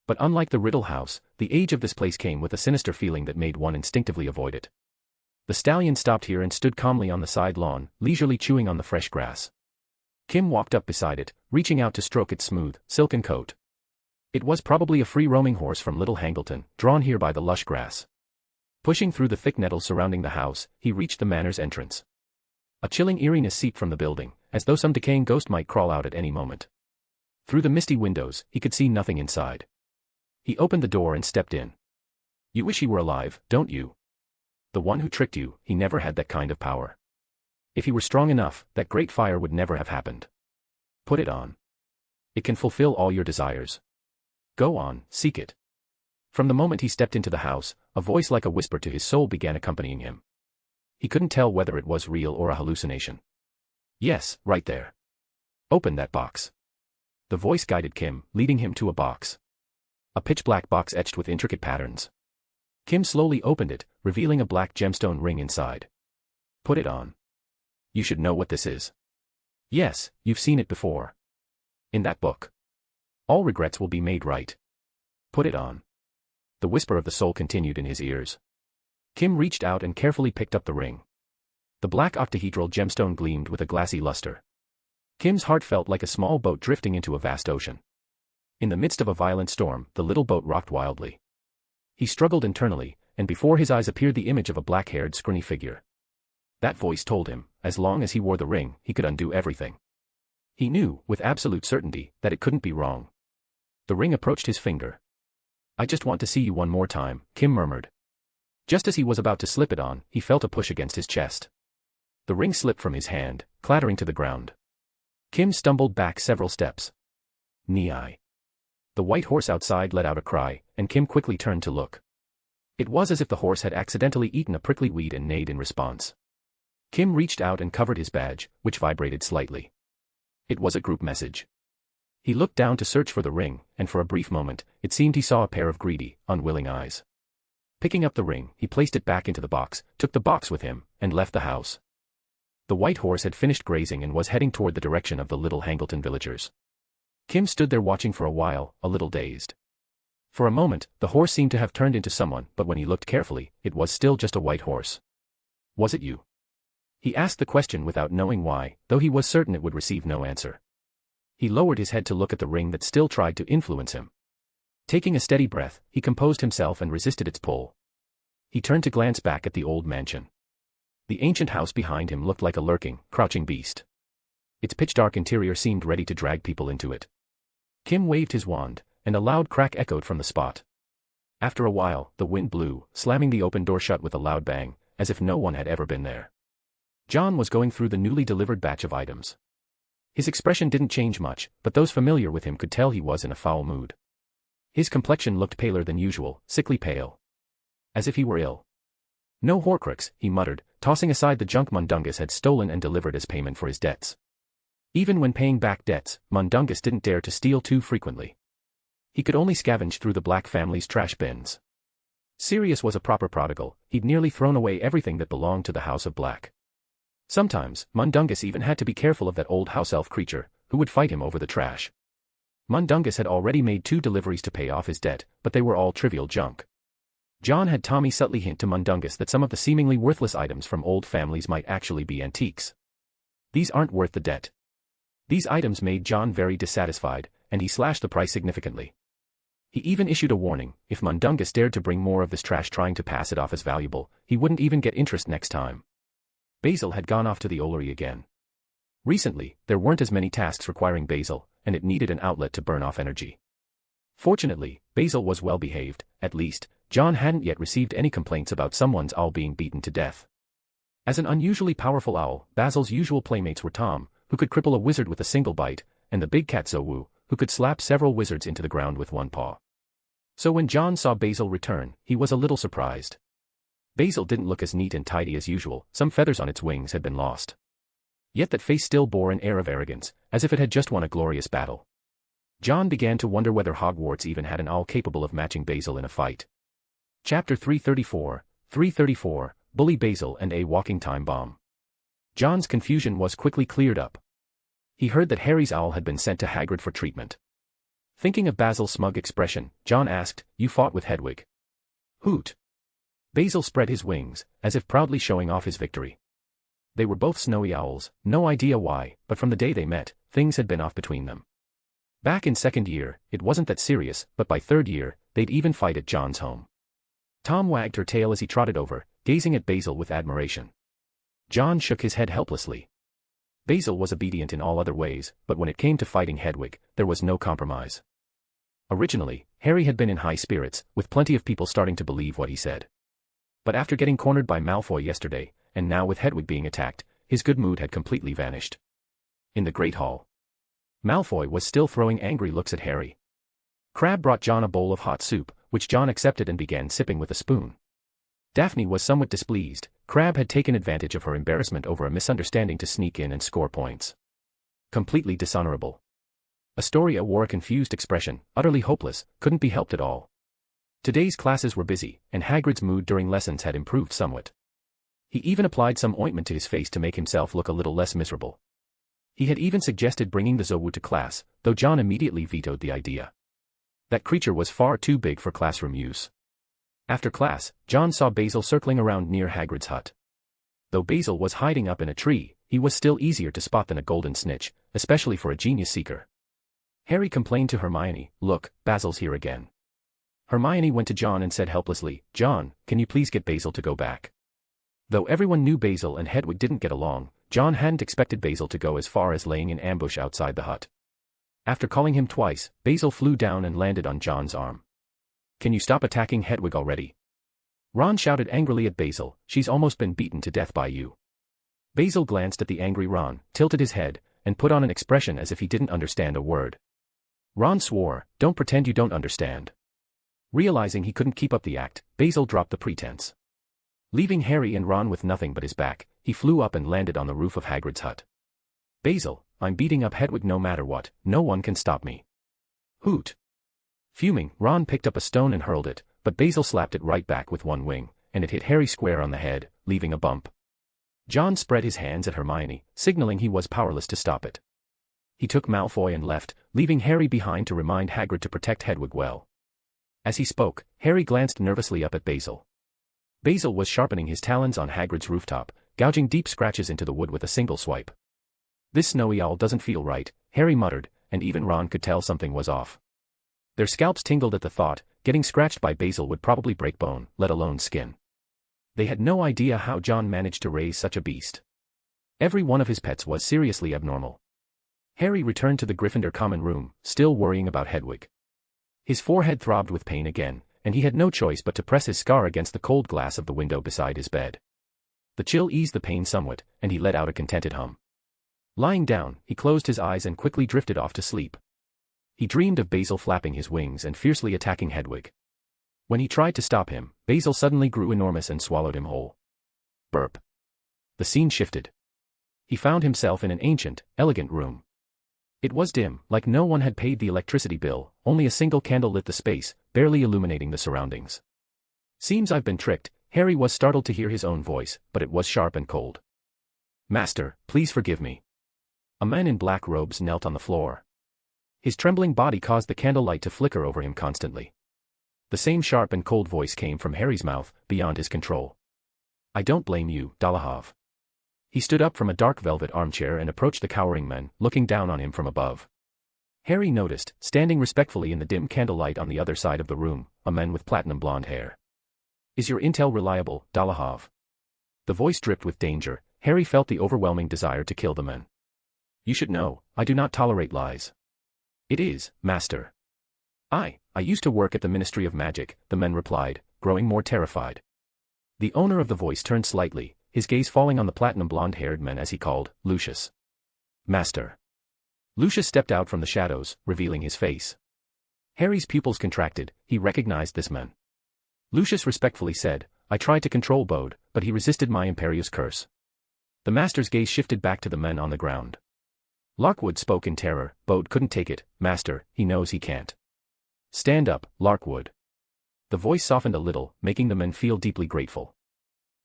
But unlike the Riddle House, the age of this place came with a sinister feeling that made one instinctively avoid it. The stallion stopped here and stood calmly on the side lawn, leisurely chewing on the fresh grass. Kim walked up beside it, reaching out to stroke its smooth, silken coat. It was probably a free-roaming horse from Little Hangleton, drawn here by the lush grass. Pushing through the thick nettles surrounding the house, he reached the manor's entrance. A chilling eeriness seeped from the building, as though some decaying ghost might crawl out at any moment. Through the misty windows, he could see nothing inside. He opened the door and stepped in. You wish he were alive, don't you? The one who tricked you, he never had that kind of power. If he were strong enough, that great fire would never have happened. Put it on. It can fulfill all your desires. Go on, seek it. From the moment he stepped into the house, a voice like a whisper to his soul began accompanying him. He couldn't tell whether it was real or a hallucination. Yes, right there. Open that box. The voice guided Kim, leading him to a box. A pitch-black box etched with intricate patterns. Kim slowly opened it, revealing a black gemstone ring inside. Put it on. You should know what this is. Yes, you've seen it before. In that book. All regrets will be made right. Put it on. The whisper of the soul continued in his ears. Kim reached out and carefully picked up the ring. The black octahedral gemstone gleamed with a glassy luster. Kim's heart felt like a small boat drifting into a vast ocean. In the midst of a violent storm, the little boat rocked wildly. He struggled internally, and before his eyes appeared the image of a black-haired, scrawny figure. That voice told him, as long as he wore the ring, he could undo everything. He knew, with absolute certainty, that it couldn't be wrong. The ring approached his finger. I just want to see you one more time, Kim murmured. Just as he was about to slip it on, he felt a push against his chest. The ring slipped from his hand, clattering to the ground. Kim stumbled back several steps. Knee-eye. The white horse outside let out a cry, and Kim quickly turned to look. It was as if the horse had accidentally eaten a prickly weed and neighed in response. Kim reached out and covered his badge, which vibrated slightly. It was a group message. He looked down to search for the ring, and for a brief moment, it seemed he saw a pair of greedy, unwilling eyes. Picking up the ring, he placed it back into the box, took the box with him, and left the house. The white horse had finished grazing and was heading toward the direction of the Little Hangleton villagers. Kim stood there watching for a while, a little dazed. For a moment, the horse seemed to have turned into someone, but when he looked carefully, it was still just a white horse. Was it you? He asked the question without knowing why, though he was certain it would receive no answer. He lowered his head to look at the ring that still tried to influence him. Taking a steady breath, he composed himself and resisted its pull. He turned to glance back at the old mansion. The ancient house behind him looked like a lurking, crouching beast. Its pitch-dark interior seemed ready to drag people into it. Kim waved his wand, and a loud crack echoed from the spot. After a while, the wind blew, slamming the open door shut with a loud bang, as if no one had ever been there. John was going through the newly delivered batch of items. His expression didn't change much, but those familiar with him could tell he was in a foul mood. His complexion looked paler than usual, sickly pale. As if he were ill. No Horcrux, he muttered, tossing aside the junk Mundungus had stolen and delivered as payment for his debts. Even when paying back debts, Mundungus didn't dare to steal too frequently. He could only scavenge through the Black family's trash bins. Sirius was a proper prodigal, he'd nearly thrown away everything that belonged to the House of Black. Sometimes, Mundungus even had to be careful of that old house elf creature, who would fight him over the trash. Mundungus had already made 2 deliveries to pay off his debt, but they were all trivial junk. John had Tommy subtly hint to Mundungus that some of the seemingly worthless items from old families might actually be antiques. These aren't worth the debt. These items made John very dissatisfied, and he slashed the price significantly. He even issued a warning, if Mundungus dared to bring more of this trash trying to pass it off as valuable, he wouldn't even get interest next time. Basil had gone off to the Ollery again. Recently, there weren't as many tasks requiring Basil, and it needed an outlet to burn off energy. Fortunately, Basil was well behaved, at least, John hadn't yet received any complaints about someone's owl being beaten to death. As an unusually powerful owl, Basil's usual playmates were Tom, who could cripple a wizard with a single bite, and the big cat Zowu, who could slap several wizards into the ground with one paw. So when John saw Basil return, he was a little surprised. Basil didn't look as neat and tidy as usual, some feathers on its wings had been lost. Yet that face still bore an air of arrogance, as if it had just won a glorious battle. John began to wonder whether Hogwarts even had an owl capable of matching Basil in a fight. Chapter 334, Bully Basil and a Walking Time Bomb. John's confusion was quickly cleared up. He heard that Harry's owl had been sent to Hagrid for treatment. Thinking of Basil's smug expression, John asked, "You fought with Hedwig?" "Hoot. Basil spread his wings, as if proudly showing off his victory. They were both snowy owls, no idea why, but from the day they met, things had been off between them. Back in second year, it wasn't that serious, but by third year, they'd even fight at John's home. Tom wagged her tail as he trotted over, gazing at Basil with admiration. John shook his head helplessly. Basil was obedient in all other ways, but when it came to fighting Hedwig, there was no compromise. Originally, Harry had been in high spirits, with plenty of people starting to believe what he said. But after getting cornered by Malfoy yesterday, and now with Hedwig being attacked, his good mood had completely vanished. In the Great Hall, Malfoy was still throwing angry looks at Harry. Crabbe brought John a bowl of hot soup, which John accepted and began sipping with a spoon. Daphne was somewhat displeased. Crabbe had taken advantage of her embarrassment over a misunderstanding to sneak in and score points. Completely dishonorable. Astoria wore a confused expression, utterly hopeless, couldn't be helped at all. Today's classes were busy, and Hagrid's mood during lessons had improved somewhat. He even applied some ointment to his face to make himself look a little less miserable. He had even suggested bringing the Zowu to class, though John immediately vetoed the idea. That creature was far too big for classroom use. After class, John saw Basil circling around near Hagrid's hut. Though Basil was hiding up in a tree, he was still easier to spot than a golden snitch, especially for a genius seeker. Harry complained to Hermione, "Look, Basil's here again." Hermione went to John and said helplessly, "John, can you please get Basil to go back?" Though everyone knew Basil and Hedwig didn't get along, John hadn't expected Basil to go as far as laying in ambush outside the hut. After calling him twice, Basil flew down and landed on John's arm. "Can you stop attacking Hedwig already?" Ron shouted angrily at Basil, "She's almost been beaten to death by you." Basil glanced at the angry Ron, tilted his head, and put on an expression as if he didn't understand a word. Ron swore, "Don't pretend you don't understand." Realizing he couldn't keep up the act, Basil dropped the pretense. Leaving Harry and Ron with nothing but his back, he flew up and landed on the roof of Hagrid's hut. "Basil, I'm beating up Hedwig no matter what, no one can stop me." Hoot. Fuming, Ron picked up a stone and hurled it, but Basil slapped it right back with one wing, and it hit Harry square on the head, leaving a bump. John spread his hands at Hermione, signaling he was powerless to stop it. He took Malfoy and left, leaving Harry behind to remind Hagrid to protect Hedwig well. As he spoke, Harry glanced nervously up at Basil. Basil was sharpening his talons on Hagrid's rooftop, gouging deep scratches into the wood with a single swipe. "This snowy owl doesn't feel right," Harry muttered, and even Ron could tell something was off. Their scalps tingled at the thought, getting scratched by Basil would probably break bone, let alone skin. They had no idea how John managed to raise such a beast. Every one of his pets was seriously abnormal. Harry returned to the Gryffindor common room, still worrying about Hedwig. His forehead throbbed with pain again, and he had no choice but to press his scar against the cold glass of the window beside his bed. The chill eased the pain somewhat, and he let out a contented hum. Lying down, he closed his eyes and quickly drifted off to sleep. He dreamed of Basil flapping his wings and fiercely attacking Hedwig. When he tried to stop him, Basil suddenly grew enormous and swallowed him whole. Burp. The scene shifted. He found himself in an ancient, elegant room. It was dim, like no one had paid the electricity bill, only a single candle lit the space, barely illuminating the surroundings. "Seems I've been tricked." Harry was startled to hear his own voice, but it was sharp and cold. "Master, please forgive me." A man in black robes knelt on the floor. His trembling body caused the candlelight to flicker over him constantly. The same sharp and cold voice came from Harry's mouth, beyond his control. "I don't blame you, Dolohov." He stood up from a dark velvet armchair and approached the cowering man, looking down on him from above. Harry noticed, standing respectfully in the dim candlelight on the other side of the room, a man with platinum blonde hair. "Is your intel reliable, Dolohov?" The voice dripped with danger. Harry felt the overwhelming desire to kill the man. "You should know, I do not tolerate lies." "It is, Master." I used to work at the Ministry of Magic," the man replied, growing more terrified. The owner of the voice turned slightly, his gaze falling on the platinum blonde-haired man as he called, "Lucius." "Master." Lucius stepped out from the shadows, revealing his face. Harry's pupils contracted, he recognized this man. Lucius respectfully said, "I tried to control Bode, but he resisted my imperious curse." The master's gaze shifted back to the men on the ground. Larkwood spoke in terror, "Bode couldn't take it, Master, he knows he can't." "Stand up, Larkwood." The voice softened a little, making the men feel deeply grateful.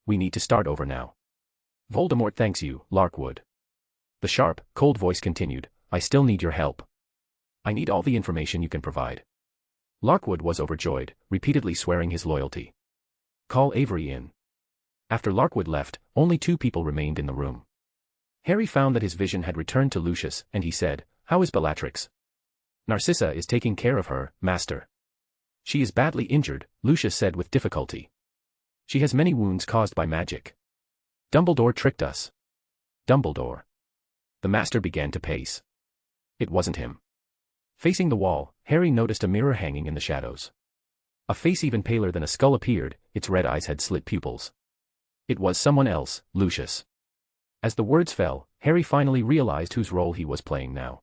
"We need to start over now." "Voldemort thanks you, Larkwood." The sharp, cold voice continued, "I still need your help. I need all the information you can provide." Larkwood was overjoyed, repeatedly swearing his loyalty. Call Avery in. After Larkwood left, only 2 people remained in the room. Harry found that his vision had returned to Lucius, and he said, "How is Bellatrix?" "Narcissa is taking care of her, master." "She is badly injured," Lucius said with difficulty. "She has many wounds caused by magic. Dumbledore tricked us." "Dumbledore?" The master began to pace. It wasn't him. Facing the wall, Harry noticed a mirror hanging in the shadows. A face even paler than a skull appeared, its red eyes had slit pupils. It was someone else, Lucius. As the words fell, Harry finally realized whose role he was playing now.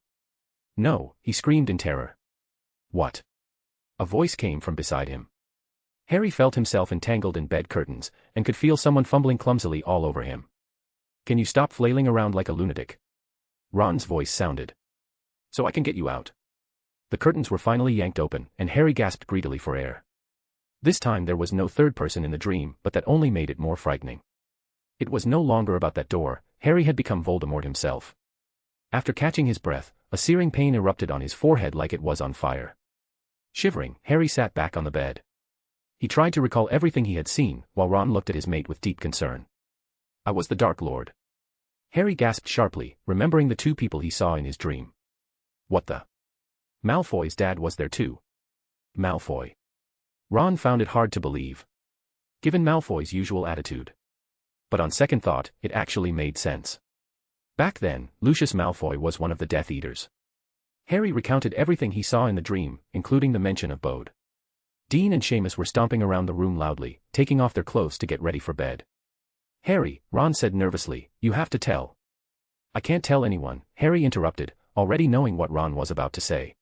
"No," he screamed in terror. "What?" A voice came from beside him. Harry felt himself entangled in bed curtains, and could feel someone fumbling clumsily all over him. "Can you stop flailing around like a lunatic?" Ron's voice sounded. "So I can get you out." The curtains were finally yanked open, and Harry gasped greedily for air. This time there was no third person in the dream, but that only made it more frightening. It was no longer about that door. Harry had become Voldemort himself. After catching his breath, a searing pain erupted on his forehead like it was on fire. Shivering, Harry sat back on the bed. He tried to recall everything he had seen, while Ron looked at his mate with deep concern. "I was the Dark Lord." Harry gasped sharply, remembering the 2 people he saw in his dream. "What the?" Malfoy's dad was there too. Malfoy. Ron found it hard to believe, given Malfoy's usual attitude. But on second thought, it actually made sense. Back then, Lucius Malfoy was one of the Death Eaters. Harry recounted everything he saw in the dream, including the mention of Bode. Dean and Seamus were stomping around the room loudly, taking off their clothes to get ready for bed. "Harry," Ron said nervously, "you have to tell." "I can't tell anyone," Harry interrupted, already knowing what Ron was about to say.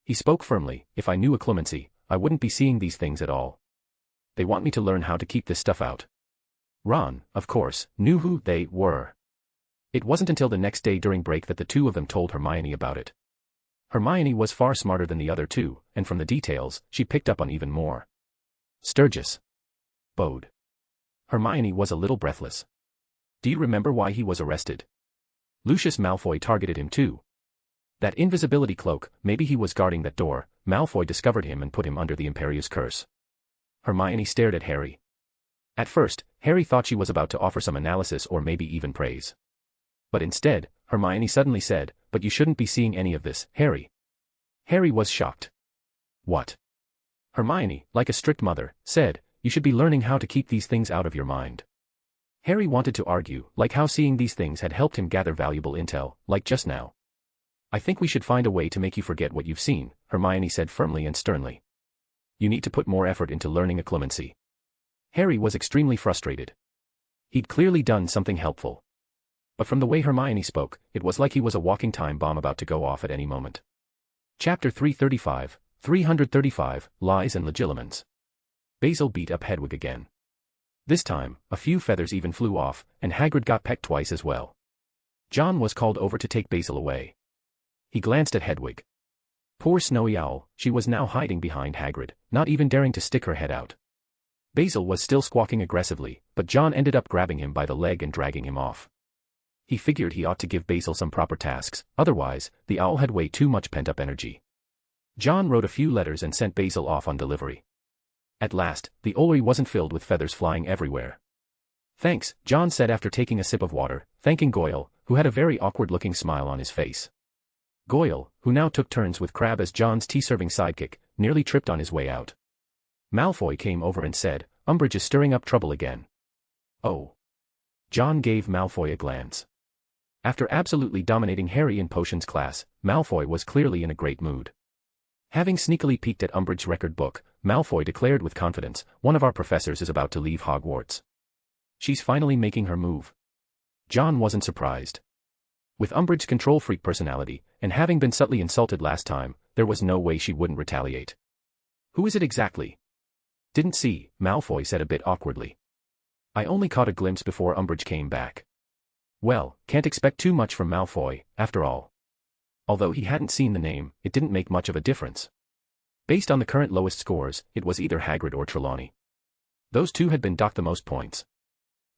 He spoke firmly, "If I knew Occlumency, I wouldn't be seeing these things at all. They want me to learn how to keep this stuff out." Ron, of course, knew who they were. It wasn't until the next day during break that the 2 of them told Hermione about it. Hermione was far smarter than the other 2, and from the details, she picked up on even more. Sturgis. Bode. Hermione was a little breathless. "Do you remember why he was arrested?" "Lucius Malfoy targeted him too. That invisibility cloak, maybe he was guarding that door. Malfoy discovered him and put him under the Imperius curse." Hermione stared at Harry. At first, Harry thought she was about to offer some analysis or maybe even praise. But instead, Hermione suddenly said, "But you shouldn't be seeing any of this, Harry." Harry was shocked. "What?" Hermione, like a strict mother, said, "You should be learning how to keep these things out of your mind." Harry wanted to argue, like how seeing these things had helped him gather valuable intel, like just now. "I think we should find a way to make you forget what you've seen," Hermione said firmly and sternly. "You need to put more effort into learning Occlumency." Harry was extremely frustrated. He'd clearly done something helpful. But from the way Hermione spoke, it was like he was a walking time bomb about to go off at any moment. Chapter 335, Lies and Legilimens. Basil beat up Hedwig again. This time, a few feathers even flew off, and Hagrid got pecked twice as well. John was called over to take Basil away. He glanced at Hedwig. Poor Snowy Owl, she was now hiding behind Hagrid, not even daring to stick her head out. Basil was still squawking aggressively, but John ended up grabbing him by the leg and dragging him off. He figured he ought to give Basil some proper tasks, otherwise, the owl had way too much pent-up energy. John wrote a few letters and sent Basil off on delivery. At last, the Owlery wasn't filled with feathers flying everywhere. "Thanks," John said after taking a sip of water, thanking Goyle, who had a very awkward-looking smile on his face. Goyle, who now took turns with Crabbe as John's tea-serving sidekick, nearly tripped on his way out. Malfoy came over and said, "Umbridge is stirring up trouble again." "Oh." John gave Malfoy a glance. After absolutely dominating Harry in potions class, Malfoy was clearly in a great mood. Having sneakily peeked at Umbridge's record book, Malfoy declared with confidence, "One of our professors is about to leave Hogwarts. She's finally making her move." John wasn't surprised. With Umbridge's control-freak personality, and having been subtly insulted last time, there was no way she wouldn't retaliate. "Who is it exactly?" "Didn't see," Malfoy said a bit awkwardly. "I only caught a glimpse before Umbridge came back." Well, can't expect too much from Malfoy, after all. Although he hadn't seen the name, it didn't make much of a difference. Based on the current lowest scores, it was either Hagrid or Trelawney. Those 2 had been docked the most points.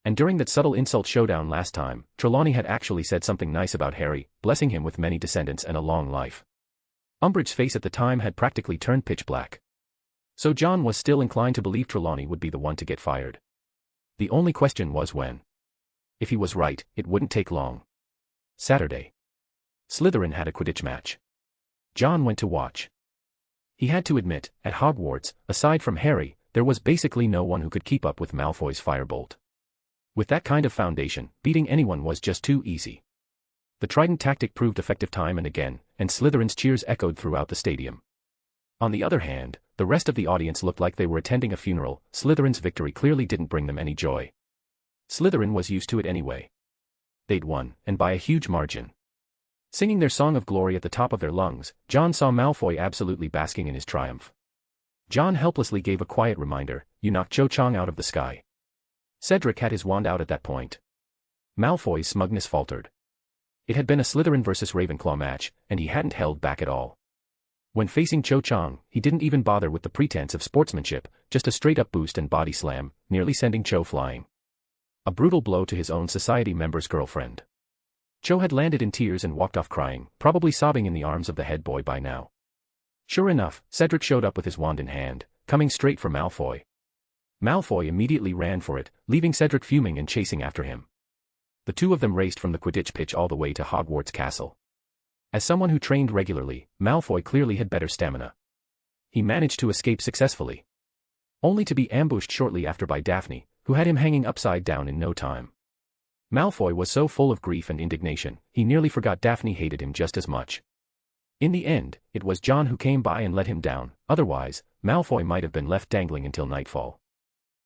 And during that subtle insult showdown last time, Trelawney had actually said something nice about Harry, blessing him with many descendants and a long life. Umbridge's face at the time had practically turned pitch black. So John was still inclined to believe Trelawney would be the one to get fired. The only question was when. If he was right, it wouldn't take long. Saturday. Slytherin had a Quidditch match. John went to watch. He had to admit, at Hogwarts, aside from Harry, there was basically no one who could keep up with Malfoy's firebolt. With that kind of foundation, beating anyone was just too easy. The trident tactic proved effective time and again, and Slytherin's cheers echoed throughout the stadium. On the other hand, the rest of the audience looked like they were attending a funeral. Slytherin's victory clearly didn't bring them any joy. Slytherin was used to it anyway. They'd won, and by a huge margin. Singing their song of glory at the top of their lungs, John saw Malfoy absolutely basking in his triumph. John helplessly gave a quiet reminder, "You knocked Cho Chang out of the sky." Cedric had his wand out at that point. Malfoy's smugness faltered. It had been a Slytherin versus Ravenclaw match, and he hadn't held back at all. When facing Cho Chang, he didn't even bother with the pretense of sportsmanship, just a straight-up boost and body slam, nearly sending Cho flying. A brutal blow to his own society member's girlfriend. Cho had landed in tears and walked off crying, probably sobbing in the arms of the head boy by now. Sure enough, Cedric showed up with his wand in hand, coming straight for Malfoy. Malfoy immediately ran for it, leaving Cedric fuming and chasing after him. The two of them raced from the Quidditch pitch all the way to Hogwarts Castle. As someone who trained regularly, Malfoy clearly had better stamina. He managed to escape successfully. Only to be ambushed shortly after by Daphne, who had him hanging upside down in no time. Malfoy was so full of grief and indignation, he nearly forgot Daphne hated him just as much. In the end, it was John who came by and let him down, otherwise, Malfoy might have been left dangling until nightfall.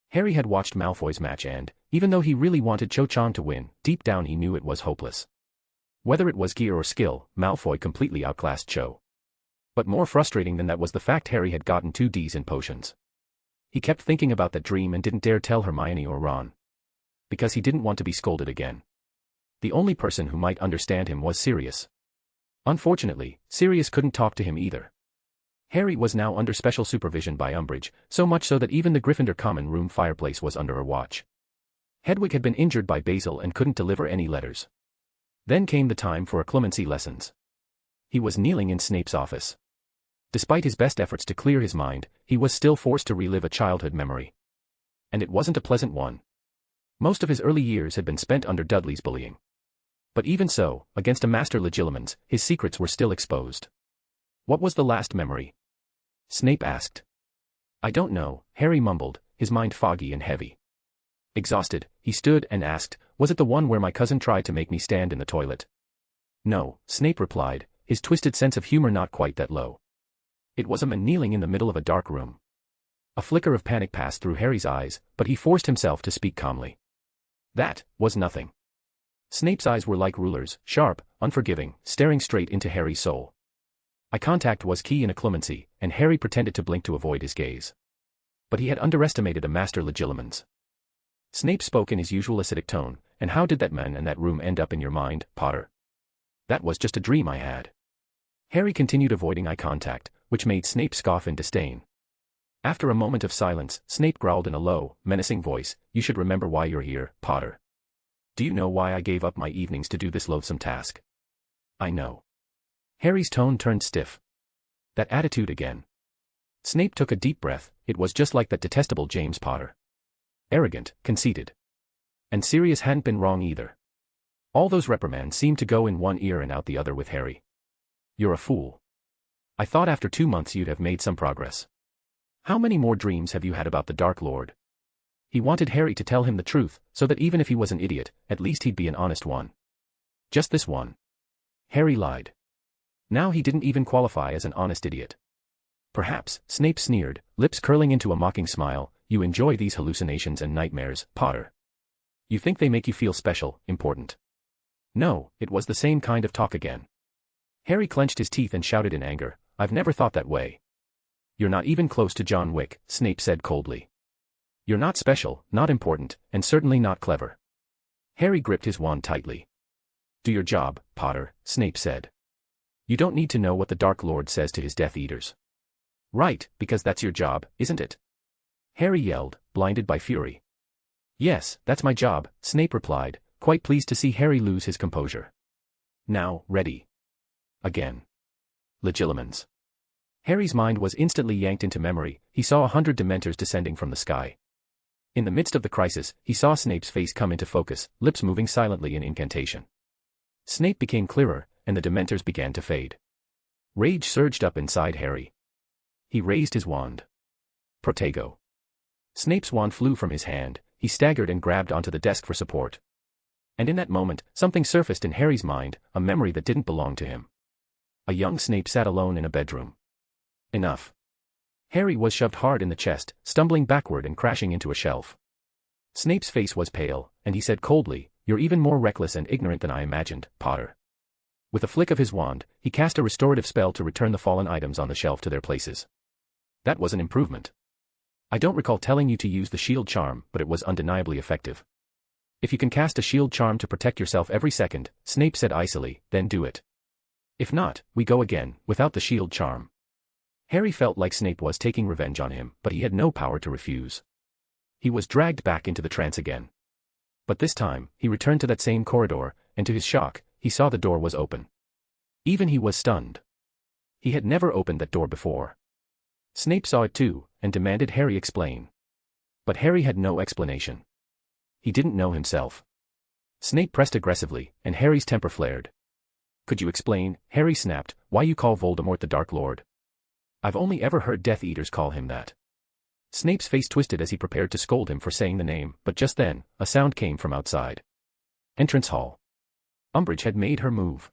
Harry had watched Malfoy's match and, even though he really wanted Cho Chang to win, deep down he knew it was hopeless. Whether it was gear or skill, Malfoy completely outclassed Cho. But more frustrating than that was the fact Harry had gotten 2 Ds in potions. He kept thinking about that dream and didn't dare tell Hermione or Ron. Because he didn't want to be scolded again. The only person who might understand him was Sirius. Unfortunately, Sirius couldn't talk to him either. Harry was now under special supervision by Umbridge, so much so that even the Gryffindor common room fireplace was under her watch. Hedwig had been injured by Basil and couldn't deliver any letters. Then came the time for occlumency lessons. He was kneeling in Snape's office. Despite his best efforts to clear his mind, he was still forced to relive a childhood memory. And it wasn't a pleasant one. Most of his early years had been spent under Dudley's bullying. But even so, against a master legilimens, his secrets were still exposed. What was the last memory? Snape asked. I don't know, Harry mumbled, his mind foggy and heavy. Exhausted, he stood and asked, was it the one where my cousin tried to make me stand in the toilet? No, Snape replied, his twisted sense of humor not quite that low. It was a man kneeling in the middle of a dark room. A flicker of panic passed through Harry's eyes, but he forced himself to speak calmly. That was nothing. Snape's eyes were like rulers, sharp, unforgiving, staring straight into Harry's soul. Eye contact was key in occlumency, and Harry pretended to blink to avoid his gaze. But he had underestimated a master legilimens. Snape spoke in his usual acidic tone, and how did that man and that room end up in your mind, Potter? That was just a dream I had. Harry continued avoiding eye contact, which made Snape scoff in disdain. After a moment of silence, Snape growled in a low, menacing voice, you should remember why you're here, Potter. Do you know why I gave up my evenings to do this loathsome task? I know. Harry's tone turned stiff. That attitude again. Snape took a deep breath, it was just like that detestable James Potter. Arrogant, conceited. And Sirius hadn't been wrong either. All those reprimands seemed to go in one ear and out the other with Harry. You're a fool. I thought after 2 months you'd have made some progress. How many more dreams have you had about the Dark Lord? He wanted Harry to tell him the truth, so that even if he was an idiot, at least he'd be an honest one. Just this one. Harry lied. Now he didn't even qualify as an honest idiot. Perhaps, Snape sneered, lips curling into a mocking smile, you enjoy these hallucinations and nightmares, Potter. You think they make you feel special, important. No, it was the same kind of talk again. Harry clenched his teeth and shouted in anger, I've never thought that way. You're not even close to John Wick, Snape said coldly. You're not special, not important, and certainly not clever. Harry gripped his wand tightly. Do your job, Potter, Snape said. You don't need to know what the Dark Lord says to his Death Eaters. Right, because that's your job, isn't it? Harry yelled, blinded by fury. Yes, that's my job, Snape replied, quite pleased to see Harry lose his composure. Now, ready. Again. Legilimens. Harry's mind was instantly yanked into memory. He saw 100 Dementors descending from the sky. In the midst of the crisis, he saw Snape's face come into focus, lips moving silently in incantation. Snape became clearer, and the Dementors began to fade. Rage surged up inside Harry. He raised his wand. Protego. Snape's wand flew from his hand. He staggered and grabbed onto the desk for support. And in that moment, something surfaced in Harry's mind, a memory that didn't belong to him. A young Snape sat alone in a bedroom. Enough. Harry was shoved hard in the chest, stumbling backward and crashing into a shelf. Snape's face was pale, and he said coldly, "You're even more reckless and ignorant than I imagined, Potter." With a flick of his wand, he cast a restorative spell to return the fallen items on the shelf to their places. That was an improvement. I don't recall telling you to use the shield charm, but it was undeniably effective. If you can cast a shield charm to protect yourself every second, Snape said icily, then do it. If not, we go again, without the shield charm. Harry felt like Snape was taking revenge on him, but he had no power to refuse. He was dragged back into the trance again. But this time, he returned to that same corridor, and to his shock, he saw the door was open. Even he was stunned. He had never opened that door before. Snape saw it too, and demanded Harry explain. But Harry had no explanation. He didn't know himself. Snape pressed aggressively, and Harry's temper flared. "Could you explain," Harry snapped, "why you call Voldemort the Dark Lord? I've only ever heard Death Eaters call him that." Snape's face twisted as he prepared to scold him for saying the name, but just then, a sound came from outside. Entrance hall. Umbridge had made her move.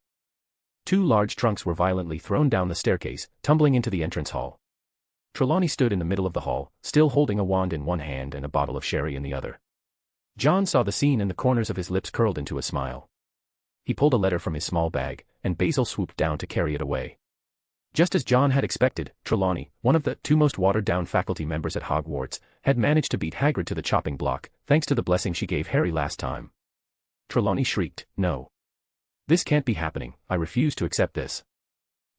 2 large trunks were violently thrown down the staircase, tumbling into the entrance hall. Trelawney stood in the middle of the hall, still holding a wand in one hand and a bottle of sherry in the other. John saw the scene and the corners of his lips curled into a smile. He pulled a letter from his small bag, and Basil swooped down to carry it away. Just as John had expected, Trelawney, one of the 2 most watered-down faculty members at Hogwarts, had managed to beat Hagrid to the chopping block, thanks to the blessing she gave Harry last time. Trelawney shrieked, "No. This can't be happening, I refuse to accept this."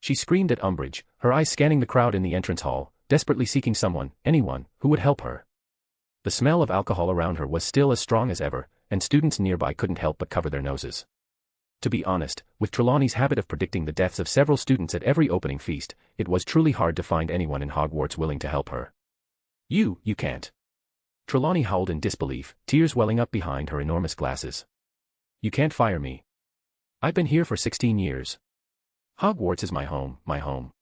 She screamed at Umbridge, her eyes scanning the crowd in the entrance hall, desperately seeking someone, anyone, who would help her. The smell of alcohol around her was still as strong as ever, and students nearby couldn't help but cover their noses. To be honest, with Trelawney's habit of predicting the deaths of several students at every opening feast, it was truly hard to find anyone in Hogwarts willing to help her. You can't." Trelawney howled in disbelief, tears welling up behind her enormous glasses. "You can't fire me. I've been here for 16 years. Hogwarts is my home, my home."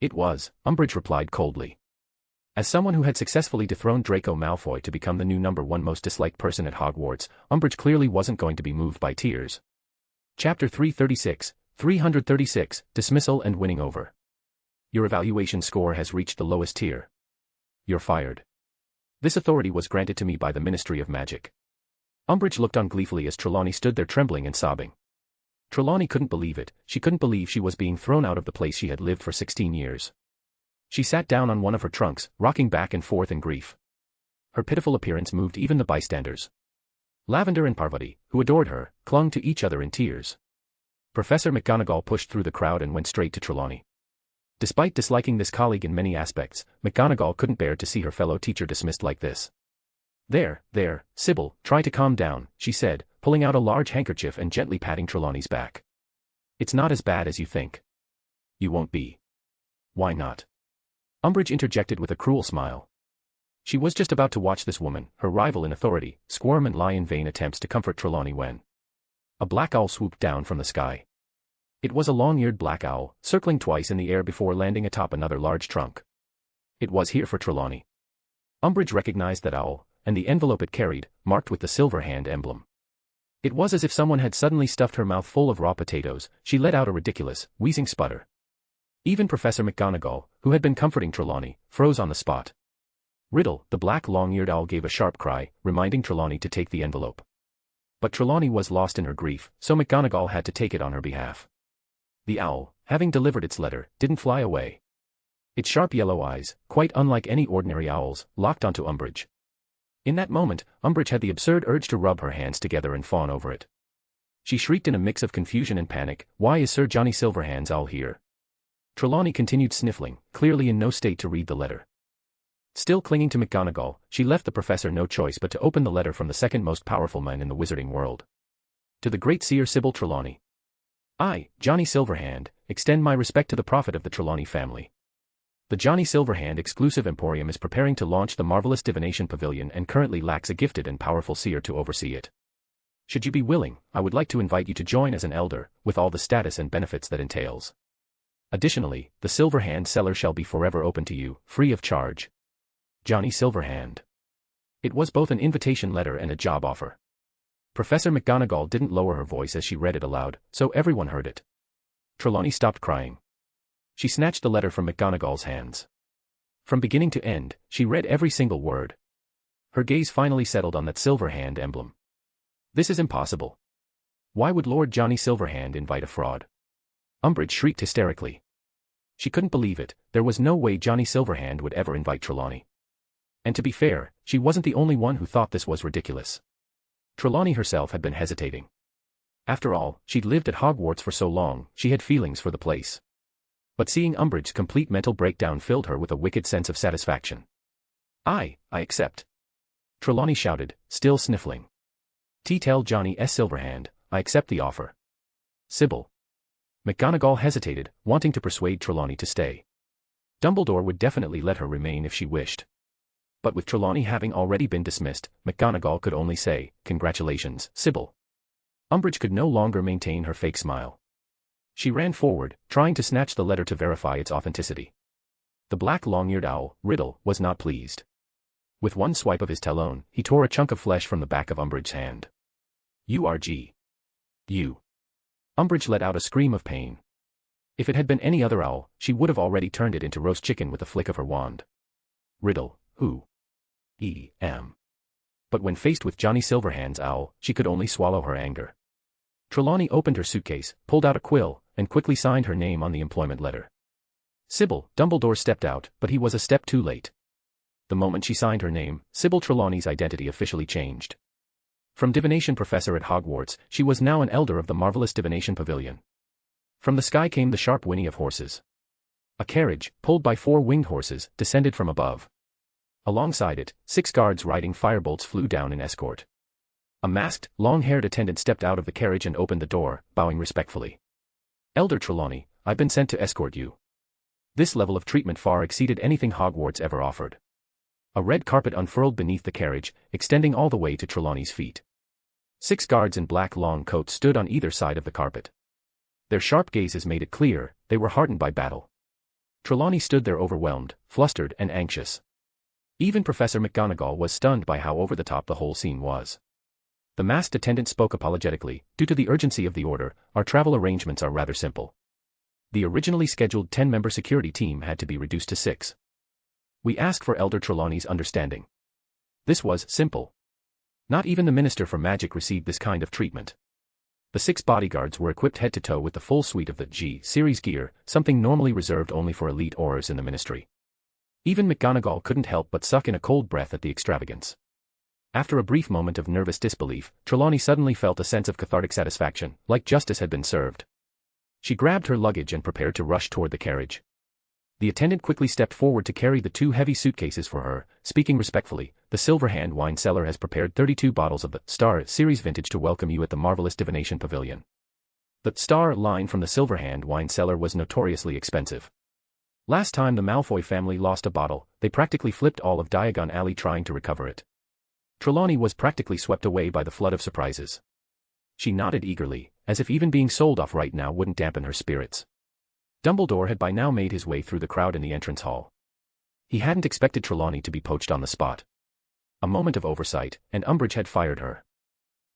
"It was," Umbridge replied coldly. As someone who had successfully dethroned Draco Malfoy to become the new #1 most disliked person at Hogwarts, Umbridge clearly wasn't going to be moved by tears. Chapter 336, Dismissal and Winning Over. Your evaluation score has reached the lowest tier. You're fired. This authority was granted to me by the Ministry of Magic. Umbridge looked on gleefully as Trelawney stood there trembling and sobbing. Trelawney couldn't believe it. She couldn't believe she was being thrown out of the place she had lived for 16 years. She sat down on one of her trunks, rocking back and forth in grief. Her pitiful appearance moved even the bystanders. Lavender and Parvati, who adored her, clung to each other in tears. Professor McGonagall pushed through the crowd and went straight to Trelawney. Despite disliking this colleague in many aspects, McGonagall couldn't bear to see her fellow teacher dismissed like this. There, Sybil, try to calm down," she said, pulling out a large handkerchief and gently patting Trelawney's back. "It's not as bad as you think." "You won't be." "Why not?" Umbridge interjected with a cruel smile. She was just about to watch this woman, her rival in authority, squirm and lie in vain attempts to comfort Trelawney when a black owl swooped down from the sky. It was a long-eared black owl, circling twice in the air before landing atop another large trunk. It was here for Trelawney. Umbridge recognized that owl, and the envelope it carried, marked with the silver hand emblem. It was as if someone had suddenly stuffed her mouth full of raw potatoes. She let out a ridiculous, wheezing sputter. Even Professor McGonagall, who had been comforting Trelawney, froze on the spot. Riddle, the black long-eared owl, gave a sharp cry, reminding Trelawney to take the envelope. But Trelawney was lost in her grief, so McGonagall had to take it on her behalf. The owl, having delivered its letter, didn't fly away. Its sharp yellow eyes, quite unlike any ordinary owl's, locked onto Umbridge. In that moment, Umbridge had the absurd urge to rub her hands together and fawn over it. She shrieked in a mix of confusion and panic, "Why is Sir Johnny Silverhand's owl here?" Trelawney continued sniffling, clearly in no state to read the letter. Still clinging to McGonagall, she left the professor no choice but to open the letter from the second most powerful man in the wizarding world. To the great seer Sybil Trelawney. I, Johnny Silverhand, extend my respect to the prophet of the Trelawney family. The Johnny Silverhand exclusive emporium is preparing to launch the marvelous divination pavilion and currently lacks a gifted and powerful seer to oversee it. Should you be willing, I would like to invite you to join as an elder, with all the status and benefits that entails. Additionally, the Silverhand cellar shall be forever open to you, free of charge. Johnny Silverhand. It was both an invitation letter and a job offer. Professor McGonagall didn't lower her voice as she read it aloud, so everyone heard it. Trelawney stopped crying. She snatched the letter from McGonagall's hands. From beginning to end, she read every single word. Her gaze finally settled on that Silverhand emblem. This is impossible. Why would Lord Johnny Silverhand invite a fraud? Umbridge shrieked hysterically. She couldn't believe it, there was no way Johnny Silverhand would ever invite Trelawney. And to be fair, she wasn't the only one who thought this was ridiculous. Trelawney herself had been hesitating. After all, she'd lived at Hogwarts for so long, she had feelings for the place. But seeing Umbridge's complete mental breakdown filled her with a wicked sense of satisfaction. I accept. Trelawney shouted, still sniffling. Tell Johnny S. Silverhand, I accept the offer. Sybil. McGonagall hesitated, wanting to persuade Trelawney to stay. Dumbledore would definitely let her remain if she wished. But with Trelawney having already been dismissed, McGonagall could only say, congratulations, Sybil. Umbridge could no longer maintain her fake smile. She ran forward, trying to snatch the letter to verify its authenticity. The black long-eared owl, Riddle, was not pleased. With one swipe of his talon, he tore a chunk of flesh from the back of Umbridge's hand. "U-R-G. You." Umbridge let out a scream of pain. If it had been any other owl, she would have already turned it into roast chicken with a flick of her wand. Riddle, who? E.M. But when faced with Johnny Silverhand's owl, she could only swallow her anger. Trelawney opened her suitcase, pulled out a quill, and quickly signed her name on the employment letter. Sybil. Dumbledore stepped out, but he was a step too late. The moment she signed her name, Sybil Trelawney's identity officially changed. From divination professor at Hogwarts, she was now an elder of the marvelous divination pavilion. From the sky came the sharp whinny of horses. A carriage, pulled by 4 winged horses, descended from above. Alongside it, 6 guards riding firebolts flew down in escort. A masked, long-haired attendant stepped out of the carriage and opened the door, bowing respectfully. "Elder Trelawney, I've been sent to escort you." This level of treatment far exceeded anything Hogwarts ever offered. A red carpet unfurled beneath the carriage, extending all the way to Trelawney's feet. 6 guards in black long coats stood on either side of the carpet. Their sharp gazes made it clear, they were hardened by battle. Trelawney stood there overwhelmed, flustered and anxious. Even Professor McGonagall was stunned by how over-the-top the whole scene was. The masked attendant spoke apologetically, "Due to the urgency of the order, our travel arrangements are rather simple. The originally scheduled 10-member security team had to be reduced to 6. We ask for Elder Trelawney's understanding." This was simple. Not even the Minister for Magic received this kind of treatment. The 6 bodyguards were equipped head to toe with the full suite of the G-series gear, something normally reserved only for elite aurors in the Ministry. Even McGonagall couldn't help but suck in a cold breath at the extravagance. After a brief moment of nervous disbelief, Trelawney suddenly felt a sense of cathartic satisfaction, like justice had been served. She grabbed her luggage and prepared to rush toward the carriage. The attendant quickly stepped forward to carry the 2 heavy suitcases for her, speaking respectfully, "The Silverhand wine cellar has prepared 32 bottles of the Star Series vintage to welcome you at the marvelous divination pavilion." The Star line from the Silverhand wine cellar was notoriously expensive. Last time the Malfoy family lost a bottle, they practically flipped all of Diagon Alley trying to recover it. Trelawney was practically swept away by the flood of surprises. She nodded eagerly, as if even being sold off right now wouldn't dampen her spirits. Dumbledore had by now made his way through the crowd in the entrance hall. He hadn't expected Trelawney to be poached on the spot. A moment of oversight, and Umbridge had fired her.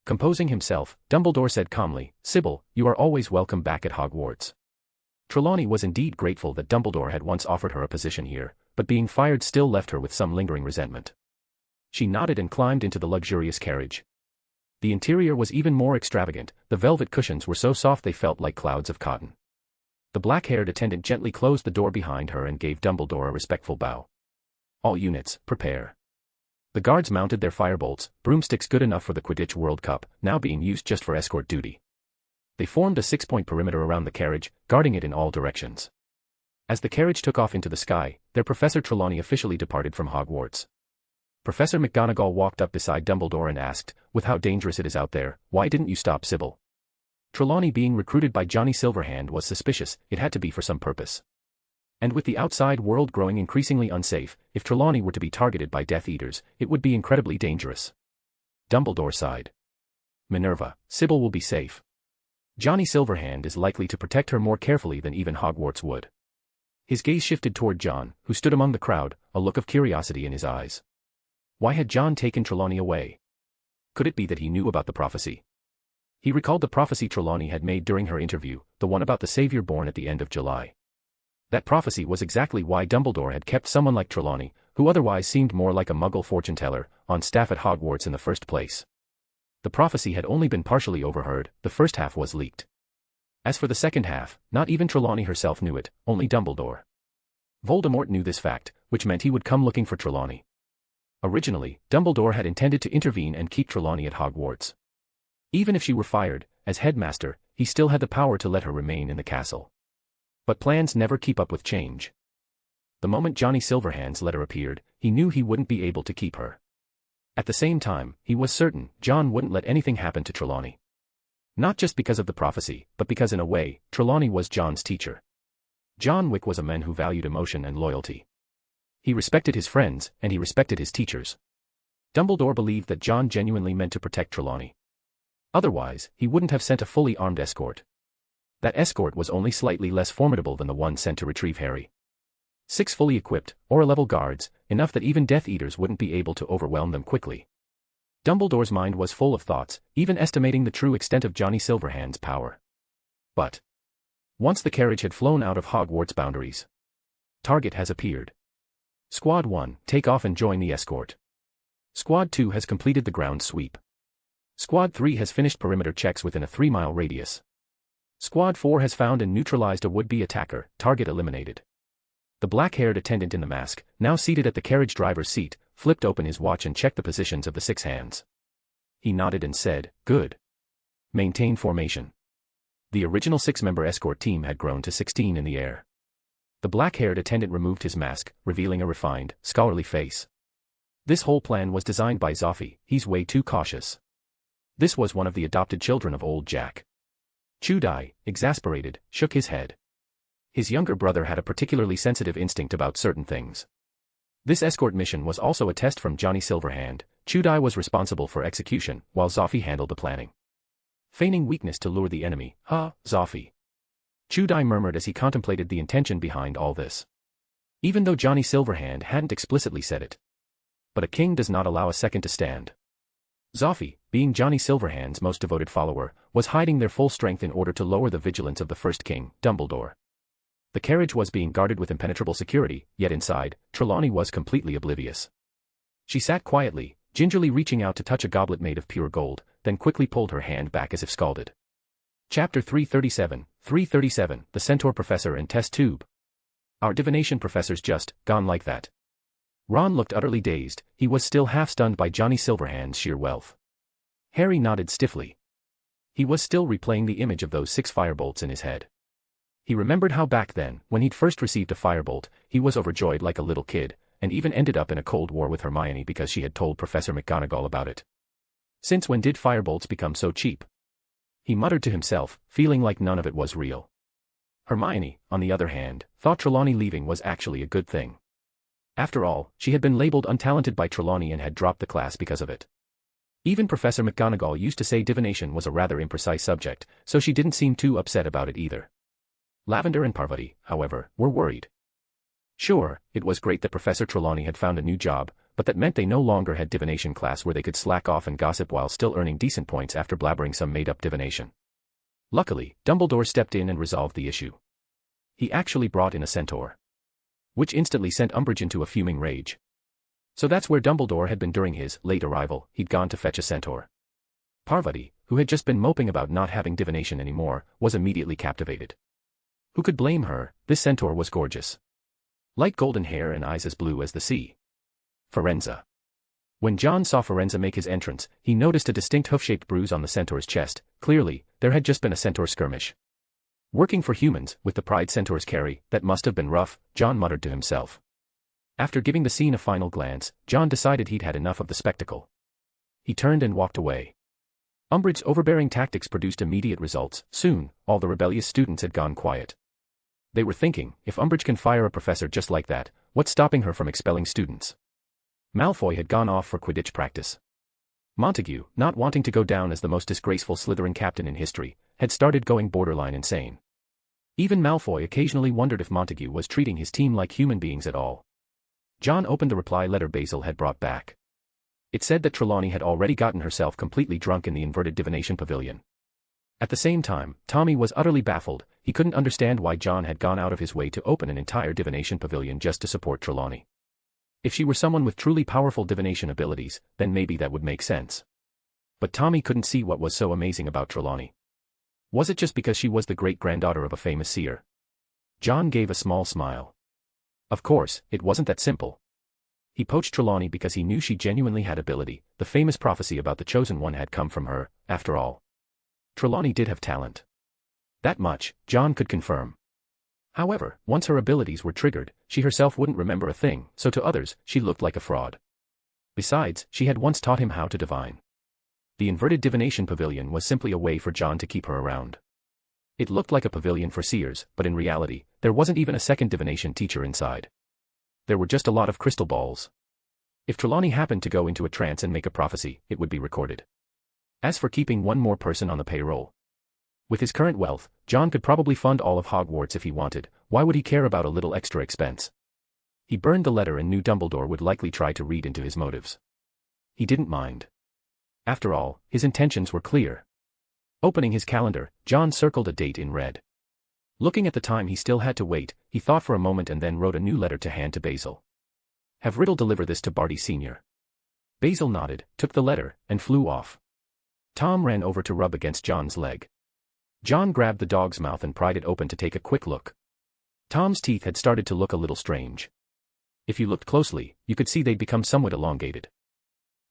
Composing himself, Dumbledore said calmly, "Sybil, you are always welcome back at Hogwarts." Trelawney was indeed grateful that Dumbledore had once offered her a position here, but being fired still left her with some lingering resentment. She nodded and climbed into the luxurious carriage. The interior was even more extravagant, the velvet cushions were so soft they felt like clouds of cotton. The black-haired attendant gently closed the door behind her and gave Dumbledore a respectful bow. "All units, prepare." The guards mounted their firebolts, broomsticks good enough for the Quidditch World Cup, now being used just for escort duty. They formed a 6-point perimeter around the carriage, guarding it in all directions. As the carriage took off into the sky, their Professor Trelawney officially departed from Hogwarts. Professor McGonagall walked up beside Dumbledore and asked, "With how dangerous it is out there, why didn't you stop Sybil?" Trelawney being recruited by Johnny Silverhand was suspicious, it had to be for some purpose. And with the outside world growing increasingly unsafe, if Trelawney were to be targeted by Death Eaters, it would be incredibly dangerous. Dumbledore sighed. Minerva, Sybil will be safe. Johnny Silverhand is likely to protect her more carefully than even Hogwarts would. His gaze shifted toward John, who stood among the crowd, a look of curiosity in his eyes. Why had John taken Trelawney away? Could it be that he knew about the prophecy? He recalled the prophecy Trelawney had made during her interview, the one about the Savior born at the end of July. That prophecy was exactly why Dumbledore had kept someone like Trelawney, who otherwise seemed more like a muggle fortune-teller, on staff at Hogwarts in the first place. The prophecy had only been partially overheard, the first half was leaked. As for the second half, not even Trelawney herself knew it, only Dumbledore. Voldemort knew this fact, which meant he would come looking for Trelawney. Originally, Dumbledore had intended to intervene and keep Trelawney at Hogwarts. Even if she were fired, as headmaster, he still had the power to let her remain in the castle. But plans never keep up with change. The moment Johnny Silverhand's letter appeared, he knew he wouldn't be able to keep her. At the same time, he was certain John wouldn't let anything happen to Trelawney. Not just because of the prophecy, but because in a way, Trelawney was John's teacher. John Wick was a man who valued emotion and loyalty. He respected his friends, and he respected his teachers. Dumbledore believed that John genuinely meant to protect Trelawney. Otherwise, he wouldn't have sent a fully armed escort. That escort was only slightly less formidable than the one sent to retrieve Harry. 6 fully equipped, Aura-level guards, enough that even Death Eaters wouldn't be able to overwhelm them quickly. Dumbledore's mind was full of thoughts, even estimating the true extent of Johnny Silverhand's power. But once the carriage had flown out of Hogwarts boundaries, target has appeared. Squad 1, take off and join the escort. Squad 2 has completed the ground sweep. Squad 3 has finished perimeter checks within a 3-mile radius. Squad 4 has found and neutralized a would-be attacker, target eliminated. The black-haired attendant in the mask, now seated at the carriage driver's seat, flipped open his watch and checked the positions of the 6 hands. He nodded and said, "Good. Maintain formation." The original 6-member escort team had grown to 16 in the air. The black-haired attendant removed his mask, revealing a refined, scholarly face. This whole plan was designed by Zoffy, he's way too cautious. This was one of the adopted children of old Jack. Chudai, exasperated, shook his head. His younger brother had a particularly sensitive instinct about certain things. This escort mission was also a test from Johnny Silverhand. Chudai was responsible for execution, while Zoffy handled the planning. Feigning weakness to lure the enemy, Zoffy. Chudai murmured as he contemplated the intention behind all this. Even though Johnny Silverhand hadn't explicitly said it. But a king does not allow a second to stand. Zoffy, being Johnny Silverhand's most devoted follower, was hiding their full strength in order to lower the vigilance of the first king, Dumbledore. The carriage was being guarded with impenetrable security, yet inside, Trelawney was completely oblivious. She sat quietly, gingerly reaching out to touch a goblet made of pure gold, then quickly pulled her hand back as if scalded. Chapter 337, The Centaur Professor and Test Tube. Our divination professor's just gone like that. Ron looked utterly dazed, he was still half stunned by Johnny Silverhand's sheer wealth. Harry nodded stiffly. He was still replaying the image of those 6 firebolts in his head. He remembered how back then, when he'd first received a firebolt, he was overjoyed like a little kid, and even ended up in a cold war with Hermione because she had told Professor McGonagall about it. Since when did firebolts become so cheap? He muttered to himself, feeling like none of it was real. Hermione, on the other hand, thought Trelawney leaving was actually a good thing. After all, she had been labeled untalented by Trelawney and had dropped the class because of it. Even Professor McGonagall used to say divination was a rather imprecise subject, so she didn't seem too upset about it either. Lavender and Parvati, however, were worried. Sure, it was great that Professor Trelawney had found a new job, but that meant they no longer had divination class where they could slack off and gossip while still earning decent points after blabbering some made-up divination. Luckily, Dumbledore stepped in and resolved the issue. He actually brought in a centaur, which instantly sent Umbridge into a fuming rage. So that's where Dumbledore had been during his late arrival, he'd gone to fetch a centaur. Parvati, who had just been moping about not having divination anymore, was immediately captivated. Who could blame her? This centaur was gorgeous. Light golden hair and eyes as blue as the sea. Firenze. When John saw Firenze make his entrance, he noticed a distinct hoof-shaped bruise on the centaur's chest. Clearly, there had just been a centaur skirmish. Working for humans, with the pride centaurs carry, that must have been rough, John muttered to himself. After giving the scene a final glance, John decided he'd had enough of the spectacle. He turned and walked away. Umbridge's overbearing tactics produced immediate results. Soon, all the rebellious students had gone quiet. They were thinking, if Umbridge can fire a professor just like that, what's stopping her from expelling students? Malfoy had gone off for Quidditch practice. Montague, not wanting to go down as the most disgraceful Slytherin captain in history, had started going borderline insane. Even Malfoy occasionally wondered if Montague was treating his team like human beings at all. John opened the reply letter Basil had brought back. It said that Trelawney had already gotten herself completely drunk in the inverted divination pavilion. At the same time, Tommy was utterly baffled. He couldn't understand why John had gone out of his way to open an entire divination pavilion just to support Trelawney. If she were someone with truly powerful divination abilities, then maybe that would make sense. But Tommy couldn't see what was so amazing about Trelawney. Was it just because she was the great-granddaughter of a famous seer? John gave a small smile. Of course, it wasn't that simple. He poached Trelawney because he knew she genuinely had ability. The famous prophecy about the Chosen One had come from her, after all. Trelawney did have talent. That much, John could confirm. However, once her abilities were triggered, she herself wouldn't remember a thing, so to others, she looked like a fraud. Besides, she had once taught him how to divine. The inverted divination pavilion was simply a way for John to keep her around. It looked like a pavilion for seers, but in reality, there wasn't even a second divination teacher inside. There were just a lot of crystal balls. If Trelawney happened to go into a trance and make a prophecy, it would be recorded. As for keeping one more person on the payroll, with his current wealth, John could probably fund all of Hogwarts if he wanted. Why would he care about a little extra expense? He burned the letter and knew Dumbledore would likely try to read into his motives. He didn't mind. After all, his intentions were clear. Opening his calendar, John circled a date in red. Looking at the time he still had to wait, he thought for a moment and then wrote a new letter to hand to Basil. Have Riddle deliver this to Barty Sr. Basil nodded, took the letter, and flew off. Tom ran over to rub against John's leg. John grabbed the dog's mouth and pried it open to take a quick look. Tom's teeth had started to look a little strange. If you looked closely, you could see they'd become somewhat elongated.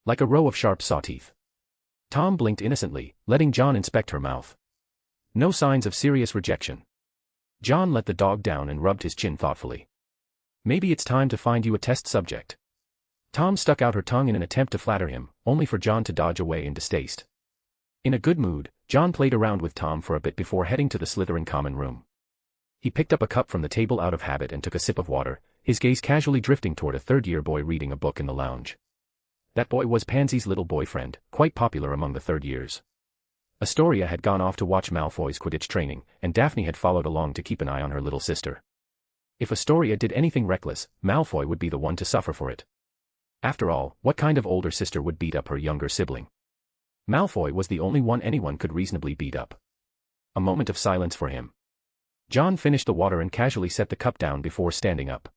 Like a row of sharp saw teeth. Tom blinked innocently, letting John inspect her mouth. No signs of serious rejection. John let the dog down and rubbed his chin thoughtfully. Maybe it's time to find you a test subject. Tom stuck out her tongue in an attempt to flatter him, only for John to dodge away in distaste. In a good mood, John played around with Tom for a bit before heading to the Slytherin common room. He picked up a cup from the table out of habit and took a sip of water, his gaze casually drifting toward a third-year boy reading a book in the lounge. That boy was Pansy's little boyfriend, quite popular among the third years. Astoria had gone off to watch Malfoy's Quidditch training, and Daphne had followed along to keep an eye on her little sister. If Astoria did anything reckless, Malfoy would be the one to suffer for it. After all, what kind of older sister would beat up her younger sibling? Malfoy was the only one anyone could reasonably beat up. A moment of silence for him. John finished the water and casually set the cup down before standing up.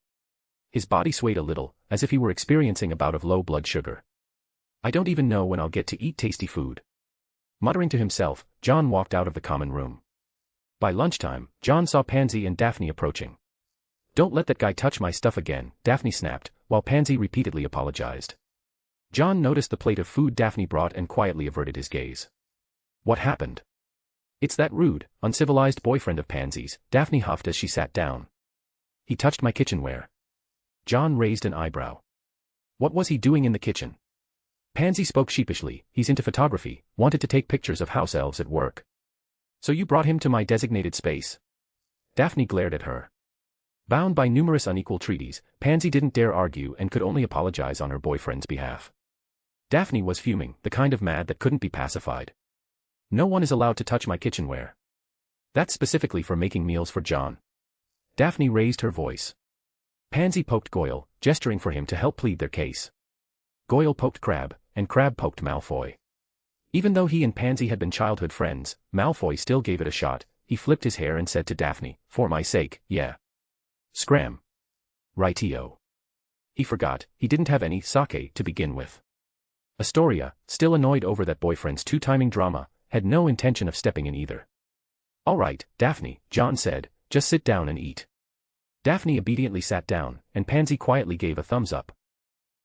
His body swayed a little, as if he were experiencing a bout of low blood sugar. I don't even know when I'll get to eat tasty food. Muttering to himself, John walked out of the common room. By lunchtime, John saw Pansy and Daphne approaching. Don't let that guy touch my stuff again, Daphne snapped, while Pansy repeatedly apologized. John noticed the plate of food Daphne brought and quietly averted his gaze. What happened? It's that rude, uncivilized boyfriend of Pansy's, Daphne huffed as she sat down. He touched my kitchenware. John raised an eyebrow. What was he doing in the kitchen? Pansy spoke sheepishly. He's into photography, wanted to take pictures of house elves at work. So you brought him to my designated space? Daphne glared at her. Bound by numerous unequal treaties, Pansy didn't dare argue and could only apologize on her boyfriend's behalf. Daphne was fuming, the kind of mad that couldn't be pacified. No one is allowed to touch my kitchenware. That's specifically for making meals for John. Daphne raised her voice. Pansy poked Goyle, gesturing for him to help plead their case. Goyle poked Crabbe, and Crabbe poked Malfoy. Even though he and Pansy had been childhood friends, Malfoy still gave it a shot. He flipped his hair and said to Daphne, for my sake, yeah. Scram. Rightio. He forgot, he didn't have any sake to begin with. Astoria, still annoyed over that boyfriend's two-timing drama, had no intention of stepping in either. All right, Daphne, John said, just sit down and eat. Daphne obediently sat down, and Pansy quietly gave a thumbs up.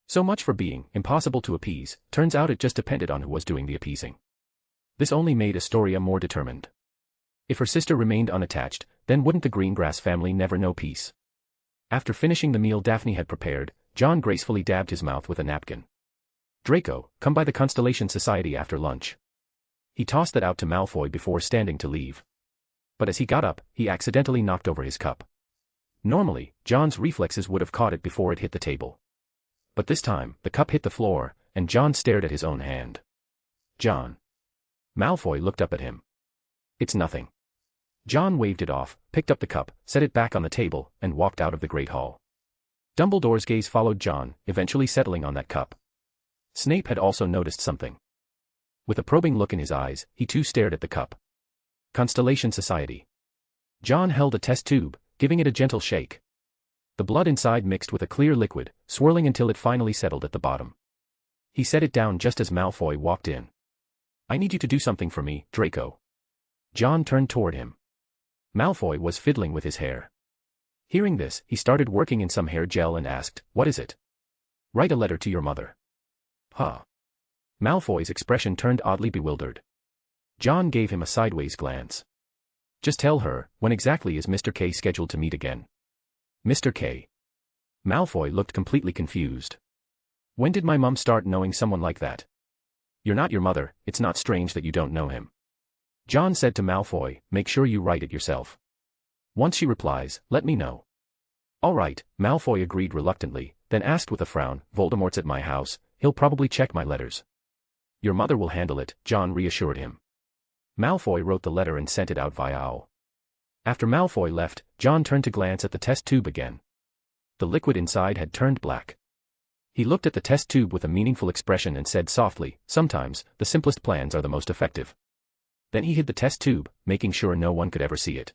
So much for being impossible to appease. Turns out it just depended on who was doing the appeasing. This only made Astoria more determined. If her sister remained unattached, then wouldn't the Greengrass family never know peace? After finishing the meal Daphne had prepared, John gracefully dabbed his mouth with a napkin. Draco, come by the Constellation Society after lunch. He tossed that out to Malfoy before standing to leave. But as he got up, he accidentally knocked over his cup. Normally, John's reflexes would have caught it before it hit the table. But this time, the cup hit the floor, and John stared at his own hand. John. Malfoy looked up at him. It's nothing. John waved it off, picked up the cup, set it back on the table, and walked out of the Great Hall. Dumbledore's gaze followed John, eventually settling on that cup. Snape had also noticed something. With a probing look in his eyes, he too stared at the cup. Constellation Society. John held a test tube, giving it a gentle shake. The blood inside mixed with a clear liquid, swirling until it finally settled at the bottom. He set it down just as Malfoy walked in. I need you to do something for me, Draco. John turned toward him. Malfoy was fiddling with his hair. Hearing this, he started working in some hair gel and asked, what is it? Write a letter to your mother. Huh. Malfoy's expression turned oddly bewildered. John gave him a sideways glance. Just tell her, when exactly is Mr. K scheduled to meet again? Mr. K. Malfoy looked completely confused. When did my mum start knowing someone like that? You're not your mother, it's not strange that you don't know him. John said to Malfoy, make sure you write it yourself. Once she replies, let me know. All right, Malfoy agreed reluctantly, then asked with a frown, Voldemort's at my house, he'll probably check my letters. Your mother will handle it, John reassured him. Malfoy wrote the letter and sent it out via owl. After Malfoy left, John turned to glance at the test tube again. The liquid inside had turned black. He looked at the test tube with a meaningful expression and said softly, sometimes, the simplest plans are the most effective. Then he hid the test tube, making sure no one could ever see it.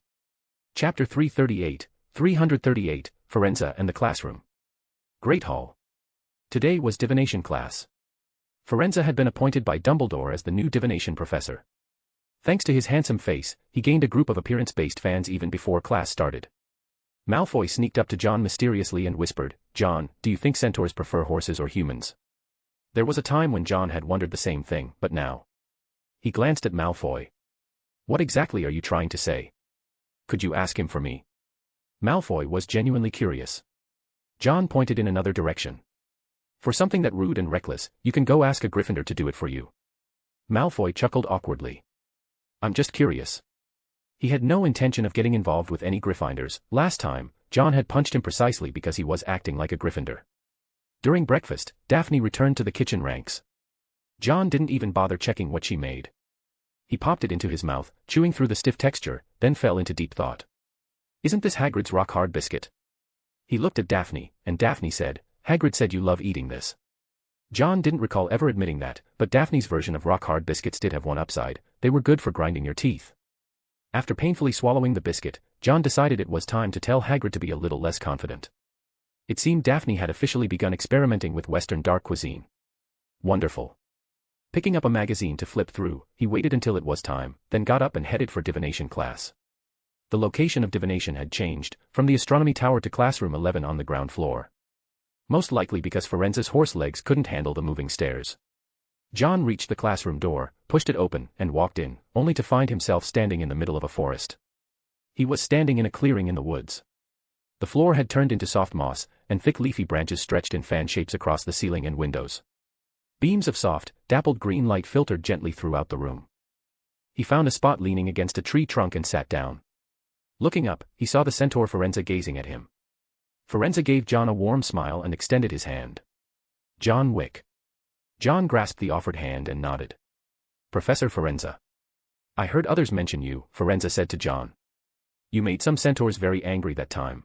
Chapter 338, Forenza and the Classroom. Great Hall. Today was divination class. Forenza had been appointed by Dumbledore as the new divination professor. Thanks to his handsome face, he gained a group of appearance-based fans even before class started. Malfoy sneaked up to John mysteriously and whispered, John, do you think centaurs prefer horses or humans? There was a time when John had wondered the same thing, but now. He glanced at Malfoy. What exactly are you trying to say? Could you ask him for me? Malfoy was genuinely curious. John pointed in another direction. For something that rude and reckless, you can go ask a Gryffindor to do it for you. Malfoy chuckled awkwardly. I'm just curious. He had no intention of getting involved with any Gryffindors. Last time, John had punched him precisely because he was acting like a Gryffindor. During breakfast, Daphne returned to the kitchen ranks. John didn't even bother checking what she made. He popped it into his mouth, chewing through the stiff texture, then fell into deep thought. Isn't this Hagrid's rock-hard biscuit? He looked at Daphne, and Daphne said, Hagrid said you love eating this. John didn't recall ever admitting that, but Daphne's version of rock-hard biscuits did have one upside, they were good for grinding your teeth. After painfully swallowing the biscuit, John decided it was time to tell Hagrid to be a little less confident. It seemed Daphne had officially begun experimenting with Western dark cuisine. Wonderful. Picking up a magazine to flip through, he waited until it was time, then got up and headed for divination class. The location of divination had changed, from the astronomy tower to classroom 11 on the ground floor. Most likely because Forenza's horse legs couldn't handle the moving stairs. John reached the classroom door, pushed it open, and walked in, only to find himself standing in the middle of a forest. He was standing in a clearing in the woods. The floor had turned into soft moss, and thick leafy branches stretched in fan shapes across the ceiling and windows. Beams of soft, dappled green light filtered gently throughout the room. He found a spot leaning against a tree trunk and sat down. Looking up, he saw the centaur Forenza gazing at him. Forenza gave John a warm smile and extended his hand. John Wick. John grasped the offered hand and nodded. Professor Forenza. I heard others mention you, Forenza said to John. You made some centaurs very angry that time.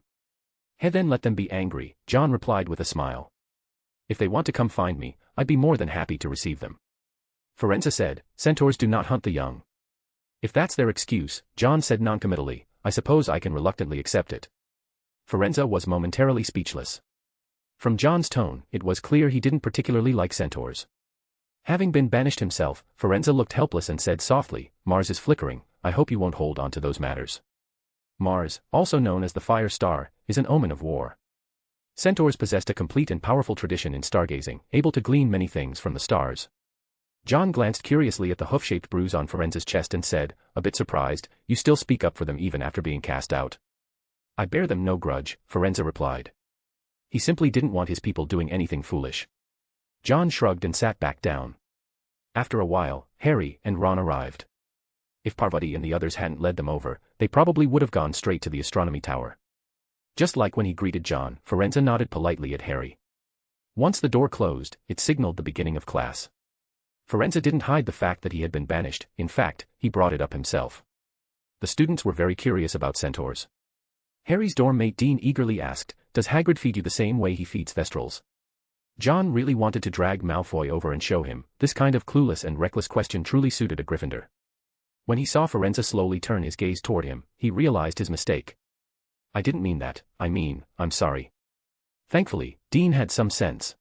Then let them be angry, John replied with a smile. If they want to come find me, I'd be more than happy to receive them. Forenza said, centaurs do not hunt the young. If that's their excuse, John said noncommittally, I suppose I can reluctantly accept it. Forenza was momentarily speechless. From John's tone, it was clear he didn't particularly like centaurs. Having been banished himself, Forenza looked helpless and said softly, Mars is flickering, I hope you won't hold on to those matters. Mars, also known as the Fire Star, is an omen of war. Centaurs possessed a complete and powerful tradition in stargazing, able to glean many things from the stars. John glanced curiously at the hoof-shaped bruise on Forenza's chest and said, a bit surprised, you still speak up for them even after being cast out. I bear them no grudge, Forenza replied. He simply didn't want his people doing anything foolish. John shrugged and sat back down. After a while, Harry and Ron arrived. If Parvati and the others hadn't led them over, they probably would have gone straight to the astronomy tower. Just like when he greeted John, Firenze nodded politely at Harry. Once the door closed, it signaled the beginning of class. Firenze didn't hide the fact that he had been banished, in fact, he brought it up himself. The students were very curious about centaurs. Harry's dorm mate Dean eagerly asked, "Does Hagrid feed you the same way he feeds Thestrals?" John really wanted to drag Malfoy over and show him. This kind of clueless and reckless question truly suited a Gryffindor. When he saw Firenze slowly turn his gaze toward him, he realized his mistake. "I didn't mean that, I'm sorry." Thankfully, Dean had some sense.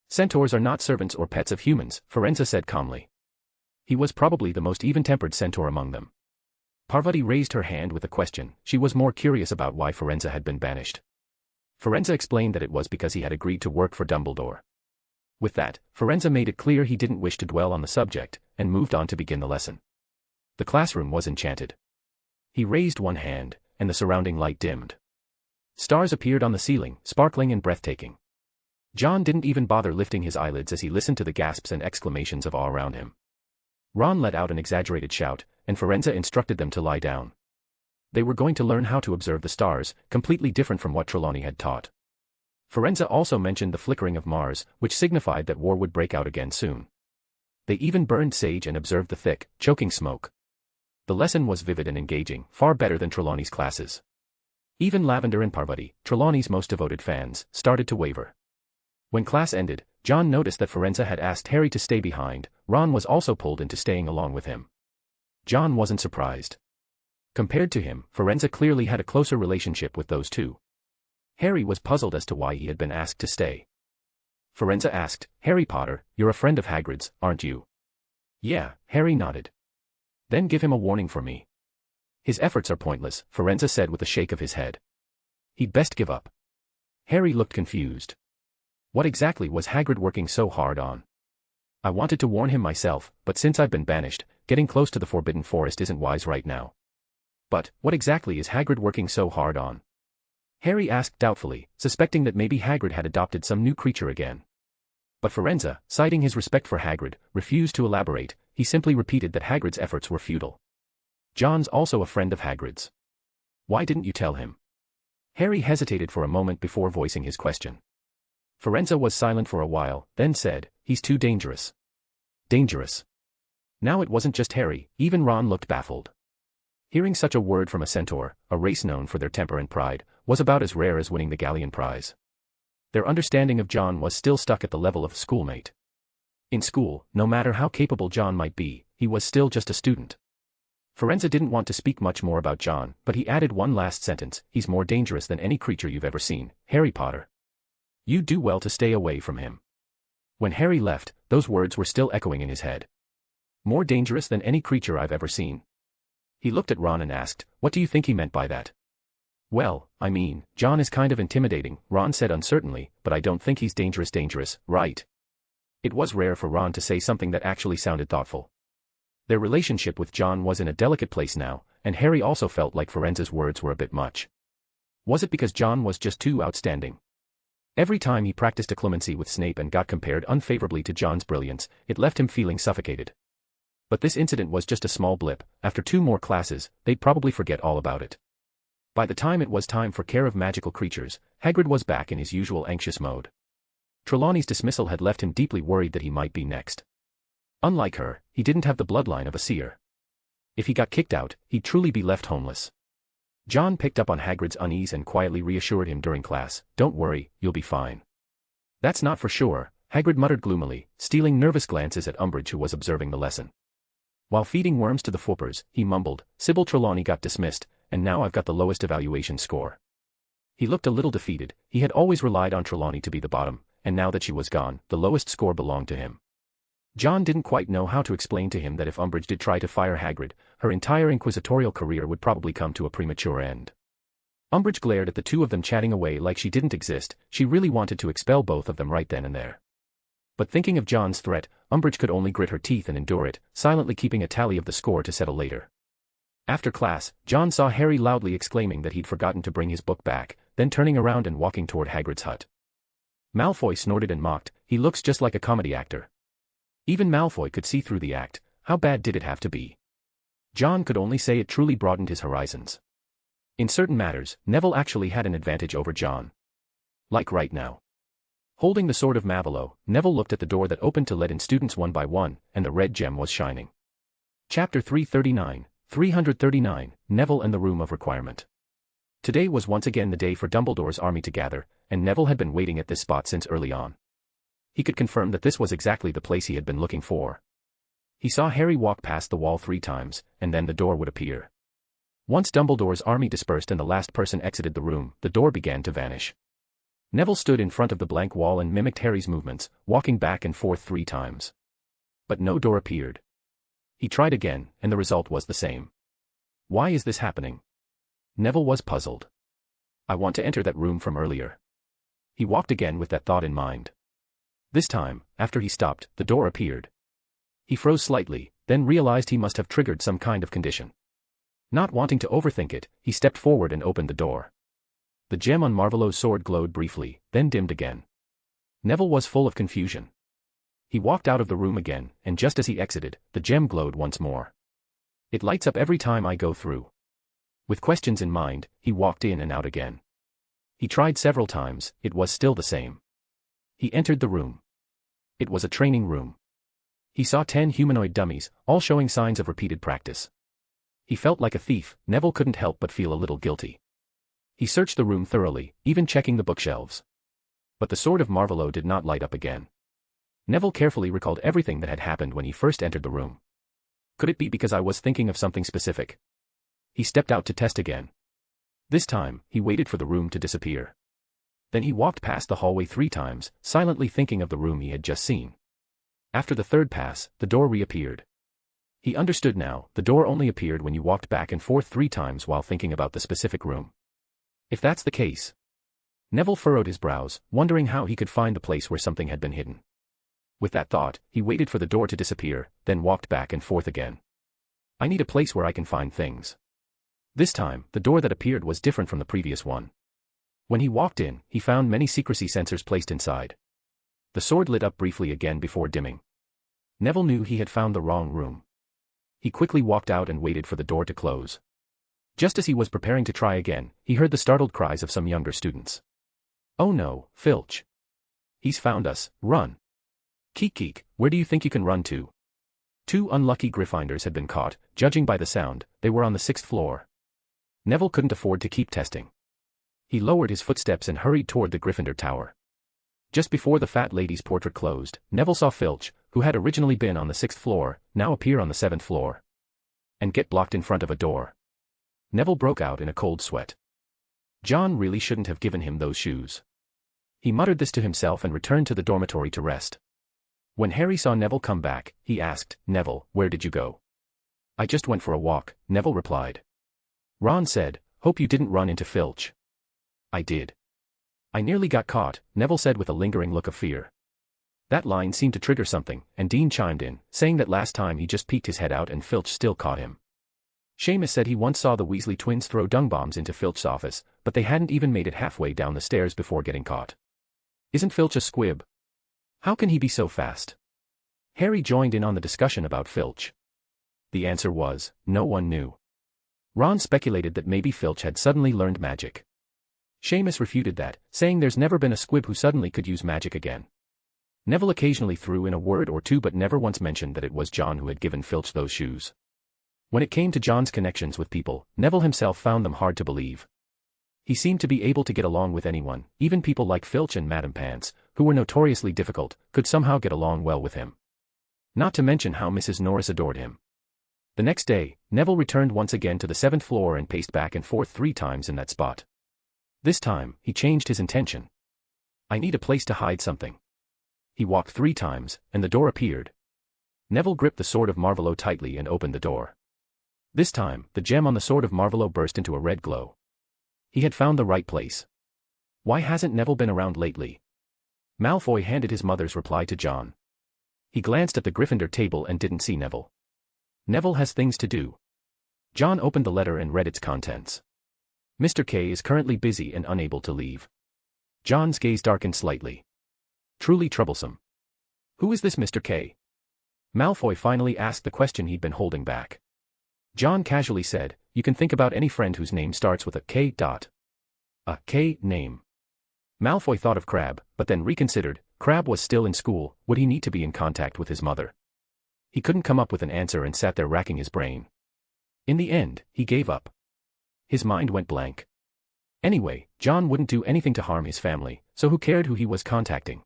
"Centaurs are not servants or pets of humans," Firenze said calmly. He was probably the most even-tempered centaur among them. Parvati raised her hand with a question. She was more curious about why Firenze had been banished. Firenze explained that it was because he had agreed to work for Dumbledore. With that, Firenze made it clear he didn't wish to dwell on the subject, and moved on to begin the lesson. The classroom was enchanted. He raised one hand, and the surrounding light dimmed. Stars appeared on the ceiling, sparkling and breathtaking. John didn't even bother lifting his eyelids as he listened to the gasps and exclamations of awe around him. Ron let out an exaggerated shout, and Firenze instructed them to lie down. They were going to learn how to observe the stars, completely different from what Trelawney had taught. Firenze also mentioned the flickering of Mars, which signified that war would break out again soon. They even burned sage and observed the thick, choking smoke. The lesson was vivid and engaging, far better than Trelawney's classes. Even Lavender and Parvati, Trelawney's most devoted fans, started to waver. When class ended, John noticed that Firenze had asked Harry to stay behind. Ron was also pulled into staying along with him. John wasn't surprised. Compared to him, Firenze clearly had a closer relationship with those two. Harry was puzzled as to why he had been asked to stay. Firenze asked, "Harry Potter, you're a friend of Hagrid's, aren't you?" "Yeah," Harry nodded. "Then give him a warning for me." "His efforts are pointless," Firenze said with a shake of his head. "He'd best give up." Harry looked confused. What exactly was Hagrid working so hard on? "I wanted to warn him myself, but since I've been banished, getting close to the Forbidden Forest isn't wise right now." "But, what exactly is Hagrid working so hard on?" Harry asked doubtfully, suspecting that maybe Hagrid had adopted some new creature again. But Firenze, citing his respect for Hagrid, refused to elaborate. He simply repeated that Hagrid's efforts were futile. "John's also a friend of Hagrid's. Why didn't you tell him?" Harry hesitated for a moment before voicing his question. Firenze was silent for a while, then said, "He's too dangerous." Dangerous. Now it wasn't just Harry, even Ron looked baffled. Hearing such a word from a centaur, a race known for their temper and pride, was about as rare as winning the Galleon Prize. Their understanding of John was still stuck at the level of a schoolmate. In school, no matter how capable John might be, he was still just a student. Firenze didn't want to speak much more about John, but he added one last sentence: "He's more dangerous than any creature you've ever seen, Harry Potter. You do well to stay away from him." When Harry left, those words were still echoing in his head. More dangerous than any creature I've ever seen. He looked at Ron and asked, "What do you think he meant by that?" "Well, John is kind of intimidating," Ron said uncertainly, "but I don't think he's dangerous, right?" It was rare for Ron to say something that actually sounded thoughtful. Their relationship with John was in a delicate place now, and Harry also felt like Firenze's words were a bit much. Was it because John was just too outstanding? Every time he practiced occlumency with Snape and got compared unfavorably to John's brilliance, it left him feeling suffocated. But this incident was just a small blip. After 2 more classes, they'd probably forget all about it. By the time it was time for care of magical creatures, Hagrid was back in his usual anxious mode. Trelawney's dismissal had left him deeply worried that he might be next. Unlike her, he didn't have the bloodline of a seer. If he got kicked out, he'd truly be left homeless. John picked up on Hagrid's unease and quietly reassured him during class, "Don't worry, you'll be fine." "That's not for sure," Hagrid muttered gloomily, stealing nervous glances at Umbridge who was observing the lesson. While feeding worms to the Foopers, he mumbled, "Sybil Trelawney got dismissed, and now I've got the lowest evaluation score." He looked a little defeated. He had always relied on Trelawney to be the bottom, and now that she was gone, the lowest score belonged to him. John didn't quite know how to explain to him that if Umbridge did try to fire Hagrid, her entire inquisitorial career would probably come to a premature end. Umbridge glared at the two of them chatting away like she didn't exist. She really wanted to expel both of them right then and there. But thinking of John's threat, Umbridge could only grit her teeth and endure it, silently keeping a tally of the score to settle later. After class, John saw Harry loudly exclaiming that he'd forgotten to bring his book back, then turning around and walking toward Hagrid's hut. Malfoy snorted and mocked, "He looks just like a comedy actor." Even Malfoy could see through the act. How bad did it have to be? John could only say it truly broadened his horizons. In certain matters, Neville actually had an advantage over John. Like right now. Holding the sword of Mavolo, Neville looked at the door that opened to let in students one by one, and the red gem was shining. Chapter 339, Neville and the Room of Requirement. Today was once again the day for Dumbledore's army to gather, and Neville had been waiting at this spot since early on. He could confirm that this was exactly the place he had been looking for. He saw Harry walk past the wall 3 times, and then the door would appear. Once Dumbledore's army dispersed and the last person exited the room, the door began to vanish. Neville stood in front of the blank wall and mimicked Harry's movements, walking back and forth 3 times. But no door appeared. He tried again, and the result was the same. Why is this happening? Neville was puzzled. I want to enter that room from earlier. He walked again with that thought in mind. This time, after he stopped, the door appeared. He froze slightly, then realized he must have triggered some kind of condition. Not wanting to overthink it, he stepped forward and opened the door. The gem on Marvolo's sword glowed briefly, then dimmed again. Neville was full of confusion. He walked out of the room again, and just as he exited, the gem glowed once more. It lights up every time I go through. With questions in mind, he walked in and out again. He tried several times, it was still the same. He entered the room. It was a training room. He saw 10 humanoid dummies, all showing signs of repeated practice. He felt like a thief. Neville couldn't help but feel a little guilty. He searched the room thoroughly, even checking the bookshelves. But the sword of Marvolo did not light up again. Neville carefully recalled everything that had happened when he first entered the room. Could it be because I was thinking of something specific? He stepped out to test again. This time, he waited for the room to disappear. Then he walked past the hallway 3 times, silently thinking of the room he had just seen. After the 3rd pass, the door reappeared. He understood now, the door only appeared when you walked back and forth 3 times while thinking about the specific room. If that's the case. Neville furrowed his brows, wondering how he could find the place where something had been hidden. With that thought, he waited for the door to disappear, then walked back and forth again. I need a place where I can find things. This time, the door that appeared was different from the previous one. When he walked in, he found many secrecy sensors placed inside. The sword lit up briefly again before dimming. Neville knew he had found the wrong room. He quickly walked out and waited for the door to close. Just as he was preparing to try again, he heard the startled cries of some younger students. Oh no, Filch. He's found us, run. Keek, where do you think you can run to? 2 unlucky Gryffindors had been caught, judging by the sound, they were on the 6th floor. Neville couldn't afford to keep testing. He lowered his footsteps and hurried toward the Gryffindor tower. Just before the fat lady's portrait closed, Neville saw Filch, who had originally been on the 6th floor, now appear on the 7th floor. And get blocked in front of a door. Neville broke out in a cold sweat. John really shouldn't have given him those shoes. He muttered this to himself and returned to the dormitory to rest. When Harry saw Neville come back, he asked, Neville, where did you go? I just went for a walk, Neville replied. Ron said, hope you didn't run into Filch. I did. I nearly got caught, Neville said with a lingering look of fear. That line seemed to trigger something, and Dean chimed in, saying that last time he just peeked his head out and Filch still caught him. Seamus said he once saw the Weasley twins throw dung bombs into Filch's office, but they hadn't even made it halfway down the stairs before getting caught. Isn't Filch a squib? How can he be so fast? Harry joined in on the discussion about Filch. The answer was, no one knew. Ron speculated that maybe Filch had suddenly learned magic. Seamus refuted that, saying there's never been a squib who suddenly could use magic again. Neville occasionally threw in a word or two but never once mentioned that it was John who had given Filch those shoes. When it came to John's connections with people, Neville himself found them hard to believe. He seemed to be able to get along with anyone, even people like Filch and Madame Pants, who were notoriously difficult, could somehow get along well with him. Not to mention how Mrs. Norris adored him. The next day, Neville returned once again to the 7th floor and paced back and forth 3 times in that spot. This time, he changed his intention. I need a place to hide something. He walked 3 times, and the door appeared. Neville gripped the sword of Marvolo tightly and opened the door. This time, the gem on the sword of Marvolo burst into a red glow. He had found the right place. Why hasn't Neville been around lately? Malfoy handed his mother's reply to John. He glanced at the Gryffindor table and didn't see Neville. Neville has things to do. John opened the letter and read its contents. Mr. K is currently busy and unable to leave. John's gaze darkened slightly. Truly troublesome. Who is this Mr. K? Malfoy finally asked the question he'd been holding back. John casually said, "You can think about any friend whose name starts with a K. A K name." Malfoy thought of Crabbe, but then reconsidered. Crabbe was still in school, would he need to be in contact with his mother? He couldn't come up with an answer and sat there racking his brain. In the end, he gave up. His mind went blank. Anyway, John wouldn't do anything to harm his family, so who cared who he was contacting?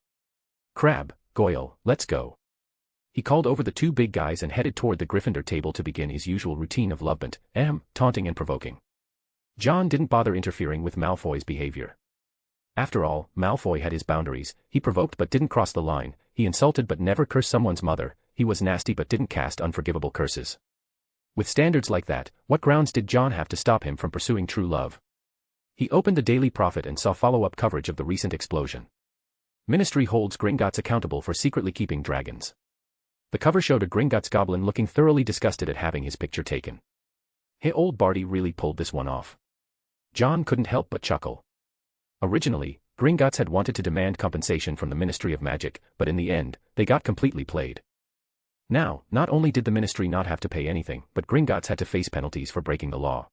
"Crabbe, Goyle, let's go." He called over the two big guys and headed toward the Gryffindor table to begin his usual routine of lovebent, taunting and provoking. John didn't bother interfering with Malfoy's behavior. After all, Malfoy had his boundaries. He provoked but didn't cross the line, he insulted but never cursed someone's mother, he was nasty but didn't cast unforgivable curses. With standards like that, what grounds did John have to stop him from pursuing true love? He opened the Daily Prophet and saw follow-up coverage of the recent explosion. Ministry holds Gringotts accountable for secretly keeping dragons. The cover showed a Gringotts goblin looking thoroughly disgusted at having his picture taken. Hey, old Barty really pulled this one off. John couldn't help but chuckle. Originally, Gringotts had wanted to demand compensation from the Ministry of Magic, but in the end, they got completely played. Now, not only did the Ministry not have to pay anything, but Gringotts had to face penalties for breaking the law.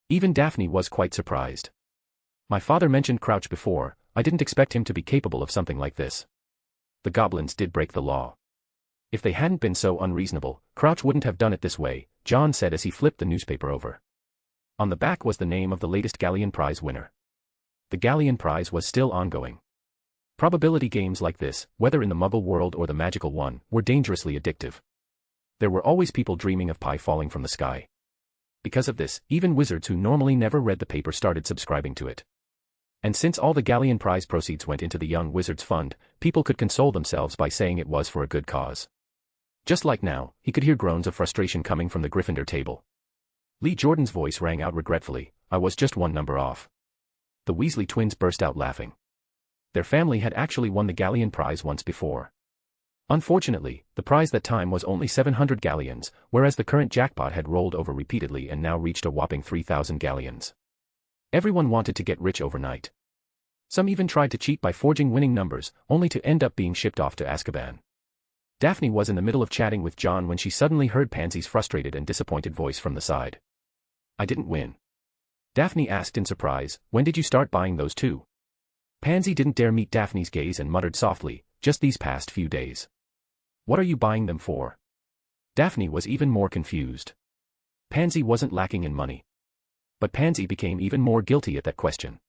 Even Daphne was quite surprised. "My father mentioned Crouch before, I didn't expect him to be capable of something like this." The goblins did break the law. If they hadn't been so unreasonable, Crouch wouldn't have done it this way, John said as he flipped the newspaper over. On the back was the name of the latest Galleon Prize winner. The Galleon Prize was still ongoing. Probability games like this, whether in the Muggle world or the magical one, were dangerously addictive. There were always people dreaming of pie falling from the sky. Because of this, even wizards who normally never read the paper started subscribing to it. And since all the Galleon Prize proceeds went into the Young Wizards Fund, people could console themselves by saying it was for a good cause. Just like now, he could hear groans of frustration coming from the Gryffindor table. Lee Jordan's voice rang out regretfully, "I was just one number off." The Weasley twins burst out laughing. Their family had actually won the Galleon Prize once before. Unfortunately, the prize that time was only 700 galleons, whereas the current jackpot had rolled over repeatedly and now reached a whopping 3,000 galleons. Everyone wanted to get rich overnight. Some even tried to cheat by forging winning numbers, only to end up being shipped off to Azkaban. Daphne was in the middle of chatting with John when she suddenly heard Pansy's frustrated and disappointed voice from the side. "I didn't win." Daphne asked in surprise, "When did you start buying those too?" Pansy didn't dare meet Daphne's gaze and muttered softly, "Just these past few days." "What are you buying them for?" Daphne was even more confused. Pansy wasn't lacking in money. But Pansy became even more guilty at that question.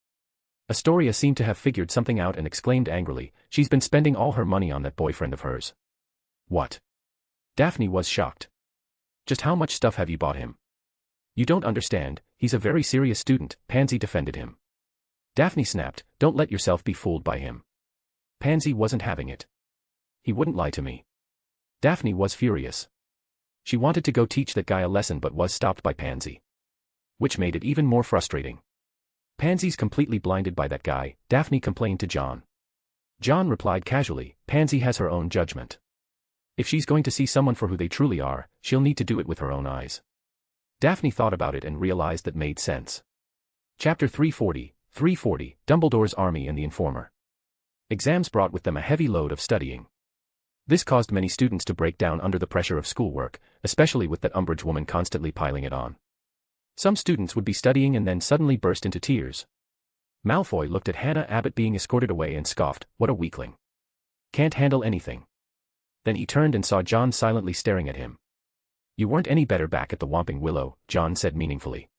Astoria seemed to have figured something out and exclaimed angrily, "She's been spending all her money on that boyfriend of hers." "What?" Daphne was shocked. "Just how much stuff have you bought him?" "You don't understand, he's a very serious student," Pansy defended him. Daphne snapped, "Don't let yourself be fooled by him." Pansy wasn't having it. "He wouldn't lie to me." Daphne was furious. She wanted to go teach that guy a lesson but was stopped by Pansy. Which made it even more frustrating. "Pansy's completely blinded by that guy," Daphne complained to John. John replied casually, "Pansy has her own judgment. If she's going to see someone for who they truly are, she'll need to do it with her own eyes." Daphne thought about it and realized that made sense. Chapter 340, Dumbledore's Army and the Informer. Exams brought with them a heavy load of studying. This caused many students to break down under the pressure of schoolwork, especially with that Umbridge woman constantly piling it on. Some students would be studying and then suddenly burst into tears. Malfoy looked at Hannah Abbott being escorted away and scoffed, "What a weakling. Can't handle anything." Then he turned and saw John silently staring at him. "You weren't any better back at the Whomping Willow," John said meaningfully.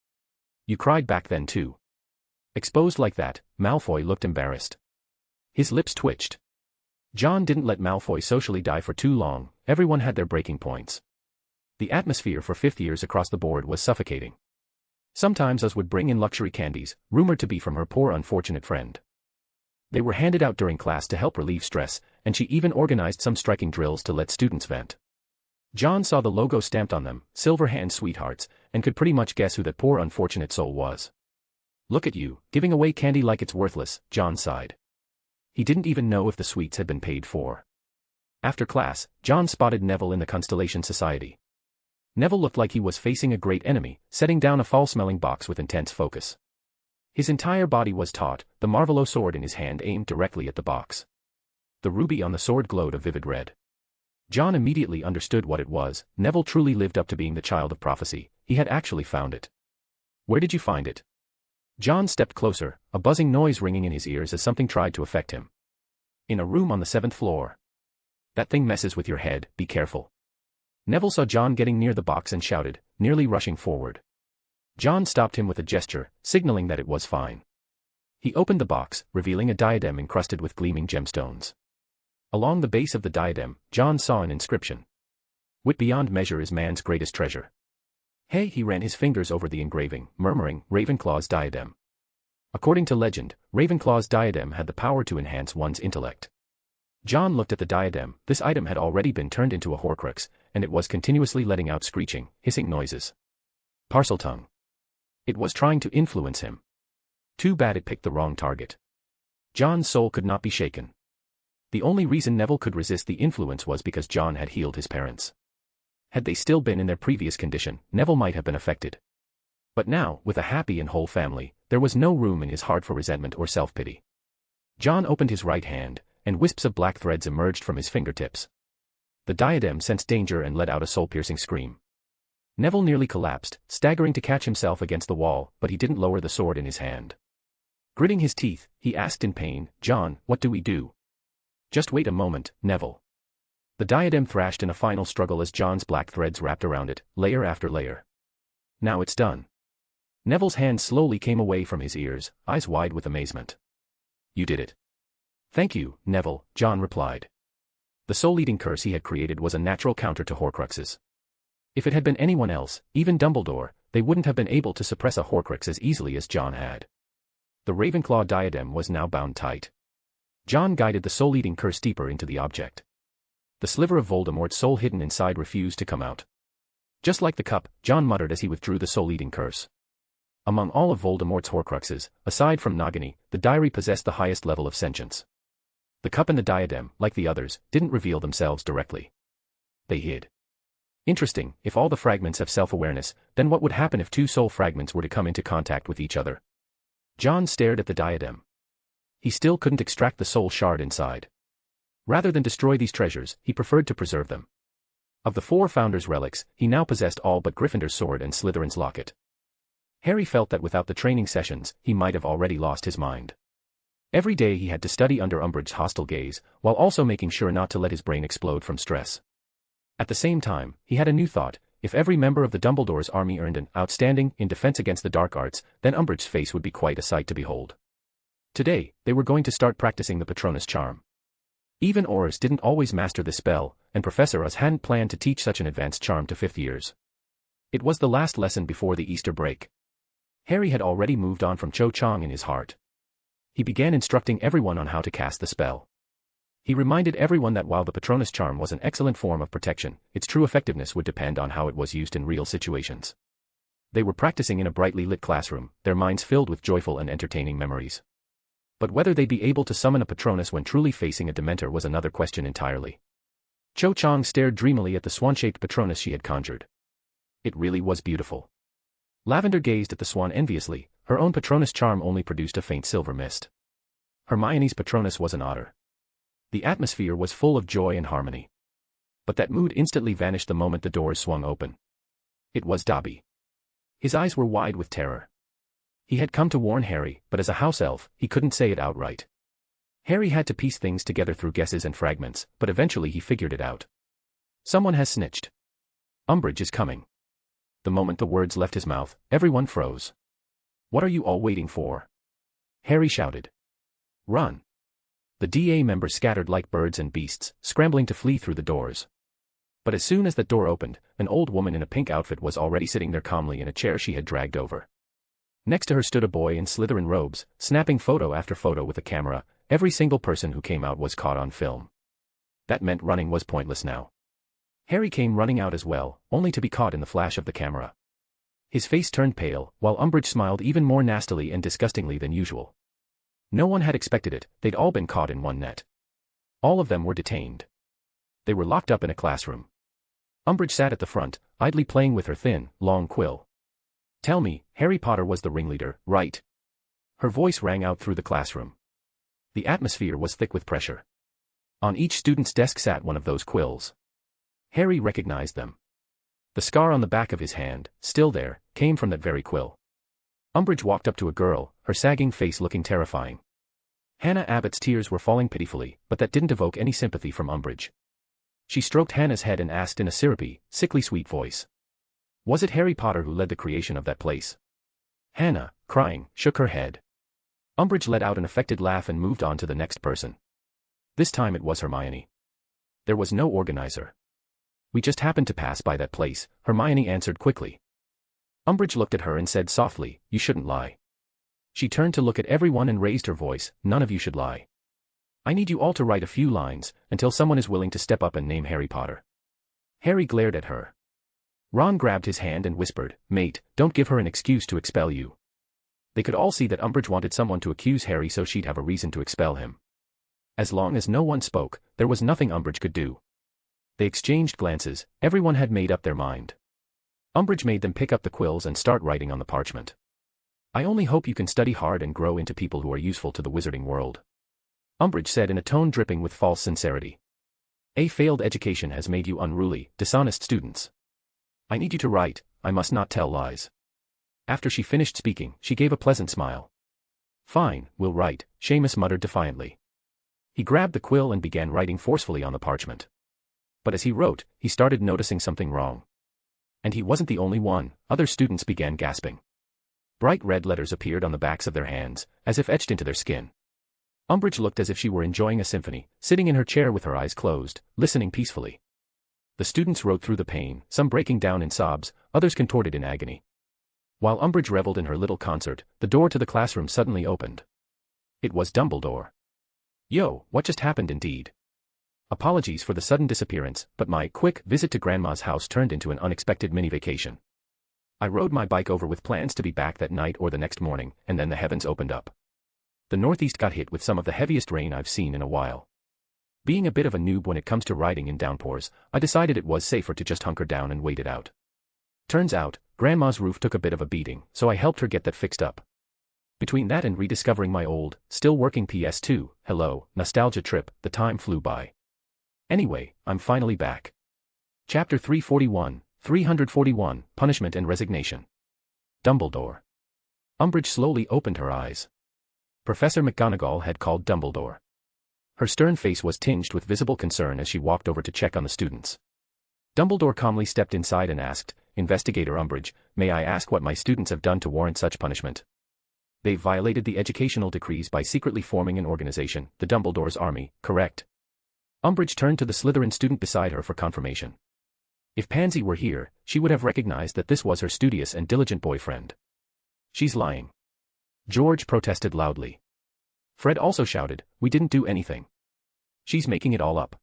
"You cried back then too." Exposed like that, Malfoy looked embarrassed. His lips twitched. John didn't let Malfoy socially die for too long, everyone had their breaking points. The atmosphere for fifth years across the board was suffocating. Sometimes Uz would bring in luxury candies, rumored to be from her poor unfortunate friend. They were handed out during class to help relieve stress, and she even organized some striking drills to let students vent. John saw the logo stamped on them, Silver Hand Sweethearts, and could pretty much guess who that poor unfortunate soul was. "Look at you, giving away candy like it's worthless," John sighed. He didn't even know if the sweets had been paid for. After class, John spotted Neville in the Constellation Society. Neville looked like he was facing a great enemy, setting down a foul-smelling box with intense focus. His entire body was taut, the Marvolo sword in his hand aimed directly at the box. The ruby on the sword glowed a vivid red. John immediately understood what it was. Neville truly lived up to being the child of prophecy. he had actually found it. Where did you find it? John stepped closer, a buzzing noise ringing in his ears as something tried to affect him. In a room on the 7th floor. That thing messes with your head, be careful. Neville saw John getting near the box and shouted, nearly rushing forward. John stopped him with a gesture, signaling that it was fine. He opened the box, revealing a diadem encrusted with gleaming gemstones. Along the base of the diadem, John saw an inscription. Wit beyond measure is man's greatest treasure. Hey, he ran his fingers over the engraving, murmuring, Ravenclaw's diadem. According to legend, Ravenclaw's diadem had the power to enhance one's intellect. John looked at the diadem. This item had already been turned into a Horcrux, and it was continuously letting out screeching, hissing noises. Parseltongue. It was trying to influence him. Too bad it picked the wrong target. John's soul could not be shaken. The only reason Neville could resist the influence was because John had healed his parents. Had they still been in their previous condition, Neville might have been affected. But now, with a happy and whole family, there was no room in his heart for resentment or self-pity. John opened his right hand, and wisps of black threads emerged from his fingertips. The diadem sensed danger and let out a soul-piercing scream. Neville nearly collapsed, staggering to catch himself against the wall, but he didn't lower the sword in his hand. Gritting his teeth, he asked in pain, John, what do we do? Just wait a moment, Neville. The diadem thrashed in a final struggle as John's black threads wrapped around it, layer after layer. Now it's done. Neville's hand slowly came away from his ears, eyes wide with amazement. You did it. Thank you, Neville, John replied. The soul-eating curse he had created was a natural counter to Horcruxes. If it had been anyone else, even Dumbledore, they wouldn't have been able to suppress a Horcrux as easily as John had. The Ravenclaw diadem was now bound tight. John guided the soul-eating curse deeper into the object. The sliver of Voldemort's soul hidden inside refused to come out. Just like the cup, John muttered as he withdrew the soul-eating curse. Among all of Voldemort's Horcruxes, aside from Nagini, the diary possessed the highest level of sentience. The cup and the diadem, like the others, didn't reveal themselves directly. They hid. Interesting, if all the fragments have self-awareness, then what would happen if two soul fragments were to come into contact with each other? John stared at the diadem. He still couldn't extract the soul shard inside. Rather than destroy these treasures, he preferred to preserve them. Of the 4 Founders' relics, he now possessed all but Gryffindor's sword and Slytherin's locket. Harry felt that without the training sessions, he might have already lost his mind. Every day he had to study under Umbridge's hostile gaze, while also making sure not to let his brain explode from stress. At the same time, he had a new thought: if every member of the Dumbledore's army earned an outstanding in defense against the dark arts, then Umbridge's face would be quite a sight to behold. Today, they were going to start practicing the Patronus charm. Even Aurors didn't always master this spell, and Professor Oz hadn't planned to teach such an advanced charm to 5th years. It was the last lesson before the Easter break. Harry had already moved on from Cho Chang in his heart. He began instructing everyone on how to cast the spell. He reminded everyone that while the Patronus charm was an excellent form of protection, its true effectiveness would depend on how it was used in real situations. They were practicing in a brightly lit classroom, their minds filled with joyful and entertaining memories. But whether they'd be able to summon a Patronus when truly facing a Dementor was another question entirely. Cho Chang stared dreamily at the swan-shaped Patronus she had conjured. It really was beautiful. Lavender gazed at the swan enviously. Her own Patronus charm only produced a faint silver mist. Hermione's Patronus was an otter. The atmosphere was full of joy and harmony. But that mood instantly vanished the moment the doors swung open. It was Dobby. His eyes were wide with terror. He had come to warn Harry, but as a house elf, he couldn't say it outright. Harry had to piece things together through guesses and fragments, but eventually he figured it out. Someone has snitched. Umbridge is coming. The moment the words left his mouth, everyone froze. What are you all waiting for? Harry shouted. Run. The DA members scattered like birds and beasts, scrambling to flee through the doors. But as soon as that door opened, an old woman in a pink outfit was already sitting there calmly in a chair she had dragged over. Next to her stood a boy in Slytherin robes, snapping photo after photo with a camera. Every single person who came out was caught on film. That meant running was pointless now. Harry came running out as well, only to be caught in the flash of the camera. His face turned pale, while Umbridge smiled even more nastily and disgustingly than usual. No one had expected it, they'd all been caught in one net. All of them were detained. They were locked up in a classroom. Umbridge sat at the front, idly playing with her thin, long quill. Tell me, Harry Potter was the ringleader, right? Her voice rang out through the classroom. The atmosphere was thick with pressure. On each student's desk sat one of those quills. Harry recognized them. The scar on the back of his hand, still there, came from that very quill. Umbridge walked up to a girl, her sagging face looking terrifying. Hannah Abbott's tears were falling pitifully, but that didn't evoke any sympathy from Umbridge. She stroked Hannah's head and asked in a syrupy, sickly sweet voice. Was it Harry Potter who led the creation of that place? Hannah, crying, shook her head. Umbridge let out an affected laugh and moved on to the next person. This time it was Hermione. There was no organizer. We just happened to pass by that place, Hermione answered quickly. Umbridge looked at her and said softly, you shouldn't lie. She turned to look at everyone and raised her voice, none of you should lie. I need you all to write a few lines, until someone is willing to step up and name Harry Potter. Harry glared at her. Ron grabbed his hand and whispered, mate, don't give her an excuse to expel you. They could all see that Umbridge wanted someone to accuse Harry so she'd have a reason to expel him. As long as no one spoke, there was nothing Umbridge could do. They exchanged glances, everyone had made up their mind. Umbridge made them pick up the quills and start writing on the parchment. I only hope you can study hard and grow into people who are useful to the wizarding world. Umbridge said in a tone dripping with false sincerity. A failed education has made you unruly, dishonest students. I need you to write, I must not tell lies. After she finished speaking, she gave a pleasant smile. Fine, we'll write, Seamus muttered defiantly. He grabbed the quill and began writing forcefully on the parchment. But as he wrote, he started noticing something wrong. And he wasn't the only one, other students began gasping. Bright red letters appeared on the backs of their hands, as if etched into their skin. Umbridge looked as if she were enjoying a symphony, sitting in her chair with her eyes closed, listening peacefully. The students wrote through the pain, some breaking down in sobs, others contorted in agony. While Umbridge reveled in her little concert, the door to the classroom suddenly opened. It was Dumbledore. Yo, what just happened indeed? Apologies for the sudden disappearance, but my quick visit to Grandma's house turned into an unexpected mini-vacation. I rode my bike over with plans to be back that night or the next morning, and then the heavens opened up. The Northeast got hit with some of the heaviest rain I've seen in a while. Being a bit of a noob when it comes to riding in downpours, I decided it was safer to just hunker down and wait it out. Turns out, Grandma's roof took a bit of a beating, so I helped her get that fixed up. Between that and rediscovering my old, still working PS2, hello, nostalgia trip, the time flew by. Anyway, I'm finally back. Chapter 341, Punishment and Resignation. Dumbledore. Umbridge slowly opened her eyes. Professor McGonagall had called Dumbledore. Her stern face was tinged with visible concern as she walked over to check on the students. Dumbledore calmly stepped inside and asked, Investigator Umbridge, may I ask what my students have done to warrant such punishment? They violated the educational decrees by secretly forming an organization, the Dumbledore's Army, correct? Umbridge turned to the Slytherin student beside her for confirmation. If Pansy were here, she would have recognized that this was her studious and diligent boyfriend. She's lying. George protested loudly. Fred also shouted, we didn't do anything. She's making it all up.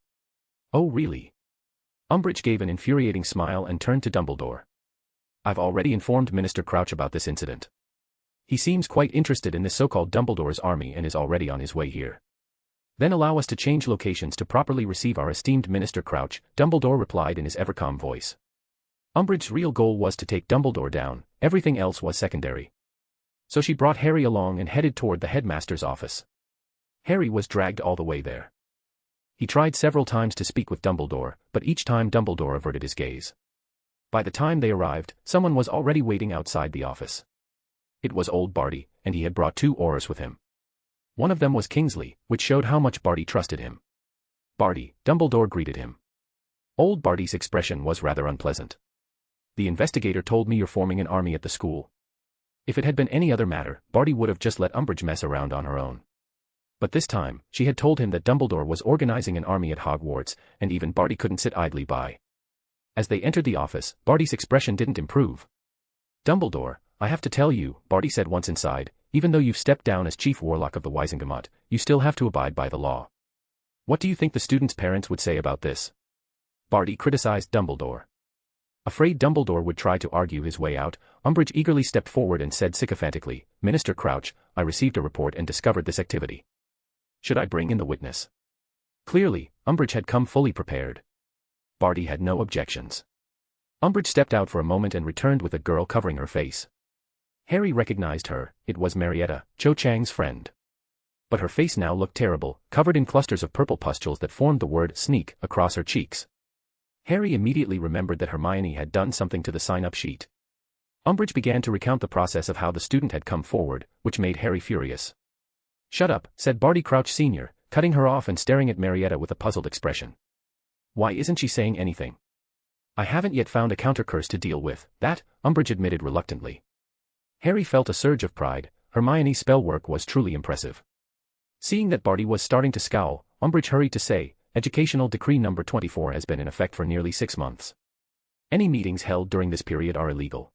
Oh really? Umbridge gave an infuriating smile and turned to Dumbledore. I've already informed Minister Crouch about this incident. He seems quite interested in this so-called Dumbledore's Army and is already on his way here. Then allow us to change locations to properly receive our esteemed Minister Crouch, Dumbledore replied in his ever-calm voice. Umbridge's real goal was to take Dumbledore down, everything else was secondary. So she brought Harry along and headed toward the headmaster's office. Harry was dragged all the way there. He tried several times to speak with Dumbledore, but each time Dumbledore averted his gaze. By the time they arrived, someone was already waiting outside the office. It was old Barty, and he had brought 2 Aurors with him. One of them was Kingsley, which showed how much Barty trusted him. Barty, Dumbledore greeted him. Old Barty's expression was rather unpleasant. The investigator told me you're forming an army at the school. If it had been any other matter, Barty would have just let Umbridge mess around on her own. But this time, she had told him that Dumbledore was organizing an army at Hogwarts, and even Barty couldn't sit idly by. As they entered the office, Barty's expression didn't improve. Dumbledore, I have to tell you, Barty said once inside, even though you've stepped down as chief warlock of the Wizengamot, you still have to abide by the law. What do you think the students' parents would say about this? Barty criticized Dumbledore. Afraid Dumbledore would try to argue his way out, Umbridge eagerly stepped forward and said sycophantically, Minister Crouch, I received a report and discovered this activity. Should I bring in the witness? Clearly, Umbridge had come fully prepared. Barty had no objections. Umbridge stepped out for a moment and returned with a girl covering her face. Harry recognized her, it was Marietta, Cho Chang's friend. But her face now looked terrible, covered in clusters of purple pustules that formed the word sneak across her cheeks. Harry immediately remembered that Hermione had done something to the sign-up sheet. Umbridge began to recount the process of how the student had come forward, which made Harry furious. "Shut up," said Barty Crouch Sr., cutting her off and staring at Marietta with a puzzled expression. "Why isn't she saying anything?" "I haven't yet found a counter-curse to deal with, that," Umbridge admitted reluctantly. Harry felt a surge of pride. Hermione's spell work was truly impressive. Seeing that Barty was starting to scowl, Umbridge hurried to say, "Educational Decree Number 24 has been in effect for nearly 6 months. Any meetings held during this period are illegal."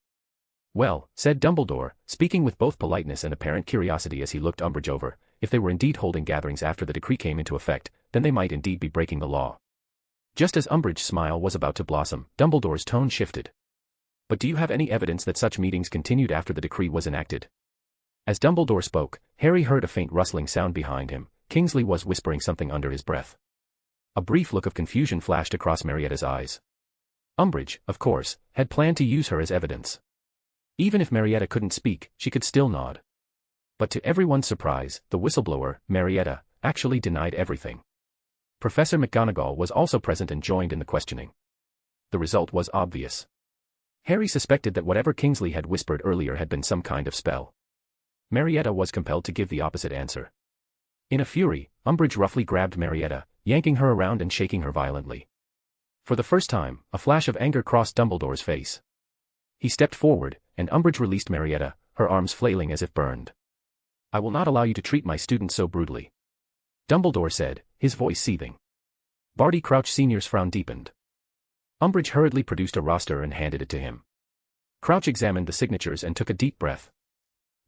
"Well," said Dumbledore, speaking with both politeness and apparent curiosity as he looked Umbridge over, "if they were indeed holding gatherings after the decree came into effect, then they might indeed be breaking the law." Just as Umbridge's smile was about to blossom, Dumbledore's tone shifted. "But do you have any evidence that such meetings continued after the decree was enacted?" As Dumbledore spoke, Harry heard a faint rustling sound behind him. Kingsley was whispering something under his breath. A brief look of confusion flashed across Marietta's eyes. Umbridge, of course, had planned to use her as evidence. Even if Marietta couldn't speak, she could still nod. But to everyone's surprise, the whistleblower, Marietta, actually denied everything. Professor McGonagall was also present and joined in the questioning. The result was obvious. Harry suspected that whatever Kingsley had whispered earlier had been some kind of spell. Marietta was compelled to give the opposite answer. In a fury, Umbridge roughly grabbed Marietta, yanking her around and shaking her violently. For the first time, a flash of anger crossed Dumbledore's face. He stepped forward, and Umbridge released Marietta, her arms flailing as if burned. "I will not allow you to treat my students so brutally," Dumbledore said, his voice seething. Barty Crouch Sr.'s frown deepened. Umbridge hurriedly produced a roster and handed it to him. Crouch examined the signatures and took a deep breath.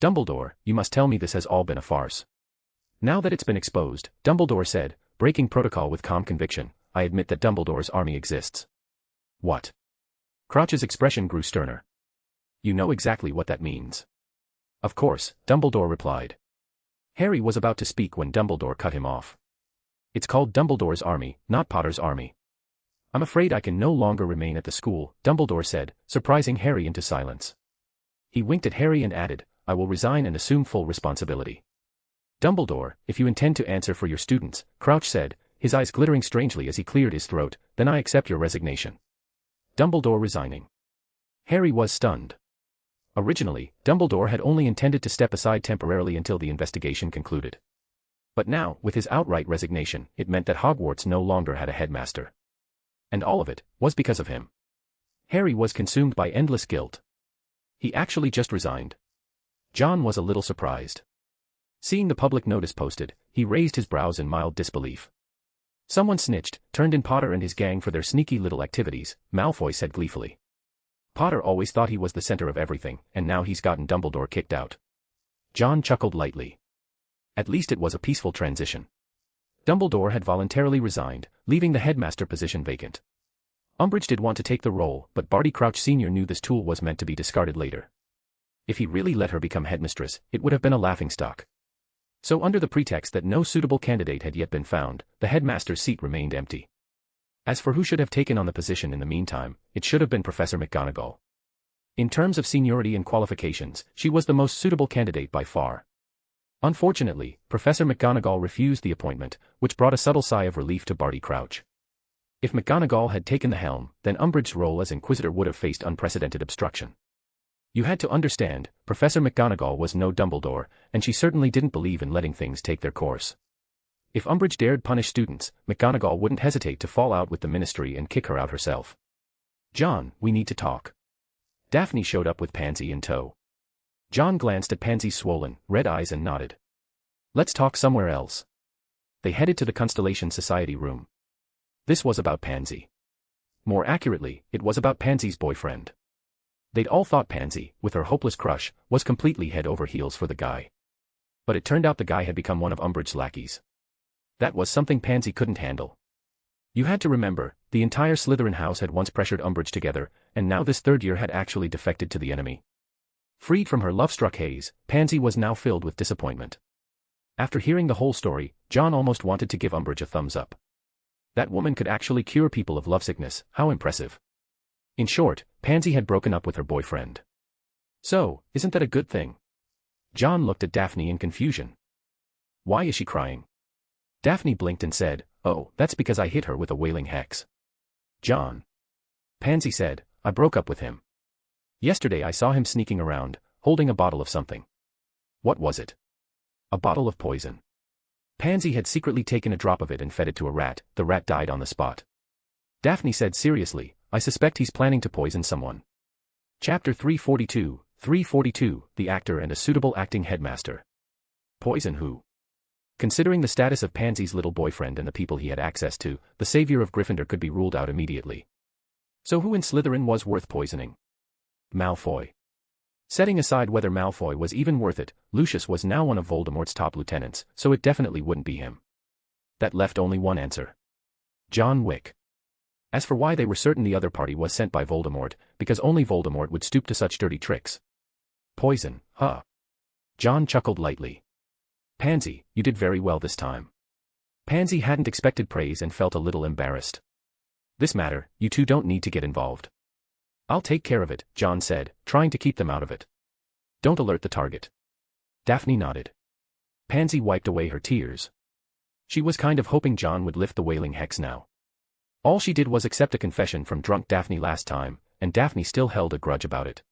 "Dumbledore, you must tell me this has all been a farce." "Now that it's been exposed," Dumbledore said, breaking protocol with calm conviction, "I admit that Dumbledore's army exists." "What?" Crouch's expression grew sterner. "You know exactly what that means." "Of course," Dumbledore replied. Harry was about to speak when Dumbledore cut him off. "It's called Dumbledore's army, not Potter's army." "I'm afraid I can no longer remain at the school," Dumbledore said, surprising Harry into silence. He winked at Harry and added, "I will resign and assume full responsibility." "Dumbledore, if you intend to answer for your students," Crouch said, his eyes glittering strangely as he cleared his throat, "then I accept your resignation." Dumbledore resigning. Harry was stunned. Originally, Dumbledore had only intended to step aside temporarily until the investigation concluded. But now, with his outright resignation, it meant that Hogwarts no longer had a headmaster. And all of it was because of him. Harry was consumed by endless guilt. He actually just resigned. John was a little surprised. Seeing the public notice posted, he raised his brows in mild disbelief. "Someone snitched, turned in Potter and his gang for their sneaky little activities," Malfoy said gleefully. "Potter always thought he was the center of everything, and now he's gotten Dumbledore kicked out." John chuckled lightly. At least it was a peaceful transition. Dumbledore had voluntarily resigned, leaving the headmaster position vacant. Umbridge did want to take the role, but Barty Crouch Sr. knew this tool was meant to be discarded later. If he really let her become headmistress, it would have been a laughingstock. So under the pretext that no suitable candidate had yet been found, the headmaster's seat remained empty. As for who should have taken on the position in the meantime, it should have been Professor McGonagall. In terms of seniority and qualifications, she was the most suitable candidate by far. Unfortunately, Professor McGonagall refused the appointment, which brought a subtle sigh of relief to Barty Crouch. If McGonagall had taken the helm, then Umbridge's role as Inquisitor would have faced unprecedented obstruction. You had to understand, Professor McGonagall was no Dumbledore, and she certainly didn't believe in letting things take their course. If Umbridge dared punish students, McGonagall wouldn't hesitate to fall out with the Ministry and kick her out herself. "John, we need to talk." Daphne showed up with Pansy in tow. John glanced at Pansy's swollen, red eyes and nodded. "Let's talk somewhere else." They headed to the Constellation Society room. This was about Pansy. More accurately, it was about Pansy's boyfriend. They'd all thought Pansy, with her hopeless crush, was completely head over heels for the guy. But it turned out the guy had become one of Umbridge's lackeys. That was something Pansy couldn't handle. You had to remember, the entire Slytherin house had once pressured Umbridge together, and now this third year had actually defected to the enemy. Freed from her love-struck haze, Pansy was now filled with disappointment. After hearing the whole story, John almost wanted to give Umbridge a thumbs up. That woman could actually cure people of lovesickness, how impressive. In short, Pansy had broken up with her boyfriend. So, isn't that a good thing? John looked at Daphne in confusion. Why is she crying? Daphne blinked and said, "Oh, that's because I hit her with a wailing hex." John. Pansy said, I broke up with him. Yesterday I saw him sneaking around, holding a bottle of something. What was it? A bottle of poison. Pansy had secretly taken a drop of it and fed it to a rat. The rat died on the spot. Daphne said seriously, I suspect he's planning to poison someone. Chapter 342, the actor and a suitable acting headmaster. Poison who? Considering the status of Pansy's little boyfriend and the people he had access to, the savior of Gryffindor could be ruled out immediately. So who in Slytherin was worth poisoning? Malfoy. Setting aside whether Malfoy was even worth it, Lucius was now one of Voldemort's top lieutenants, so it definitely wouldn't be him. That left only one answer. John Wick. As for why they were certain the other party was sent by Voldemort, because only Voldemort would stoop to such dirty tricks. Poison, huh? John chuckled lightly. Pansy, you did very well this time. Pansy hadn't expected praise and felt a little embarrassed. This matter, you two don't need to get involved. I'll take care of it, John said, trying to keep them out of it. Don't alert the target. Daphne nodded. Pansy wiped away her tears. She was kind of hoping John would lift the wailing hex now. All she did was accept a confession from drunk Daphne last time, and Daphne still held a grudge about it.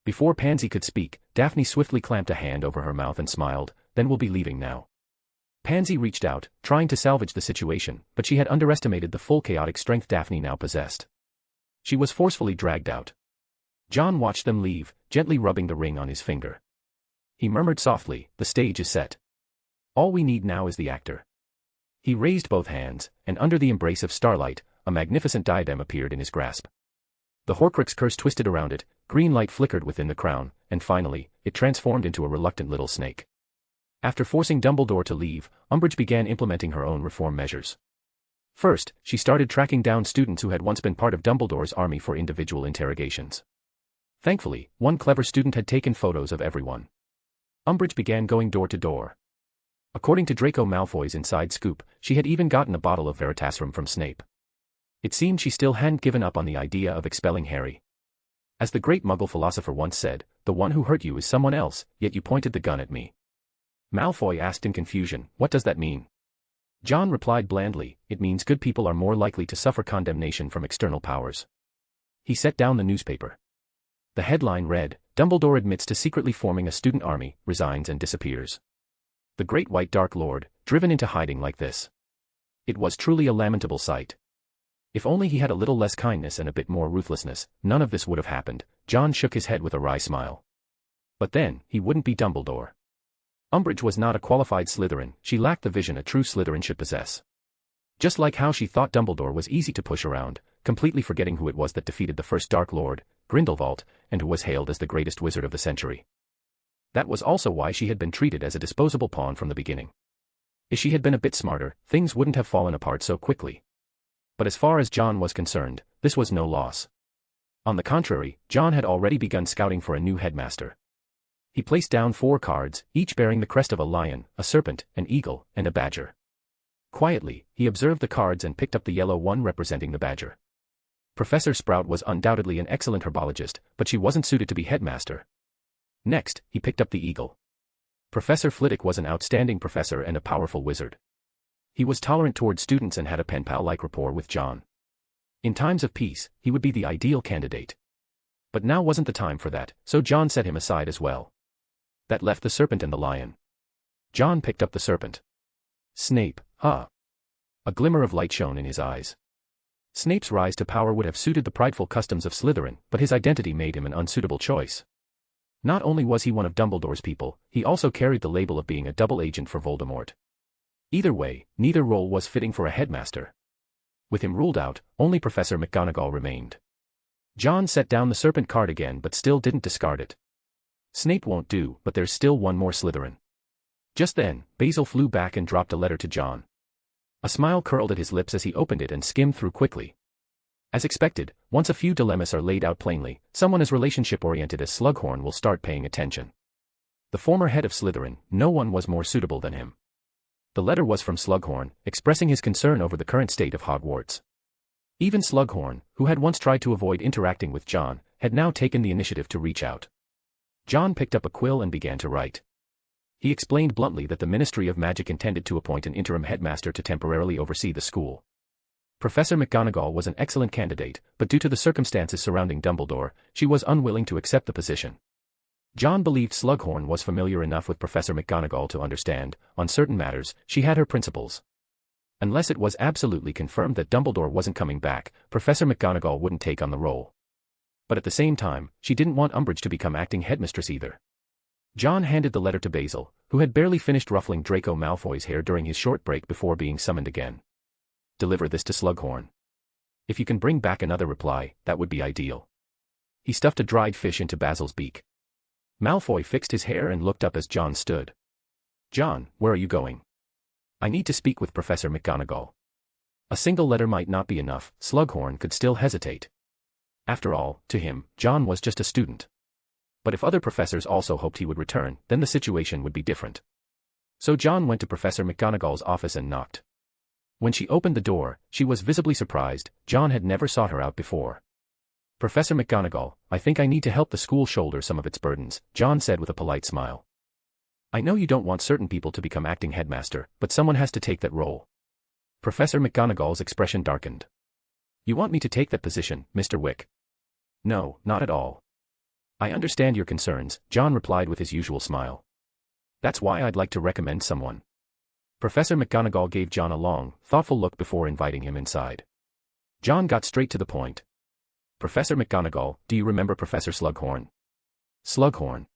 Before Pansy could speak, Daphne swiftly clamped a hand over her mouth and smiled, then we'll be leaving now. Pansy reached out, trying to salvage the situation, but she had underestimated the full chaotic strength Daphne now possessed. She was forcefully dragged out. John watched them leave, gently rubbing the ring on his finger. He murmured softly, the stage is set. All we need now is the actor. He raised both hands, and under the embrace of starlight, a magnificent diadem appeared in his grasp. The Horcrux curse twisted around it, green light flickered within the crown, and finally, it transformed into a reluctant little snake. After forcing Dumbledore to leave, Umbridge began implementing her own reform measures. First, she started tracking down students who had once been part of Dumbledore's army for individual interrogations. Thankfully, one clever student had taken photos of everyone. Umbridge began going door to door. According to Draco Malfoy's inside scoop, she had even gotten a bottle of Veritasrum from Snape. It seemed she still hadn't given up on the idea of expelling Harry. As the great Muggle philosopher once said, the one who hurt you is someone else, yet you pointed the gun at me. Malfoy asked in confusion, what does that mean? John replied blandly, it means good people are more likely to suffer condemnation from external powers. He set down the newspaper. The headline read, Dumbledore admits to secretly forming a student army, resigns and disappears. The Great White Dark Lord, driven into hiding like this. It was truly a lamentable sight. If only he had a little less kindness and a bit more ruthlessness, none of this would have happened. John shook his head with a wry smile. But then, he wouldn't be Dumbledore. Umbridge was not a qualified Slytherin, she lacked the vision a true Slytherin should possess. Just like how she thought Dumbledore was easy to push around, completely forgetting who it was that defeated the first Dark Lord, Grindelwald, and who was hailed as the greatest wizard of the century. That was also why she had been treated as a disposable pawn from the beginning. If she had been a bit smarter, things wouldn't have fallen apart so quickly. But as far as John was concerned, this was no loss. On the contrary, John had already begun scouting for a new headmaster. He placed down 4 cards, each bearing the crest of a lion, a serpent, an eagle, and a badger. Quietly, he observed the cards and picked up the yellow one representing the badger. Professor Sprout was undoubtedly an excellent herbologist, but she wasn't suited to be headmaster. Next, he picked up the eagle. Professor Flitwick was an outstanding professor and a powerful wizard. He was tolerant toward students and had a pen-pal-like rapport with John. In times of peace, he would be the ideal candidate. But now wasn't the time for that, so John set him aside as well. That left the serpent and the lion. John picked up the serpent. Snape, huh? A glimmer of light shone in his eyes. Snape's rise to power would have suited the prideful customs of Slytherin, but his identity made him an unsuitable choice. Not only was he one of Dumbledore's people, he also carried the label of being a double agent for Voldemort. Either way, neither role was fitting for a headmaster. With him ruled out, only Professor McGonagall remained. John set down the serpent card again but still didn't discard it. Snape won't do, but there's still one more Slytherin. Just then, Basil flew back and dropped a letter to John. A smile curled at his lips as he opened it and skimmed through quickly. As expected, once a few dilemmas are laid out plainly, someone as relationship-oriented as Slughorn will start paying attention. The former head of Slytherin, no one was more suitable than him. The letter was from Slughorn, expressing his concern over the current state of Hogwarts. Even Slughorn, who had once tried to avoid interacting with John, had now taken the initiative to reach out. John picked up a quill and began to write. He explained bluntly that the Ministry of Magic intended to appoint an interim headmaster to temporarily oversee the school. Professor McGonagall was an excellent candidate, but due to the circumstances surrounding Dumbledore, she was unwilling to accept the position. John believed Slughorn was familiar enough with Professor McGonagall to understand, on certain matters, she had her principles. Unless it was absolutely confirmed that Dumbledore wasn't coming back, Professor McGonagall wouldn't take on the role. But at the same time, she didn't want Umbridge to become acting headmistress either. John handed the letter to Basil, who had barely finished ruffling Draco Malfoy's hair during his short break before being summoned again. Deliver this to Slughorn. If you can bring back another reply, that would be ideal. He stuffed a dried fish into Basil's beak. Malfoy fixed his hair and looked up as John stood. John, where are you going? I need to speak with Professor McGonagall. A single letter might not be enough, Slughorn could still hesitate. After all, to him, John was just a student. But if other professors also hoped he would return, then the situation would be different. So John went to Professor McGonagall's office and knocked. When she opened the door, she was visibly surprised. John had never sought her out before. Professor McGonagall, I think I need to help the school shoulder some of its burdens, John said with a polite smile. I know you don't want certain people to become acting headmaster, but someone has to take that role. Professor McGonagall's expression darkened. You want me to take that position, Mr. Wick? No, not at all. I understand your concerns, John replied with his usual smile. That's why I'd like to recommend someone. Professor McGonagall gave John a long, thoughtful look before inviting him inside. John got straight to the point. Professor McGonagall, do you remember Professor Slughorn? Slughorn.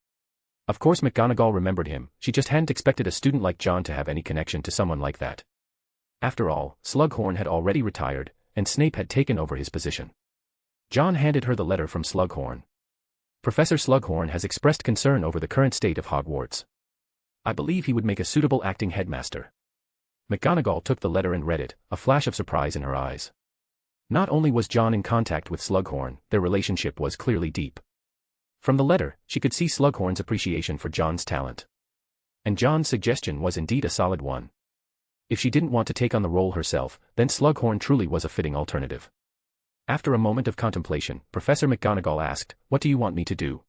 Of course McGonagall remembered him, she just hadn't expected a student like John to have any connection to someone like that. After all, Slughorn had already retired, and Snape had taken over his position. John handed her the letter from Slughorn. Professor Slughorn has expressed concern over the current state of Hogwarts. I believe he would make a suitable acting headmaster. McGonagall took the letter and read it, a flash of surprise in her eyes. Not only was John in contact with Slughorn, their relationship was clearly deep. From the letter, she could see Slughorn's appreciation for John's talent. And John's suggestion was indeed a solid one. If she didn't want to take on the role herself, then Slughorn truly was a fitting alternative. After a moment of contemplation, Professor McGonagall asked, What do you want me to do?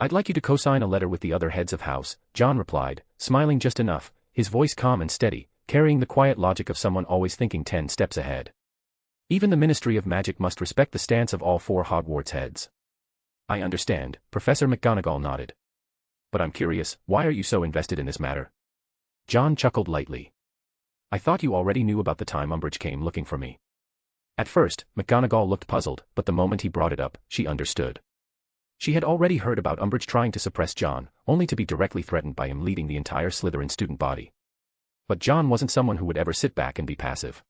I'd like you to co-sign a letter with the other heads of house, John replied, smiling just enough, his voice calm and steady, carrying the quiet logic of someone always thinking 10 steps ahead. Even the Ministry of Magic must respect the stance of all 4 Hogwarts heads. I understand, Professor McGonagall nodded. But I'm curious, why are you so invested in this matter? John chuckled lightly. I thought you already knew about the time Umbridge came looking for me. At first, McGonagall looked puzzled, but the moment he brought it up, she understood. She had already heard about Umbridge trying to suppress John, only to be directly threatened by him leading the entire Slytherin student body. But John wasn't someone who would ever sit back and be passive.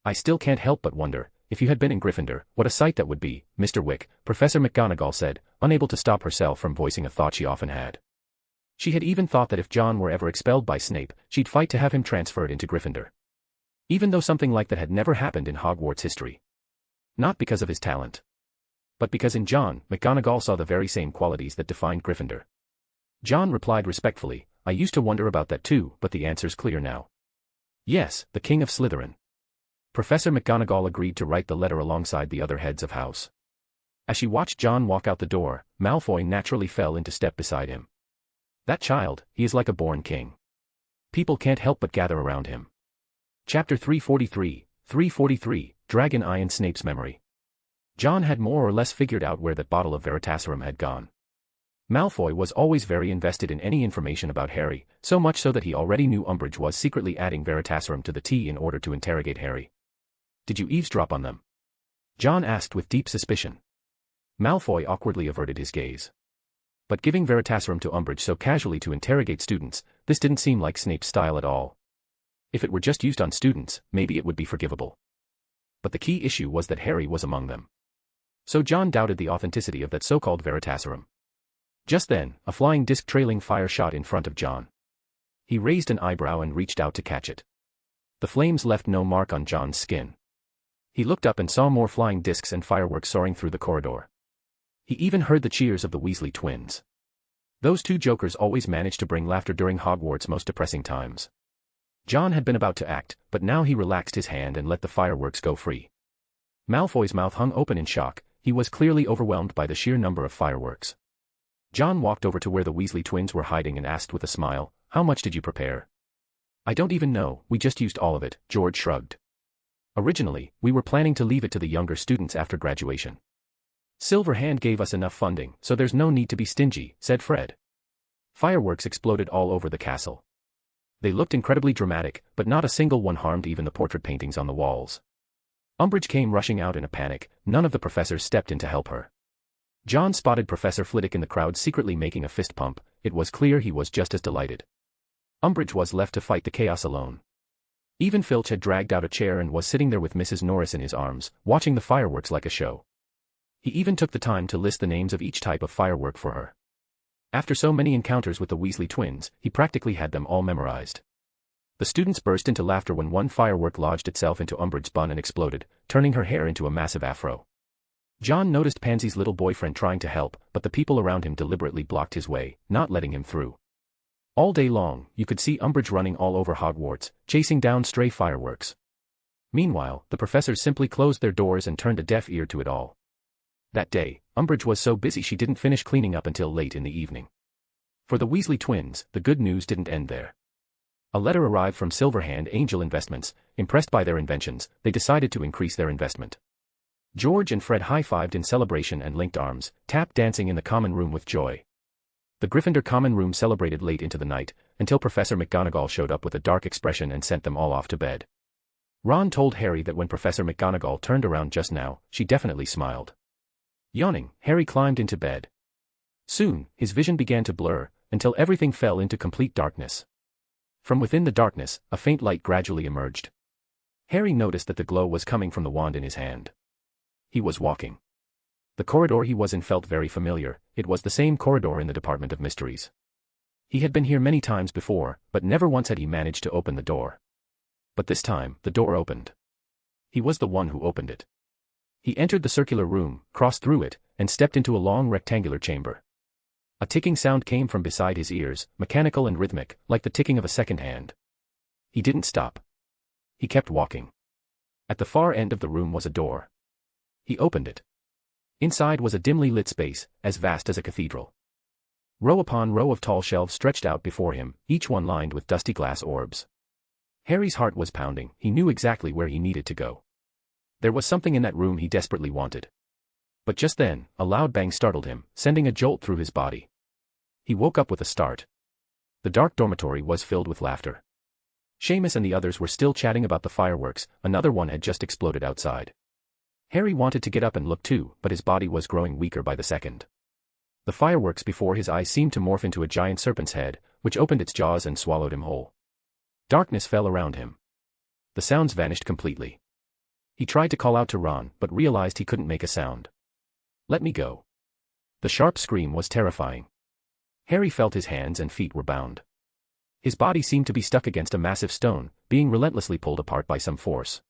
I still can't help but wonder, if you had been in Gryffindor, what a sight that would be, Mr. Wick, Professor McGonagall said, unable to stop herself from voicing a thought she often had. She had even thought that if John were ever expelled by Snape, she'd fight to have him transferred into Gryffindor. Even though something like that had never happened in Hogwarts history. Not because of his talent. But because in John, McGonagall saw the very same qualities that defined Gryffindor. John replied respectfully, I used to wonder about that too, but the answer's clear now. Yes, the King of Slytherin. Professor McGonagall agreed to write the letter alongside the other heads of house. As she watched John walk out the door, Malfoy naturally fell into step beside him. That child, he is like a born king. People can't help but gather around him. Chapter 343, Dragon Eye and Snape's Memory. John had more or less figured out where that bottle of Veritaserum had gone. Malfoy was always very invested in any information about Harry, so much so that he already knew Umbridge was secretly adding Veritaserum to the tea in order to interrogate Harry. Did you eavesdrop on them? John asked with deep suspicion. Malfoy awkwardly averted his gaze. But giving Veritaserum to Umbridge so casually to interrogate students, this didn't seem like Snape's style at all. If it were just used on students, maybe it would be forgivable. But the key issue was that Harry was among them. So John doubted the authenticity of that so-called Veritaserum. Just then, a flying disc trailing fire shot in front of John. He raised an eyebrow and reached out to catch it. The flames left no mark on John's skin. He looked up and saw more flying discs and fireworks soaring through the corridor. He even heard the cheers of the Weasley twins. Those two jokers always managed to bring laughter during Hogwarts' most depressing times. John had been about to act, but now he relaxed his hand and let the fireworks go free. Malfoy's mouth hung open in shock, he was clearly overwhelmed by the sheer number of fireworks. John walked over to where the Weasley twins were hiding and asked with a smile, "How much did you prepare?" "I don't even know, we just used all of it," George shrugged. Originally, we were planning to leave it to the younger students after graduation. Silverhand gave us enough funding, so there's no need to be stingy, said Fred. Fireworks exploded all over the castle. They looked incredibly dramatic, but not a single one harmed even the portrait paintings on the walls. Umbridge came rushing out in a panic. None of the professors stepped in to help her. John spotted Professor Flitwick in the crowd secretly making a fist pump. It was clear he was just as delighted. Umbridge was left to fight the chaos alone. Even Filch had dragged out a chair and was sitting there with Mrs. Norris in his arms, watching the fireworks like a show. He even took the time to list the names of each type of firework for her. After so many encounters with the Weasley twins, he practically had them all memorized. The students burst into laughter when one firework lodged itself into Umbridge's bun and exploded, turning her hair into a massive afro. John noticed Pansy's little boyfriend trying to help, but the people around him deliberately blocked his way, not letting him through. All day long, you could see Umbridge running all over Hogwarts, chasing down stray fireworks. Meanwhile, the professors simply closed their doors and turned a deaf ear to it all. That day, Umbridge was so busy she didn't finish cleaning up until late in the evening. For the Weasley twins, the good news didn't end there. A letter arrived from Silverhand Angel Investments. Impressed by their inventions, they decided to increase their investment. George and Fred high-fived in celebration and linked arms, tap dancing in the common room with joy. The Gryffindor common room celebrated late into the night, until Professor McGonagall showed up with a dark expression and sent them all off to bed. Ron told Harry that when Professor McGonagall turned around just now, she definitely smiled. Yawning, Harry climbed into bed. Soon, his vision began to blur, until everything fell into complete darkness. From within the darkness, a faint light gradually emerged. Harry noticed that the glow was coming from the wand in his hand. He was walking. The corridor he was in felt very familiar. It was the same corridor in the Department of Mysteries. He had been here many times before, but never once had he managed to open the door. But this time, the door opened. He was the one who opened it. He entered the circular room, crossed through it, and stepped into a long rectangular chamber. A ticking sound came from beside his ears, mechanical and rhythmic, like the ticking of a second hand. He didn't stop. He kept walking. At the far end of the room was a door. He opened it. Inside was a dimly lit space, as vast as a cathedral. Row upon row of tall shelves stretched out before him, each one lined with dusty glass orbs. Harry's heart was pounding. He knew exactly where he needed to go. There was something in that room he desperately wanted. But just then, a loud bang startled him, sending a jolt through his body. He woke up with a start. The dark dormitory was filled with laughter. Seamus and the others were still chatting about the fireworks. Another one had just exploded outside. Harry wanted to get up and look too, but his body was growing weaker by the second. The fireworks before his eyes seemed to morph into a giant serpent's head, which opened its jaws and swallowed him whole. Darkness fell around him. The sounds vanished completely. He tried to call out to Ron, but realized he couldn't make a sound. "Let me go." The sharp scream was terrifying. Harry felt his hands and feet were bound. His body seemed to be stuck against a massive stone, being relentlessly pulled apart by some force.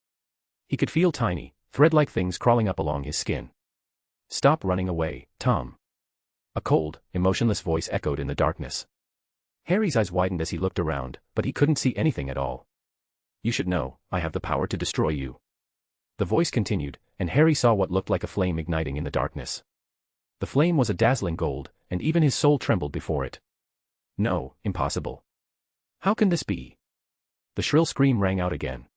He could feel tiny, thread-like things crawling up along his skin. "Stop running away, Tom." A cold, emotionless voice echoed in the darkness. Harry's eyes widened as he looked around, but he couldn't see anything at all. "You should know, I have the power to destroy you." The voice continued, and Harry saw what looked like a flame igniting in the darkness. The flame was a dazzling gold, and even his soul trembled before it. "No, impossible. How can this be?" The shrill scream rang out again.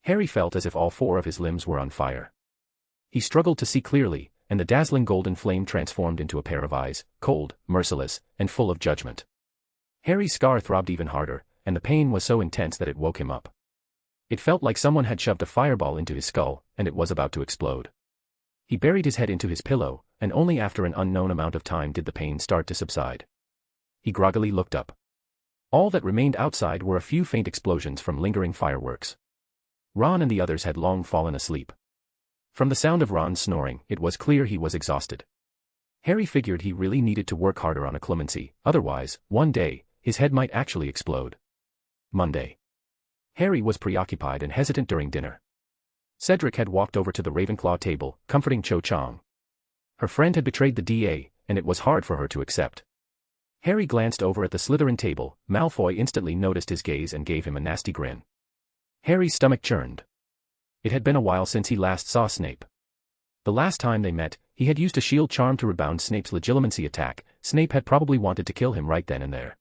Harry felt as if all four of his limbs were on fire. He struggled to see clearly, and the dazzling golden flame transformed into a pair of eyes, cold, merciless, and full of judgment. Harry's scar throbbed even harder, and the pain was so intense that it woke him up. It felt like someone had shoved a fireball into his skull, and it was about to explode. He buried his head into his pillow, and only after an unknown amount of time did the pain start to subside. He groggily looked up. All that remained outside were a few faint explosions from lingering fireworks. Ron and the others had long fallen asleep. From the sound of Ron's snoring, it was clear he was exhausted. Harry figured he really needed to work harder on a clemency, otherwise, one day, his head might actually explode. Monday. Harry was preoccupied and hesitant during dinner. Cedric had walked over to the Ravenclaw table, comforting Cho Chang. Her friend had betrayed the DA, and it was hard for her to accept. Harry glanced over at the Slytherin table. Malfoy instantly noticed his gaze and gave him a nasty grin. Harry's stomach churned. It had been a while since he last saw Snape. The last time they met, he had used a shield charm to rebound Snape's legilimency attack. Snape had probably wanted to kill him right then and there.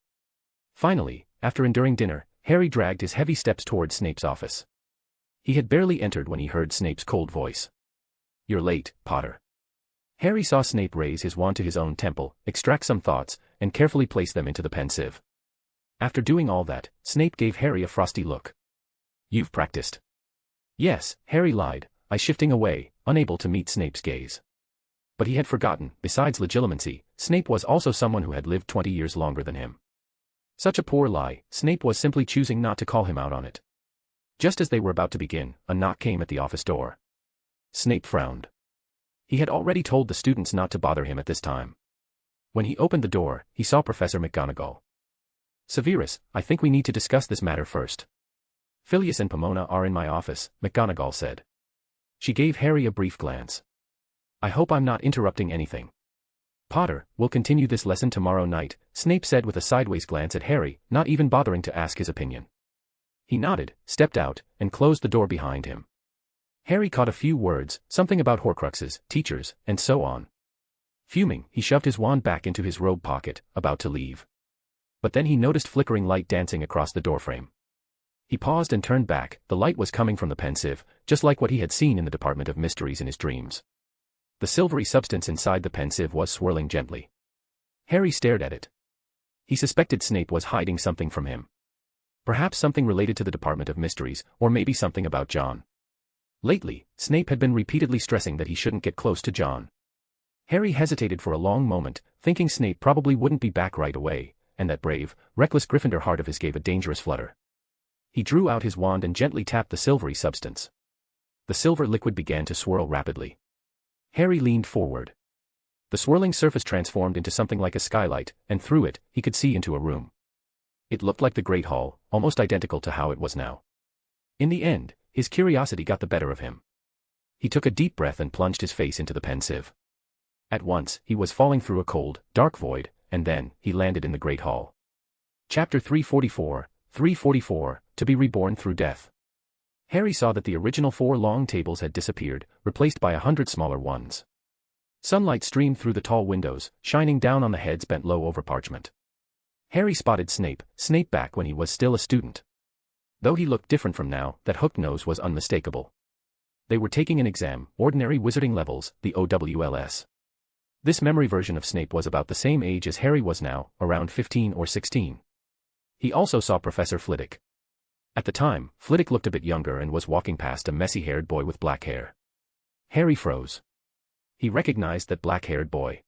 Finally, after enduring dinner, Harry dragged his heavy steps towards Snape's office. He had barely entered when he heard Snape's cold voice. "You're late, Potter." Harry saw Snape raise his wand to his own temple, extract some thoughts, and carefully place them into the pensieve. After doing all that, Snape gave Harry a frosty look. "You've practiced." "Yes," Harry lied, shifting away, unable to meet Snape's gaze. But he had forgotten, besides legitimacy, Snape was also someone who had lived 20 years longer than him. Such a poor lie, Snape was simply choosing not to call him out on it. Just as they were about to begin, a knock came at the office door. Snape frowned. He had already told the students not to bother him at this time. When he opened the door, he saw Professor McGonagall. "Severus, I think we need to discuss this matter first." "Phileas and Pomona are in my office," McGonagall said. She gave Harry a brief glance. "I hope I'm not interrupting anything." "Potter, we'll continue this lesson tomorrow night," Snape said with a sideways glance at Harry, not even bothering to ask his opinion. He nodded, stepped out, and closed the door behind him. Harry caught a few words, something about Horcruxes, teachers, and so on. Fuming, he shoved his wand back into his robe pocket, about to leave. But then he noticed flickering light dancing across the doorframe. He paused and turned back. The light was coming from the pensieve, just like what he had seen in the Department of Mysteries in his dreams. The silvery substance inside the pensieve was swirling gently. Harry stared at it. He suspected Snape was hiding something from him. Perhaps something related to the Department of Mysteries, or maybe something about John. Lately, Snape had been repeatedly stressing that he shouldn't get close to John. Harry hesitated for a long moment, thinking Snape probably wouldn't be back right away, and that brave, reckless Gryffindor heart of his gave a dangerous flutter. He drew out his wand and gently tapped the silvery substance. The silver liquid began to swirl rapidly. Harry leaned forward. The swirling surface transformed into something like a skylight, and through it, he could see into a room. It looked like the Great Hall, almost identical to how it was now. In the end, his curiosity got the better of him. He took a deep breath and plunged his face into the pensieve. At once, he was falling through a cold, dark void, and then, he landed in the Great Hall. Chapter 344, To be Reborn Through Death. Harry saw that the original 4 long tables had disappeared, replaced by 100 smaller ones. Sunlight streamed through the tall windows, shining down on the heads bent low over parchment. Harry spotted Snape back when he was still a student. Though he looked different from now, that hooked nose was unmistakable. They were taking an exam, ordinary wizarding levels, the OWLS. This memory version of Snape was about the same age as Harry was now, around 15 or 16. He also saw Professor Flitwick. At the time, Flitwick looked a bit younger and was walking past a messy-haired boy with black hair. Harry froze. He recognized that black-haired boy.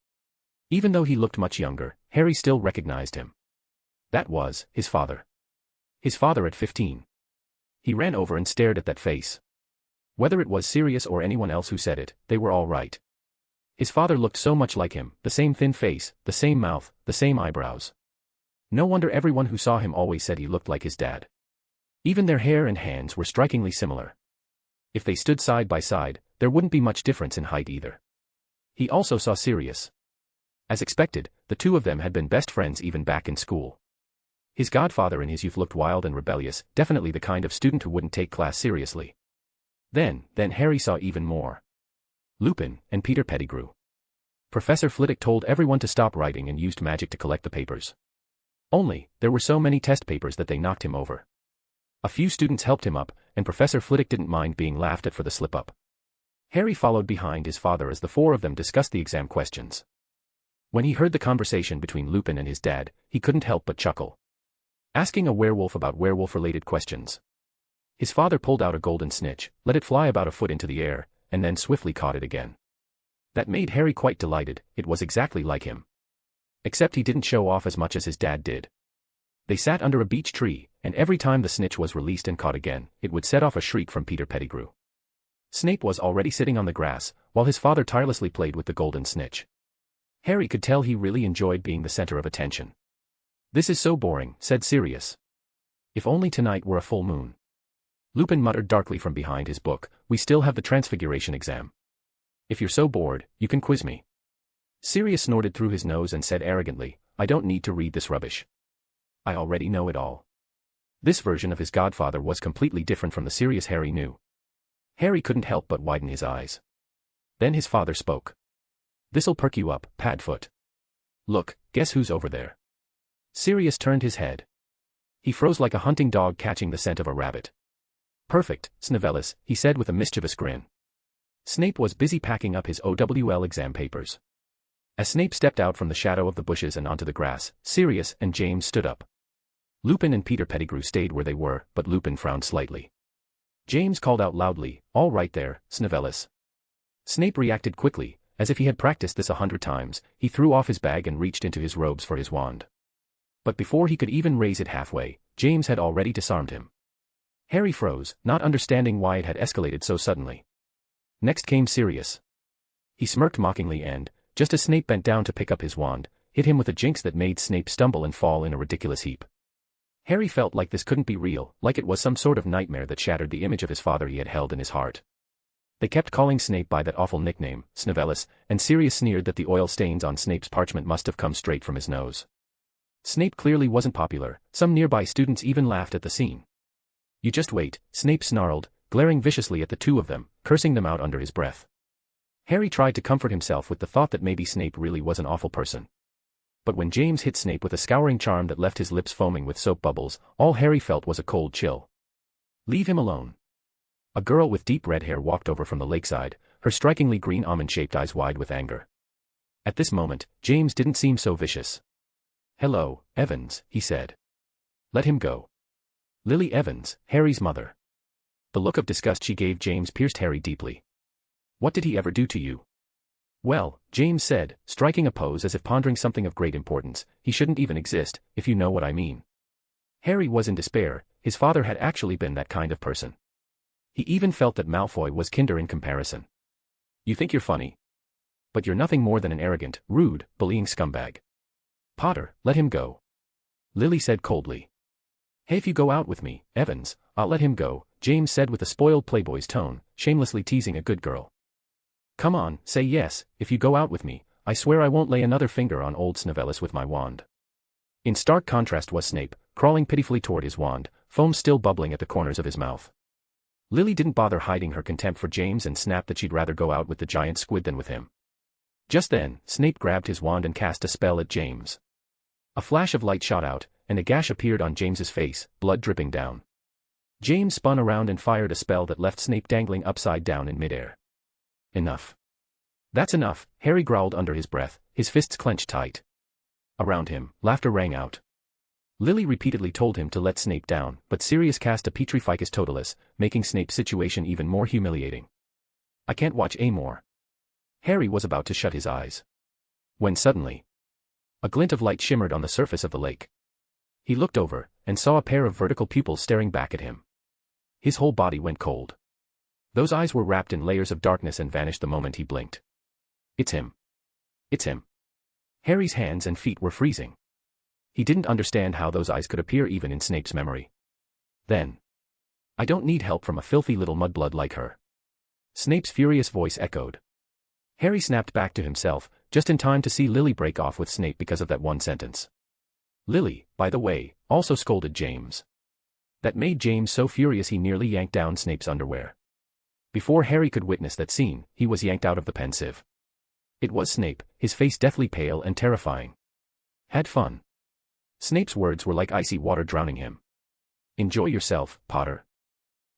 Even though he looked much younger, Harry still recognized him. That was his father. His father at 15. He ran over and stared at that face. Whether it was Sirius or anyone else who said it, they were all right. His father looked so much like him, the same thin face, the same mouth, the same eyebrows. No wonder everyone who saw him always said he looked like his dad. Even their hair and hands were strikingly similar. If they stood side by side, there wouldn't be much difference in height either. He also saw Sirius. As expected, the two of them had been best friends even back in school. His godfather in his youth looked wild and rebellious, definitely the kind of student who wouldn't take class seriously. Then Harry saw even more. Lupin and Peter Pettigrew. Professor Flitwick told everyone to stop writing and used magic to collect the papers. Only, there were so many test papers that they knocked him over. A few students helped him up, and Professor Flitwick didn't mind being laughed at for the slip-up. Harry followed behind his father as the 4 of them discussed the exam questions. When he heard the conversation between Lupin and his dad, he couldn't help but chuckle. Asking a werewolf about werewolf-related questions. His father pulled out a golden snitch, let it fly about a foot into the air, and then swiftly caught it again. That made Harry quite delighted. It was exactly like him. Except he didn't show off as much as his dad did. They sat under a beech tree, and every time the snitch was released and caught again, it would set off a shriek from Peter Pettigrew. Snape was already sitting on the grass, while his father tirelessly played with the golden snitch. Harry could tell he really enjoyed being the center of attention. "This is so boring," said Sirius. "If only tonight were a full moon." Lupin muttered darkly from behind his book, "We still have the Transfiguration exam. If you're so bored, you can quiz me." Sirius snorted through his nose and said arrogantly, "I don't need to read this rubbish. I already know it all." This version of his godfather was completely different from the Sirius Harry knew. Harry couldn't help but widen his eyes. Then his father spoke. "This'll perk you up, Padfoot. Look, guess who's over there?" Sirius turned his head. He froze like a hunting dog catching the scent of a rabbit. Perfect, Snivellis, he said with a mischievous grin. Snape was busy packing up his OWL exam papers. As Snape stepped out from the shadow of the bushes and onto the grass, Sirius and James stood up. Lupin and Peter Pettigrew stayed where they were, but Lupin frowned slightly. James called out loudly, "All right there, Snivellis." Snape reacted quickly, as if he had practiced this 100 times. He threw off his bag and reached into his robes for his wand. But before he could even raise it halfway, James had already disarmed him. Harry froze, not understanding why it had escalated so suddenly. Next came Sirius. He smirked mockingly and, just as Snape bent down to pick up his wand, hit him with a jinx that made Snape stumble and fall in a ridiculous heap. Harry felt like this couldn't be real, like it was some sort of nightmare that shattered the image of his father he had held in his heart. They kept calling Snape by that awful nickname, Snivellis, and Sirius sneered that the oil stains on Snape's parchment must have come straight from his nose. Snape clearly wasn't popular, some nearby students even laughed at the scene. "You just wait," Snape snarled, glaring viciously at the two of them, cursing them out under his breath. Harry tried to comfort himself with the thought that maybe Snape really was an awful person. But when James hit Snape with a scouring charm that left his lips foaming with soap bubbles, all Harry felt was a cold chill. "Leave him alone." A girl with deep red hair walked over from the lakeside, her strikingly green almond-shaped eyes wide with anger. At this moment, James didn't seem so vicious. "Hello, Evans," he said. "Let him go." Lily Evans, Harry's mother. The look of disgust she gave James pierced Harry deeply. "What did he ever do to you?" "Well," James said, striking a pose as if pondering something of great importance, "he shouldn't even exist, if you know what I mean." Harry was in despair. His father had actually been that kind of person. He even felt that Malfoy was kinder in comparison. "You think you're funny? But you're nothing more than an arrogant, rude, bullying scumbag. Potter, let him go." Lily said coldly. "Hey, if you go out with me, Evans, I'll let him go," James said with a spoiled playboy's tone, shamelessly teasing a good girl. "Come on, say yes, if you go out with me, I swear I won't lay another finger on old Snivellis with my wand." In stark contrast was Snape, crawling pitifully toward his wand, foam still bubbling at the corners of his mouth. Lily didn't bother hiding her contempt for James and snapped that she'd rather go out with the giant squid than with him. Just then, Snape grabbed his wand and cast a spell at James. A flash of light shot out, and a gash appeared on James's face, blood dripping down. James spun around and fired a spell that left Snape dangling upside down in midair. "Enough. That's enough," Harry growled under his breath, his fists clenched tight. Around him, laughter rang out. Lily repeatedly told him to let Snape down, but Sirius cast a Petrificus Totalis, making Snape's situation even more humiliating. "I can't watch anymore." Harry was about to shut his eyes. When suddenly, a glint of light shimmered on the surface of the lake. He looked over, and saw a pair of vertical pupils staring back at him. His whole body went cold. Those eyes were wrapped in layers of darkness and vanished the moment he blinked. "It's him. It's him." Harry's hands and feet were freezing. He didn't understand how those eyes could appear even in Snape's memory. Then, "I don't need help from a filthy little mudblood like her." Snape's furious voice echoed. Harry snapped back to himself, just in time to see Lily break off with Snape because of that one sentence. Lily, by the way, also scolded James. That made James so furious he nearly yanked down Snape's underwear. Before Harry could witness that scene, he was yanked out of the pensive. It was Snape, his face deathly pale and terrifying. "Had fun." Snape's words were like icy water drowning him. "Enjoy yourself, Potter."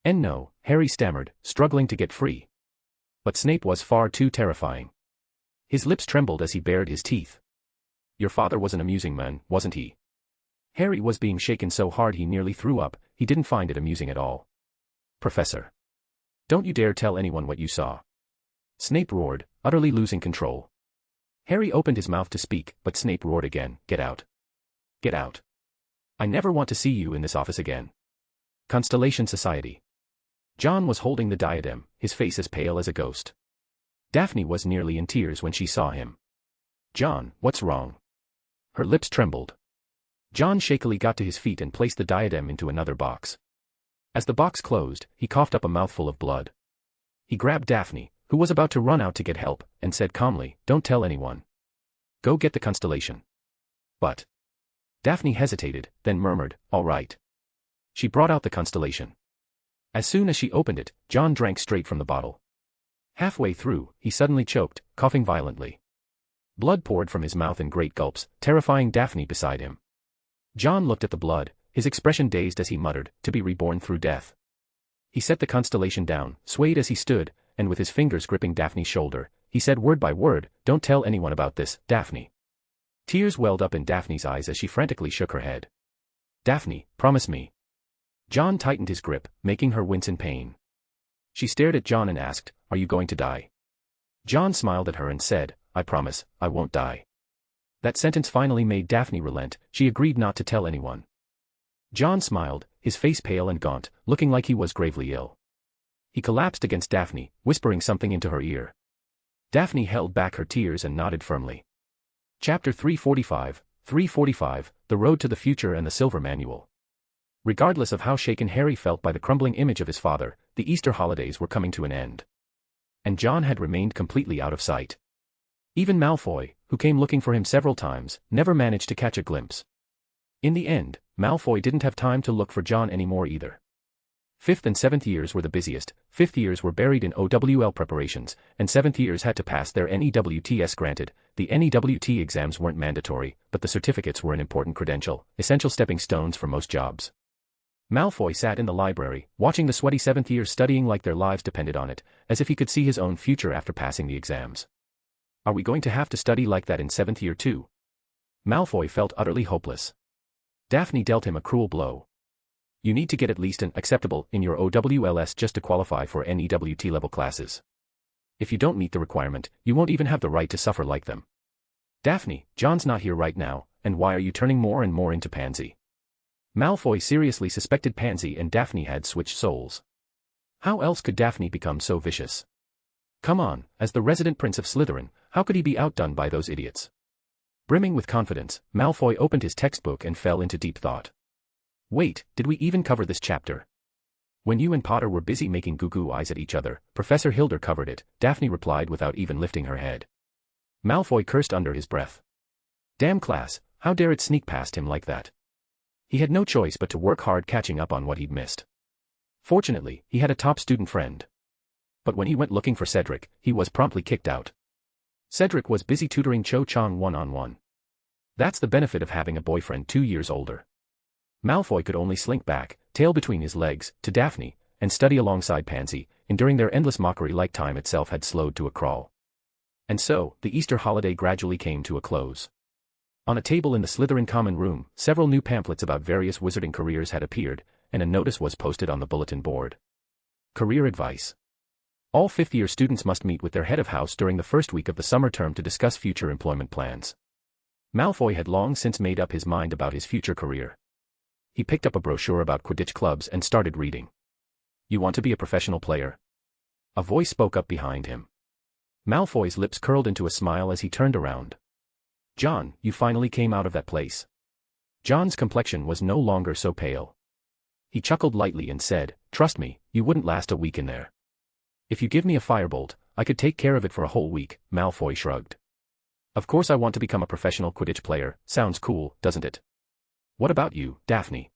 "And no," Harry stammered, struggling to get free. But Snape was far too terrifying. His lips trembled as he bared his teeth. "Your father was an amusing man, wasn't he?" Harry was being shaken so hard he nearly threw up. He didn't find it amusing at all. "Professor, don't you dare tell anyone what you saw." Snape roared, utterly losing control. Harry opened his mouth to speak, but Snape roared again, "Get out. Get out. I never want to see you in this office again." Constellation Society. John was holding the diadem, his face as pale as a ghost. Daphne was nearly in tears when she saw him. "John, what's wrong?" Her lips trembled. John shakily got to his feet and placed the diadem into another box. As the box closed, he coughed up a mouthful of blood. He grabbed Daphne, who was about to run out to get help, and said calmly, "Don't tell anyone. Go get the constellation." "But..." Daphne hesitated, then murmured, "All right." She brought out the constellation. As soon as she opened it, John drank straight from the bottle. Halfway through, he suddenly choked, coughing violently. Blood poured from his mouth in great gulps, terrifying Daphne beside him. John looked at the blood, his expression dazed as he muttered, "To be reborn through death." He set the constellation down, swayed as he stood, and with his fingers gripping Daphne's shoulder, he said word by word, "Don't tell anyone about this, Daphne." Tears welled up in Daphne's eyes as she frantically shook her head. "Daphne, promise me." John tightened his grip, making her wince in pain. She stared at John and asked, "Are you going to die?" John smiled at her and said, "I promise, I won't die." That sentence finally made Daphne relent. She agreed not to tell anyone. John smiled, his face pale and gaunt, looking like he was gravely ill. He collapsed against Daphne, whispering something into her ear. Daphne held back her tears and nodded firmly. Chapter 345, The Road to the Future and the Silver Manual. Regardless of how shaken Harry felt by the crumbling image of his father, the Easter holidays were coming to an end. And John had remained completely out of sight. Even Malfoy, who came looking for him several times, never managed to catch a glimpse. In the end, Malfoy didn't have time to look for John anymore either. 5th and 7th years were the busiest, 5th years were buried in OWL preparations, and 7th years had to pass their NEWTs. Granted, the NEWT exams weren't mandatory, but the certificates were an important credential, essential stepping stones for most jobs. Malfoy sat in the library, watching the sweaty 7th years studying like their lives depended on it, as if he could see his own future after passing the exams. Are we going to have to study like that in 7th year too? Malfoy felt utterly hopeless. Daphne dealt him a cruel blow. You need to get at least an acceptable in your OWLs just to qualify for NEWT level classes. If you don't meet the requirement, you won't even have the right to suffer like them. Daphne, John's not here right now, and why are you turning more and more into Pansy? Malfoy seriously suspected Pansy and Daphne had switched souls. How else could Daphne become so vicious? Come on, as the resident prince of Slytherin, how could he be outdone by those idiots? Brimming with confidence, Malfoy opened his textbook and fell into deep thought. Wait, did we even cover this chapter? When you and Potter were busy making goo-goo eyes at each other, Professor Hilder covered it, Daphne replied without even lifting her head. Malfoy cursed under his breath. Damn class, how dare it sneak past him like that? He had no choice but to work hard catching up on what he'd missed. Fortunately, he had a top student friend. But when he went looking for Cedric, he was promptly kicked out. Cedric was busy tutoring Cho Chang one-on-one. That's the benefit of having a boyfriend 2 years older. Malfoy could only slink back, tail between his legs, to Daphne, and study alongside Pansy, enduring their endless mockery like time itself had slowed to a crawl. And so, the Easter holiday gradually came to a close. On a table in the Slytherin common room, several new pamphlets about various wizarding careers had appeared, and a notice was posted on the bulletin board. Career advice. All 5th-year students must meet with their head of house during the first week of the summer term to discuss future employment plans. Malfoy had long since made up his mind about his future career. He picked up a brochure about Quidditch clubs and started reading. You want to be a professional player? A voice spoke up behind him. Malfoy's lips curled into a smile as he turned around. John, you finally came out of that place. John's complexion was no longer so pale. He chuckled lightly and said, Trust me, you wouldn't last a week in there. If you give me a firebolt, I could take care of it for a whole week, Malfoy shrugged. Of course I want to become a professional Quidditch player, sounds cool, doesn't it? What about you, Daphne?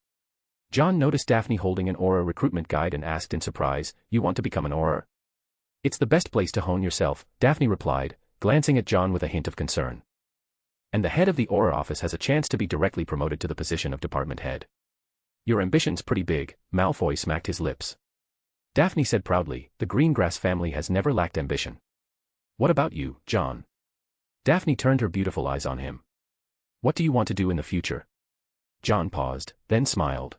John noticed Daphne holding an Auror recruitment guide and asked in surprise, You want to become an Auror? It's the best place to hone yourself, Daphne replied, glancing at John with a hint of concern. And the head of the Auror office has a chance to be directly promoted to the position of department head. Your ambition's pretty big, Malfoy smacked his lips. Daphne said proudly, the Greengrass family has never lacked ambition. What about you, John? Daphne turned her beautiful eyes on him. What do you want to do in the future? John paused, then smiled.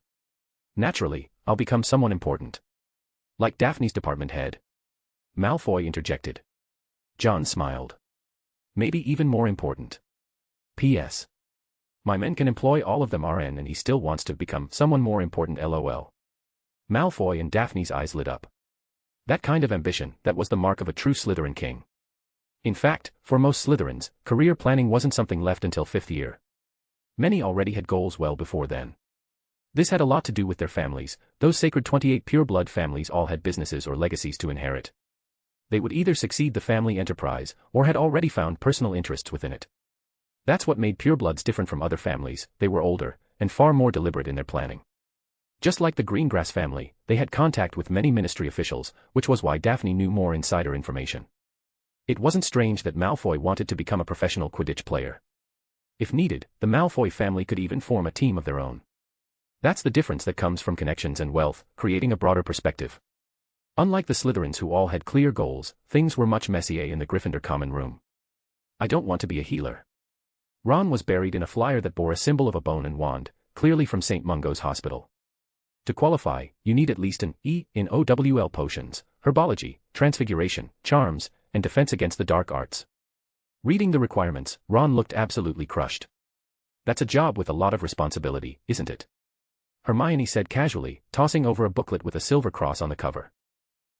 Naturally, I'll become someone important. Like Daphne's department head. Malfoy interjected. John smiled. Maybe even more important. P.S. My men can employ all of them RN and he still wants to become someone more important LOL. Malfoy and Daphne's eyes lit up. That kind of ambition, that was the mark of a true Slytherin king. In fact, for most Slytherins, career planning wasn't something left until 5th year. Many already had goals well before then. This had a lot to do with their families, those sacred 28 pure-blood families all had businesses or legacies to inherit. They would either succeed the family enterprise, or had already found personal interests within it. That's what made purebloods different from other families, they were older, and far more deliberate in their planning. Just like the Greengrass family, they had contact with many ministry officials, which was why Daphne knew more insider information. It wasn't strange that Malfoy wanted to become a professional Quidditch player. If needed, the Malfoy family could even form a team of their own. That's the difference that comes from connections and wealth, creating a broader perspective. Unlike the Slytherins who all had clear goals, things were much messier in the Gryffindor common room. I don't want to be a healer. Ron was buried in a flyer that bore a symbol of a bone and wand, clearly from St. Mungo's Hospital. To qualify, you need at least an E in OWL potions, herbology, transfiguration, charms, and defense against the dark arts. Reading the requirements, Ron looked absolutely crushed. That's a job with a lot of responsibility, isn't it? Hermione said casually, tossing over a booklet with a silver cross on the cover.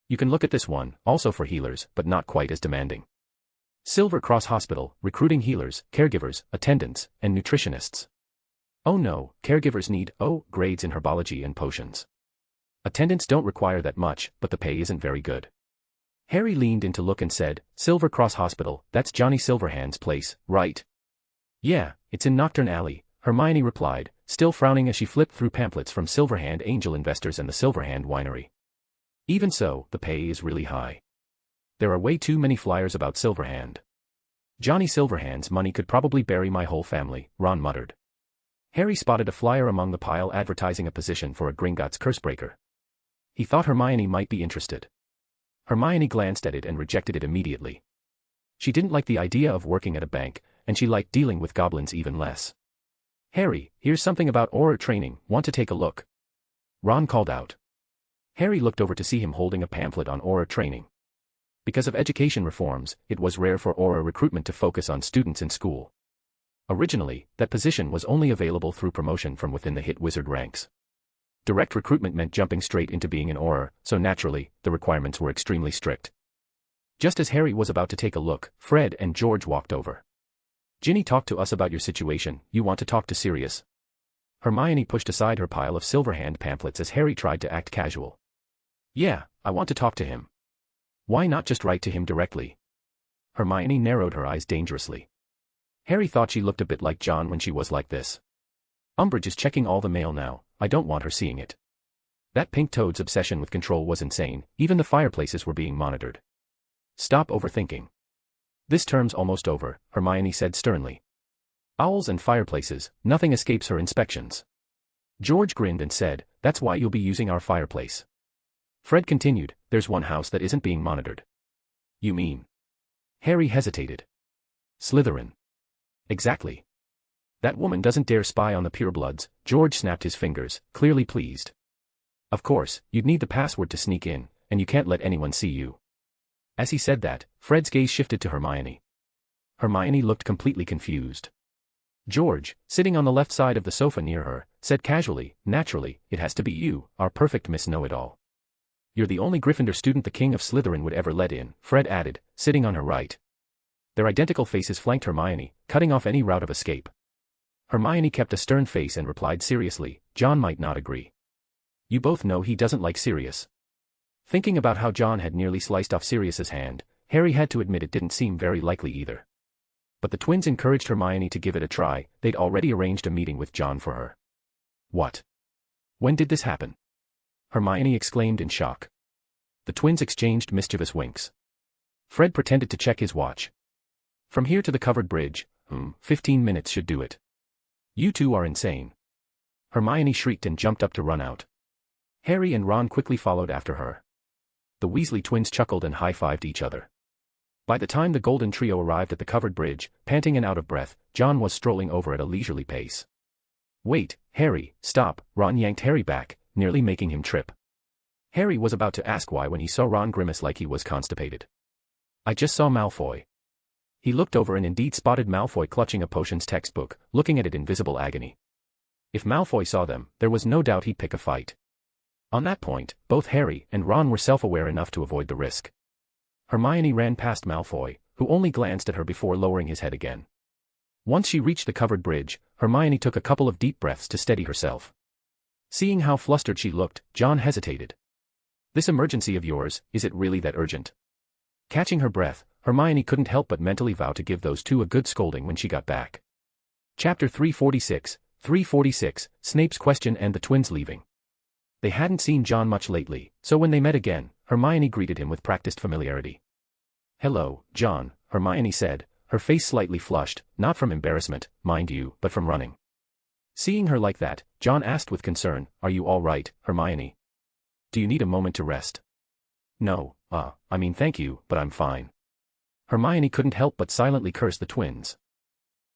You can look at this one, also for healers, but not quite as demanding. Silver Cross Hospital, recruiting healers, caregivers, attendants, and nutritionists. Oh no, caregivers need O grades in herbology and potions. Attendants don't require that much, but the pay isn't very good. Harry leaned in to look and said, Silver Cross Hospital, that's Johnny Silverhand's place, right? Yeah, it's in Nocturne Alley, Hermione replied, still frowning as she flipped through pamphlets from Silverhand Angel Investors and the Silverhand Winery. Even so, the pay is really high. There are way too many flyers about Silverhand. Johnny Silverhand's money could probably bury my whole family, Ron muttered. Harry spotted a flyer among the pile advertising a position for a Gringotts Cursebreaker. He thought Hermione might be interested. Hermione glanced at it and rejected it immediately. She didn't like the idea of working at a bank, and she liked dealing with goblins even less. Harry, here's something about Auror training, want to take a look? Ron called out. Harry looked over to see him holding a pamphlet on Auror training. Because of education reforms, it was rare for Auror recruitment to focus on students in school. Originally, that position was only available through promotion from within the hit wizard ranks. Direct recruitment meant jumping straight into being an Auror, so naturally, the requirements were extremely strict. Just as Harry was about to take a look, Fred and George walked over. Ginny talked to us about your situation, you want to talk to Sirius? Hermione pushed aside her pile of Silverhand pamphlets as Harry tried to act casual. Yeah, I want to talk to him. Why not just write to him directly? Hermione narrowed her eyes dangerously. Harry thought she looked a bit like John when she was like this. Umbridge is checking all the mail now, I don't want her seeing it. That pink toad's obsession with control was insane, even the fireplaces were being monitored. Stop overthinking. This term's almost over, Hermione said sternly. Owls and fireplaces, nothing escapes her inspections. George grinned and said, that's why you'll be using our fireplace. Fred continued, there's one house that isn't being monitored. You mean? Harry hesitated. Slytherin. Exactly. That woman doesn't dare spy on the purebloods, George snapped his fingers, clearly pleased. Of course, you'd need the password to sneak in, and you can't let anyone see you. As he said that, Fred's gaze shifted to Hermione. Hermione looked completely confused. George, sitting on the left side of the sofa near her, said casually, naturally, it has to be you, our perfect Miss Know-It-All. You're the only Gryffindor student the King of Slytherin would ever let in, Fred added, sitting on her right. Their identical faces flanked Hermione, cutting off any route of escape. Hermione kept a stern face and replied seriously, John might not agree. You both know he doesn't like Sirius. Thinking about how John had nearly sliced off Sirius's hand, Harry had to admit it didn't seem very likely either. But the twins encouraged Hermione to give it a try, they'd already arranged a meeting with John for her. What? When did this happen? Hermione exclaimed in shock. The twins exchanged mischievous winks. Fred pretended to check his watch. From here to the covered bridge, 15 minutes should do it. You two are insane. Hermione shrieked and jumped up to run out. Harry and Ron quickly followed after her. The Weasley twins chuckled and high-fived each other. By the time the Golden Trio arrived at the covered bridge, panting and out of breath, John was strolling over at a leisurely pace. Wait, Harry, stop, Ron yanked Harry back, nearly making him trip. Harry was about to ask why when he saw Ron grimace like he was constipated. I just saw Malfoy. He looked over and indeed spotted Malfoy clutching a potions textbook, looking at it in visible agony. If Malfoy saw them, there was no doubt he'd pick a fight. On that point, both Harry and Ron were self-aware enough to avoid the risk. Hermione ran past Malfoy, who only glanced at her before lowering his head again. Once she reached the covered bridge, Hermione took a couple of deep breaths to steady herself. Seeing how flustered she looked, John hesitated. This emergency of yours, is it really that urgent? Catching her breath, Hermione couldn't help but mentally vow to give those two a good scolding when she got back. Chapter 346, Snape's Question and the Twins Leaving. They hadn't seen John much lately, so when they met again, Hermione greeted him with practiced familiarity. Hello, John, Hermione said, her face slightly flushed, not from embarrassment, mind you, but from running. Seeing her like that, John asked with concern, Are you all right, Hermione? Do you need a moment to rest? No, I mean thank you, but I'm fine. Hermione couldn't help but silently curse the twins.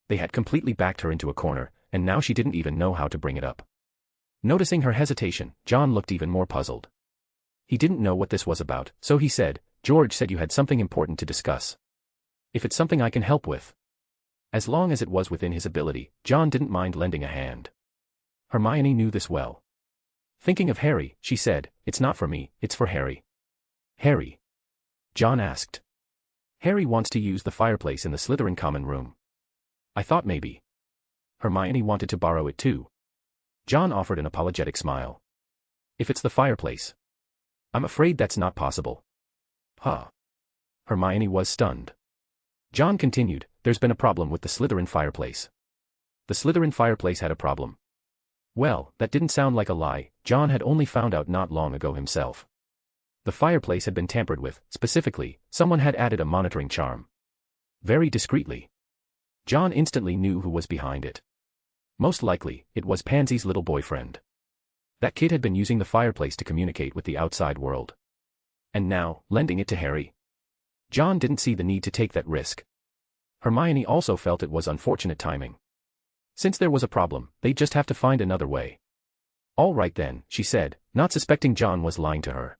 They had completely backed her into a corner, and now she didn't even know how to bring it up. Noticing her hesitation, John looked even more puzzled. He didn't know what this was about, so he said, George said you had something important to discuss. If it's something I can help with. As long as it was within his ability, John didn't mind lending a hand. Hermione knew this well. Thinking of Harry, she said, it's not for me, it's for Harry. Harry? John asked. Harry wants to use the fireplace in the Slytherin common room. I thought maybe Hermione wanted to borrow it too. John offered an apologetic smile. If it's the fireplace. I'm afraid that's not possible. Huh. Hermione was stunned. John continued, there's been a problem with the Slytherin fireplace. The Slytherin fireplace had a problem. Well, that didn't sound like a lie, John had only found out not long ago himself. The fireplace had been tampered with, specifically, someone had added a monitoring charm. Very discreetly. John instantly knew who was behind it. Most likely, it was Pansy's little boyfriend. That kid had been using the fireplace to communicate with the outside world. And now, lending it to Harry. John didn't see the need to take that risk. Hermione also felt it was unfortunate timing. Since there was a problem, they'd just have to find another way. All right then, she said, not suspecting John was lying to her.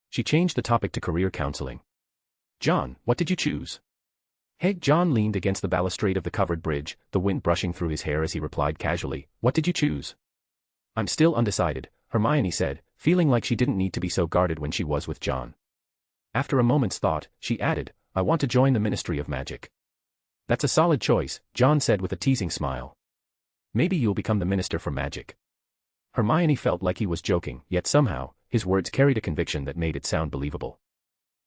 She changed the topic to career counseling. John, what did you choose? John leaned against the balustrade of the covered bridge, the wind brushing through his hair as he replied casually, what did you choose? I'm still undecided, Hermione said, feeling like she didn't need to be so guarded when she was with John. After a moment's thought, she added, I want to join the Ministry of Magic. That's a solid choice, John said with a teasing smile. Maybe you'll become the Minister for Magic. Hermione felt like he was joking, yet somehow, his words carried a conviction that made it sound believable.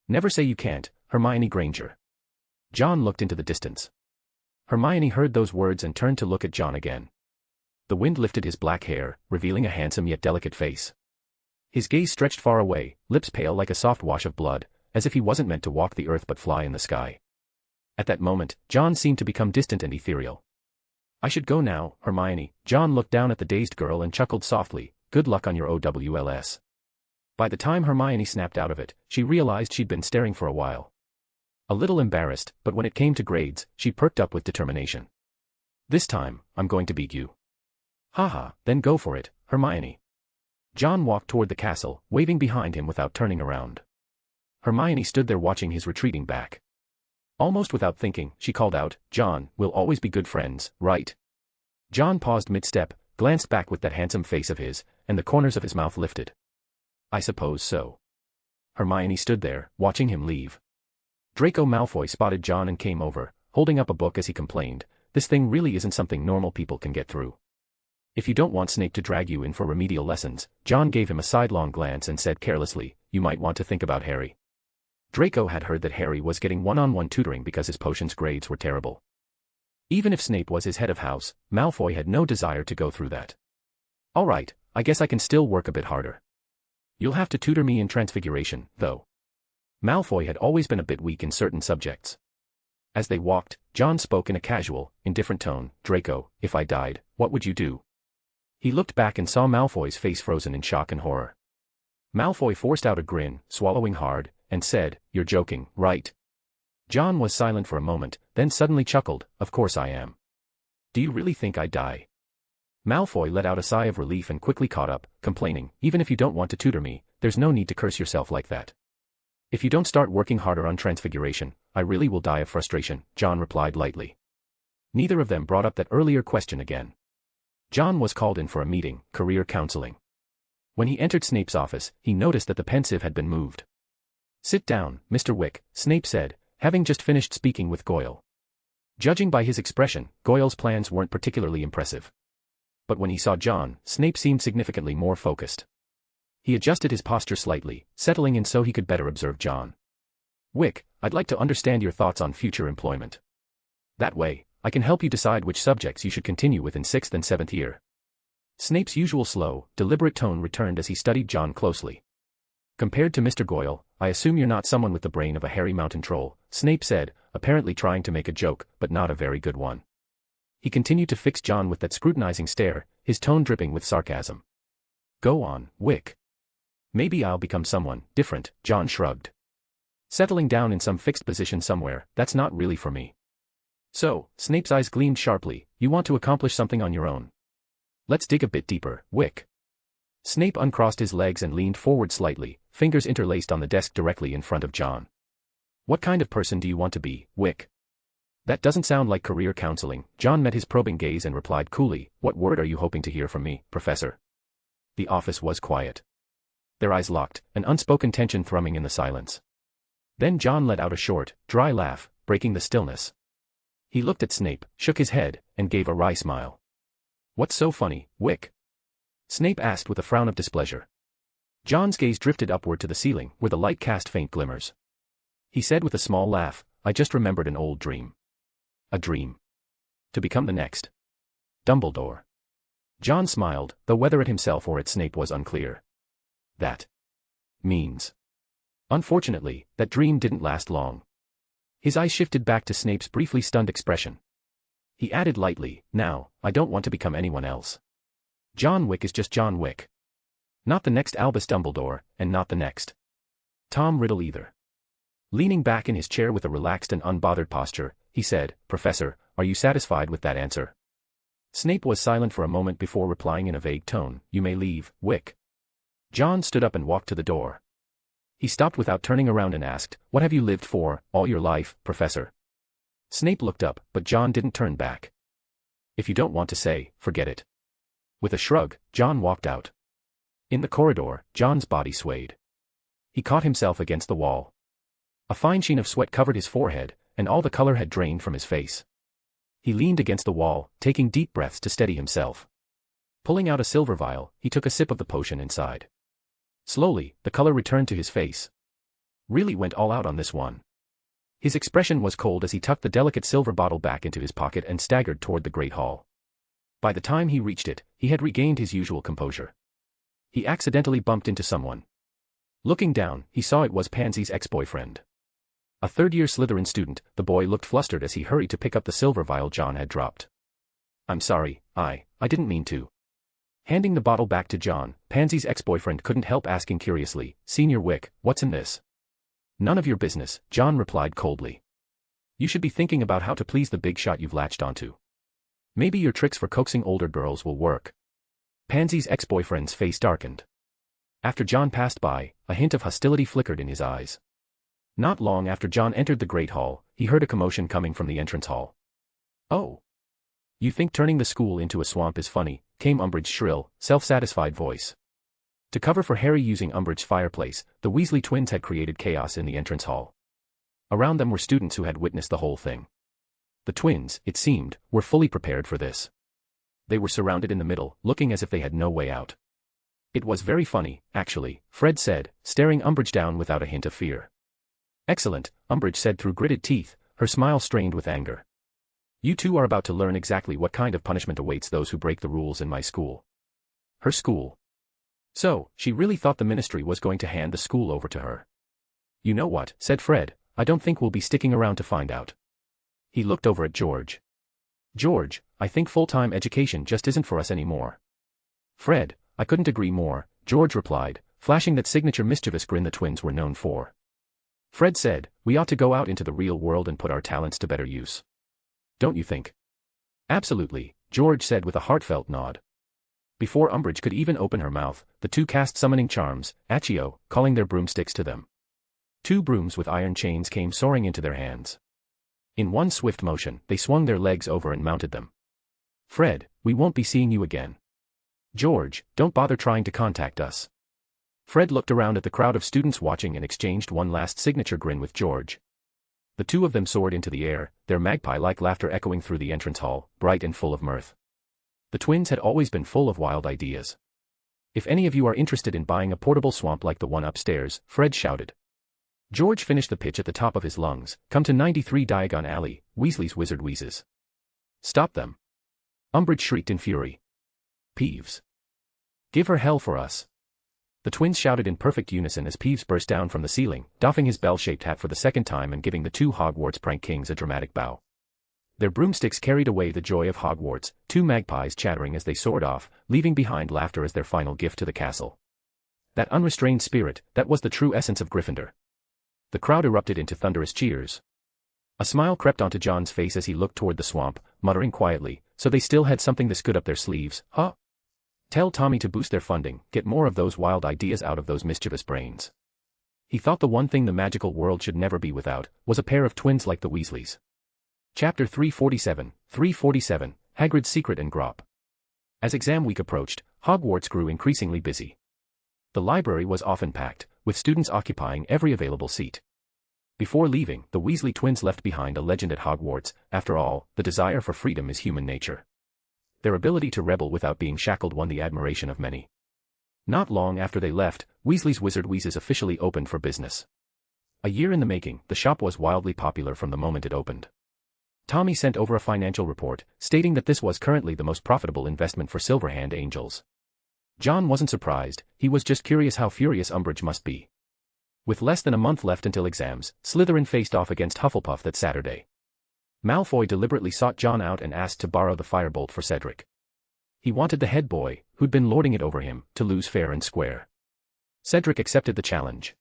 Never say you can't, Hermione Granger. John looked into the distance. Hermione heard those words and turned to look at John again. The wind lifted his black hair, revealing a handsome yet delicate face. His gaze stretched far away, lips pale like a soft wash of blood, as if he wasn't meant to walk the earth but fly in the sky. At that moment, John seemed to become distant and ethereal. I should go now, Hermione. John looked down at the dazed girl and chuckled softly, good luck on your OWLS. By the time Hermione snapped out of it, she realized she'd been staring for a while. A little embarrassed, but when it came to grades, she perked up with determination. This time, I'm going to beat you. Haha, then go for it, Hermione. John walked toward the castle, waving behind him without turning around. Hermione stood there watching his retreating back. Almost without thinking, she called out, John, we'll always be good friends, right? John paused mid-step, glanced back with that handsome face of his, and the corners of his mouth lifted. I suppose so. Hermione stood there, watching him leave. Draco Malfoy spotted John and came over, holding up a book as he complained, this thing really isn't something normal people can get through. If you don't want Snape to drag you in for remedial lessons, John gave him a sidelong glance and said carelessly, you might want to think about Harry. Draco had heard that Harry was getting one-on-one tutoring because his potions grades were terrible. Even if Snape was his head of house, Malfoy had no desire to go through that. All right, I guess I can still work a bit harder. You'll have to tutor me in Transfiguration, though. Malfoy had always been a bit weak in certain subjects. As they walked, John spoke in a casual, indifferent tone, Draco, if I died, what would you do? He looked back and saw Malfoy's face frozen in shock and horror. Malfoy forced out a grin, swallowing hard, and said, you're joking, right? John was silent for a moment, then suddenly chuckled, of course I am. Do you really think I'd die? Malfoy let out a sigh of relief and quickly caught up, complaining, even if you don't want to tutor me, there's no need to curse yourself like that. If you don't start working harder on Transfiguration, I really will die of frustration, John replied lightly. Neither of them brought up that earlier question again. John was called in for a meeting, career counseling. When he entered Snape's office, he noticed that the pensive had been moved. Sit down, Mr. Wick, Snape said, having just finished speaking with Goyle. Judging by his expression, Goyle's plans weren't particularly impressive. But when he saw John, Snape seemed significantly more focused. He adjusted his posture slightly, settling in so he could better observe John. Wick, I'd like to understand your thoughts on future employment. That way, I can help you decide which subjects you should continue with in 6th and 7th year. Snape's usual slow, deliberate tone returned as he studied John closely. Compared to Mr. Goyle, I assume you're not someone with the brain of a hairy mountain troll, Snape said, apparently trying to make a joke, but not a very good one. He continued to fix John with that scrutinizing stare, his tone dripping with sarcasm. Go on, Wick. Maybe I'll become someone different, John shrugged. Settling down in some fixed position somewhere, that's not really for me. So, Snape's eyes gleamed sharply, you want to accomplish something on your own. Let's dig a bit deeper, Wick. Snape uncrossed his legs and leaned forward slightly, fingers interlaced on the desk directly in front of John. What kind of person do you want to be, Wick? That doesn't sound like career counseling. John met his probing gaze and replied coolly, what word are you hoping to hear from me, Professor? The office was quiet. Their eyes locked, an unspoken tension thrumming in the silence. Then John let out a short, dry laugh, breaking the stillness. He looked at Snape, shook his head, and gave a wry smile. What's so funny, Wick? Snape asked with a frown of displeasure. John's gaze drifted upward to the ceiling, where the light cast faint glimmers. He said with a small laugh, I just remembered an old dream. A dream. To become the next Dumbledore. John smiled, though whether at himself or at Snape was unclear. That means. Unfortunately, that dream didn't last long. His eyes shifted back to Snape's briefly stunned expression. He added lightly, now, I don't want to become anyone else. John Wick is just John Wick. Not the next Albus Dumbledore, and not the next Tom Riddle either. Leaning back in his chair with a relaxed and unbothered posture, he said, Professor, are you satisfied with that answer? Snape was silent for a moment before replying in a vague tone, you may leave, Wick. John stood up and walked to the door. He stopped without turning around and asked, what have you lived for, all your life, Professor? Snape looked up, but John didn't turn back. If you don't want to say, forget it. With a shrug, John walked out. In the corridor, John's body swayed. He caught himself against the wall. A fine sheen of sweat covered his forehead, and all the color had drained from his face. He leaned against the wall, taking deep breaths to steady himself. Pulling out a silver vial, he took a sip of the potion inside. Slowly, the color returned to his face. Really went all out on this one. His expression was cold as he tucked the delicate silver bottle back into his pocket and staggered toward the Great Hall. By the time he reached it, he had regained his usual composure. He accidentally bumped into someone. Looking down, he saw it was Pansy's ex-boyfriend. A third-year Slytherin student, the boy looked flustered as he hurried to pick up the silver vial John had dropped. I'm sorry, I didn't mean to. Handing the bottle back to John, Pansy's ex-boyfriend couldn't help asking curiously, Senior Wick, what's in this? None of your business, John replied coldly. You should be thinking about how to please the big shot you've latched onto. Maybe your tricks for coaxing older girls will work. Pansy's ex-boyfriend's face darkened. After John passed by, a hint of hostility flickered in his eyes. Not long after John entered the Great Hall, he heard a commotion coming from the entrance hall. Oh. You think turning the school into a swamp is funny, came Umbridge's shrill, self-satisfied voice. To cover for Harry using Umbridge's fireplace, the Weasley twins had created chaos in the entrance hall. Around them were students who had witnessed the whole thing. The twins, it seemed, were fully prepared for this. They were surrounded in the middle, looking as if they had no way out. It was very funny, actually, Fred said, staring Umbridge down without a hint of fear. Excellent, Umbridge said through gritted teeth, her smile strained with anger. You two are about to learn exactly what kind of punishment awaits those who break the rules in my school. Her school. So, she really thought the ministry was going to hand the school over to her. You know what, said Fred, I don't think we'll be sticking around to find out. He looked over at George. George, I think full-time education just isn't for us anymore. Fred, I couldn't agree more, George replied, flashing that signature mischievous grin the twins were known for. Fred said, we ought to go out into the real world and put our talents to better use. Don't you think? Absolutely, George said with a heartfelt nod. Before Umbridge could even open her mouth, the two cast summoning charms, Accio, calling their broomsticks to them. 2 brooms with iron chains came soaring into their hands. In one swift motion, they swung their legs over and mounted them. Fred, we won't be seeing you again. George, don't bother trying to contact us. Fred looked around at the crowd of students watching and exchanged one last signature grin with George. The two of them soared into the air, their magpie-like laughter echoing through the entrance hall, bright and full of mirth. The twins had always been full of wild ideas. If any of you are interested in buying a portable swamp like the one upstairs, Fred shouted. George finished the pitch at the top of his lungs, come to 93 Diagon Alley, Weasley's Wizard Wheezes. Stop them. Umbridge shrieked in fury. Peeves. Give her hell for us. The twins shouted in perfect unison as Peeves burst down from the ceiling, doffing his bell-shaped hat for the second time and giving the 2 Hogwarts prank kings a dramatic bow. Their broomsticks carried away the joy of Hogwarts, 2 magpies chattering as they soared off, leaving behind laughter as their final gift to the castle. That unrestrained spirit, that was the true essence of Gryffindor. The crowd erupted into thunderous cheers. A smile crept onto John's face as he looked toward the swamp, muttering quietly, so they still had something this good up their sleeves, huh? Tell Tommy to boost their funding, get more of those wild ideas out of those mischievous brains. He thought the one thing the magical world should never be without, was a pair of twins like the Weasleys. Chapter 347, Hagrid's Secret and Grop. As exam week approached, Hogwarts grew increasingly busy. The library was often packed, with students occupying every available seat. Before leaving, the Weasley twins left behind a legend at Hogwarts. After all, the desire for freedom is human nature. Their ability to rebel without being shackled won the admiration of many. Not long after they left, Weasley's Wizard Wheezes officially opened for business. A year in the making, the shop was wildly popular from the moment it opened. Tommy sent over a financial report, stating that this was currently the most profitable investment for Silverhand Angels. John wasn't surprised, he was just curious how furious Umbridge must be. With less than a month left until exams, Slytherin faced off against Hufflepuff that Saturday. Malfoy deliberately sought John out and asked to borrow the firebolt for Cedric. He wanted the head boy, who'd been lording it over him, to lose fair and square. Cedric accepted the challenge.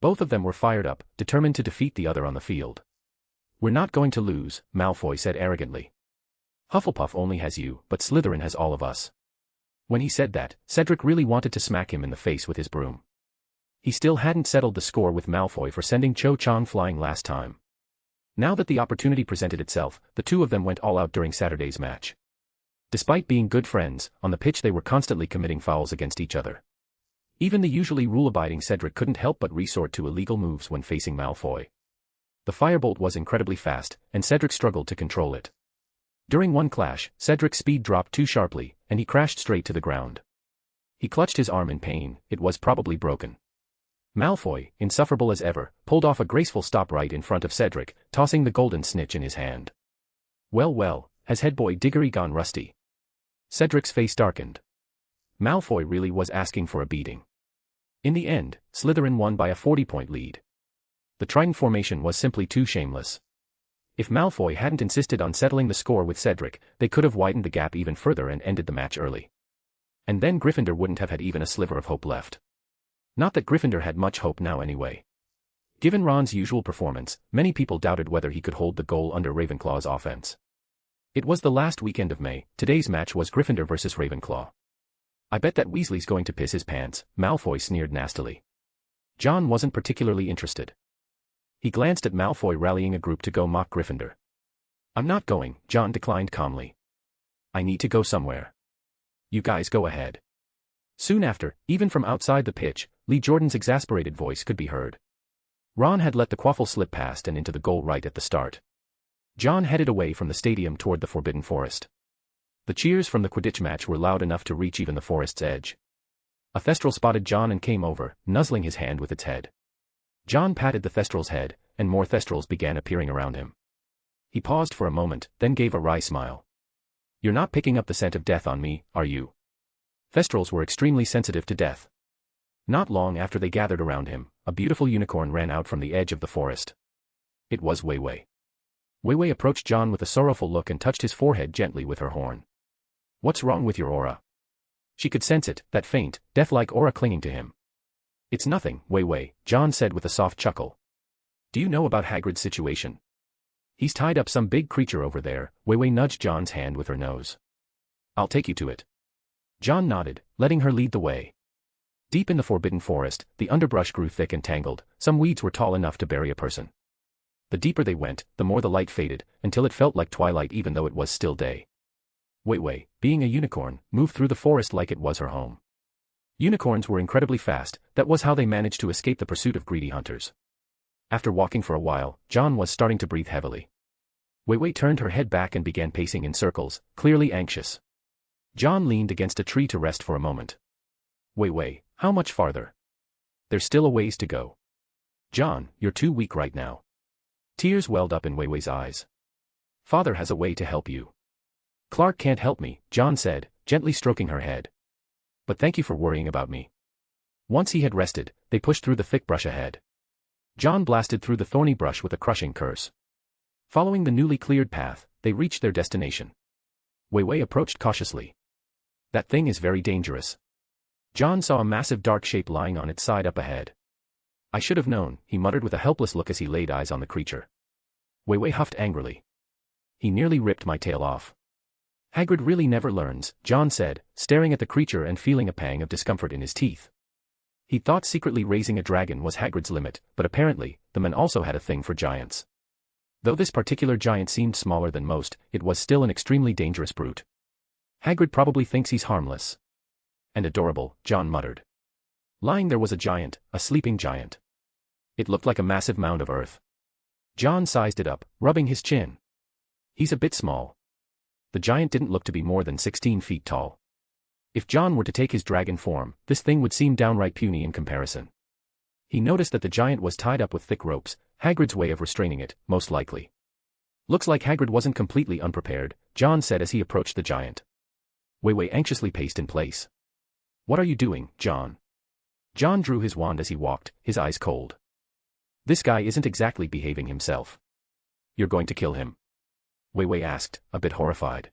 Both of them were fired up, determined to defeat the other on the field. We're not going to lose, Malfoy said arrogantly. Hufflepuff only has you, but Slytherin has all of us. When he said that, Cedric really wanted to smack him in the face with his broom. He still hadn't settled the score with Malfoy for sending Cho Chang flying last time. Now that the opportunity presented itself, the two of them went all out during Saturday's match. Despite being good friends, on the pitch they were constantly committing fouls against each other. Even the usually rule-abiding Cedric couldn't help but resort to illegal moves when facing Malfoy. The firebolt was incredibly fast, and Cedric struggled to control it. During one clash, Cedric's speed dropped too sharply, and he crashed straight to the ground. He clutched his arm in pain, it was probably broken. Malfoy, insufferable as ever, pulled off a graceful stop right in front of Cedric, tossing the golden snitch in his hand. Well, has headboy Diggory gone rusty? Cedric's face darkened. Malfoy really was asking for a beating. In the end, Slytherin won by a 40-point lead. The Trident formation was simply too shameless. If Malfoy hadn't insisted on settling the score with Cedric, they could have widened the gap even further and ended the match early. And then Gryffindor wouldn't have had even a sliver of hope left. Not that Gryffindor had much hope now anyway. Given Ron's usual performance, many people doubted whether he could hold the goal under Ravenclaw's offense. It was the last weekend of May, today's match was Gryffindor versus Ravenclaw. I bet that Weasley's going to piss his pants, Malfoy sneered nastily. John wasn't particularly interested. He glanced at Malfoy rallying a group to go mock Gryffindor. I'm not going, John declined calmly. I need to go somewhere. You guys go ahead. Soon after, even from outside the pitch, Lee Jordan's exasperated voice could be heard. Ron had let the quaffle slip past and into the goal right at the start. John headed away from the stadium toward the Forbidden Forest. The cheers from the Quidditch match were loud enough to reach even the forest's edge. A Thestral spotted John and came over, nuzzling his hand with its head. John patted the Thestral's head, and more Thestrals began appearing around him. He paused for a moment, then gave a wry smile. You're not picking up the scent of death on me, are you? Thestrals were extremely sensitive to death. Not long after they gathered around him, a beautiful unicorn ran out from the edge of the forest. It was Wei Wei. Wei Wei approached John with a sorrowful look and touched his forehead gently with her horn. What's wrong with your aura? She could sense it, that faint, death-like aura clinging to him. It's nothing, Wei Wei, John said with a soft chuckle. Do you know about Hagrid's situation? He's tied up some big creature over there, Wei Wei nudged John's hand with her nose. I'll take you to it. John nodded, letting her lead the way. Deep in the Forbidden Forest, the underbrush grew thick and tangled, some weeds were tall enough to bury a person. The deeper they went, the more the light faded, until it felt like twilight even though it was still day. Wei Wei, being a unicorn, moved through the forest like it was her home. Unicorns were incredibly fast, that was how they managed to escape the pursuit of greedy hunters. After walking for a while, John was starting to breathe heavily. Wei Wei turned her head back and began pacing in circles, clearly anxious. John leaned against a tree to rest for a moment. Wei Wei, how much farther? There's still a ways to go. John, you're too weak right now. Tears welled up in Wei Wei's eyes. Father has a way to help you. Clark can't help me, John said, gently stroking her head. But thank you for worrying about me. Once he had rested, they pushed through the thick brush ahead. John blasted through the thorny brush with a crushing curse. Following the newly cleared path, they reached their destination. Wei Wei approached cautiously. That thing is very dangerous. John saw a massive dark shape lying on its side up ahead. I should have known, he muttered with a helpless look as he laid eyes on the creature. Wei Wei huffed angrily. He nearly ripped my tail off. Hagrid really never learns, John said, staring at the creature and feeling a pang of discomfort in his teeth. He thought secretly raising a dragon was Hagrid's limit, but apparently, the man also had a thing for giants. Though this particular giant seemed smaller than most, it was still an extremely dangerous brute. Hagrid probably thinks he's harmless. And adorable, John muttered. Lying there was a giant, a sleeping giant. It looked like a massive mound of earth. John sized it up, rubbing his chin. He's a bit small. The giant didn't look to be more than 16 feet tall. If John were to take his dragon form, this thing would seem downright puny in comparison. He noticed that the giant was tied up with thick ropes, Hagrid's way of restraining it, most likely. Looks like Hagrid wasn't completely unprepared, John said as he approached the giant. Wei Wei anxiously paced in place. What are you doing, John? John drew his wand as he walked, his eyes cold. This guy isn't exactly behaving himself. You're going to kill him? Wei Wei asked, a bit horrified.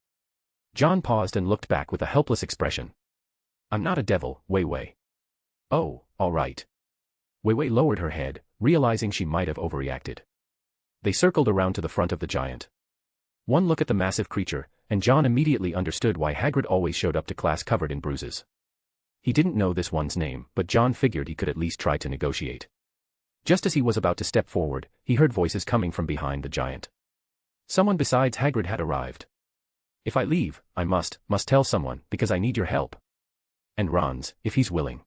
John paused and looked back with a helpless expression. I'm not a devil, Wei Wei. Oh, all right. Wei Wei lowered her head, realizing she might have overreacted. They circled around to the front of the giant. One look at the massive creature, and John immediately understood why Hagrid always showed up to class covered in bruises. He didn't know this one's name, but John figured he could at least try to negotiate. Just as he was about to step forward, he heard voices coming from behind the giant. Someone besides Hagrid had arrived. If I leave, I must tell someone, because I need your help. And Ron's, if he's willing.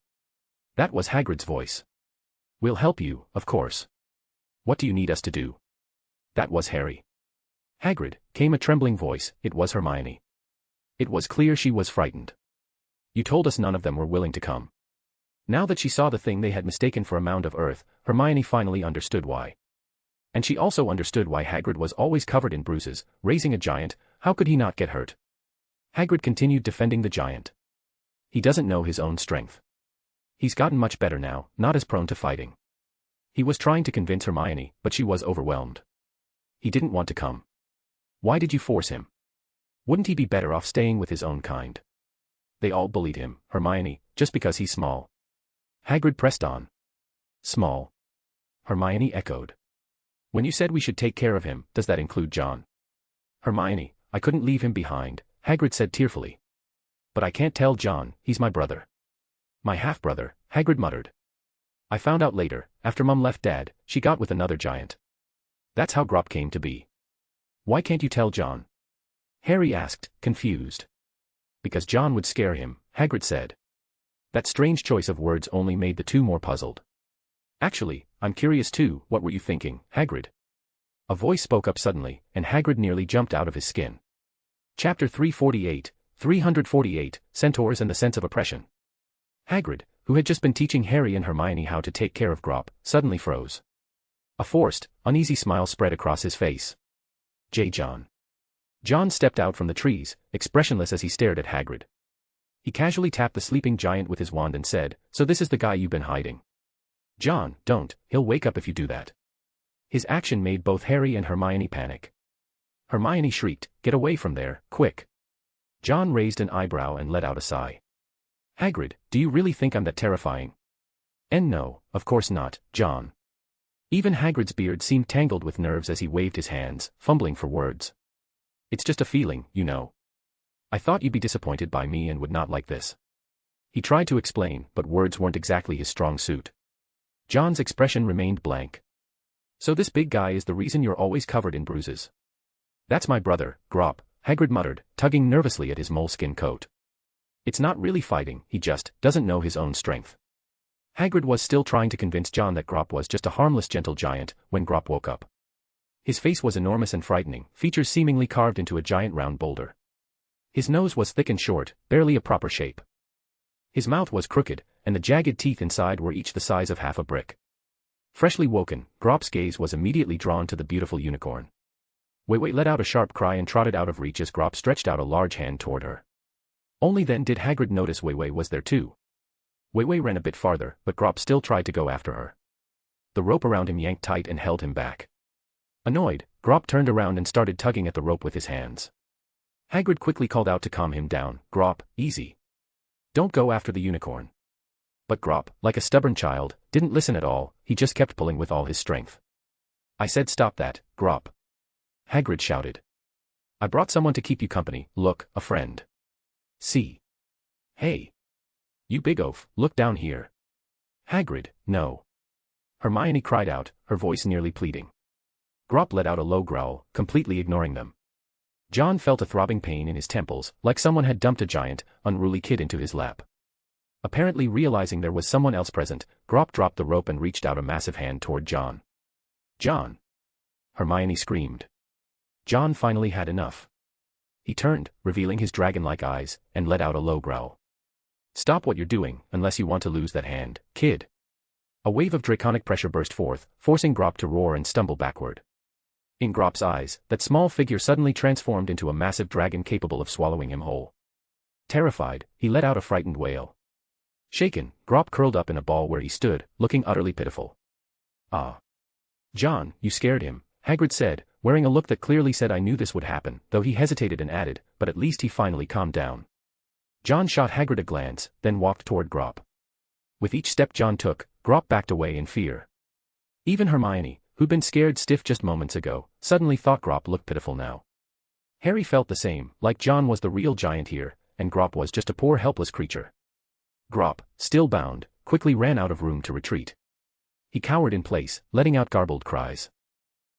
That was Hagrid's voice. We'll help you, of course. What do you need us to do? That was Harry. Hagrid, came a trembling voice, it was Hermione. It was clear she was frightened. You told us none of them were willing to come. Now that she saw the thing they had mistaken for a mound of earth, Hermione finally understood why. And she also understood why Hagrid was always covered in bruises, raising a giant, how could he not get hurt? Hagrid continued defending the giant. He doesn't know his own strength. He's gotten much better now, not as prone to fighting. He was trying to convince Hermione, but she was overwhelmed. He didn't want to come. Why did you force him? Wouldn't he be better off staying with his own kind? They all bullied him, Hermione, just because he's small. Hagrid pressed on. Small. Hermione echoed. When you said we should take care of him, does that include John? Hermione, I couldn't leave him behind, Hagrid said tearfully. But I can't tell John, he's my brother. My half-brother, Hagrid muttered. I found out later, after Mum left Dad, she got with another giant. That's how Grop came to be. Why can't you tell John? Harry asked, confused. Because John would scare him, Hagrid said. That strange choice of words only made the two more puzzled. Actually, I'm curious too, what were you thinking, Hagrid? A voice spoke up suddenly, and Hagrid nearly jumped out of his skin. Chapter 348, Centaurs and the Sense of Oppression. Hagrid, who had just been teaching Harry and Hermione how to take care of Grop, suddenly froze. A forced, uneasy smile spread across his face. John. John stepped out from the trees, expressionless as he stared at Hagrid. He casually tapped the sleeping giant with his wand and said, "So this is the guy you've been hiding." "John, don't, he'll wake up if you do that." His action made both Harry and Hermione panic. Hermione shrieked, "Get away from there, quick." John raised an eyebrow and let out a sigh. "Hagrid, do you really think I'm that terrifying?" "And no, of course not, John." Even Hagrid's beard seemed tangled with nerves as he waved his hands, fumbling for words. "It's just a feeling, you know. I thought you'd be disappointed by me and would not like this." He tried to explain, but words weren't exactly his strong suit. John's expression remained blank. "So this big guy is the reason you're always covered in bruises?" "That's my brother, Grop," Hagrid muttered, tugging nervously at his moleskin coat. "It's not really fighting, he just doesn't know his own strength." Hagrid was still trying to convince John that Grop was just a harmless gentle giant, when Grop woke up. His face was enormous and frightening, features seemingly carved into a giant round boulder. His nose was thick and short, barely a proper shape. His mouth was crooked, and the jagged teeth inside were each the size of half a brick. Freshly woken, Grop's gaze was immediately drawn to the beautiful unicorn. Wei Wei let out a sharp cry and trotted out of reach as Grop stretched out a large hand toward her. Only then did Hagrid notice Wei Wei was there too. Wei Wei ran a bit farther, but Grop still tried to go after her. The rope around him yanked tight and held him back. Annoyed, Grop turned around and started tugging at the rope with his hands. Hagrid quickly called out to calm him down, "Grop, easy. Don't go after the unicorn." But Grop, like a stubborn child, didn't listen at all, he just kept pulling with all his strength. "I said stop that, Grop," Hagrid shouted. "I brought someone to keep you company, look, a friend. See? Hey. You big oaf, look down here." "Hagrid, no." Hermione cried out, her voice nearly pleading. Grop let out a low growl, completely ignoring them. John felt a throbbing pain in his temples, like someone had dumped a giant, unruly kid into his lap. Apparently realizing there was someone else present, Grop dropped the rope and reached out a massive hand toward John. "John!" Hermione screamed. John finally had enough. He turned, revealing his dragon-like eyes, and let out a low growl. "Stop what you're doing, unless you want to lose that hand, kid." A wave of draconic pressure burst forth, forcing Grop to roar and stumble backward. In Grop's eyes, that small figure suddenly transformed into a massive dragon capable of swallowing him whole. Terrified, he let out a frightened wail. Shaken, Grop curled up in a ball where he stood, looking utterly pitiful. "Ah. John, you scared him," Hagrid said, wearing a look that clearly said I knew this would happen, though he hesitated and added, but at least he finally calmed down. John shot Hagrid a glance, then walked toward Grop. With each step John took, Grop backed away in fear. Even Hermione, who'd been scared stiff just moments ago, suddenly thought Grop looked pitiful now. Harry felt the same, like John was the real giant here, and Grop was just a poor helpless creature. Grop, still bound, quickly ran out of room to retreat. He cowered in place, letting out garbled cries.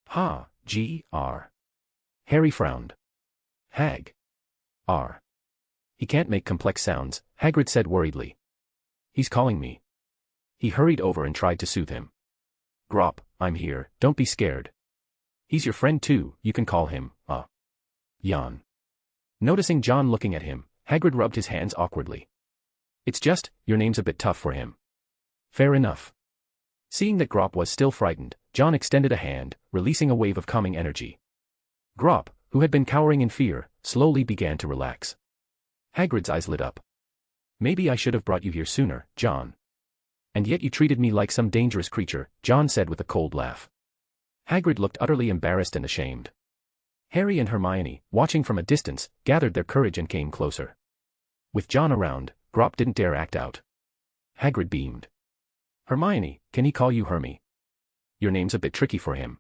"Ha, G.R." Harry frowned. "Hag.R. He can't make complex sounds," Hagrid said worriedly. "He's calling me." He hurried over and tried to soothe him. "Grop, I'm here, don't be scared. He's your friend too, you can call him, Jan." Noticing John looking at him, Hagrid rubbed his hands awkwardly. "It's just, your name's a bit tough for him." "Fair enough." Seeing that Grop was still frightened, John extended a hand, releasing a wave of calming energy. Grop, who had been cowering in fear, slowly began to relax. Hagrid's eyes lit up. "Maybe I should have brought you here sooner, John. And yet you treated me like some dangerous creature," John said with a cold laugh. Hagrid looked utterly embarrassed and ashamed. Harry and Hermione, watching from a distance, gathered their courage and came closer. With John around, Grop didn't dare act out. Hagrid beamed. "Hermione, can he call you Hermy? Your name's a bit tricky for him."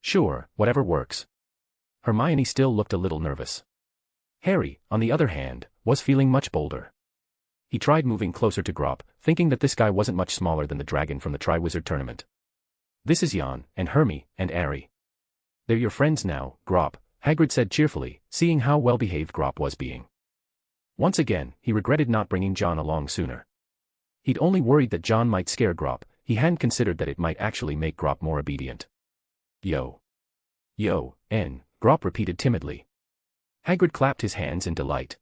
"Sure, whatever works." Hermione still looked a little nervous. Harry, on the other hand, was feeling much bolder. He tried moving closer to Grop, thinking that this guy wasn't much smaller than the dragon from the Triwizard Tournament. "This is Jan, and Hermy, and Ari. They're your friends now, Grop," Hagrid said cheerfully, seeing how well-behaved Grop was being. Once again, he regretted not bringing John along sooner. He'd only worried that John might scare Grop, he hadn't considered that it might actually make Grop more obedient. "Yo. Yo, Grop repeated timidly. Hagrid clapped his hands in delight.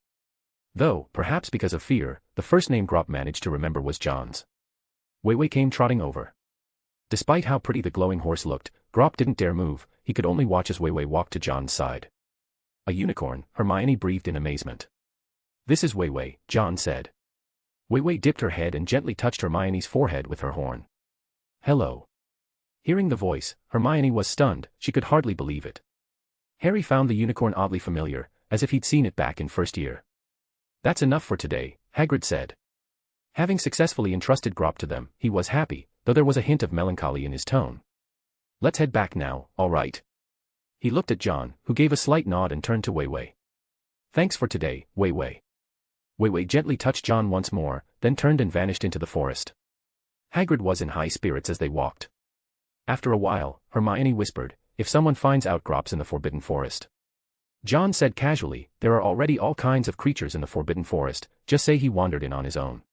Though, perhaps because of fear, the first name Grop managed to remember was John's. Weiwei came trotting over. Despite how pretty the glowing horse looked, Grop didn't dare move, he could only watch as Weiwei walked to John's side. "A unicorn," Hermione breathed in amazement. "This is Weiwei," John said. Weiwei dipped her head and gently touched Hermione's forehead with her horn. "Hello." Hearing the voice, Hermione was stunned, she could hardly believe it. Harry found the unicorn oddly familiar, as if he'd seen it back in first year. "That's enough for today," Hagrid said. Having successfully entrusted Grop to them, he was happy, though there was a hint of melancholy in his tone. "Let's head back now, all right?" He looked at John, who gave a slight nod and turned to Weiwei. "Thanks for today, Weiwei." Weiwei gently touched John once more, then turned and vanished into the forest. Hagrid was in high spirits as they walked. After a while, Hermione whispered, "If someone finds out Grop's in the Forbidden Forest." John said casually, "There are already all kinds of creatures in the Forbidden Forest, just say he wandered in on his own."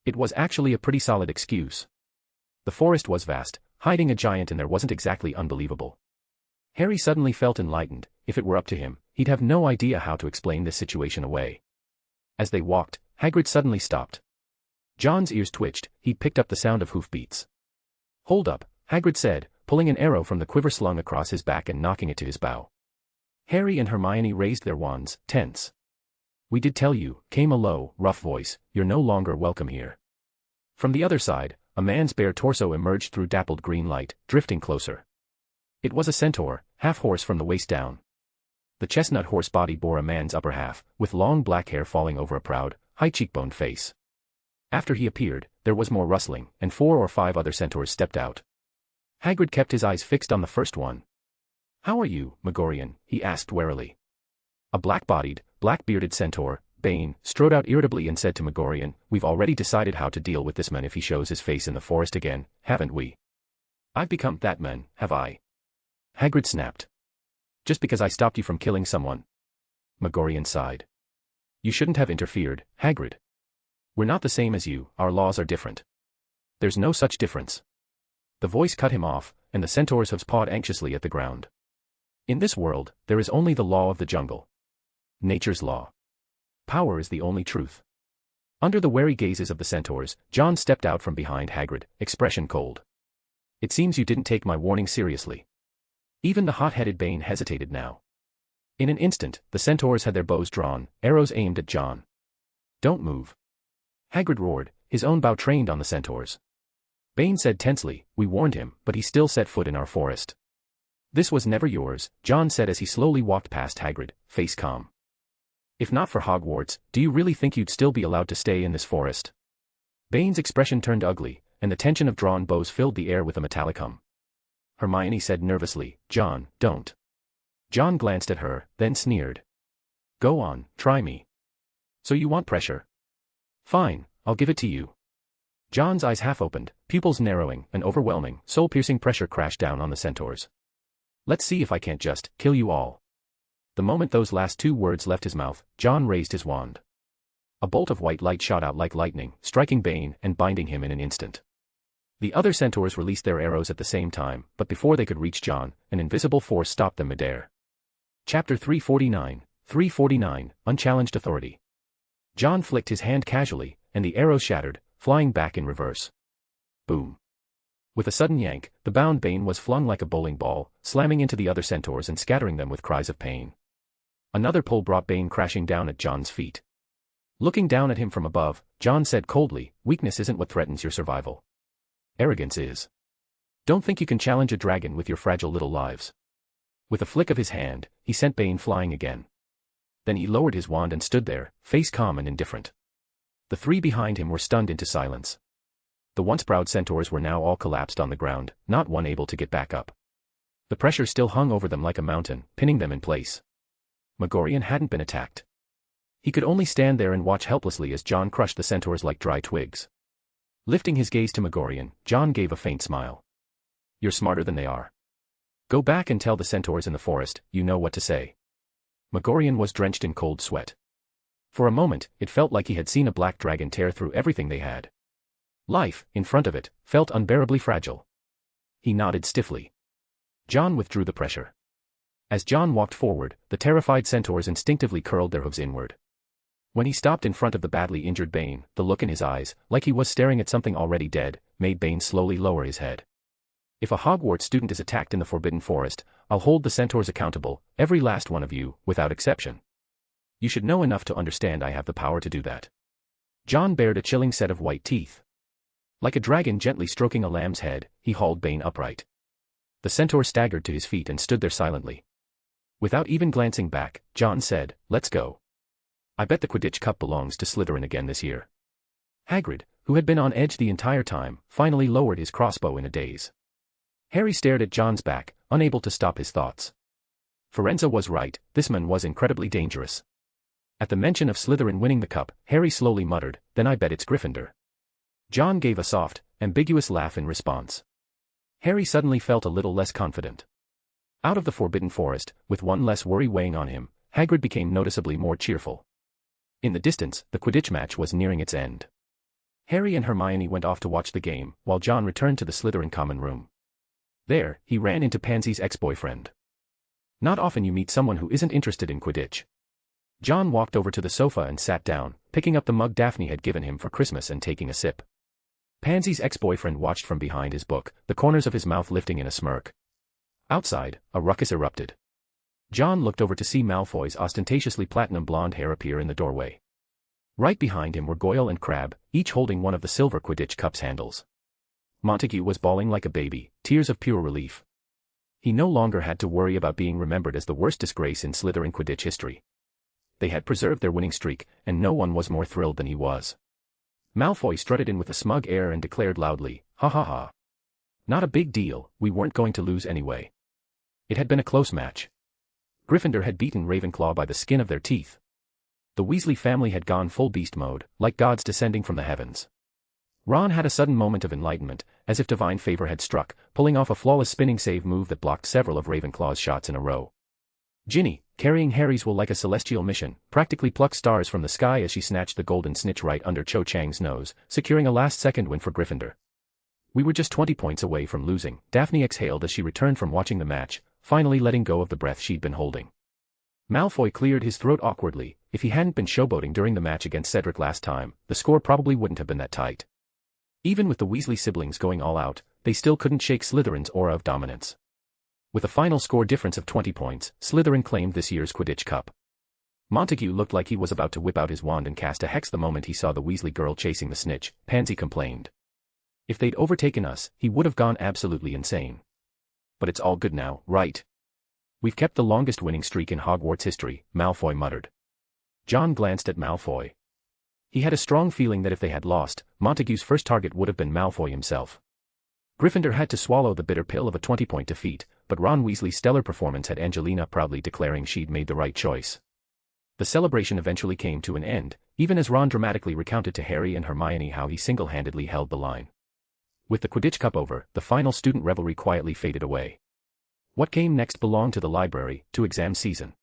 It was actually a pretty solid excuse. The forest was vast, hiding a giant, and there wasn't exactly unbelievable. Harry suddenly felt enlightened. If it were up to him, he'd have no idea how to explain this situation away. As they walked, Hagrid suddenly stopped. John's ears twitched, he'd picked up the sound of hoofbeats. "Hold up," Hagrid said, pulling an arrow from the quiver slung across his back and knocking it to his bow. Harry and Hermione raised their wands, tense. "We did tell you," came a low, rough voice, "you're no longer welcome here." From the other side, a man's bare torso emerged through dappled green light, drifting closer. It was a centaur, half-horse from the waist down. The chestnut horse body bore a man's upper half, with long black hair falling over a proud, high-cheekboned face. After he appeared, there was more rustling, and 4 or 5 other centaurs stepped out. Hagrid kept his eyes fixed on the first one. "How are you, Megorian?" he asked warily. A black-bodied, black-bearded centaur, Bane, strode out irritably and said to Megorian, "We've already decided how to deal with this man if he shows his face in the forest again, haven't we?" "I've become that man, have I?" Hagrid snapped. "Just because I stopped you from killing someone." Megorian sighed. "You shouldn't have interfered, Hagrid. We're not the same as you, our laws are different." "There's no such difference." The voice cut him off, and the centaur's hooves pawed anxiously at the ground. "In this world, there is only the law of the jungle. Nature's law. Power is the only truth." Under the wary gazes of the centaurs, John stepped out from behind Hagrid, expression cold. "It seems you didn't take my warning seriously." Even the hot-headed Bane hesitated now. In an instant, the centaurs had their bows drawn, arrows aimed at John. "Don't move." Hagrid roared, his own bow trained on the centaurs. Bane said tensely, "We warned him, but he still set foot in our forest." "This was never yours," John said as he slowly walked past Hagrid, face calm. "If not for Hogwarts, do you really think you'd still be allowed to stay in this forest?" Bane's expression turned ugly, and the tension of drawn bows filled the air with a metallic hum. Hermione said nervously, "John, don't." John glanced at her, then sneered. "Go on, try me. So you want pressure? Fine, I'll give it to you." John's eyes half opened, pupils narrowing, an overwhelming, soul-piercing pressure crashed down on the centaurs. "Let's see if I can't just kill you all." The moment those last 2 words left his mouth, John raised his wand. A bolt of white light shot out like lightning, striking Bane and binding him in an instant. The other centaurs released their arrows at the same time, but before they could reach John, an invisible force stopped them midair. Chapter 349, Unchallenged Authority. John flicked his hand casually, and the arrow shattered, flying back in reverse. Boom. With a sudden yank, the bound Bane was flung like a bowling ball, slamming into the other centaurs and scattering them with cries of pain. Another pull brought Bane crashing down at John's feet. Looking down at him from above, John said coldly, "Weakness isn't what threatens your survival. Arrogance is. Don't think you can challenge a dragon with your fragile little lives." With a flick of his hand, he sent Bane flying again. Then he lowered his wand and stood there, face calm and indifferent. The 3 behind him were stunned into silence. The once proud centaurs were now all collapsed on the ground, not one able to get back up. The pressure still hung over them like a mountain, pinning them in place. Megorian hadn't been attacked. He could only stand there and watch helplessly as John crushed the centaurs like dry twigs. Lifting his gaze to Megorian, John gave a faint smile. "You're smarter than they are. Go back and tell the centaurs in the forest, you know what to say." Megorian was drenched in cold sweat. For a moment, it felt like he had seen a black dragon tear through everything they had. Life, in front of it, felt unbearably fragile. He nodded stiffly. John withdrew the pressure. As John walked forward, the terrified centaurs instinctively curled their hooves inward. When he stopped in front of the badly injured Bane, the look in his eyes, like he was staring at something already dead, made Bane slowly lower his head. "If a Hogwarts student is attacked in the Forbidden Forest, I'll hold the centaurs accountable, every last one of you, without exception. You should know enough to understand I have the power to do that." John bared a chilling set of white teeth. Like a dragon gently stroking a lamb's head, he hauled Bane upright. The centaur staggered to his feet and stood there silently. Without even glancing back, John said, "Let's go. I bet the Quidditch Cup belongs to Slytherin again this year." Hagrid, who had been on edge the entire time, finally lowered his crossbow in a daze. Harry stared at John's back, unable to stop his thoughts. Firenze was right, this man was incredibly dangerous. At the mention of Slytherin winning the cup, Harry slowly muttered, "Then I bet it's Gryffindor." John gave a soft, ambiguous laugh in response. Harry suddenly felt a little less confident. Out of the Forbidden Forest, with one less worry weighing on him, Hagrid became noticeably more cheerful. In the distance, the Quidditch match was nearing its end. Harry and Hermione went off to watch the game, while John returned to the Slytherin common room. There, he ran into Pansy's ex-boyfriend. Not often you meet someone who isn't interested in Quidditch. John walked over to the sofa and sat down, picking up the mug Daphne had given him for Christmas and taking a sip. Pansy's ex-boyfriend watched from behind his book, the corners of his mouth lifting in a smirk. Outside, a ruckus erupted. John looked over to see Malfoy's ostentatiously platinum blonde hair appear in the doorway. Right behind him were Goyle and Crabbe, each holding one of the silver Quidditch Cup's handles. Montague was bawling like a baby, tears of pure relief. He no longer had to worry about being remembered as the worst disgrace in Slytherin Quidditch history. They had preserved their winning streak, and no one was more thrilled than he was. Malfoy strutted in with a smug air and declared loudly, "Ha ha ha. Not a big deal, we weren't going to lose anyway." It had been a close match. Gryffindor had beaten Ravenclaw by the skin of their teeth. The Weasley family had gone full beast mode, like gods descending from the heavens. Ron had a sudden moment of enlightenment, as if divine favor had struck, pulling off a flawless spinning save move that blocked several of Ravenclaw's shots in a row. Ginny, carrying Harry's will like a celestial mission, practically plucked stars from the sky as she snatched the golden snitch right under Cho Chang's nose, securing a last-second win for Gryffindor. "We were just 20 points away from losing," Daphne exhaled as she returned from watching the match, finally letting go of the breath she'd been holding. Malfoy cleared his throat awkwardly. If he hadn't been showboating during the match against Cedric last time, the score probably wouldn't have been that tight. Even with the Weasley siblings going all out, they still couldn't shake Slytherin's aura of dominance. With a final score difference of 20 points, Slytherin claimed this year's Quidditch Cup. Montague looked like he was about to whip out his wand and cast a hex the moment he saw the Weasley girl chasing the snitch, Pansy complained. "If they'd overtaken us, he would have gone absolutely insane. But it's all good now, right? We've kept the longest winning streak in Hogwarts history," Malfoy muttered. John glanced at Malfoy. He had a strong feeling that if they had lost, Montague's first target would have been Malfoy himself. Gryffindor had to swallow the bitter pill of a 20-point defeat, but Ron Weasley's stellar performance had Angelina proudly declaring she'd made the right choice. The celebration eventually came to an end, even as Ron dramatically recounted to Harry and Hermione how he single-handedly held the line. With the Quidditch Cup over, the final student revelry quietly faded away. What came next belonged to the library, to exam season.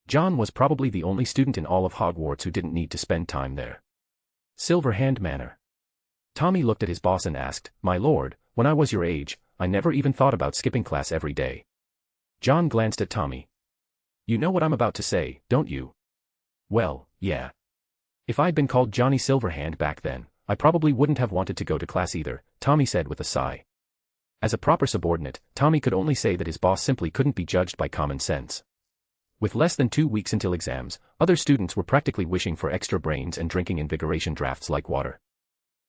John was probably the only student in all of Hogwarts who didn't need to spend time there. Silverhand Manor. Tommy looked at his boss and asked, "My lord, when I was your age, I never even thought about skipping class every day." John glanced at Tommy. "You know what I'm about to say, don't you?" "Well, yeah. If I'd been called Johnny Silverhand back then, I probably wouldn't have wanted to go to class either," Tommy said with a sigh. As a proper subordinate, Tommy could only say that his boss simply couldn't be judged by common sense. With less than 2 weeks until exams, other students were practically wishing for extra brains and drinking invigoration drafts like water.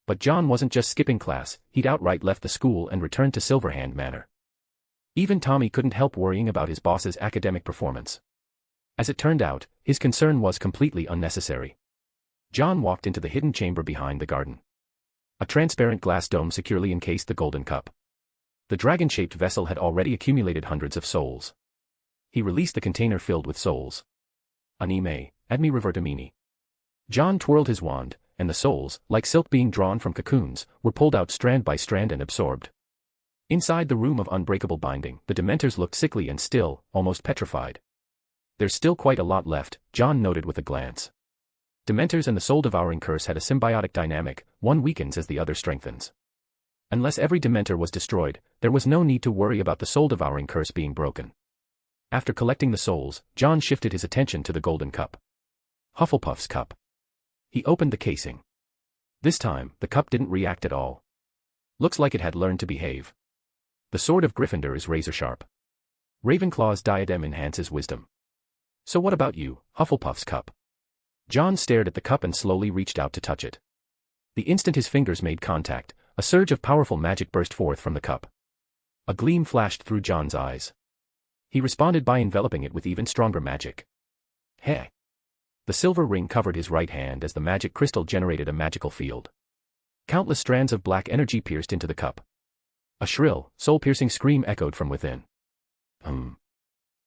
But John wasn't just skipping class, he'd outright left the school and returned to Silverhand Manor. Even Tommy couldn't help worrying about his boss's academic performance. As it turned out, his concern was completely unnecessary. John walked into the hidden chamber behind the garden. A transparent glass dome securely encased the golden cup. The dragon-shaped vessel had already accumulated hundreds of souls. He released the container filled with souls. "Anime, admi revertimini." John twirled his wand, and the souls, like silk being drawn from cocoons, were pulled out strand by strand and absorbed. Inside the room of unbreakable binding, the Dementors looked sickly and still, almost petrified. "There's still quite a lot left," John noted with a glance. Dementors and the soul-devouring curse had a symbiotic dynamic, one weakens as the other strengthens. Unless every Dementor was destroyed, there was no need to worry about the soul-devouring curse being broken. After collecting the souls, John shifted his attention to the golden cup. Hufflepuff's cup. He opened the casing. This time, the cup didn't react at all. Looks like it had learned to behave. The sword of Gryffindor is razor-sharp. Ravenclaw's diadem enhances wisdom. So what about you, Hufflepuff's cup? John stared at the cup and slowly reached out to touch it. The instant his fingers made contact, a surge of powerful magic burst forth from the cup. A gleam flashed through John's eyes. He responded by enveloping it with even stronger magic. Heh! The silver ring covered his right hand as the magic crystal generated a magical field. Countless strands of black energy pierced into the cup. A shrill, soul-piercing scream echoed from within.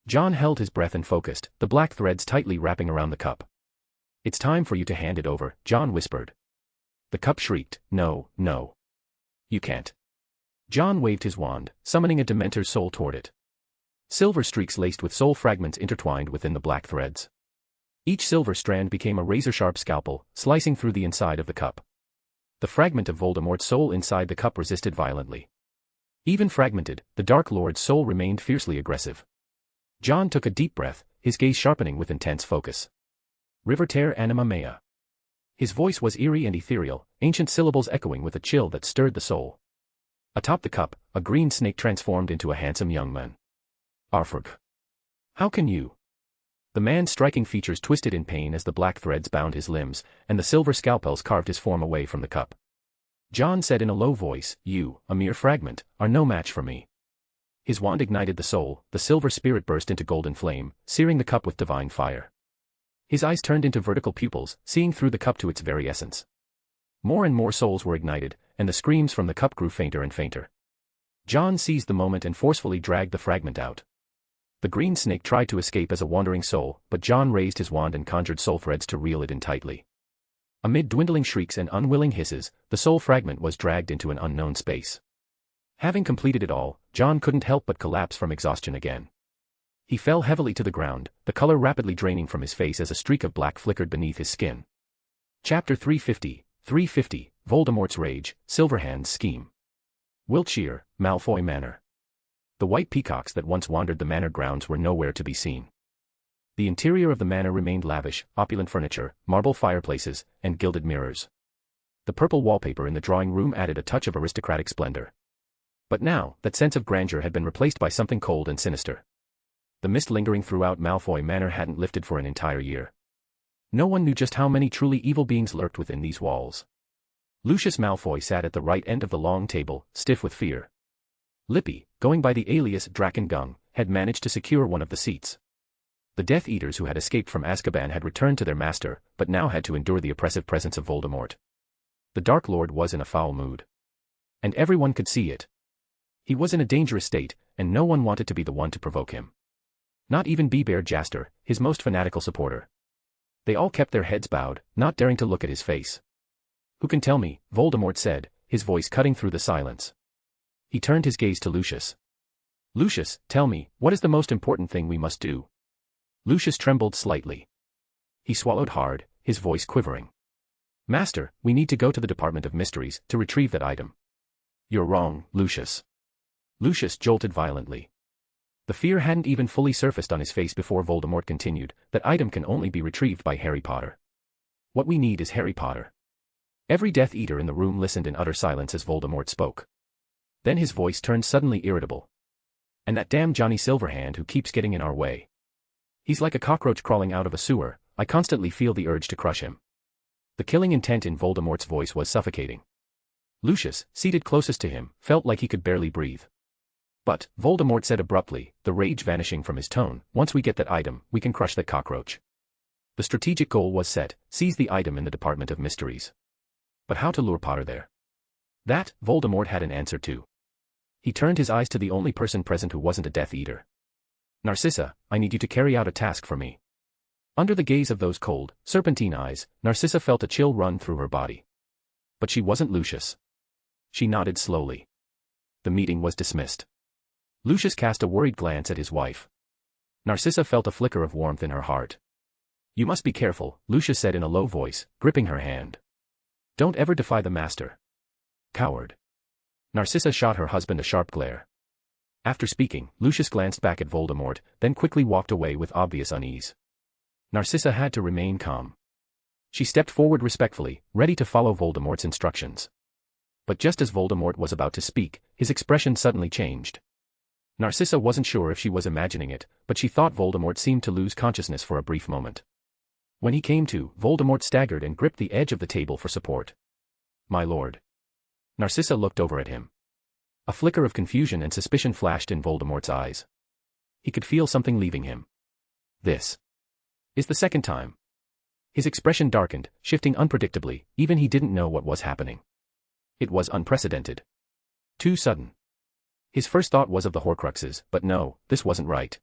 John held his breath and focused, the black threads tightly wrapping around the cup. "It's time for you to hand it over," John whispered. The cup shrieked, "No, no. You can't." John waved his wand, summoning a Dementor's soul toward it. Silver streaks laced with soul fragments intertwined within the black threads. Each silver strand became a razor-sharp scalpel, slicing through the inside of the cup. The fragment of Voldemort's soul inside the cup resisted violently. Even fragmented, the Dark Lord's soul remained fiercely aggressive. John took a deep breath, his gaze sharpening with intense focus. Riverter anima mea. His voice was eerie and ethereal, ancient syllables echoing with a chill that stirred the soul. Atop the cup, a green snake transformed into a handsome young man. Arfurg. How can you? The man's striking features twisted in pain as the black threads bound his limbs, and the silver scalpels carved his form away from the cup. John said in a low voice, "You, a mere fragment, are no match for me." His wand ignited the soul, the silver spirit burst into golden flame, searing the cup with divine fire. His eyes turned into vertical pupils, seeing through the cup to its very essence. More and more souls were ignited, and the screams from the cup grew fainter and fainter. John seized the moment and forcefully dragged the fragment out. The green snake tried to escape as a wandering soul, but John raised his wand and conjured soul threads to reel it in tightly. Amid dwindling shrieks and unwilling hisses, the soul fragment was dragged into an unknown space. Having completed it all, John couldn't help but collapse from exhaustion again. He fell heavily to the ground, the color rapidly draining from his face as a streak of black flickered beneath his skin. Chapter 350, Voldemort's Rage, Silverhand's Scheme. Wiltshire, Malfoy Manor. The white peacocks that once wandered the manor grounds were nowhere to be seen. The interior of the manor remained lavish, opulent furniture, marble fireplaces, and gilded mirrors. The purple wallpaper in the drawing room added a touch of aristocratic splendor. But now, that sense of grandeur had been replaced by something cold and sinister. The mist lingering throughout Malfoy Manor hadn't lifted for an entire year. No one knew just how many truly evil beings lurked within these walls. Lucius Malfoy sat at the right end of the long table, stiff with fear. Lippy, going by the alias Drakengung, had managed to secure one of the seats. The Death Eaters who had escaped from Azkaban had returned to their master, but now had to endure the oppressive presence of Voldemort. The Dark Lord was in a foul mood. And everyone could see it. He was in a dangerous state, and no one wanted to be the one to provoke him. Not even Bear Jaster, his most fanatical supporter. They all kept their heads bowed, not daring to look at his face. "Who can tell me?" Voldemort said, his voice cutting through the silence. He turned his gaze to Lucius. "Lucius, tell me, what is the most important thing we must do?" Lucius trembled slightly. He swallowed hard, his voice quivering. "Master, we need to go to the Department of Mysteries to retrieve that item." "You're wrong, Lucius." Lucius jolted violently. The fear hadn't even fully surfaced on his face before Voldemort continued, "That item can only be retrieved by Harry Potter. What we need is Harry Potter." Every Death Eater in the room listened in utter silence as Voldemort spoke. Then his voice turned suddenly irritable. "And that damn Johnny Silverhand who keeps getting in our way. He's like a cockroach crawling out of a sewer, I constantly feel the urge to crush him." The killing intent in Voldemort's voice was suffocating. Lucius, seated closest to him, felt like he could barely breathe. "But," Voldemort said abruptly, the rage vanishing from his tone, "once we get that item, we can crush that cockroach." The strategic goal was set: seize the item in the Department of Mysteries. But how to lure Potter there? That, Voldemort had an answer to. He turned his eyes to the only person present who wasn't a Death Eater. "Narcissa, I need you to carry out a task for me." Under the gaze of those cold, serpentine eyes, Narcissa felt a chill run through her body. But she wasn't Lucius. She nodded slowly. The meeting was dismissed. Lucius cast a worried glance at his wife. Narcissa felt a flicker of warmth in her heart. "You must be careful," Lucius said in a low voice, gripping her hand. "Don't ever defy the master. Coward." Narcissa shot her husband a sharp glare. After speaking, Lucius glanced back at Voldemort, then quickly walked away with obvious unease. Narcissa had to remain calm. She stepped forward respectfully, ready to follow Voldemort's instructions. But just as Voldemort was about to speak, his expression suddenly changed. Narcissa wasn't sure if she was imagining it, but she thought Voldemort seemed to lose consciousness for a brief moment. When he came to, Voldemort staggered and gripped the edge of the table for support. "My lord." Narcissa looked over at him. A flicker of confusion and suspicion flashed in Voldemort's eyes. He could feel something leaving him. "This is the second time." His expression darkened, shifting unpredictably, even he didn't know what was happening. It was unprecedented. Too sudden. His first thought was of the Horcruxes, but no, this wasn't right.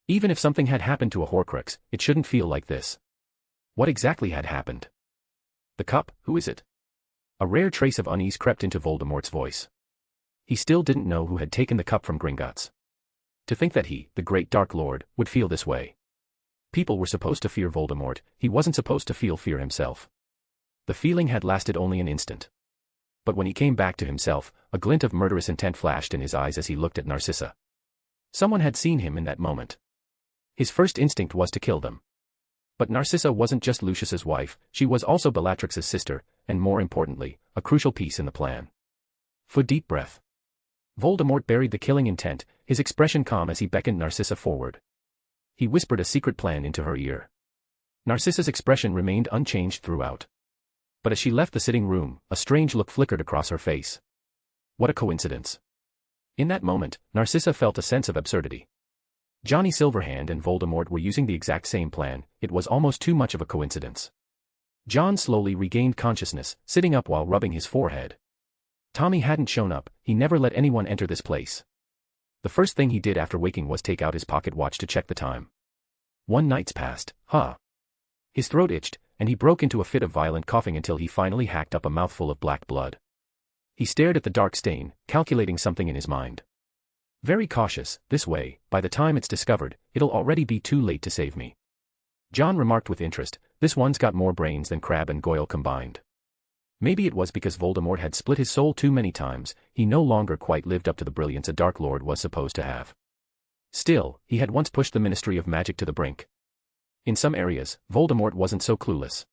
Even if something had happened to a Horcrux, it shouldn't feel like this. What exactly had happened? "The cup, who is it?" A rare trace of unease crept into Voldemort's voice. He still didn't know who had taken the cup from Gringotts. To think that he, the great Dark Lord, would feel this way. People were supposed to fear Voldemort, he wasn't supposed to feel fear himself. The feeling had lasted only an instant. But when he came back to himself, a glint of murderous intent flashed in his eyes as he looked at Narcissa. Someone had seen him in that moment. His first instinct was to kill them. But Narcissa wasn't just Lucius's wife, she was also Bellatrix's sister, and more importantly, a crucial piece in the plan. For deep breath. Voldemort buried the killing intent, his expression calm as he beckoned Narcissa forward. He whispered a secret plan into her ear. Narcissa's expression remained unchanged throughout. But as she left the sitting room, a strange look flickered across her face. What a coincidence. In that moment, Narcissa felt a sense of absurdity. Johnny Silverhand and Voldemort were using the exact same plan, it was almost too much of a coincidence. John slowly regained consciousness, sitting up while rubbing his forehead. Tommy hadn't shown up, he never let anyone enter this place. The first thing he did after waking was take out his pocket watch to check the time. 1 night's passed, huh? His throat itched, and he broke into a fit of violent coughing until he finally hacked up a mouthful of black blood. He stared at the dark stain, calculating something in his mind. Very cautious, this way, by the time it's discovered, it'll already be too late to save me. John remarked with interest, this one's got more brains than Crabbe and Goyle combined. Maybe it was because Voldemort had split his soul too many times, he no longer quite lived up to the brilliance a Dark Lord was supposed to have. Still, he had once pushed the Ministry of Magic to the brink. In some areas, Voldemort wasn't so clueless.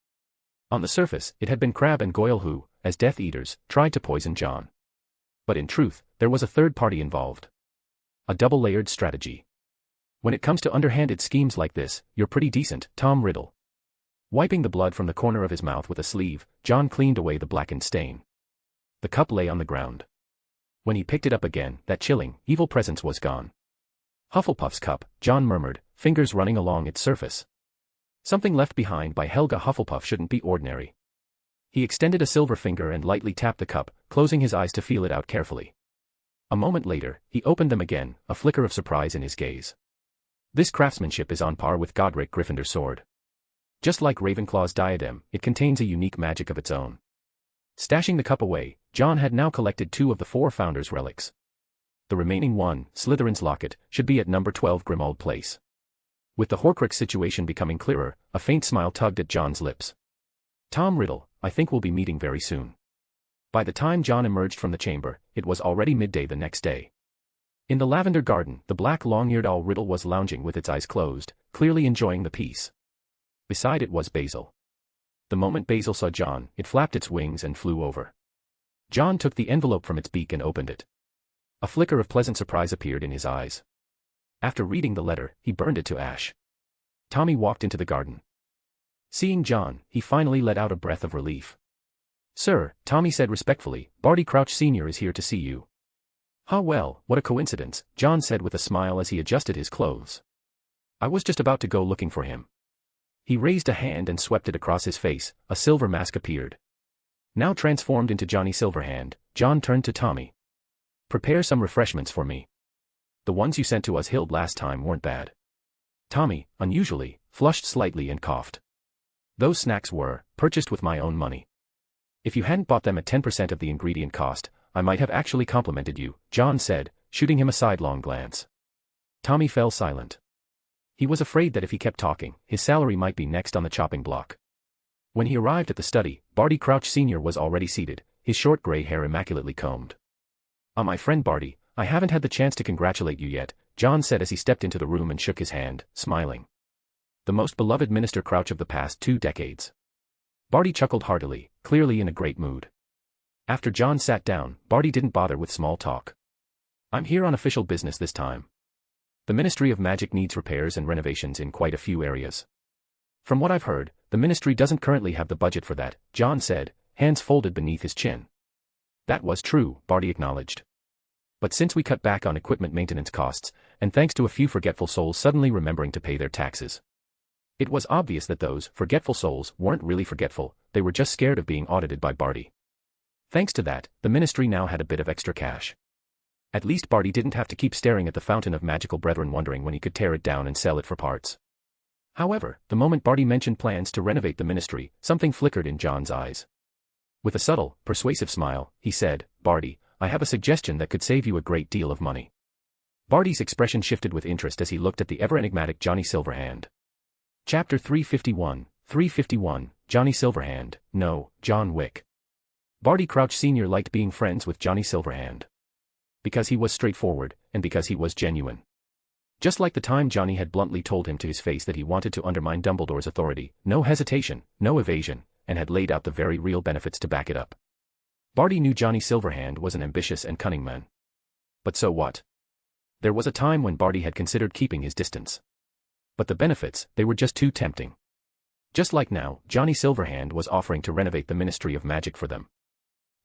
On the surface, it had been Crabbe and Goyle who, as Death Eaters, tried to poison John. But in truth, there was a third party involved. A double-layered strategy. When it comes to underhanded schemes like this, you're pretty decent, Tom Riddle. Wiping the blood from the corner of his mouth with a sleeve, John cleaned away the blackened stain. The cup lay on the ground. When he picked it up again, that chilling, evil presence was gone. Hufflepuff's cup, John murmured, fingers running along its surface. Something left behind by Helga Hufflepuff shouldn't be ordinary. He extended a silver finger and lightly tapped the cup, closing his eyes to feel it out carefully. A moment later, he opened them again, a flicker of surprise in his gaze. This craftsmanship is on par with Godric Gryffindor's sword. Just like Ravenclaw's diadem, it contains a unique magic of its own. Stashing the cup away, John had now collected 2 of the 4 Founders' relics. The remaining one, Slytherin's locket, should be at number 12 Grimmauld Place. With the Horcrux situation becoming clearer, a faint smile tugged at John's lips. Tom Riddle, I think we'll be meeting very soon. By the time John emerged from the chamber, it was already midday the next day. In the lavender garden, the black long-eared owl Riddle was lounging with its eyes closed, clearly enjoying the peace. Beside it was Basil. The moment Basil saw John, it flapped its wings and flew over. John took the envelope from its beak and opened it. A flicker of pleasant surprise appeared in his eyes. After reading the letter, he burned it to ash. Tommy walked into the garden. Seeing John, he finally let out a breath of relief. Sir, Tommy said respectfully, Barty Crouch Sr. is here to see you. Huh, well, what a coincidence, John said with a smile as he adjusted his clothes. I was just about to go looking for him. He raised a hand and swept it across his face, a silver mask appeared. Now transformed into Johnny Silverhand, John turned to Tommy. Prepare some refreshments for me. The ones you sent to us Hild last time weren't bad. Tommy, unusually, flushed slightly and coughed. Those snacks were purchased with my own money. If you hadn't bought them at 10% of the ingredient cost, I might have actually complimented you, John said, shooting him a sidelong glance. Tommy fell silent. He was afraid that if he kept talking, his salary might be next on the chopping block. When he arrived at the study, Barty Crouch Sr. was already seated, his short gray hair immaculately combed. My friend Barty, I haven't had the chance to congratulate you yet, John said as he stepped into the room and shook his hand, smiling. The most beloved Minister Crouch of the past 2 decades. Barty chuckled heartily, clearly in a great mood. After John sat down, Barty didn't bother with small talk. I'm here on official business this time. The Ministry of Magic needs repairs and renovations in quite a few areas. From what I've heard, the Ministry doesn't currently have the budget for that, John said, hands folded beneath his chin. That was true, Barty acknowledged. But since we cut back on equipment maintenance costs, and thanks to a few forgetful souls suddenly remembering to pay their taxes. It was obvious that those forgetful souls weren't really forgetful, they were just scared of being audited by Barty. Thanks to that, the Ministry now had a bit of extra cash. At least Barty didn't have to keep staring at the fountain of magical brethren wondering when he could tear it down and sell it for parts. However, the moment Barty mentioned plans to renovate the Ministry, something flickered in John's eyes. With a subtle, persuasive smile, he said, Barty, I have a suggestion that could save you a great deal of money. Barty's expression shifted with interest as he looked at the ever-enigmatic Johnny Silverhand. Chapter 351, Johnny Silverhand, no, John Wick. Barty Crouch Sr. liked being friends with Johnny Silverhand. Because he was straightforward, and because he was genuine. Just like the time Johnny had bluntly told him to his face that he wanted to undermine Dumbledore's authority, no hesitation, no evasion, and had laid out the very real benefits to back it up. Barty knew Johnny Silverhand was an ambitious and cunning man. But so what? There was a time when Barty had considered keeping his distance. But the benefits, they were just too tempting. Just like now, Johnny Silverhand was offering to renovate the Ministry of Magic for them.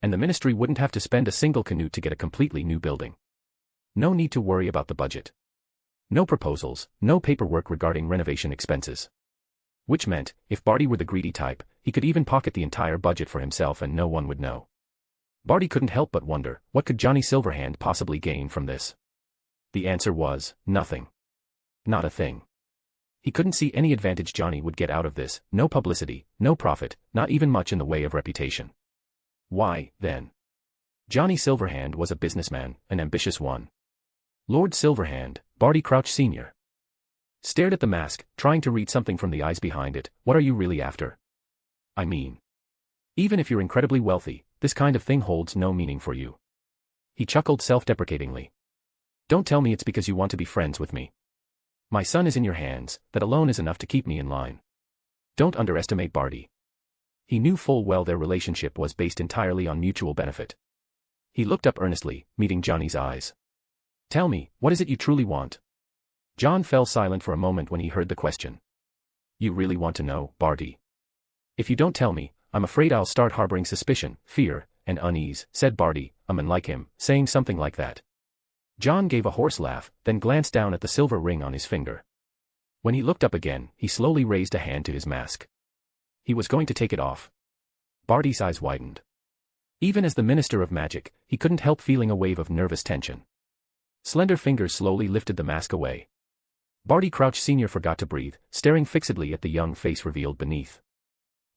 And the Ministry wouldn't have to spend a single canute to get a completely new building. No need to worry about the budget. No proposals, no paperwork regarding renovation expenses. Which meant, if Barty were the greedy type, he could even pocket the entire budget for himself and no one would know. Barty couldn't help but wonder, what could Johnny Silverhand possibly gain from this? The answer was, nothing. Not a thing. He couldn't see any advantage Johnny would get out of this, no publicity, no profit, not even much in the way of reputation. Why, then? Johnny Silverhand was a businessman, an ambitious one. Lord Silverhand, Barty Crouch Sr. stared at the mask, trying to read something from the eyes behind it. What are you really after? I mean, even if you're incredibly wealthy, this kind of thing holds no meaning for you. He chuckled self-deprecatingly. Don't tell me it's because you want to be friends with me. My son is in your hands, that alone is enough to keep me in line. Don't underestimate Barty. He knew full well their relationship was based entirely on mutual benefit. He looked up earnestly, meeting Johnny's eyes. Tell me, what is it you truly want? John fell silent for a moment when he heard the question. You really want to know, Barty? If you don't tell me, I'm afraid I'll start harboring suspicion, fear, and unease, said Barty, a man like him, saying something like that. John gave a hoarse laugh, then glanced down at the silver ring on his finger. When he looked up again, he slowly raised a hand to his mask. He was going to take it off. Barty's eyes widened. Even as the Minister of Magic, he couldn't help feeling a wave of nervous tension. Slender fingers slowly lifted the mask away. Barty Crouch Sr. forgot to breathe, staring fixedly at the young face revealed beneath.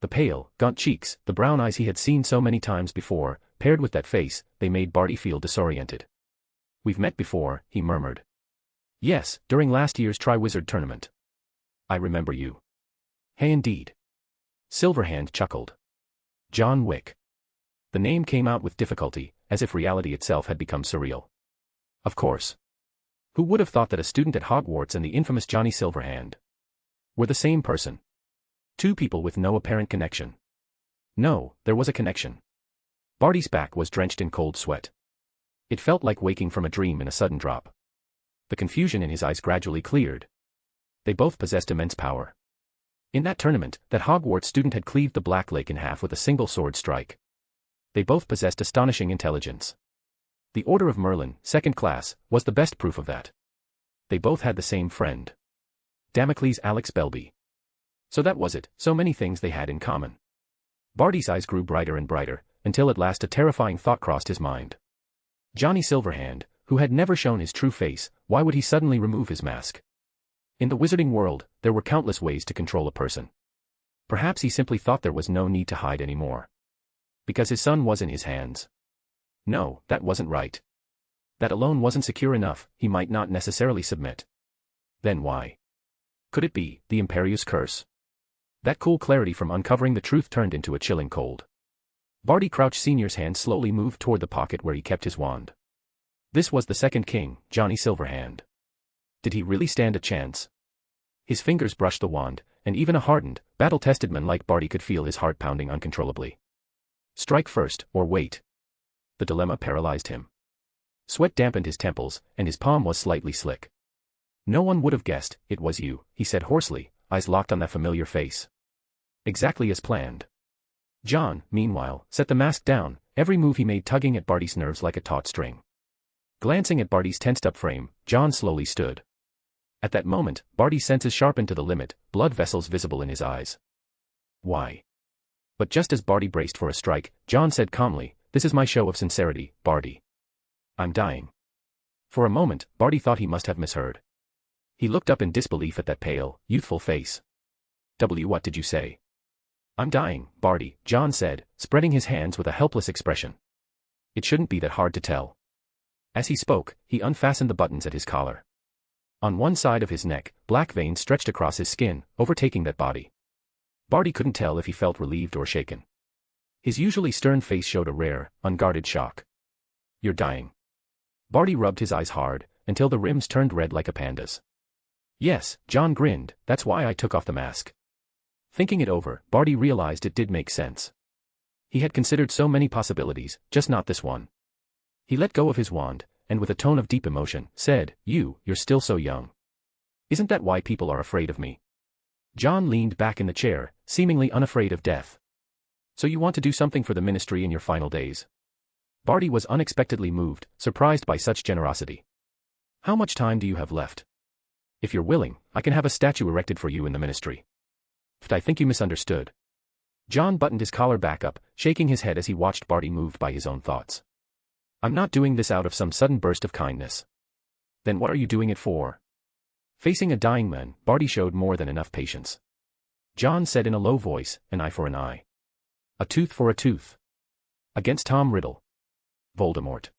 The pale, gaunt cheeks, the brown eyes he had seen so many times before, paired with that face, they made Barty feel disoriented. We've met before, he murmured. Yes, during last year's Triwizard Tournament. I remember you. Hey indeed. Silverhand chuckled. John Wick. The name came out with difficulty, as if reality itself had become surreal. Of course. Who would have thought that a student at Hogwarts and the infamous Johnny Silverhand were the same person? Two people with no apparent connection. No, there was a connection. Barty's back was drenched in cold sweat. It felt like waking from a dream in a sudden drop. The confusion in his eyes gradually cleared. They both possessed immense power. In that tournament, that Hogwarts student had cleaved the Black Lake in half with a single sword strike. They both possessed astonishing intelligence. The Order of Merlin, second class, was the best proof of that. They both had the same friend. Damocles Alex Belby. So that was it, so many things they had in common. Barty's eyes grew brighter and brighter, until at last a terrifying thought crossed his mind. Johnny Silverhand, who had never shown his true face, why would he suddenly remove his mask? In the wizarding world, there were countless ways to control a person. Perhaps he simply thought there was no need to hide anymore. Because his son was in his hands. No, that wasn't right. That alone wasn't secure enough, he might not necessarily submit. Then why? Could it be the Imperious Curse? That cool clarity from uncovering the truth turned into a chilling cold. Barty Crouch Sr.'s hand slowly moved toward the pocket where he kept his wand. This was the second king, Johnny Silverhand. Did he really stand a chance? His fingers brushed the wand, and even a hardened, battle-tested man like Barty could feel his heart pounding uncontrollably. Strike first, or wait. The dilemma paralyzed him. Sweat dampened his temples, and his palm was slightly slick. No one would have guessed, it was you, he said hoarsely, eyes locked on that familiar face. Exactly as planned. John, meanwhile, set the mask down, every move he made tugging at Barty's nerves like a taut string. Glancing at Barty's tensed-up frame, John slowly stood. At that moment, Barty's senses sharpened to the limit, blood vessels visible in his eyes. Why? But just as Barty braced for a strike, John said calmly, "This is my show of sincerity, Barty. I'm dying." For a moment, Barty thought he must have misheard. He looked up in disbelief at that pale, youthful face. What did you say?" "I'm dying, Barty," John said, spreading his hands with a helpless expression. "It shouldn't be that hard to tell." As he spoke, he unfastened the buttons at his collar. On one side of his neck, black veins stretched across his skin, overtaking that body. Barty couldn't tell if he felt relieved or shaken. His usually stern face showed a rare, unguarded shock. "You're dying." Barty rubbed his eyes hard, until the rims turned red like a panda's. "Yes," John grinned, "that's why I took off the mask." Thinking it over, Barty realized it did make sense. He had considered so many possibilities, just not this one. He let go of his wand, and with a tone of deep emotion, said, You're still so young. Isn't that why people are afraid of me?" John leaned back in the chair, seemingly unafraid of death. "So you want to do something for the ministry in your final days?" Barty was unexpectedly moved, surprised by such generosity. "How much time do you have left? If you're willing, I can have a statue erected for you in the ministry." "I think you misunderstood." John buttoned his collar back up, shaking his head as he watched Barty moved by his own thoughts. I'm not doing this out of some sudden burst of kindness. Then what are you doing it for? Facing a dying man, Barty showed more than enough patience. John said in a low voice, an eye for an eye. A tooth for a tooth. Against Tom Riddle. Voldemort.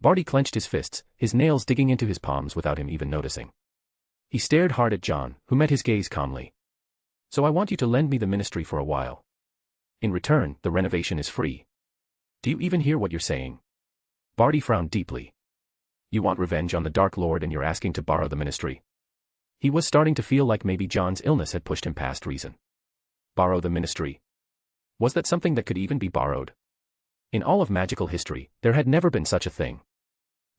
Barty clenched his fists, his nails digging into his palms without him even noticing. He stared hard at John, who met his gaze calmly. So I want you to lend me the ministry for a while. In return, the renovation is free. Do you even hear what you're saying? Barty frowned deeply. You want revenge on the Dark Lord and you're asking to borrow the ministry? He was starting to feel like maybe John's illness had pushed him past reason. Borrow the ministry? Was that something that could even be borrowed? In all of magical history, there had never been such a thing.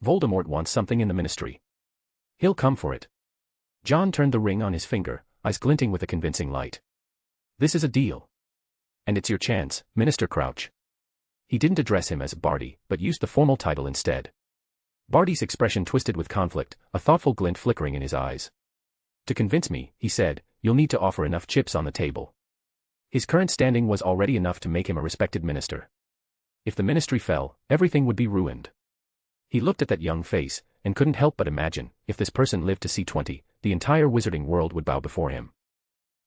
Voldemort wants something in the ministry. He'll come for it. John turned the ring on his finger, eyes glinting with a convincing light. This is a deal. And it's your chance, Minister Crouch. He didn't address him as Barty, but used the formal title instead. Barty's expression twisted with conflict, a thoughtful glint flickering in his eyes. To convince me, he said, you'll need to offer enough chips on the table. His current standing was already enough to make him a respected minister. If the ministry fell, everything would be ruined. He looked at that young face, and couldn't help but imagine, if this person lived to see 20, the entire wizarding world would bow before him.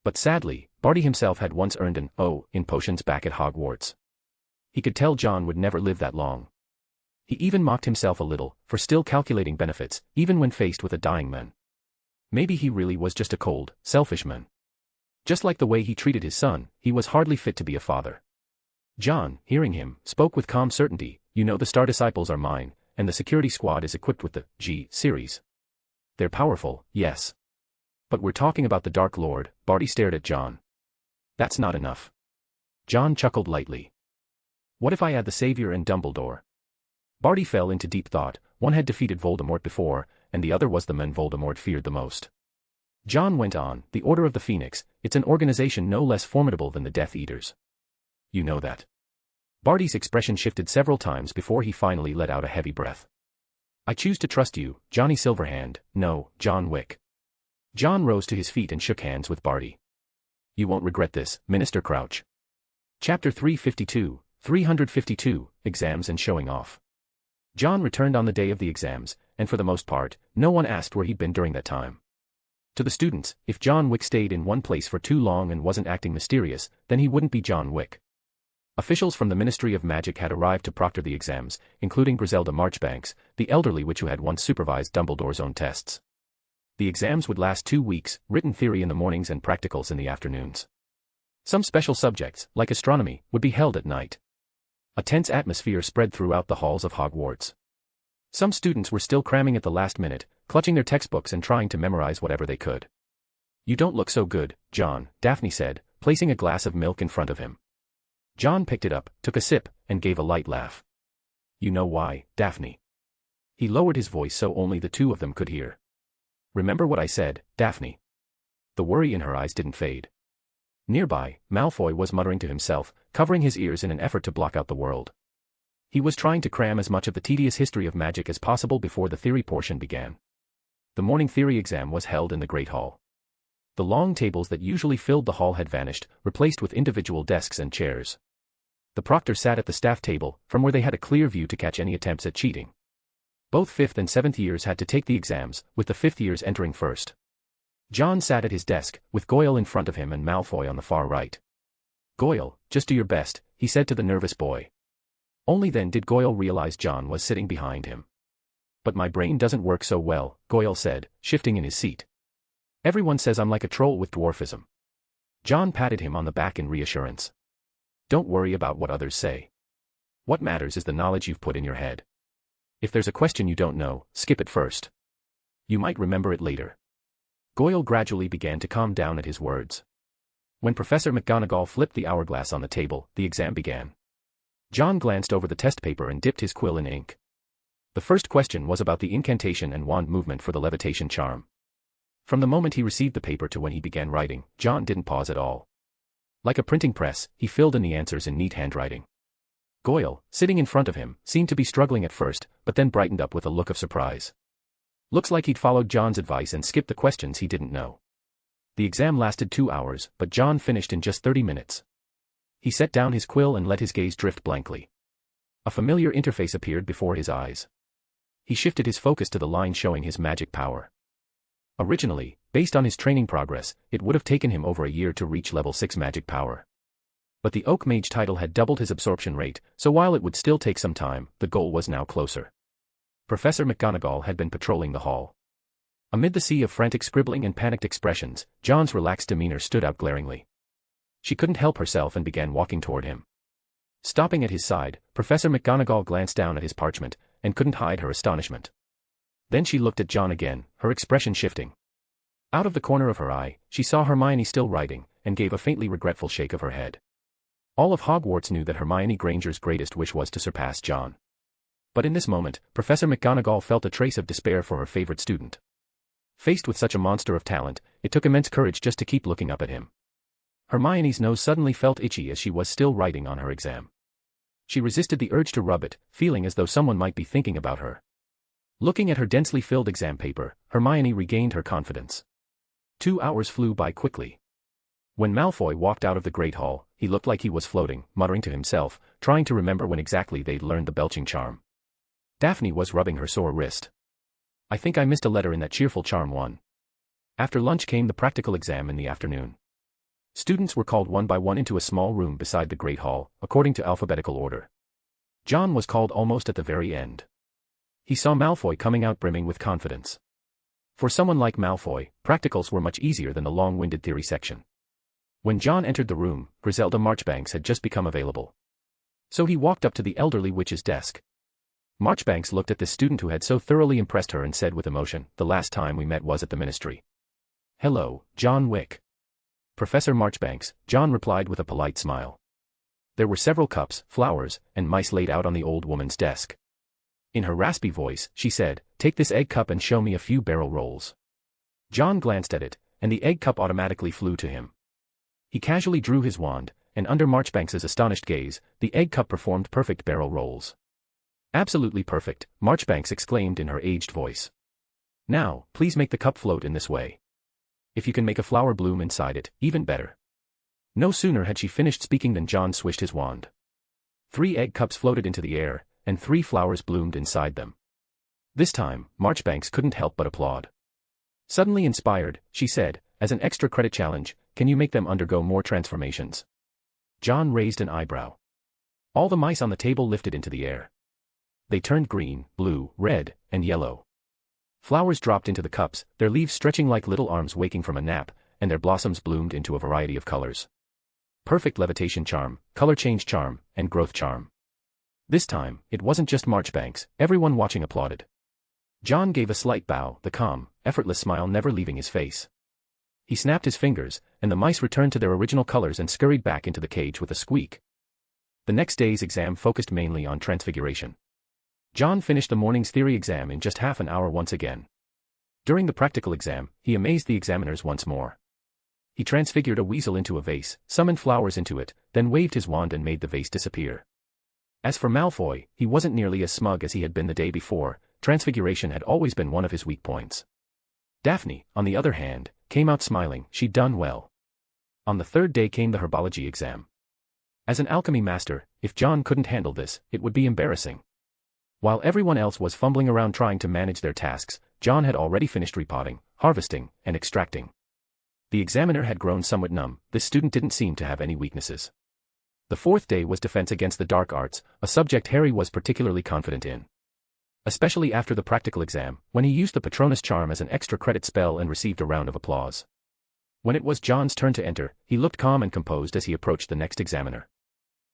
But sadly, Barty himself had once earned an O in potions back at Hogwarts. He could tell John would never live that long. He even mocked himself a little, for still calculating benefits, even when faced with a dying man. Maybe he really was just a cold, selfish man. Just like the way he treated his son, he was hardly fit to be a father. John, hearing him, spoke with calm certainty, you know the Star Disciples are mine, and the security squad is equipped with the G series. They're powerful, yes. But we're talking about the Dark Lord. Barty stared at John. That's not enough. John chuckled lightly. What if I add the Savior and Dumbledore? Barty fell into deep thought. One had defeated Voldemort before, and the other was the man Voldemort feared the most. John went on, the Order of the Phoenix, it's an organization no less formidable than the Death Eaters. You know that. Barty's expression shifted several times before he finally let out a heavy breath. I choose to trust you, Johnny Silverhand, no, John Wick. John rose to his feet and shook hands with Barty. You won't regret this, Minister Crouch. Chapter 352, Exams and Showing Off. John returned on the day of the exams, and for the most part, no one asked where he'd been during that time. To the students, if John Wick stayed in one place for too long and wasn't acting mysterious, then he wouldn't be John Wick. Officials from the Ministry of Magic had arrived to proctor the exams, including Griselda Marchbanks, the elderly witch who had once supervised Dumbledore's own tests. The exams would last 2 weeks, written theory in the mornings and practicals in the afternoons. Some special subjects, like astronomy, would be held at night. A tense atmosphere spread throughout the halls of Hogwarts. Some students were still cramming at the last minute, clutching their textbooks and trying to memorize whatever they could. You don't look so good, John, Daphne said, placing a glass of milk in front of him. John picked it up, took a sip, and gave a light laugh. You know why, Daphne? He lowered his voice so only the two of them could hear. Remember what I said, Daphne? The worry in her eyes didn't fade. Nearby, Malfoy was muttering to himself, covering his ears in an effort to block out the world. He was trying to cram as much of the tedious history of magic as possible before the theory portion began. The morning theory exam was held in the Great Hall. The long tables that usually filled the hall had vanished, replaced with individual desks and chairs. The proctor sat at the staff table, from where they had a clear view to catch any attempts at cheating. Both 5th and 7th years had to take the exams, with the 5th years entering first. John sat at his desk, with Goyle in front of him and Malfoy on the far right. Goyle, just do your best, he said to the nervous boy. Only then did Goyle realize John was sitting behind him. But my brain doesn't work so well, Goyle said, shifting in his seat. Everyone says I'm like a troll with dwarfism. John patted him on the back in reassurance. Don't worry about what others say. What matters is the knowledge you've put in your head. If there's a question you don't know, skip it first. You might remember it later. Goyle gradually began to calm down at his words. When Professor McGonagall flipped the hourglass on the table, the exam began. John glanced over the test paper and dipped his quill in ink. The first question was about the incantation and wand movement for the levitation charm. From the moment he received the paper to when he began writing, John didn't pause at all. Like a printing press, he filled in the answers in neat handwriting. Goyle, sitting in front of him, seemed to be struggling at first, but then brightened up with a look of surprise. Looks like he'd followed John's advice and skipped the questions he didn't know. The exam lasted 2 hours, but John finished in just 30 minutes. He set down his quill and let his gaze drift blankly. A familiar interface appeared before his eyes. He shifted his focus to the line showing his magic power. Originally, based on his training progress, it would have taken him over a year to reach level 6 magic power. But the Oak Mage title had doubled his absorption rate, so while it would still take some time, the goal was now closer. Professor McGonagall had been patrolling the hall. Amid the sea of frantic scribbling and panicked expressions, John's relaxed demeanor stood out glaringly. She couldn't help herself and began walking toward him. Stopping at his side, Professor McGonagall glanced down at his parchment, and couldn't hide her astonishment. Then she looked at John again, her expression shifting. Out of the corner of her eye, she saw Hermione still writing, and gave a faintly regretful shake of her head. All of Hogwarts knew that Hermione Granger's greatest wish was to surpass John. But in this moment, Professor McGonagall felt a trace of despair for her favorite student. Faced with such a monster of talent, it took immense courage just to keep looking up at him. Hermione's nose suddenly felt itchy as she was still writing on her exam. She resisted the urge to rub it, feeling as though someone might be thinking about her. Looking at her densely filled exam paper, Hermione regained her confidence. 2 hours flew by quickly. When Malfoy walked out of the Great Hall, he looked like he was floating, muttering to himself, trying to remember when exactly they'd learned the belching charm. Daphne was rubbing her sore wrist. I think I missed a letter in that cheerful charm one. After lunch came the practical exam in the afternoon. Students were called one by one into a small room beside the Great Hall, according to alphabetical order. John was called almost at the very end. He saw Malfoy coming out brimming with confidence. For someone like Malfoy, practicals were much easier than the long-winded theory section. When John entered the room, Griselda Marchbanks had just become available. So he walked up to the elderly witch's desk. Marchbanks looked at this student who had so thoroughly impressed her and said with emotion, "The last time we met was at the ministry." "Hello, John Wick." "Professor Marchbanks," John replied with a polite smile. There were several cups, flowers, and mice laid out on the old woman's desk. In her raspy voice, she said, "Take this egg cup and show me a few barrel rolls." John glanced at it, and the egg cup automatically flew to him. He casually drew his wand, and under Marchbanks's astonished gaze, the egg cup performed perfect barrel rolls. "Absolutely perfect," Marchbanks exclaimed in her aged voice. "Now, please make the cup float in this way. If you can make a flower bloom inside it, even better." No sooner had she finished speaking than John swished his wand. 3 egg cups floated into the air, and 3 flowers bloomed inside them. This time, Marchbanks couldn't help but applaud. Suddenly inspired, she said, "As an extra credit challenge, can you make them undergo more transformations?" John raised an eyebrow. All the mice on the table lifted into the air. They turned green, blue, red, and yellow. Flowers dropped into the cups, their leaves stretching like little arms waking from a nap, and their blossoms bloomed into a variety of colors. Perfect levitation charm, color change charm, and growth charm. This time, it wasn't just Marchbanks, everyone watching applauded. John gave a slight bow, the calm, effortless smile never leaving his face. He snapped his fingers, and the mice returned to their original colors and scurried back into the cage with a squeak. The next day's exam focused mainly on transfiguration. John finished the morning's theory exam in just half an hour once again. During the practical exam, he amazed the examiners once more. He transfigured a weasel into a vase, summoned flowers into it, then waved his wand and made the vase disappear. As for Malfoy, he wasn't nearly as smug as he had been the day before. Transfiguration had always been one of his weak points. Daphne, on the other hand, came out smiling, she'd done well. On the 3rd day came the herbology exam. As an alchemy master, if John couldn't handle this, it would be embarrassing. While everyone else was fumbling around trying to manage their tasks, John had already finished repotting, harvesting, and extracting. The examiner had grown somewhat numb. This student didn't seem to have any weaknesses. The 4th day was defense against the dark arts, a subject Harry was particularly confident in. Especially after the practical exam, when he used the Patronus charm as an extra credit spell and received a round of applause. When it was John's turn to enter, he looked calm and composed as he approached the next examiner.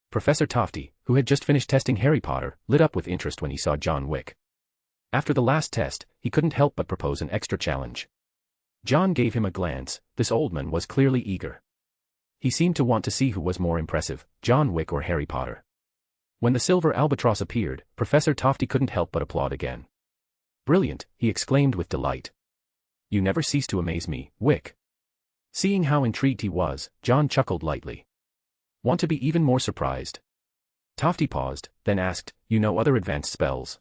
Professor Tofty, who had just finished testing Harry Potter, lit up with interest when he saw John Wick. After the last test, he couldn't help but propose an extra challenge. John gave him a glance. This old man was clearly eager. He seemed to want to see who was more impressive, John Wick or Harry Potter. When the silver albatross appeared, Professor Tofty couldn't help but applaud again. "Brilliant," he exclaimed with delight. "You never cease to amaze me, Wick." Seeing how intrigued he was, John chuckled lightly. "Want to be even more surprised?" Tofty paused, then asked, "You know other advanced spells?"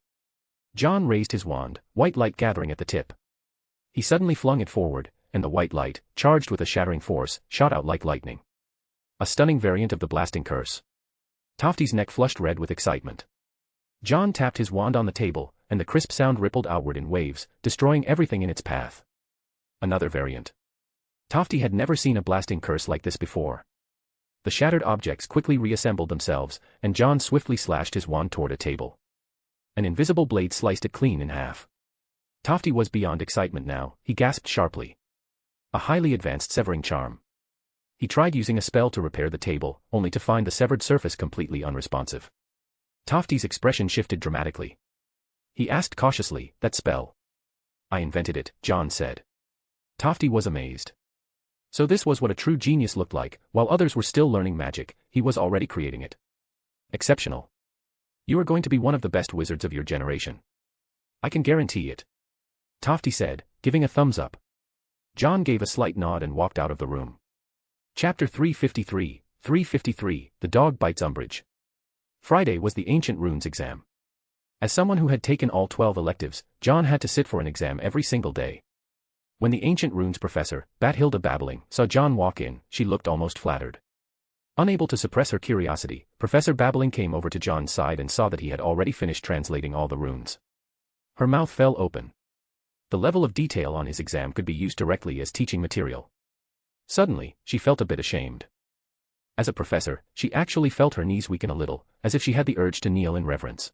John raised his wand, white light gathering at the tip. He suddenly flung it forward, and the white light, charged with a shattering force, shot out like lightning. A stunning variant of the blasting curse. Tofty's neck flushed red with excitement. John tapped his wand on the table, and the crisp sound rippled outward in waves, destroying everything in its path. Another variant. Tofty had never seen a blasting curse like this before. The shattered objects quickly reassembled themselves, and John swiftly slashed his wand toward a table. An invisible blade sliced it clean in half. Tofty was beyond excitement now, he gasped sharply. A highly advanced severing charm. He tried using a spell to repair the table, only to find the severed surface completely unresponsive. Tofty's expression shifted dramatically. He asked cautiously, "That spell?" "I invented it," John said. Tofty was amazed. So this was what a true genius looked like. While others were still learning magic, he was already creating it. Exceptional. You are going to be one of the best wizards of your generation. I can guarantee it. Tofty said, giving a thumbs up. John gave a slight nod and walked out of the room. Chapter 353, The Dog Bites Umbridge. Friday was the Ancient Runes exam. As someone who had taken all 12 electives, John had to sit for an exam every single day. When the Ancient Runes professor, Bathilda Babbling, saw John walk in, she looked almost flattered. Unable to suppress her curiosity, Professor Babbling came over to John's side and saw that he had already finished translating all the runes. Her mouth fell open. The level of detail on his exam could be used directly as teaching material. Suddenly, she felt a bit ashamed. As a professor, she actually felt her knees weaken a little, as if she had the urge to kneel in reverence.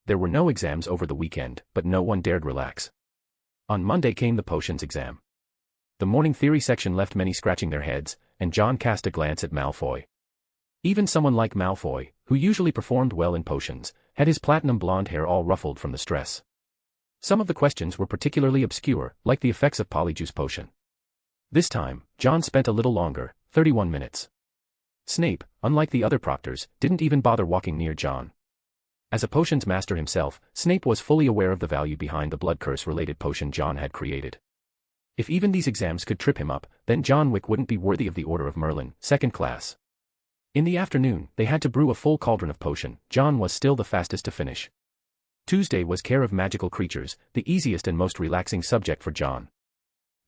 There were no exams over the weekend, but no one dared relax. On Monday came the potions exam. The morning theory section left many scratching their heads, and John cast a glance at Malfoy. Even someone like Malfoy, who usually performed well in potions, had his platinum blonde hair all ruffled from the stress. Some of the questions were particularly obscure, like the effects of Polyjuice potion. This time, John spent a little longer, 31 minutes. Snape, unlike the other proctors, didn't even bother walking near John. As a potions master himself, Snape was fully aware of the value behind the blood curse-related potion John had created. If even these exams could trip him up, then John Wick wouldn't be worthy of the Order of Merlin, second class. In the afternoon, they had to brew a full cauldron of potion. John was still the fastest to finish. Tuesday was care of magical creatures, the easiest and most relaxing subject for John.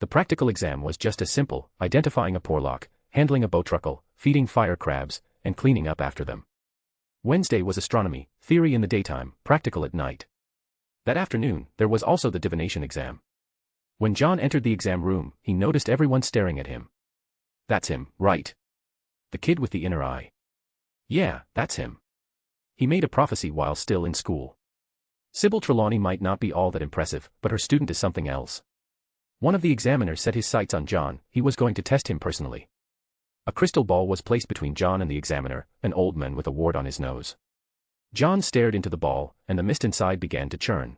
The practical exam was just as simple, identifying a porlock, handling a bowtruckle, feeding fire crabs, and cleaning up after them. Wednesday was astronomy, theory in the daytime, practical at night. That afternoon, there was also the divination exam. When John entered the exam room, he noticed everyone staring at him. That's him, right? The kid with the inner eye. Yeah, that's him. He made a prophecy while still in school. Sybil Trelawney might not be all that impressive, but her student is something else. One of the examiners set his sights on John. He was going to test him personally. A crystal ball was placed between John and the examiner, an old man with a wart on his nose. John stared into the ball, and the mist inside began to churn.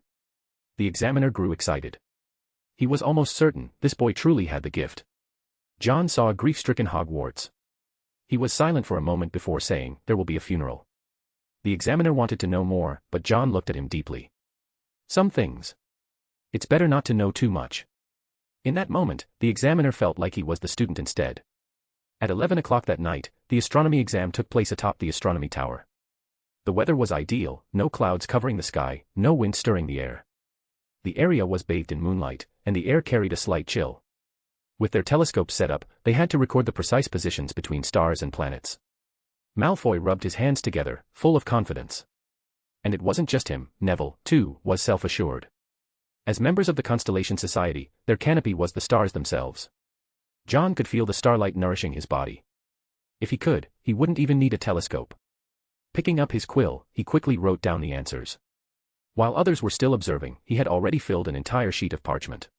The examiner grew excited. He was almost certain this boy truly had the gift. John saw a grief-stricken Hogwarts. He was silent for a moment before saying, "There will be a funeral." The examiner wanted to know more, but John looked at him deeply. "Some things. It's better not to know too much." In that moment, the examiner felt like he was the student instead. At 11 o'clock that night, the astronomy exam took place atop the astronomy tower. The weather was ideal, no clouds covering the sky, no wind stirring the air. The area was bathed in moonlight, and the air carried a slight chill. With their telescopes set up, they had to record the precise positions between stars and planets. Malfoy rubbed his hands together, full of confidence. And it wasn't just him, Neville, too, was self-assured. As members of the Constellation Society, their canopy was the stars themselves. John could feel the starlight nourishing his body. If he could, he wouldn't even need a telescope. Picking up his quill, he quickly wrote down the answers. While others were still observing, he had already filled an entire sheet of parchment.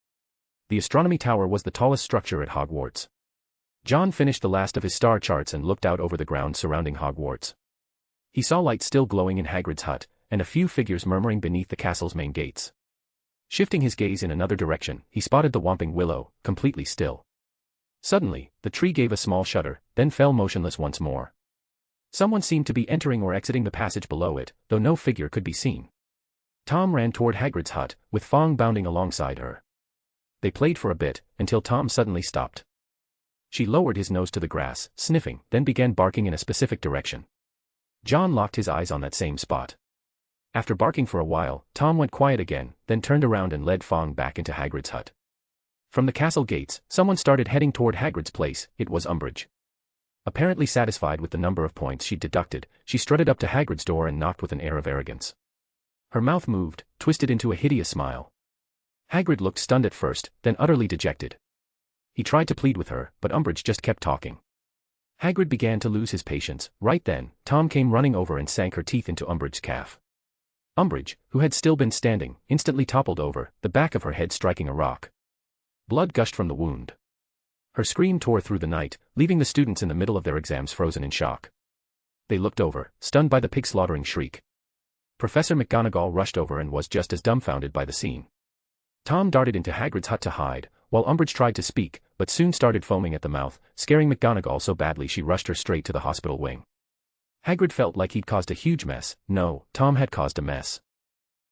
The astronomy tower was the tallest structure at Hogwarts. John finished the last of his star charts and looked out over the grounds surrounding Hogwarts. He saw lights still glowing in Hagrid's hut, and a few figures murmuring beneath the castle's main gates. Shifting his gaze in another direction, he spotted the Whomping Willow, completely still. Suddenly, the tree gave a small shudder, then fell motionless once more. Someone seemed to be entering or exiting the passage below it, though no figure could be seen. Tom ran toward Hagrid's hut, with Fong bounding alongside her. They played for a bit, until Tom suddenly stopped. She lowered his nose to the grass, sniffing, then began barking in a specific direction. John locked his eyes on that same spot. After barking for a while, Tom went quiet again, then turned around and led Fong back into Hagrid's hut. From the castle gates, someone started heading toward Hagrid's place. It was Umbridge. Apparently satisfied with the number of points she'd deducted, she strutted up to Hagrid's door and knocked with an air of arrogance. Her mouth moved, twisted into a hideous smile. Hagrid looked stunned at first, then utterly dejected. He tried to plead with her, but Umbridge just kept talking. Hagrid began to lose his patience. Right then, Tom came running over and sank her teeth into Umbridge's calf. Umbridge, who had still been standing, instantly toppled over, the back of her head striking a rock. Blood gushed from the wound. Her scream tore through the night, leaving the students in the middle of their exams frozen in shock. They looked over, stunned by the pig-slaughtering shriek. Professor McGonagall rushed over and was just as dumbfounded by the scene. Tom darted into Hagrid's hut to hide, while Umbridge tried to speak, but soon started foaming at the mouth, scaring McGonagall so badly she rushed her straight to the hospital wing. Hagrid felt like he'd caused a huge mess. No, Tom had caused a mess.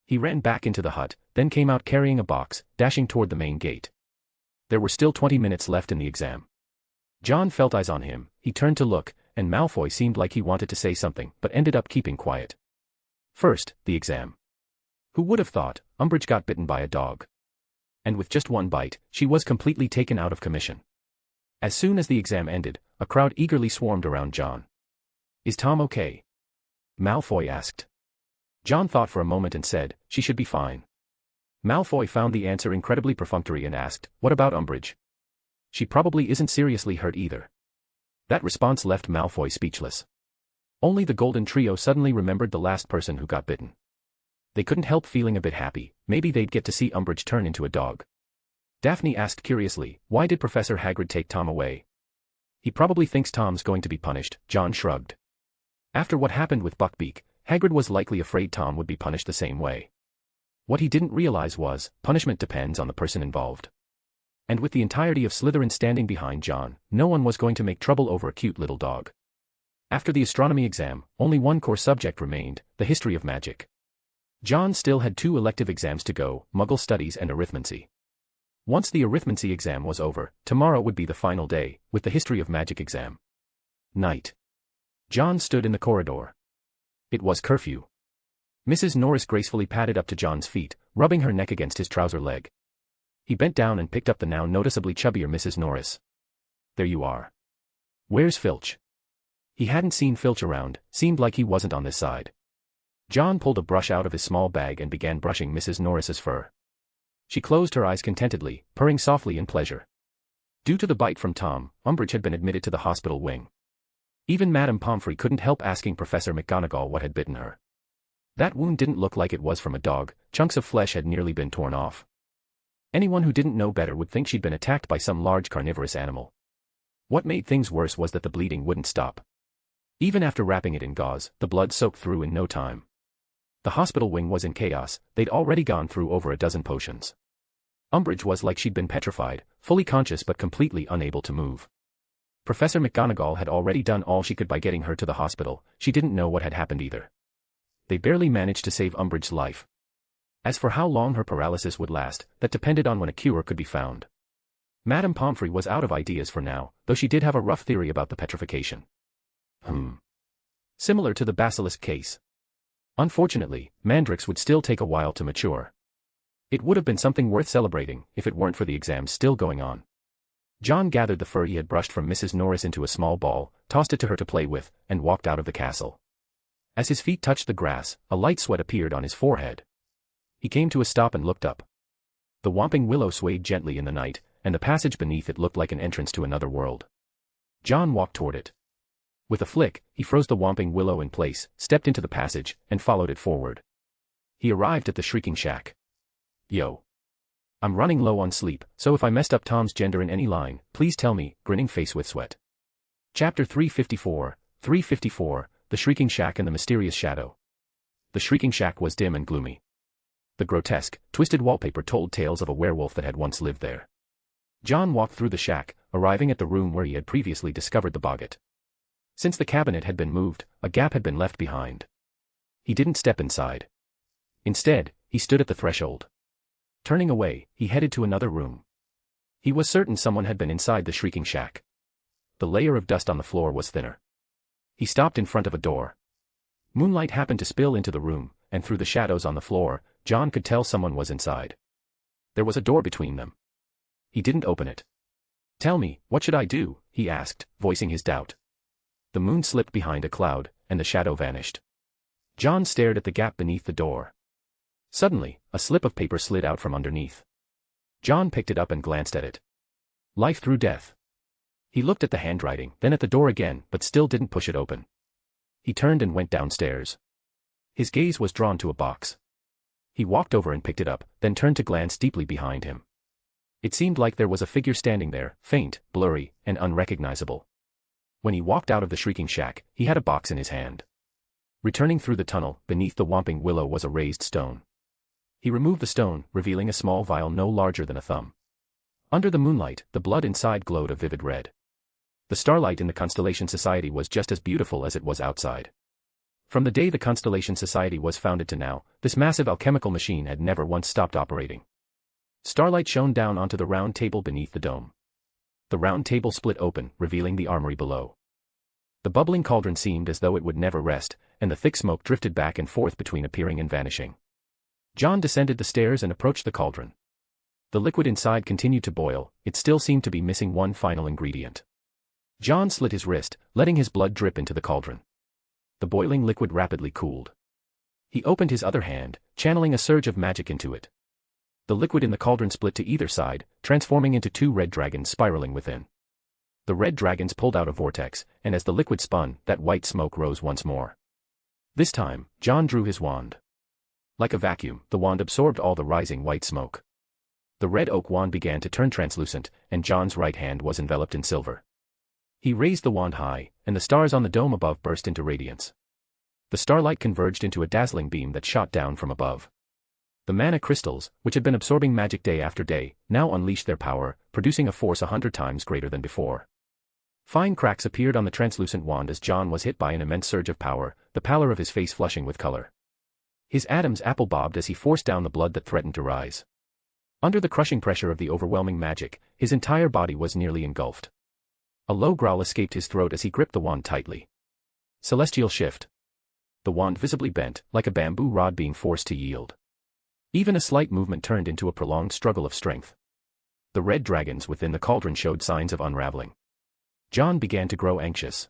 He ran back into the hut, then came out carrying a box, dashing toward the main gate. There were still 20 minutes left in the exam. John felt eyes on him. He turned to look, and Malfoy seemed like he wanted to say something, but ended up keeping quiet. First, the exam. Who would have thought? Umbridge got bitten by a dog. And with just one bite, she was completely taken out of commission. As soon as the exam ended, a crowd eagerly swarmed around John. "Is Tom okay?" Malfoy asked. John thought for a moment and said, "She should be fine." Malfoy found the answer incredibly perfunctory and asked, "What about Umbridge? She probably isn't seriously hurt either." That response left Malfoy speechless. Only the Golden Trio suddenly remembered the last person who got bitten. They couldn't help feeling a bit happy. Maybe they'd get to see Umbridge turn into a dog. Daphne asked curiously, "Why did Professor Hagrid take Tom away?" "He probably thinks Tom's going to be punished," John shrugged. After what happened with Buckbeak, Hagrid was likely afraid Tom would be punished the same way. What he didn't realize was, punishment depends on the person involved. And with the entirety of Slytherin standing behind John, no one was going to make trouble over a cute little dog. After the astronomy exam, only one core subject remained, the history of magic. John still had 2 elective exams to go, Muggle Studies and Arithmancy. Once the Arithmancy exam was over, tomorrow would be the final day, with the history of magic exam. Night. John stood in the corridor. It was curfew. Mrs. Norris gracefully padded up to John's feet, rubbing her neck against his trouser leg. He bent down and picked up the now noticeably chubbier Mrs. Norris. "There you are. Where's Filch?" He hadn't seen Filch around, seemed like he wasn't on this side. John pulled a brush out of his small bag and began brushing Mrs. Norris's fur. She closed her eyes contentedly, purring softly in pleasure. Due to the bite from Tom, Umbridge had been admitted to the hospital wing. Even Madame Pomfrey couldn't help asking Professor McGonagall what had bitten her. That wound didn't look like it was from a dog, chunks of flesh had nearly been torn off. Anyone who didn't know better would think she'd been attacked by some large carnivorous animal. What made things worse was that the bleeding wouldn't stop. Even after wrapping it in gauze, the blood soaked through in no time. The hospital wing was in chaos. They'd already gone through over a dozen potions. Umbridge was like she'd been petrified, fully conscious but completely unable to move. Professor McGonagall had already done all she could by getting her to the hospital. She didn't know what had happened either. They barely managed to save Umbridge's life. As for how long her paralysis would last, that depended on when a cure could be found. Madame Pomfrey was out of ideas for now, though she did have a rough theory about the petrification. Similar to the basilisk case. Unfortunately, Mandrix would still take a while to mature. It would have been something worth celebrating, if it weren't for the exams still going on. John gathered the fur he had brushed from Mrs. Norris into a small ball, tossed it to her to play with, and walked out of the castle. As his feet touched the grass, a light sweat appeared on his forehead. He came to a stop and looked up. The Whomping Willow swayed gently in the night, and the passage beneath it looked like an entrance to another world. John walked toward it. With a flick, he froze the Whomping Willow in place, stepped into the passage, and followed it forward. He arrived at the Shrieking Shack. "Yo. I'm running low on sleep, so if I messed up Tom's gender in any line, please tell me," grinning face with sweat. Chapter 354, The Shrieking Shack and the Mysterious Shadow. The Shrieking Shack was dim and gloomy. The grotesque, twisted wallpaper told tales of a werewolf that had once lived there. John walked through the shack, arriving at the room where he had previously discovered the boggart. Since the cabinet had been moved, a gap had been left behind. He didn't step inside. Instead, he stood at the threshold. Turning away, he headed to another room. He was certain someone had been inside the Shrieking Shack. The layer of dust on the floor was thinner. He stopped in front of a door. Moonlight happened to spill into the room, and through the shadows on the floor, John could tell someone was inside. There was a door between them. He didn't open it. "Tell me, what should I do?" he asked, voicing his doubt. the moon slipped behind a cloud, and the shadow vanished. John stared at the gap beneath the door. Suddenly, a slip of paper slid out from underneath. John picked it up and glanced at it. Life through death. He looked at the handwriting, then at the door again, but still didn't push it open. He turned and went downstairs. His gaze was drawn to a box. He walked over and picked it up, then turned to glance deeply behind him. It seemed like there was a figure standing there, faint, blurry, and unrecognizable. When he walked out of the shrieking shack, he had a box in his hand. Returning through the tunnel, beneath the whomping willow was a raised stone. He removed the stone, revealing a small vial no larger than a thumb. Under the moonlight, the blood inside glowed a vivid red. The starlight in the Constellation Society was just as beautiful as it was outside. From the day the Constellation Society was founded to now, this massive alchemical machine had never once stopped operating. Starlight shone down onto the round table beneath the dome. The round table split open, revealing the armory below. The bubbling cauldron seemed as though it would never rest, and the thick smoke drifted back and forth between appearing and vanishing. John descended the stairs and approached the cauldron. The liquid inside continued to boil, it still seemed to be missing one final ingredient. John slit his wrist, letting his blood drip into the cauldron. The boiling liquid rapidly cooled. He opened his other hand, channeling a surge of magic into it. The liquid in the cauldron split to either side, transforming into two red dragons spiraling within. The red dragons pulled out a vortex, and as the liquid spun, that white smoke rose once more. This time, John drew his wand. Like a vacuum, the wand absorbed all the rising white smoke. The red oak wand began to turn translucent, and John's right hand was enveloped in silver. He raised the wand high, and the stars on the dome above burst into radiance. The starlight converged into a dazzling beam that shot down from above. The mana crystals, which had been absorbing magic day after day, now unleashed their power, producing a force 100 times greater than before. Fine cracks appeared on the translucent wand as John was hit by an immense surge of power, the pallor of his face flushing with color. His Adam's apple bobbed as he forced down the blood that threatened to rise. Under the crushing pressure of the overwhelming magic, his entire body was nearly engulfed. A low growl escaped his throat as he gripped the wand tightly. Celestial shift. The wand visibly bent, like a bamboo rod being forced to yield. Even a slight movement turned into a prolonged struggle of strength. The red dragons within the cauldron showed signs of unraveling. John began to grow anxious.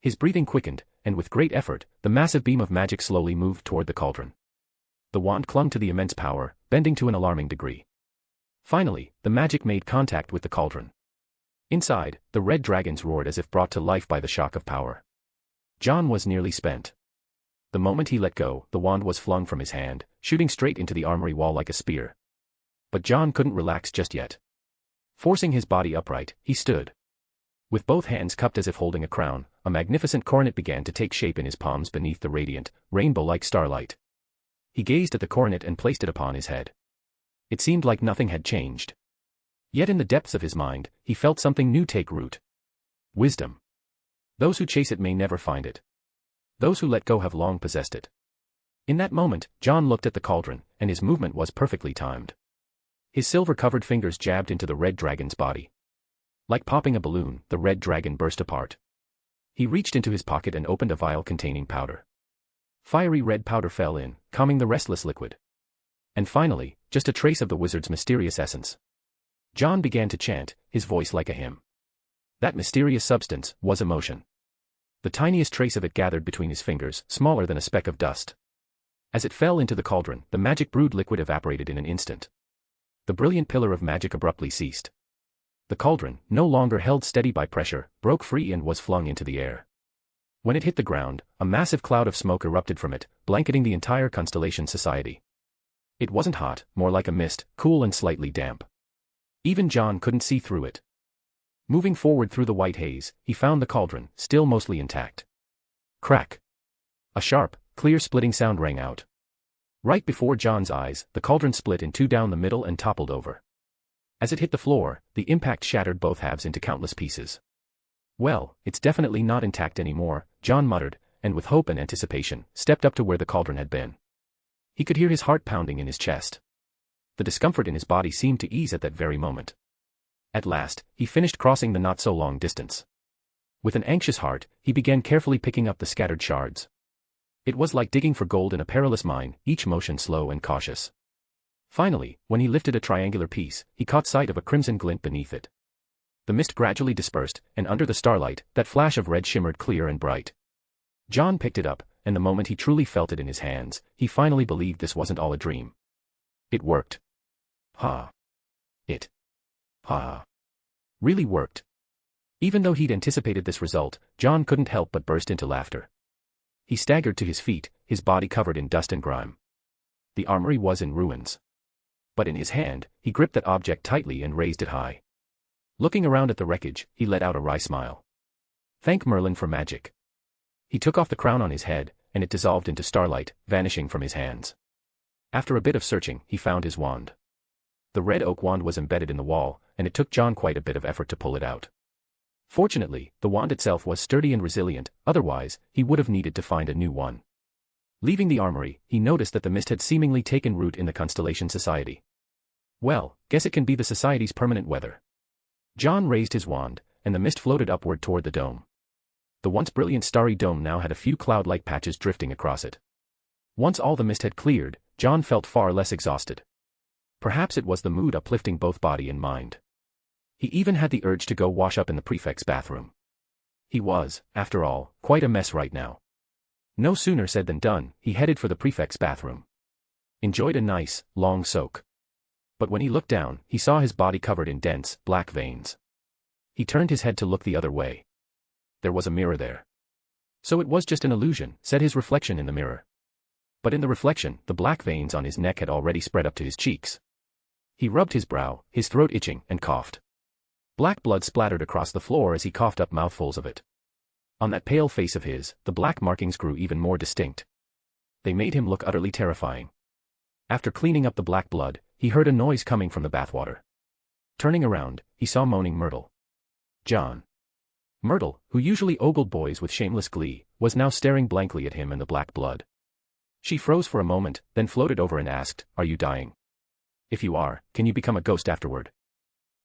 His breathing quickened, and with great effort, the massive beam of magic slowly moved toward the cauldron. The wand clung to the immense power, bending to an alarming degree. Finally, the magic made contact with the cauldron. Inside, the red dragons roared as if brought to life by the shock of power. John was nearly spent. The moment he let go, the wand was flung from his hand, shooting straight into the armory wall like a spear. But John couldn't relax just yet. Forcing his body upright, he stood. With both hands cupped as if holding a crown, a magnificent coronet began to take shape in his palms beneath the radiant, rainbow-like starlight. He gazed at the coronet and placed it upon his head. It seemed like nothing had changed. Yet in the depths of his mind, he felt something new take root. Wisdom. Those who chase it may never find it. Those who let go have long possessed it. In that moment, John looked at the cauldron, and his movement was perfectly timed. His silver-covered fingers jabbed into the red dragon's body. Like popping a balloon, the red dragon burst apart. He reached into his pocket and opened a vial containing powder. Fiery red powder fell in, calming the restless liquid. And finally, just a trace of the wizard's mysterious essence. John began to chant, his voice like a hymn. That mysterious substance was emotion. The tiniest trace of it gathered between his fingers, smaller than a speck of dust. As it fell into the cauldron, the magic brewed liquid evaporated in an instant. The brilliant pillar of magic abruptly ceased. The cauldron, no longer held steady by pressure, broke free and was flung into the air. When it hit the ground, a massive cloud of smoke erupted from it, blanketing the entire Constellation Society. It wasn't hot, more like a mist, cool and slightly damp. Even John couldn't see through it. Moving forward through the white haze, he found the cauldron, still mostly intact. Crack. A sharp, clear splitting sound rang out. Right before John's eyes, the cauldron split in two down the middle and toppled over. As it hit the floor, the impact shattered both halves into countless pieces. Well, it's definitely not intact anymore, John muttered, and with hope and anticipation, stepped up to where the cauldron had been. He could hear his heart pounding in his chest. The discomfort in his body seemed to ease at that very moment. At last, he finished crossing the not-so-long distance. With an anxious heart, he began carefully picking up the scattered shards. It was like digging for gold in a perilous mine, each motion slow and cautious. Finally, when he lifted a triangular piece, he caught sight of a crimson glint beneath it. The mist gradually dispersed, and under the starlight, that flash of red shimmered clear and bright. John picked it up, and the moment he truly felt it in his hands, he finally believed this wasn't all a dream. It worked. It really worked. Even though he'd anticipated this result, John couldn't help but burst into laughter. He staggered to his feet, his body covered in dust and grime. The armory was in ruins. But in his hand, he gripped that object tightly and raised it high. Looking around at the wreckage, he let out a wry smile. Thank Merlin for magic. He took off the crown on his head, and it dissolved into starlight, vanishing from his hands. After a bit of searching, he found his wand. The red oak wand was embedded in the wall, and it took John quite a bit of effort to pull it out. Fortunately, the wand itself was sturdy and resilient, otherwise, he would have needed to find a new one. Leaving the armory, he noticed that the mist had seemingly taken root in the Constellation Society. Well, guess it can be the Society's permanent weather. John raised his wand, and the mist floated upward toward the dome. The once brilliant starry dome now had a few cloud-like patches drifting across it. Once all the mist had cleared, John felt far less exhausted. Perhaps it was the mood uplifting both body and mind. He even had the urge to go wash up in the prefect's bathroom. He was, after all, quite a mess right now. No sooner said than done, he headed for the prefect's bathroom. Enjoyed a nice, long soak. But when he looked down, he saw his body covered in dense, black veins. He turned his head to look the other way. There was a mirror there. So it was just an illusion, said his reflection in the mirror. But in the reflection, the black veins on his neck had already spread up to his cheeks. He rubbed his brow, his throat itching, and coughed. Black blood splattered across the floor as he coughed up mouthfuls of it. On that pale face of his, the black markings grew even more distinct. They made him look utterly terrifying. After cleaning up the black blood, he heard a noise coming from the bathwater. Turning around, he saw moaning Myrtle. John. Myrtle, who usually ogled boys with shameless glee, was now staring blankly at him and the black blood. She froze for a moment, then floated over and asked, "Are you dying? If you are, can you become a ghost afterward?"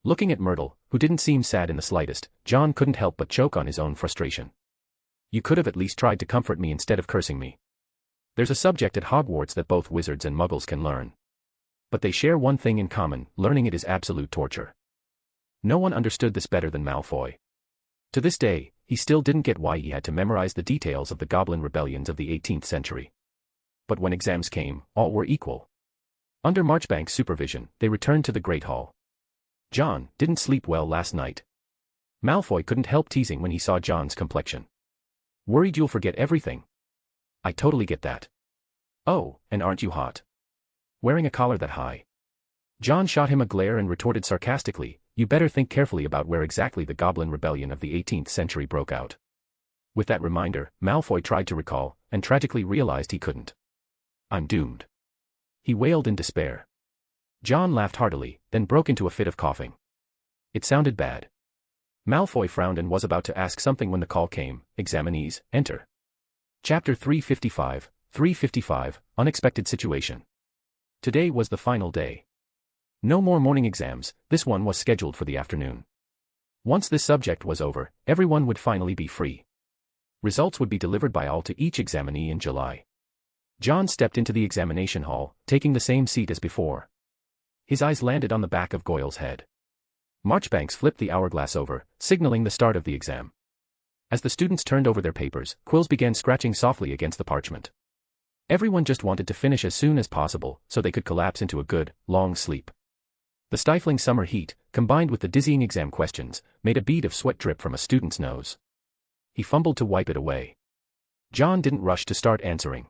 Looking at Myrtle, who didn't seem sad in the slightest, John couldn't help but choke on his own frustration. You could have at least tried to comfort me instead of cursing me. There's a subject at Hogwarts that both wizards and muggles can learn. But they share one thing in common, learning it is absolute torture. No one understood this better than Malfoy. To this day, he still didn't get why he had to memorize the details of the Goblin rebellions of the 18th century. But when exams came, all were equal. Under Marchbank's supervision, they returned to the Great Hall. John didn't sleep well last night. Malfoy couldn't help teasing when he saw John's complexion. Worried you'll forget everything. I totally get that. Oh, and aren't you hot? Wearing a collar that high. John shot him a glare and retorted sarcastically, you better think carefully about where exactly the Goblin Rebellion of the 18th century broke out. With that reminder, Malfoy tried to recall, and tragically realized he couldn't. I'm doomed. He wailed in despair. John laughed heartily, then broke into a fit of coughing. It sounded bad. Malfoy frowned and was about to ask something when the call came, examinees, enter. Chapter 355, Unexpected Situation. Today was the final day. No more morning exams, this one was scheduled for the afternoon. Once this subject was over, everyone would finally be free. Results would be delivered by all to each examinee in July. John stepped into the examination hall, taking the same seat as before. His eyes landed on the back of Goyle's head. Marchbanks flipped the hourglass over, signaling the start of the exam. As the students turned over their papers, quills began scratching softly against the parchment. Everyone just wanted to finish as soon as possible, so they could collapse into a good, long sleep. The stifling summer heat, combined with the dizzying exam questions, made a bead of sweat drip from a student's nose. He fumbled to wipe it away. John didn't rush to start answering.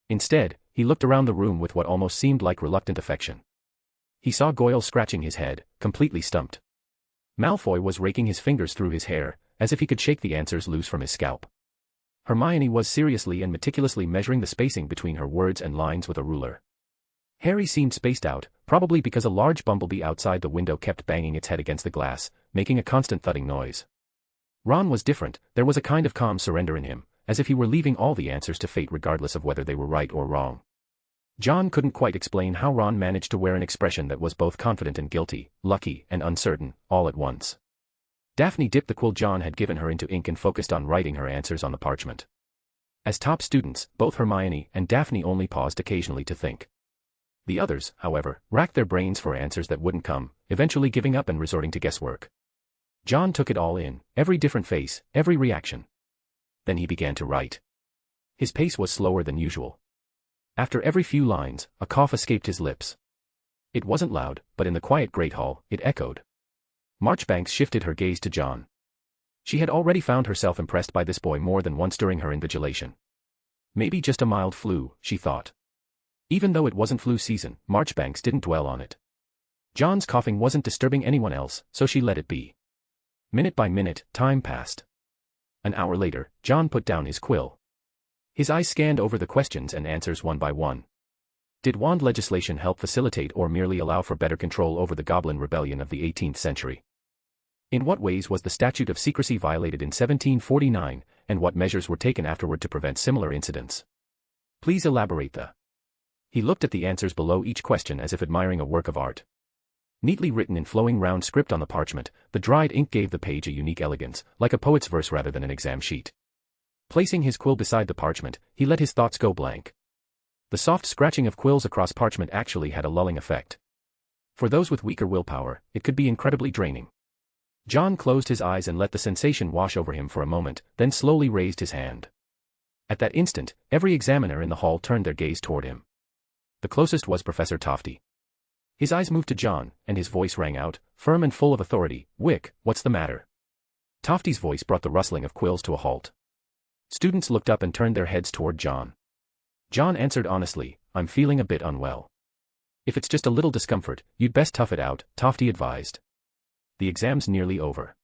Instead, he looked around the room with what almost seemed like reluctant affection. He saw Goyle scratching his head, completely stumped. Malfoy was raking his fingers through his hair, as if he could shake the answers loose from his scalp. Hermione was seriously and meticulously measuring the spacing between her words and lines with a ruler. Harry seemed spaced out, probably because a large bumblebee outside the window kept banging its head against the glass, making a constant thudding noise. Ron was different, there was a kind of calm surrender in him, as if he were leaving all the answers to fate regardless of whether they were right or wrong. John couldn't quite explain how Ron managed to wear an expression that was both confident and guilty, lucky and uncertain, all at once. Daphne dipped the quill John had given her into ink and focused on writing her answers on the parchment. As top students, both Hermione and Daphne only paused occasionally to think. The others, however, racked their brains for answers that wouldn't come, eventually giving up and resorting to guesswork. John took it all in, every different face, every reaction. Then he began to write. His pace was slower than usual. After every few lines, a cough escaped his lips. It wasn't loud, but in the quiet great hall, it echoed. Marchbanks shifted her gaze to John. She had already found herself impressed by this boy more than once during her invigilation. Maybe just a mild flu, she thought. Even though it wasn't flu season, Marchbanks didn't dwell on it. John's coughing wasn't disturbing anyone else, so she let it be. Minute by minute, time passed. An hour later, John put down his quill. His eyes scanned over the questions and answers one by one. Did wand legislation help facilitate or merely allow for better control over the Goblin Rebellion of the 18th century? In what ways was the statute of secrecy violated in 1749, and what measures were taken afterward to prevent similar incidents? Please elaborate. He looked at the answers below each question as if admiring a work of art. Neatly written in flowing round script on the parchment, the dried ink gave the page a unique elegance, like a poet's verse rather than an exam sheet. Placing his quill beside the parchment, he let his thoughts go blank. The soft scratching of quills across parchment actually had a lulling effect. For those with weaker willpower, it could be incredibly draining. John closed his eyes and let the sensation wash over him for a moment, then slowly raised his hand. At that instant, every examiner in the hall turned their gaze toward him. The closest was Professor Tofty. His eyes moved to John, and his voice rang out, firm and full of authority, "Wick, what's the matter?" Tofty's voice brought the rustling of quills to a halt. Students looked up and turned their heads toward John. John answered honestly, "I'm feeling a bit unwell." "If it's just a little discomfort, you'd best tough it out," Tofty advised. "The exam's nearly over."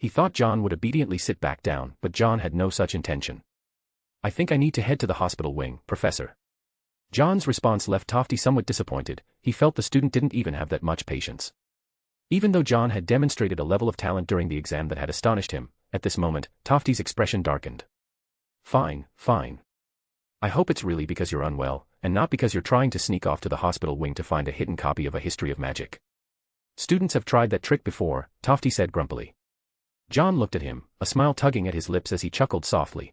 He thought John would obediently sit back down, but John had no such intention. "I think I need to head to the hospital wing, Professor." John's response left Tofty somewhat disappointed. He felt the student didn't even have that much patience. Even though John had demonstrated a level of talent during the exam that had astonished him, at this moment, Tofty's expression darkened. "Fine, fine. I hope it's really because you're unwell, and not because you're trying to sneak off to the hospital wing to find a hidden copy of A History of Magic." "Students have tried that trick before," Tofty said grumpily. John looked at him, a smile tugging at his lips as he chuckled softly.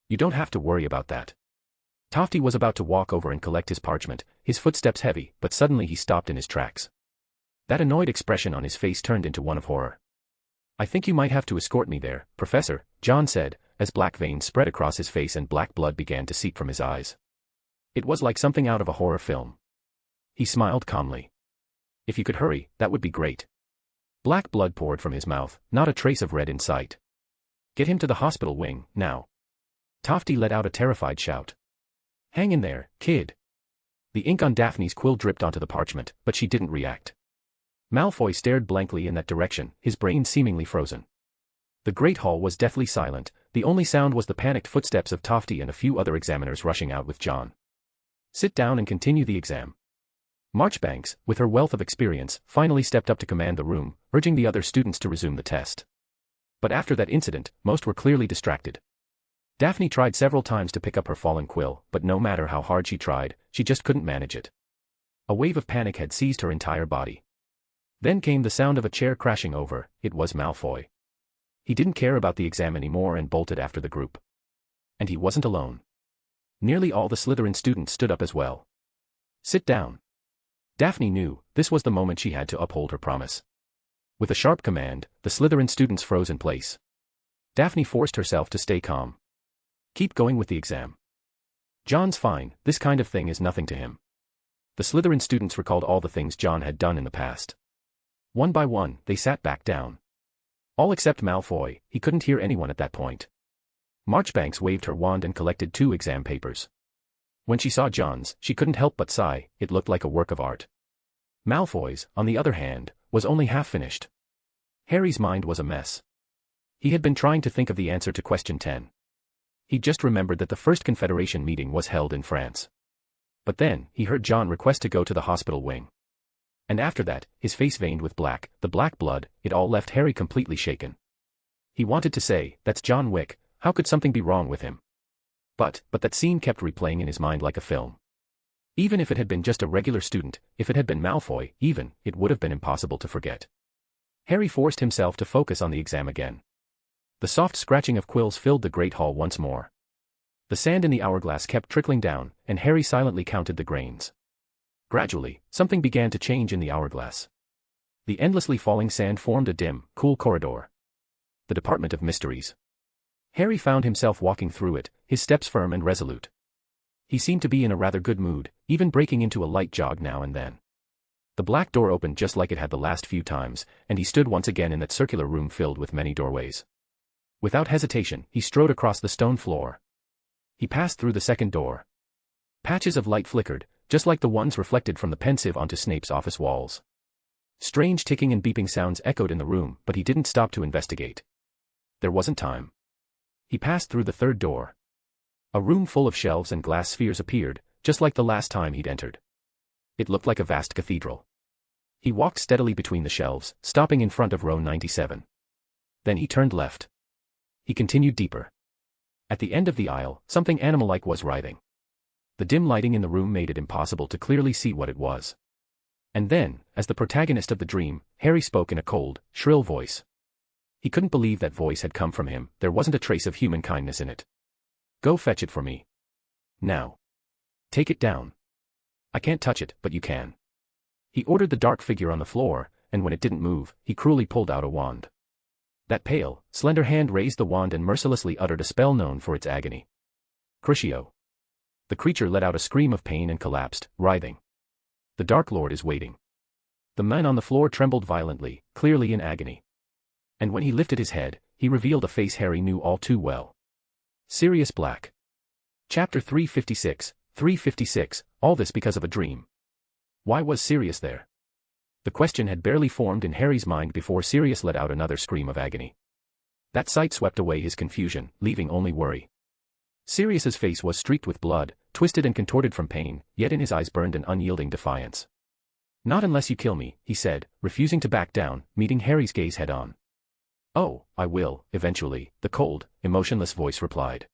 "You don't have to worry about that." Tofty was about to walk over and collect his parchment, his footsteps heavy, but suddenly he stopped in his tracks. That annoyed expression on his face turned into one of horror. "I think you might have to escort me there, Professor," John said, as black veins spread across his face and black blood began to seep from his eyes. It was like something out of a horror film. He smiled calmly. "If you could hurry, that would be great." Black blood poured from his mouth, not a trace of red in sight. "Get him to the hospital wing, now." Tofty let out a terrified shout. "Hang in there, kid." The ink on Daphne's quill dripped onto the parchment, but she didn't react. Malfoy stared blankly in that direction, his brain seemingly frozen. The great hall was deathly silent, the only sound was the panicked footsteps of Tofty and a few other examiners rushing out with John. "Sit down and continue the exam." Marchbanks, with her wealth of experience, finally stepped up to command the room, urging the other students to resume the test. But after that incident, most were clearly distracted. Daphne tried several times to pick up her fallen quill, but no matter how hard she tried, she just couldn't manage it. A wave of panic had seized her entire body. Then came the sound of a chair crashing over. It was Malfoy. He didn't care about the exam anymore and bolted after the group. And he wasn't alone. Nearly all the Slytherin students stood up as well. "Sit down." Daphne knew, this was the moment she had to uphold her promise. With a sharp command, the Slytherin students froze in place. Daphne forced herself to stay calm. "Keep going with the exam. John's fine, this kind of thing is nothing to him." The Slytherin students recalled all the things John had done in the past. One by one, they sat back down. All except Malfoy, he couldn't hear anyone at that point. Marchbanks waved her wand and collected 2 exam papers. When she saw John's, she couldn't help but sigh, it looked like a work of art. Malfoy's, on the other hand, was only half finished. Harry's mind was a mess. He had been trying to think of the answer to question 10. He just remembered that the first Confederation meeting was held in France. But then, he heard John request to go to the hospital wing. And after that, his face veined with black, the black blood, it all left Harry completely shaken. He wanted to say, "That's John Wick, how could something be wrong with him?" But that scene kept replaying in his mind like a film. Even if it had been just a regular student, if it had been Malfoy, even, it would have been impossible to forget. Harry forced himself to focus on the exam again. The soft scratching of quills filled the great hall once more. The sand in the hourglass kept trickling down, and Harry silently counted the grains. Gradually, something began to change in the hourglass. The endlessly falling sand formed a dim, cool corridor. The Department of Mysteries. Harry found himself walking through it, his steps firm and resolute. He seemed to be in a rather good mood, even breaking into a light jog now and then. The black door opened just like it had the last few times, and he stood once again in that circular room filled with many doorways. Without hesitation, he strode across the stone floor. He passed through the second door. Patches of light flickered, just like the ones reflected from the pensive onto Snape's office walls. Strange ticking and beeping sounds echoed in the room, but he didn't stop to investigate. There wasn't time. He passed through the third door. A room full of shelves and glass spheres appeared, just like the last time he'd entered. It looked like a vast cathedral. He walked steadily between the shelves, stopping in front of row 97. Then he turned left. He continued deeper. At the end of the aisle, something animal-like was writhing. The dim lighting in the room made it impossible to clearly see what it was. And then, as the protagonist of the dream, Harry spoke in a cold, shrill voice. He couldn't believe that voice had come from him, there wasn't a trace of human kindness in it. Go fetch it for me. Now. Take it down. I can't touch it, but you can. He ordered the dark figure on the floor, and when it didn't move, he cruelly pulled out a wand. That pale, slender hand raised the wand and mercilessly uttered a spell known for its agony. Crucio. The creature let out a scream of pain and collapsed, writhing. The Dark Lord is waiting. The man on the floor trembled violently, clearly in agony. And when he lifted his head, he revealed a face Harry knew all too well. Sirius Black. Chapter 356, 356, all this because of a dream. Why was Sirius there? The question had barely formed in Harry's mind before Sirius let out another scream of agony. That sight swept away his confusion, leaving only worry. Sirius's face was streaked with blood, twisted and contorted from pain, yet in his eyes burned an unyielding defiance. Not unless you kill me, he said, refusing to back down, meeting Harry's gaze head-on. Oh, I will, eventually, the cold, emotionless voice replied.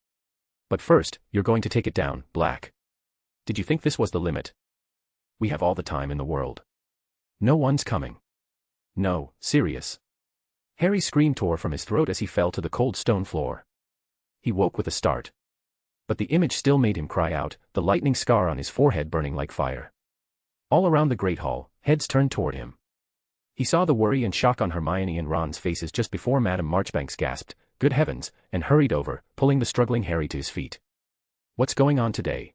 But first, you're going to take it down, Black. Did you think this was the limit? We have all the time in the world. No one's coming. No, Sirius. Harry's scream tore from his throat as he fell to the cold stone floor. He woke with a start. But the image still made him cry out, the lightning scar on his forehead burning like fire. All around the Great Hall, heads turned toward him. He saw the worry and shock on Hermione and Ron's faces just before Madame Marchbanks gasped, "Good heavens," and hurried over, pulling the struggling Harry to his feet. What's going on today?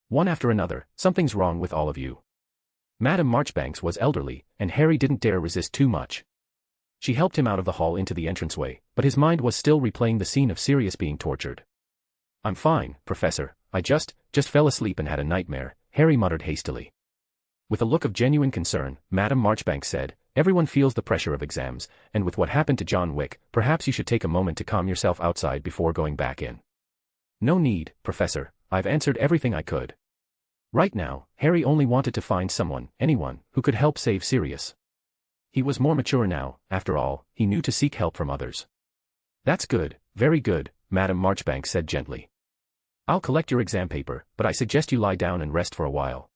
One after another, something's wrong with all of you. Madame Marchbanks was elderly, and Harry didn't dare resist too much. She helped him out of the hall into the entranceway, but his mind was still replaying the scene of Sirius being tortured. I'm fine, Professor, I just fell asleep and had a nightmare, Harry muttered hastily. With a look of genuine concern, Madame Marchbanks said, everyone feels the pressure of exams, and with what happened to John Wick, perhaps you should take a moment to calm yourself outside before going back in. No need, Professor, I've answered everything I could. Right now, Harry only wanted to find someone, anyone, who could help save Sirius. He was more mature now, after all, he knew to seek help from others. That's good, very good, Madame Marchbanks said gently. I'll collect your exam paper, but I suggest you lie down and rest for a while.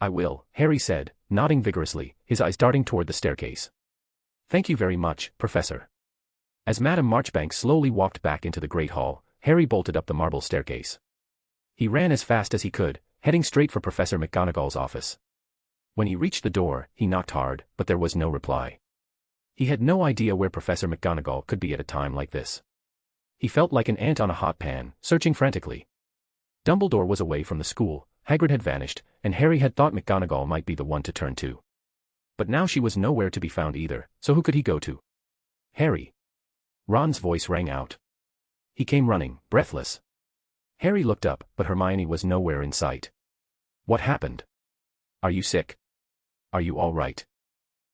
I will, Harry said, nodding vigorously, his eyes darting toward the staircase. Thank you very much, Professor. As Madame Marchbanks slowly walked back into the Great Hall, Harry bolted up the marble staircase. He ran as fast as he could, heading straight for Professor McGonagall's office. When he reached the door, he knocked hard, but there was no reply. He had no idea where Professor McGonagall could be at a time like this. He felt like an ant on a hot pan, searching frantically. Dumbledore was away from the school, Hagrid had vanished, and Harry had thought McGonagall might be the one to turn to. But now she was nowhere to be found either, so who could he go to? Harry. Ron's voice rang out. He came running, breathless. Harry looked up, but Hermione was nowhere in sight. What happened? Are you sick? Are you all right?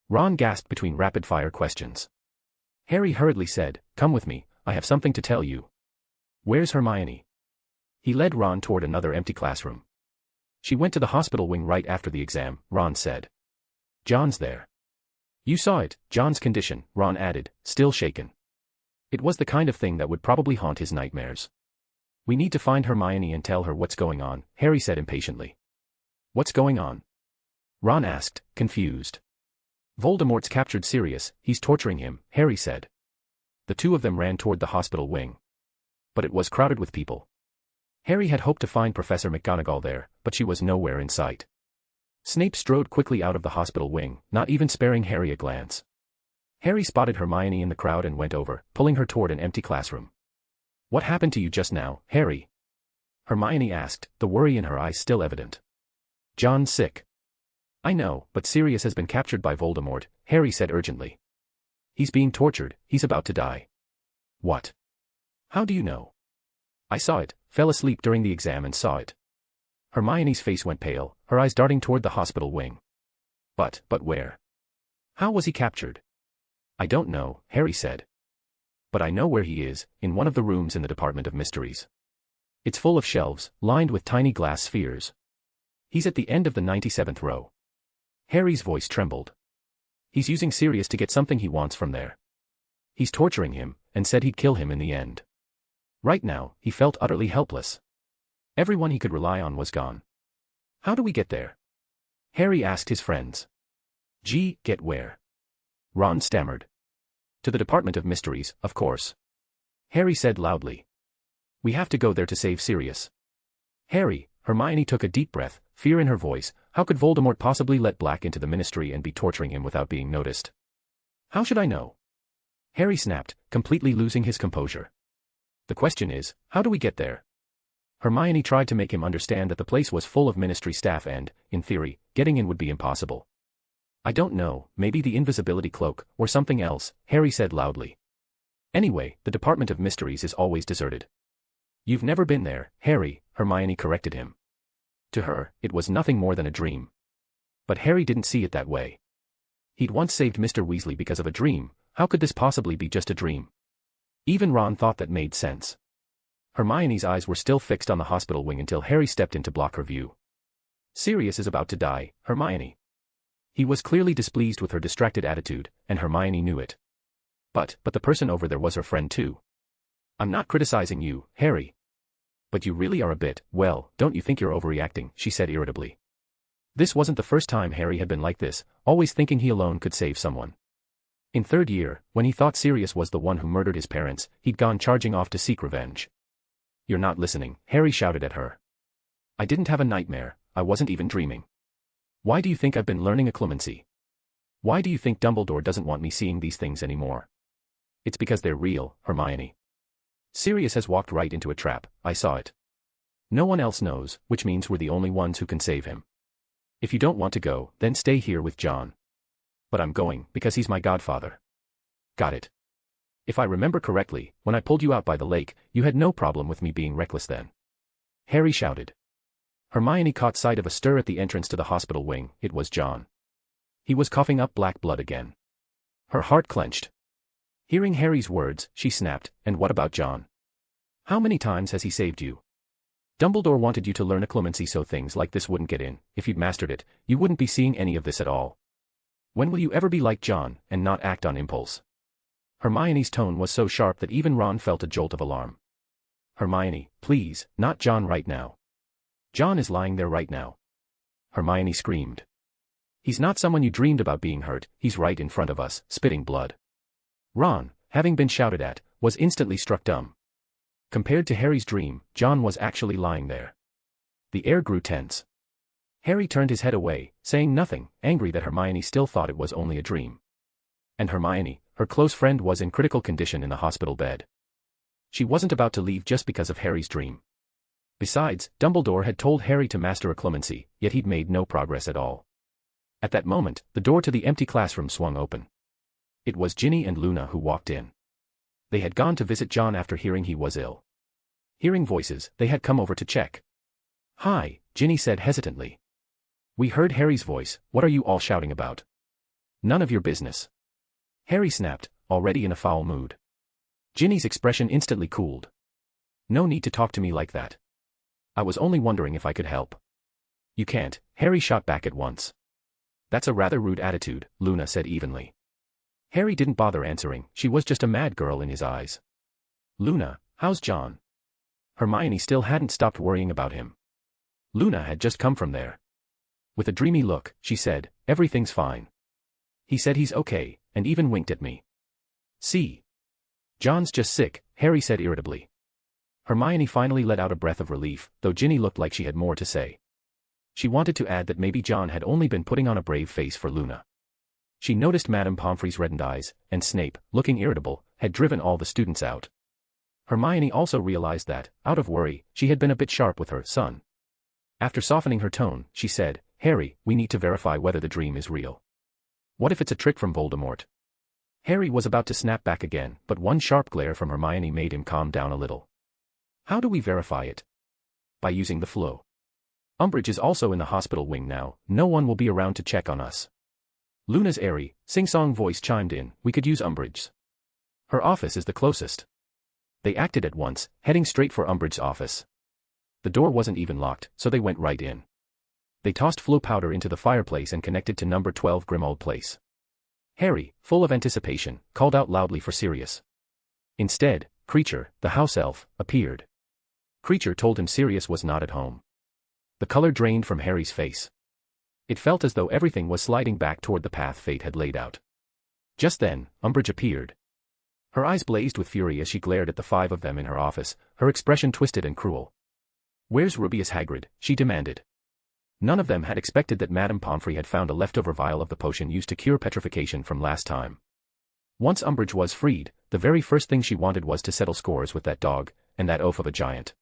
Ron gasped between rapid-fire questions. Harry hurriedly said, Come with me, I have something to tell you. Where's Hermione? He led Ron toward another empty classroom. She went to the hospital wing right after the exam, Ron said. John's there. You saw it, John's condition, Ron added, still shaken. It was the kind of thing that would probably haunt his nightmares. We need to find Hermione and tell her what's going on, Harry said impatiently. What's going on? Ron asked, confused. Voldemort's captured Sirius, he's torturing him, Harry said. The two of them ran toward the hospital wing. But it was crowded with people. Harry had hoped to find Professor McGonagall there, but she was nowhere in sight. Snape strode quickly out of the hospital wing, not even sparing Harry a glance. Harry spotted Hermione in the crowd and went over, pulling her toward an empty classroom. "What happened to you just now, Harry?" Hermione asked, the worry in her eyes still evident. "John's sick." "I know, but Sirius has been captured by Voldemort," Harry said urgently. "He's being tortured, he's about to die." "What? How do you know?" "I saw it, fell asleep during the exam and saw it." Hermione's face went pale, her eyes darting toward the hospital wing. But where? How was he captured?" "I don't know," Harry said. "But I know where he is, in one of the rooms in the Department of Mysteries. It's full of shelves, lined with tiny glass spheres. He's at the end of the 97th row." Harry's voice trembled. "He's using Sirius to get something he wants from there. He's torturing him, and said he'd kill him in the end." Right now, he felt utterly helpless. Everyone he could rely on was gone. "How do we get there?" Harry asked his friends. Get where?" Ron stammered. "To the Department of Mysteries, of course," Harry said loudly. "We have to go there to save Sirius." "Harry," Hermione took a deep breath, fear in her voice. How could Voldemort possibly let Black into the Ministry and be torturing him without being noticed? "How should I know?" Harry snapped, completely losing his composure. "The question is, how do we get there?" Hermione tried to make him understand that the place was full of Ministry staff and, in theory, getting in would be impossible. "I don't know, maybe the invisibility cloak, or something else," Harry said loudly. "Anyway, the Department of Mysteries is always deserted." "You've never been there, Harry," Hermione corrected him. To her, it was nothing more than a dream. But Harry didn't see it that way. He'd once saved Mr. Weasley because of a dream. How could this possibly be just a dream? Even Ron thought that made sense. Hermione's eyes were still fixed on the hospital wing until Harry stepped in to block her view. "Sirius is about to die, Hermione." He was clearly displeased with her distracted attitude, and Hermione knew it. But the person over there was her friend too. "I'm not criticizing you, Harry. But you really are a bit, well, don't you think you're overreacting?" she said irritably. This wasn't the first time Harry had been like this, always thinking he alone could save someone. In third year, when he thought Sirius was the one who murdered his parents, he'd gone charging off to seek revenge. "You're not listening," Harry shouted at her. "I didn't have a nightmare, I wasn't even dreaming. Why do you think I've been learning occlumency? Why do you think Dumbledore doesn't want me seeing these things anymore? It's because they're real, Hermione. Sirius has walked right into a trap, I saw it. No one else knows, which means we're the only ones who can save him. If you don't want to go, then stay here with John." "But I'm going, because he's my godfather." "Got it. If I remember correctly, when I pulled you out by the lake, you had no problem with me being reckless then," Harry shouted. Hermione caught sight of a stir at the entrance to the hospital wing. It was John. He was coughing up black blood again. Her heart clenched. Hearing Harry's words, she snapped, "And what about John? How many times has he saved you? Dumbledore wanted you to learn occlumency so things like this wouldn't get in. If you'd mastered it, you wouldn't be seeing any of this at all. When will you ever be like John, and not act on impulse?" Hermione's tone was so sharp that even Ron felt a jolt of alarm. "Hermione, please, not John right now. John is lying there right now," Hermione screamed. "He's not someone you dreamed about being hurt, he's right in front of us, spitting blood." Ron, having been shouted at, was instantly struck dumb. Compared to Harry's dream, John was actually lying there. The air grew tense. Harry turned his head away, saying nothing, angry that Hermione still thought it was only a dream. And Hermione, her close friend, was in critical condition in the hospital bed. She wasn't about to leave just because of Harry's dream. Besides, Dumbledore had told Harry to master occlumency, yet he'd made no progress at all. At that moment, the door to the empty classroom swung open. It was Ginny and Luna who walked in. They had gone to visit John after hearing he was ill. Hearing voices, they had come over to check. "Hi," Ginny said hesitantly. "We heard Harry's voice, what are you all shouting about?" "None of your business," Harry snapped, already in a foul mood. Ginny's expression instantly cooled. "No need to talk to me like that. I was only wondering if I could help." "You can't," Harry shot back at once. "That's a rather rude attitude," Luna said evenly. Harry didn't bother answering, she was just a mad girl in his eyes. "Luna, how's John?" Hermione still hadn't stopped worrying about him. Luna had just come from there. With a dreamy look, she said, "Everything's fine. He said he's okay, and even winked at me." "See? John's just sick," Harry said irritably. Hermione finally let out a breath of relief, though Ginny looked like she had more to say. She wanted to add that maybe John had only been putting on a brave face for Luna. She noticed Madame Pomfrey's reddened eyes, and Snape, looking irritable, had driven all the students out. Hermione also realized that, out of worry, she had been a bit sharp with her son. After softening her tone, she said, "Harry, we need to verify whether the dream is real. What if it's a trick from Voldemort?" Harry was about to snap back again, but one sharp glare from Hermione made him calm down a little. "How do we verify it?" "By using the flow. Umbridge is also in the hospital wing now, no one will be around to check on us." Luna's airy, sing-song voice chimed in, "We could use Umbridge's. Her office is the closest." They acted at once, heading straight for Umbridge's office. The door wasn't even locked, so they went right in. They tossed flow powder into the fireplace and connected to number 12 Grimmauld Place. Harry, full of anticipation, called out loudly for Sirius. Instead, Creature, the house elf, appeared. Creature told him Sirius was not at home. The color drained from Harry's face. It felt as though everything was sliding back toward the path fate had laid out. Just then, Umbridge appeared. Her eyes blazed with fury as she glared at the five of them in her office, her expression twisted and cruel. "Where's Rubeus Hagrid?" she demanded. None of them had expected that Madame Pomfrey had found a leftover vial of the potion used to cure petrification from last time. Once Umbridge was freed, the very first thing she wanted was to settle scores with that dog, and that oaf of a giant.